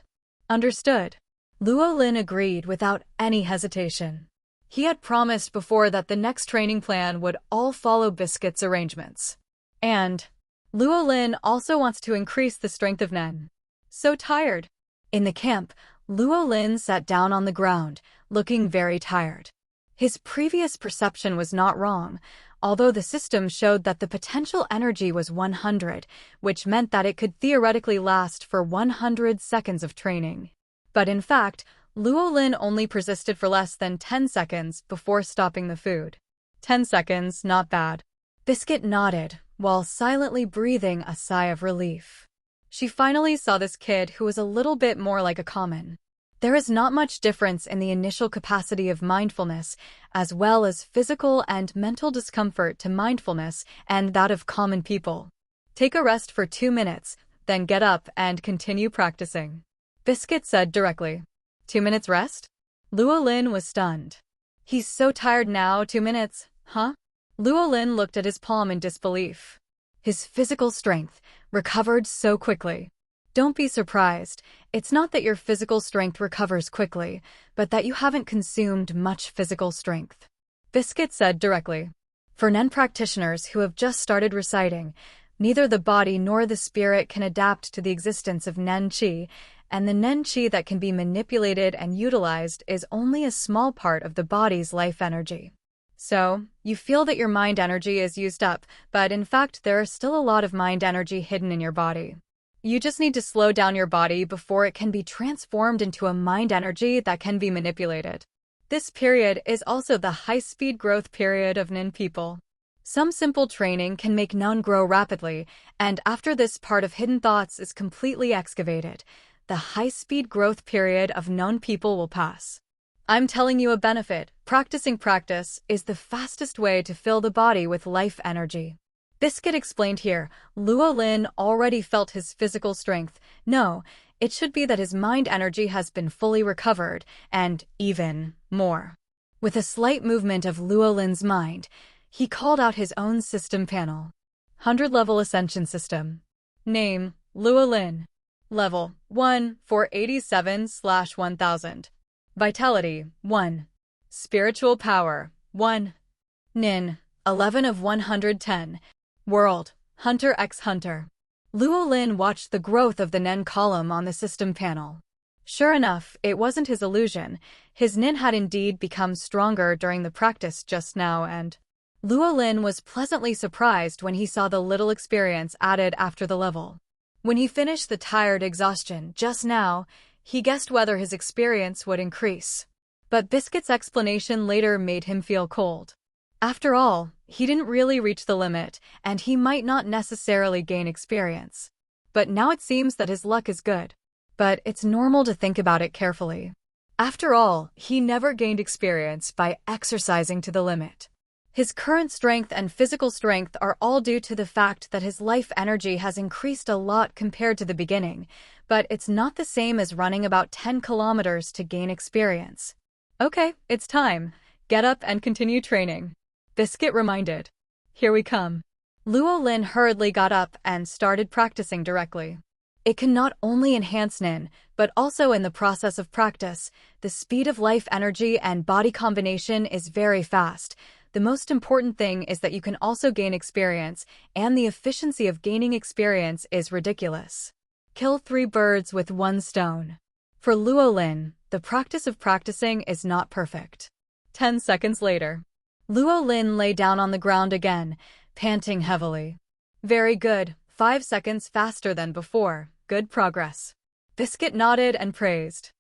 understood. Luo Lin agreed without any hesitation. He had promised before that the next training plan would all follow Biscuit's arrangements. And Luo Lin also wants to increase the strength of Nen. So tired. In the camp, Luo Lin sat down on the ground, looking very tired. His previous perception was not wrong, although the system showed that the potential energy was 100, which meant that it could theoretically last for 100 seconds of training. But in fact, Luo Lin only persisted for less than 10 seconds before stopping the food. 10 seconds, not bad. Biscuit nodded, while silently breathing a sigh of relief. She finally saw this kid who was a little bit more like a common. There is not much difference in the initial capacity of mindfulness, as well as physical and mental discomfort to mindfulness and that of common people. Take a rest for 2 minutes, then get up and continue practicing. Biscuit said directly. 2 minutes rest? Luo Lin was stunned. He's so tired now, 2 minutes, huh? Luo Lin looked at his palm in disbelief. His physical strength recovered so quickly. Don't be surprised. It's not that your physical strength recovers quickly, but that you haven't consumed much physical strength. Biscuit said directly. For Nen practitioners who have just started reciting, neither the body nor the spirit can adapt to the existence of Nen Qi, and the Nen Qi that can be manipulated and utilized is only a small part of the body's life energy. So, you feel that your mind energy is used up, but in fact there is still a lot of mind energy hidden in your body. You just need to slow down your body before it can be transformed into a mind energy that can be manipulated. This period is also the high-speed growth period of Nen people. Some simple training can make Nen grow rapidly, and after this part of hidden thoughts is completely excavated, the high-speed growth period of Nen people will pass. I'm telling you a benefit. Practicing practice is the fastest way to fill the body with life energy. Biscuit explained here. Luo Lin already felt his physical strength. No, it should be that his mind energy has been fully recovered, and even more. With a slight movement of Luo Lin's mind, he called out his own system panel. 100-level Ascension System. Name, Luo Lin. Level 1, 487/1000. Vitality, 1. Spiritual power, 1. Nin, 11 of 110. World, Hunter x Hunter. Luo Lin watched the growth of the Nen column on the system panel. Sure enough, it wasn't his illusion. His Nin had indeed become stronger during the practice just now, and Luo Lin was pleasantly surprised when he saw the little experience added after the level. When he finished the tired exhaustion just now, he guessed whether his experience would increase. But Biscuit's explanation later made him feel cold. After all, he didn't really reach the limit, and he might not necessarily gain experience. But now it seems that his luck is good. But it's normal to think about it carefully. After all, he never gained experience by exercising to the limit. His current strength and physical strength are all due to the fact that his life energy has increased a lot compared to the beginning, but it's not the same as running about 10 kilometers to gain experience. Okay, it's time. Get up and continue training. Biscuit reminded. Here we come. Luo Lin hurriedly got up and started practicing directly. It can not only enhance Nin, but also in the process of practice, the speed of life energy and body combination is very fast. The most important thing is that you can also gain experience, and the efficiency of gaining experience is ridiculous. Kill 3 birds with 1 stone. For Luo Lin, the practice of practicing is not perfect. 10 seconds later, Luo Lin lay down on the ground again, panting heavily. Very good, 5 seconds faster than before, good progress. Biscuit nodded and praised.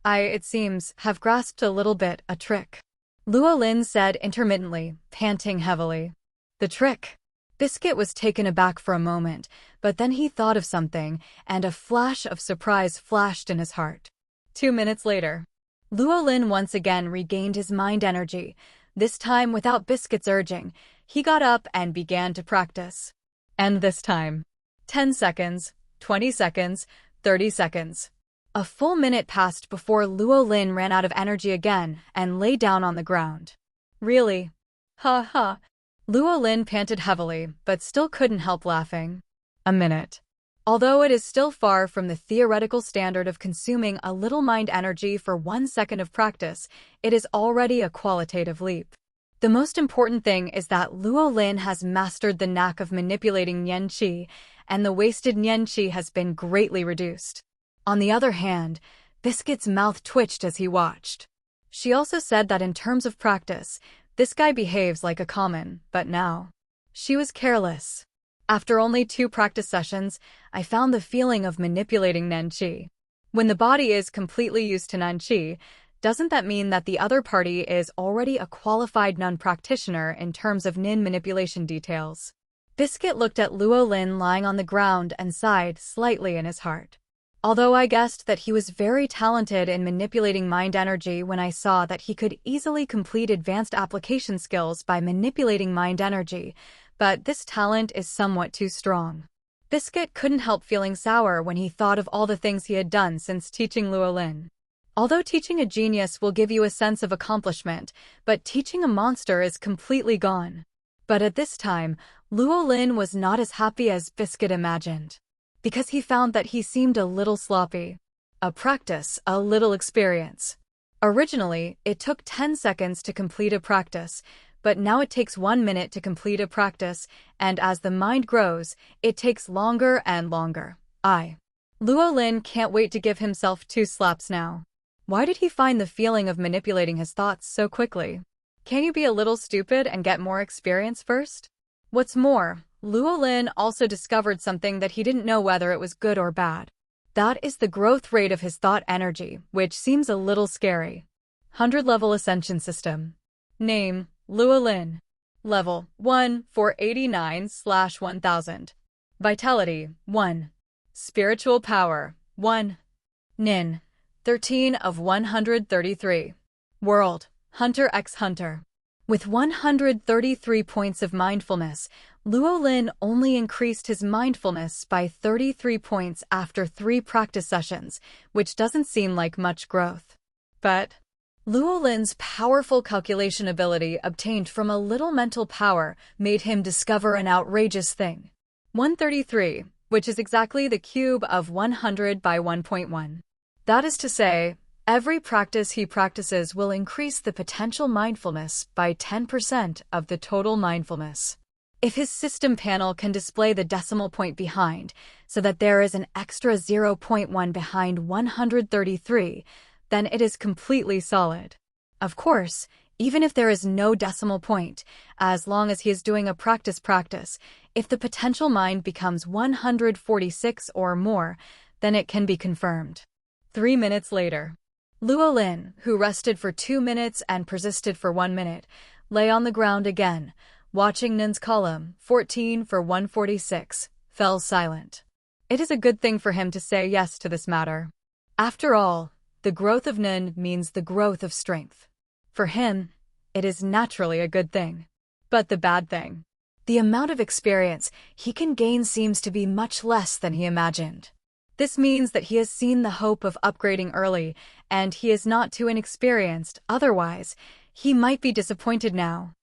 It seems, have grasped a little bit a trick. Luo Lin said intermittently, panting heavily. The trick? Biscuit was taken aback for a moment, but then he thought of something, and a flash of surprise flashed in his heart. 2 minutes later, Luo Lin once again regained his mind energy, this time without Biscuit's urging. He got up and began to practice. And this time, 10 seconds, 20 seconds, 30 seconds. A full minute passed before Luo Lin ran out of energy again and lay down on the ground. Really? Ha ha. Luo Lin panted heavily, but still couldn't help laughing. A minute. Although it is still far from the theoretical standard of consuming a little mind energy for 1 second of practice, it is already a qualitative leap. The most important thing is that Luo Lin has mastered the knack of manipulating Nian Qi, and the wasted Nian Qi has been greatly reduced. On the other hand, Biscuit's mouth twitched as he watched. She also said that in terms of practice, this guy behaves like a common, but now. She was careless. After only 2 practice sessions, I found the feeling of manipulating Nian Qi. When the body is completely used to Nian Qi, doesn't that mean that the other party is already a qualified Nun practitioner in terms of Nin manipulation details? Biscuit looked at Luo Lin lying on the ground and sighed slightly in his heart. Although I guessed that he was very talented in manipulating mind energy when I saw that he could easily complete advanced application skills by manipulating mind energy, but this talent is somewhat too strong. Biscuit couldn't help feeling sour when he thought of all the things he had done since teaching Luo Lin. Although teaching a genius will give you a sense of accomplishment, but teaching a monster is completely gone. But at this time, Luo Lin was not as happy as Biscuit imagined, because he found that he seemed a little sloppy. A practice, a little experience. Originally, it took 10 seconds to complete a practice, but now it takes 1 minute to complete a practice, and as the mind grows, it takes longer and longer. Luo Lin can't wait to give himself 2 slaps now. Why did he find the feeling of manipulating his thoughts so quickly? Can you be a little stupid and get more experience first? What's more, Luo Lin also discovered something that he didn't know whether it was good or bad. That is the growth rate of his thought energy, which seems a little scary. 100-level ascension system. Name, Luo Lin. Level 1 489/1000. Vitality 1. Spiritual power 1. Nin 13 of 133. World Hunter x Hunter. With 133 points of mindfulness, Luo Lin only increased his mindfulness by 33 points after 3 practice sessions, which doesn't seem like much growth. But Luo Lin's powerful calculation ability obtained from a little mental power made him discover an outrageous thing. 133, which is exactly the cube of 100 by 1.1. That is to say, every practice he practices will increase the potential mindfulness by 10% of the total mindfulness. If his system panel can display the decimal point behind, so that there is an extra 0.1 behind 133, then it is completely solid. Of course, even if there is no decimal point, as long as he is doing a practice, if the potential mind becomes 146 or more, then it can be confirmed. 3 minutes later, Luo Lin, who rested for 2 minutes and persisted for 1 minute, lay on the ground again, watching Nin's column, 14 for 146, fell silent. It is a good thing for him to say yes to this matter. After all, the growth of Nin means the growth of strength. For him, it is naturally a good thing. But the bad thing, the amount of experience he can gain seems to be much less than he imagined. This means that he has seen the hope of upgrading early, and he is not too inexperienced, otherwise, he might be disappointed now.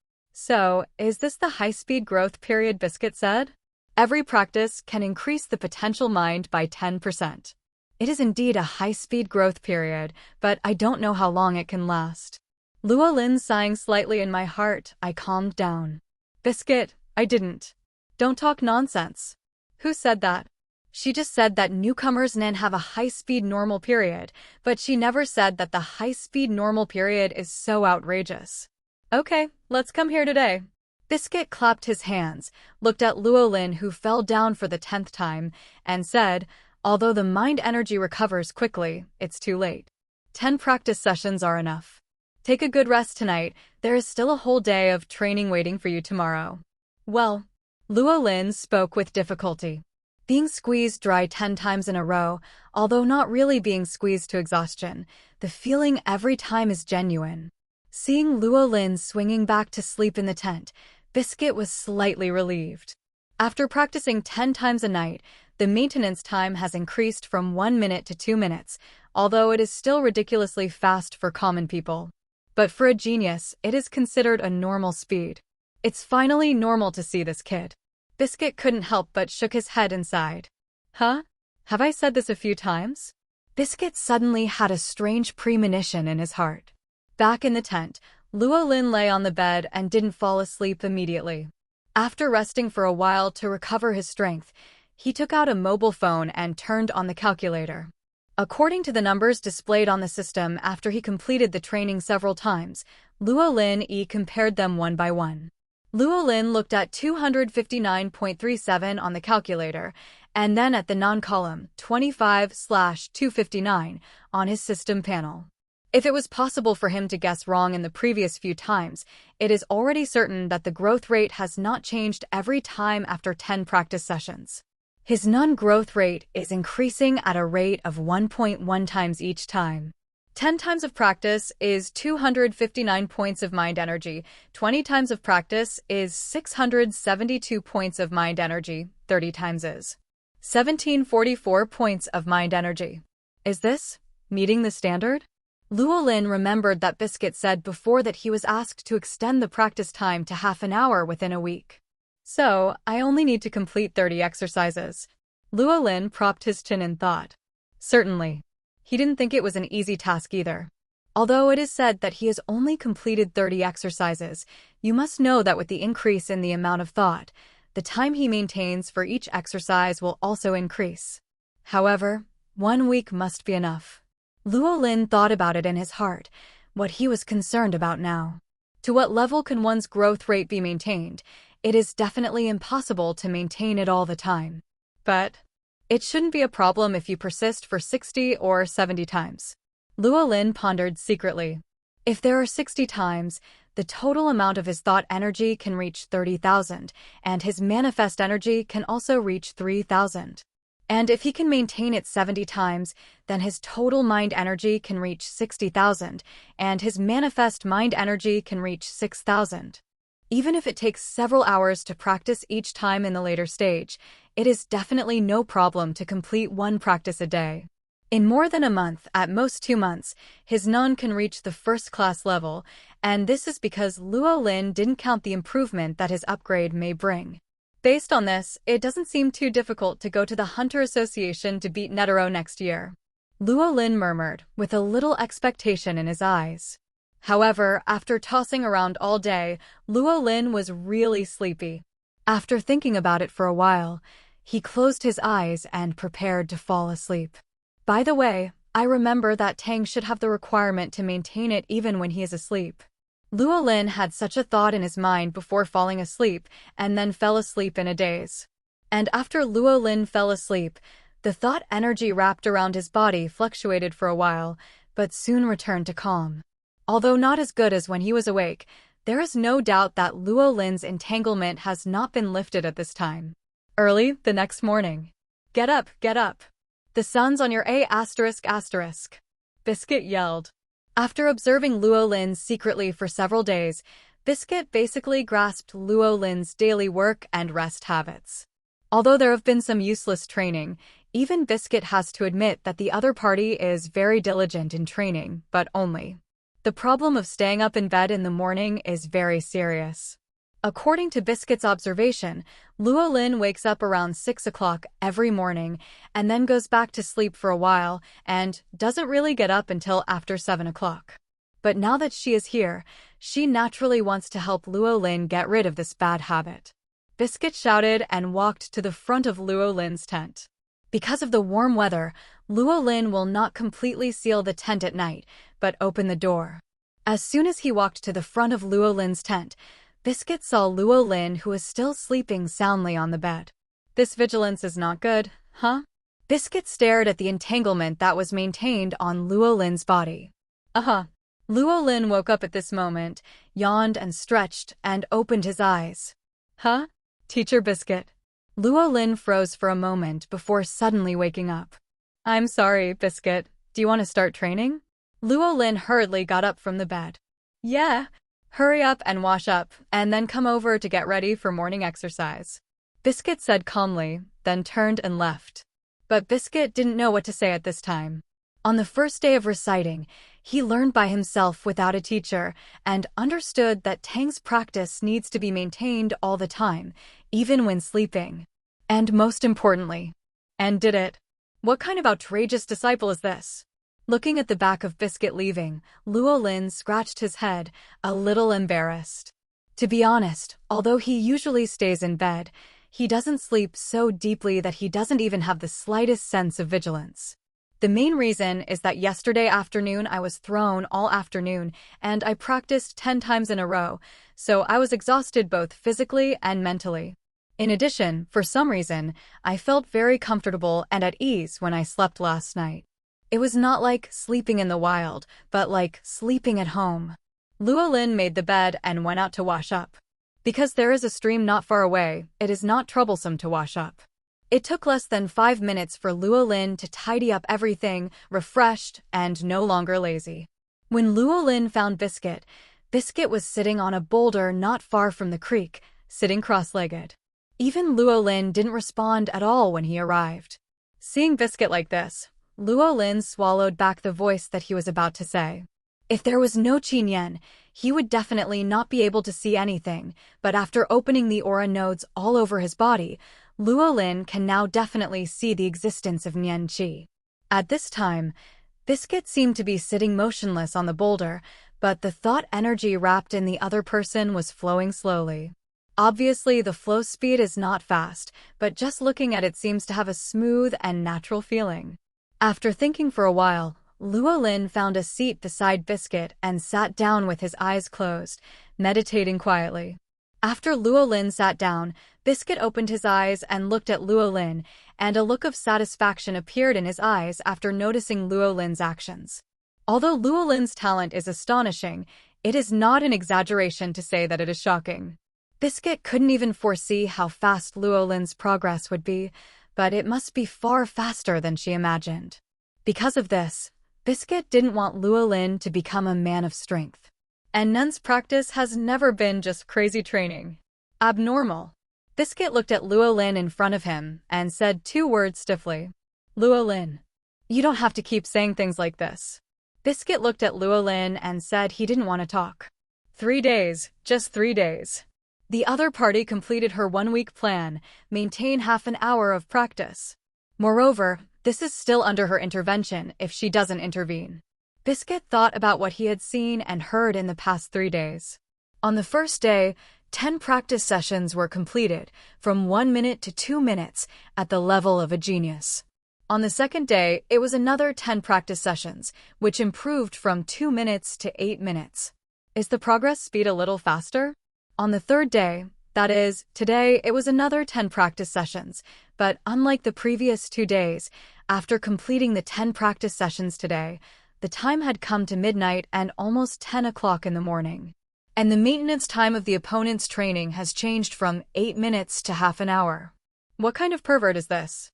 So, is this the high-speed growth period Biscuit said? Every practice can increase the potential mind by 10%. It is indeed a high-speed growth period, but I don't know how long it can last. Luo Lin sighing slightly in my heart, I calmed down. Biscuit, I didn't. Don't talk nonsense. Who said that? She just said that newcomers Nen have a high-speed normal period, but she never said that the high-speed normal period is so outrageous. Okay, let's come here today. Biscuit clapped his hands, looked at Luo Lin who fell down for the 10th time, and said, although the mind energy recovers quickly, it's too late. 10 practice sessions are enough. Take a good rest tonight, there is still a whole day of training waiting for you tomorrow. Well, Luo Lin spoke with difficulty. Being squeezed dry 10 times in a row, although not really being squeezed to exhaustion, the feeling every time is genuine. Seeing Luo Lin swinging back to sleep in the tent, Biscuit was slightly relieved. After practicing 10 times a night, the maintenance time has increased from 1 minute to 2 minutes, although it is still ridiculously fast for common people. But for a genius, it is considered a normal speed. It's finally normal to see this kid. Biscuit couldn't help but shook his head and sighed. Huh? Have I said this a few times? Biscuit suddenly had a strange premonition in his heart. Back in the tent, Luo Lin lay on the bed and didn't fall asleep immediately. After resting for a while to recover his strength, he took out a mobile phone and turned on the calculator. According to the numbers displayed on the system after he completed the training several times, Luo Lin compared them one by one. Luo Lin looked at 259.37 on the calculator, and then at the non-column 25/259 on his system panel. If it was possible for him to guess wrong in the previous few times, it is already certain that the growth rate has not changed every time after 10 practice sessions. His non-growth rate is increasing at a rate of 1.1 times each time. 10 times of practice is 259 points of mind energy, 20 times of practice is 672 points of mind energy, 30 times is 1744 points of mind energy. Is this meeting the standard? Luo Lin remembered that Biscuit said before that he was asked to extend the practice time to half an hour within a week. So, I only need to complete 30 exercises. Luo Lin propped his chin in thought. Certainly. He didn't think it was an easy task either. Although it is said that he has only completed 30 exercises, you must know that with the increase in the amount of thought, the time he maintains for each exercise will also increase. However, 1 week must be enough. Luo Lin thought about it in his heart, what he was concerned about now. To what level can one's growth rate be maintained? It is definitely impossible to maintain it all the time. But it shouldn't be a problem if you persist for 60 or 70 times. Luo Lin pondered secretly. If there are 60 times, the total amount of his thought energy can reach 30,000, and his manifest energy can also reach 3,000. And if he can maintain it 70 times, then his total mind energy can reach 60,000, and his manifest mind energy can reach 6,000. Even if it takes several hours to practice each time in the later stage, it is definitely no problem to complete 1 practice a day. In more than a month, at most 2 months, his non can reach the first-class level, and this is because Luo Lin didn't count the improvement that his upgrade may bring. Based on this, it doesn't seem too difficult to go to the Hunter Association to beat Netero next year. Luo Lin murmured, with a little expectation in his eyes. However, after tossing around all day, Luo Lin was really sleepy. After thinking about it for a while, he closed his eyes and prepared to fall asleep. By the way, I remember that Tang should have the requirement to maintain it even when he is asleep. Luo Lin had such a thought in his mind before falling asleep, and then fell asleep in a daze. And after Luo Lin fell asleep, the thought energy wrapped around his body fluctuated for a while, but soon returned to calm. Although not as good as when he was awake, there is no doubt that Luo Lin's entanglement has not been lifted at this time. Early the next morning. Get up, get up. The sun's on your A****. Biscuit yelled. After observing Luo Lin secretly for several days, Biscuit basically grasped Luo Lin's daily work and rest habits. Although there have been some useless training, even Biscuit has to admit that the other party is very diligent in training, but only. The problem of staying up in bed in the morning is very serious. According to Biscuit's observation, Luo Lin wakes up around 6 o'clock every morning and then goes back to sleep for a while and doesn't really get up until after 7 o'clock. But now that she is here, she naturally wants to help Luo Lin get rid of this bad habit. Biscuit shouted and walked to the front of Luo Lin's tent. Because of the warm weather, Luo Lin will not completely seal the tent at night, but open the door. As soon as he walked to the front of Luo Lin's tent, Biscuit saw Luo Lin, who is still sleeping soundly on the bed. This vigilance is not good, huh? Biscuit stared at the entanglement that was maintained on Luo Lin's body. Luo Lin woke up at this moment, yawned and stretched, and opened his eyes. Huh? Teacher Biscuit. Luo Lin froze for a moment before suddenly waking up. I'm sorry, Biscuit. Do you want to start training? Luo Lin hurriedly got up from the bed. Yeah. Hurry up and wash up, and then come over to get ready for morning exercise. Biscuit said calmly, then turned and left. But Biscuit didn't know what to say at this time. On the first day of reciting, he learned by himself without a teacher and understood that Tang's practice needs to be maintained all the time, even when sleeping. And most importantly, and did it. What kind of outrageous disciple is this? Looking at the back of Biscuit leaving, Luo Lin scratched his head, a little embarrassed. To be honest, although he usually stays in bed, he doesn't sleep so deeply that he doesn't even have the slightest sense of vigilance. The main reason is that yesterday afternoon I was thrown all afternoon and I practiced 10 times in a row, so I was exhausted both physically and mentally. In addition, for some reason, I felt very comfortable and at ease when I slept last night. It was not like sleeping in the wild, but like sleeping at home. Luo Lin made the bed and went out to wash up. Because there is a stream not far away, it is not troublesome to wash up. It took less than 5 minutes for Luo Lin to tidy up everything, refreshed and no longer lazy. When Luo Lin found Biscuit, Biscuit was sitting on a boulder not far from the creek, sitting cross-legged. Even Luo Lin didn't respond at all when he arrived. Seeing Biscuit like this, Luo Lin swallowed back the voice that he was about to say. If there was no Qi Nian, he would definitely not be able to see anything, but after opening the aura nodes all over his body, Luo Lin can now definitely see the existence of Nian Qi. At this time, Biscuit seemed to be sitting motionless on the boulder, but the thought energy wrapped in the other person was flowing slowly. Obviously, the flow speed is not fast, but just looking at it seems to have a smooth and natural feeling. After thinking for a while, Luo Lin found a seat beside Biscuit and sat down with his eyes closed, meditating quietly. After Luo Lin sat down, Biscuit opened his eyes and looked at Luo Lin, and a look of satisfaction appeared in his eyes after noticing Luo Lin's actions. Although Luo Lin's talent is astonishing, it is not an exaggeration to say that it is shocking. Biscuit couldn't even foresee how fast Luo Lin's progress would be, but it must be far faster than she imagined. Because of this, Biscuit didn't want Luo Lin to become a man of strength. And Nun's practice has never been just crazy training. Abnormal. Biscuit looked at Luo Lin in front of him and said 2 words stiffly. Luo Lin. You don't have to keep saying things like this. Biscuit looked at Luo Lin and said he didn't want to talk. 3 days, just 3 days. The other party completed her 1-week plan, maintain half an hour of practice. Moreover, this is still under her intervention if she doesn't intervene. Biscuit thought about what he had seen and heard in the past 3 days. On the first day, 10 practice sessions were completed, from 1 minute to 2 minutes, at the level of a genius. On the second day, it was another 10 practice sessions, which improved from 2 minutes to 8 minutes. Is the progress speed a little faster? On the third day, that is, today, it was another 10 practice sessions, but unlike the previous 2 days, after completing the 10 practice sessions today, the time had come to midnight and almost 10 o'clock in the morning. And the maintenance time of the opponent's training has changed from 8 minutes to half an hour. What kind of pervert is this?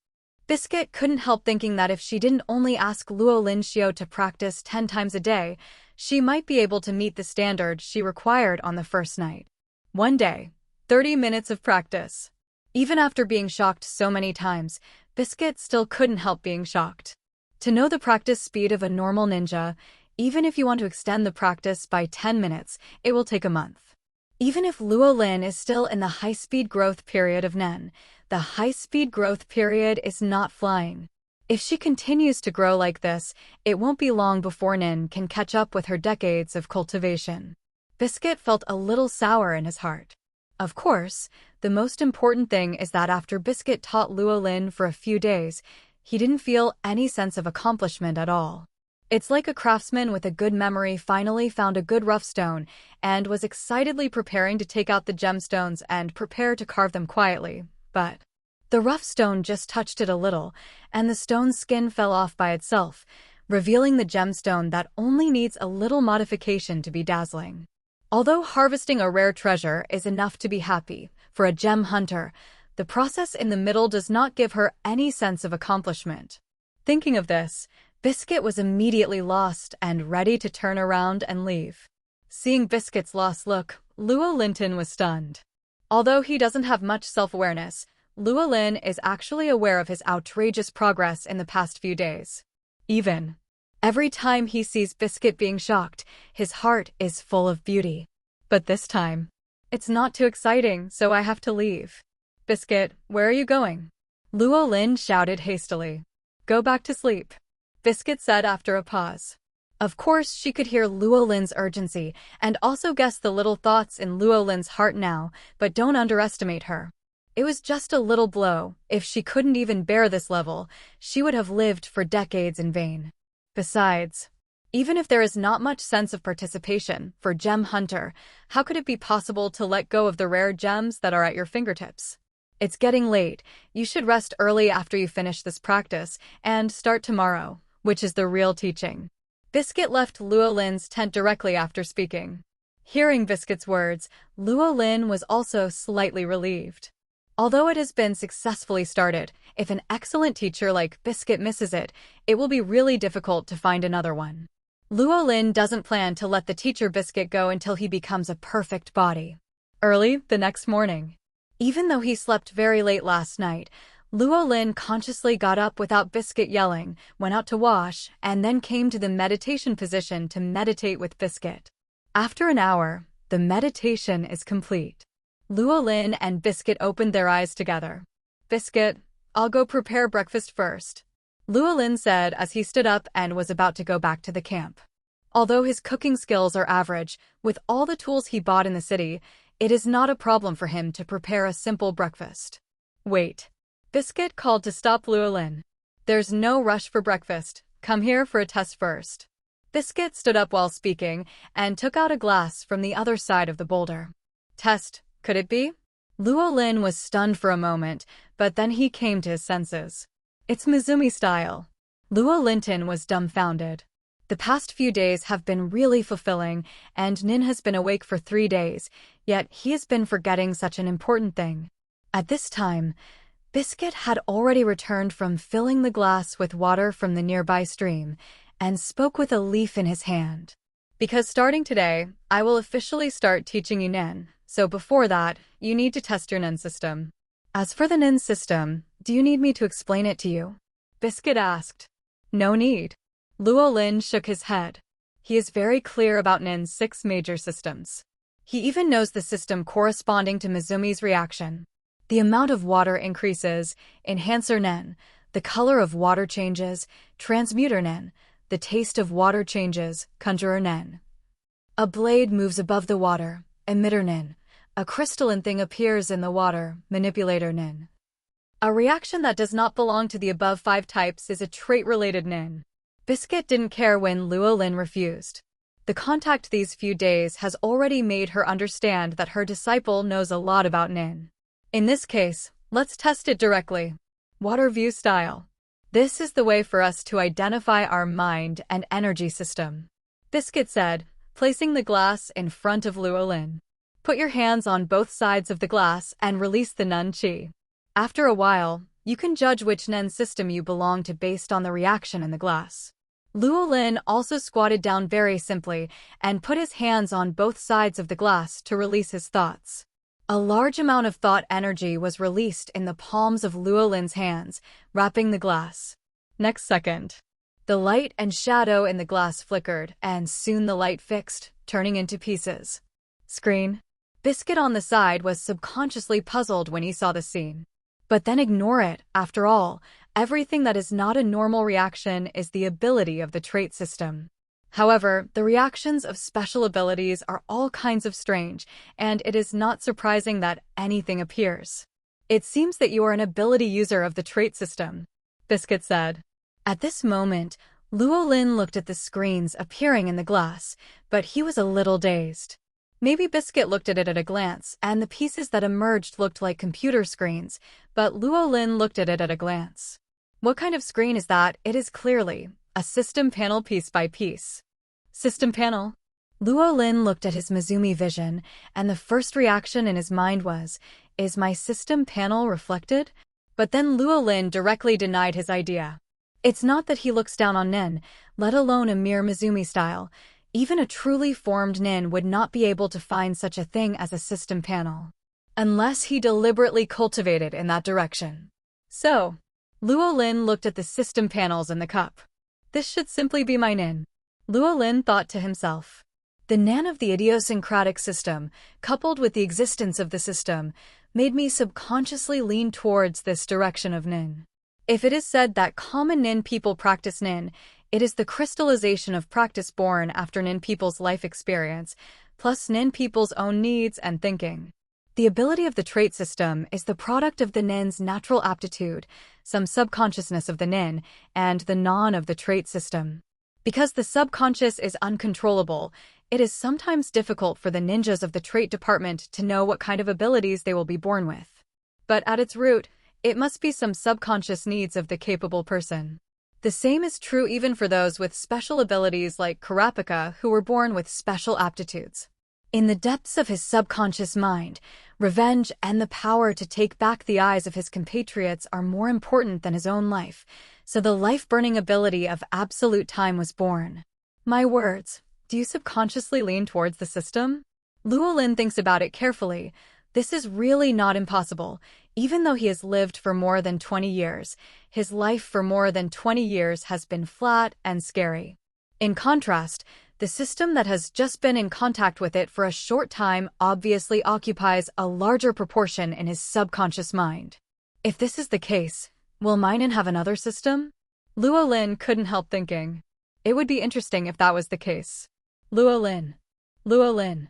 Biscuit couldn't help thinking that if she didn't only ask Luo Lin Xiao to practice 10 times a day, she might be able to meet the standard she required on the first night. One day, 30 minutes of practice. Even after being shocked so many times, Biscuit still couldn't help being shocked. To know the practice speed of a normal ninja, even if you want to extend the practice by 10 minutes, it will take a month. Even if Luo Lin is still in the high-speed growth period of Nen, the high-speed growth period is not flying. If she continues to grow like this, it won't be long before Nin can catch up with her decades of cultivation. Biscuit felt a little sour in his heart. Of course, the most important thing is that after Biscuit taught Luo Lin for a few days, he didn't feel any sense of accomplishment at all. It's like a craftsman with a good memory finally found a good rough stone and was excitedly preparing to take out the gemstones and prepare to carve them quietly, but the rough stone just touched it a little, and the stone's skin fell off by itself, revealing the gemstone that only needs a little modification to be dazzling. Although harvesting a rare treasure is enough to be happy, for a gem hunter, the process in the middle does not give her any sense of accomplishment. Thinking of this, Biscuit was immediately lost and ready to turn around and leave. Seeing Biscuit's lost look, Luo Lin was stunned. Although he doesn't have much self-awareness, Luo Lin is actually aware of his outrageous progress in the past few days. Every time he sees Biscuit being shocked, his heart is full of beauty. But this time, it's not too exciting, so I have to leave. Biscuit, where are you going? Luo Lin shouted hastily. Go back to sleep, Biscuit said after a pause. Of course, she could hear Luo Lin's urgency and also guess the little thoughts in Luo Lin's heart now, but don't underestimate her. It was just a little blow. If she couldn't even bear this level, she would have lived for decades in vain. Besides, even if there is not much sense of participation for Gem Hunter, how could it be possible to let go of the rare gems that are at your fingertips? It's getting late. You should rest early after you finish this practice and start tomorrow, which is the real teaching. Biscuit left Luo Lin's tent directly after speaking. Hearing Biscuit's words, Luo Lin was also slightly relieved. Although it has been successfully started, if an excellent teacher like Biscuit misses it, it will be really difficult to find another one. Luo Lin doesn't plan to let the teacher Biscuit go until he becomes a perfect body. Early the next morning. Even though he slept very late last night, Luo Lin consciously got up without Biscuit yelling, went out to wash, and then came to the meditation position to meditate with Biscuit. After an hour, the meditation is complete. Luo Lin and Biscuit opened their eyes together. Biscuit, I'll go prepare breakfast first, Luo Lin said as he stood up and was about to go back to the camp. Although his cooking skills are average, with all the tools he bought in the city, it is not a problem for him to prepare a simple breakfast. Wait. Biscuit called to stop Luo Lin. There's no rush for breakfast. Come here for a test first. Biscuit stood up while speaking and took out a glass from the other side of the boulder. Test, could it be? Luo Lin was stunned for a moment, but then he came to his senses. It's Mizumi style. Luo Lin was dumbfounded. The past few days have been really fulfilling, and Nin has been awake for 3 days, yet he has been forgetting such an important thing. At this time, Biscuit had already returned from filling the glass with water from the nearby stream, and spoke with a leaf in his hand. Because starting today, I will officially start teaching you Nin, so before that, you need to test your Nin system. As for the Nin system, do you need me to explain it to you? Biscuit asked. No need. Luo Lin shook his head. He is very clear about Nin's 6 major systems. He even knows the system corresponding to Mizumi's reaction. The amount of water increases, enhancer Nen. The color of water changes, transmuter Nen. The taste of water changes, conjurer Nen. A blade moves above the water, emitter Nen. A crystalline thing appears in the water, manipulator Nen. A reaction that does not belong to the above 5 types is a trait-related Nen. Biscuit didn't care when Luo Lin refused. The contact these few days has already made her understand that her disciple knows a lot about Nin. In this case, let's test it directly. Water view style. This is the way for us to identify our mind and energy system, Biscuit said, placing the glass in front of Luo Lin. Put your hands on both sides of the glass and release the Nun Qi. After a while, you can judge which Nen system you belong to based on the reaction in the glass. Luo Lin also squatted down very simply and put his hands on both sides of the glass to release his thoughts. A large amount of thought energy was released in the palms of Luo Lin's hands, wrapping the glass. Next second, the light and shadow in the glass flickered, and soon the light fixed, turning into pieces. Screen. Biscuit on the side was subconsciously puzzled when he saw the scene. But then ignore it. After all, everything that is not a normal reaction is the ability of the trait system. However, the reactions of special abilities are all kinds of strange, and it is not surprising that anything appears. It seems that you are an ability user of the trait system, Biscuit said. At this moment, Luo Lin looked at the screens appearing in the glass, but he was a little dazed. Maybe Biscuit looked at it at a glance, and the pieces that emerged looked like computer screens, but Luo Lin looked at it at a glance. What kind of screen is that? It is clearly a system panel piece by piece. System panel? Luo Lin looked at his Mizumi vision, and the first reaction in his mind was, is my system panel reflected? But then Luo Lin directly denied his idea. It's not that he looks down on Nin, let alone a mere Mizumi style. Even a truly formed Nin would not be able to find such a thing as a system panel, unless he deliberately cultivated in that direction. So, Luo Lin looked at the system panels in the cup. This should simply be my Nin, Luo Lin thought to himself. The Nan of the idiosyncratic system, coupled with the existence of the system, made me subconsciously lean towards this direction of Nin. If it is said that common Nin people practice Nin, it is the crystallization of practice born after Nin people's life experience, plus Nin people's own needs and thinking. The ability of the trait system is the product of the Nin's natural aptitude, some subconsciousness of the Nin, and the non of the trait system. Because the subconscious is uncontrollable, it is sometimes difficult for the ninjas of the trait department to know what kind of abilities they will be born with. But at its root, it must be some subconscious needs of the capable person. The same is true even for those with special abilities like Kurapika who were born with special aptitudes. In the depths of his subconscious mind, revenge and the power to take back the eyes of his compatriots are more important than his own life, so the life-burning ability of absolute time was born. My words, do you subconsciously lean towards the system? Luo Lin thinks about it carefully. This is really not impossible. Even though he has lived for more than 20 years, his life for more than 20 years has been flat and scary. In contrast, the system that has just been in contact with it for a short time obviously occupies a larger proportion in his subconscious mind. If this is the case, will Minun have another system? Luo Lin couldn't help thinking. It would be interesting if that was the case. Luo Lin. Luo Lin.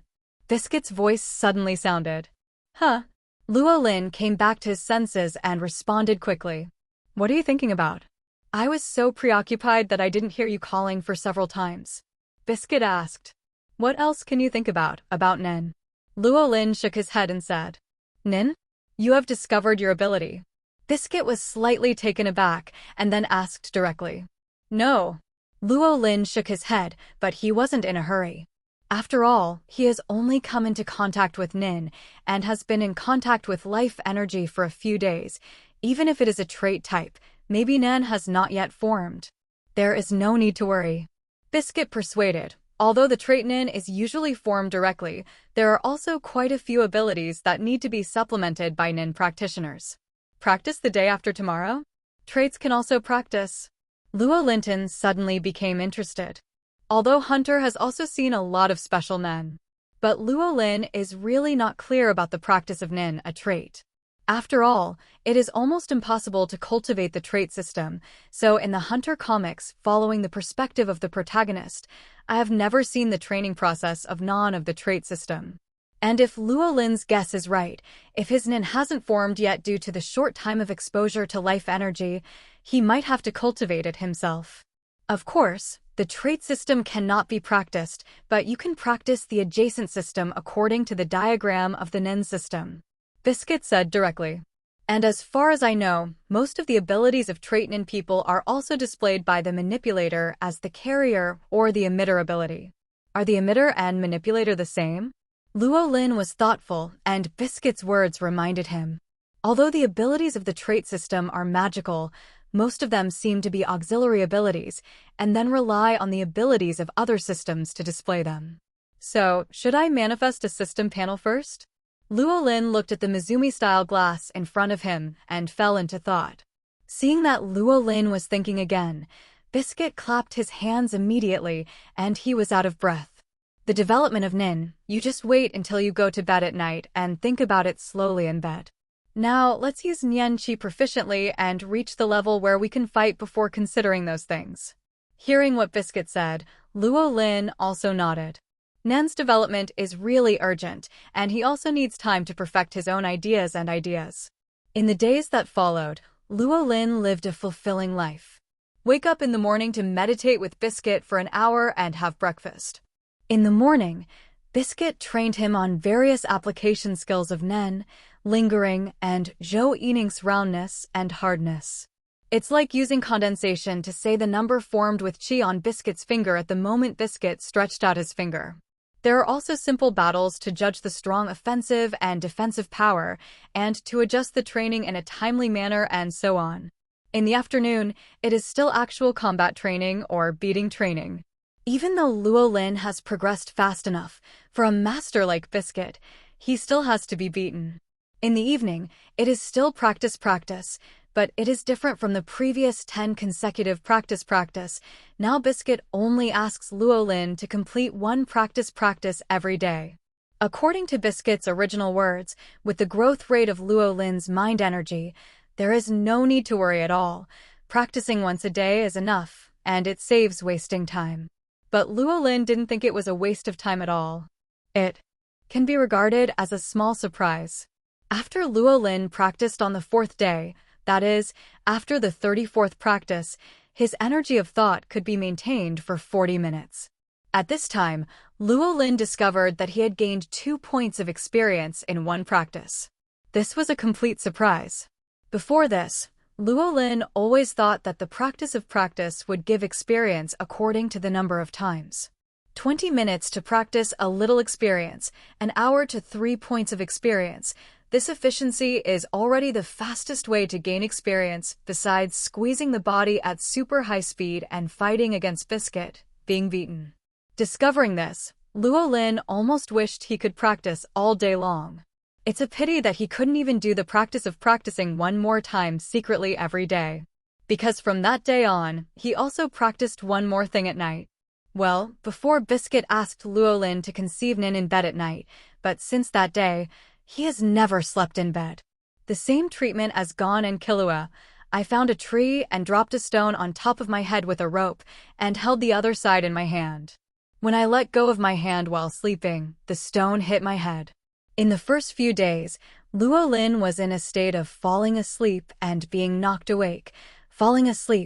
Biscuit's voice suddenly sounded. Huh? Luo Lin came back to his senses and responded quickly. What are you thinking about? I was so preoccupied that I didn't hear you calling for several times. Biscuit asked. What else can you think about Nin? Luo Lin shook his head and said. Nin? You have discovered your ability. Biscuit was slightly taken aback and then asked directly. No. Luo Lin shook his head, but he wasn't in a hurry. After all, he has only come into contact with Nin and has been in contact with life energy for a few days. Even if it is a trait type, maybe Nin has not yet formed. There is no need to worry. Biscuit persuaded. Although the trait Nin is usually formed directly, there are also quite a few abilities that need to be supplemented by Nin practitioners. Practice the day after tomorrow? Traits can also practice. Luo Linton suddenly became interested. Although Hunter has also seen a lot of special Nin. But Luo Lin is really not clear about the practice of Nin, a trait. After all, it is almost impossible to cultivate the trait system, so in the Hunter comics, following the perspective of the protagonist, I have never seen the training process of Nin of the trait system. And if Luo Lin's guess is right, if his Nin hasn't formed yet due to the short time of exposure to life energy, he might have to cultivate it himself. Of course, the trait system cannot be practiced, but you can practice the adjacent system according to the diagram of the Nin system. Biscuit said directly. And as far as I know, most of the abilities of trait Nin people are also displayed by the manipulator as the carrier or the emitter ability. Are the emitter and manipulator the same? Luo Lin was thoughtful, and Biscuit's words reminded him. Although the abilities of the trait system are magical, most of them seem to be auxiliary abilities, and then rely on the abilities of other systems to display them. So, should I manifest a system panel first? Luo Lin looked at the Mizumi-style glass in front of him and fell into thought. Seeing that Luo Lin was thinking again, Biscuit clapped his hands immediately, and he was out of breath. The development of Nin, you just wait until you go to bed at night and think about it slowly in bed. Now, let's use Nian Qi proficiently and reach the level where we can fight before considering those things. Hearing what Biscuit said, Luo Lin also nodded. Nan's development is really urgent, and he also needs time to perfect his own ideas. In the days that followed, Luo Lin lived a fulfilling life. Wake up in the morning to meditate with Biscuit for an hour and have breakfast. In the morning, Biscuit trained him on various application skills of Nen, lingering, and Zhou Yining's roundness and hardness. It's like using condensation to say the number formed with Qi on Biscuit's finger at the moment Biscuit stretched out his finger. There are also simple battles to judge the strong offensive and defensive power, and to adjust the training in a timely manner, and so on. In the afternoon, it is still actual combat training or beating training. Even though Luo Lin has progressed fast enough for a master like Biscuit, he still has to be beaten. In the evening, it is still practice, but it is different from the previous 10 consecutive practice. Now Biscuit only asks Luo Lin to complete one practice every day. According to Biscuit's original words, with the growth rate of Luo Lin's mind energy, there is no need to worry at all. Practicing once a day is enough, and it saves wasting time. But Luo Lin didn't think it was a waste of time at all. It can be regarded as a small surprise. After Luo Lin practiced on the 4th day, that is, after the 34th practice, his energy of thought could be maintained for 40 minutes. At this time, Luo Lin discovered that he had gained 2 points of experience in one practice. This was a complete surprise. Before this, Luo Lin always thought that the practice of practice would give experience according to the number of times. 20 minutes to practice a little experience, an hour to 3 points of experience. This efficiency is already the fastest way to gain experience, besides squeezing the body at super high speed and fighting against Biscuit, being beaten. Discovering this, Luo Lin almost wished he could practice all day long. It's a pity that he couldn't even do the practice of practicing one more time secretly every day. Because from that day on, he also practiced one more thing at night. Well, before Biscuit asked Luo Lin to conceive Nin in bed at night, but since that day, he has never slept in bed. The same treatment as Gon and Killua. I found a tree and dropped a stone on top of my head with a rope and held the other side in my hand. When I let go of my hand while sleeping, the stone hit my head. In the first few days, Luo Lin was in a state of falling asleep and being knocked awake, the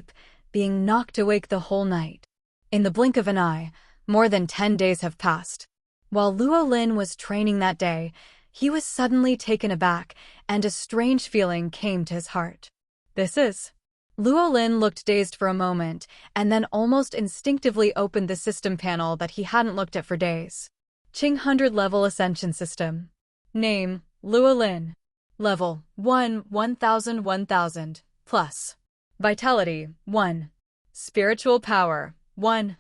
whole night. In the blink of an eye, more than 10 days have passed. While Luo Lin was training that day, he was suddenly taken aback, and a strange feeling came to his heart. Luo Lin looked dazed for a moment, and then almost instinctively opened the system panel that he hadn't looked at for days. Qing 100-level Ascension System. Name, Luo Lin. Level, 1, 1000, plus. Vitality, 1. Spiritual power, 1.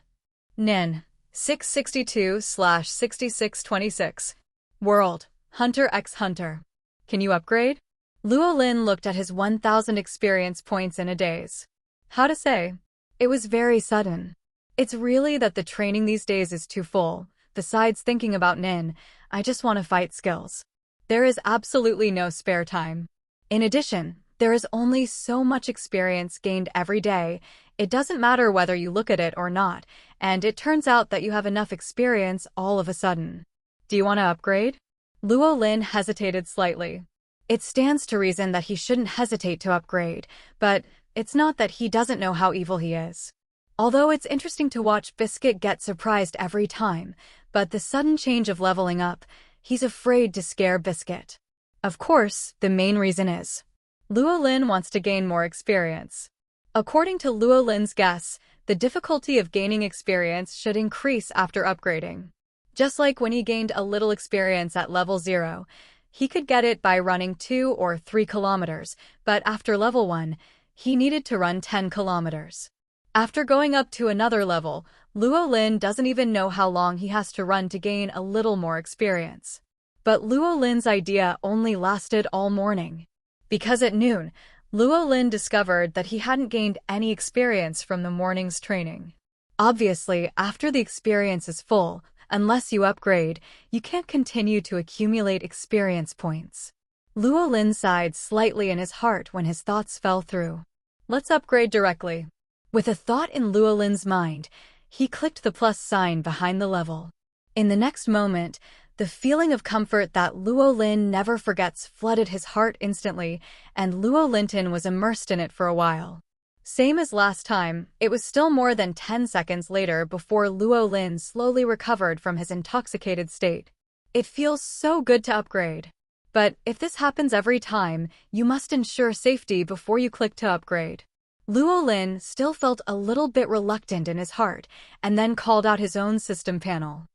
Nin, 662/6626. World, Hunter x Hunter. Can you upgrade? Luo Lin looked at his 1000 experience points in a daze. How to say? It was very sudden. It's really that the training these days is too full. Besides thinking about Nin, I just want to fight skills. There is absolutely no spare time. In addition, there is only so much experience gained every day. It doesn't matter whether you look at it or not, and it turns out that you have enough experience all of a sudden. Do you want to upgrade? Luo Lin hesitated slightly. It stands to reason that he shouldn't hesitate to upgrade, but it's not that he doesn't know how evil he is. Although it's interesting to watch Biscuit get surprised every time, but the sudden change of leveling up, he's afraid to scare Biscuit. Of course, the main reason is Luo Lin wants to gain more experience. According to Luo Lin's guess, the difficulty of gaining experience should increase after upgrading. Just like when he gained a little experience at level 0, he could get it by running 2 or 3 kilometers, but after level 1, he needed to run 10 kilometers. After going up to another level, Luo Lin doesn't even know how long he has to run to gain a little more experience. But Luo Lin's idea only lasted all morning. Because at noon, Luo Lin discovered that he hadn't gained any experience from the morning's training. Obviously, after the experience is full, Unless you upgrade, you can't continue to accumulate experience points. Luo Lin sighed slightly in his heart when his thoughts fell through. Let's upgrade directly. With a thought in Luo Lin's mind, he clicked the plus sign behind the level. In the next moment, the feeling of comfort that Luo Lin never forgets flooded his heart instantly, and Luo Linton was immersed in it for a while. Same as last time, it was still more than 10 seconds later before Luo Lin slowly recovered from his intoxicated state. It feels so good to upgrade. But if this happens every time, you must ensure safety before you click to upgrade. Luo Lin still felt a little bit reluctant in his heart, and then called out his own system panel.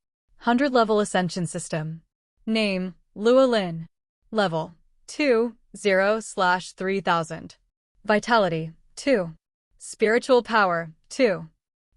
100-level Ascension System. Name, Luo Lin. Level, 2/0/3000. Vitality, 2. Spiritual Power, 2.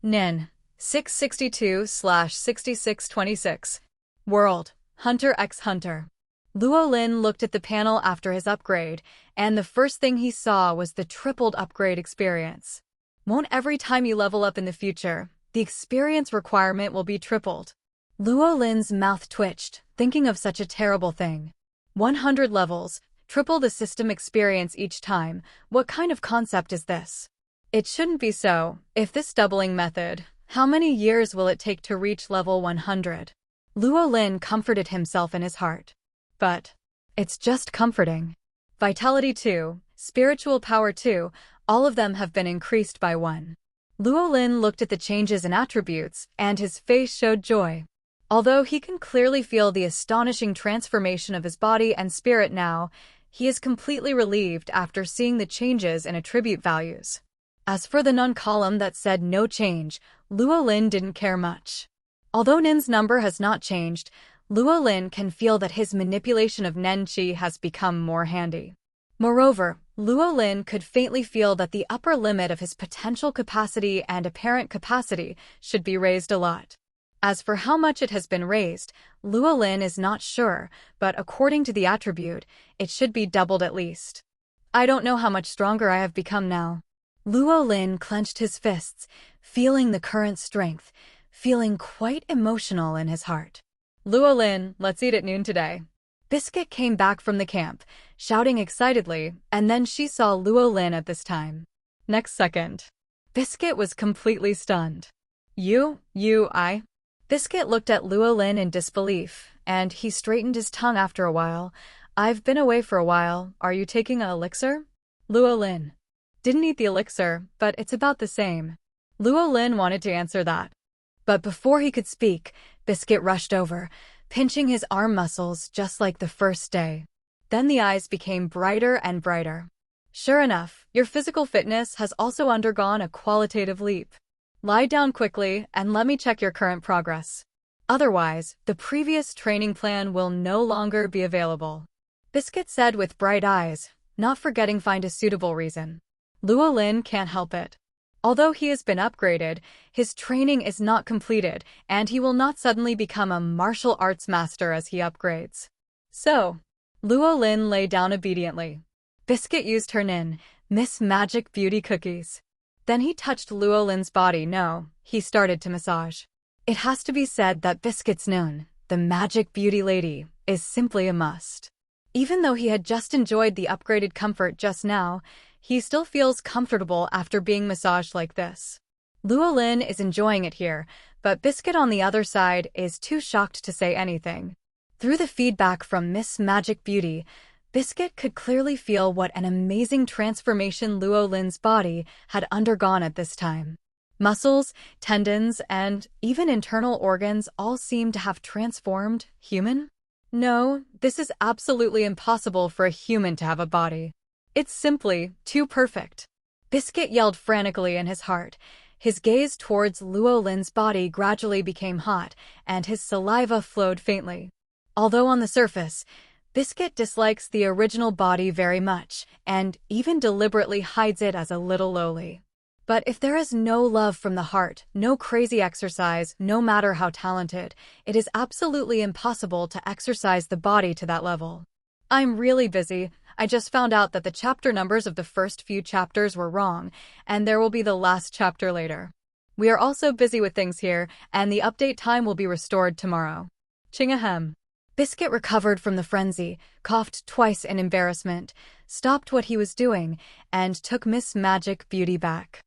Nin, 662/6626. World, Hunter x Hunter. Luo Lin looked at the panel after his upgrade, and the first thing he saw was the tripled upgrade experience. Won't every time you level up in the future, the experience requirement will be tripled? Luo Lin's mouth twitched, thinking of such a terrible thing. 100 levels, triple the system experience each time. What kind of concept is this? It shouldn't be so. If this doubling method, how many years will it take to reach level 100? Luo Lin comforted himself in his heart. But it's just comforting. Vitality 2, Spiritual Power 2, all of them have been increased by 1. Luo Lin looked at the changes in attributes, and his face showed joy. Although he can clearly feel the astonishing transformation of his body and spirit now, he is completely relieved after seeing the changes in attribute values. As for the none column that said no change, Luo Lin didn't care much. Although Nin's number has not changed, Luo Lin can feel that his manipulation of Nen Qi has become more handy. Moreover, Luo Lin could faintly feel that the upper limit of his potential capacity and apparent capacity should be raised a lot. As for how much it has been raised, Luo Lin is not sure, but according to the attribute, it should be doubled at least. I don't know how much stronger I have become now. Luo Lin clenched his fists, feeling the current strength, feeling quite emotional in his heart. Luo Lin, let's eat at noon today. Biscuit came back from the camp, shouting excitedly, and then she saw Luo Lin at this time. Next second, Biscuit was completely stunned. I? Biscuit looked at Luo Lin in disbelief, and he straightened his tongue after a while. I've been away for a while. Are you taking an elixir? Luo Lin. Didn't eat the elixir, but it's about the same. Luo Lin wanted to answer that. But before he could speak, Biscuit rushed over, pinching his arm muscles just like the first day. Then the eyes became brighter and brighter. Sure enough, your physical fitness has also undergone a qualitative leap. Lie down quickly and let me check your current progress. Otherwise, the previous training plan will no longer be available. Biscuit said with bright eyes, not forgetting find a suitable reason. Luo Lin can't help it. Although he has been upgraded, his training is not completed, and he will not suddenly become a martial arts master as he upgrades. So, Luo Lin lay down obediently. Biscuit used her Nin, Miss Magic Beauty cookies. Then he touched Luo Lin's body. No, he started to massage. It has to be said that Biscuit's Nun, the Magic Beauty Lady, is simply a must. Even though he had just enjoyed the upgraded comfort just now, he still feels comfortable after being massaged like this. Luo Lin is enjoying it here, but Biscuit on the other side is too shocked to say anything. Through the feedback from Miss Magic Beauty, Biscuit could clearly feel what an amazing transformation Luo Lin's body had undergone at this time. Muscles, tendons, and even internal organs all seemed to have transformed. Human? No, this is absolutely impossible for a human to have a body. It's simply too perfect. Biscuit yelled frantically in his heart. His gaze towards Luo Lin's body gradually became hot, and his saliva flowed faintly. Although on the surface, Biscuit dislikes the original body very much, and even deliberately hides it as a little lowly. But if there is no love from the heart, no crazy exercise, no matter how talented, it is absolutely impossible to exercise the body to that level. I'm really busy. I just found out that the chapter numbers of the first few chapters were wrong, and there will be the last chapter later. We are also busy with things here, and the update time will be restored tomorrow. Chingahem. Biscuit recovered from the frenzy, coughed twice in embarrassment, stopped what he was doing, and took Miss Magic Beauty back.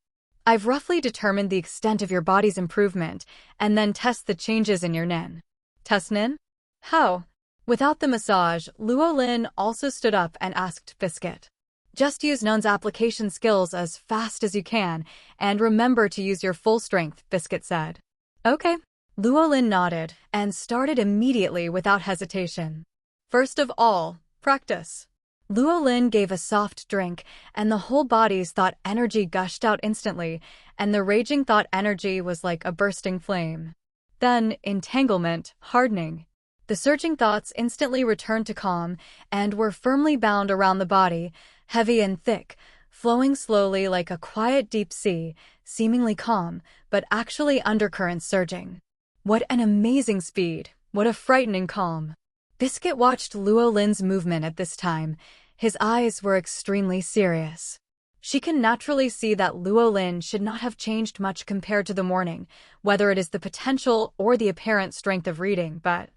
I've roughly determined the extent of your body's improvement, and then test the changes in your nin. Test nin? How? Without the massage, Luo Lin also stood up and asked Biscuit. Just use Nun's application skills as fast as you can, and remember to use your full strength, Biscuit said. Okay. Luo Lin nodded and started immediately without hesitation. First of all, practice. Luo Lin gave a soft drink, and the whole body's thought energy gushed out instantly, and the raging thought energy was like a bursting flame. Then, entanglement, hardening. The surging thoughts instantly returned to calm and were firmly bound around the body, heavy and thick, flowing slowly like a quiet deep sea, seemingly calm, but actually undercurrents surging. What an amazing speed! What a frightening calm! Biscuit watched Luo Lin's movement at this time. His eyes were extremely serious. She can naturally see that Luo Lin should not have changed much compared to the morning, whether it is the potential or the apparent strength of reading, but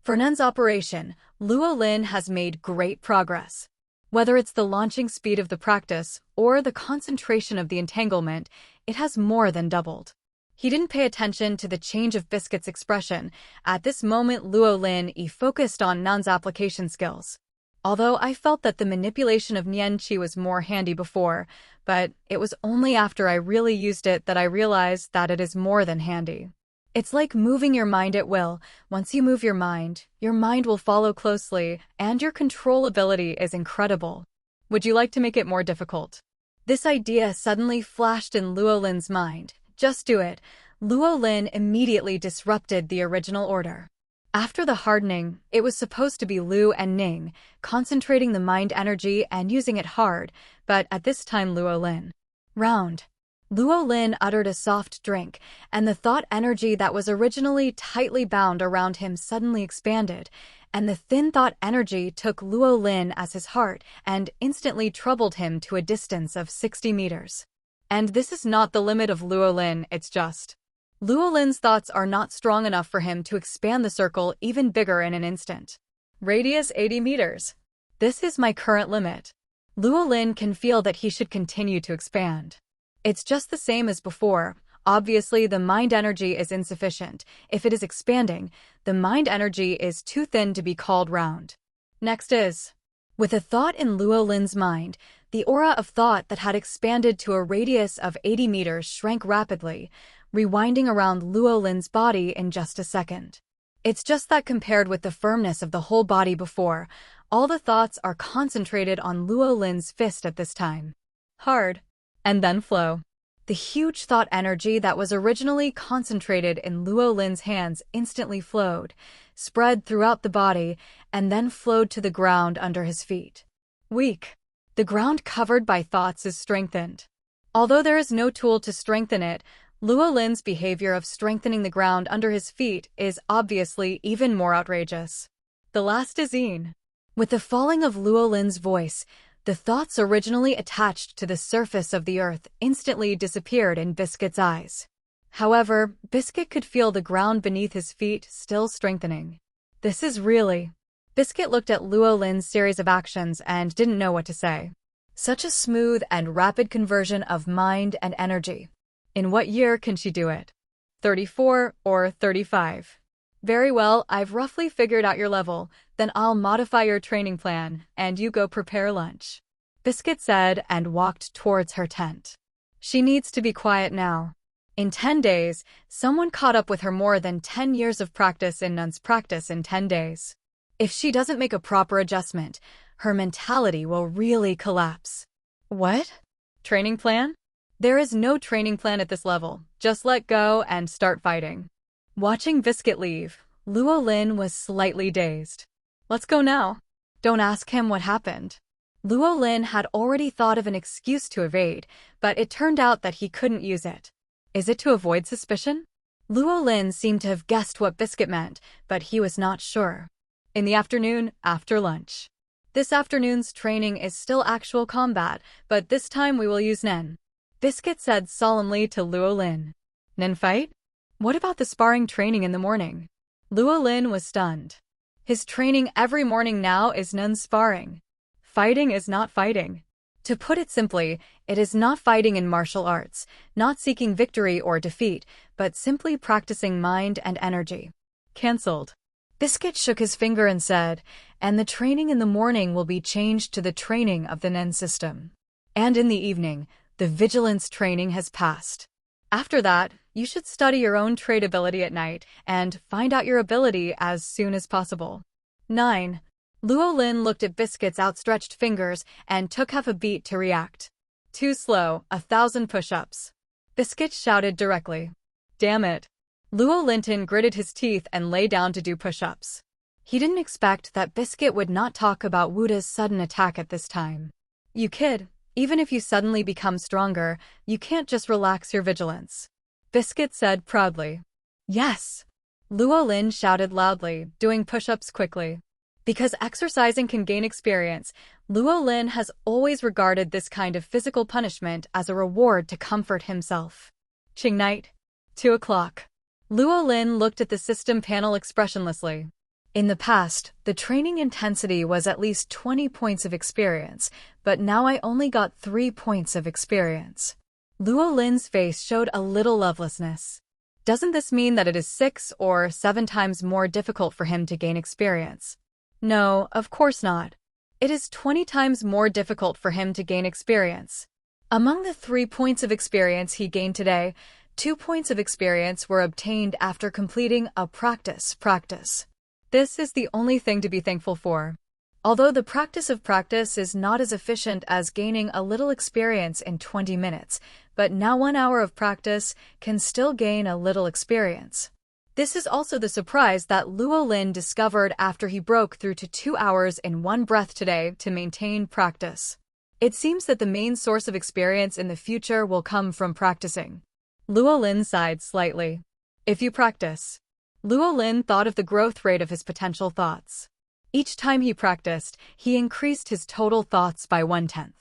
for Nun's operation, Luo Lin has made great progress. Whether it's the launching speed of the practice or the concentration of the entanglement, it has more than doubled. He didn't pay attention to the change of Biscuit's expression. At this moment, Luo Lin focused on Nun's application skills. Although I felt that the manipulation of Nian Qi was more handy before, but it was only after I really used it that I realized that it is more than handy. It's like moving your mind at will. Once you move your mind will follow closely, and your control ability is incredible. Would you like to make it more difficult? This idea suddenly flashed in Luo Lin's mind. Just do it. Luo Lin immediately disrupted the original order. After the hardening, it was supposed to be Lu and Ning, concentrating the mind energy and using it hard, but at this time Luo Lin. Round. Luo Lin uttered a soft drink, and the thought energy that was originally tightly bound around him suddenly expanded, and the thin thought energy took Luo Lin as his heart and instantly troubled him to a distance of 60 meters. And this is not the limit of Luo Lin, it's just Luo Lin's thoughts are not strong enough for him to expand the circle even bigger in an instant. Radius 80 meters. This is my current limit. Luo Lin can feel that he should continue to expand. It's just the same as before. Obviously, the mind energy is insufficient. If it is expanding, the mind energy is too thin to be called round. Next is, with a thought in Luo Lin's mind, the aura of thought that had expanded to a radius of 80 meters shrank rapidly, rewinding around Luo Lin's body in just a second. It's just that compared with the firmness of the whole body before, all the thoughts are concentrated on Luo Lin's fist at this time. Hard. And then flow. The huge thought energy that was originally concentrated in Luo Lin's hands instantly flowed, spread throughout the body, and then flowed to the ground under his feet. Weak. The ground covered by thoughts is strengthened. Although there is no tool to strengthen it, Luo Lin's behavior of strengthening the ground under his feet is obviously even more outrageous. The last is Yin. With the falling of Luo Lin's voice, the thoughts originally attached to the surface of the earth instantly disappeared in Biscuit's eyes. However, Biscuit could feel the ground beneath his feet still strengthening. This is really... Biscuit looked at Luo Lin's series of actions and didn't know what to say. Such a smooth and rapid conversion of mind and energy. In what year can she do it? 34 or 35? Very well, I've roughly figured out your level. Then I'll modify your training plan, and you go prepare lunch. Biscuit said and walked towards her tent. She needs to be quiet now. In 10 days, someone caught up with her more than 10 years of practice in Nun's practice in 10 days. If she doesn't make a proper adjustment, her mentality will really collapse. What? Training plan? There is no training plan at this level. Just let go and start fighting. Watching Biscuit leave, Luo Lin was slightly dazed. Let's go now. Don't ask him what happened. Luo Lin had already thought of an excuse to evade, but it turned out that he couldn't use it. Is it to avoid suspicion? Luo Lin seemed to have guessed what Biscuit meant, but he was not sure. In the afternoon, after lunch. This afternoon's training is still actual combat, but this time we will use Nen. Biscuit said solemnly to Luo Lin. Nen fight? What about the sparring training in the morning? Luo Lin was stunned. His training every morning now is Nen's sparring. Fighting is not fighting. To put it simply, it is not fighting in martial arts, not seeking victory or defeat, but simply practicing mind and energy. Cancelled. Biscuit shook his finger and said, and the training in the morning will be changed to the training of the Nen system. And in the evening, the vigilance training has passed. After that, you should study your own trait ability at night and find out your ability as soon as possible. 9. Luo Lin looked at Biscuit's outstretched fingers and took half a beat to react. Too slow, 1,000 push-ups. Biscuit shouted directly. Damn it. Luo Lin gritted his teeth and lay down to do push-ups. He didn't expect that Biscuit would not talk about Wuda's sudden attack at this time. You kid, even if you suddenly become stronger, you can't just relax your vigilance. Biscuit said proudly. Yes. Luo Lin shouted loudly, doing push-ups quickly. Because exercising can gain experience, Luo Lin has always regarded this kind of physical punishment as a reward to comfort himself. Qing night. 2 o'clock. Luo Lin looked at the system panel expressionlessly. In the past, the training intensity was at least 20 points of experience, but now I only got 3 points of experience. Luo Lin's face showed a little lovelessness. Doesn't this mean that it is 6 or 7 times more difficult for him to gain experience? No, of course not. It is 20 times more difficult for him to gain experience. Among the 3 points of experience he gained today, 2 points of experience were obtained after completing a practice. This is the only thing to be thankful for. Although the practice of practice is not as efficient as gaining a little experience in 20 minutes, but now 1 hour of practice can still gain a little experience. This is also the surprise that Luo Lin discovered after he broke through to 2 hours in one breath today to maintain practice. It seems that the main source of experience in the future will come from practicing. Luo Lin sighed slightly. If you practice. Luo Lin thought of the growth rate of his potential thoughts. Each time he practiced, he increased his total thoughts by 1/10.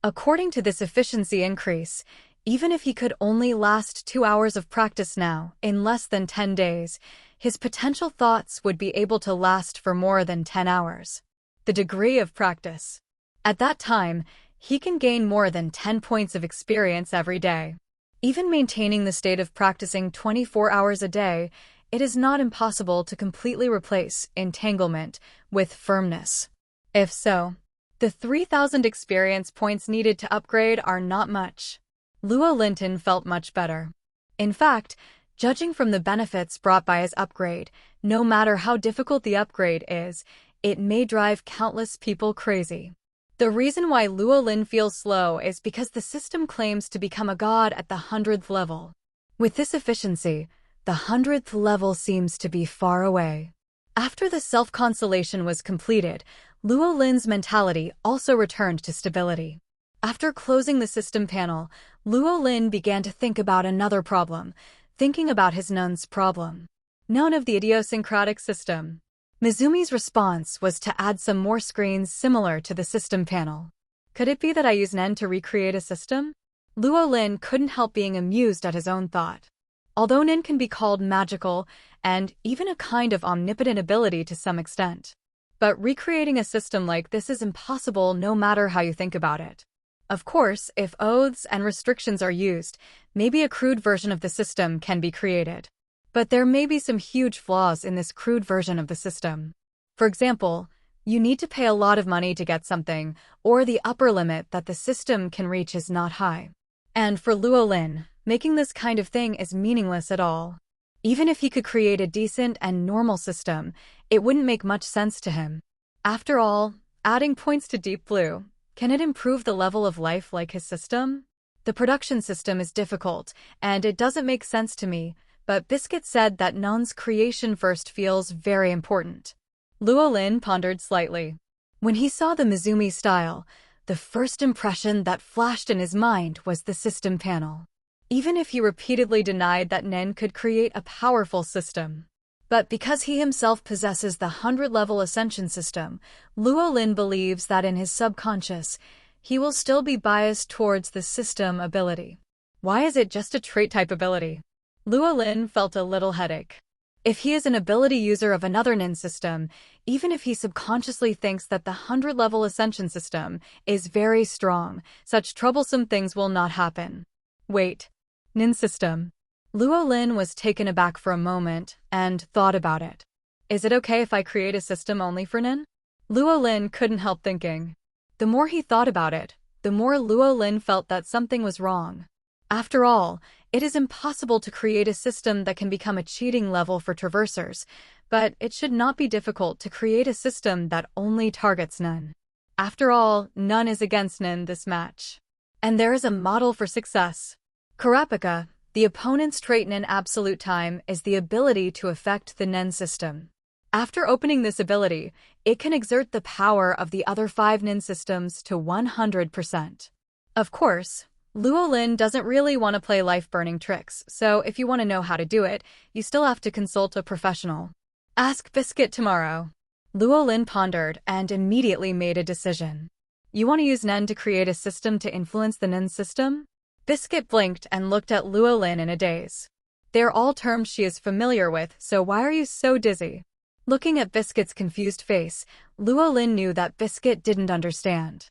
According to this efficiency increase, even if he could only last 2 hours of practice now, in less than 10 days, his potential thoughts would be able to last for more than 10 hours. The degree of practice. At that time, he can gain more than 10 points of experience every day. Even maintaining the state of practicing 24 hours a day, it is not impossible to completely replace entanglement with firmness. If so, the 3,000 experience points needed to upgrade are not much. Luo Lin felt much better. In fact, judging from the benefits brought by his upgrade, no matter how difficult the upgrade is, it may drive countless people crazy. The reason why Luo Lin feels slow is because the system claims to become a god at the 100th level. With this efficiency, the 100th level seems to be far away. After the self-consolation was completed, Luo Lin's mentality also returned to stability. After closing the system panel, Luo Lin began to think about another problem, thinking about his Nun's problem. None of the idiosyncratic system. Mizumi's response was to add some more screens similar to the system panel. Could it be that I use Nen to recreate a system? Luo Lin couldn't help being amused at his own thought. Although Nen can be called magical and even a kind of omnipotent ability to some extent. But recreating a system like this is impossible no matter how you think about it. Of course, if oaths and restrictions are used, maybe a crude version of the system can be created. But there may be some huge flaws in this crude version of the system. For example, you need to pay a lot of money to get something, or the upper limit that the system can reach is not high. And for Luo Lin, making this kind of thing is meaningless at all. Even if he could create a decent and normal system, it wouldn't make much sense to him. After all, adding points to Deep Blue, can it improve the level of life like his system? The production system is difficult, and it doesn't make sense to me, but Biscuit said that Nun's creation first feels very important. Luo Lin pondered slightly. When he saw the Mizumi style, the first impression that flashed in his mind was the system panel. Even if he repeatedly denied that Nen could create a powerful system. But because he himself possesses the 100-level ascension system, Luo Lin believes that in his subconscious, he will still be biased towards the system ability. Why is it just a trait-type ability? Luo Lin felt a little headache. If he is an ability user of another Nin system, even if he subconsciously thinks that the 100-level Ascension system is very strong, such troublesome things will not happen. Wait. Nin system. Luo Lin was taken aback for a moment and thought about it. Is it okay if I create a system only for Nin? Luo Lin couldn't help thinking. The more he thought about it, the more Luo Lin felt that something was wrong. After all, it is impossible to create a system that can become a cheating level for traversers, but it should not be difficult to create a system that only targets Nin. After all, none is against Nin this match. And there is a model for success. Karapika, the opponent's trait in absolute time, is the ability to affect the Nin system. After opening this ability, it can exert the power of the other 5 Nin systems to 100%. Of course, Luo Lin doesn't really want to play life-burning tricks, so if you want to know how to do it, you still have to consult a professional. Ask Biscuit tomorrow. Luo Lin pondered and immediately made a decision. You want to use Nen to create a system to influence the Nen system? Biscuit blinked and looked at Luo Lin in a daze. They're all terms she is familiar with, so why are you so dizzy? Looking at Biscuit's confused face, Luo Lin knew that Biscuit didn't understand.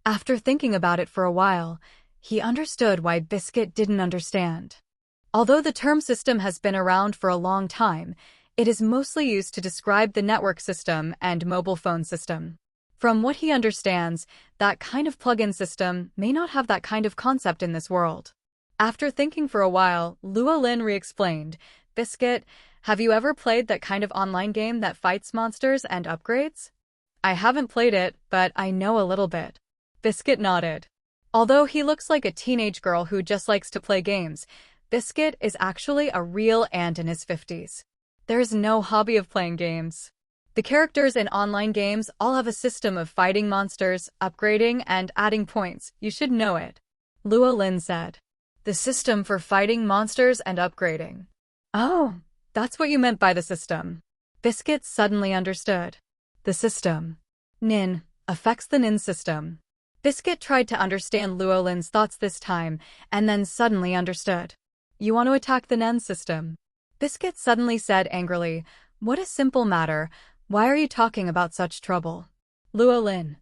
After thinking about it for a while, he understood why Biscuit didn't understand. Although the term system has been around for a long time, it is mostly used to describe the network system and mobile phone system. From what he understands, that kind of plug-in system may not have that kind of concept in this world. After thinking for a while, Luo Lin re-explained, Biscuit, have you ever played that kind of online game that fights monsters and upgrades? I haven't played it, but I know a little bit. Biscuit nodded. Although he looks like a teenage girl who just likes to play games, Biscuit is actually a real ant in his 50s. There's no hobby of playing games. The characters in online games all have a system of fighting monsters, upgrading, and adding points. You should know it. Luo Lin said. The system for fighting monsters and upgrading. Oh, that's what you meant by the system. Biscuit suddenly understood. The system. Nin affects the Nin system. Biscuit tried to understand Luo Lin's thoughts this time, and then suddenly understood. You want to attack the Nen system? Biscuit suddenly said angrily, what a simple matter, why are you talking about such trouble? Luo Lin.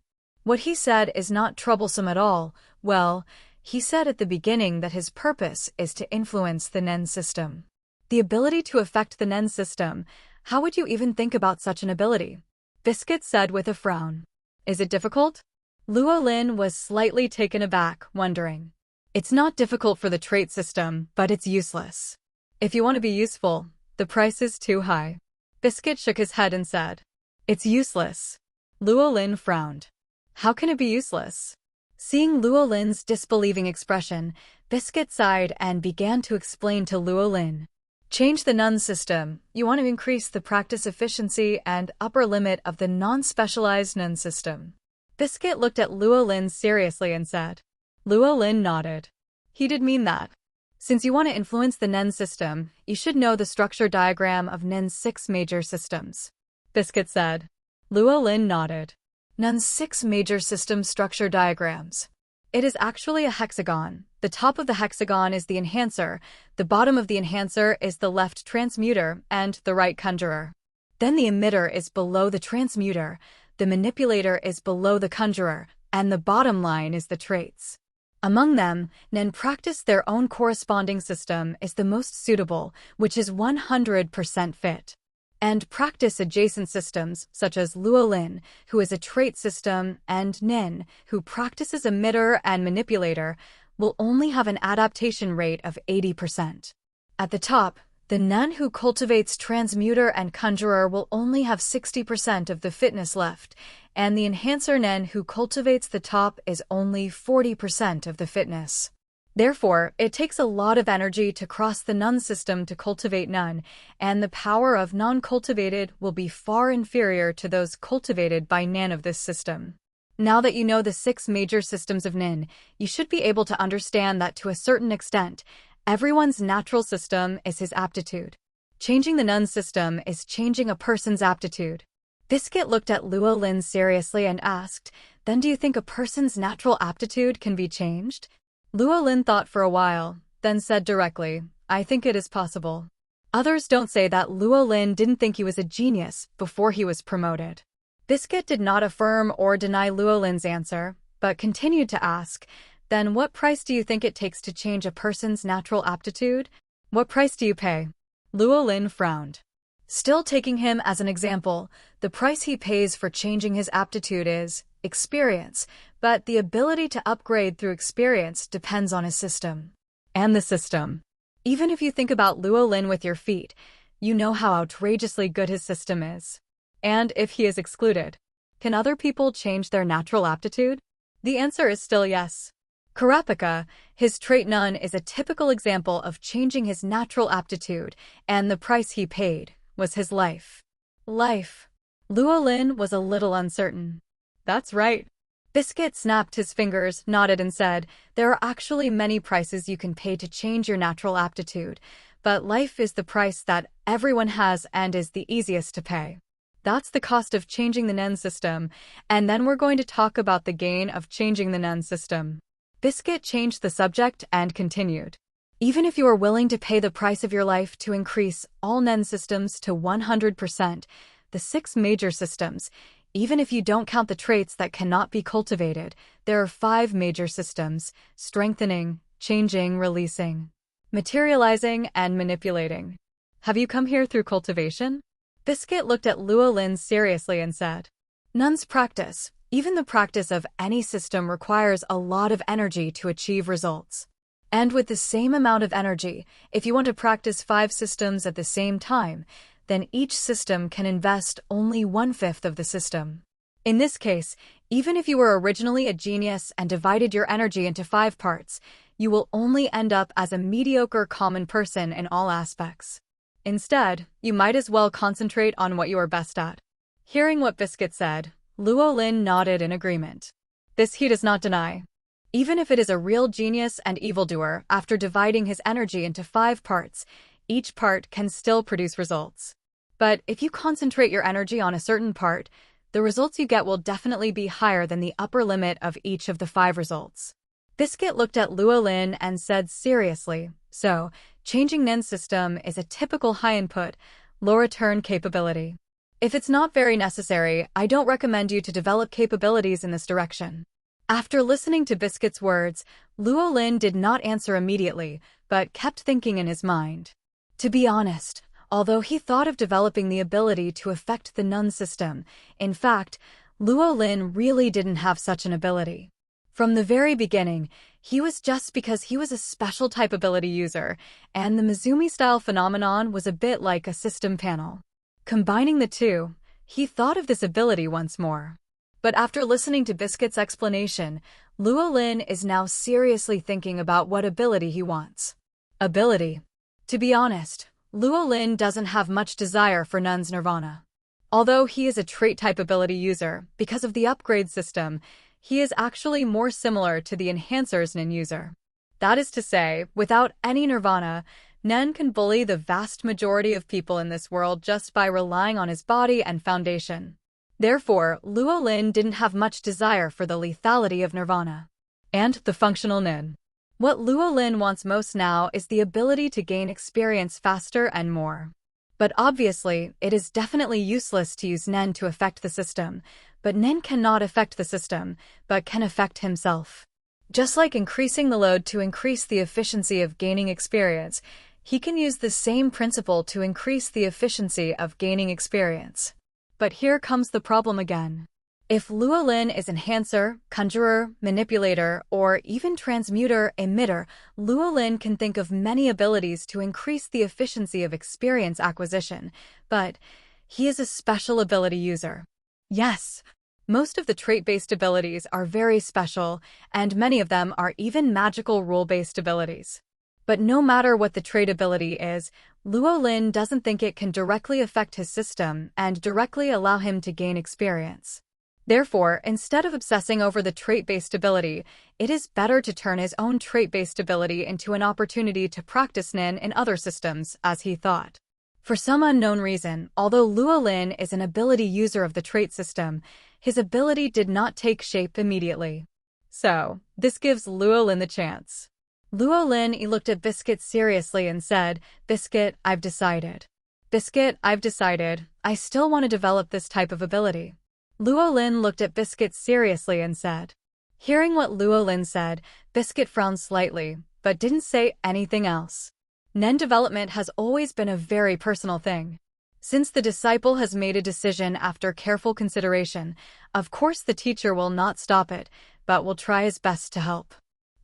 What he said is not troublesome at all. Well, he said at the beginning that his purpose is to influence the Nen system. The ability to affect the Nen system, how would you even think about such an ability? Biscuit said with a frown. Is it difficult? Luo Lin was slightly taken aback, wondering. It's not difficult for the trait system, but it's useless. If you want to be useful, the price is too high. Biscuit shook his head and said, it's useless. Luo Lin frowned. How can it be useless? Seeing Luo Lin's disbelieving expression, Biscuit sighed and began to explain to Luo Lin. Change the Nun system. You want to increase the practice efficiency and upper limit of the non-specialized Nun system. Biscuit looked at Luo Lin seriously and said. Luo Lin nodded. He did mean that. Since you want to influence the Nen system, you should know the structure diagram of Nen's 6 major systems. Biscuit said. Luo Lin nodded. Nen's 6 major system structure diagrams. It is actually a hexagon. The top of the hexagon is the enhancer, the bottom of the enhancer is the left transmuter and the right conjurer. Then the emitter is below the transmuter, the manipulator is below the conjurer, and the bottom line is the traits. Among them, Nen practice their own corresponding system is the most suitable, which is 100% fit. And practice adjacent systems, such as Luo Lin, who is a trait system, and Nen, who practices emitter and manipulator, will only have an adaptation rate of 80%. At the top, the Nun who cultivates transmuter and conjurer will only have 60% of the fitness left, and the enhancer Nen who cultivates the top is only 40% of the fitness. Therefore, it takes a lot of energy to cross the Nun system to cultivate Nun, and the power of non-cultivated will be far inferior to those cultivated by Nen of this system. Now that you know the 6 major systems of Nin, you should be able to understand that to a certain extent, everyone's natural system is his aptitude. Changing the Nun system is changing a person's aptitude. Biscuit looked at Luo Lin seriously and asked, then do you think a person's natural aptitude can be changed? Luo Lin thought for a while, then said directly, I think it is possible. Others don't say that Luo Lin didn't think he was a genius before he was promoted. Biscuit did not affirm or deny Luo Lin's answer, but continued to ask, then what price do you think it takes to change a person's natural aptitude? What price do you pay? Luo Lin frowned. Still taking him as an example, the price he pays for changing his aptitude is experience, but the ability to upgrade through experience depends on his system. And the system. Even if you think about Luo Lin with your feet, you know how outrageously good his system is. And if he is excluded, can other people change their natural aptitude? The answer is still yes. Karapika, his trait Nun, is a typical example of changing his natural aptitude, and the price he paid was his life. Life. Luo Lin was a little uncertain. That's right. Biscuit snapped his fingers, nodded and said, there are actually many prices you can pay to change your natural aptitude, but life is the price that everyone has and is the easiest to pay. That's the cost of changing the Nen system, and then we're going to talk about the gain of changing the Nen system. Biscuit changed the subject and continued. Even if you are willing to pay the price of your life to increase all Nen systems to 100%, the 6 major systems, even if you don't count the traits that cannot be cultivated, there are 5 major systems: strengthening, changing, releasing, materializing, and manipulating. Have you come here through cultivation? Biscuit looked at Luo Lin seriously and said, Nun's practice, even the practice of any system, requires a lot of energy to achieve results. And with the same amount of energy, if you want to practice 5 systems at the same time, then each system can invest only 1/5 of the system. In this case, even if you were originally a genius and divided your energy into 5 parts, you will only end up as a mediocre common person in all aspects. Instead, you might as well concentrate on what you are best at. Hearing what Biscuit said, Luo Lin nodded in agreement. This he does not deny. Even if it is a real genius and evildoer, after dividing his energy into 5 parts, each part can still produce results. But if you concentrate your energy on a certain part, the results you get will definitely be higher than the upper limit of each of the 5 results. Biscuit looked at Luo Lin and said seriously, so, changing Nen's system is a typical high-input, low-return capability. If it's not very necessary, I don't recommend you to develop capabilities in this direction. After listening to Biscuit's words, Luo Lin did not answer immediately, but kept thinking in his mind. To be honest, although he thought of developing the ability to affect the Nun system, in fact, Luo Lin really didn't have such an ability. From the very beginning, he was just because he was a special type ability user, and the Mizumi-style phenomenon was a bit like a system panel. Combining the two, he thought of this ability once more. But after listening to Biscuit's explanation, Luo Lin is now seriously thinking about what ability he wants. Ability. To be honest, Luo Lin doesn't have much desire for Nun's nirvana. Although he is a trait-type ability user, because of the upgrade system, he is actually more similar to the enhancer's Nen user. That is to say, without any nirvana, Nen can bully the vast majority of people in this world just by relying on his body and foundation. Therefore, Luo Lin didn't have much desire for the lethality of nirvana. And the functional Nen. What Luo Lin wants most now is the ability to gain experience faster and more. But obviously, it is definitely useless to use Nen to affect the system, but Nen cannot affect the system, but can affect himself. Just like increasing the load to increase the efficiency of gaining experience, he can use the same principle to increase the efficiency of gaining experience. But here comes the problem again. If Luo Lin is enhancer, conjurer, manipulator, or even transmuter, emitter, Luo Lin can think of many abilities to increase the efficiency of experience acquisition, but he is a special ability user. Yes, most of the trait-based abilities are very special, and many of them are even magical rule-based abilities. But no matter what the trait ability is, Luo Lin doesn't think it can directly affect his system and directly allow him to gain experience. Therefore, instead of obsessing over the trait-based ability, it is better to turn his own trait-based ability into an opportunity to practice Nen in other systems, as he thought. For some unknown reason, although Luo Lin is an ability user of the trait system, his ability did not take shape immediately. So, this gives Luo Lin the chance. Luo Lin looked at Biscuit seriously and said, Biscuit, I've decided. Biscuit, I've decided. I still want to develop this type of ability. Luo Lin looked at Biscuit seriously and said. Hearing what Luo Lin said, Biscuit frowned slightly, but didn't say anything else. Nen development has always been a very personal thing. Since the disciple has made a decision after careful consideration, of course the teacher will not stop it, but will try his best to help.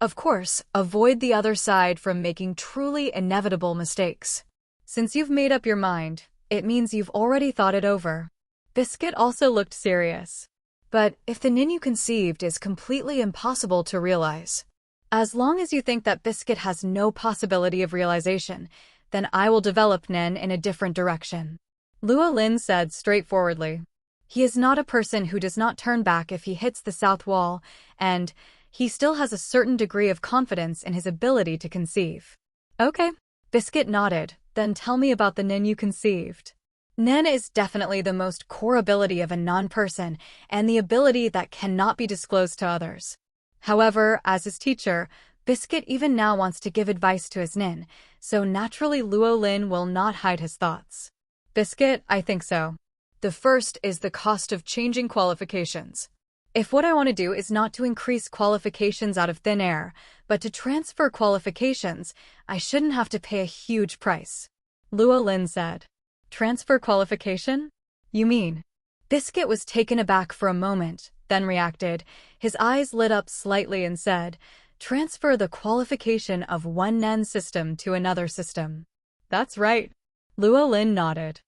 Of course, avoid the other side from making truly inevitable mistakes. Since you've made up your mind, it means you've already thought it over. Biscuit also looked serious. But if the nin you conceived is completely impossible to realize, as long as you think that Biscuit has no possibility of realization, then I will develop nin in a different direction. Luo Lin said straightforwardly. He is not a person who does not turn back if he hits the south wall, and he still has a certain degree of confidence in his ability to conceive. Okay. Biscuit nodded. Then tell me about the nin you conceived. Nen is definitely the most core ability of a non-person and the ability that cannot be disclosed to others. However, as his teacher, Biscuit even now wants to give advice to his nin, so naturally Luo Lin will not hide his thoughts. Biscuit, I think so. The first is the cost of changing qualifications. If what I want to do is not to increase qualifications out of thin air, but to transfer qualifications, I shouldn't have to pay a huge price. Luo Lin said. Transfer qualification? You mean? Biscuit was taken aback for a moment, then reacted. His eyes lit up slightly and said, transfer the qualification of one nen system to another system. That's right. Luo Lin nodded.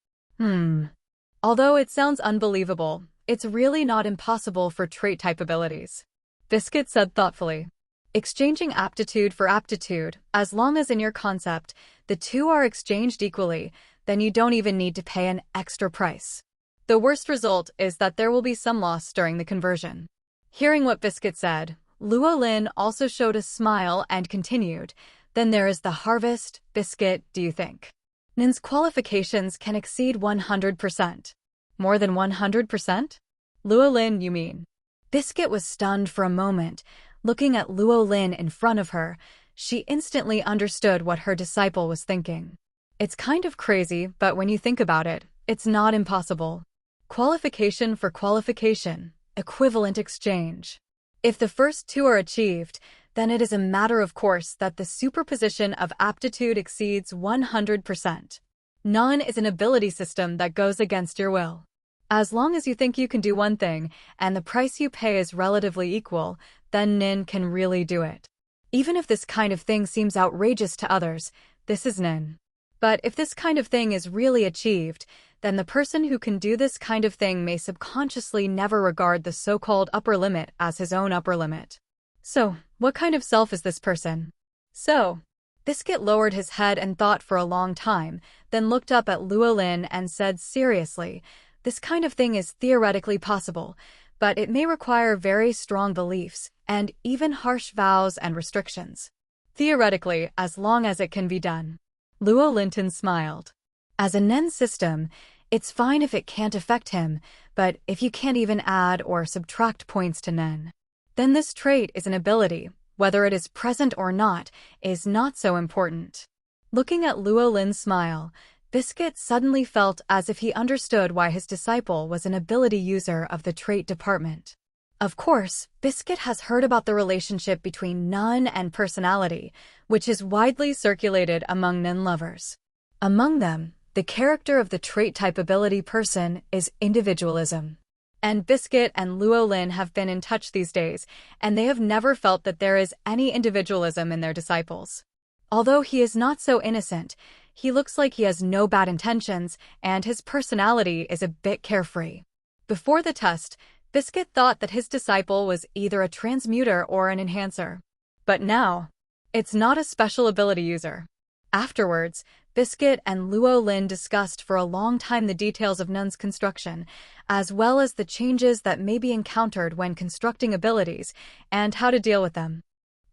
Although it sounds unbelievable, it's really not impossible for trait-type abilities. Biscuit said thoughtfully. Exchanging aptitude for aptitude, as long as in your concept, the two are exchanged equally, then you don't even need to pay an extra price. The worst result is that there will be some loss during the conversion. Hearing what Biscuit said, Luo Lin also showed a smile and continued, then there is the harvest. Biscuit, do you think Nin's qualifications can exceed 100%? More than 100%? Luo Lin, you mean? Biscuit was stunned for a moment. Looking at Luo Lin in front of her, she instantly understood what her disciple was thinking. It's kind of crazy, but when you think about it, it's not impossible. Qualification for qualification, equivalent exchange. If the first two are achieved, then it is a matter of course that the superposition of aptitude exceeds 100%. None is an ability system that goes against your will. As long as you think you can do one thing, and the price you pay is relatively equal, then Nin can really do it. Even if this kind of thing seems outrageous to others, this is Nin. But if this kind of thing is really achieved, then the person who can do this kind of thing may subconsciously never regard the so-called upper limit as his own upper limit. So, what kind of self is this person? Biscuit lowered his head and thought for a long time, then looked up at Luo Lin and said seriously, this kind of thing is theoretically possible, but it may require very strong beliefs and even harsh vows and restrictions. Theoretically, as long as it can be done. Luo Lin smiled. As a Nen system, it's fine if it can't affect him, but if you can't even add or subtract points to Nen, then this trait is an ability, whether it is present or not, is not so important. Looking at Luo Lin's smile, Biscuit suddenly felt as if he understood why his disciple was an ability user of the trait department. Of course, Biscuit has heard about the relationship between Nun and personality, which is widely circulated among Nen lovers. Among them, the character of the trait-type ability person is individualism. And Biscuit and Luo Lin have been in touch these days, and they have never felt that there is any individualism in their disciples. Although he is not so innocent, he looks like he has no bad intentions, and his personality is a bit carefree. Before the test, Biscuit thought that his disciple was either a transmuter or an enhancer. But now, it's not a special ability user. Afterwards, Biscuit and Luo Lin discussed for a long time the details of Nun's construction, as well as the changes that may be encountered when constructing abilities, and how to deal with them.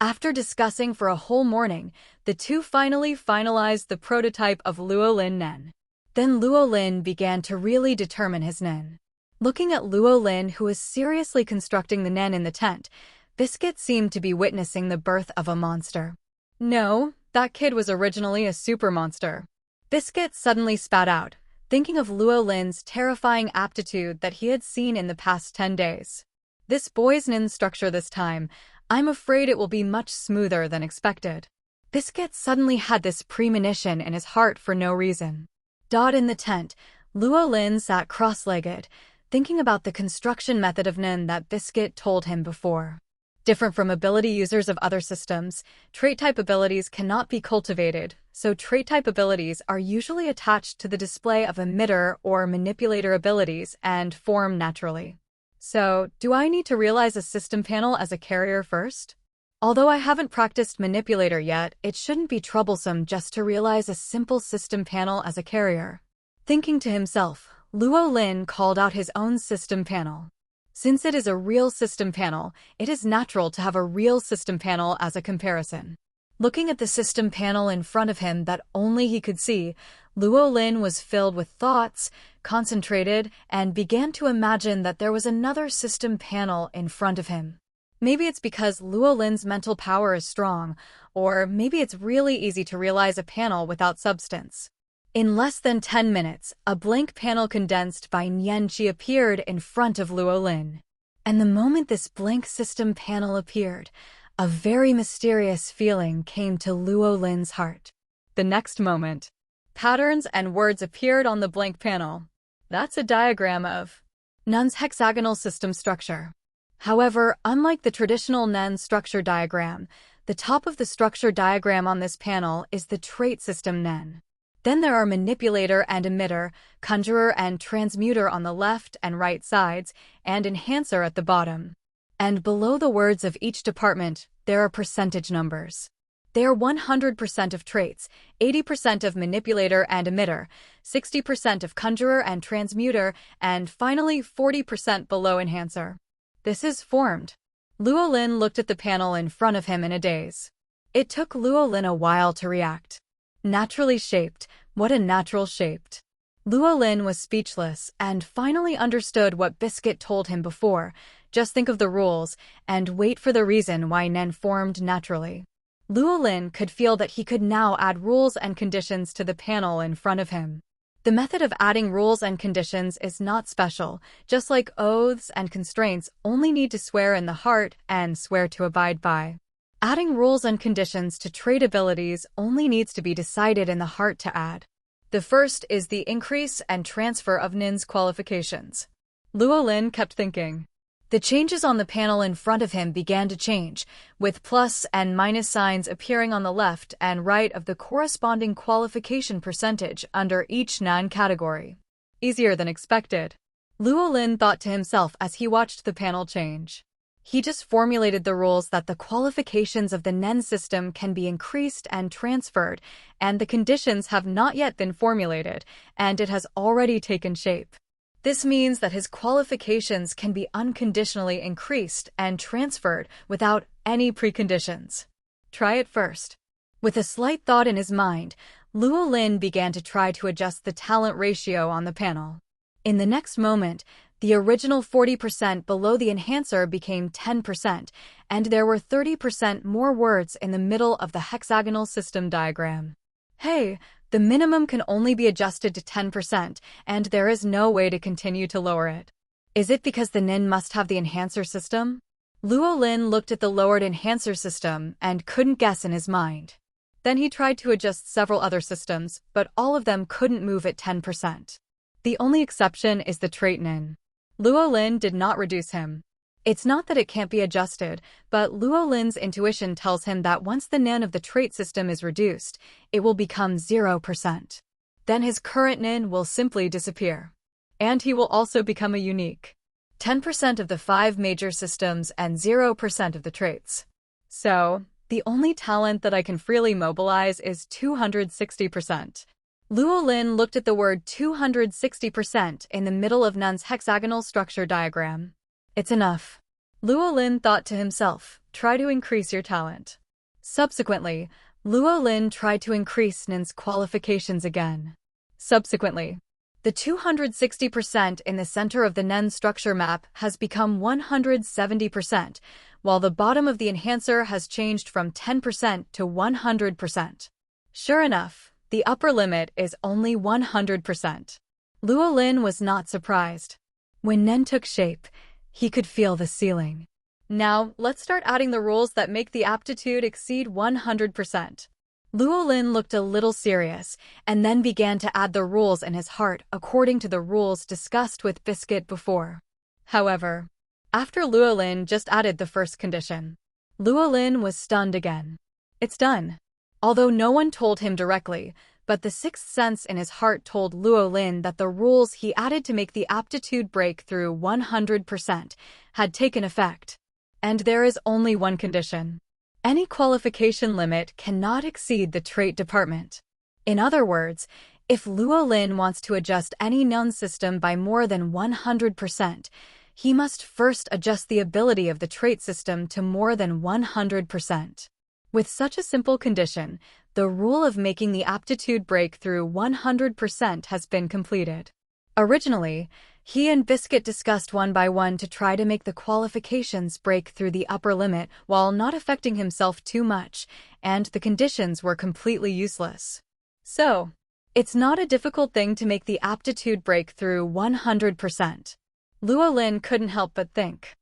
After discussing for a whole morning, the two finally finalized the prototype of Luo Lin Nen. Then Luo Lin began to really determine his Nen. Looking at Luo Lin, who was seriously constructing the Nen in the tent, Biscuit seemed to be witnessing the birth of a monster. No, that kid was originally a super monster. Biscuit suddenly spat out, thinking of Luo Lin's terrifying aptitude that he had seen in the past 10 days. This boy's nin structure this time, I'm afraid it will be much smoother than expected. Biscuit suddenly had this premonition in his heart for no reason. In the tent, Luo Lin sat cross-legged, thinking about the construction method of nin that Biscuit told him before. Different from ability users of other systems, trait-type abilities cannot be cultivated, so trait-type abilities are usually attached to the display of emitter or manipulator abilities and form naturally. So, do I need to realize a system panel as a carrier first? Although I haven't practiced manipulator yet, it shouldn't be troublesome just to realize a simple system panel as a carrier. Thinking to himself, Luo Lin called out his own system panel. Since it is a real system panel, it is natural to have a real system panel as a comparison. Looking at the system panel in front of him that only he could see, Luo Lin was filled with thoughts, concentrated, and began to imagine that there was another system panel in front of him. Maybe it's because Luo Lin's mental power is strong, or maybe it's really easy to realize a panel without substance. In less than 10 minutes, a blank panel condensed by Nianqi appeared in front of Luo Lin. And the moment this blank system panel appeared, a very mysterious feeling came to Luo Lin's heart. The next moment, patterns and words appeared on the blank panel. That's a diagram of Nun's hexagonal system structure. However, unlike the traditional Nen structure diagram, the top of the structure diagram on this panel is the trait system Nen. Then there are manipulator and emitter, conjurer and transmuter on the left and right sides, and enhancer at the bottom. And below the words of each department, there are percentage numbers. They are 100% of traits, 80% of manipulator and emitter, 60% of conjurer and transmuter, and finally 40% below enhancer. This is formed. Luo Lin looked at the panel in front of him in a daze. It took Luo Lin a while to react. Naturally shaped, what a natural shaped. Luo Lin was speechless and finally understood what Biscuit told him before. Just think of the rules and wait for the reason why Nen formed naturally. Luo Lin could feel that he could now add rules and conditions to the panel in front of him. The method of adding rules and conditions is not special, just like oaths and constraints only need to swear in the heart and swear to abide by. Adding rules and conditions to trait abilities only needs to be decided in the heart to add. The first is the increase and transfer of Nin's qualifications. Luo Lin kept thinking. The changes on the panel in front of him began to change, with plus and minus signs appearing on the left and right of the corresponding qualification percentage under each Nan category. Easier than expected. Luo Lin thought to himself as he watched the panel change. He just formulated the rules that the qualifications of the Nen system can be increased and transferred, and the conditions have not yet been formulated, and it has already taken shape. This means that his qualifications can be unconditionally increased and transferred without any preconditions. Try it first. With a slight thought in his mind, Luo Lin began to try to adjust the talent ratio on the panel. In the next moment, the original 40% below the enhancer became 10%, and there were 30% more words in the middle of the hexagonal system diagram. Hey, the minimum can only be adjusted to 10%, and there is no way to continue to lower it. Is it because the Nin must have the enhancer system? Luo Lin looked at the lowered enhancer system and couldn't guess in his mind. Then he tried to adjust several other systems, but all of them couldn't move at 10%. The only exception is the trait Nin. Luo Lin did not reduce him. It's not that it can't be adjusted, but Luo Lin's intuition tells him that once the Nin of the trait system is reduced, it will become 0%. Then his current Nin will simply disappear. And he will also become a unique 10% of the 5 major systems and 0% of the traits. So, the only talent that I can freely mobilize is 260%. Luo Lin looked at the word 260% in the middle of Nun's hexagonal structure diagram. It's enough. Luo Lin thought to himself, try to increase your talent. Subsequently, Luo Lin tried to increase Nin's qualifications again. Subsequently, the 260% in the center of the Nen structure map has become 170%, while the bottom of the enhancer has changed from 10% to 100%. Sure enough, the upper limit is only 100%. Luo Lin was not surprised. When Nen took shape, he could feel the ceiling. Now, let's start adding the rules that make the aptitude exceed 100%. Luo Lin looked a little serious, and then began to add the rules in his heart according to the rules discussed with Biscuit before. However, after Luo Lin just added the first condition, Luo Lin was stunned again. It's done. Although no one told him directly, but the sixth sense in his heart told Luo Lin that the rules he added to make the aptitude breakthrough 100% had taken effect. And there is only one condition. Any qualification limit cannot exceed the trait department. In other words, if Luo Lin wants to adjust any known system by more than 100%, he must first adjust the ability of the trait system to more than 100%. With such a simple condition, the rule of making the aptitude breakthrough 100% has been completed. Originally, he and Biscuit discussed one by one to try to make the qualifications break through the upper limit while not affecting himself too much, and the conditions were completely useless. So, it's not a difficult thing to make the aptitude breakthrough 100%. Luo Lin couldn't help but think.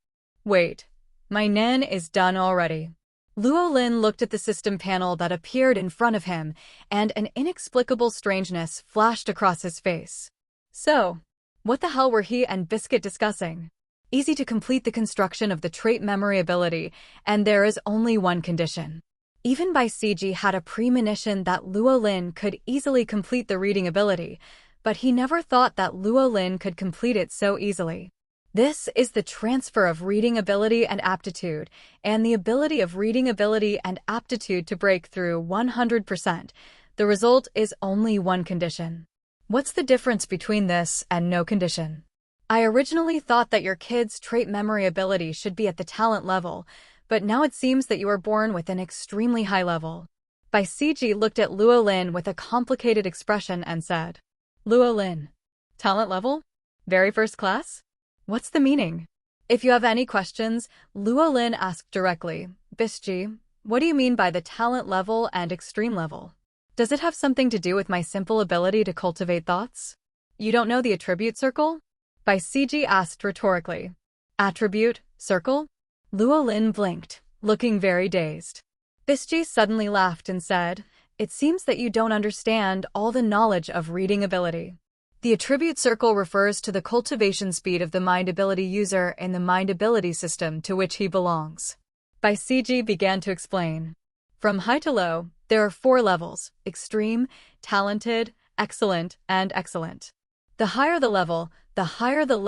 Wait, my Nen is done already. Luo Lin looked at the system panel that appeared in front of him, and an inexplicable strangeness flashed across his face. So, what the hell were he and Biscuit discussing? Easy to complete the construction of the trait memory ability, and there is only one condition. Even Bai Siji had a premonition that Luo Lin could easily complete the reading ability, but he never thought that Luo Lin could complete it so easily. This is the transfer of reading ability and aptitude, and the ability of reading ability and aptitude to break through 100%. The result is only one condition. What's the difference between this and no condition? I originally thought that your kid's trait memory ability should be at the talent level, but now it seems that you are born with an extremely high level. Bai Siji looked at Luo Lin with a complicated expression and said, Luo Lin, talent level? Very first class? What's the meaning? If you have any questions, Luo Lin asked directly, Bisji, what do you mean by the talent level and extreme level? Does it have something to do with my simple ability to cultivate thoughts? You don't know the attribute circle? Bai Siji asked rhetorically. Attribute, circle? Luo Lin blinked, looking very dazed. Bisji suddenly laughed and said, It seems that you don't understand all the knowledge of reading ability. The attribute circle refers to the cultivation speed of the mind ability user in the mind ability system to which he belongs. Bai Siji began to explain. From high to low, there are 4 levels: extreme, talented, excellent, and excellent. The higher the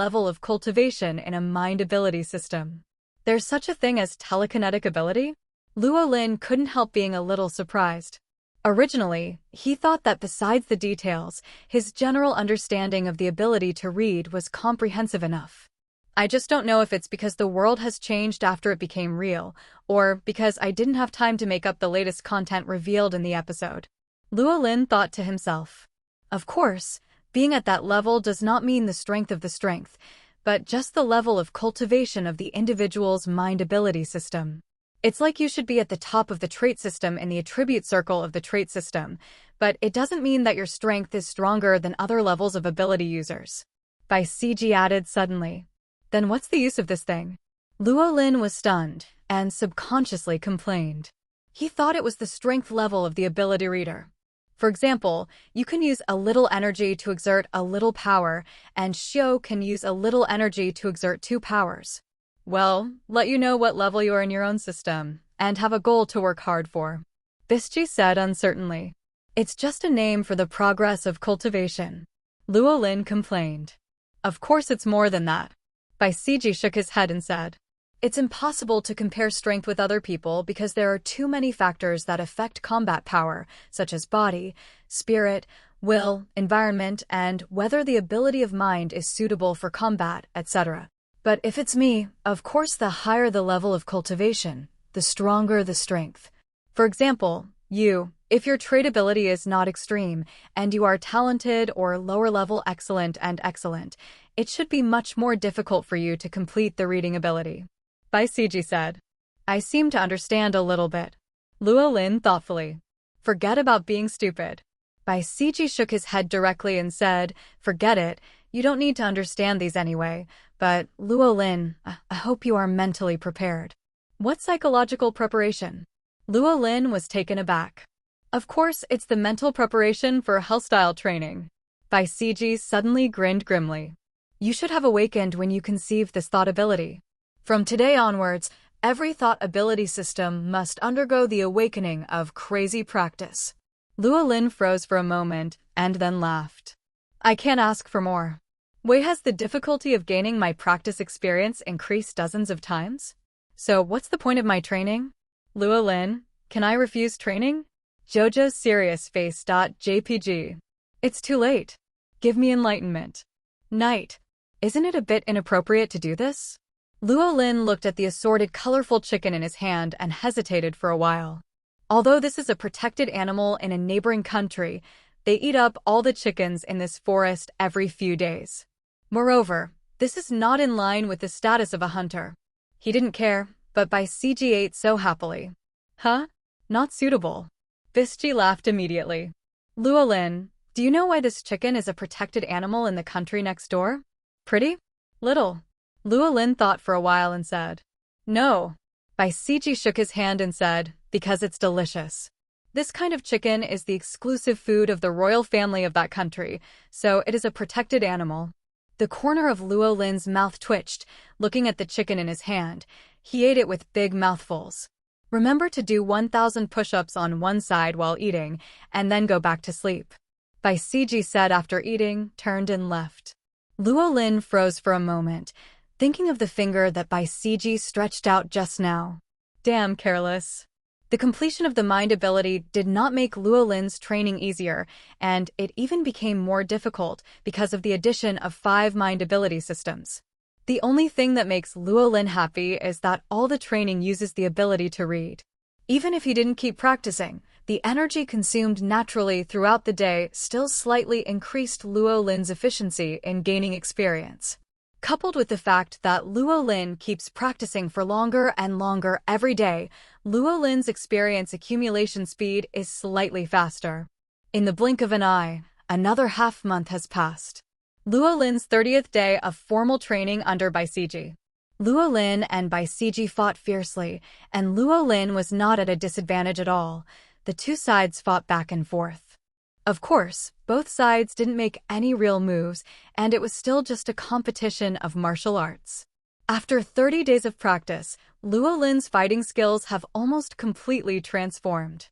level of cultivation in a mind ability system. There's such a thing as telekinetic ability? Luo Lin couldn't help being a little surprised. Originally, he thought that besides the details, his general understanding of the ability to read was comprehensive enough. I just don't know if it's because the world has changed after it became real, or because I didn't have time to make up the latest content revealed in the episode. Luo Lin thought to himself. Of course, being at that level does not mean the strength of the strength, but just the level of cultivation of the individual's mind ability system. It's like you should be at the top of the trait system in the attribute circle of the trait system, but it doesn't mean that your strength is stronger than other levels of ability users. Bai Siji added suddenly. Then what's the use of this thing? Luo Lin was stunned and subconsciously complained. He thought it was the strength level of the ability reader. For example, you can use a little energy to exert a little power, and Xiao can use a little energy to exert 2 powers. Well, let you know what level you are in your own system, and have a goal to work hard for. Bisji said uncertainly. It's just a name for the progress of cultivation. Luo Lin complained. Of course it's more than that. Bai Siji shook his head and said. It's impossible to compare strength with other people because there are too many factors that affect combat power, such as body, spirit, will, environment, and whether the ability of mind is suitable for combat, etc. But if it's me, of course the higher the level of cultivation, the stronger the strength. For example, if your trait ability is not extreme, and you are talented or lower level excellent and excellent, it should be much more difficult for you to complete the reading ability. Bai Siji said. I seem to understand a little bit. Luo Lin thoughtfully. Forget about being stupid. Bai Siji shook his head directly and said, forget it, you don't need to understand these anyway, but Luo Lin, I hope you are mentally prepared. What psychological preparation? Luo Lin was taken aback. Of course, it's the mental preparation for Hellstyle training. Bai Siji suddenly grinned grimly. You should have awakened when you conceived this thought ability. From today onwards, every thought ability system must undergo the awakening of crazy practice. Luo Lin froze for a moment and then laughed. I can't ask for more. Wei, has the difficulty of gaining my practice experience increased dozens of times? So what's the point of my training? Luo Lin, can I refuse training? Jojo's serious face. JPG. It's too late. Give me enlightenment. Night. Isn't it a bit inappropriate to do this? Luo Lin looked at the assorted colorful chicken in his hand and hesitated for a while. Although this is a protected animal in a neighboring country, they eat up all the chickens in this forest every few days. Moreover, this is not in line with the status of a hunter. He didn't care, but Bai Siji ate so happily. Huh? Not suitable. Bisji laughed immediately. Luo Lin, do you know why this chicken is a protected animal in the country next door? Pretty? Little. Luo Lin thought for a while and said, no. Bai Siji shook his hand and said, because it's delicious. This kind of chicken is the exclusive food of the royal family of that country, so it is a protected animal. The corner of Luo Lin's mouth twitched, looking at the chicken in his hand. He ate it with big mouthfuls. Remember to do 1,000 push-ups on one side while eating, and then go back to sleep. Bai Siji said after eating, turned and left. Luo Lin froze for a moment, thinking of the finger that Bai Siji stretched out just now. Damn careless. The completion of the mind ability did not make Luo Lin's training easier, and it even became more difficult because of the addition of 5 mind ability systems. The only thing that makes Luo Lin happy is that all the training uses the ability to read. Even if he didn't keep practicing, the energy consumed naturally throughout the day still slightly increased Luo Lin's efficiency in gaining experience. Coupled with the fact that Luo Lin keeps practicing for longer and longer every day, Luo Lin's experience accumulation speed is slightly faster. In the blink of an eye, another half-month has passed. Luo Lin's 30th day of formal training under Bai Siji. Luo Lin and Bai Siji fought fiercely, and Luo Lin was not at a disadvantage at all. The two sides fought back and forth. Of course, both sides didn't make any real moves, and it was still just a competition of martial arts. After 30 days of practice, Luo Lin's fighting skills have almost completely transformed.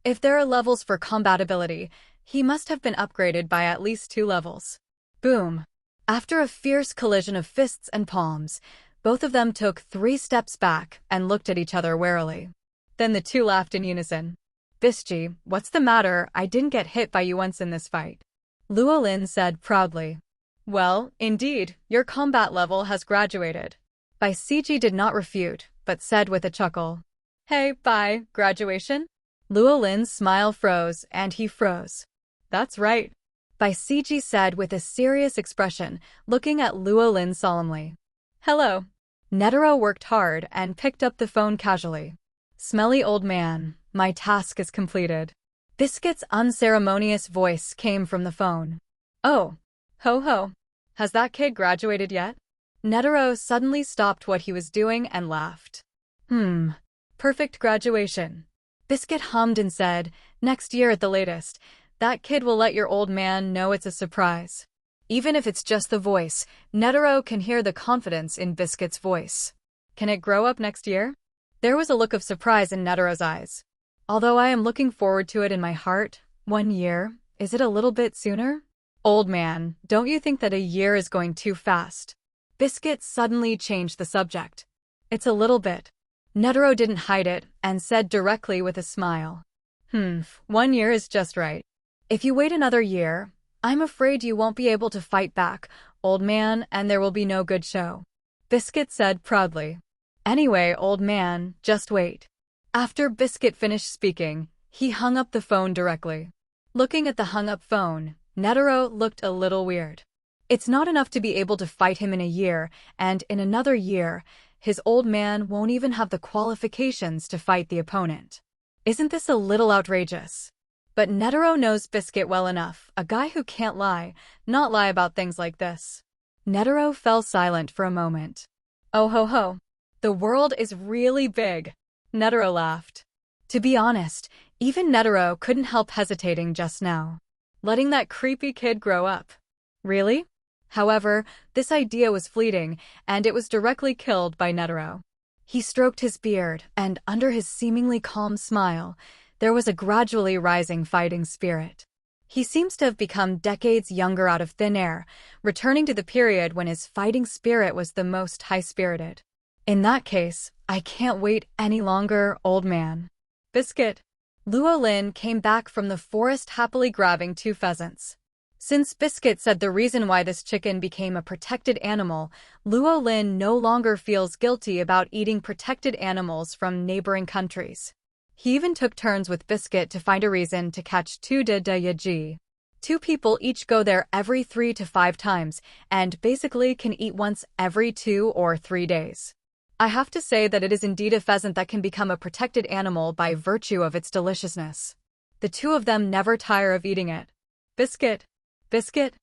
If there are levels for combatability, he must have been upgraded by at least 2 levels. Boom! After a fierce collision of fists and palms, both of them took 3 steps back and looked at each other warily. Then the two laughed in unison. Bisji, what's the matter? I didn't get hit by you once in this fight. Luo Lin said proudly. Well, indeed, your combat level has graduated. Bai Siji did not refute, but said with a chuckle. Hey, Bai, graduation? Luo Lin's smile froze, and he froze. That's right. Bai Siji said with a serious expression, looking at Luo Lin solemnly. Hello. Netero worked hard and picked up the phone casually. Smelly old man, my task is completed. Biscuit's unceremonious voice came from the phone. Oh, ho ho. Has that kid graduated yet? Netero suddenly stopped what he was doing and laughed. Perfect graduation. Biscuit hummed and said, next year at the latest. That kid will let your old man know it's a surprise. Even if it's just the voice, Netero can hear the confidence in Biscuit's voice. Can it grow up next year? There was a look of surprise in Netero's eyes. Although I am looking forward to it in my heart, 1 year, is it a little bit sooner? Old man, don't you think that a year is going too fast? Biscuit suddenly changed the subject. It's a little bit. Netero didn't hide it and said directly with a smile. 1 year is just right. If you wait another year, I'm afraid you won't be able to fight back, old man, and there will be no good show. Biscuit said proudly. Anyway, old man, just wait. After Biscuit finished speaking, he hung up the phone directly. Looking at the hung-up phone, Netero looked a little weird. It's not enough to be able to fight him in a year, and in another year, his old man won't even have the qualifications to fight the opponent. Isn't this a little outrageous? But Netero knows Biscuit well enough, a guy who can't not lie about things like this. Netero fell silent for a moment. Oh ho ho. The world is really big. Netero laughed. To be honest, even Netero couldn't help hesitating just now. Letting that creepy kid grow up. Really? However, this idea was fleeting, and it was directly killed by Netero. He stroked his beard, and under his seemingly calm smile, there was a gradually rising fighting spirit. He seems to have become decades younger out of thin air, returning to the period when his fighting spirit was the most high-spirited. In that case, I can't wait any longer, old man. Biscuit. Luo Lin came back from the forest happily grabbing 2 pheasants. Since Biscuit said the reason why this chicken became a protected animal, Luo Lin no longer feels guilty about eating protected animals from neighboring countries. He even took turns with Biscuit to find a reason to catch 2 yaji. 2 people each go there every 3 to 5 times, and basically can eat once every 2 or 3 days. I have to say that it is indeed a pheasant that can become a protected animal by virtue of its deliciousness. The 2 of them never tire of eating it. Biscuit. Biscuit?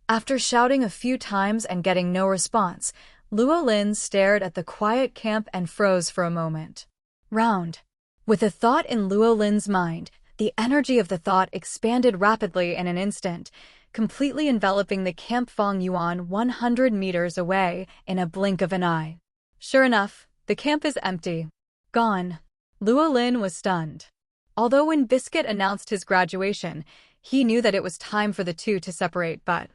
After shouting a few times and getting no response, Luo Lin stared at the quiet camp and froze for a moment. Round. With a thought in Luo Lin's mind, the energy of the thought expanded rapidly in an instant, completely enveloping the camp Fong Yuan 100 meters away in a blink of an eye. Sure enough, the camp is empty. Gone. Luo Lin was stunned. Although when Biscuit announced his graduation, he knew that it was time for the 2 to separate, but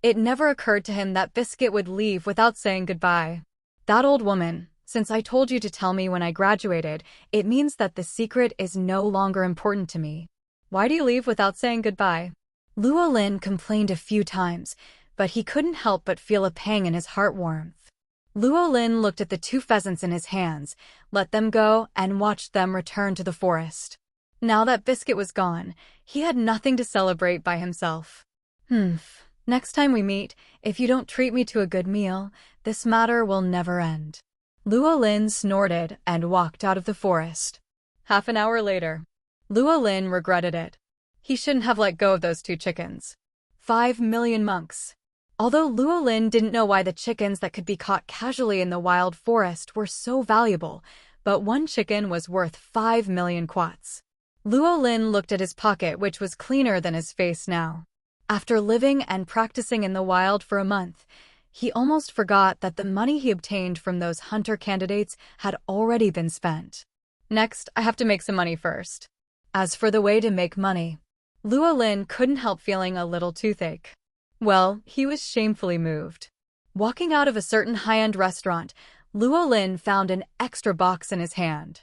it never occurred to him that Biscuit would leave without saying goodbye. That old woman, since I told you to tell me when I graduated, it means that the secret is no longer important to me. Why do you leave without saying goodbye? Luo Lin complained a few times, but he couldn't help but feel a pang in his heart warmth. Luo Lin looked at the 2 pheasants in his hands, let them go, and watched them return to the forest. Now that Biscuit was gone, he had nothing to celebrate by himself. Next time we meet, if you don't treat me to a good meal, this matter will never end. Luo Lin snorted and walked out of the forest. Half an hour later, Luo Lin regretted it. He shouldn't have let go of those 2 chickens. 5 million monks. Although Luo Lin didn't know why the chickens that could be caught casually in the wild forest were so valuable, but 1 chicken was worth 5 million kwats. Luo Lin looked at his pocket, which was cleaner than his face now. After living and practicing in the wild for a month, he almost forgot that the money he obtained from those hunter candidates had already been spent. Next, I have to make some money first. As for the way to make money, Luo Lin couldn't help feeling a little toothache. Well, he was shamefully moved. Walking out of a certain high-end restaurant, Luo Lin found an extra box in his hand.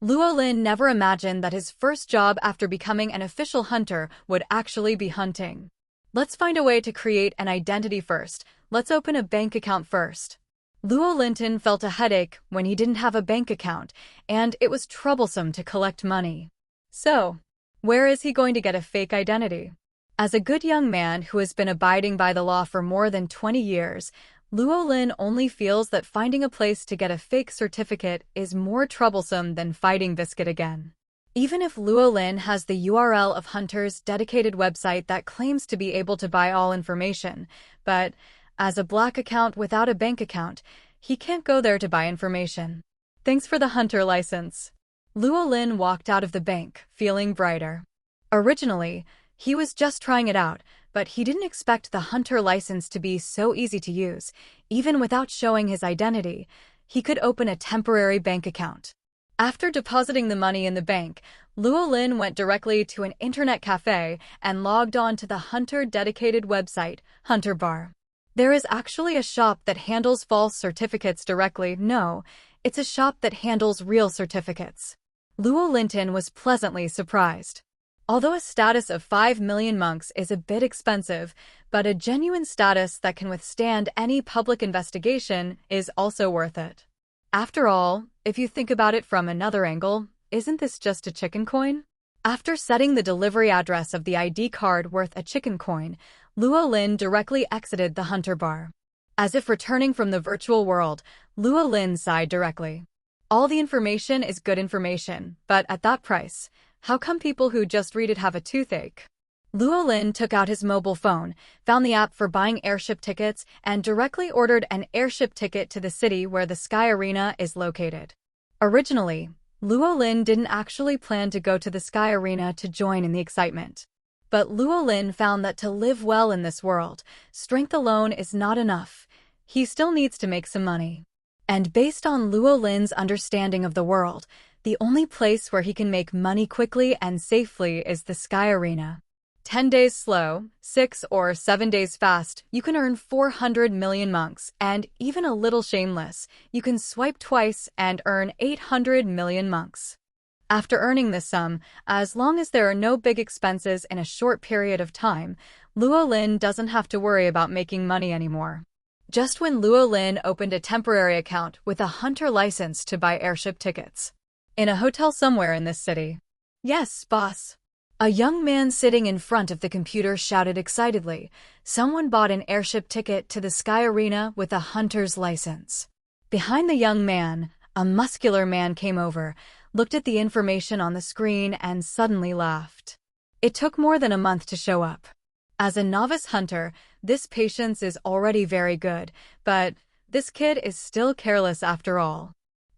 Luo Lin never imagined that his first job after becoming an official hunter would actually be hunting. Let's find a way to create an identity first. Let's open a bank account first. Luo Lin felt a headache when he didn't have a bank account, and it was troublesome to collect money. So, where is he going to get a fake identity? As a good young man who has been abiding by the law for more than 20 years, Luo Lin only feels that finding a place to get a fake certificate is more troublesome than fighting Biscuit again. Even if Luo Lin has the URL of Hunter's dedicated website that claims to be able to buy all information, but as a black account without a bank account, he can't go there to buy information. Thanks for the Hunter license. Luo Lin walked out of the bank, feeling brighter. Originally, he was just trying it out, but he didn't expect the Hunter license to be so easy to use. Even without showing his identity, he could open a temporary bank account. After depositing the money in the bank, Luo Lin went directly to an internet cafe and logged on to the Hunter dedicated website, Hunter Bar. There is actually a shop that handles false certificates directly. No, it's a shop that handles real certificates. Luo Lin was pleasantly surprised. Although a status of 5 million monks is a bit expensive, but a genuine status that can withstand any public investigation is also worth it. After all, if you think about it from another angle, isn't this just a chicken coin? After setting the delivery address of the ID card worth a chicken coin, Luo Lin directly exited the Hunter Bar. As if returning from the virtual world, Luo Lin sighed directly. All the information is good information, but at that price, how come people who just read it have a toothache? Luo Lin took out his mobile phone, found the app for buying airship tickets, and directly ordered an airship ticket to the city where the Sky Arena is located. Originally, Luo Lin didn't actually plan to go to the Sky Arena to join in the excitement. But Luo Lin found that to live well in this world, strength alone is not enough. He still needs to make some money. And based on Luo Lin's understanding of the world, the only place where he can make money quickly and safely is the Sky Arena. 10 days slow, 6 or 7 days fast, you can earn 400 million monks, and even a little shameless, you can swipe twice and earn 800 million monks. After earning this sum, as long as there are no big expenses in a short period of time, Luo Lin doesn't have to worry about making money anymore. Just when Luo Lin opened a temporary account with a hunter license to buy airship tickets. In a hotel somewhere in this city. Yes, boss. A young man sitting in front of the computer shouted excitedly. Someone bought an airship ticket to the Sky Arena with a hunter's license. Behind the young man, a muscular man came over, looked at the information on the screen, and suddenly laughed. It took more than a month to show up. As a novice hunter, this patience is already very good, but this kid is still careless after all.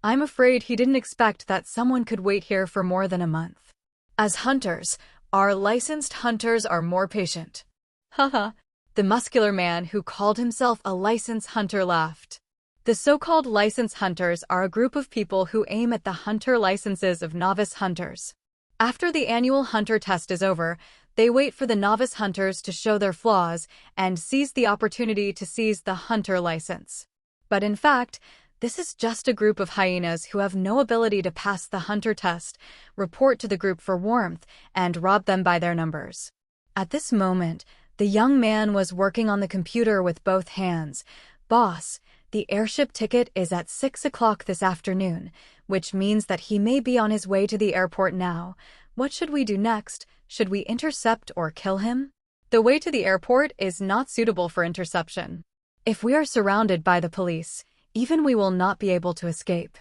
I'm afraid he didn't expect that someone could wait here for more than a month. As hunters, our licensed hunters are more patient. Haha, the muscular man who called himself a licensed hunter laughed. The so-called licensed hunters are a group of people who aim at the hunter licenses of novice hunters. After the annual hunter test is over, they wait for the novice hunters to show their flaws and seize the opportunity to seize the hunter license. But in fact, this is just a group of hyenas who have no ability to pass the hunter test, report to the group for warmth, and rob them by their numbers. At this moment, the young man was working on the computer with both hands. Boss, the airship ticket is at 6 o'clock this afternoon, which means that he may be on his way to the airport now. What should we do next? Should we intercept or kill him? The way to the airport is not suitable for interception. If we are surrounded by the police, even we will not be able to escape.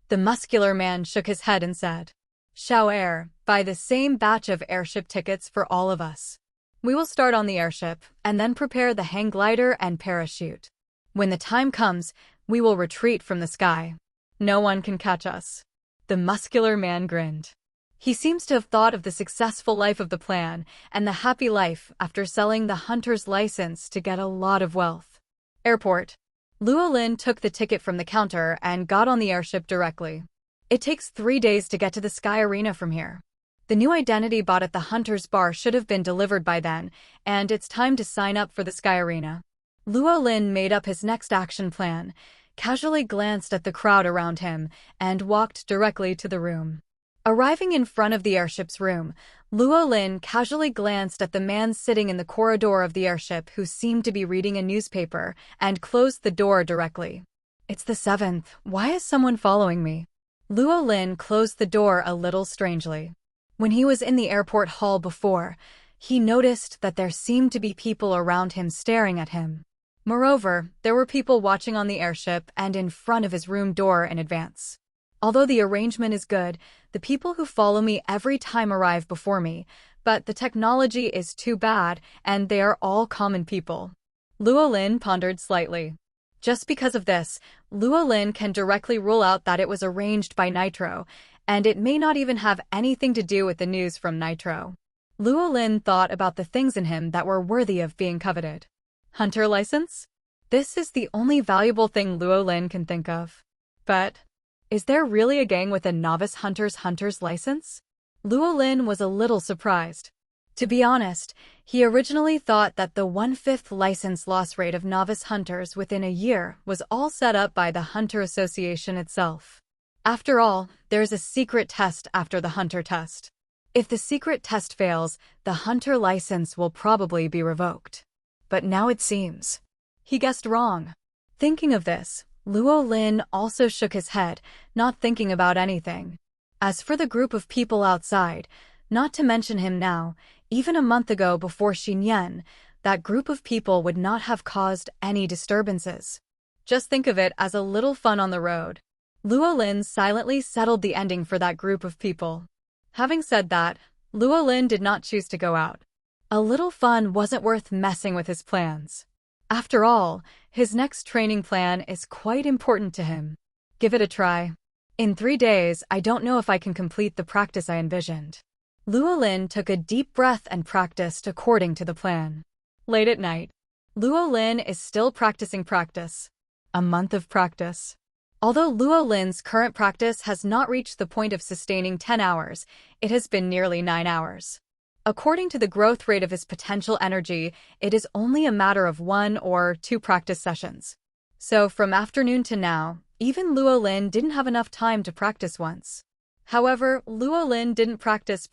The muscular man shook his head and said, Shao Air, buy the same batch of airship tickets for all of us. We will start on the airship, and then prepare the hang glider and parachute. When the time comes, we will retreat from the sky. No one can catch us. The muscular man grinned. He seems to have thought of the successful life of the plan and the happy life after selling the hunter's license to get a lot of wealth. Airport. Luo Lin took the ticket from the counter and got on the airship directly. It takes 3 days to get to the Sky Arena from here. The new identity bought at the Hunter's Bar should have been delivered by then, and it's time to sign up for the Sky Arena. Luo Lin made up his next action plan, casually glanced at the crowd around him, and walked directly to the room. Arriving in front of the airship's room, Luo Lin casually glanced at the man sitting in the corridor of the airship who seemed to be reading a newspaper and closed the door directly. It's the 7th. Why is someone following me? Luo Lin closed the door a little strangely. When he was in the airport hall before, he noticed that there seemed to be people around him staring at him. Moreover, there were people watching on the airship and in front of his room door in advance. Although the arrangement is good, the people who follow me every time arrive before me, but the technology is too bad, and they are all common people. Luo Lin pondered slightly. Just because of this, Luo Lin can directly rule out that it was arranged by Nitro, and it may not even have anything to do with the news from Nitro. Luo Lin thought about the things in him that were worthy of being coveted. Hunter license? This is the only valuable thing Luo Lin can think of. But is there really a gang with a novice hunter's license? Luo Lin was a little surprised. To be honest, he originally thought that the 1/5 license loss rate of novice hunters within a year was all set up by the Hunter Association itself. After all, there's a secret test after the hunter test. If the secret test fails, the hunter license will probably be revoked. But now it seems he guessed wrong. Thinking of this, Luo Lin also shook his head, not thinking about anything. As for the group of people outside, not to mention him now, even a month ago before Xinyan, that group of people would not have caused any disturbances. Just think of it as a little fun on the road. Luo Lin silently settled the ending for that group of people. Having said that, Luo Lin did not choose to go out. A little fun wasn't worth messing with his plans. After all, his next training plan is quite important to him. Give it a try. In 3 days, I don't know if I can complete the practice I envisioned. Luo Lin took a deep breath and practiced according to the plan. Late at night, Luo Lin is still practicing practice. A month of practice. Although Luo Lin's current practice has not reached the point of sustaining 10 hours, it has been nearly 9 hours. According to the growth rate of his potential energy, it is only a matter of 1 or 2 practice sessions. So from afternoon to now, even Luo Lin didn't have enough time to practice once. However, Luo Lin didn't practice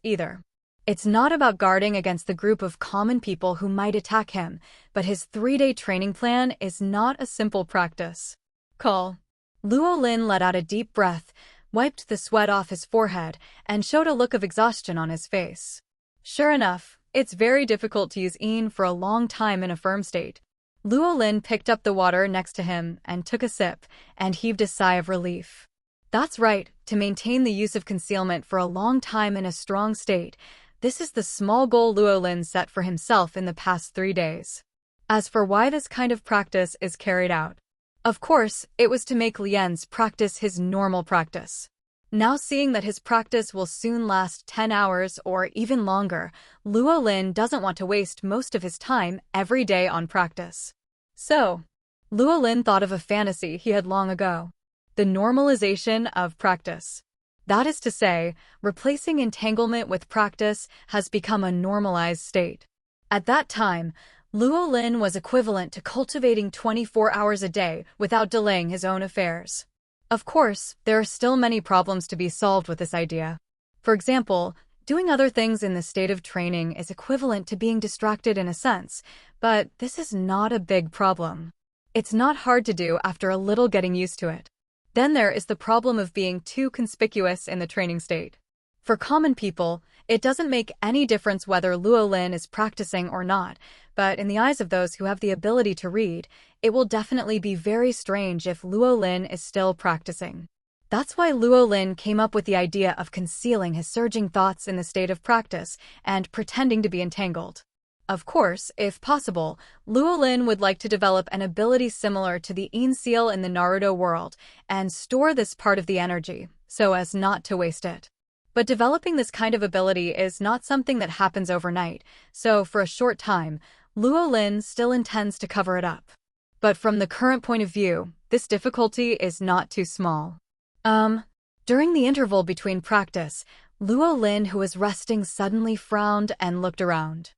either. It's not about guarding against the group of common people who might attack him, but his 3-day training plan is not a simple practice. Call. Luo Lin let out a deep breath, wiped the sweat off his forehead, and showed a look of exhaustion on his face. Sure enough, it's very difficult to use Yin for a long time in a firm state. Luo Lin picked up the water next to him and took a sip, and heaved a sigh of relief. That's right, to maintain the use of concealment for a long time in a strong state, this is the small goal Luo Lin set for himself in the past 3 days. As for why this kind of practice is carried out, of course, it was to make Lian's practice his normal practice. Now seeing that his practice will soon last 10 hours or even longer, Luo Lin doesn't want to waste most of his time every day on practice. So, Luo Lin thought of a fantasy he had long ago. The normalization of practice. That is to say, replacing entanglement with practice has become a normalized state. At that time, Luo Lin was equivalent to cultivating 24 hours a day without delaying his own affairs. Of course, there are still many problems to be solved with this idea. For example, doing other things in the state of training is equivalent to being distracted in a sense, but this is not a big problem. It's not hard to do after a little getting used to it. Then there is the problem of being too conspicuous in the training state. For common people, it doesn't make any difference whether Luo Lin is practicing or not, but in the eyes of those who have the ability to read, it will definitely be very strange if Luo Lin is still practicing. That's why Luo Lin came up with the idea of concealing his surging thoughts in the state of practice and pretending to be entangled. Of course, if possible, Luo Lin would like to develop an ability similar to the Yin seal in the Naruto world and store this part of the energy, so as not to waste it. But developing this kind of ability is not something that happens overnight, so for a short time, Luo Lin still intends to cover it up. But from the current point of view, this difficulty is not too small. During the interval between practice, Luo Lin, who was resting, suddenly frowned and looked around.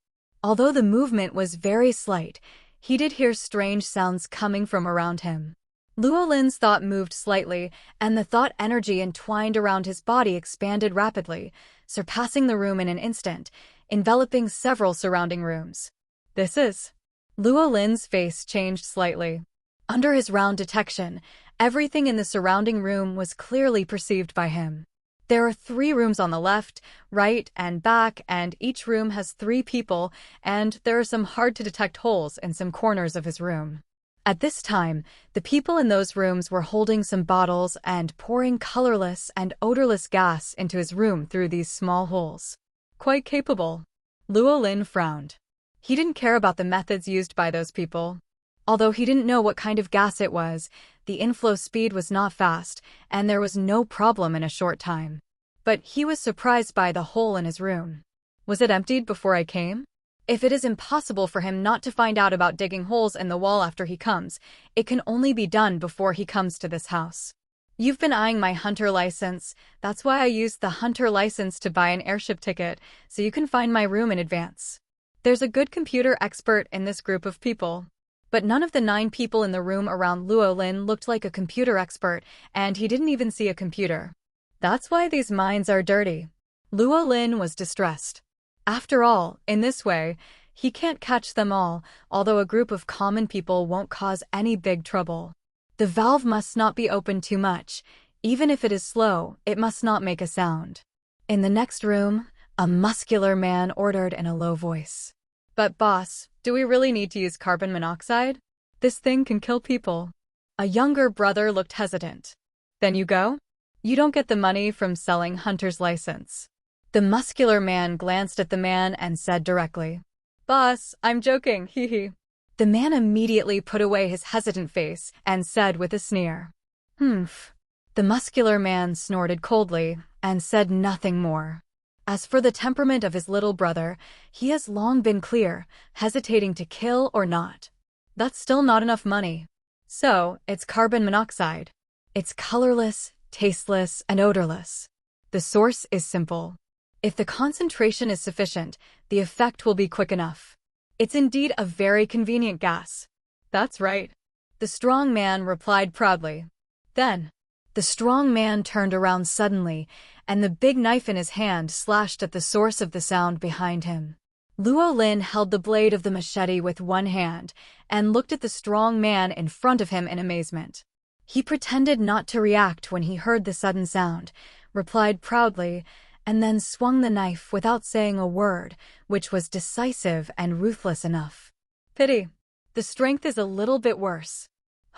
Although the movement was very slight, he did hear strange sounds coming from around him. Luo Lin's thought moved slightly, and the thought energy entwined around his body expanded rapidly, surpassing the room in an instant, enveloping several surrounding rooms. This is... Luo Lin's face changed slightly. Under his round detection, everything in the surrounding room was clearly perceived by him. There are 3 rooms on the left, right, and back, and each room has 3 people, and there are some hard-to-detect holes in some corners of his room. At this time, the people in those rooms were holding some bottles and pouring colorless and odorless gas into his room through these small holes. Quite capable. Luo Lin frowned. He didn't care about the methods used by those people. Although he didn't know what kind of gas it was, the inflow speed was not fast, and there was no problem in a short time. But he was surprised by the hole in his room. Was it emptied before I came? If it is impossible for him not to find out about digging holes in the wall after he comes, it can only be done before he comes to this house. You've been eyeing my hunter license. That's why I used the hunter license to buy an airship ticket, so you can find my room in advance. There's a good computer expert in this group of people. But none of the 9 people in the room around Luo Lin looked like a computer expert, and he didn't even see a computer. That's why these minds are dirty. Luo Lin was distressed. After all, in this way, he can't catch them all, although a group of common people won't cause any big trouble. The valve must not be opened too much. Even if it is slow, it must not make a sound. In the next room, a muscular man ordered in a low voice. But boss, do we really need to use carbon monoxide? This thing can kill people. A younger brother looked hesitant. Then you go? You don't get the money from selling hunter's license. The muscular man glanced at the man and said directly, "Boss, I'm joking, hee hee." The man immediately put away his hesitant face and said with a sneer, "Humph." The muscular man snorted coldly and said nothing more. As for the temperament of his little brother, he has long been clear, hesitating to kill or not. That's still not enough money. So, it's carbon monoxide. It's colorless, tasteless, and odorless. The source is simple. If the concentration is sufficient, the effect will be quick enough. It's indeed a very convenient gas. That's right. The strong man replied proudly. Then, the strong man turned around suddenly, and the big knife in his hand slashed at the source of the sound behind him. Luo Lin held the blade of the machete with one hand and looked at the strong man in front of him in amazement. He pretended not to react when he heard the sudden sound, replied proudly, and then swung the knife without saying a word, which was decisive and ruthless enough. Pity. The strength is a little bit worse.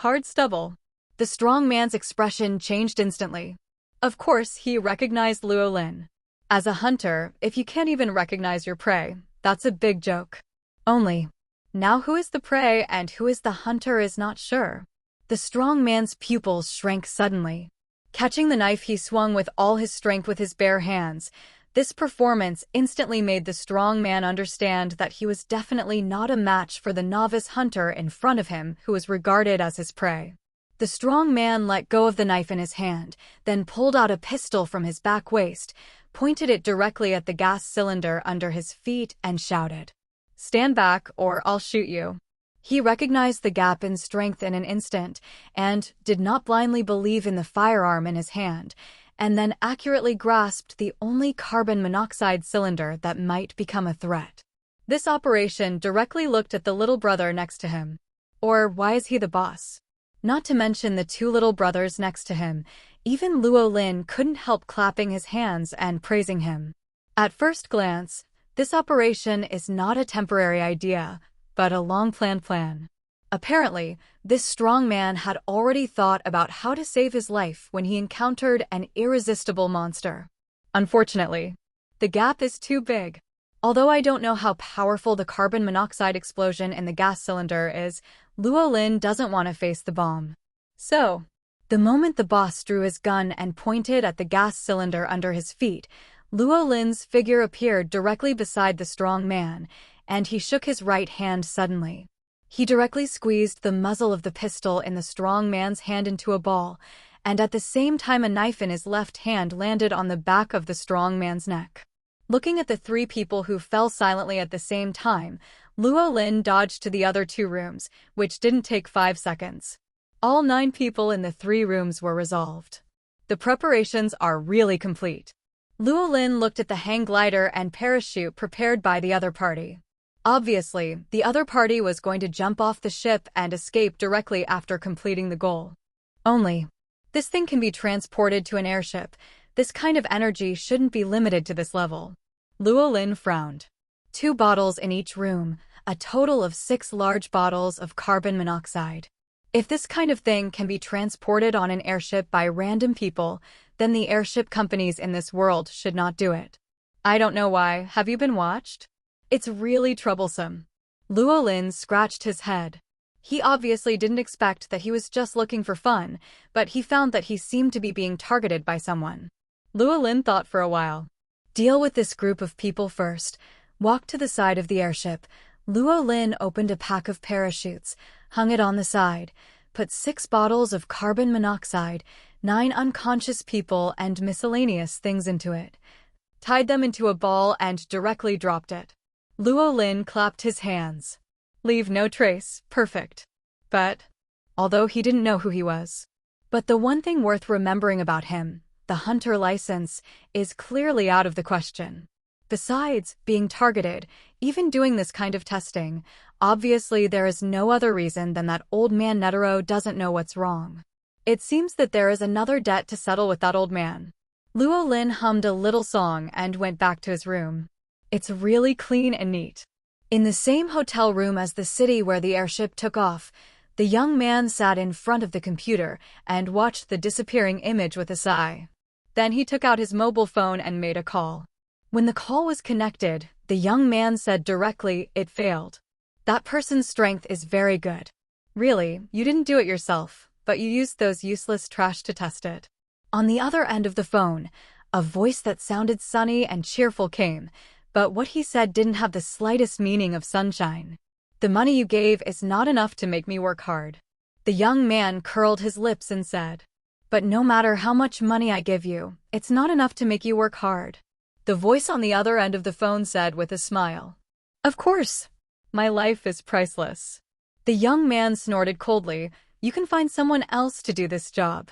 Hard stubble. The strong man's expression changed instantly. Of course, he recognized Luo Lin. As a hunter, if you can't even recognize your prey, that's a big joke. Only, now who is the prey and who is the hunter is not sure. The strong man's pupils shrank suddenly. Catching the knife, he swung with all his strength with his bare hands. This performance instantly made the strong man understand that he was definitely not a match for the novice hunter in front of him who was regarded as his prey. The strong man let go of the knife in his hand, then pulled out a pistol from his back waist, pointed it directly at the gas cylinder under his feet, and shouted, "Stand back, or I'll shoot you." He recognized the gap in strength in an instant, and did not blindly believe in the firearm in his hand, and then accurately grasped the only carbon monoxide cylinder that might become a threat. This operation directly looked at the little brother next to him. Or why is he the boss? Not to mention the two little brothers next to him, even Luo Lin couldn't help clapping his hands and praising him. At first glance, this operation is not a temporary idea, but a long-planned plan. Apparently, this strong man had already thought about how to save his life when he encountered an irresistible monster. Unfortunately, the gap is too big. Although I don't know how powerful the carbon monoxide explosion in the gas cylinder is, Luo Lin doesn't want to face the bomb. So, the moment the boss drew his gun and pointed at the gas cylinder under his feet, Luo Lin's figure appeared directly beside the strong man, and he shook his right hand suddenly. He directly squeezed the muzzle of the pistol in the strong man's hand into a ball, and at the same time a knife in his left hand landed on the back of the strong man's neck. Looking at the three people who fell silently at the same time, Luo Lin dodged to the other two rooms, which didn't take 5 seconds. All 9 people in the 3 rooms were resolved. The preparations are really complete. Luo Lin looked at the hang glider and parachute prepared by the other party. Obviously, the other party was going to jump off the ship and escape directly after completing the goal. Only, this thing can be transported to an airship. This kind of energy shouldn't be limited to this level. Luo Lin frowned. 2 bottles in each room, a total of 6 large bottles of carbon monoxide. If this kind of thing can be transported on an airship by random people, then the airship companies in this world should not do it. I don't know why. Have you been watched? It's really troublesome. Luo Lin scratched his head. He obviously didn't expect that he was just looking for fun, but he found that he seemed to be being targeted by someone. Luo Lin thought for a while. Deal with this group of people first. Walk to the side of the airship. Luo Lin opened a pack of parachutes, hung it on the side, put 6 bottles of carbon monoxide, 9 unconscious people and miscellaneous things into it, tied them into a ball and directly dropped it. Luo Lin clapped his hands. Leave no trace, perfect. But, although he didn't know who he was. But the one thing worth remembering about him, the hunter license, is clearly out of the question. Besides being targeted, even doing this kind of testing, obviously there is no other reason than that old man Netero doesn't know what's wrong. It seems that there is another debt to settle with that old man. Luo Lin hummed a little song and went back to his room. It's really clean and neat. In the same hotel room as the city where the airship took off, The young man sat in front of the computer and watched the disappearing image with a sigh. Then he took out his mobile phone and made a call. When the call was connected, the young man said directly, "It failed. That person's strength is very good. Really, you didn't do it yourself, but you used those useless trash to test it." On the other end of the phone, a voice that sounded sunny and cheerful came, but what he said didn't have the slightest meaning of sunshine. "The money you gave is not enough to make me work hard." The young man curled his lips and said, "But no matter how much money I give you, it's not enough to make you work hard." The voice on the other end of the phone said with a smile, "Of course. My life is priceless." The young man snorted coldly, "You can find someone else to do this job.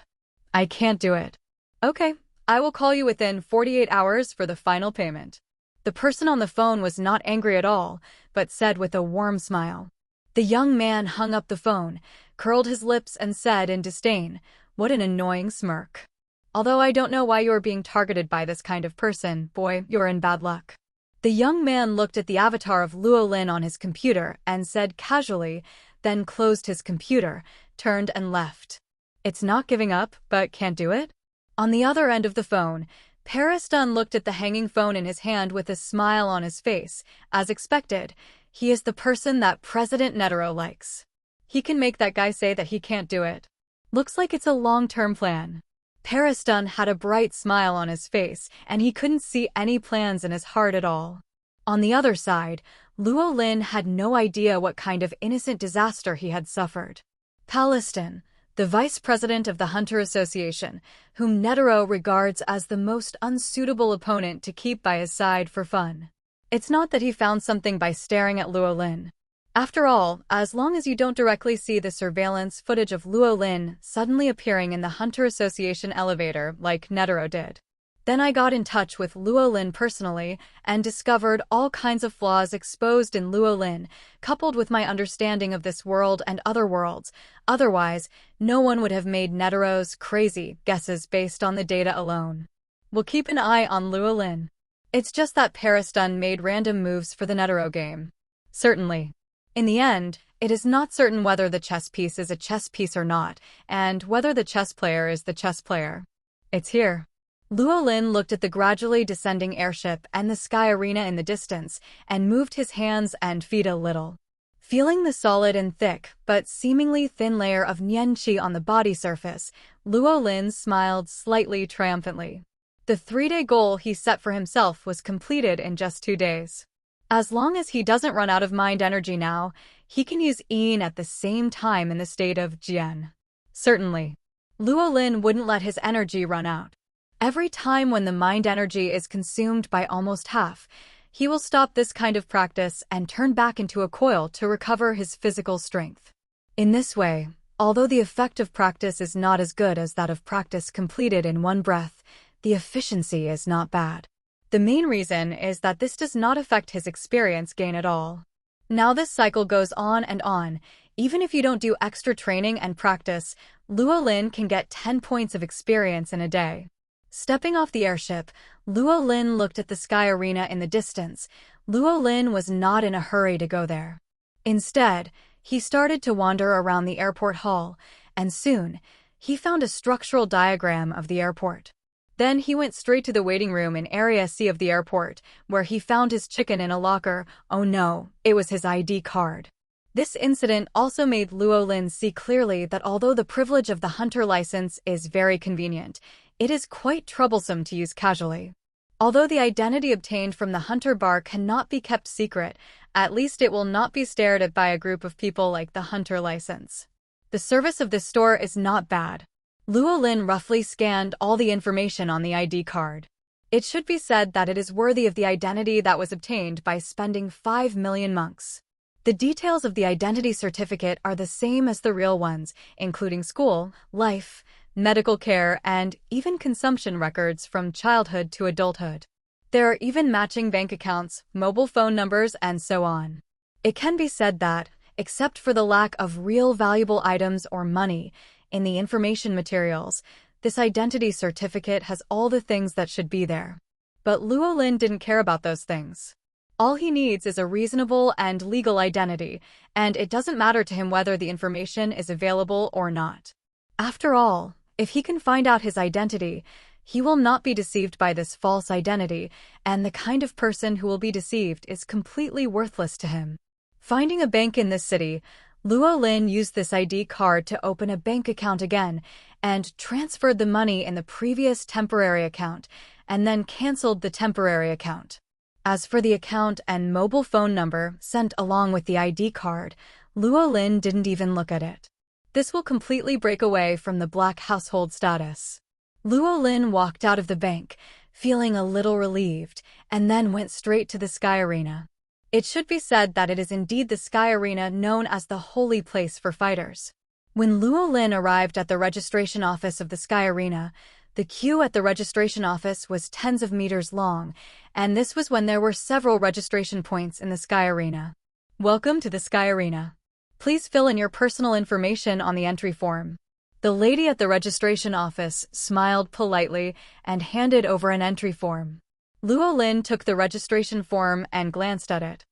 I can't do it." "Okay, I will call you within 48 hours for the final payment." The person on the phone was not angry at all, but said with a warm smile. The young man hung up the phone, curled his lips and said in disdain, "What an annoying smirk. Although I don't know why you are being targeted by this kind of person, boy, you're in bad luck." The young man looked at the avatar of Luo Lin on his computer and said casually, then closed his computer, turned and left. "It's not giving up, but can't do it?" On the other end of the phone, Paris Dunn looked at the hanging phone in his hand with a smile on his face. As expected, he is the person that President Netero likes. He can make that guy say that he can't do it. Looks like it's a long-term plan. Paris Dunn had a bright smile on his face, and he couldn't see any plans in his heart at all. On the other side, Luo Lin had no idea what kind of innocent disaster he had suffered. Palestine, the vice president of the Hunter Association, whom Netero regards as the most unsuitable opponent to keep by his side for fun. It's not that he found something by staring at Luo Lin. After all, as long as you don't directly see the surveillance footage of Luo Lin suddenly appearing in the Hunter Association elevator like Netero did. Then I got in touch with Luo Lin personally and discovered all kinds of flaws exposed in Luo Lin, coupled with my understanding of this world and other worlds. Otherwise, no one would have made Netero's crazy guesses based on the data alone. We'll keep an eye on Luo Lin. It's just that Paris Dunn made random moves for the Netero game. Certainly. In the end, it is not certain whether the chess piece is a chess piece or not, and whether the chess player is the chess player. It's here. Luo Lin looked at the gradually descending airship and the sky arena in the distance, and moved his hands and feet a little. Feeling the solid and thick, but seemingly thin layer of Nian Qi on the body surface, Luo Lin smiled slightly triumphantly. The 3-day goal he set for himself was completed in just 2 days. As long as he doesn't run out of mind energy now, he can use Yin at the same time in the state of Jian. Certainly. Luo Lin wouldn't let his energy run out. Every time when the mind energy is consumed by almost half, he will stop this kind of practice and turn back into a coil to recover his physical strength. In this way, although the effect of practice is not as good as that of practice completed in one breath, the efficiency is not bad. The main reason is that this does not affect his experience gain at all. Now this cycle goes on and on. Even if you don't do extra training and practice, Luo Lin can get 10 points of experience in a day. Stepping off the airship, Luo Lin looked at the sky arena in the distance. Luo Lin was not in a hurry to go there. Instead, he started to wander around the airport hall, and soon, he found a structural diagram of the airport. Then he went straight to the waiting room in Area C of the airport, where he found his chicken in a locker. Oh no, it was his ID card. This incident also made Luo Lin see clearly that although the privilege of the hunter license is very convenient, it is quite troublesome to use casually. Although the identity obtained from the hunter bar cannot be kept secret, at least it will not be stared at by a group of people like the hunter license. The service of this store is not bad. Luo Lin roughly scanned all the information on the ID card. It should be said that it is worthy of the identity that was obtained by spending 5 million monks. The details of the identity certificate are the same as the real ones, including school, life, medical care, and even consumption records from childhood to adulthood. There are even matching bank accounts, mobile phone numbers, and so on. It can be said that, except for the lack of real valuable items or money, in the information materials, this identity certificate has all the things that should be there. But Luo Lin didn't care about those things. All he needs is a reasonable and legal identity, and it doesn't matter to him whether the information is available or not. After all, if he can find out his identity, he will not be deceived by this false identity, and the kind of person who will be deceived is completely worthless to him. Finding a bank in this city, Luo Lin used this ID card to open a bank account again and transferred the money in the previous temporary account, and then canceled the temporary account. As for the account and mobile phone number sent along with the ID card, Luo Lin didn't even look at it. This will completely break away from the black household status. Luo Lin walked out of the bank, feeling a little relieved, and then went straight to the Sky Arena. It should be said that it is indeed the Sky Arena known as the holy place for fighters. When Luo Lin arrived at the registration office of the Sky Arena, the queue at the registration office was tens of meters long, and this was when there were several registration points in the Sky Arena. Welcome to the Sky Arena. Please fill in your personal information on the entry form. The lady at the registration office smiled politely and handed over an entry form. Luo Lin took the registration form and glanced at it.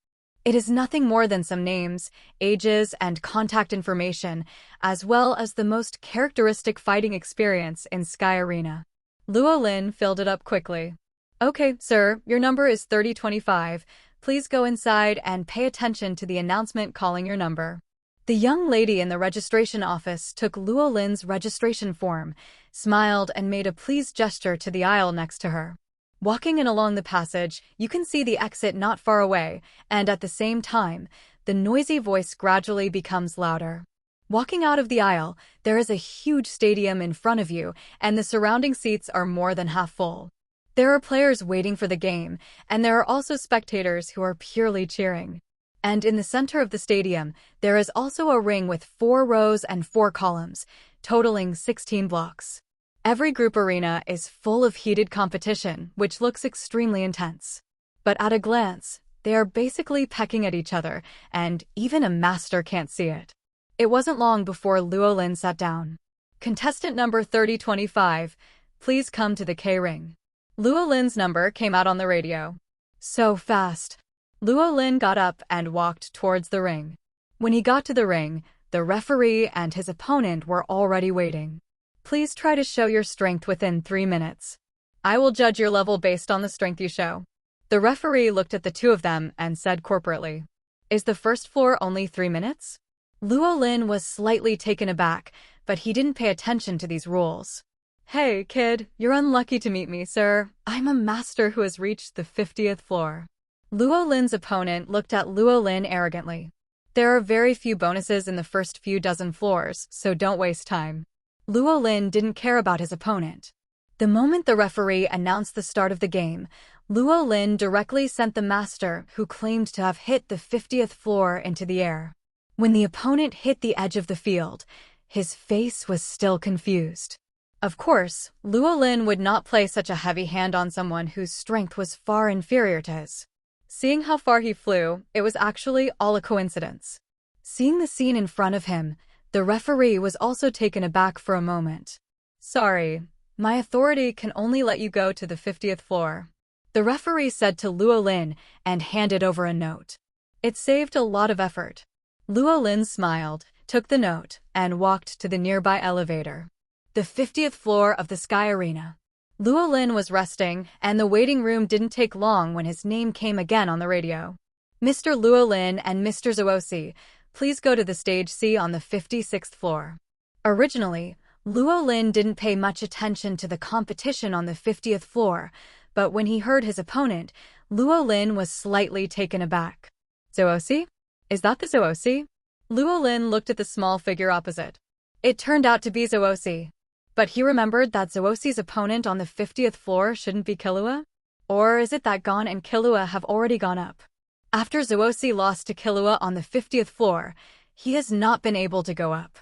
It is nothing more than some names, ages, and contact information, as well as the most characteristic fighting experience in Sky Arena. Luo Lin filled it up quickly. Okay, sir, your number is 3025. Please go inside and pay attention to the announcement calling your number. The young lady in the registration office took Luo Lin's registration form, smiled, and made a pleased gesture to the aisle next to her. Walking in along the passage, you can see the exit not far away, and at the same time, the noisy voice gradually becomes louder. Walking out of the aisle, there is a huge stadium in front of you, and the surrounding seats are more than half full. There are players waiting for the game, and there are also spectators who are purely cheering. And in the center of the stadium, there is also a ring with 4 rows and 4 columns, totaling 16 blocks. Every group arena is full of heated competition, which looks extremely intense. But at a glance, they are basically pecking at each other, and even a master can't see it. It wasn't long before Luo Lin sat down. Contestant number 3025, please come to the K-ring. Luo Lin's number came out on the radio. So fast. Luo Lin got up and walked towards the ring. When he got to the ring, the referee and his opponent were already waiting. Please try to show your strength within 3 minutes. I will judge your level based on the strength you show. The referee looked at the two of them and said corporately, Is the first floor only 3 minutes? Luo Lin was slightly taken aback, but he didn't pay attention to these rules. Hey, kid, you're unlucky to meet me, sir. I'm a master who has reached the 50th floor. Luo Lin's opponent looked at Luo Lin arrogantly. There are very few bonuses in the first few dozen floors, so don't waste time. Luo Lin didn't care about his opponent. The moment the referee announced the start of the game, Luo Lin directly sent the master who claimed to have hit the 50th floor into the air. When the opponent hit the edge of the field, his face was still confused. Of course, Luo Lin would not play such a heavy hand on someone whose strength was far inferior to his. Seeing how far he flew, it was actually all a coincidence. Seeing the scene in front of him, the referee was also taken aback for a moment. Sorry, my authority can only let you go to the 50th floor. The referee said to Luo Lin and handed over a note. It saved a lot of effort. Luo Lin smiled, took the note, and walked to the nearby elevator. The 50th floor of the Sky Arena. Luo Lin was resting, and the waiting room didn't take long when his name came again on the radio. Mr. Luo Lin and Mr. Zhuoxi, please go to the stage C on the 56th floor. Originally, Luo Lin didn't pay much attention to the competition on the 50th floor, but when he heard his opponent, Luo Lin was slightly taken aback. Zhuoxi? Is that the Zhuoxi? Luo Lin looked at the small figure opposite. It turned out to be Zhuoxi. But he remembered that Zhuoxi's opponent on the 50th floor shouldn't be Killua? Or is it that Gon and Killua have already gone up? After Zhuoxi lost to Killua on the 50th floor, he has not been able to go up.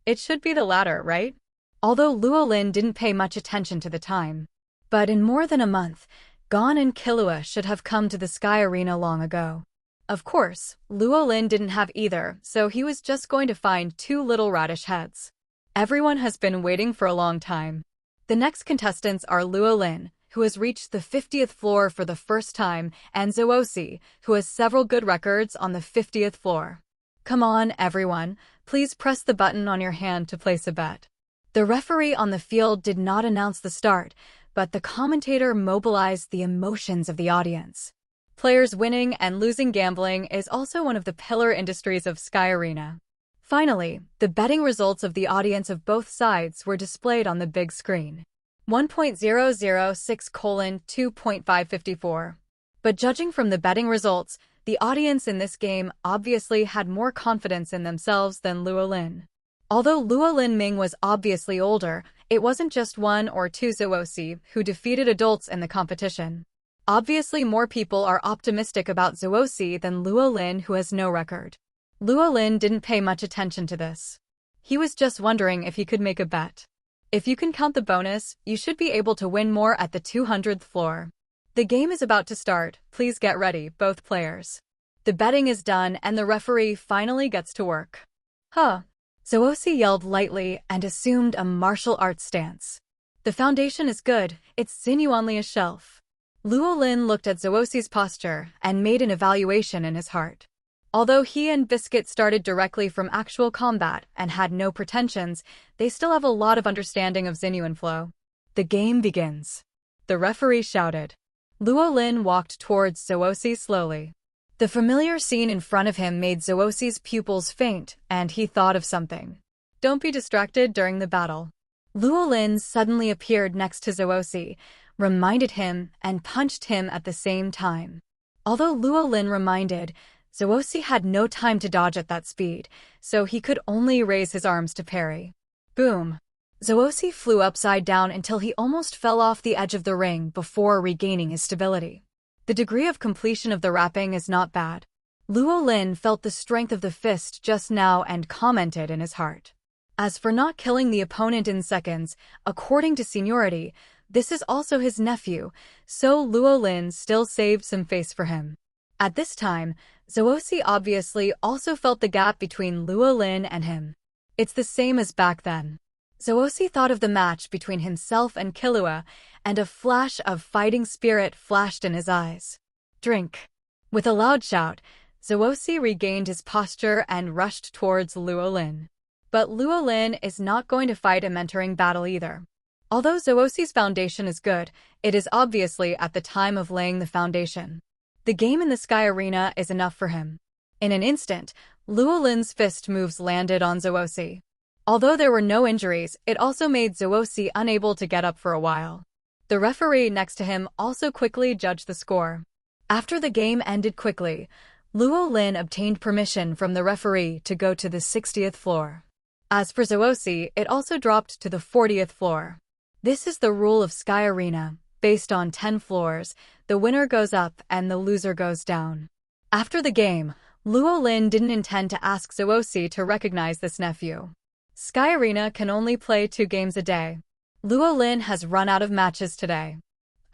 It should be the latter, right? Although Luo Lin didn't pay much attention to the time. But in more than a month, Gon and Killua should have come to the Sky Arena long ago. Of course, Luo Lin didn't have either, so he was just going to find 2 little radish heads. Everyone has been waiting for a long time. The next contestants are Luo Lin, who has reached the 50th floor for the first time, and Zoosi, who has several good records on the 50th floor. Come on, everyone, please press the button on your hand to place a bet. The referee on the field did not announce the start, but the commentator mobilized the emotions of the audience. Players winning and losing gambling is also one of the pillar industries of Sky Arena. Finally, the betting results of the audience of both sides were displayed on the big screen. 1.006:2.554. But judging from the betting results, the audience in this game obviously had more confidence in themselves than Luo Lin. Although Luo Lin Ming was obviously older, it wasn't just one or two Zoosi who defeated adults in the competition. Obviously, more people are optimistic about Zoosi than Luo Lin, who has no record. Luo Lin didn't pay much attention to this. He was just wondering if he could make a bet. If you can count the bonus, you should be able to win more at the 200th floor. The game is about to start, please get ready, both players. The betting is done and the referee finally gets to work. Huh. Zoosi yelled lightly and assumed a martial arts stance. The foundation is good, it's genuinely a shelf. Luo Lin looked at Zoosi's posture and made an evaluation in his heart. Although he and Biscuit started directly from actual combat and had no pretensions, they still have a lot of understanding of genuine flow. The game begins. The referee shouted. Luo Lin walked towards Zoosi slowly. The familiar scene in front of him made Zoosi's pupils faint, and he thought of something. Don't be distracted during the battle. Luo Lin suddenly appeared next to Zoosi, reminded him, and punched him at the same time. Although Luo Lin reminded, Zoosi had no time to dodge at that speed, so he could only raise his arms to parry. Boom! Zoosi flew upside down until he almost fell off the edge of the ring before regaining his stability. The degree of completion of the wrapping is not bad. Luo Lin felt the strength of the fist just now and commented in his heart. As for not killing the opponent in seconds, according to seniority, this is also his nephew, so Luo Lin still saved some face for him. At this time, Zoosi obviously also felt the gap between Luo Lin and him. It's the same as back then. Zoosi thought of the match between himself and Killua, and a flash of fighting spirit flashed in his eyes. Drink. With a loud shout, Zoosi regained his posture and rushed towards Luo Lin. But Luo Lin is not going to fight a mentoring battle either. Although Zoosi's foundation is good, it is obviously at the time of laying the foundation. The game in the Sky Arena is enough for him. In an instant, Luo Lin's fist moves landed on Zoosi. Although there were no injuries, it also made Zoosi unable to get up for a while. The referee next to him also quickly judged the score. After the game ended quickly, Luo Lin obtained permission from the referee to go to the 60th floor. As for Zoosi, it also dropped to the 40th floor. This is the rule of Sky Arena. Based on 10 floors, the winner goes up and the loser goes down. After the game, Luo Lin didn't intend to ask Zoosi to recognize this nephew. Sky Arena can only play 2 games a day. Luo Lin has run out of matches today.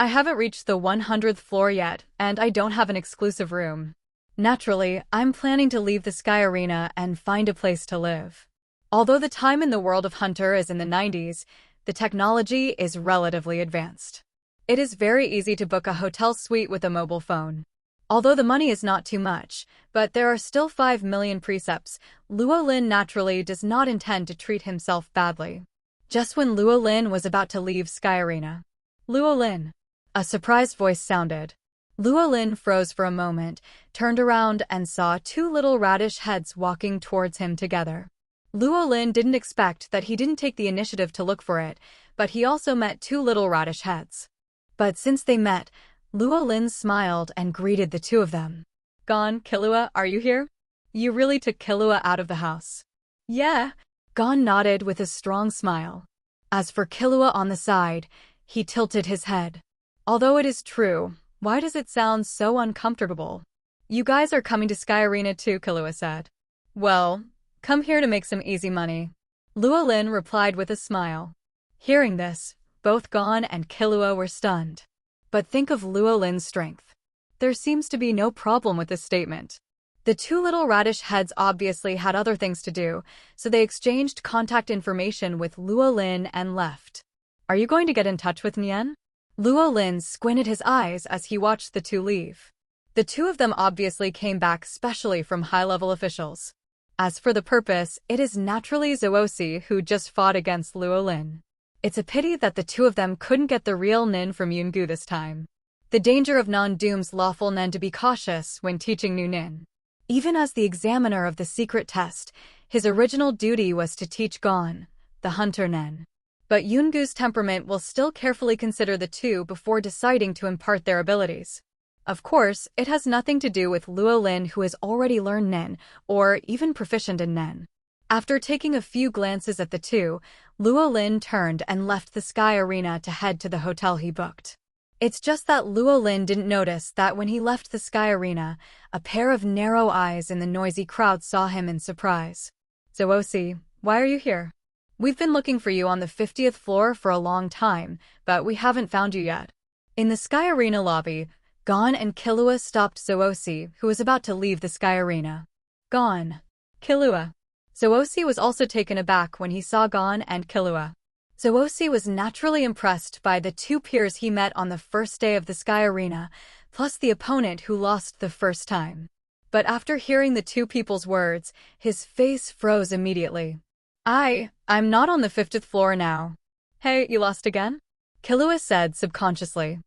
I haven't reached the 100th floor yet, and I don't have an exclusive room. Naturally, I'm planning to leave the Sky Arena and find a place to live. Although the time in the world of Hunter is in the 90s, the technology is relatively advanced. It is very easy to book a hotel suite with a mobile phone. Although the money is not too much, but there are still 5 million precepts, Luo Lin naturally does not intend to treat himself badly. Just when Luo Lin was about to leave Sky Arena. Luo Lin. A surprised voice sounded. Luo Lin froze for a moment, turned around and saw 2 little radish heads walking towards him together. Luo Lin didn't expect that he didn't take the initiative to look for it, but he also met 2 little radish heads. But since they met, Luo Lin smiled and greeted the 2 of them. Gon, Killua, are you here? You really took Killua out of the house. Yeah. Gon nodded with a strong smile. As for Killua on the side, he tilted his head. Although it is true, why does it sound so uncomfortable? You guys are coming to Sky Arena too, Killua said. Well, come here to make some easy money. Luo Lin replied with a smile. Hearing this, both Gon and Killua were stunned. But think of Luo Lin's strength. There seems to be no problem with this statement. The 2 little radish heads obviously had other things to do, so they exchanged contact information with Luo Lin and left. Are you going to get in touch with Nian? Luo Lin squinted his eyes as he watched the two leave. The two of them obviously came back specially from high-level officials. As for the purpose, it is naturally Zhuoxi who just fought against Luo Lin. It's a pity that the two of them couldn't get the real Nin from Yungu this time. The danger of non-doom's lawful Nin to be cautious when teaching new Nin. Even as the examiner of the secret test, his original duty was to teach Gon, the hunter Nin. But Yungu's temperament will still carefully consider the two before deciding to impart their abilities. Of course, it has nothing to do with Luo Lin, who has already learned Nin, or even proficient in Nin. After taking a few glances at the two, Luo Lin turned and left the Sky Arena to head to the hotel he booked. It's just that Luo Lin didn't notice that when he left the Sky Arena, a pair of narrow eyes in the noisy crowd saw him in surprise. Zhuoxi, why are you here? We've been looking for you on the 50th floor for a long time, but we haven't found you yet. In the Sky Arena lobby, Gon and Killua stopped Zhuoxi, who was about to leave the Sky Arena. Gon. Killua. Zhuoxi was also taken aback when he saw Gon and Killua. Zhuoxi was naturally impressed by the two peers he met on the first day of the Sky Arena, plus the opponent who lost the first time. But after hearing the two people's words, his face froze immediately. I'm not on the 50th floor now. Hey, you lost again? Killua said subconsciously.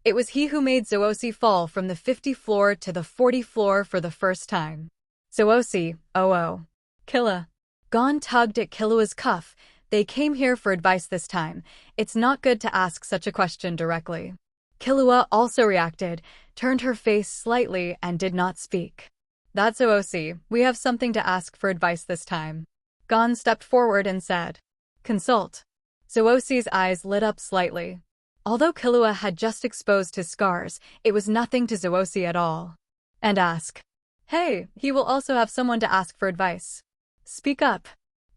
It was he who made Zhuoxi fall from the 50th floor to the 40th floor for the first time. Zhuoxi, oh. Killua. Gon tugged at Killua's cuff. They came here for advice this time. It's not good to ask such a question directly. Killua also reacted, turned her face slightly, and did not speak. That's Zhuoxi. We have something to ask for advice this time. Gon stepped forward and said, Consult. Zhuoxi's eyes lit up slightly. Although Killua had just exposed his scars, it was nothing to Zhuoxi at all. And ask. Hey, he will also have someone to ask for advice. Speak up.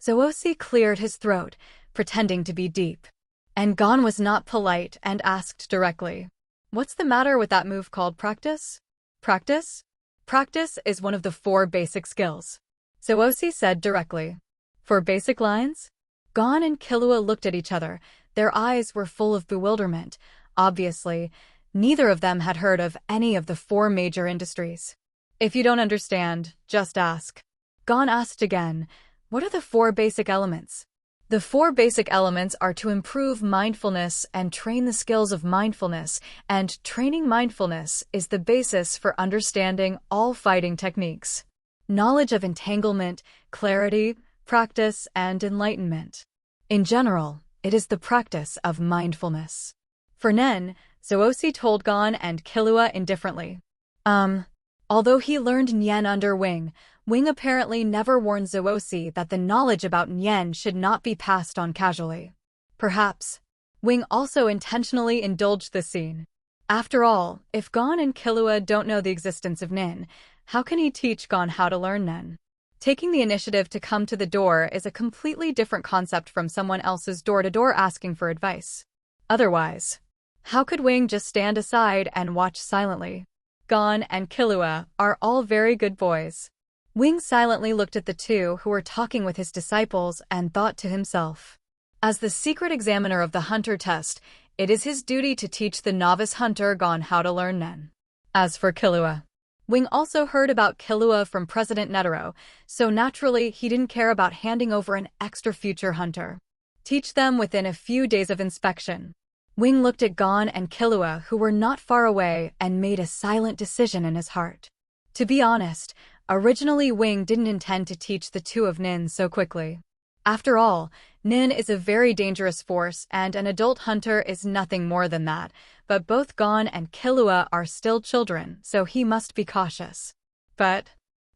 Zhuoxi cleared his throat, pretending to be deep. And Gon was not polite and asked directly. What's the matter with that move called practice? Practice? Practice is one of the 4 basic skills. Zhuoxi said directly. 4 basic lines? Gon and Killua looked at each other. Their eyes were full of bewilderment. Obviously, neither of them had heard of any of the 4 major industries. If you don't understand, just ask. Gon asked again, what are the 4 basic elements? The 4 basic elements are to improve mindfulness and train the skills of mindfulness, and training mindfulness is the basis for understanding all fighting techniques. Knowledge of entanglement, clarity, practice, and enlightenment. In general, it is the practice of mindfulness. For Nen, Zhuoxi told Gon and Killua indifferently. Although he learned Nyen under Wing apparently never warned Zhuoxi that the knowledge about Nyen should not be passed on casually. Perhaps, Wing also intentionally indulged the scene. After all, if Gon and Killua don't know the existence of Nin, how can he teach Gon how to learn Nin? Taking the initiative to come to the door is a completely different concept from someone else's door-to-door asking for advice. Otherwise, how could Wing just stand aside and watch silently? Gon and Killua are all very good boys. Wing silently looked at the two who were talking with his disciples and thought to himself. As the secret examiner of the hunter test, it is his duty to teach the novice hunter Gon how to learn Nen. As for Killua, Wing also heard about Killua from President Netero, so naturally he didn't care about handing over an extra future hunter. Teach them within a few days of inspection. Wing looked at Gon and Killua, who were not far away, and made a silent decision in his heart. To be honest, originally Wing didn't intend to teach the two of Nin so quickly. After all, Nin is a very dangerous force and an adult hunter is nothing more than that, but both Gon and Killua are still children, so he must be cautious. But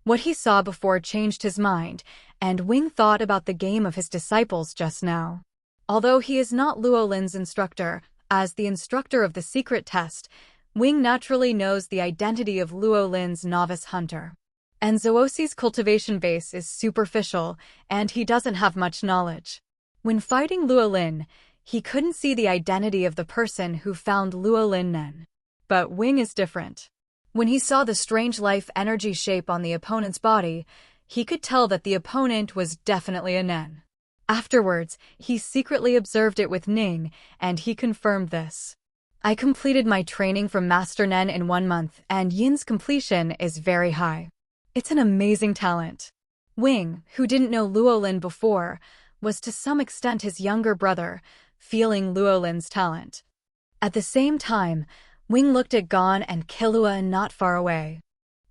what he saw before changed his mind, and Wing thought about the game of his disciples just now. Although he is not Luo Lin's instructor, as the instructor of the secret test, Wing naturally knows the identity of Luo Lin's novice hunter. And Zhuoxi's cultivation base is superficial, and he doesn't have much knowledge. When fighting Luo Lin, he couldn't see the identity of the person who found Luo Lin Nen. But Wing is different. When he saw the strange life energy shape on the opponent's body, he could tell that the opponent was definitely a Nen. Afterwards, he secretly observed it with Ning, and he confirmed this. I completed my training from Master Nen in 1 month, and Yin's completion is very high. It's an amazing talent. Wing, who didn't know Luo Lin before, was to some extent his younger brother, feeling Luo Lin's talent. At the same time, Wing looked at Gon and Killua not far away.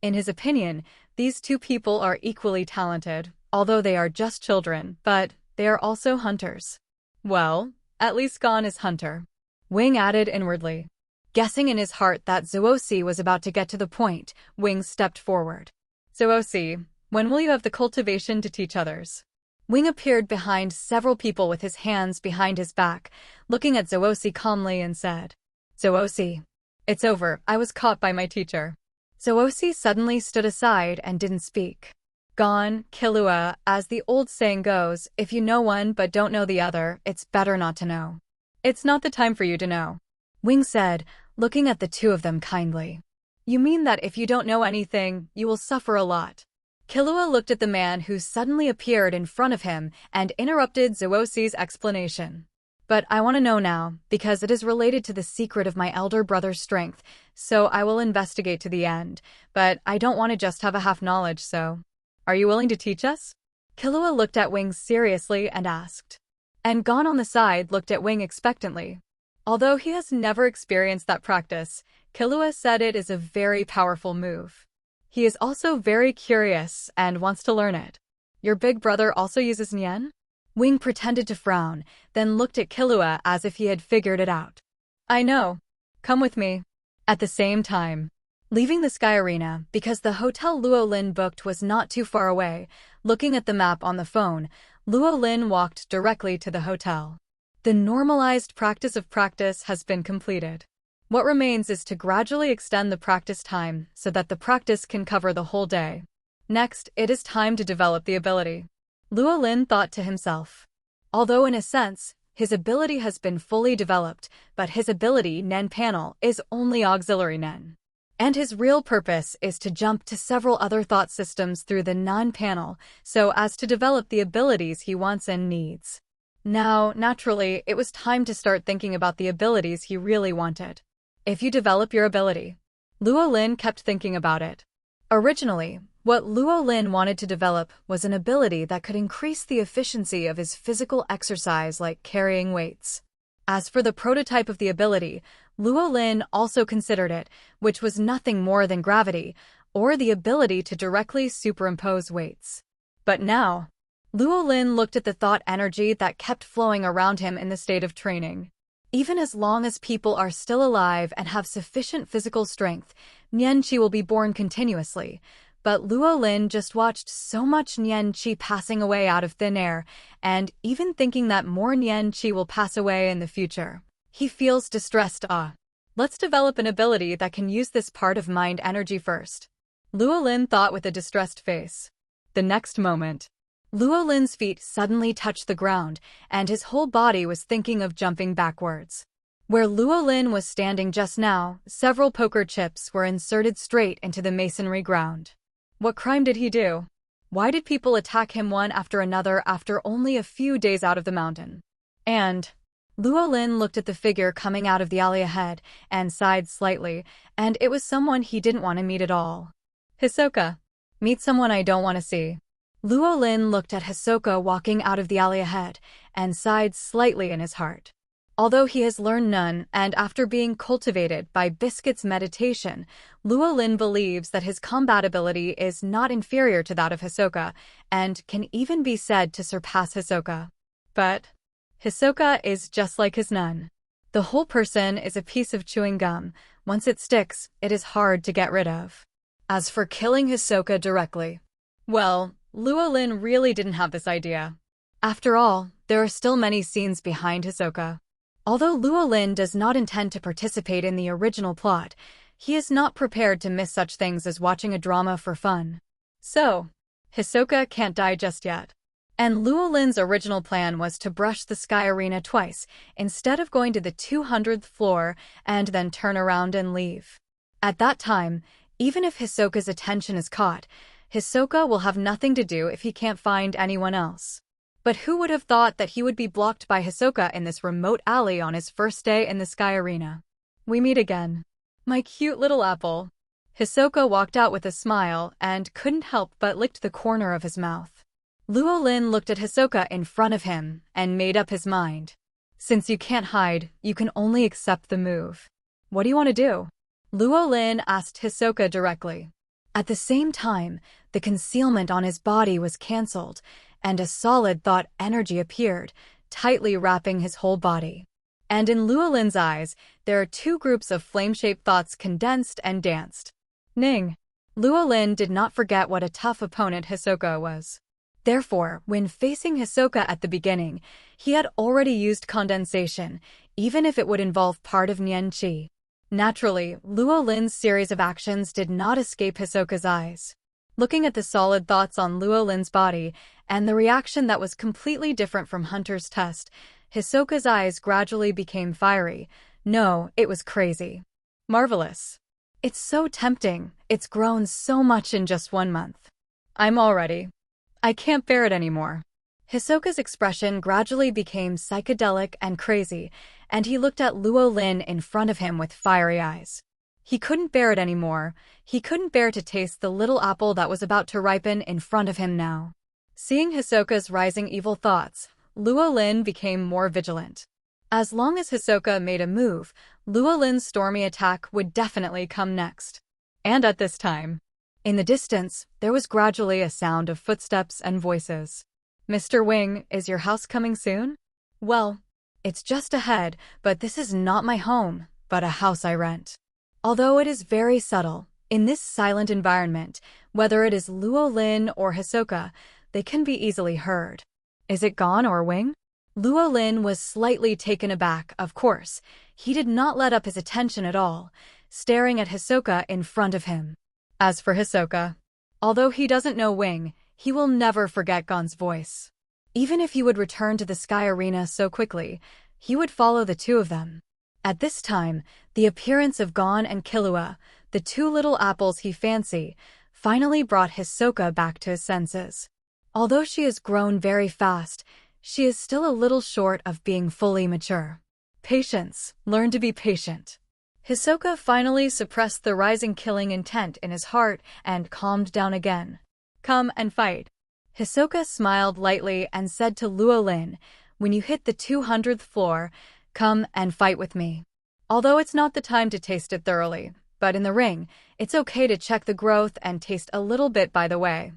In his opinion, these two people are equally talented, although they are just children, but they are also hunters. Well, at least Gon is hunter. Wing added inwardly. Guessing in his heart that Zuosi was about to get to the point, Wing stepped forward. Zuosi, when will you have the cultivation to teach others? Wing appeared behind several people with his hands behind his back, looking at Zuosi calmly and said, Zuosi, it's over, I was caught by my teacher. Zuosi suddenly stood aside and didn't speak. Gon, Killua, as the old saying goes, if you know one but don't know the other, it's better not to know. It's not the time for you to know. Wing said, looking at the two of them kindly. You mean that if you don't know anything, you will suffer a lot. Killua looked at the man who suddenly appeared in front of him and interrupted Zuosi's explanation. But I want to know now, because it is related to the secret of my elder brother's strength, so I will investigate to the end, but I don't want to just have a half knowledge, so. Are you willing to teach us? Killua looked at Wing seriously and asked. And Gon on the side looked at Wing expectantly. Although he has never experienced that practice, Killua said it is a very powerful move. He is also very curious and wants to learn it. Your big brother also uses Nien? Wing pretended to frown, then looked at Killua as if he had figured it out. I know. Come with me. At the same time, leaving the Sky Arena, because the hotel Luo Lin booked was not too far away, looking at the map on the phone, Luo Lin walked directly to the hotel. The normalized practice of practice has been completed. What remains is to gradually extend the practice time so that the practice can cover the whole day. Next, it is time to develop the ability. Luo Lin thought to himself. Although in a sense, his ability has been fully developed, but his ability Nen panel is only auxiliary Nen. And his real purpose is to jump to several other thought systems through the Nen panel so as to develop the abilities he wants and needs. Now, naturally, it was time to start thinking about the abilities he really wanted. If you develop your ability. Luo Lin kept thinking about it. Originally, what Luo Lin wanted to develop was an ability that could increase the efficiency of his physical exercise like carrying weights. As for the prototype of the ability, Luo Lin also considered it, which was nothing more than gravity, or the ability to directly superimpose weights. But now, Luo Lin looked at the thought energy that kept flowing around him in the state of training. Even as long as people are still alive and have sufficient physical strength, Nian Qi will be born continuously. But Luo Lin just watched so much Nian Qi passing away out of thin air, and even thinking that more Nian Qi will pass away in the future. He feels distressed. Let's develop an ability that can use this part of mind energy first. Luo Lin thought with a distressed face. The next moment, Luo Lin's feet suddenly touched the ground, and his whole body was thinking of jumping backwards. Where Luo Lin was standing just now, several poker chips were inserted straight into the masonry ground. What crime did he do? Why did people attack him one after another after only a few days out of the mountain? And Luo Lin looked at the figure coming out of the alley ahead and sighed slightly, and it was someone he didn't want to meet at all. Hisoka. Meet someone I don't want to see. Luo Lin looked at Hisoka walking out of the alley ahead and sighed slightly in his heart. Although he has learned none, and after being cultivated by Biscuit's meditation, Luo Lin believes that his combat ability is not inferior to that of Hisoka, and can even be said to surpass Hisoka. But Hisoka is just like his nun. The whole person is a piece of chewing gum. Once it sticks, it is hard to get rid of. As for killing Hisoka directly, well, Luo Lin really didn't have this idea. After all, there are still many scenes behind Hisoka. Although Luo Lin does not intend to participate in the original plot, he is not prepared to miss such things as watching a drama for fun. So, Hisoka can't die just yet. And Luo Lin's original plan was to brush the Sky Arena twice, instead of going to the 200th floor and then turn around and leave. At that time, even if Hisoka's attention is caught, Hisoka will have nothing to do if he can't find anyone else. But who would have thought that he would be blocked by Hisoka in this remote alley on his first day in the Sky Arena? We meet again. My cute little apple. Hisoka walked out with a smile and couldn't help but licked the corner of his mouth. Luo Lin looked at Hisoka in front of him and made up his mind. Since you can't hide, you can only accept the move. What do you want to do? Luo Lin asked Hisoka directly. At the same time, the concealment on his body was cancelled, and a solid thought energy appeared, tightly wrapping his whole body. And in Luo Lin's eyes, there are two groups of flame-shaped thoughts condensed and danced. Ning. Luo Lin did not forget what a tough opponent Hisoka was. Therefore, when facing Hisoka at the beginning, he had already used condensation, even if it would involve part of Nian Qi. Naturally, Luo Lin's series of actions did not escape Hisoka's eyes. Looking at the solid thoughts on Luo Lin's body, and the reaction that was completely different from Hunter's test, Hisoka's eyes gradually became fiery. No, it was crazy. Marvelous. It's so tempting. It's grown so much in just 1 month. I'm all ready. I can't bear it anymore. Hisoka's expression gradually became psychedelic and crazy, and he looked at Luo Lin in front of him with fiery eyes. He couldn't bear it anymore. He couldn't bear to taste the little apple that was about to ripen in front of him now. Seeing Hisoka's rising evil thoughts, Luo Lin became more vigilant. As long as Hisoka made a move, Luo Lin's stormy attack would definitely come next. And at this time, in the distance, there was gradually a sound of footsteps and voices. Mr. Wing, is your house coming soon? Well, it's just ahead, but this is not my home, but a house I rent. Although it is very subtle, in this silent environment, whether it is Luo Lin or Hisoka, they can be easily heard. Is it Gon or Wing? Luo Lin was slightly taken aback, of course. He did not let up his attention at all, staring at Hisoka in front of him. As for Hisoka, although he doesn't know Wing, he will never forget Gon's voice. Even if he would return to the Sky Arena so quickly, he would follow the two of them. At this time, the appearance of Gon and Killua, the two little apples he fancied, finally brought Hisoka back to his senses. Although she has grown very fast, she is still a little short of being fully mature. Patience. Learn to be patient. Hisoka finally suppressed the rising killing intent in his heart and calmed down again. Come and fight. Hisoka smiled lightly and said to Luo Lin, when you hit the 200th floor, come and fight with me. Although it's not the time to taste it thoroughly, but in the ring, it's okay to check the growth and taste a little bit by the way.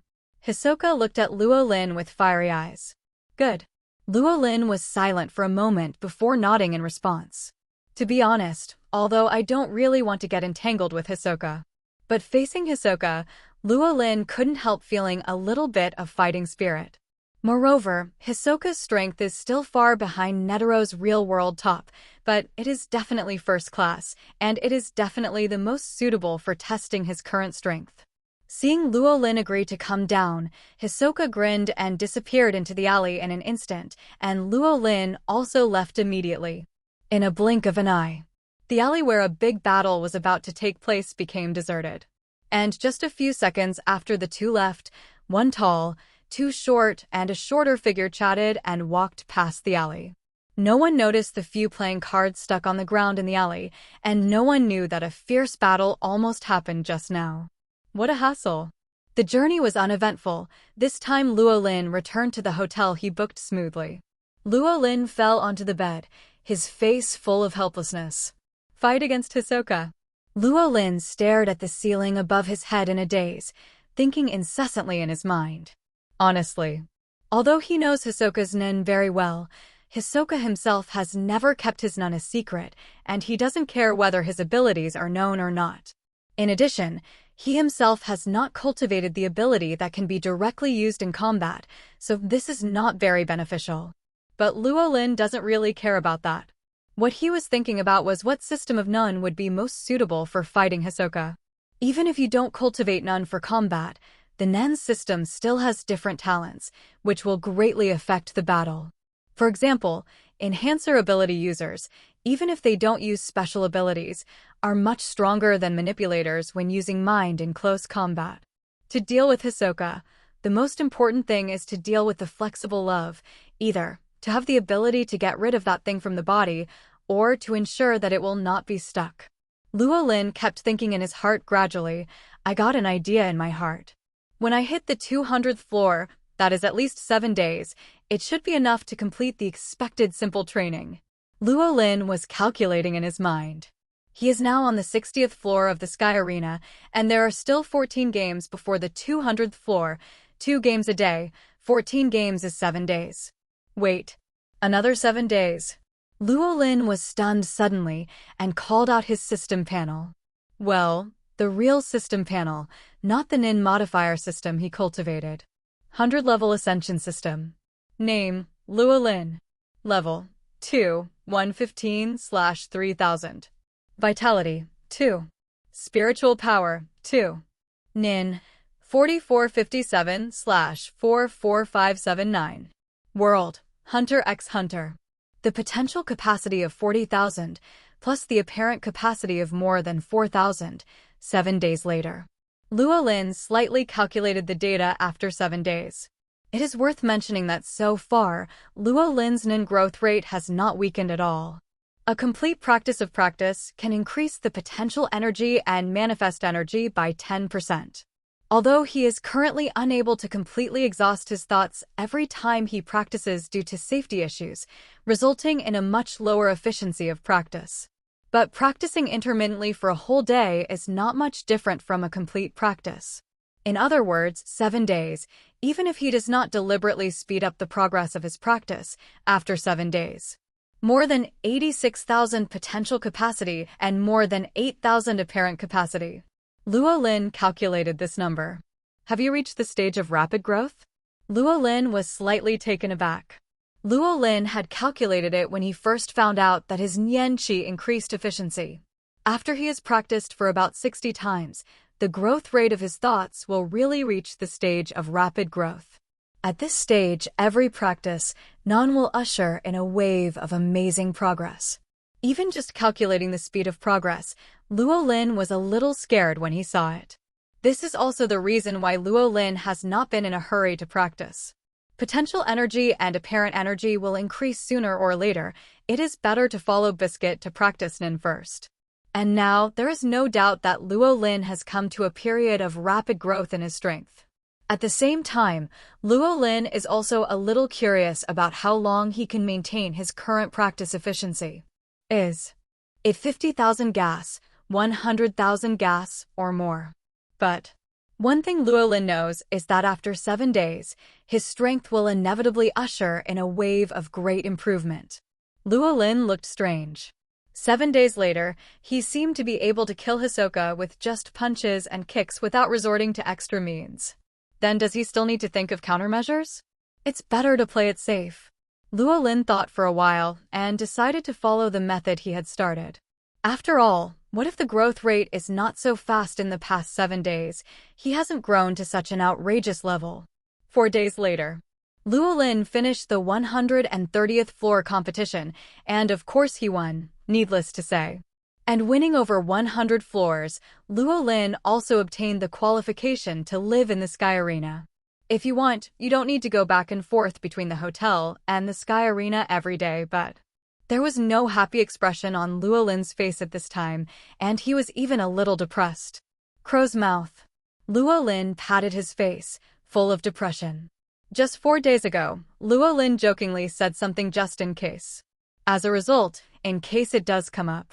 Hisoka looked at Luo Lin with fiery eyes. Good. Luo Lin was silent for a moment before nodding in response. To be honest, although I don't really want to get entangled with Hisoka. But facing Hisoka, Luo Lin couldn't help feeling a little bit of fighting spirit. Moreover, Hisoka's strength is still far behind Netero's real-world top, but it is definitely first class, and it is definitely the most suitable for testing his current strength. Seeing Luo Lin agree to come down, Hisoka grinned and disappeared into the alley in an instant, and Luo Lin also left immediately. In a blink of an eye, the alley where a big battle was about to take place became deserted. And just a few seconds after the two left, one tall, two short, and a shorter figure chatted and walked past the alley. No one noticed the few playing cards stuck on the ground in the alley, and no one knew that a fierce battle almost happened just now. What a hassle. The journey was uneventful. This time Luo Lin returned to the hotel he booked smoothly. Luo Lin fell onto the bed, his face full of helplessness. Fight against Hisoka. Luo Lin stared at the ceiling above his head in a daze, thinking incessantly in his mind. Honestly, although he knows Hisoka's nen very well, Hisoka himself has never kept his nen a secret, and he doesn't care whether his abilities are known or not. In addition, he himself has not cultivated the ability that can be directly used in combat, so this is not very beneficial. But Luo Lin doesn't really care about that. What he was thinking about was what system of Nun would be most suitable for fighting Hisoka. Even if you don't cultivate Nun for combat, the Nen system still has different talents, which will greatly affect the battle. For example, enhancer ability users, even if they don't use special abilities, are much stronger than manipulators when using mind in close combat. To deal with Hisoka, The most important thing is to deal with the flexible love, either to have the ability to get rid of that thing from the body, or to ensure that it will not be stuck. Luo Lin kept thinking in his heart gradually, I got an idea in my heart. When I hit the 200th floor, that is at least 7 days, it should be enough to complete the expected simple training. Luo Lin was calculating in his mind. He is now on the 60th floor of the Sky Arena, and there are still 14 games before the 200th floor, 2 games a day, 14 games is 7 days. Wait, another 7 days. Luo Lin was stunned suddenly and called out his system panel. Well, the real system panel, not the Nin modifier system he cultivated. 100-level ascension system. Name, Luo Lin. Level, 2, 115/3000. Vitality, 2. Spiritual power, 2. Nin, 4457/44579. World, Hunter x Hunter. The potential capacity of 40,000, plus the apparent capacity of more than 4,000, 7 days later. Luo Lin slightly calculated the data after 7 days. It is worth mentioning that so far, Luo Lin's Nin growth rate has not weakened at all. A complete practice of practice can increase the potential energy and manifest energy by 10%. Although he is currently unable to completely exhaust his thoughts every time he practices due to safety issues, resulting in a much lower efficiency of practice. But practicing intermittently for a whole day is not much different from a complete practice. In other words, 7 days, even if he does not deliberately speed up the progress of his practice after 7 days. More than 86,000 potential capacity and more than 8,000 apparent capacity. Luo Lin calculated this number. Have you reached the stage of rapid growth? Luo Lin was slightly taken aback. Luo Lin had calculated it when he first found out that his Nian Qi increased efficiency. After he has practiced for about 60 times, the growth rate of his thoughts will really reach the stage of rapid growth. At this stage, every practice, Nan will usher in a wave of amazing progress. Even just calculating the speed of progress, Luo Lin was a little scared when he saw it. This is also the reason why Luo Lin has not been in a hurry to practice. Potential energy and apparent energy will increase sooner or later. It is better to follow Biscuit to practice Nin first. And now, there is no doubt that Luo Lin has come to a period of rapid growth in his strength. At the same time, Luo Lin is also a little curious about how long he can maintain his current practice efficiency. Is it 50,000 gas, 100,000 gas, or more? But one thing Luo Lin knows is that after 7 days, his strength will inevitably usher in a wave of great improvement. Luo Lin looked strange. 7 days later, he seemed to be able to kill Hisoka with just punches and kicks without resorting to extra means. Then does he still need to think of countermeasures? It's better to play it safe. Luo Lin thought for a while and decided to follow the method he had started. After all, what if the growth rate is not so fast in the past 7 days? He hasn't grown to such an outrageous level. 4 days later, Luo Lin finished the 130th floor competition, and of course he won, needless to say. And winning over 100 floors, Luo Lin also obtained the qualification to live in the Sky Arena. If you want, you don't need to go back and forth between the hotel and the Sky Arena every day, but there was no happy expression on Luo Lin's face at this time, and he was even a little depressed. Crow's mouth. Luo Lin patted his face, full of depression. Just 4 days ago, Luo Lin jokingly said something just in case. As a result, in case it does come up.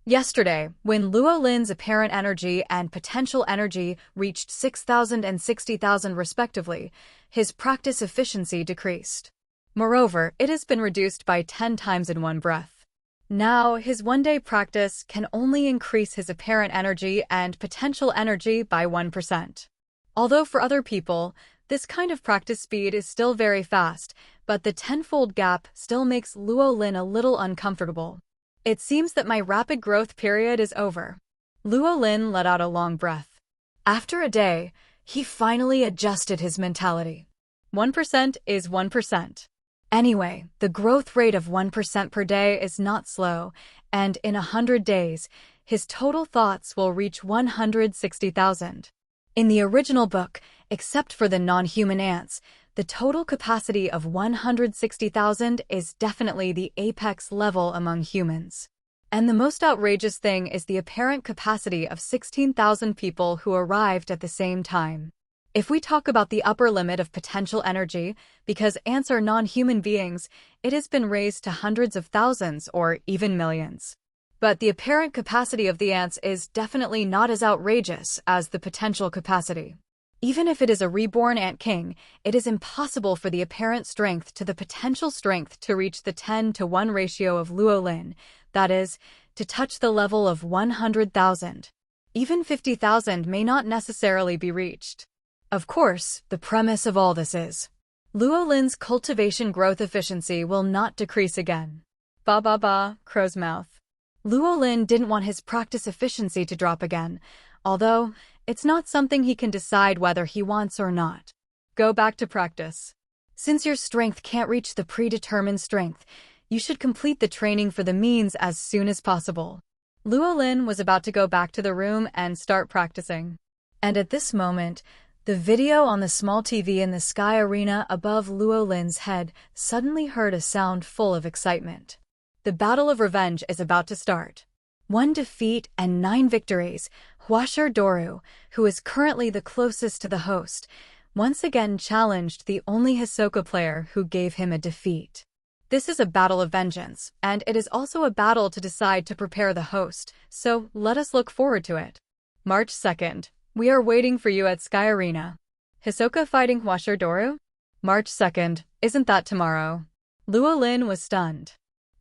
Yesterday, when Luo Lin's apparent energy and potential energy reached 6,000 and 60,000 respectively, his practice efficiency decreased. Moreover, it has been reduced by 10 times in one breath. Now, his one-day practice can only increase his apparent energy and potential energy by 1%. Although for other people, this kind of practice speed is still very fast, but the 10-fold gap still makes Luo Lin a little uncomfortable. It seems that my rapid growth period is over. Luo Lin let out a long breath. After a day, he finally adjusted his mentality. 1% is 1%. Anyway, the growth rate of 1% per day is not slow, and in 100 days, his total thoughts will reach 160,000. In the original book, Except for the non-human ants, the total capacity of 160,000 is definitely the apex level among humans. And the most outrageous thing is the apparent capacity of 16,000 people who arrived at the same time. If we talk about the upper limit of potential energy, because ants are non-human beings, it has been raised to hundreds of thousands or even millions. But the apparent capacity of the ants is definitely not as outrageous as the potential capacity. Even if it is a reborn ant king, it is impossible for the apparent strength to the potential strength to reach the 10-to-1 ratio of Luo Lin, that is, to touch the level of 100,000. Even 50,000 may not necessarily be reached. Of course, the premise of all this is, Luo Lin's cultivation growth efficiency will not decrease again. Ba ba ba, crow's mouth. Luo Lin didn't want his practice efficiency to drop again, although it's not something he can decide whether he wants or not. Go back to practice. Since your strength can't reach the predetermined strength, you should complete the training for the means as soon as possible. Luo Lin was about to go back to the room and start practicing. And at this moment, the video on the small TV in the sky arena above Luo Lin's head suddenly heard a sound full of excitement. The battle of revenge is about to start. 1 defeat and 9 victories, Huasher Doru, who is currently the closest to the host, once again challenged the only Hisoka player who gave him a defeat. This is a battle of vengeance, and it is also a battle to decide to prepare the host, so let us look forward to it. March 2nd. We are waiting for you at Sky Arena. Hisoka fighting Huasher Doru? March 2nd. Isn't that tomorrow? Luo Lin was stunned.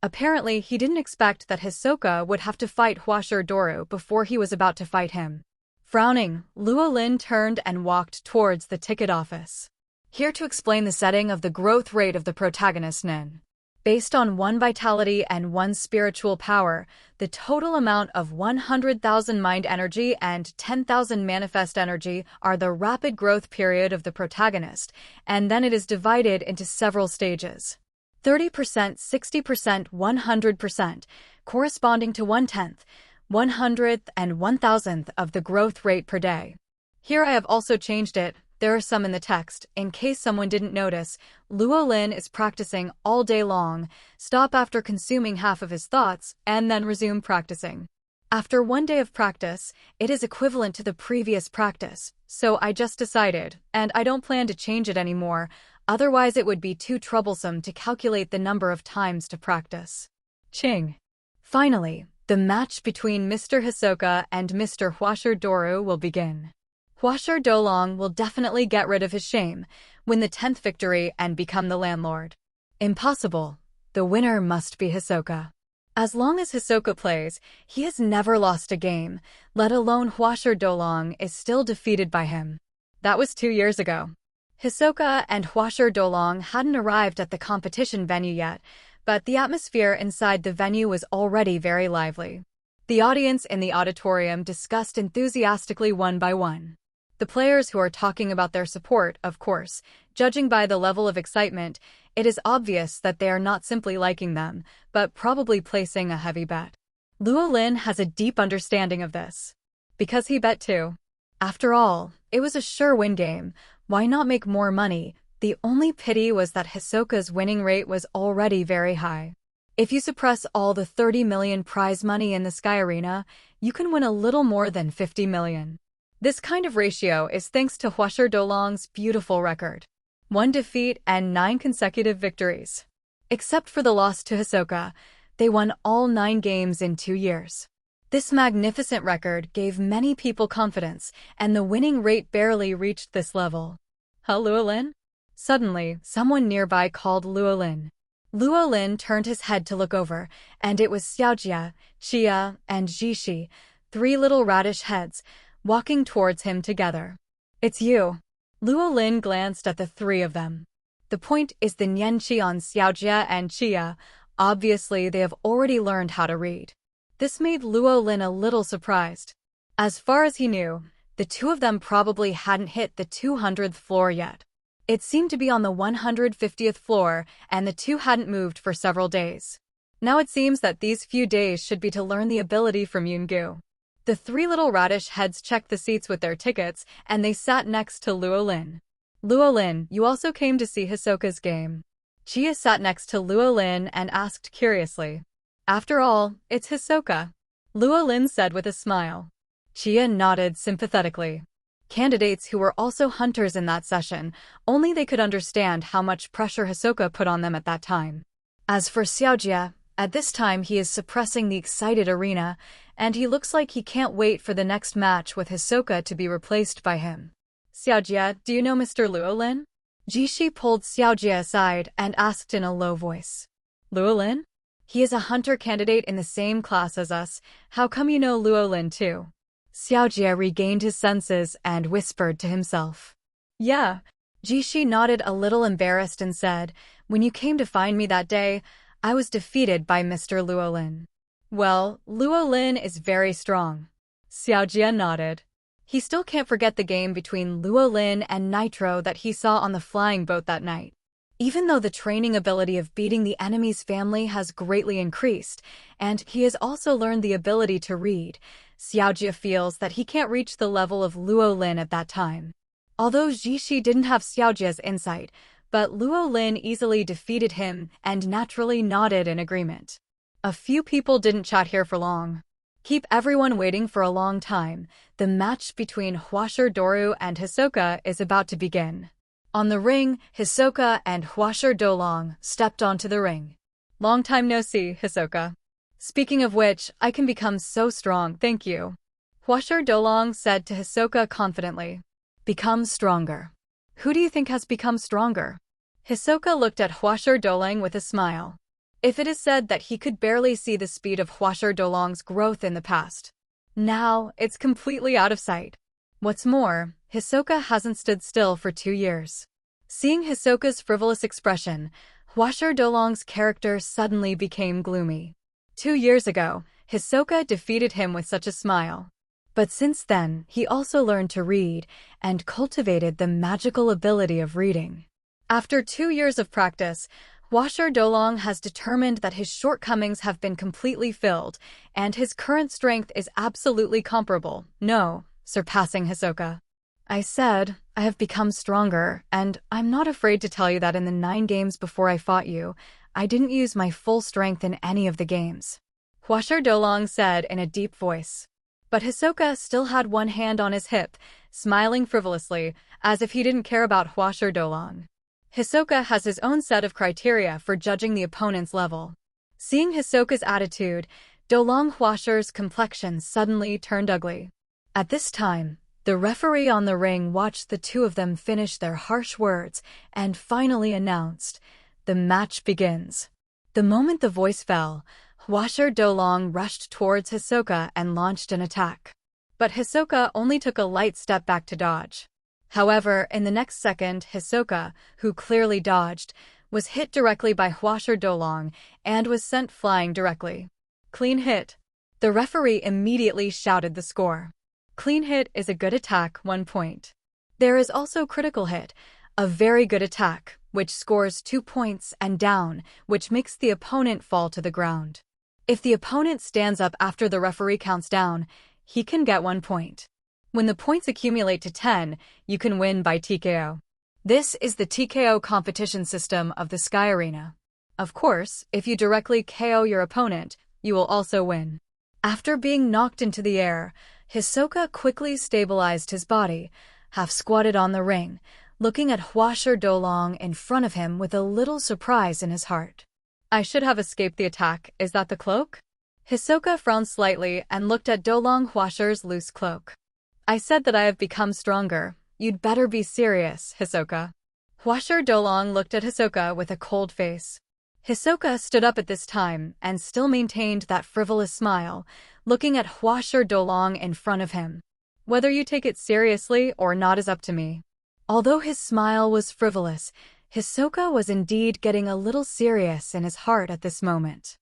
Apparently, he didn't expect that Hisoka would have to fight Huasher Doru before he was about to fight him. Frowning, Luo Lin turned and walked towards the ticket office. Here to explain the setting of the growth rate of the protagonist Nin. Based on 1 vitality and 1 spiritual power, the total amount of 100,000 mind energy and 10,000 manifest energy are the rapid growth period of the protagonist, and then it is divided into several stages. 30%, 60%, 100%, corresponding to 1/10, 100th, and 1,000th of the growth rate per day. Here I have also changed it. There are some in the text. In case someone didn't notice, Luo Lin is practicing all day long, stop after consuming half of his thoughts, and then resume practicing. After 1 day of practice, it is equivalent to the previous practice, so I just decided, and I don't plan to change it anymore, otherwise it would be too troublesome to calculate the number of times to practice. Ching. Finally, the match between Mr. Hisoka and Mr. Huasher Doru will begin. Huasher Dolong will definitely get rid of his shame, win the 10th victory, and become the landlord. Impossible. The winner must be Hisoka. As long as Hisoka plays, he has never lost a game, let alone Huasher Dolong is still defeated by him. That was 2 years ago. Hisoka and Huasher Dolong hadn't arrived at the competition venue yet, but the atmosphere inside the venue was already very lively. The audience in the auditorium discussed enthusiastically one by one. The players who are talking about their support, of course, judging by the level of excitement, it is obvious that they are not simply liking them, but probably placing a heavy bet. Luo Lin has a deep understanding of this. Because he bet too. After all, it was a sure win game. Why not make more money? The only pity was that Hisoka's winning rate was already very high. If you suppress all the 30 million prize money in the Sky Arena, you can win a little more than 50 million. This kind of ratio is thanks to Huasher Dolong's beautiful record. 1 defeat and 9 consecutive victories. Except for the loss to Hisoka, they won all 9 games in 2 years. This magnificent record gave many people confidence, and the winning rate barely reached this level. Luo Lin? Suddenly, someone nearby called Luo Lin. Luo Lin turned his head to look over, and it was Xiaojia, Chia, and Jishi, 3 little radish heads, walking towards him together. It's you. Luo Lin glanced at the 3 of them. The point is the Nianqi on Xiaojia and Chia. Obviously, they have already learned how to read. This made Luo Lin a little surprised. As far as he knew, the 2 of them probably hadn't hit the 200th floor yet. It seemed to be on the 150th floor, and the 2 hadn't moved for several days. Now it seems that these few days should be to learn the ability from Yungu. The three little radish heads checked the seats with their tickets, and they sat next to Luo Lin. Luo Lin, you also came to see Hisoka's game. Chia sat next to Luo Lin and asked curiously. After all, it's Hisoka, Luo Lin said with a smile. Chia nodded sympathetically. Candidates who were also hunters in that session, only they could understand how much pressure Hisoka put on them at that time. As for Xiaojia, at this time he is suppressing the excited arena, and he looks like he can't wait for the next match with Hisoka to be replaced by him. Xiaojia, do you know Mr. Luo Lin? Jishi pulled Xiaojia aside and asked in a low voice. Luo Lin? He is a hunter candidate in the same class as us. How come you know Luo Lin too? Xiaojia regained his senses and whispered to himself. Yeah. Jishi nodded a little embarrassed and said, when you came to find me that day, I was defeated by Mr. Luo Lin. Well, Luo Lin is very strong. Xiaojia nodded. He still can't forget the game between Luo Lin and Nitro that he saw on the flying boat that night. Even though the training ability of beating the enemy's family has greatly increased, and he has also learned the ability to read, Xiaojia feels that he can't reach the level of Luo Lin at that time. Although Jishi didn't have Xiaojia's insight, but Luo Lin easily defeated him and naturally nodded in agreement. A few people didn't chat here for long. Keep everyone waiting for a long time. The match between Huasher Doru and Hisoka is about to begin. On the ring, Hisoka and Huasher Dolong stepped onto the ring. Long time no see, Hisoka. Speaking of which, I can become so strong, thank you. Huasher Dolong said to Hisoka confidently. Become stronger. Who do you think has become stronger? Hisoka looked at Huasher Dolong with a smile. If it is said that he could barely see the speed of Huasher Dolong's growth in the past. Now, it's completely out of sight. What's more, Hisoka hasn't stood still for 2 years. Seeing Hisoka's frivolous expression, Huasher Dolong's character suddenly became gloomy. 2 years ago, Hisoka defeated him with such a smile. But since then, he also learned to read and cultivated the magical ability of reading. After 2 years of practice, Huasher Dolong has determined that his shortcomings have been completely filled, and his current strength is absolutely comparable, no, surpassing Hisoka. I said, I have become stronger, and I'm not afraid to tell you that in the 9 games before I fought you, I didn't use my full strength in any of the games. Huasher Dolong said in a deep voice. But Hisoka still had one hand on his hip, smiling frivolously, as if he didn't care about Huasher Dolong. Hisoka has his own set of criteria for judging the opponent's level. Seeing Hisoka's attitude, Dolong Huasher's complexion suddenly turned ugly. At this time, the referee on the ring watched the two of them finish their harsh words and finally announced, the match begins. The moment the voice fell, Huasher Dolong rushed towards Hisoka and launched an attack. But Hisoka only took a light step back to dodge. However, in the next second, Hisoka, who clearly dodged, was hit directly by Huasher Dolong and was sent flying directly. Clean hit. The referee immediately shouted the score. Clean hit is a good attack, 1 point. There is also critical hit, a very good attack, which scores 2 points, and down, which makes the opponent fall to the ground. If the opponent stands up after the referee counts down, he can get 1 point. When the points accumulate to 10, you can win by TKO. This is the TKO competition system of the Sky Arena. Of course, if you directly KO your opponent, you will also win. After being knocked into the air, Hisoka quickly stabilized his body, half squatted on the ring, looking at Huasher Dolong in front of him with a little surprise in his heart. I should have escaped the attack, is that the cloak? Hisoka frowned slightly and looked at Dolong Huasher's loose cloak. I said that I have become stronger. You'd better be serious, Hisoka. Huasher Dolong looked at Hisoka with a cold face. Hisoka stood up at this time and still maintained that frivolous smile, looking at Huasher Dolong in front of him. Whether you take it seriously or not is up to me. Although his smile was frivolous, Hisoka was indeed getting a little serious in his heart at this moment.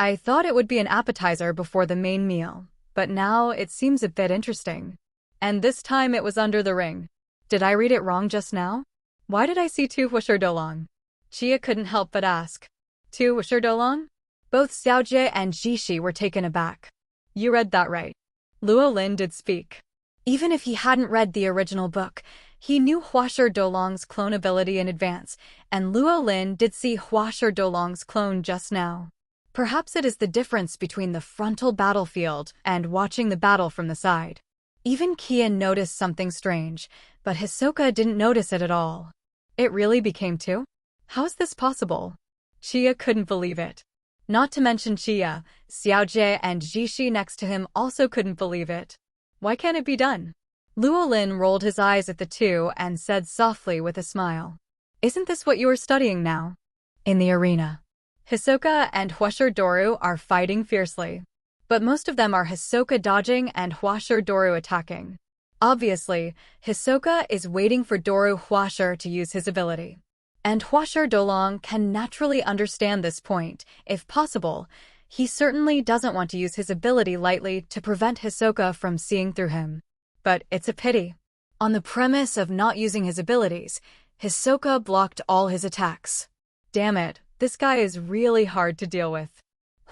I thought it would be an appetizer before the main meal, but now it seems a bit interesting. And this time it was under the ring. Did I read it wrong just now? Why did I see 2 Huasher Dolong? Chia couldn't help but ask. 2 Huasher Dolong? Both Xiaojie and Jishi were taken aback. You read that right. Luo Lin did speak. Even if he hadn't read the original book, he knew Huasher Dolong's clone ability in advance, and Luo Lin did see Huasher Dolong's clone just now. Perhaps it is the difference between the frontal battlefield and watching the battle from the side. Even Kian noticed something strange, but Hisoka didn't notice it at all. It really became two? How is this possible? Chia couldn't believe it. Not to mention Chia, Xiaojie and Jishi next to him also couldn't believe it. Why can't it be done? Luo Lin rolled his eyes at the two and said softly with a smile. Isn't this what you are studying now? In the arena, Hisoka and Huasher Doru are fighting fiercely. But most of them are Hisoka dodging and Huasher Doru attacking. Obviously, Hisoka is waiting for Doru Huasher to use his ability. And Huasher Dolong can naturally understand this point. If possible, he certainly doesn't want to use his ability lightly to prevent Hisoka from seeing through him. But it's a pity. On the premise of not using his abilities, Hisoka blocked all his attacks. Damn it, this guy is really hard to deal with.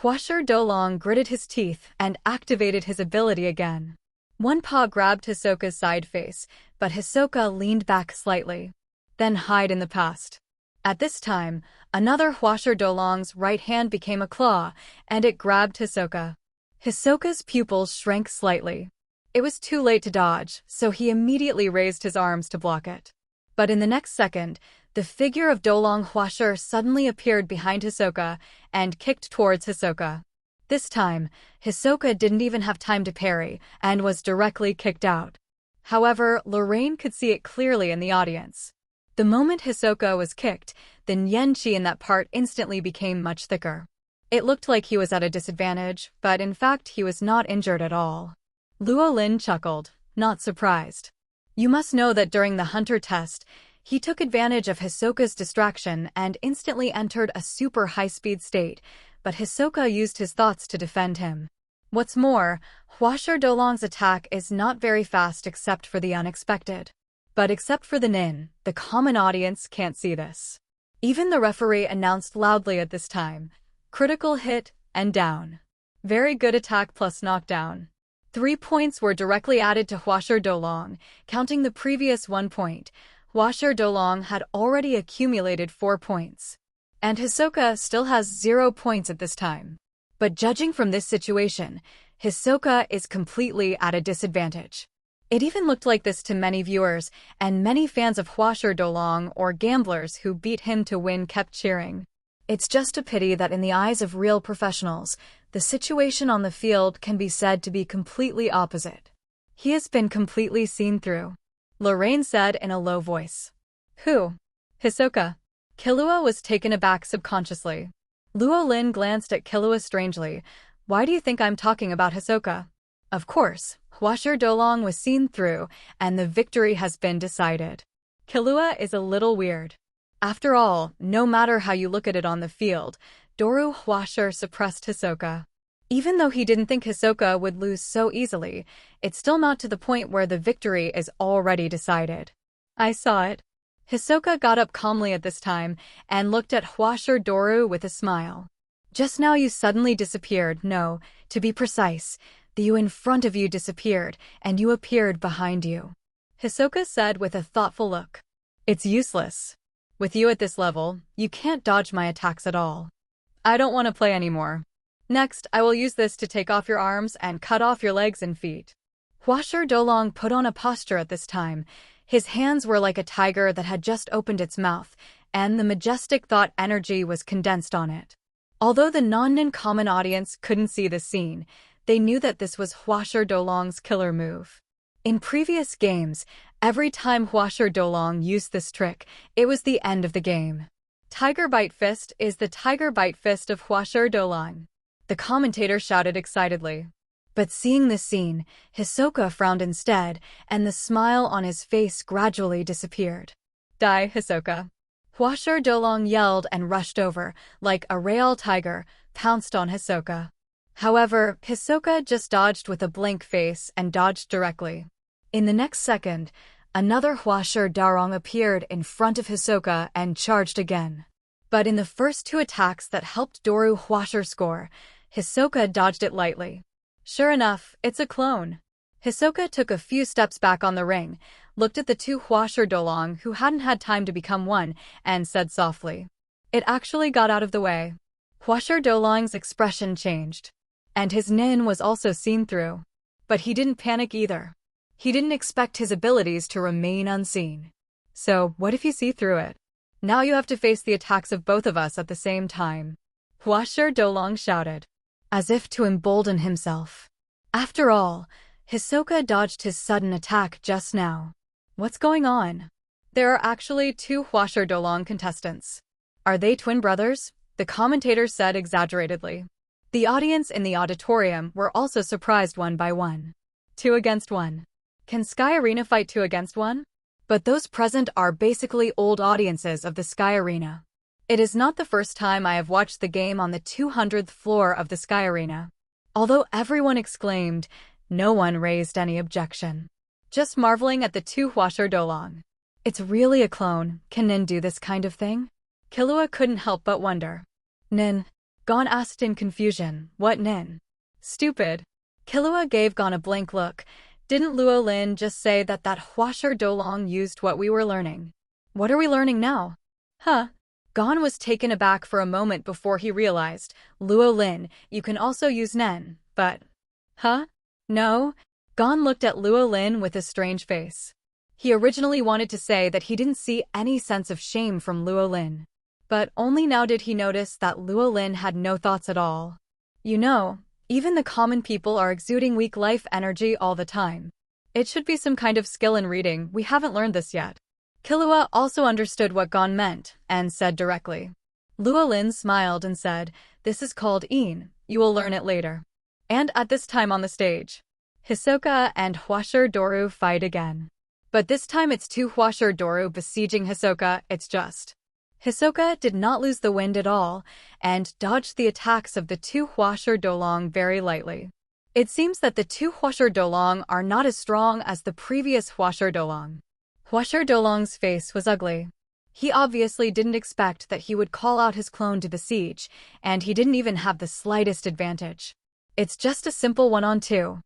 Huasher Dolong gritted his teeth and activated his ability again. One paw grabbed Hisoka's side face, but Hisoka leaned back slightly. Then hide in the past. At this time, another Huasher Dolong's right hand became a claw, and it grabbed Hisoka. Hisoka's pupils shrank slightly. It was too late to dodge, so he immediately raised his arms to block it. But in the next second, the figure of Dolong Huasher suddenly appeared behind Hisoka and kicked towards Hisoka. This time, Hisoka didn't even have time to parry and was directly kicked out. However, Lorraine could see it clearly in the audience. The moment Hisoka was kicked, the Nianqi in that part instantly became much thicker. It looked like he was at a disadvantage, but in fact he was not injured at all. Luo Lin chuckled, not surprised. You must know that during the Hunter test, he took advantage of Hisoka's distraction and instantly entered a super high-speed state, but Hisoka used his thoughts to defend him. What's more, Huasher Dolong's attack is not very fast except for the unexpected. But except for the Nin, the common audience can't see this. Even the referee announced loudly at this time, critical hit and down. Very good attack plus knockdown. 3 points were directly added to Huasher Dolong, counting the previous 1 point. Huasher Dolong had already accumulated 4 points. And Hisoka still has 0 points at this time. But judging from this situation, Hisoka is completely at a disadvantage. It even looked like this to many viewers, and many fans of Huasher Dolong or gamblers who beat him to win kept cheering. It's just a pity that in the eyes of real professionals, the situation on the field can be said to be completely opposite. He has been completely seen through. Lorraine said in a low voice. Who? Hisoka. Killua was taken aback subconsciously. Luo Lin glanced at Killua strangely. Why do you think I'm talking about Hisoka? Of course, Huasher Dolong was seen through, and the victory has been decided. Killua is a little weird. After all, no matter how you look at it on the field, Doru Huasher suppressed Hisoka. Even though he didn't think Hisoka would lose so easily, it's still not to the point where the victory is already decided. I saw it. Hisoka got up calmly at this time and looked at Huasher Doru with a smile. Just now you suddenly disappeared. No, to be precise, the you in front of you disappeared and you appeared behind you. Hisoka said with a thoughtful look. It's useless. With you at this level, you can't dodge my attacks at all. I don't want to play anymore. Next, I will use this to take off your arms and cut off your legs and feet. Huasher Dolong put on a posture at this time. His hands were like a tiger that had just opened its mouth, and the majestic thought energy was condensed on it. Although the non-Nin common audience couldn't see the scene, they knew that this was Huasher Dolong's killer move. In previous games, every time Huasher Dolong used this trick, it was the end of the game. Tiger Bite Fist is the Tiger Bite Fist of Huasher Dolong. The commentator shouted excitedly. But seeing this scene, Hisoka frowned instead, and the smile on his face gradually disappeared. Die, Hisoka. Huasher Dolong yelled and rushed over, like a real tiger, pounced on Hisoka. However, Hisoka just dodged with a blank face and dodged directly. In the next second, another Huasher Dolong appeared in front of Hisoka and charged again. But in the first 2 attacks that helped Doru Huasher score, Hisoka dodged it lightly. Sure enough, it's a clone. Hisoka took a few steps back on the ring, looked at the two Huasher Dolong who hadn't had time to become one, and said softly. It actually got out of the way. Huasher Dolong's expression changed. And his nin was also seen through. But he didn't panic either. He didn't expect his abilities to remain unseen. So, what if you see through it? Now you have to face the attacks of both of us at the same time. Huasher Dolong shouted, as if to embolden himself. After all, Hisoka dodged his sudden attack just now. What's going on? There are actually two Huasher Dolong contestants. Are they twin brothers? The commentator said exaggeratedly. The audience in the auditorium were also surprised one by one. 2 against 1. Can Sky Arena fight 2 against 1? But those present are basically old audiences of the Sky Arena. It is not the first time I have watched the game on the 200th floor of the Sky Arena. Although everyone exclaimed, no one raised any objection. Just marveling at the two Huasher Dolong. It's really a clone. Can Nin do this kind of thing? Killua couldn't help but wonder. Nin? Gon asked in confusion. What Nin? Stupid. Killua gave Gon a blank look. Didn't Luo Lin just say that Huasher Dolong used what we were learning? What are we learning now? Huh? Gon was taken aback for a moment before he realized. Luo Lin, you can also use Nen, but... Huh? No? Gon looked at Luo Lin with a strange face. He originally wanted to say that he didn't see any sense of shame from Luo Lin. But only now did he notice that Luo Lin had no thoughts at all. You know, even the common people are exuding weak life energy all the time. It should be some kind of skill in reading. We haven't learned this yet. Killua also understood what Gon meant, and said directly. Luo Lin smiled and said, this is called Een. You will learn it later. And at this time on the stage, Hisoka and Huasher Doru fight again. But this time it's two Huasher Doru besieging Hisoka. It's just. Hisoka did not lose the wind at all, and dodged the attacks of the two Huasher Dolong very lightly. It seems that the two Huasher Dolong are not as strong as the previous Huasher Dolong. Huasher Dolong's face was ugly. He obviously didn't expect that he would call out his clone to besiege, and he didn't even have the slightest advantage. It's just a simple 1-on-2.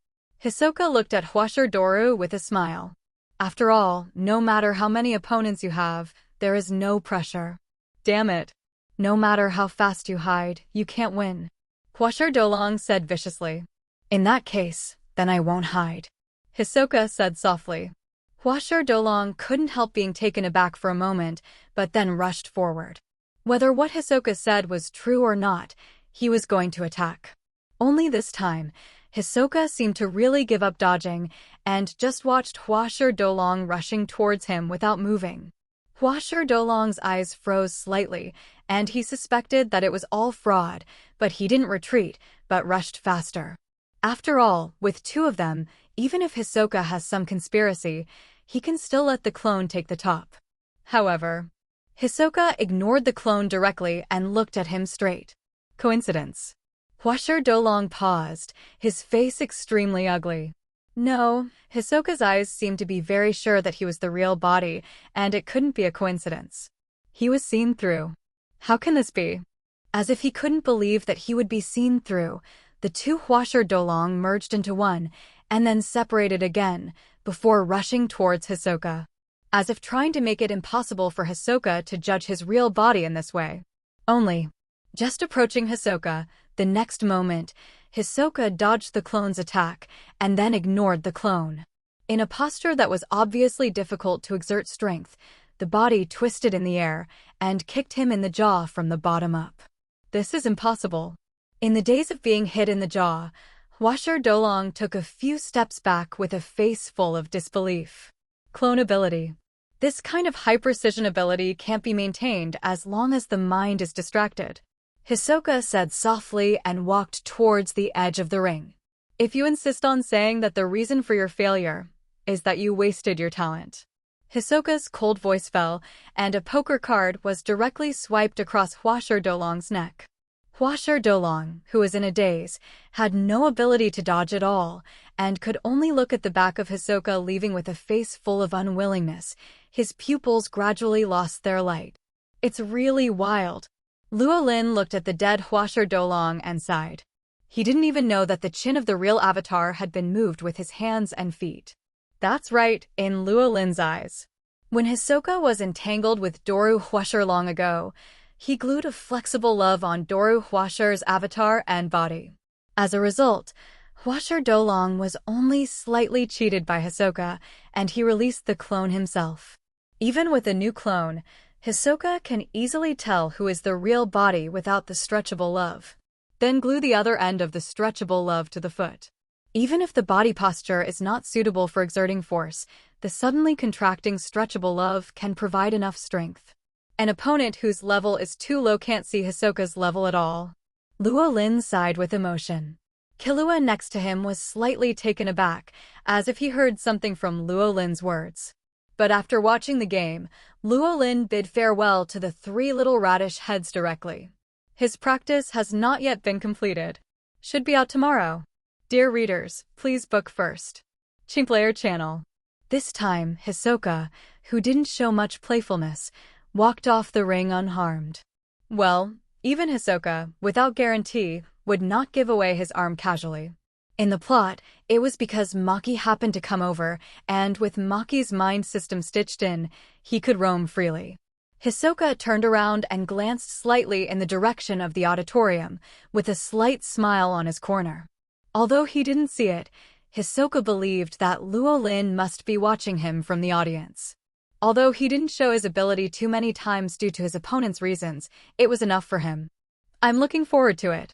Hisoka looked at Huasher Doru with a smile. After all, no matter how many opponents you have, there is no pressure. Damn it. No matter how fast you hide, you can't win. Huasher Dolong said viciously. In that case, then I won't hide. Hisoka said softly. Huasher Dolong couldn't help being taken aback for a moment, but then rushed forward. Whether what Hisoka said was true or not, he was going to attack. Only this time, Hisoka seemed to really give up dodging, and just watched Huasher Dolong rushing towards him without moving. Huasher Dolong's eyes froze slightly, and he suspected that it was all fraud, but he didn't retreat, but rushed faster. After all, with 2 of them, even if Hisoka has some conspiracy, he can still let the clone take the top. However, Hisoka ignored the clone directly and looked at him straight. Coincidence. Huasher Dolong paused, his face extremely ugly. No, Hisoka's eyes seemed to be very sure that he was the real body, and it couldn't be a coincidence. He was seen through. How can this be? As if he couldn't believe that he would be seen through, the two Huasher Dolong merged into one, and then separated again, before rushing towards Hisoka. As if trying to make it impossible for Hisoka to judge his real body in this way. Only, just approaching Hisoka, the next moment, Hisoka dodged the clone's attack, and then ignored the clone. In a posture that was obviously difficult to exert strength, the body twisted in the air, and kicked him in the jaw from the bottom up. This is impossible. In the days of being hit in the jaw, Huasher Dolong took a few steps back with a face full of disbelief. Clone ability. This kind of high-precision ability can't be maintained as long as the mind is distracted. Hisoka said softly and walked towards the edge of the ring. If you insist on saying that the reason for your failure is that you wasted your talent. Hisoka's cold voice fell, and a poker card was directly swiped across Huasher Dolong's neck. Huasher Dolong, who was in a daze, had no ability to dodge at all, and could only look at the back of Hisoka, leaving with a face full of unwillingness. His pupils gradually lost their light. It's really wild. Luo Lin looked at the dead Huasher Dolong and sighed. He didn't even know that the chin of the real avatar had been moved with his hands and feet. That's right, in Luo Lin's eyes. When Hisoka was entangled with Doru Huasher long ago, he glued a flexible love on Doru Huasher's avatar and body. As a result, Huasher Dolong was only slightly cheated by Hisoka, and he released the clone himself. Even with a new clone, Hisoka can easily tell who is the real body without the stretchable love. Then glue the other end of the stretchable love to the foot. Even if the body posture is not suitable for exerting force, the suddenly contracting stretchable love can provide enough strength. An opponent whose level is too low can't see Hisoka's level at all. Luo Lin sighed with emotion. Killua next to him was slightly taken aback, as if he heard something from Luo Lin's words. But after watching the game, Luo Lin bid farewell to the three little radish heads directly. His practice has not yet been completed. Should be out tomorrow. Dear readers, please book first. Player channel. This time, Hisoka, who didn't show much playfulness, walked off the ring unharmed. Well, even Hisoka, without guarantee, would not give away his arm casually. In the plot, it was because Maki happened to come over, and with Maki's mind system stitched in, he could roam freely. Hisoka turned around and glanced slightly in the direction of the auditorium, with a slight smile on his corner. Although he didn't see it, Hisoka believed that Luo Lin must be watching him from the audience. Although he didn't show his ability too many times due to his opponent's reasons, it was enough for him. I'm looking forward to it.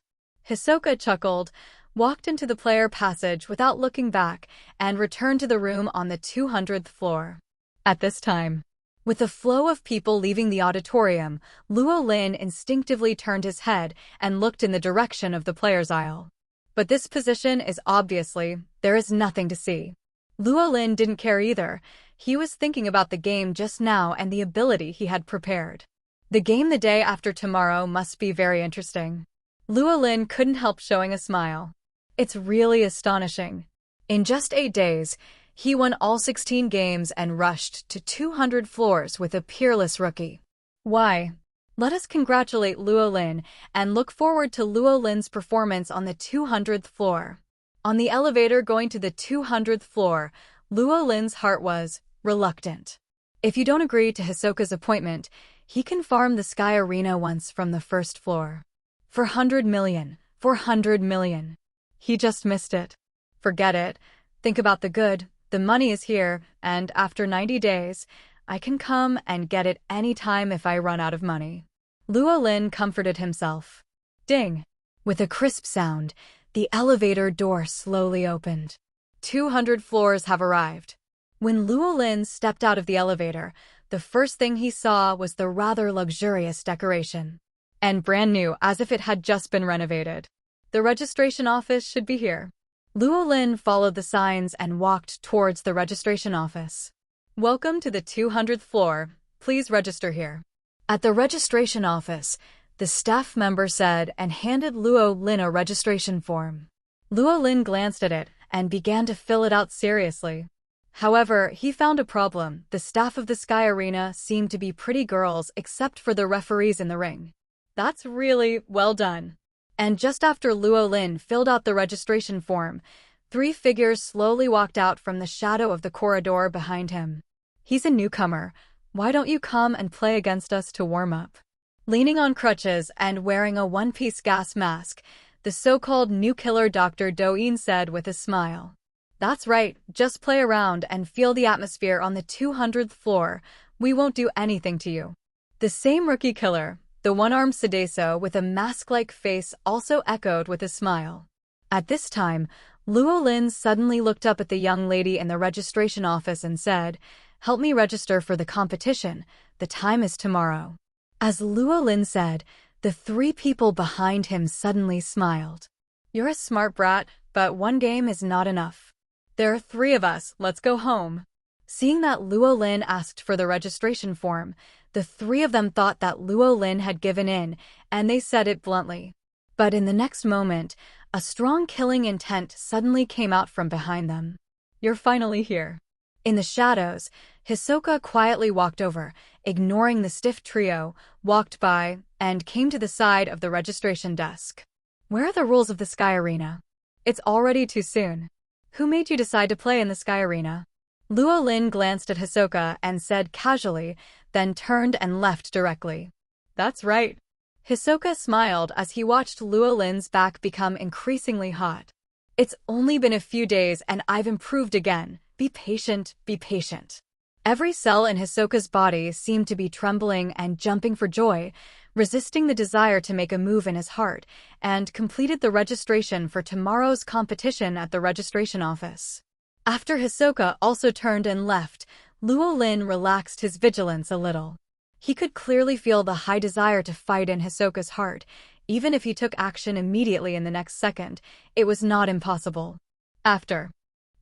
Hisoka chuckled, walked into the player passage without looking back, and returned to the room on the 200th floor. At this time, with the flow of people leaving the auditorium, Luo Lin instinctively turned his head and looked in the direction of the players' aisle. But this position is obviously, there is nothing to see. Luo Lin didn't care either. He was thinking about the game just now and the ability he had prepared. The game the day after tomorrow must be very interesting. Luo Lin couldn't help showing a smile. It's really astonishing. In just 8 days, he won all 16 games and rushed to 200 floors with a peerless rookie. Why? Let us congratulate Luo Lin and look forward to Luo Lin's performance on the 200th floor. On the elevator going to the 200th floor, Luo Lin's heart was reluctant. If you don't agree to Hisoka's appointment, he can farm the Sky Arena once from the first floor. 400 million. He just missed it. Forget it. Think about the good. The money is here, and after 90 days, I can come and get it any time if I run out of money. Luo Lin comforted himself. Ding! With a crisp sound, the elevator door slowly opened. 200 floors have arrived. When Luo Lin stepped out of the elevator, the first thing he saw was the rather luxurious decoration. And brand new, as if it had just been renovated. The registration office should be here. Luo Lin followed the signs and walked towards the registration office. Welcome to the 200th floor. Please register here. At the registration office, the staff member said and handed Luo Lin a registration form. Luo Lin glanced at it and began to fill it out seriously. However, he found a problem. The staff of the Sky Arena seemed to be pretty girls except for the referees in the ring. That's really well done. And just after Luo Lin filled out the registration form, 3 figures slowly walked out from the shadow of the corridor behind him. He's a newcomer. Why don't you come and play against us to warm up? Leaning on crutches and wearing a one-piece gas mask, the so-called new killer Dr. Do-in said with a smile. That's right, just play around and feel the atmosphere on the 200th floor. We won't do anything to you. The same rookie killer, the one-armed Sedeso with a mask-like face, also echoed with a smile. At this time, Luo Lin suddenly looked up at the young lady in the registration office and said, "Help me register for the competition. The time is tomorrow." As Luo Lin said, the 3 people behind him suddenly smiled. You're a smart brat, but one game is not enough. There are 3 of us, let's go home. Seeing that Luo Lin asked for the registration form, the 3 of them thought that Luo Lin had given in, and they said it bluntly. But in the next moment, a strong killing intent suddenly came out from behind them. You're finally here. In the shadows, Hisoka quietly walked over, ignoring the stiff trio, walked by, and came to the side of the registration desk. Where are the rules of the Sky Arena? It's already too soon. Who made you decide to play in the Sky Arena? Luo Lin glanced at Hisoka and said casually, then turned and left directly. That's right. Hisoka smiled as he watched Luo Lin's back become increasingly hot. It's only been a few days and I've improved again. Be patient, be patient. Every cell in Hisoka's body seemed to be trembling and jumping for joy, resisting the desire to make a move in his heart, and completed the registration for tomorrow's competition at the registration office. After Hisoka also turned and left, Luo Lin relaxed his vigilance a little. He could clearly feel the high desire to fight in Hisoka's heart. Even if he took action immediately in the next second, it was not impossible. After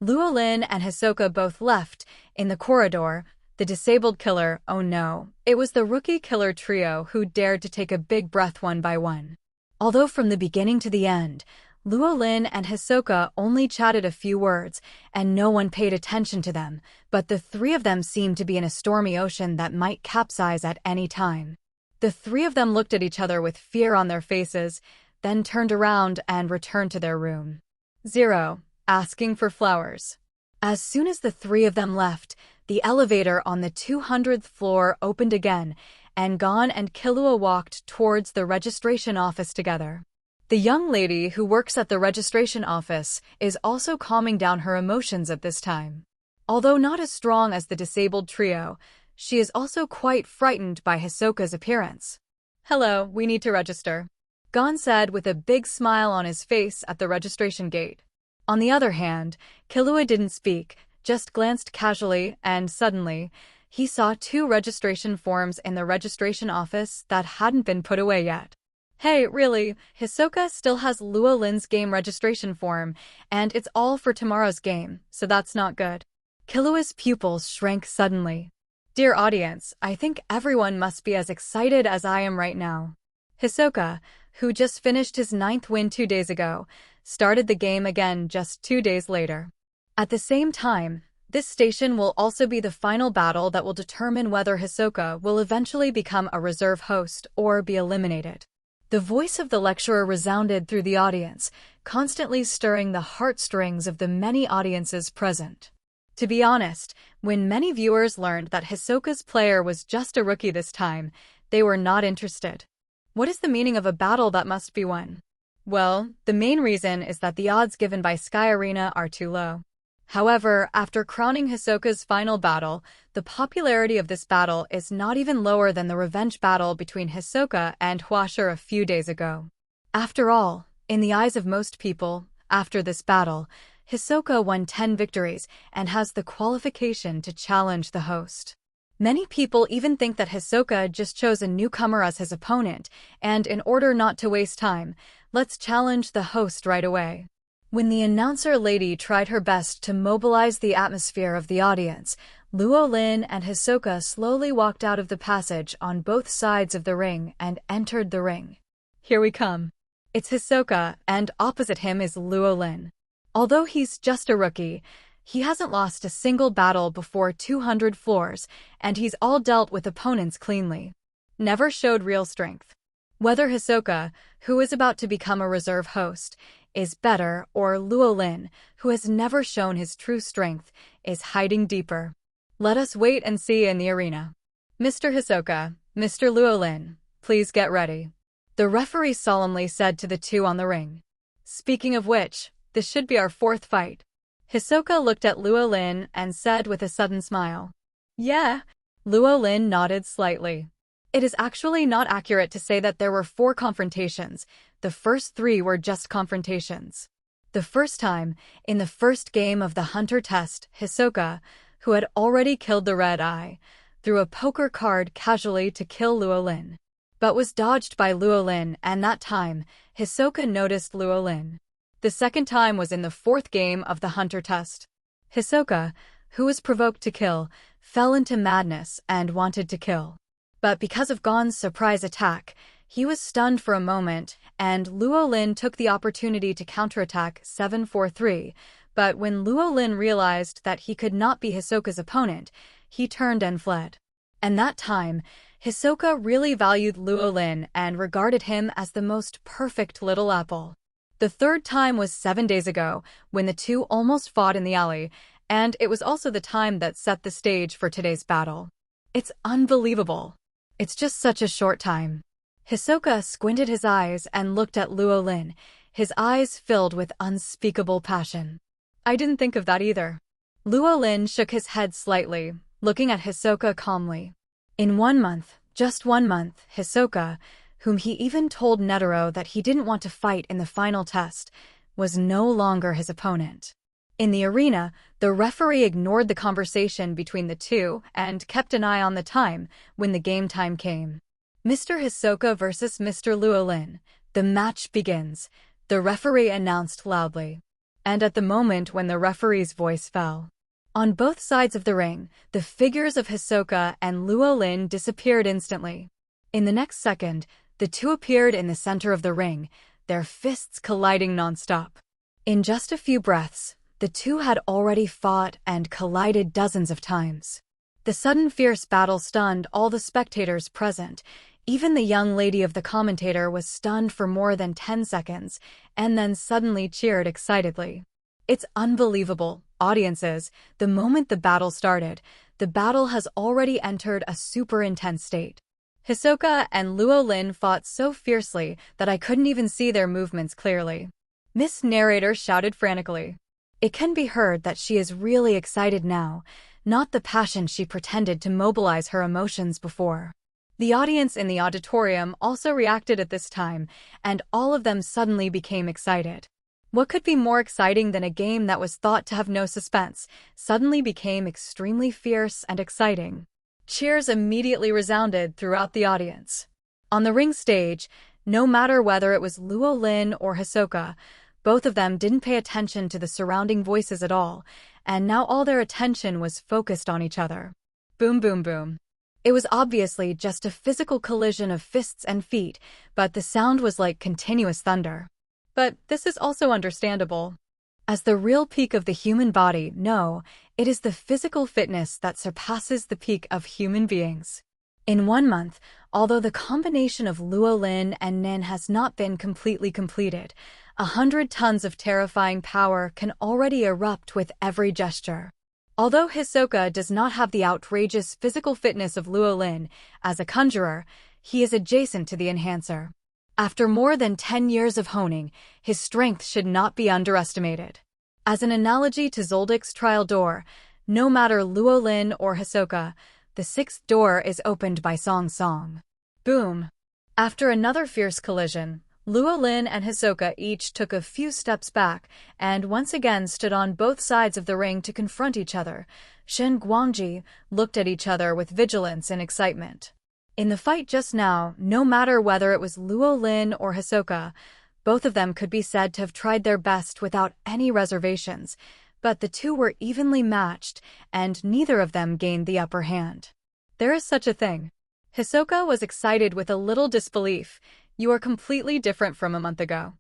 Luo Lin and Hisoka both left, in the corridor, the disabled killer, oh no, it was the rookie killer trio who dared to take a big breath one by one. Although from the beginning to the end, Luo Lin and Hisoka only chatted a few words, and no one paid attention to them, but the three of them seemed to be in a stormy ocean that might capsize at any time. The three of them looked at each other with fear on their faces, then turned around and returned to their room. 0. Asking for flowers. As soon as the three of them left, the elevator on the 200th floor opened again, and Gon and Killua walked towards the registration office together. The young lady who works at the registration office is also calming down her emotions at this time. Although not as strong as the disabled trio, she is also quite frightened by Hisoka's appearance. Hello, we need to register, Gon said with a big smile on his face at the registration gate. On the other hand, Killua didn't speak, just glanced casually, and suddenly, he saw 2 registration forms in the registration office that hadn't been put away yet. Hey, really, Hisoka still has Luo Lin's game registration form, and it's all for tomorrow's game, so that's not good. Killua's pupils shrank suddenly. Dear audience, I think everyone must be as excited as I am right now. Hisoka, who just finished his 9th win 2 days ago, started the game again just 2 days later. At the same time, this station will also be the final battle that will determine whether Hisoka will eventually become a reserve host or be eliminated. The voice of the lecturer resounded through the audience, constantly stirring the heartstrings of the many audiences present. To be honest, when many viewers learned that Hisoka's player was just a rookie this time, they were not interested. What is the meaning of a battle that must be won? Well, the main reason is that the odds given by Sky Arena are too low. However, after crowning Hisoka's final battle, the popularity of this battle is not even lower than the revenge battle between Hisoka and Hwasher a few days ago. After all, in the eyes of most people, after this battle, Hisoka won 10 victories and has the qualification to challenge the host. Many people even think that Hisoka just chose a newcomer as his opponent, and in order not to waste time, let's challenge the host right away. When the announcer lady tried her best to mobilize the atmosphere of the audience, Luo Lin and Hisoka slowly walked out of the passage on both sides of the ring and entered the ring. Here we come. It's Hisoka, and opposite him is Luo Lin. Although he's just a rookie, he hasn't lost a single battle before 200 floors, and he's all dealt with opponents cleanly. Never showed real strength. Whether Hisoka, who is about to become a reserve host, is better, or Luo Lin, who has never shown his true strength, is hiding deeper. Let us wait and see in the arena. Mr. Hisoka, Mr. Luo Lin, please get ready, the referee solemnly said to the two on the ring. Speaking of which, this should be our 4th fight. Hisoka looked at Luo Lin and said with a sudden smile. Yeah. Luo Lin nodded slightly. It is actually not accurate to say that there were 4 confrontations. The first 3 were just confrontations. The first time, in the first game of the Hunter test, Hisoka, who had already killed the Red Eye, threw a poker card casually to kill Luo Lin, but was dodged by Luo Lin, and that time, Hisoka noticed Luo Lin. The second time was in the 4th game of the Hunter test. Hisoka, who was provoked to kill, fell into madness and wanted to kill. But because of Gon's surprise attack, he was stunned for a moment, and Luo Lin took the opportunity to counterattack 7-4-3, but when Luo Lin realized that he could not be Hisoka's opponent, he turned and fled. And that time, Hisoka really valued Luo Lin and regarded him as the most perfect little apple. The third time was 7 days ago, when the two almost fought in the alley, and it was also the time that set the stage for today's battle. It's unbelievable. It's just such a short time. Hisoka squinted his eyes and looked at Luo Lin, his eyes filled with unspeakable passion. I didn't think of that either. Luo Lin shook his head slightly, looking at Hisoka calmly. In 1 month, just 1 month, Hisoka, whom he even told Netero that he didn't want to fight in the final test, was no longer his opponent. In the arena, the referee ignored the conversation between the two and kept an eye on the time when the game time came. Mr. Hisoka versus Mr. Luo Lin. The match begins, the referee announced loudly. And at the moment when the referee's voice fell, on both sides of the ring, the figures of Hisoka and Luo Lin disappeared instantly. In the next second, the two appeared in the center of the ring, their fists colliding nonstop. In just a few breaths, the two had already fought and collided dozens of times. The sudden fierce battle stunned all the spectators present. Even the young lady of the commentator was stunned for more than 10 seconds, and then suddenly cheered excitedly. It's unbelievable, audiences. The moment the battle started, the battle has already entered a super intense state. Hisoka and Luo Lin fought so fiercely that I couldn't even see their movements clearly. Miss Narrator shouted frantically. It can be heard that she is really excited now, not the passion she pretended to mobilize her emotions before. The audience in the auditorium also reacted at this time, and all of them suddenly became excited. What could be more exciting than a game that was thought to have no suspense suddenly became extremely fierce and exciting? Cheers immediately resounded throughout the audience. On the ring stage, no matter whether it was Luo Lin or Hisoka, both of them didn't pay attention to the surrounding voices at all, and now all their attention was focused on each other. Boom, boom, boom. It was obviously just a physical collision of fists and feet, but the sound was like continuous thunder. But this is also understandable. As the real peak of the human body, no, it is the physical fitness that surpasses the peak of human beings. In 1 month, although the combination of Luo Lin and Nin has not been completely completed, 100 tons of terrifying power can already erupt with every gesture. Although Hisoka does not have the outrageous physical fitness of Luo Lin, as a conjurer, he is adjacent to the enhancer. After more than 10 years of honing, his strength should not be underestimated. As an analogy to Zoldik's trial door, no matter Luo Lin or Hisoka, the 6th door is opened by Song Song. Boom! After another fierce collision, Luo Lin and Hisoka each took a few steps back and once again stood on both sides of the ring to confront each other. Shen Guangji looked at each other with vigilance and excitement. In the fight just now, no matter whether it was Luo Lin or Hisoka, both of them could be said to have tried their best without any reservations, but the two were evenly matched and neither of them gained the upper hand. There is such a thing. Hisoka was excited with a little disbelief. You are completely different from a month ago.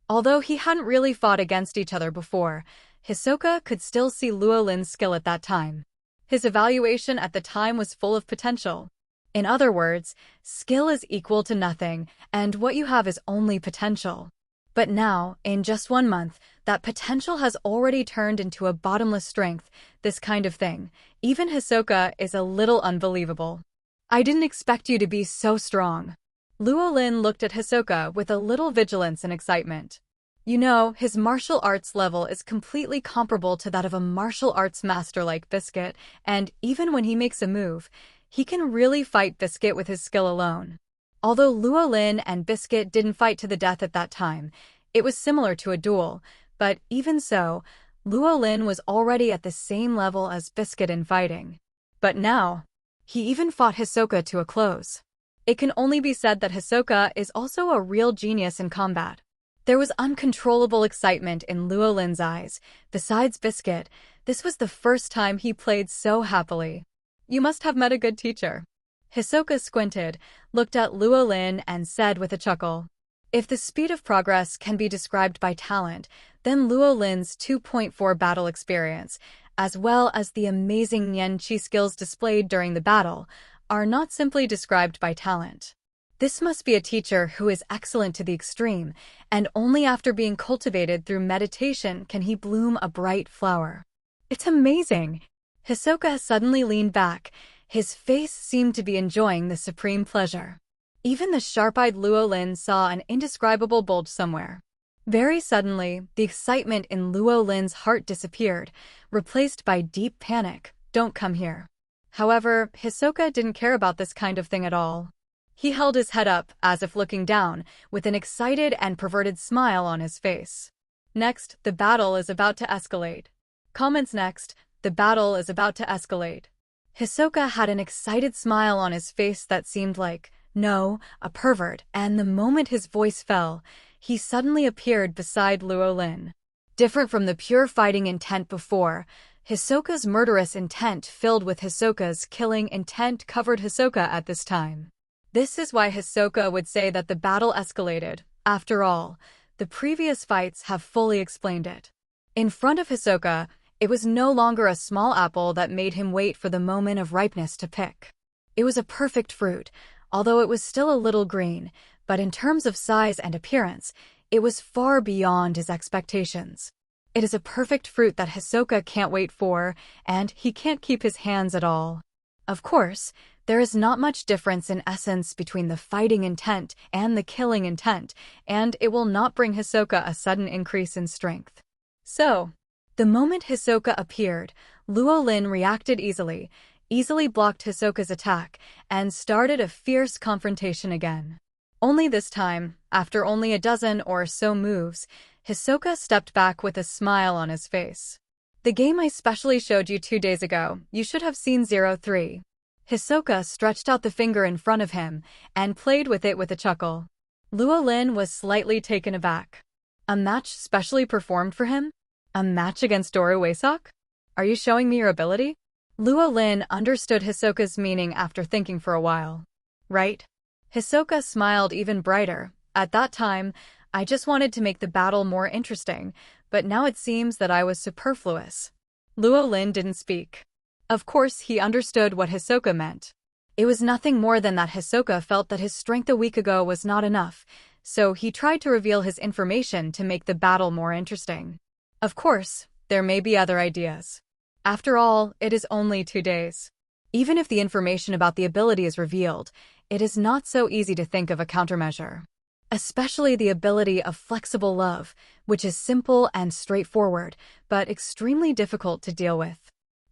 Although he hadn't really fought against each other before, Hisoka could still see Luo Lin's skill at that time. His evaluation at the time was full of potential. In other words, skill is equal to nothing, and what you have is only potential. But now, in just 1 month, that potential has already turned into a bottomless strength. This kind of thing, even Hisoka, is a little unbelievable. I didn't expect you to be so strong. Luo Lin looked at Hisoka with a little vigilance and excitement. You know, his martial arts level is completely comparable to that of a martial arts master like Biscuit, and even when he makes a move, he can really fight Biscuit with his skill alone. Although Luo Lin and Biscuit didn't fight to the death at that time, it was similar to a duel, but even so, Luo Lin was already at the same level as Biscuit in fighting. But now, he even fought Hisoka to a close. It can only be said that Hisoka is also a real genius in combat. There was uncontrollable excitement in Luo Lin's eyes. Besides Biscuit, this was the first time he played so happily. You must have met a good teacher. Hisoka squinted, looked at Luo Lin and said with a chuckle. If the speed of progress can be described by talent, then Luo Lin's 2.4 battle experience, as well as the amazing Nian Qi skills displayed during the battle, are not simply described by talent. This must be a teacher who is excellent to the extreme, and only after being cultivated through meditation can he bloom a bright flower. It's amazing! Hisoka suddenly leaned back. His face seemed to be enjoying the supreme pleasure. Even the sharp-eyed Luo Lin saw an indescribable bulge somewhere. Very suddenly, the excitement in Luo Lin's heart disappeared, replaced by deep panic. Don't come here. However, Hisoka didn't care about this kind of thing at all. He held his head up, as if looking down, with an excited and perverted smile on his face. Next, the battle is about to escalate. Comments next, the battle is about to escalate. Hisoka had an excited smile on his face that seemed like, no, a pervert, and the moment his voice fell, he suddenly appeared beside Luo Lin. Different from the pure fighting intent before, Hisoka's murderous intent filled with Hisoka's killing intent covered Hisoka at this time. This is why Hisoka would say that the battle escalated. After all, the previous fights have fully explained it. In front of Hisoka, it was no longer a small apple that made him wait for the moment of ripeness to pick. It was a perfect fruit, although it was still a little green, but in terms of size and appearance, it was far beyond his expectations. It is a perfect fruit that Hisoka can't wait for, and he can't keep his hands at all. Of course, there is not much difference in essence between the fighting intent and the killing intent, and it will not bring Hisoka a sudden increase in strength. So, the moment Hisoka appeared, Luo Lin reacted easily blocked Hisoka's attack, and started a fierce confrontation again. Only this time, after only a dozen or so moves, Hisoka stepped back with a smile on his face. The game I specially showed you 2 days ago, you should have seen 03. Hisoka stretched out the finger in front of him and played with it with a chuckle. Luo Lin was slightly taken aback. A match specially performed for him? A match against Doru Waesok? Are you showing me your ability? Luo Lin understood Hisoka's meaning after thinking for a while. Right? Hisoka smiled even brighter. At that time, I just wanted to make the battle more interesting, but now it seems that I was superfluous. Luo Lin didn't speak. Of course, he understood what Hisoka meant. It was nothing more than that Hisoka felt that his strength a week ago was not enough, so he tried to reveal his information to make the battle more interesting. Of course, there may be other ideas. After all, it is only 2 days. Even if the information about the ability is revealed, it is not so easy to think of a countermeasure. Especially the ability of flexible love, which is simple and straightforward, but extremely difficult to deal with.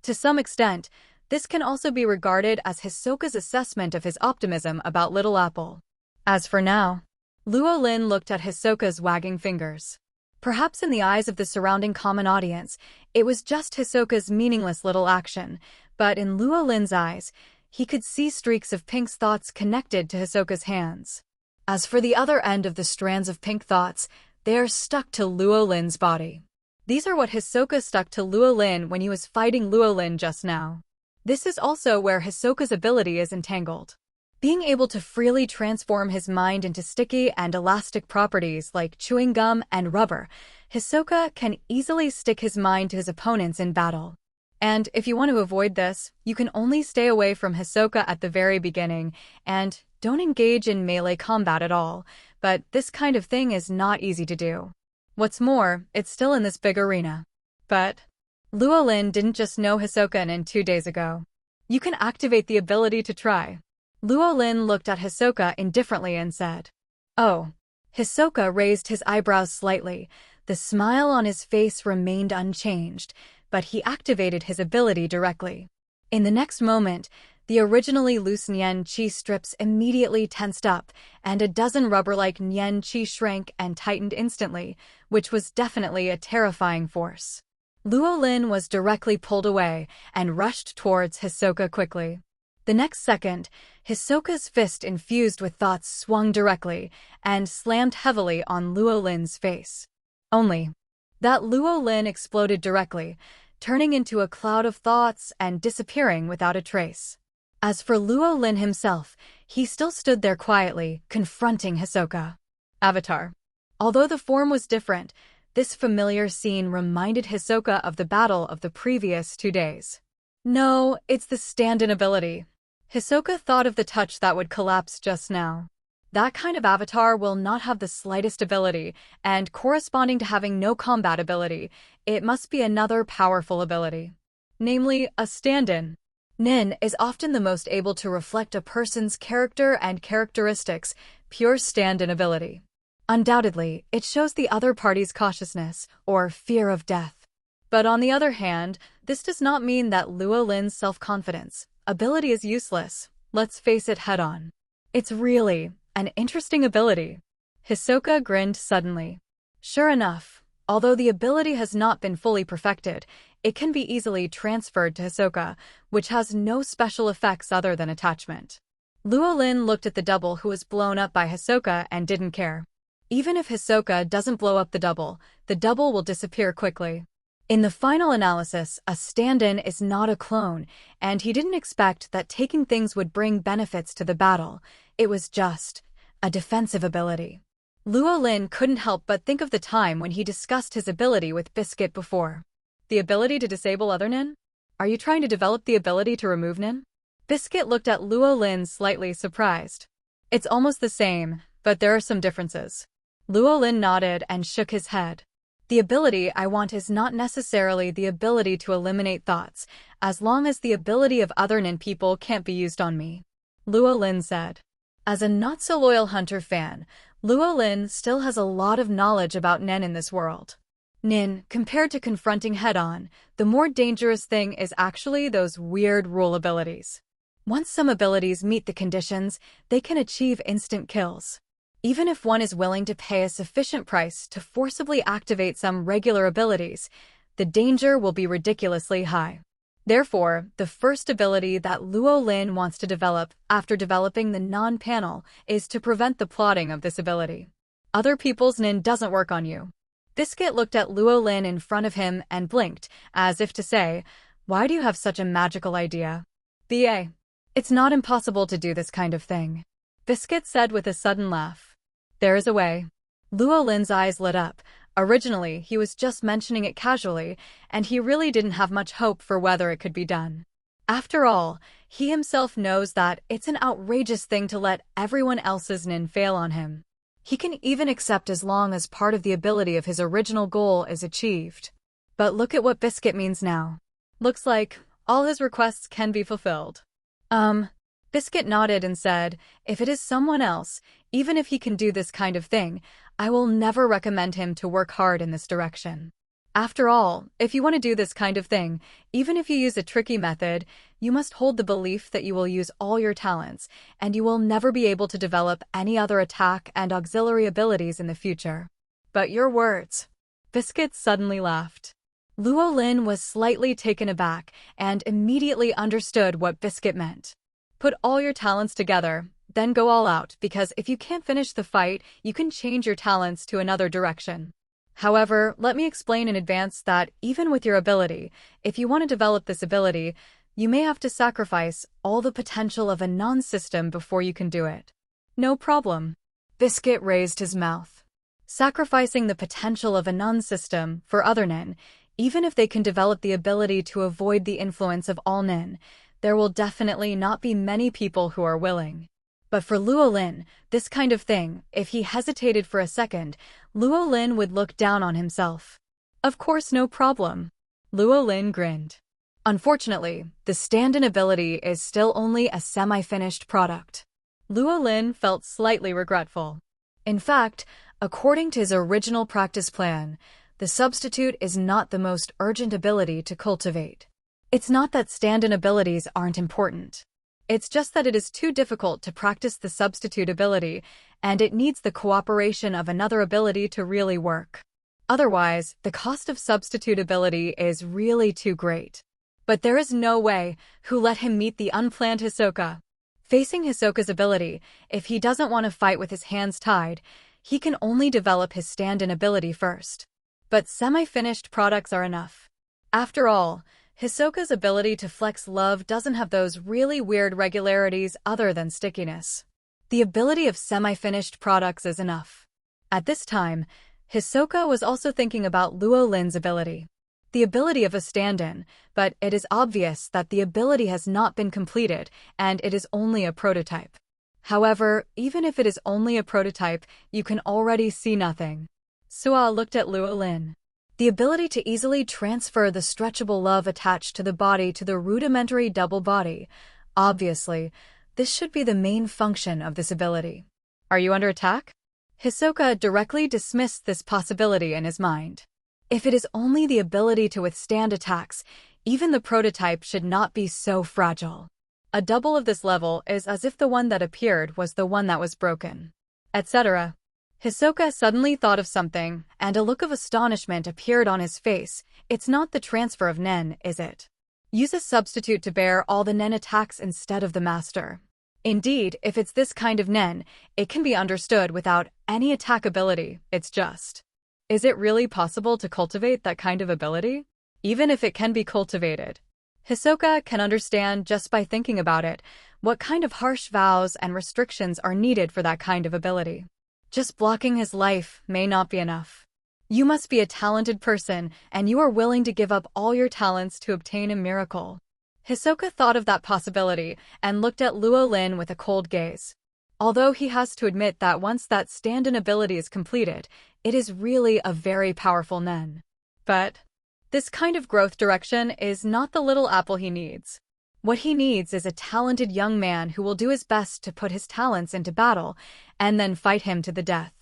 To some extent, this can also be regarded as Hisoka's assessment of his optimism about Little Apple. As for now, Luo Lin looked at Hisoka's wagging fingers. Perhaps in the eyes of the surrounding common audience, it was just Hisoka's meaningless little action, but in Luo Lin's eyes, he could see streaks of Pink's thoughts connected to Hisoka's hands. As for the other end of the strands of Pink thoughts, they are stuck to Luo Lin's body. These are what Hisoka stuck to Luo Lin when he was fighting Luo Lin just now. This is also where Hisoka's ability is entangled. Being able to freely transform his mind into sticky and elastic properties like chewing gum and rubber, Hisoka can easily stick his mind to his opponents in battle. And if you want to avoid this, you can only stay away from Hisoka at the very beginning, and don't engage in melee combat at all, but this kind of thing is not easy to do. What's more, it's still in this big arena. But Luo Lin didn't just know Hisoka in 2 days ago. You can activate the ability to try. Luo Lin looked at Hisoka indifferently and said, "Oh." Hisoka raised his eyebrows slightly. The smile on his face remained unchanged, but he activated his ability directly. In the next moment, the originally loose Nian Qi strips immediately tensed up, and a dozen rubber-like Nian Qi shrank and tightened instantly, which was definitely a terrifying force. Luo Lin was directly pulled away and rushed towards Hisoka quickly. The next second, Hisoka's fist infused with thoughts swung directly and slammed heavily on Luo Lin's face. Only that Luo Lin exploded directly, turning into a cloud of thoughts and disappearing without a trace. As for Luo Lin himself, he still stood there quietly, confronting Hisoka. Avatar. Although the form was different, this familiar scene reminded Hisoka of the battle of the previous 2 days. No, it's the stand-in ability. Hisoka thought of the touch that would collapse just now. That kind of avatar will not have the slightest ability, and corresponding to having no combat ability, it must be another powerful ability. Namely, a stand-in. Nin is often the most able to reflect a person's character and characteristics, pure stand-in ability. Undoubtedly, it shows the other party's cautiousness, or fear of death. But on the other hand, this does not mean that Luo Lin's self-confidence ability is useless. Let's face it head-on. It's really an interesting ability. Hisoka grinned suddenly. Sure enough, although the ability has not been fully perfected, it can be easily transferred to Hisoka, which has no special effects other than attachment. Luo Lin looked at the double who was blown up by Hisoka and didn't care. Even if Hisoka doesn't blow up the double will disappear quickly. In the final analysis, a stand-in is not a clone, and he didn't expect that taking things would bring benefits to the battle. It was just a defensive ability. Luo Lin couldn't help but think of the time when he discussed his ability with Biscuit before. The ability to disable other Nin? Are you trying to develop the ability to remove Nin? Biscuit looked at Luo Lin slightly surprised. It's almost the same, but there are some differences. Luo Lin nodded and shook his head. The ability I want is not necessarily the ability to eliminate thoughts, as long as the ability of other Nin people can't be used on me. Luo Lin said. As a not-so-loyal Hunter fan, Luo Lin still has a lot of knowledge about Nin in this world. Nin, compared to confronting head-on, the more dangerous thing is actually those weird rule abilities. Once some abilities meet the conditions, they can achieve instant kills. Even if one is willing to pay a sufficient price to forcibly activate some regular abilities, the danger will be ridiculously high. Therefore, the first ability that Luo Lin wants to develop after developing the non-panel is to prevent the plotting of this ability. Other people's Nin doesn't work on you. Biscuit looked at Luo Lin in front of him and blinked, as if to say, why do you have such a magical idea? BA. It's not impossible to do this kind of thing. Biscuit said with a sudden laugh. There is a way. Luo Lin's eyes lit up. Originally, he was just mentioning it casually, and he really didn't have much hope for whether it could be done. After all, he himself knows that it's an outrageous thing to let everyone else's Nin fail on him. He can even accept as long as part of the ability of his original goal is achieved. But look at what Biscuit means now. Looks like all his requests can be fulfilled. Biscuit nodded and said, if it is someone else, even if he can do this kind of thing, I will never recommend him to work hard in this direction. After all, if you want to do this kind of thing, even if you use a tricky method, you must hold the belief that you will use all your talents, and you will never be able to develop any other attack and auxiliary abilities in the future. But your words. Biscuit suddenly laughed. Luo Lin was slightly taken aback and immediately understood what Biscuit meant. Put all your talents together, then go all out, because if you can't finish the fight, you can change your talents to another direction. However, let me explain in advance that even with your ability, if you want to develop this ability, you may have to sacrifice all the potential of a non-system before you can do it. No problem. Biscuit raised his mouth. Sacrificing the potential of a non-system for other Nin, even if they can develop the ability to avoid the influence of all Nin, there will definitely not be many people who are willing. But for Luo Lin, this kind of thing, if he hesitated for a second, Luo Lin would look down on himself. Of course, no problem. Luo Lin grinned. Unfortunately, the stand-in ability is still only a semi-finished product. Luo Lin felt slightly regretful. In fact, according to his original practice plan, the substitute is not the most urgent ability to cultivate. It's not that stand-in abilities aren't important. It's just that it is too difficult to practice the substitute ability, and it needs the cooperation of another ability to really work. Otherwise, the cost of substitute ability is really too great. But there is no way who let him meet the unplanned Hisoka. Facing Hisoka's ability, if he doesn't want to fight with his hands tied, he can only develop his stand-in ability first. But semi-finished products are enough. After all, Hisoka's ability to flex love doesn't have those really weird regularities other than stickiness. The ability of semi-finished products is enough. At this time, Hisoka was also thinking about Luo Lin's ability. the ability of a stand-in, but it is obvious that the ability has not been completed and it is only a prototype. However, even if it is only a prototype, you can already see nothing. Suo looked at Luo Lin. The ability to easily transfer the stretchable love attached to the body to the rudimentary double body. Obviously, this should be the main function of this ability. Are you under attack? Hisoka directly dismissed this possibility in his mind. If it is only the ability to withstand attacks, even the prototype should not be so fragile. A double of this level is as if the one that appeared was the one that was broken, etc. Hisoka suddenly thought of something, and a look of astonishment appeared on his face. It's not the transfer of Nen, is it? Use a substitute to bear all the Nen attacks instead of the master. Indeed, if it's this kind of Nen, it can be understood without any attack ability, it's just. Is it really possible to cultivate that kind of ability? Even if it can be cultivated, Hisoka can understand just by thinking about it what kind of harsh vows and restrictions are needed for that kind of ability. Just blocking his life may not be enough. You must be a talented person, and you are willing to give up all your talents to obtain a miracle. Hisoka thought of that possibility and looked at Luo Lin with a cold gaze. Although he has to admit that once that stand-in ability is completed, it is really a very powerful Nen. But this kind of growth direction is not the little apple he needs. What he needs is a talented young man who will do his best to put his talents into battle and then fight him to the death.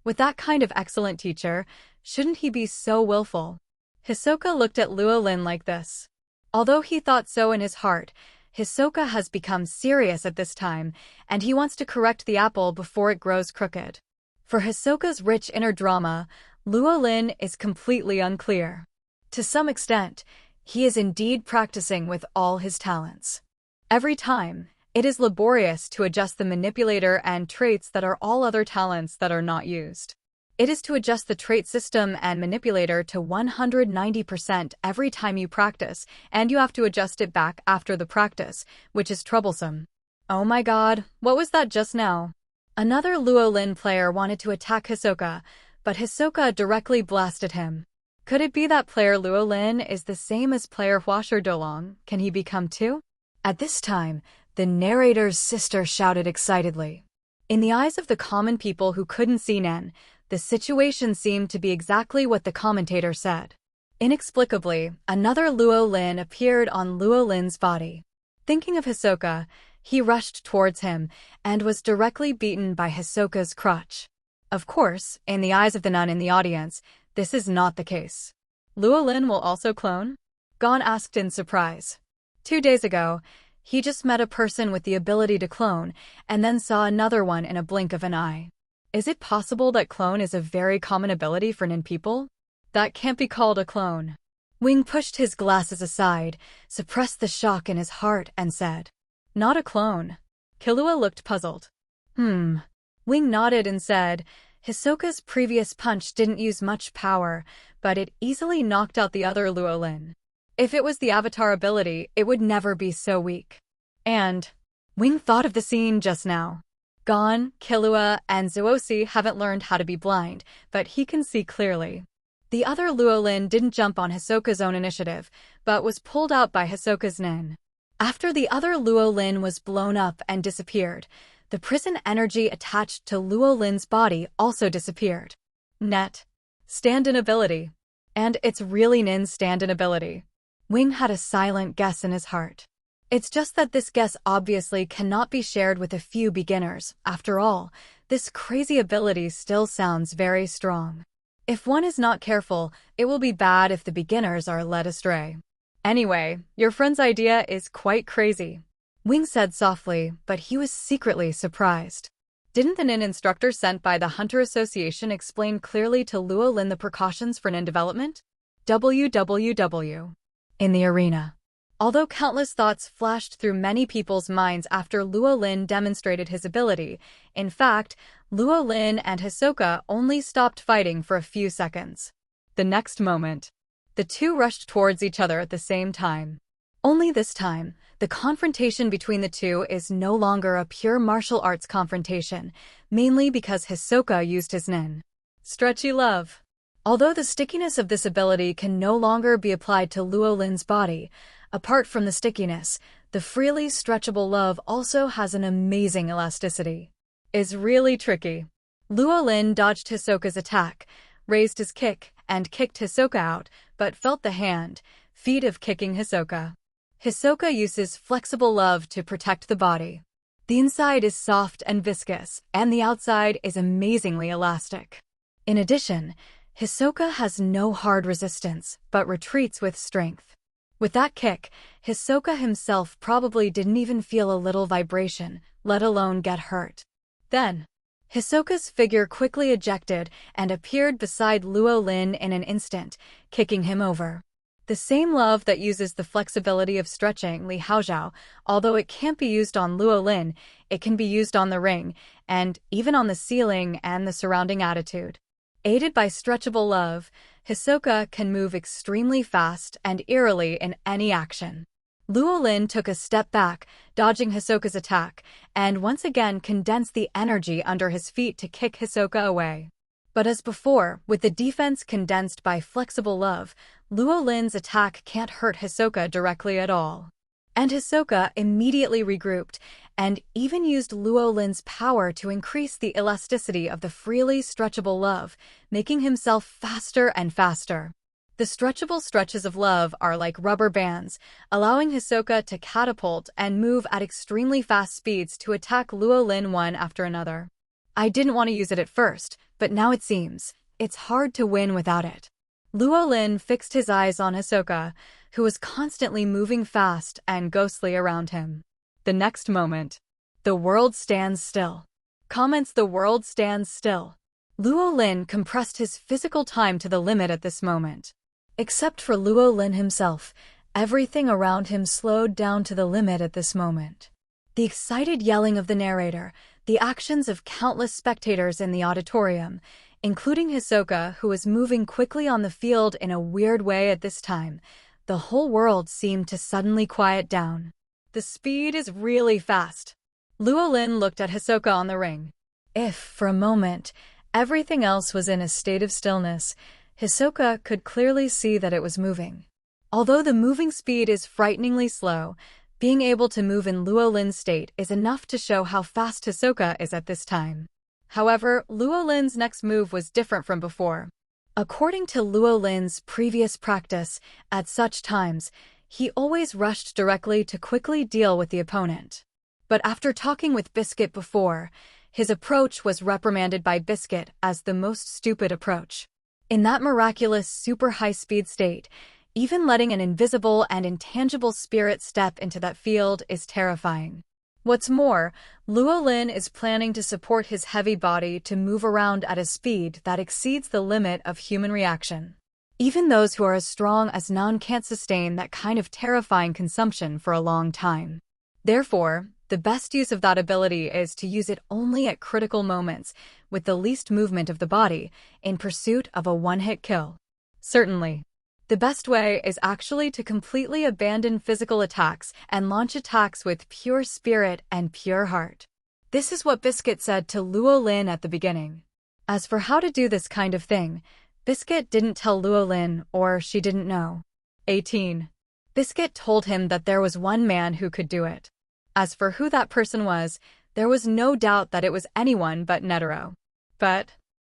With that kind of excellent teacher, shouldn't he be so willful? Hisoka looked at Luo Lin like this. Although he thought so in his heart, Hisoka has become serious at this time, and he wants to correct the apple before it grows crooked. For Hisoka's rich inner drama, Luo Lin is completely unclear. To some extent, he is indeed practicing with all his talents. Every time, it is laborious to adjust the manipulator and traits that are all other talents that are not used. It is to adjust the trait system and manipulator to 190% every time you practice, and you have to adjust it back after the practice, which is troublesome. Oh my god, what was that just now? Another Luo Lin player wanted to attack Hisoka, but Hisoka directly blasted him. Could it be that player Luo Lin is the same as player Huasher Dolong? Can he become two? At this time, the narrator's sister shouted excitedly. In the eyes of the common people who couldn't see Nen, the situation seemed to be exactly what the commentator said. Inexplicably, another Luo Lin appeared on Luo Lin's body. Thinking of Hisoka, he rushed towards him and was directly beaten by Hisoka's crutch. Of course, in the eyes of the nun in the audience, this is not the case. Luo Lin will also clone? Gon asked in surprise. 2 days ago, he just met a person with the ability to clone and then saw another one in a blink of an eye. Is it possible that clone is a very common ability for Nin people? That can't be called a clone. Wing pushed his glasses aside, suppressed the shock in his heart, and said, "Not a clone." Killua looked puzzled. Wing nodded and said, Hisoka's previous punch didn't use much power, but it easily knocked out the other Luo Lin. If it was the avatar ability, it would never be so weak. And Wing thought of the scene just now. Gon, Killua, and Zuosi haven't learned how to be blind, but he can see clearly. The other Luo Lin didn't jump on Hisoka's own initiative, but was pulled out by Hisoka's Nen. After the other Luo Lin was blown up and disappeared, the prison energy attached to Luo Lin's body also disappeared. Net. Stand-in ability. And it's really Nin's stand-in ability. Wing had a silent guess in his heart. It's just that this guess obviously cannot be shared with a few beginners. After all, this crazy ability still sounds very strong. If one is not careful, it will be bad if the beginners are led astray. Anyway, your friend's idea is quite crazy, Wing said softly, but he was secretly surprised. Didn't the Nin instructor sent by the Hunter Association explain clearly to Luo Lin the precautions for Nin development? www. In the arena. Although countless thoughts flashed through many people's minds after Luo Lin demonstrated his ability, in fact, Luo Lin and Hisoka only stopped fighting for a few seconds. The next moment, the two rushed towards each other at the same time. Only this time, the confrontation between the two is no longer a pure martial arts confrontation, mainly because Hisoka used his Nin. Stretchy love. Although the stickiness of this ability can no longer be applied to Luo Lin's body, apart from the stickiness, the freely stretchable love also has an amazing elasticity. It's really tricky. Luo Lin dodged Hisoka's attack, raised his kick, and kicked Hisoka out, but felt the feet of kicking Hisoka. Hisoka uses flexible love to protect the body. The inside is soft and viscous, and the outside is amazingly elastic. In addition, Hisoka has no hard resistance, but retreats with strength. With that kick, Hisoka himself probably didn't even feel a little vibration, let alone get hurt. Then, Hisoka's figure quickly ejected and appeared beside Luo Lin in an instant, kicking him over. The same love that uses the flexibility of stretching Li Haozhao, although it can't be used on Luo Lin, it can be used on the ring, and even on the ceiling and the surrounding attitude. Aided by stretchable love, Hisoka can move extremely fast and eerily in any action. Luo Lin took a step back, dodging Hisoka's attack, and once again condensed the energy under his feet to kick Hisoka away. But as before, with the defense condensed by flexible love, Luo Lin's attack can't hurt Hisoka directly at all. And Hisoka immediately regrouped, and even used Luo Lin's power to increase the elasticity of the freely stretchable love, making himself faster and faster. The stretchable stretches of love are like rubber bands, allowing Hisoka to catapult and move at extremely fast speeds to attack Luo Lin one after another. I didn't want to use it at first, but now it seems it's hard to win without it. Luo Lin fixed his eyes on Hisoka, who was constantly moving fast and ghostly around him. The next moment, the world stands still. Comments: the world stands still. Luo Lin compressed his physical time to the limit at this moment. Except for Luo Lin himself, everything around him slowed down to the limit at this moment. The excited yelling of the narrator, the actions of countless spectators in the auditorium, including Hisoka, who was moving quickly on the field in a weird way at this time, the whole world seemed to suddenly quiet down. The speed is really fast. Luo Lin looked at Hisoka on the ring. If, for a moment, everything else was in a state of stillness, Hisoka could clearly see that it was moving. Although the moving speed is frighteningly slow, being able to move in Luo Lin's state is enough to show how fast Hisoka is at this time. However, Luo Lin's next move was different from before. According to Luo Lin's previous practice, at such times, he always rushed directly to quickly deal with the opponent. But after talking with Biscuit before, his approach was reprimanded by Biscuit as the most stupid approach. In that miraculous super high-speed state, even letting an invisible and intangible spirit step into that field is terrifying. What's more, Luo Lin is planning to support his heavy body to move around at a speed that exceeds the limit of human reaction. Even those who are as strong as Nan can't sustain that kind of terrifying consumption for a long time. Therefore, the best use of that ability is to use it only at critical moments, with the least movement of the body, in pursuit of a one-hit kill. Certainly, the best way is actually to completely abandon physical attacks and launch attacks with pure spirit and pure heart. This is what Biscuit said to Luo Lin at the beginning. As for how to do this kind of thing, Biscuit didn't tell Luo Lin, or she didn't know. 18. Biscuit told him that there was one man who could do it. As for who that person was, there was no doubt that it was anyone but Netero. But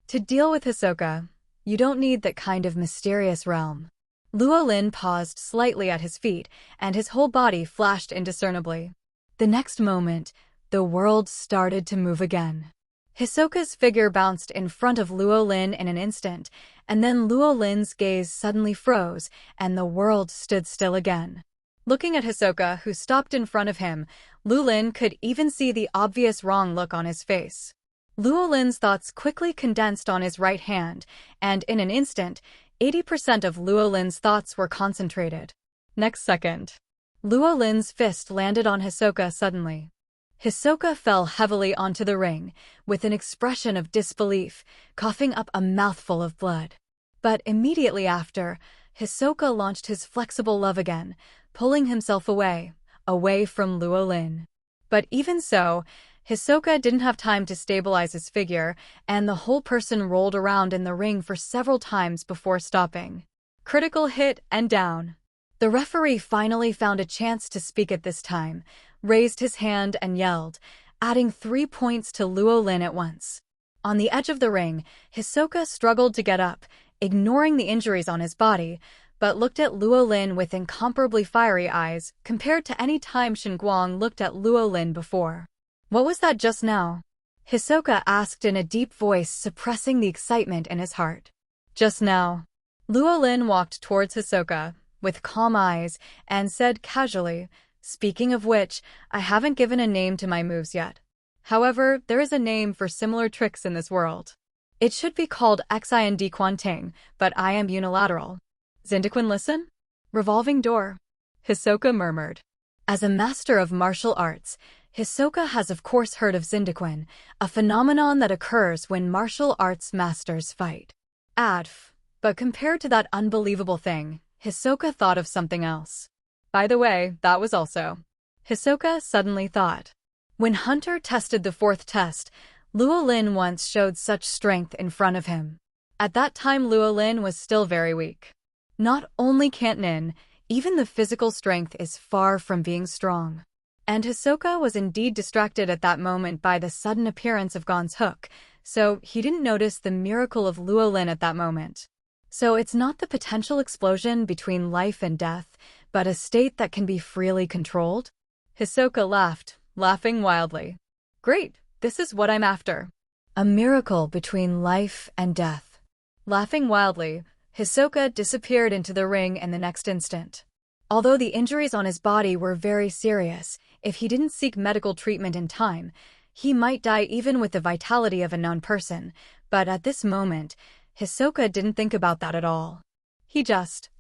to deal with Hisoka, you don't need that kind of mysterious realm. Luo Lin paused slightly at his feet, and his whole body flashed indiscernibly. The next moment, the world started to move again. Hisoka's figure bounced in front of Luo Lin in an instant, and then Luo Lin's gaze suddenly froze, and the world stood still again. Looking at Hisoka, who stopped in front of him, Luo Lin could even see the obvious wrong look on his face. Luo Lin's thoughts quickly condensed on his right hand, and in an instant, 80% of Luo Lin's thoughts were concentrated. Next second, Luo Lin's fist landed on Hisoka suddenly. Hisoka fell heavily onto the ring, with an expression of disbelief, coughing up a mouthful of blood. But immediately after, Hisoka launched his flexible love again, pulling himself away from Luo Lin. But even so, Hisoka didn't have time to stabilize his figure, and the whole person rolled around in the ring for several times before stopping. Critical hit and down. The referee finally found a chance to speak at this time, raised his hand and yelled, adding 3 points to Luo Lin at once. On the edge of the ring, Hisoka struggled to get up, ignoring the injuries on his body, but looked at Luo Lin with incomparably fiery eyes compared to any time Shen Guang looked at Luo Lin before. What was that just now? Hisoka asked in a deep voice, suppressing the excitement in his heart. Just now. Luo Lin walked towards Hisoka, with calm eyes, and said casually, "Speaking of which, I haven't given a name to my moves yet. However, there is a name for similar tricks in this world. It should be called Xind Quanting, but I am unilateral." Zindequan, listen? Revolving door. Hisoka murmured. As a master of martial arts, Hisoka has of course heard of Zindequan, a phenomenon that occurs when martial arts masters fight. But compared to that unbelievable thing, Hisoka thought of something else. By the way, that was also. Hisoka suddenly thought. When Hunter tested the 4th test, Luo Lin once showed such strength in front of him. At that time Luo Lin was still very weak. Not only can't Nin, even the physical strength is far from being strong. And Hisoka was indeed distracted at that moment by the sudden appearance of Gon's hook, so he didn't notice the miracle of Luo Lin at that moment. So it's not the potential explosion between life and death, but a state that can be freely controlled? Hisoka laughed, laughing wildly. Great, this is what I'm after. A miracle between life and death. Laughing wildly, Hisoka disappeared into the ring in the next instant. Although the injuries on his body were very serious, if he didn't seek medical treatment in time, he might die even with the vitality of a non-person, but at this moment, Hisoka didn't think about that at all. He just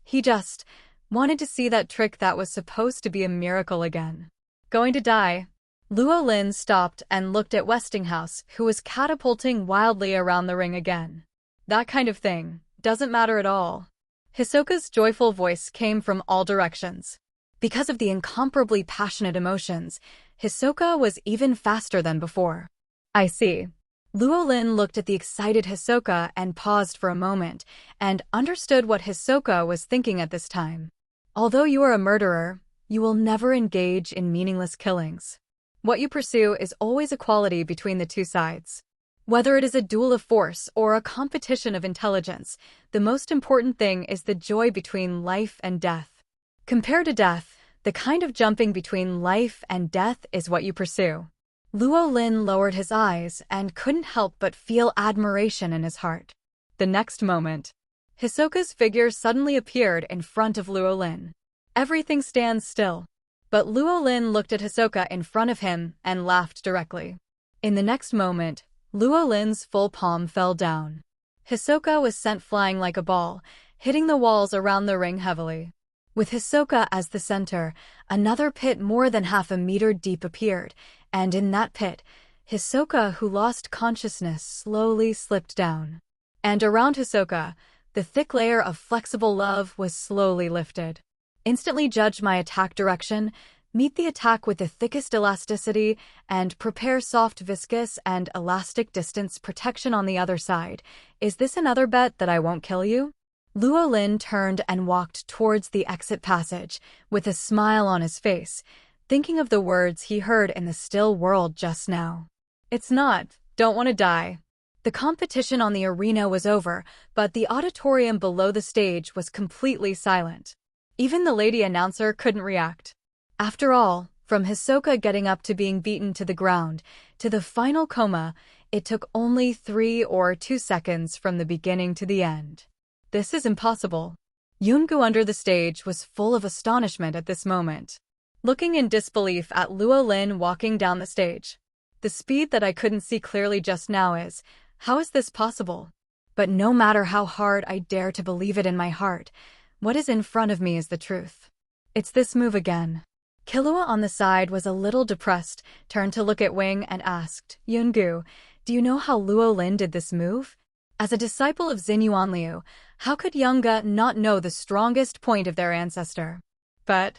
wanted to see that trick that was supposed to be a miracle again. Going to die. Luo Lin stopped and looked at Westinghouse, who was catapulting wildly around the ring again. That kind of thing doesn't matter at all. Hisoka's joyful voice came from all directions. Because of the incomparably passionate emotions, Hisoka was even faster than before. I see. Luo Lin looked at the excited Hisoka and paused for a moment, and understood what Hisoka was thinking at this time. Although you are a murderer, you will never engage in meaningless killings. What you pursue is always equality between the two sides. Whether it is a duel of force or a competition of intelligence, the most important thing is the joy between life and death. Compared to death, the kind of jumping between life and death is what you pursue. Luo Lin lowered his eyes and couldn't help but feel admiration in his heart. The next moment, Hisoka's figure suddenly appeared in front of Luo Lin. Everything stands still. But Luo Lin looked at Hisoka in front of him and laughed directly. In the next moment, Luo Lin's full palm fell down. Hisoka was sent flying like a ball, hitting the walls around the ring heavily. With Hisoka as the center, another pit more than half a meter deep appeared, and in that pit, Hisoka, who lost consciousness, slowly slipped down. And around Hisoka, the thick layer of flexible love was slowly lifted. Instantly judge my attack direction, meet the attack with the thickest elasticity, and prepare soft viscous and elastic distance protection on the other side. Is this another bet that I won't kill you? Luo Lin turned and walked towards the exit passage, with a smile on his face, thinking of the words he heard in the still world just now. It's not, don't want to die. The competition on the arena was over, but the auditorium below the stage was completely silent. Even the lady announcer couldn't react. After all, from Hisoka getting up to being beaten to the ground, to the final coma, it took only 3 or 2 seconds from the beginning to the end. This is impossible. Yungu under the stage was full of astonishment at this moment, looking in disbelief at Luo Lin walking down the stage. The speed that I couldn't see clearly just now is, how is this possible? But no matter how hard I dare to believe it in my heart, what is in front of me is the truth. It's this move again. Killua on the side was a little depressed, turned to look at Wing and asked, Yungu, do you know how Luo Lin did this move? As a disciple of Xin Yuanliu, how could Yunga not know the strongest point of their ancestor? But,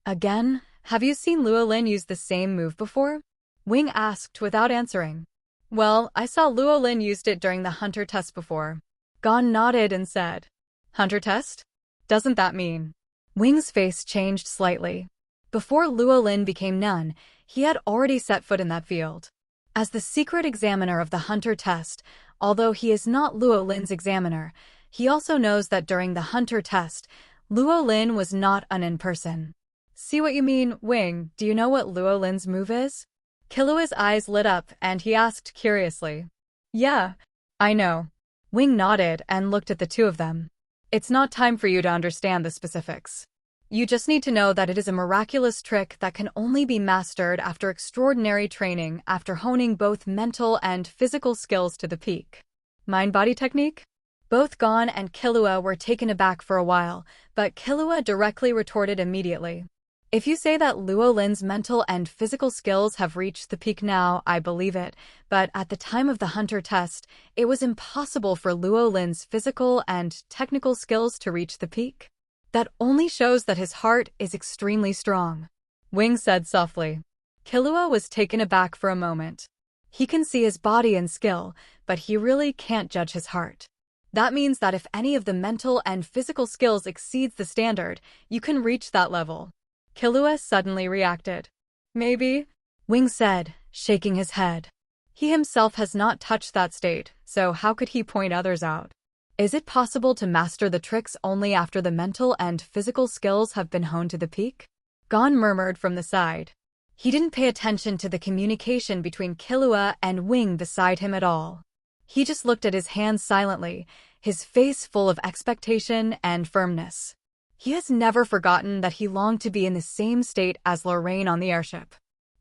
again, have you seen Luo Lin use the same move before? Wing asked without answering. Well, I saw Luo Lin used it during the hunter test before. Gon nodded and said, Hunter test? Doesn't that mean? Wing's face changed slightly. Before Luo Lin became none, he had already set foot in that field. As the secret examiner of the hunter test, although he is not Luo Lin's examiner, he also knows that during the hunter test, Luo Lin was not an in-person. See what you mean, Wing, do you know what Luo Lin's move is? Killua's eyes lit up and he asked curiously. Yeah, I know. Wing nodded and looked at the two of them. It's not time for you to understand the specifics. You just need to know that it is a miraculous trick that can only be mastered after extraordinary training, after honing both mental and physical skills to the peak. Mind-body technique? Both Gon and Killua were taken aback for a while, but Killua directly retorted immediately. If you say that Luo Lin's mental and physical skills have reached the peak now, I believe it, but at the time of the hunter test, it was impossible for Luo Lin's physical and technical skills to reach the peak. That only shows that his heart is extremely strong. Wing said softly. Killua was taken aback for a moment. He can see his body and skill, but he really can't judge his heart. That means that if any of the mental and physical skills exceeds the standard, you can reach that level. Killua suddenly reacted. Maybe, Wing said, shaking his head. He himself has not touched that state, so how could he point others out? Is it possible to master the tricks only after the mental and physical skills have been honed to the peak? Gon murmured from the side. He didn't pay attention to the communication between Killua and Wing beside him at all. He just looked at his hands silently, his face full of expectation and firmness. He has never forgotten that he longed to be in the same state as Lorraine on the airship.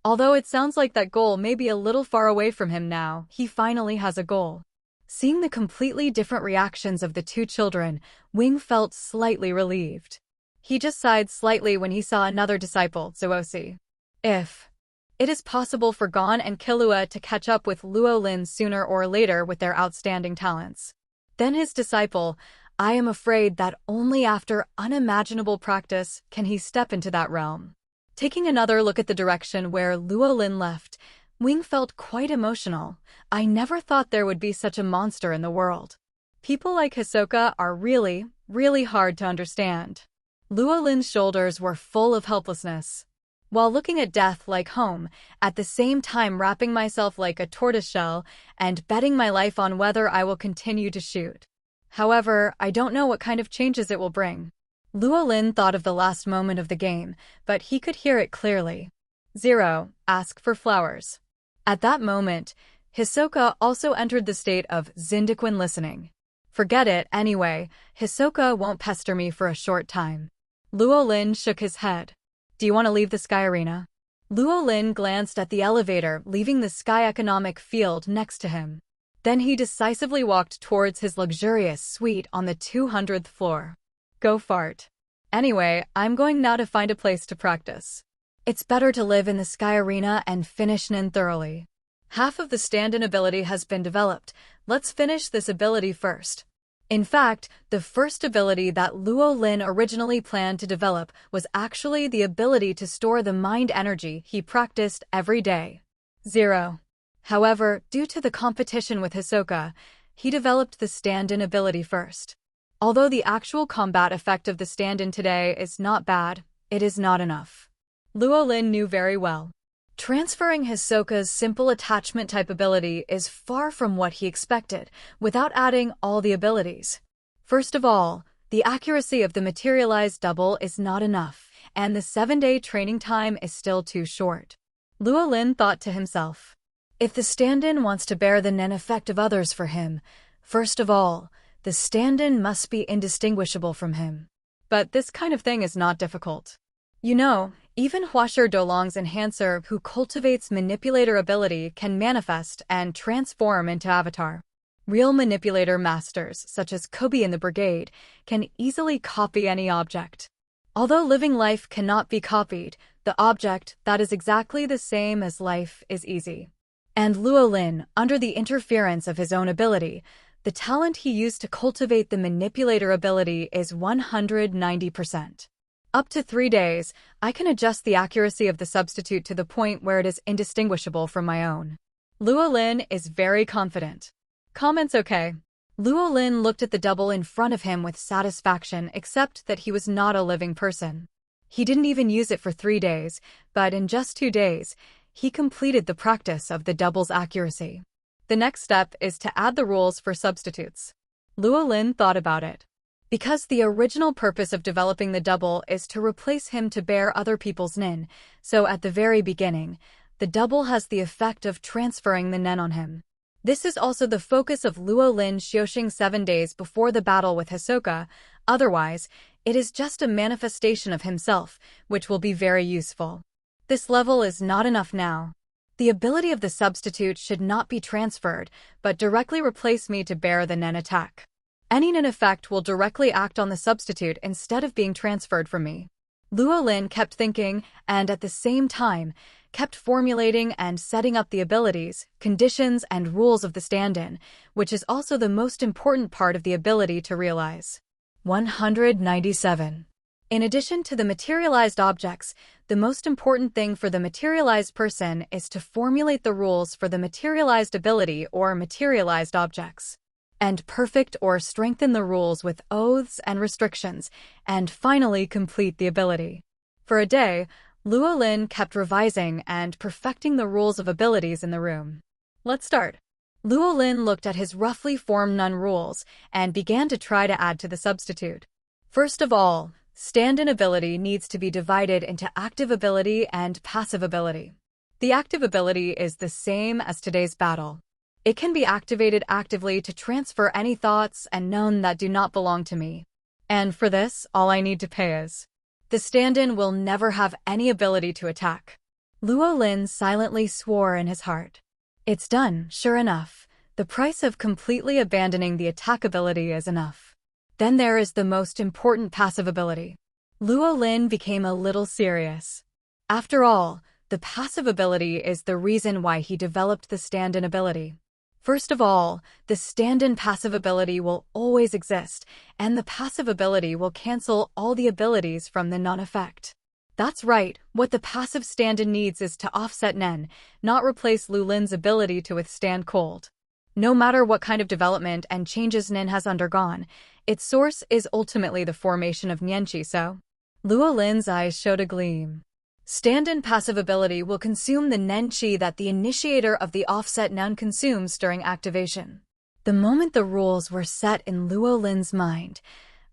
Although it sounds like that goal may be a little far away from him now, he finally has a goal. Seeing the completely different reactions of the two children, Wing felt slightly relieved. He just sighed slightly when he saw another disciple, Zuosi. If it is possible for Gon and Killua to catch up with Luo Lin sooner or later with their outstanding talents, then his disciple, I am afraid that only after unimaginable practice can he step into that realm. Taking another look at the direction where Luo Lin left, Wing felt quite emotional. I never thought there would be such a monster in the world. People like Hisoka are really, really hard to understand. Luo Lin's shoulders were full of helplessness. While looking at death like home, at the same time wrapping myself like a tortoiseshell and betting my life on whether I will continue to shoot. However, I don't know what kind of changes it will bring. Luo Lin thought of the last moment of the game, but he could hear it clearly. 0. Ask for flowers. At that moment, Hisoka also entered the state of Zindequin listening. Forget it, anyway, Hisoka won't pester me for a short time. Luo Lin shook his head. Do you want to leave the Sky Arena? Luo Lin glanced at the elevator, leaving the Sky Economic Field next to him. Then he decisively walked towards his luxurious suite on the 200th floor. Go fart. Anyway, I'm going now to find a place to practice. It's better to live in the Sky Arena and finish Nin thoroughly. Half of the stand-in ability has been developed. Let's finish this ability first. In fact, the first ability that Luo Lin originally planned to develop was actually the ability to store the mind energy he practiced every day. 0. However, due to the competition with Hisoka, he developed the stand-in ability first. Although the actual combat effect of the stand-in today is not bad, it is not enough. Luo Lin knew very well. Transferring Hisoka's simple attachment type ability is far from what he expected, without adding all the abilities. First of all, the accuracy of the materialized double is not enough, and the 7-day training time is still too short. Luo Lin thought to himself. If the stand-in wants to bear the Nen effect of others for him, first of all, the stand-in must be indistinguishable from him. But this kind of thing is not difficult. You know, even Huasher Dolong's enhancer who cultivates manipulator ability can manifest and transform into avatar. Real manipulator masters, such as Kobe in the brigade, can easily copy any object. Although living life cannot be copied, the object that is exactly the same as life is easy. And Luo Lin, under the interference of his own ability, the talent he used to cultivate the manipulator ability is 190%. Up to 3 days, I can adjust the accuracy of the substitute to the point where it is indistinguishable from my own. Luo Lin is very confident. Comments okay. Luo Lin looked at the double in front of him with satisfaction, except that he was not a living person. He didn't even use it for 3 days, but in just 2 days, he completed the practice of the double's accuracy. The next step is to add the rules for substitutes. Luo Lin thought about it. Because the original purpose of developing the double is to replace him to bear other people's nin, so at the very beginning, the double has the effect of transferring the nen on him. This is also the focus of Luo Lin Xiuxing 7 days before the battle with Hisoka. Otherwise, it is just a manifestation of himself, which will be very useful. This level is not enough now. The ability of the substitute should not be transferred, but directly replace me to bear the nen attack. Any nen effect will directly act on the substitute instead of being transferred from me. Luo Lin kept thinking, and at the same time, kept formulating and setting up the abilities, conditions, and rules of the stand-in, which is also the most important part of the ability to realize. 197. In addition to the materialized objects, the most important thing for the materialized person is to formulate the rules for the materialized ability or materialized objects, and perfect or strengthen the rules with oaths and restrictions, and finally complete the ability. For a day, Luo Lin kept revising and perfecting the rules of abilities in the room. Let's start. Luo Lin looked at his roughly formed nun rules and began to try to add to the substitute. First of all, stand-in ability needs to be divided into active ability and passive ability. The active ability is the same as today's battle. It can be activated actively to transfer any thoughts and known that do not belong to me. And for this, all I need to pay is. The stand-in will never have any ability to attack. Luo Lin silently swore in his heart. It's done, sure enough. The price of completely abandoning the attack ability is enough. Then there is the most important passive ability. Luo Lin became a little serious. After all, the passive ability is the reason why he developed the stand-in ability. First of all, the stand-in passive ability will always exist, and the passive ability will cancel all the abilities from the non-effect. That's right, what the passive stand-in needs is to offset nen, not replace Luo Lin's ability to withstand cold. No matter what kind of development and changes nen has undergone, its source is ultimately the formation of nianqi, so? Luo Lin's eyes showed a gleam. Stand-in passive ability will consume the nianqi that the initiator of the offset nun consumes during activation. The moment the rules were set in Luo Lin's mind,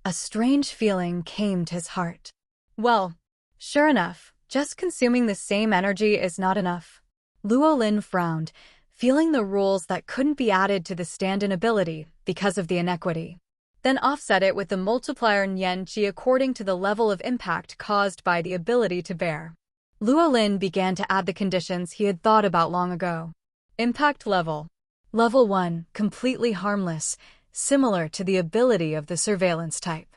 a strange feeling came to his heart. Well, sure enough, just consuming the same energy is not enough. Luo Lin frowned, feeling the rules that couldn't be added to the stand-in ability because of the inequity. Then offset it with the multiplier nianqi according to the level of impact caused by the ability to bear. Luo Lin began to add the conditions he had thought about long ago. Impact level. Level 1, completely harmless, similar to the ability of the surveillance type.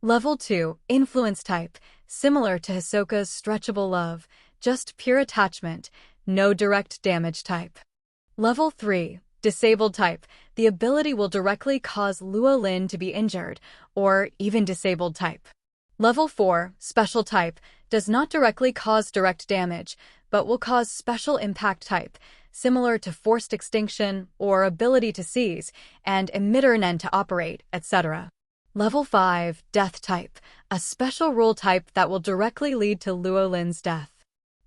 Level 2, influence type, similar to Hisoka's stretchable love, just pure attachment, no direct damage type. Level 3, disabled type, the ability will directly cause Luo Lin to be injured, or even disabled type. Level 4, special type, does not directly cause direct damage, but will cause special impact type, similar to forced extinction or ability to seize, and emitter nen to operate, etc. Level 5, death type, a special rule type that will directly lead to Luo Lin's death.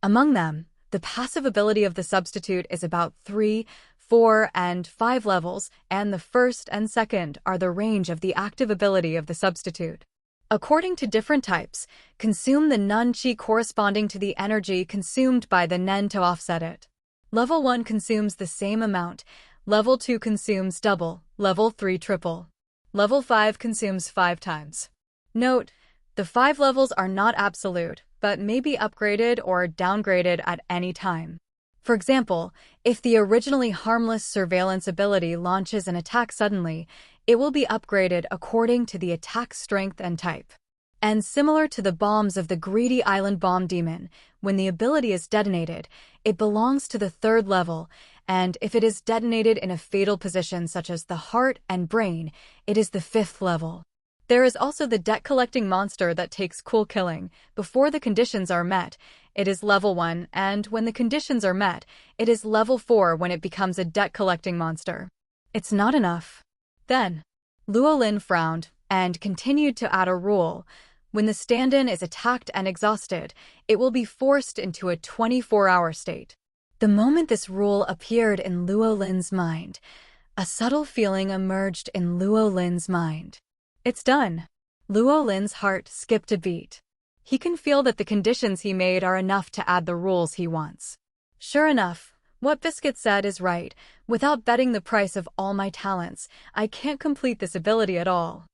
Among them, the passive ability of the substitute is about 3, 4, and 5 levels, and the first and second are the range of the active ability of the substitute. According to different types, consume the nianqi corresponding to the energy consumed by the nen to offset it. Level 1 consumes the same amount, Level 2 consumes double, Level 3 triple. Level 5 consumes 5 times. Note, the 5 levels are not absolute, but may be upgraded or downgraded at any time. For example, if the originally harmless surveillance ability launches an attack suddenly, it will be upgraded according to the attack strength and type. And similar to the bombs of the greedy island bomb demon, when the ability is detonated, it belongs to the 3rd level, and if it is detonated in a fatal position such as the heart and brain, it is the 5th level. There is also the debt-collecting monster that takes cool killing before the conditions are met. It is level 1, and when the conditions are met, it is level 4 when it becomes a debt-collecting monster. It's not enough. Then, Luo Lin frowned and continued to add a rule. When the stand-in is attacked and exhausted, it will be forced into a 24-hour state. The moment this rule appeared in Luo Lin's mind, a subtle feeling emerged in Luo Lin's mind. It's done. Luo Lin's heart skipped a beat. He can feel that the conditions he made are enough to add the rules he wants. Sure enough, what Biscuit said is right. Without betting the price of all my talents, I can't complete this ability at all.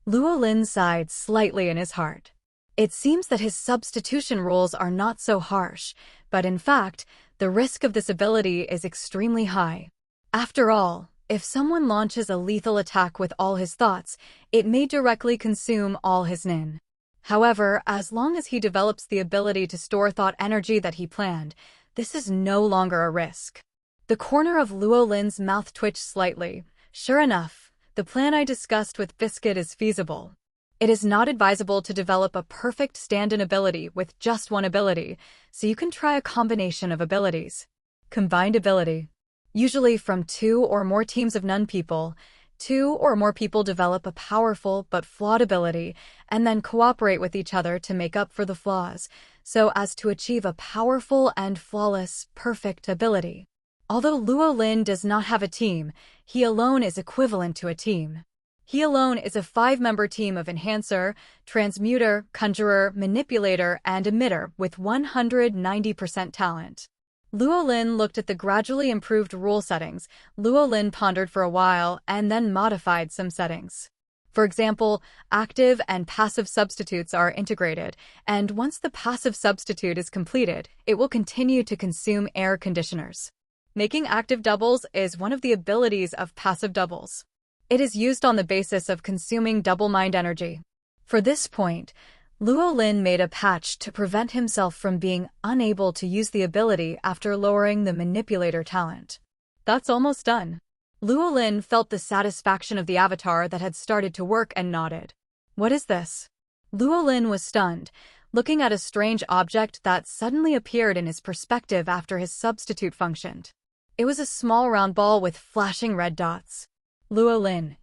Luo Lin sighed slightly in his heart. It seems that his substitution rules are not so harsh, but in fact, the risk of this ability is extremely high. After all, if someone launches a lethal attack with all his thoughts, it may directly consume all his nin. However, as long as he develops the ability to store thought energy that he planned, this is no longer a risk. The corner of Luo Lin's mouth twitched slightly. Sure enough, the plan I discussed with Biscuit is feasible. It is not advisable to develop a perfect stand-in ability with just one ability, so you can try a combination of abilities. Combined ability. Usually from 2 or more teams of none people, 2 or more people develop a powerful but flawed ability and then cooperate with each other to make up for the flaws, so as to achieve a powerful and flawless, perfect ability. Although Luo Lin does not have a team, he alone is equivalent to a team. He alone is a 5-member team of Enhancer, Transmuter, Conjurer, Manipulator, and Emitter with 190% talent. Luo Lin looked at the gradually improved rule settings. Luo Lin pondered for a while and then modified some settings. For example, active and passive substitutes are integrated, and once the passive substitute is completed, it will continue to consume air conditioners. Making active doubles is one of the abilities of passive doubles. It is used on the basis of consuming double mind energy. For this point, Luo Lin made a patch to prevent himself from being unable to use the ability after lowering the manipulator talent. That's almost done. Luo Lin felt the satisfaction of the avatar that had started to work and nodded. What is this? Luo Lin was stunned, looking at a strange object that suddenly appeared in his perspective after his substitute functioned. It was a small round ball with flashing red dots. Luo Lin.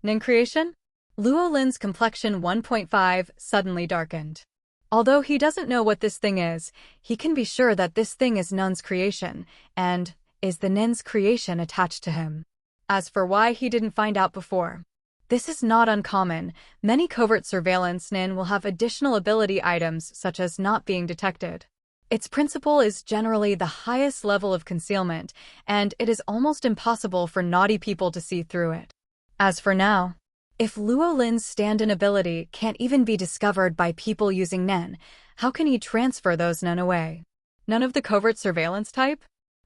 Nin creation? Luo Lin's complexion 1.5 suddenly darkened. Although he doesn't know what this thing is, he can be sure that this thing is Nun's creation, and is the Nin's creation attached to him. As for why he didn't find out before, this is not uncommon. Many covert surveillance Nin will have additional ability items such as not being detected. Its principle is generally the highest level of concealment, and it is almost impossible for naughty people to see through it. As for now, if Luo Lin's stand-in ability can't even be discovered by people using Nen, how can he transfer those Nen away? None of the covert surveillance type?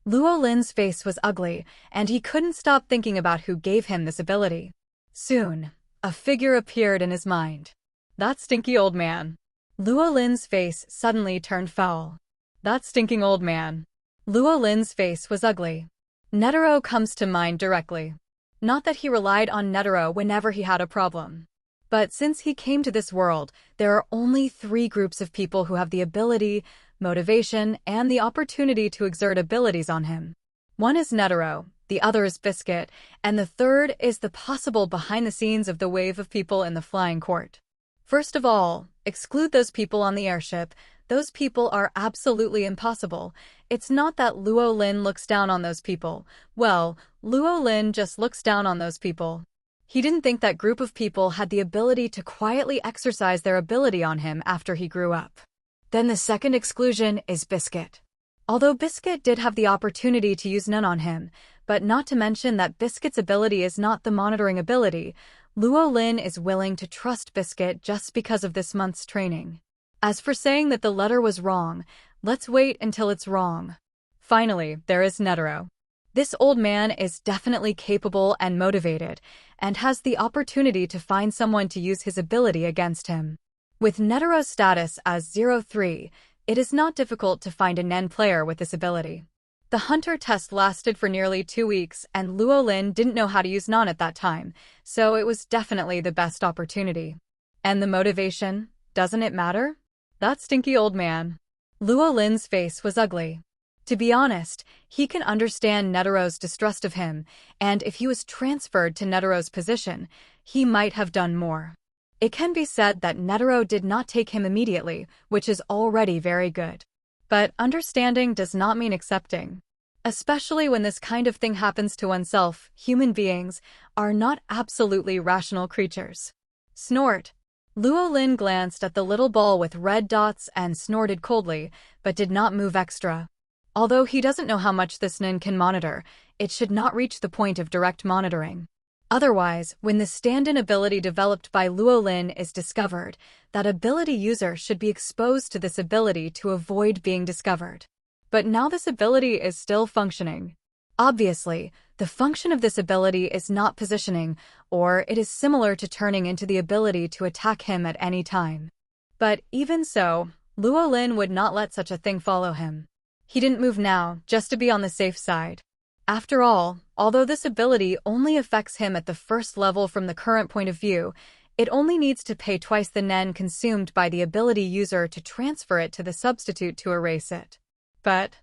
Luo Lin's face was ugly, and he couldn't stop thinking about who gave him this ability. Soon, a figure appeared in his mind. That stinky old man. Luo Lin's face suddenly turned foul. That stinking old man. Luo Lin's face was ugly. Netero comes to mind directly. Not that he relied on Netero whenever he had a problem. But since he came to this world, there are only 3 groups of people who have the ability, motivation, and the opportunity to exert abilities on him. One is Netero, the other is Biscuit, and the third is the possible behind the scenes of the wave of people in the flying court. First of all, exclude those people on the airship. Those people are absolutely impossible. It's not that Luo Lin looks down on those people. Well, Luo Lin just looks down on those people. He didn't think that group of people had the ability to quietly exercise their ability on him after he grew up. Then the second exclusion is Biscuit. Although Biscuit did have the opportunity to use none on him, but not to mention that Biscuit's ability is not the monitoring ability, Luo Lin is willing to trust Biscuit just because of this month's training. As for saying that the letter was wrong, let's wait until it's wrong. Finally, there is Netero. This old man is definitely capable and motivated, and has the opportunity to find someone to use his ability against him. With Netero's status as 03, it is not difficult to find a Nen player with this ability. The hunter test lasted for nearly 2 weeks, and Luo Lin didn't know how to use Nan at that time, so it was definitely the best opportunity. And the motivation? Doesn't it matter? That stinky old man. Luo Lin's face was ugly. To be honest, he can understand Netero's distrust of him, and if he was transferred to Netero's position, he might have done more. It can be said that Netero did not take him immediately, which is already very good. But understanding does not mean accepting. Especially when this kind of thing happens to oneself, human beings are not absolutely rational creatures. Snort. Luo Lin glanced at the little ball with red dots and snorted coldly, but did not move extra. Although he doesn't know how much this Nin can monitor, it should not reach the point of direct monitoring. Otherwise, when the stand-in ability developed by Luo Lin is discovered, that ability user should be exposed to this ability to avoid being discovered. But now this ability is still functioning. Obviously, the function of this ability is not positioning, or it is similar to turning into the ability to attack him at any time. But even so, Luo Lin would not let such a thing follow him. He didn't move now, just to be on the safe side. After all, although this ability only affects him at the first level from the current point of view, it only needs to pay twice the Nen consumed by the ability user to transfer it to the substitute to erase it. But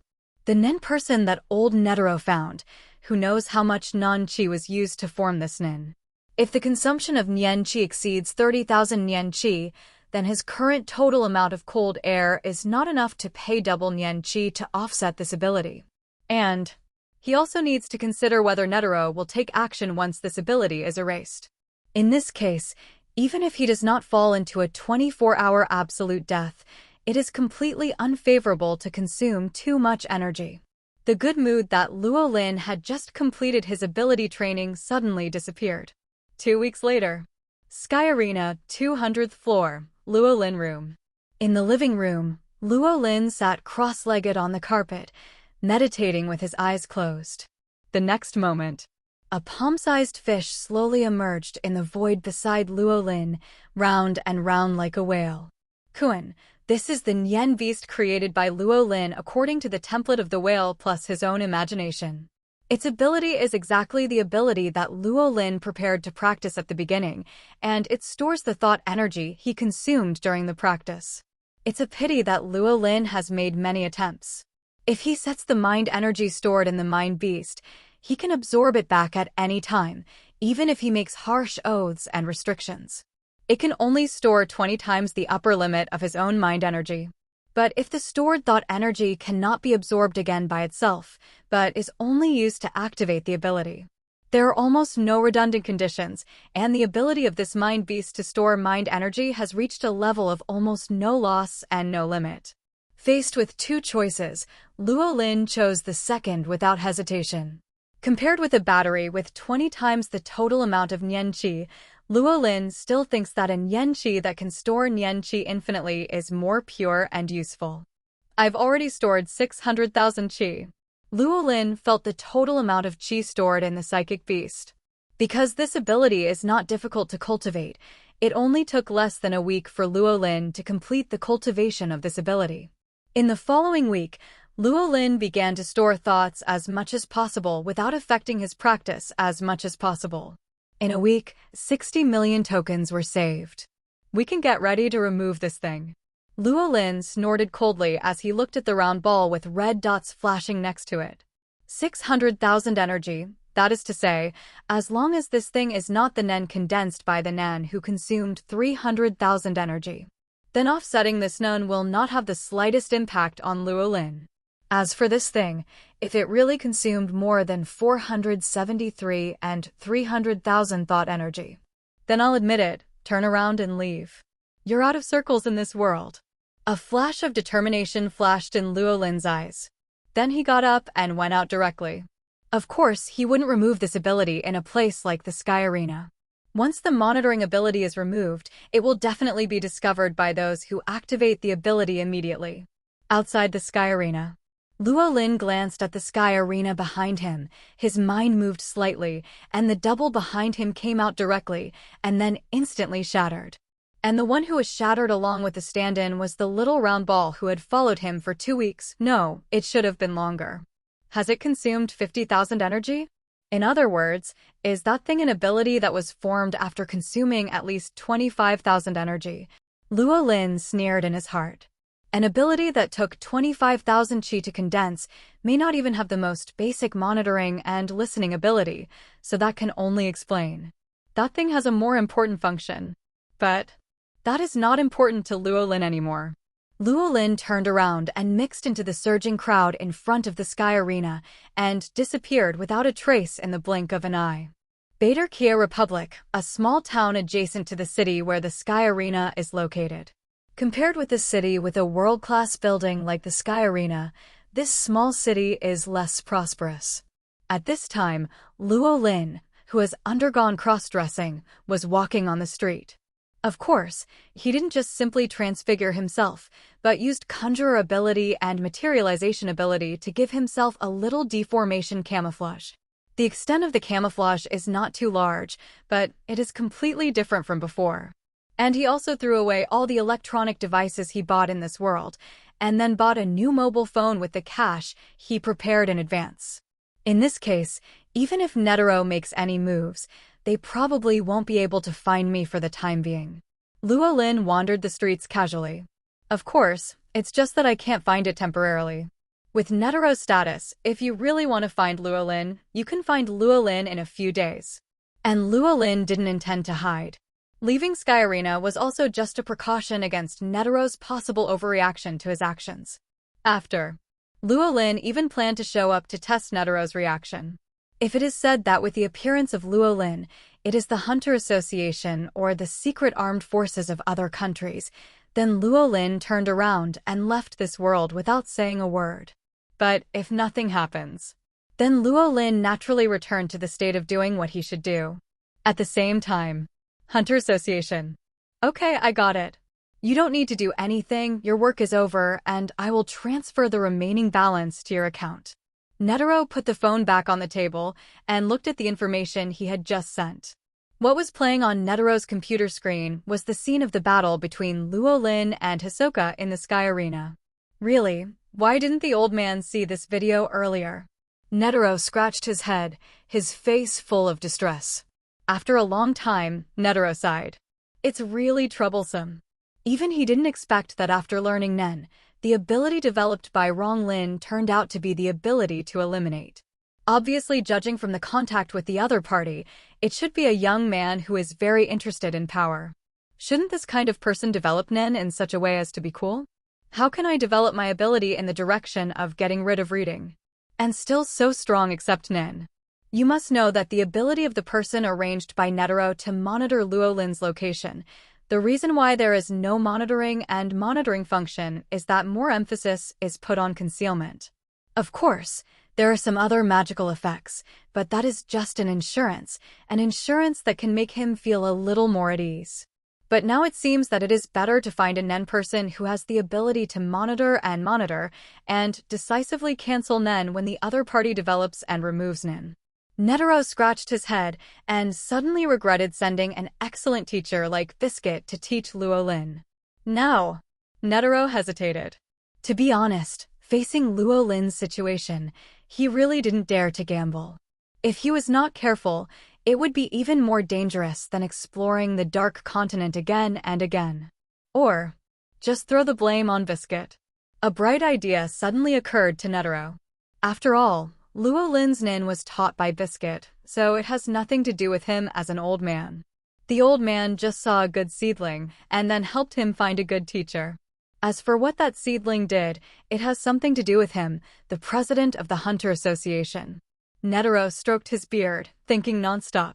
the Nen person that old Netero found, who knows how much Nan Qi was used to form this Nen. If the consumption of Nian Qi exceeds 30,000 Nian Qi, then his current total amount of cold air is not enough to pay double Nian Qi to offset this ability. And he also needs to consider whether Netero will take action once this ability is erased. In this case, even if he does not fall into a 24-hour absolute death, it is completely unfavorable to consume too much energy. The good mood that Luo Lin had just completed his ability training suddenly disappeared. 2 weeks later. Sky Arena, 200th floor, Luo Lin room. In the living room, Luo Lin sat cross-legged on the carpet, meditating with his eyes closed. The next moment, a palm-sized fish slowly emerged in the void beside Luo Lin, round and round like a whale. Kuan, this is the Nian beast created by Luo Lin according to the template of the whale plus his own imagination. Its ability is exactly the ability that Luo Lin prepared to practice at the beginning, and it stores the thought energy he consumed during the practice. It's a pity that Luo Lin has made many attempts. If he sets the mind energy stored in the mind beast, he can absorb it back at any time, even if he makes harsh oaths and restrictions. It can only store 20 times the upper limit of his own mind energy. But if the stored thought energy cannot be absorbed again by itself, but is only used to activate the ability, there are almost no redundant conditions, and the ability of this mind beast to store mind energy has reached a level of almost no loss and no limit. Faced with two choices, Luo Lin chose the second without hesitation. Compared with a battery with 20 times the total amount of Nian Qi, Luo Lin still thinks that a Nian Qi that can store Nian Qi infinitely is more pure and useful. I've already stored 600,000 Qi. Luo Lin felt the total amount of Qi stored in the psychic beast. Because this ability is not difficult to cultivate, it only took less than a week for Luo Lin to complete the cultivation of this ability. In the following week, Luo Lin began to store thoughts as much as possible without affecting his practice as much as possible. In a week, 60 million tokens were saved. We can get ready to remove this thing. Luo Lin snorted coldly as he looked at the round ball with red dots flashing next to it. 600,000 energy, that is to say, as long as this thing is not the Nen condensed by the Nan who consumed 300,000 energy. Then offsetting this Nun will not have the slightest impact on Luo Lin. As for this thing, if it really consumed more than 473 and 300,000 thought energy, then I'll admit it, turn around and leave. You're out of circles in this world. A flash of determination flashed in Luo Lin's eyes. Then he got up and went out directly. Of course, he wouldn't remove this ability in a place like the Sky Arena. Once the monitoring ability is removed, it will definitely be discovered by those who activate the ability immediately. Outside the Sky Arena, Luo Lin glanced at the Sky Arena behind him. His mind moved slightly, and the double behind him came out directly, and then instantly shattered. And the one who was shattered along with the stand-in was the little round ball who had followed him for 2 weeks. No, it should have been longer. Has it consumed 50,000 energy? In other words, is that thing an ability that was formed after consuming at least 25,000 energy? Luo Lin sneered in his heart. An ability that took 25,000 chi to condense may not even have the most basic monitoring and listening ability, so that can only explain. That thing has a more important function. But that is not important to Luo Lin anymore. Luo Lin turned around and mixed into the surging crowd in front of the Sky Arena and disappeared without a trace in the blink of an eye. Bader-Kia Republic, a small town adjacent to the city where the Sky Arena is located. Compared with a city with a world-class building like the Sky Arena, this small city is less prosperous. At this time, Luo Lin, who has undergone cross-dressing, was walking on the street. Of course, he didn't just simply transfigure himself, but used conjurer ability and materialization ability to give himself a little deformation camouflage. The extent of the camouflage is not too large, but it is completely different from before. And he also threw away all the electronic devices he bought in this world, and then bought a new mobile phone with the cash he prepared in advance. In this case, even if Netero makes any moves, they probably won't be able to find me for the time being. Luo Lin wandered the streets casually. Of course, it's just that I can't find it temporarily. With Netero's status, if you really want to find Luo Lin, you can find Luo Lin in a few days. And Luo Lin didn't intend to hide. Leaving Sky Arena was also just a precaution against Netero's possible overreaction to his actions. After, Luo Lin even planned to show up to test Netero's reaction. If it is said that with the appearance of Luo Lin, it is the Hunter Association or the secret armed forces of other countries, then Luo Lin turned around and left this world without saying a word. But if nothing happens, then Luo Lin naturally returned to the state of doing what he should do. At the same time, Hunter Association. Okay, I got it. You don't need to do anything, your work is over, and I will transfer the remaining balance to your account. Netero put the phone back on the table and looked at the information he had just sent. What was playing on Netero's computer screen was the scene of the battle between Luo Lin and Hisoka in the Sky Arena. Really, why didn't the old man see this video earlier? Netero scratched his head, his face full of distress. After a long time, Netero sighed. It's really troublesome. Even he didn't expect that after learning Nen, the ability developed by Rong Lin turned out to be the ability to eliminate. Obviously, judging from the contact with the other party, it should be a young man who is very interested in power. Shouldn't this kind of person develop Nen in such a way as to be cool? How can I develop my ability in the direction of getting rid of reading? And still so strong except Nen. You must know that the ability of the person arranged by Netero to monitor Luo Lin's location. The reason why there is no monitoring and monitoring function is that more emphasis is put on concealment. Of course, there are some other magical effects, but that is just an insurance that can make him feel a little more at ease. But now it seems that it is better to find a Nen person who has the ability to monitor and decisively cancel Nen when the other party develops and removes Nen. Netero scratched his head and suddenly regretted sending an excellent teacher like Biscuit to teach Luo Lin. Now, Netero hesitated. To be honest, facing Luo Lin's situation, he really didn't dare to gamble. If he was not careful, it would be even more dangerous than exploring the Dark Continent again and again. Or, just throw the blame on Biscuit. A bright idea suddenly occurred to Netero. After all, Luo Lin's Nin was taught by Biscuit, so it has nothing to do with him as an old man. The old man just saw a good seedling and then helped him find a good teacher. As for what that seedling did, it has something to do with him, the president of the Hunter Association. Netero stroked his beard, thinking nonstop.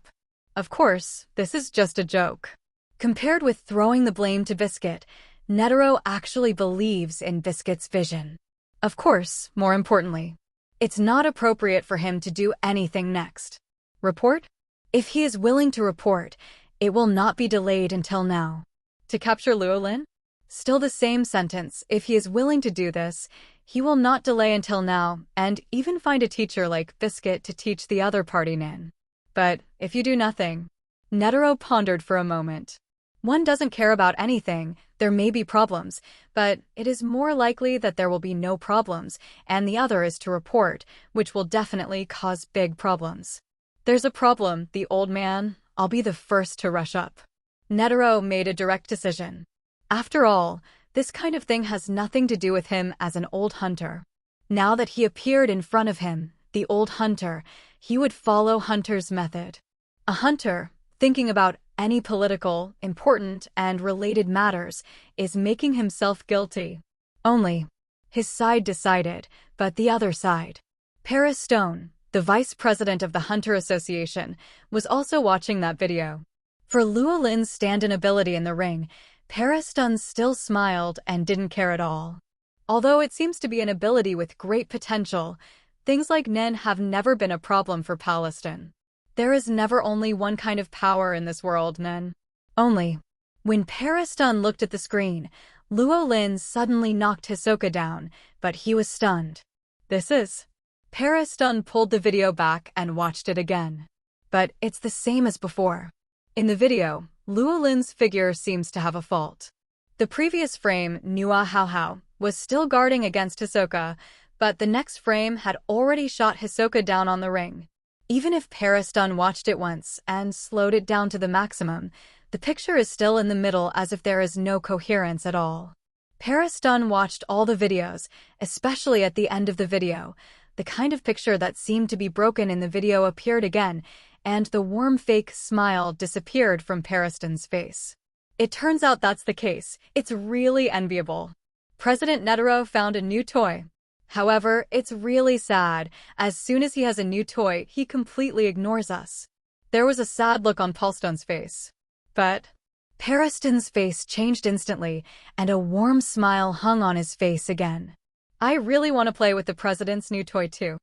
Of course, this is just a joke. Compared with throwing the blame to Biscuit, Netero actually believes in Biscuit's vision. Of course, more importantly, it's not appropriate for him to do anything next. Report? If he is willing to report, it will not be delayed until now. To capture Luo Lin? Still the same sentence. If he is willing to do this, he will not delay until now, and even find a teacher like Biscuit to teach the other party Nin. But if you do nothing, Netero pondered for a moment. One doesn't care about anything, there may be problems, but it is more likely that there will be no problems, and the other is to report, which will definitely cause big problems. There's a problem, the old man. I'll be the first to rush up. Netero made a direct decision. After all, this kind of thing has nothing to do with him as an old hunter. Now that he appeared in front of him, the old hunter, he would follow Hunter's method. A hunter, thinking about any political, important, and related matters, is making himself guilty. Only his side decided, but the other side. Paris Stone, the vice president of the Hunter Association, was also watching that video. For Luo Lin's stand-in ability in the ring, Paris Stone still smiled and didn't care at all. Although it seems to be an ability with great potential, things like Nen have never been a problem for Palestine. There is never only one kind of power in this world, Nen. Only. When Paris Stone looked at the screen, Luo Lin suddenly knocked Hisoka down, but he was stunned. This is. Paris Stone pulled the video back and watched it again. But it's the same as before. In the video, Luo Lin's figure seems to have a fault. The previous frame, Nua Hao, was still guarding against Hisoka, but the next frame had already shot Hisoka down on the ring. Even if Paris Stone watched it once and slowed it down to the maximum, the picture is still in the middle as if there is no coherence at all. Paris Stone watched all the videos, especially at the end of the video. The kind of picture that seemed to be broken in the video appeared again, and the warm fake smile disappeared from Paris Stone's face. It turns out that's the case. It's really enviable. President Netero found a new toy. However, it's really sad. As soon as he has a new toy, he completely ignores us. There was a sad look on Paulstone's face. But Paris Stone's face changed instantly, and a warm smile hung on his face again. I really want to play with the president's new toy too.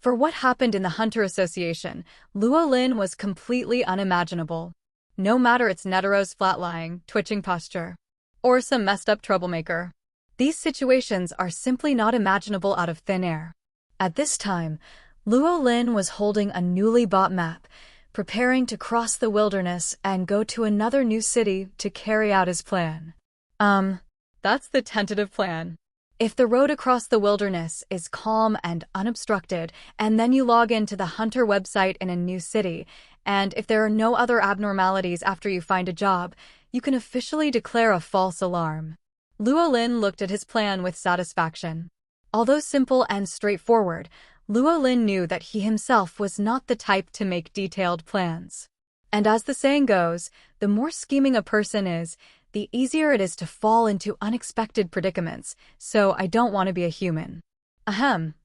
For what happened in the Hunter Association, Luo Lin was completely unimaginable. No matter it's Netero's flat-lying, twitching posture, or some messed-up troublemaker. These situations are simply not imaginable out of thin air. At this time, Luo Lin was holding a newly bought map, preparing to cross the wilderness and go to another new city to carry out his plan. That's the tentative plan. If the road across the wilderness is calm and unobstructed, and then you log into the Hunter website in a new city, and if there are no other abnormalities after you find a job, you can officially declare a false alarm. Luo Lin looked at his plan with satisfaction. Although simple and straightforward, Luo Lin knew that he himself was not the type to make detailed plans. And as the saying goes, the more scheming a person is, the easier it is to fall into unexpected predicaments, so I don't want to be a human.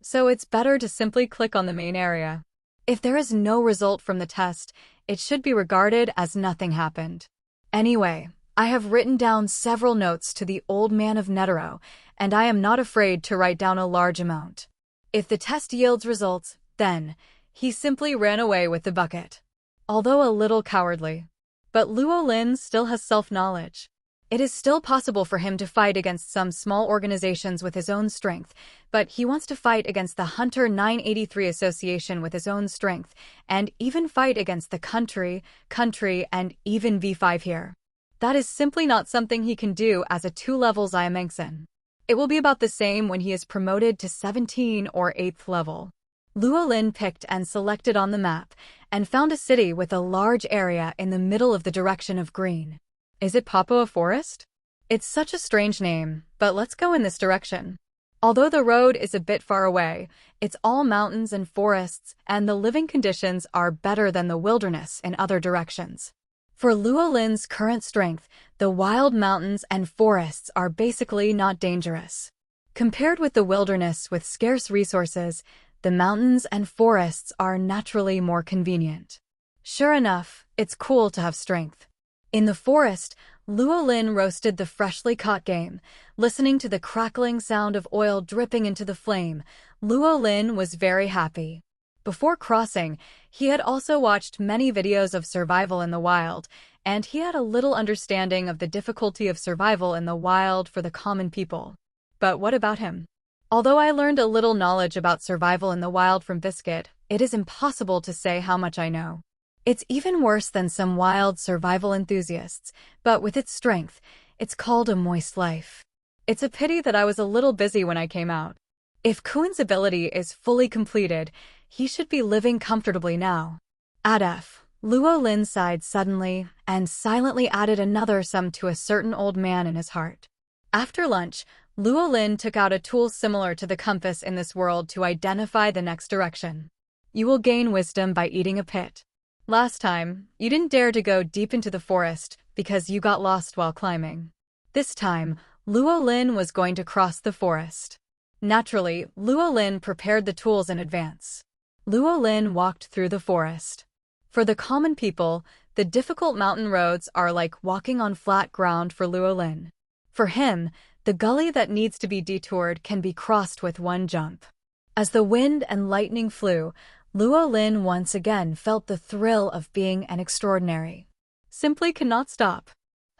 So it's better to simply click on the main area. If there is no result from the test, it should be regarded as nothing happened. Anyway, I have written down several notes to the old man of Netero, and I am not afraid to write down a large amount. If the test yields results, then he simply ran away with the bucket. Although a little cowardly. But Luo Lin still has self-knowledge. It is still possible for him to fight against some small organizations with his own strength, but he wants to fight against the Hunter 983 Association with his own strength, and even fight against the country, and even V5 here. That is simply not something he can do as a 2-level Xiamengsan. It will be about the same when he is promoted to 17 or 8th level. Luo Lin picked and selected on the map, and found a city with a large area in the middle of the direction of green. Is it Papua Forest? It's such a strange name, but let's go in this direction. Although the road is a bit far away, it's all mountains and forests, and the living conditions are better than the wilderness in other directions. For Luo Lin's current strength, the wild mountains and forests are basically not dangerous. Compared with the wilderness with scarce resources, the mountains and forests are naturally more convenient. Sure enough, it's cool to have strength. In the forest, Luo Lin roasted the freshly caught game. Listening to the crackling sound of oil dripping into the flame, Luo Lin was very happy. Before crossing, he had also watched many videos of survival in the wild, and he had a little understanding of the difficulty of survival in the wild for the common people. But what about him? Although I learned a little knowledge about survival in the wild from Biscuit, it is impossible to say how much I know. It's even worse than some wild survival enthusiasts, but with its strength, it's called a moist life. It's a pity that I was a little busy when I came out. If Kuen's ability is fully completed, he should be living comfortably now. At F, Luo Lin sighed suddenly and silently added another sum to a certain old man in his heart. After lunch, Luo Lin took out a tool similar to the compass in this world to identify the next direction. You will gain wisdom by eating a pit. Last time, you didn't dare to go deep into the forest because you got lost while climbing. This time, Luo Lin was going to cross the forest. Naturally, Luo Lin prepared the tools in advance. Luo Lin walked through the forest. For the common people, the difficult mountain roads are like walking on flat ground for Luo Lin. For him, the gully that needs to be detoured can be crossed with one jump. As the wind and lightning flew, Luo Lin once again felt the thrill of being an extraordinary. Simply cannot stop.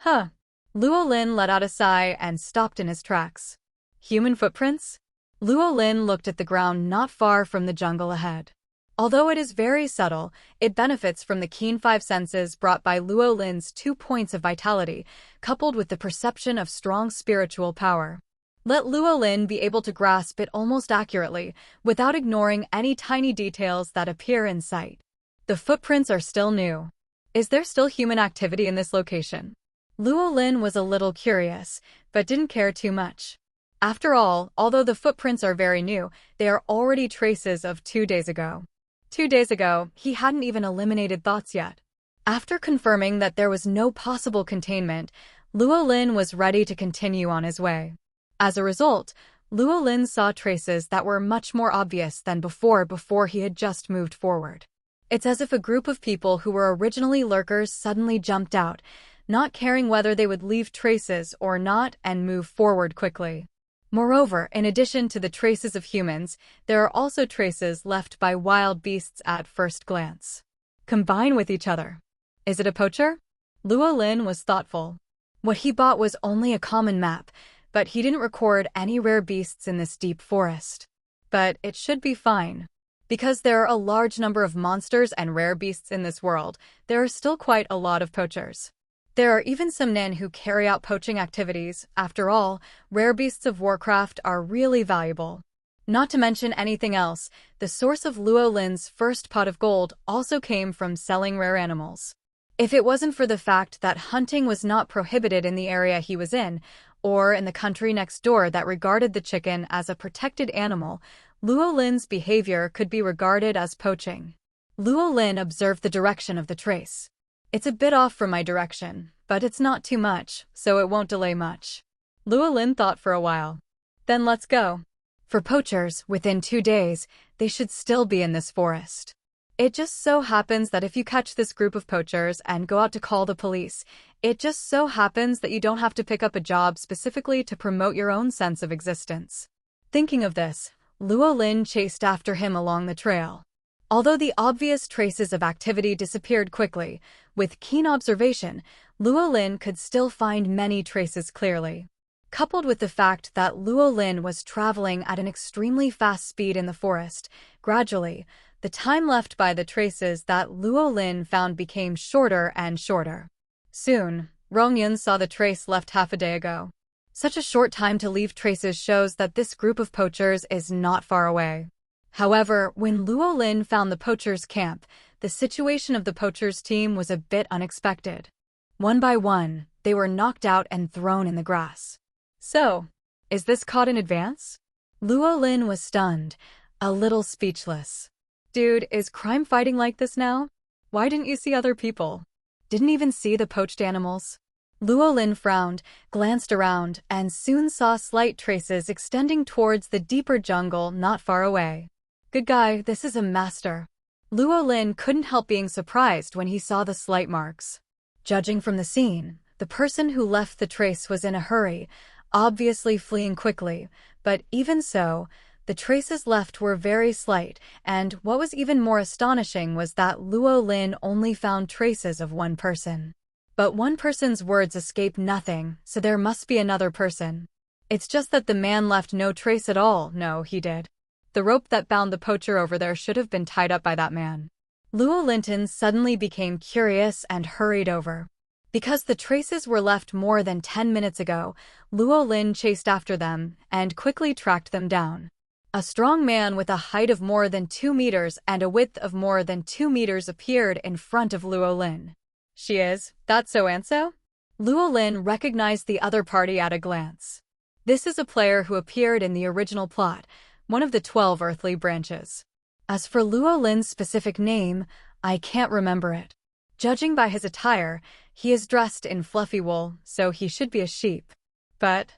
Luo Lin let out a sigh and stopped in his tracks. Human footprints? Luo Lin looked at the ground not far from the jungle ahead. Although it is very subtle, it benefits from the keen five senses brought by Luo Lin's 2 points of vitality, coupled with the perception of strong spiritual power. Let Luo Lin be able to grasp it almost accurately, without ignoring any tiny details that appear in sight. The footprints are still new. Is there still human activity in this location? Luo Lin was a little curious, but didn't care too much. After all, although the footprints are very new, they are already traces of 2 days ago. 2 days ago, he hadn't even eliminated thoughts yet. After confirming that there was no possible containment, Luo Lin was ready to continue on his way. As a result, Luo Lin saw traces that were much more obvious than before he had just moved forward. It's as if a group of people who were originally lurkers suddenly jumped out, not caring whether they would leave traces or not and move forward quickly. Moreover, in addition to the traces of humans, there are also traces left by wild beasts at first glance. Combine with each other. Is it a poacher? Luo Lin was thoughtful. What he bought was only a common map, but he didn't record any rare beasts in this deep forest. But it should be fine. Because there are a large number of monsters and rare beasts in this world, there are still quite a lot of poachers. There are even some Nen who carry out poaching activities. After all, rare beasts of Warcraft are really valuable. Not to mention anything else, the source of Luo Lin's first pot of gold also came from selling rare animals. If it wasn't for the fact that hunting was not prohibited in the area he was in, or in the country next door that regarded the chicken as a protected animal, Luo Lin's behavior could be regarded as poaching. Luo Lin observed the direction of the trace. It's a bit off from my direction, but it's not too much, so it won't delay much. Luo Lin thought for a while. Then let's go. For poachers, within 2 days, they should still be in this forest. It just so happens that if you catch this group of poachers and go out to call the police, it just so happens that you don't have to pick up a job specifically to promote your own sense of existence. Thinking of this, Luo Lin chased after him along the trail. Although the obvious traces of activity disappeared quickly, with keen observation, Luo Lin could still find many traces clearly. Coupled with the fact that Luo Lin was traveling at an extremely fast speed in the forest, gradually, the time left by the traces that Luo Lin found became shorter and shorter. Soon, Rongyun saw the trace left half a day ago. Such a short time to leave traces shows that this group of poachers is not far away. However, when Luo Lin found the poachers' camp, the situation of the poachers' team was a bit unexpected. One by one, they were knocked out and thrown in the grass. So, is this caught in advance? Luo Lin was stunned, a little speechless. Dude, is crime fighting like this now? Why didn't you see other people? Didn't even see the poached animals? Luo Lin frowned, glanced around, and soon saw slight traces extending towards the deeper jungle not far away. Good guy, this is a master. Luo Lin couldn't help being surprised when he saw the slight marks. Judging from the scene, the person who left the trace was in a hurry, obviously fleeing quickly, but even so, the traces left were very slight, and what was even more astonishing was that Luo Lin only found traces of one person. But one person's words escape nothing, so there must be another person. It's just that the man left no trace at all. No, he did. The rope that bound the poacher over there should have been tied up by that man. Luo Lin suddenly became curious and hurried over. Because the traces were left more than 10 minutes ago, Luo Lin chased after them and quickly tracked them down. A strong man with a height of more than 2 meters and a width of more than 2 meters appeared in front of Luo Lin. She is, that's so-and-so? Luo Lin recognized the other party at a glance. This is a player who appeared in the original plot, one of the 12 earthly branches. As for Luo Lin's specific name, I can't remember it. Judging by his attire, he is dressed in fluffy wool, so he should be a sheep. But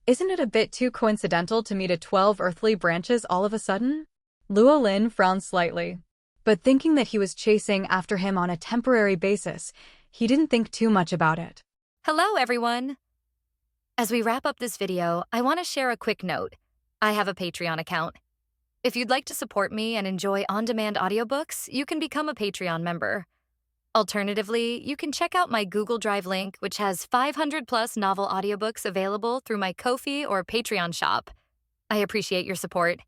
isn't it a bit too coincidental to meet a 12 earthly branches all of a sudden? Luo Lin frowned slightly. But thinking that he was chasing after him on a temporary basis, he didn't think too much about it. Hello, everyone! As we wrap up this video, I want to share a quick note. I have a Patreon account. If you'd like to support me and enjoy on-demand audiobooks, you can become a Patreon member. Alternatively, you can check out my Google Drive link, which has 500+ novel audiobooks available through my Ko-fi or Patreon shop. I appreciate your support.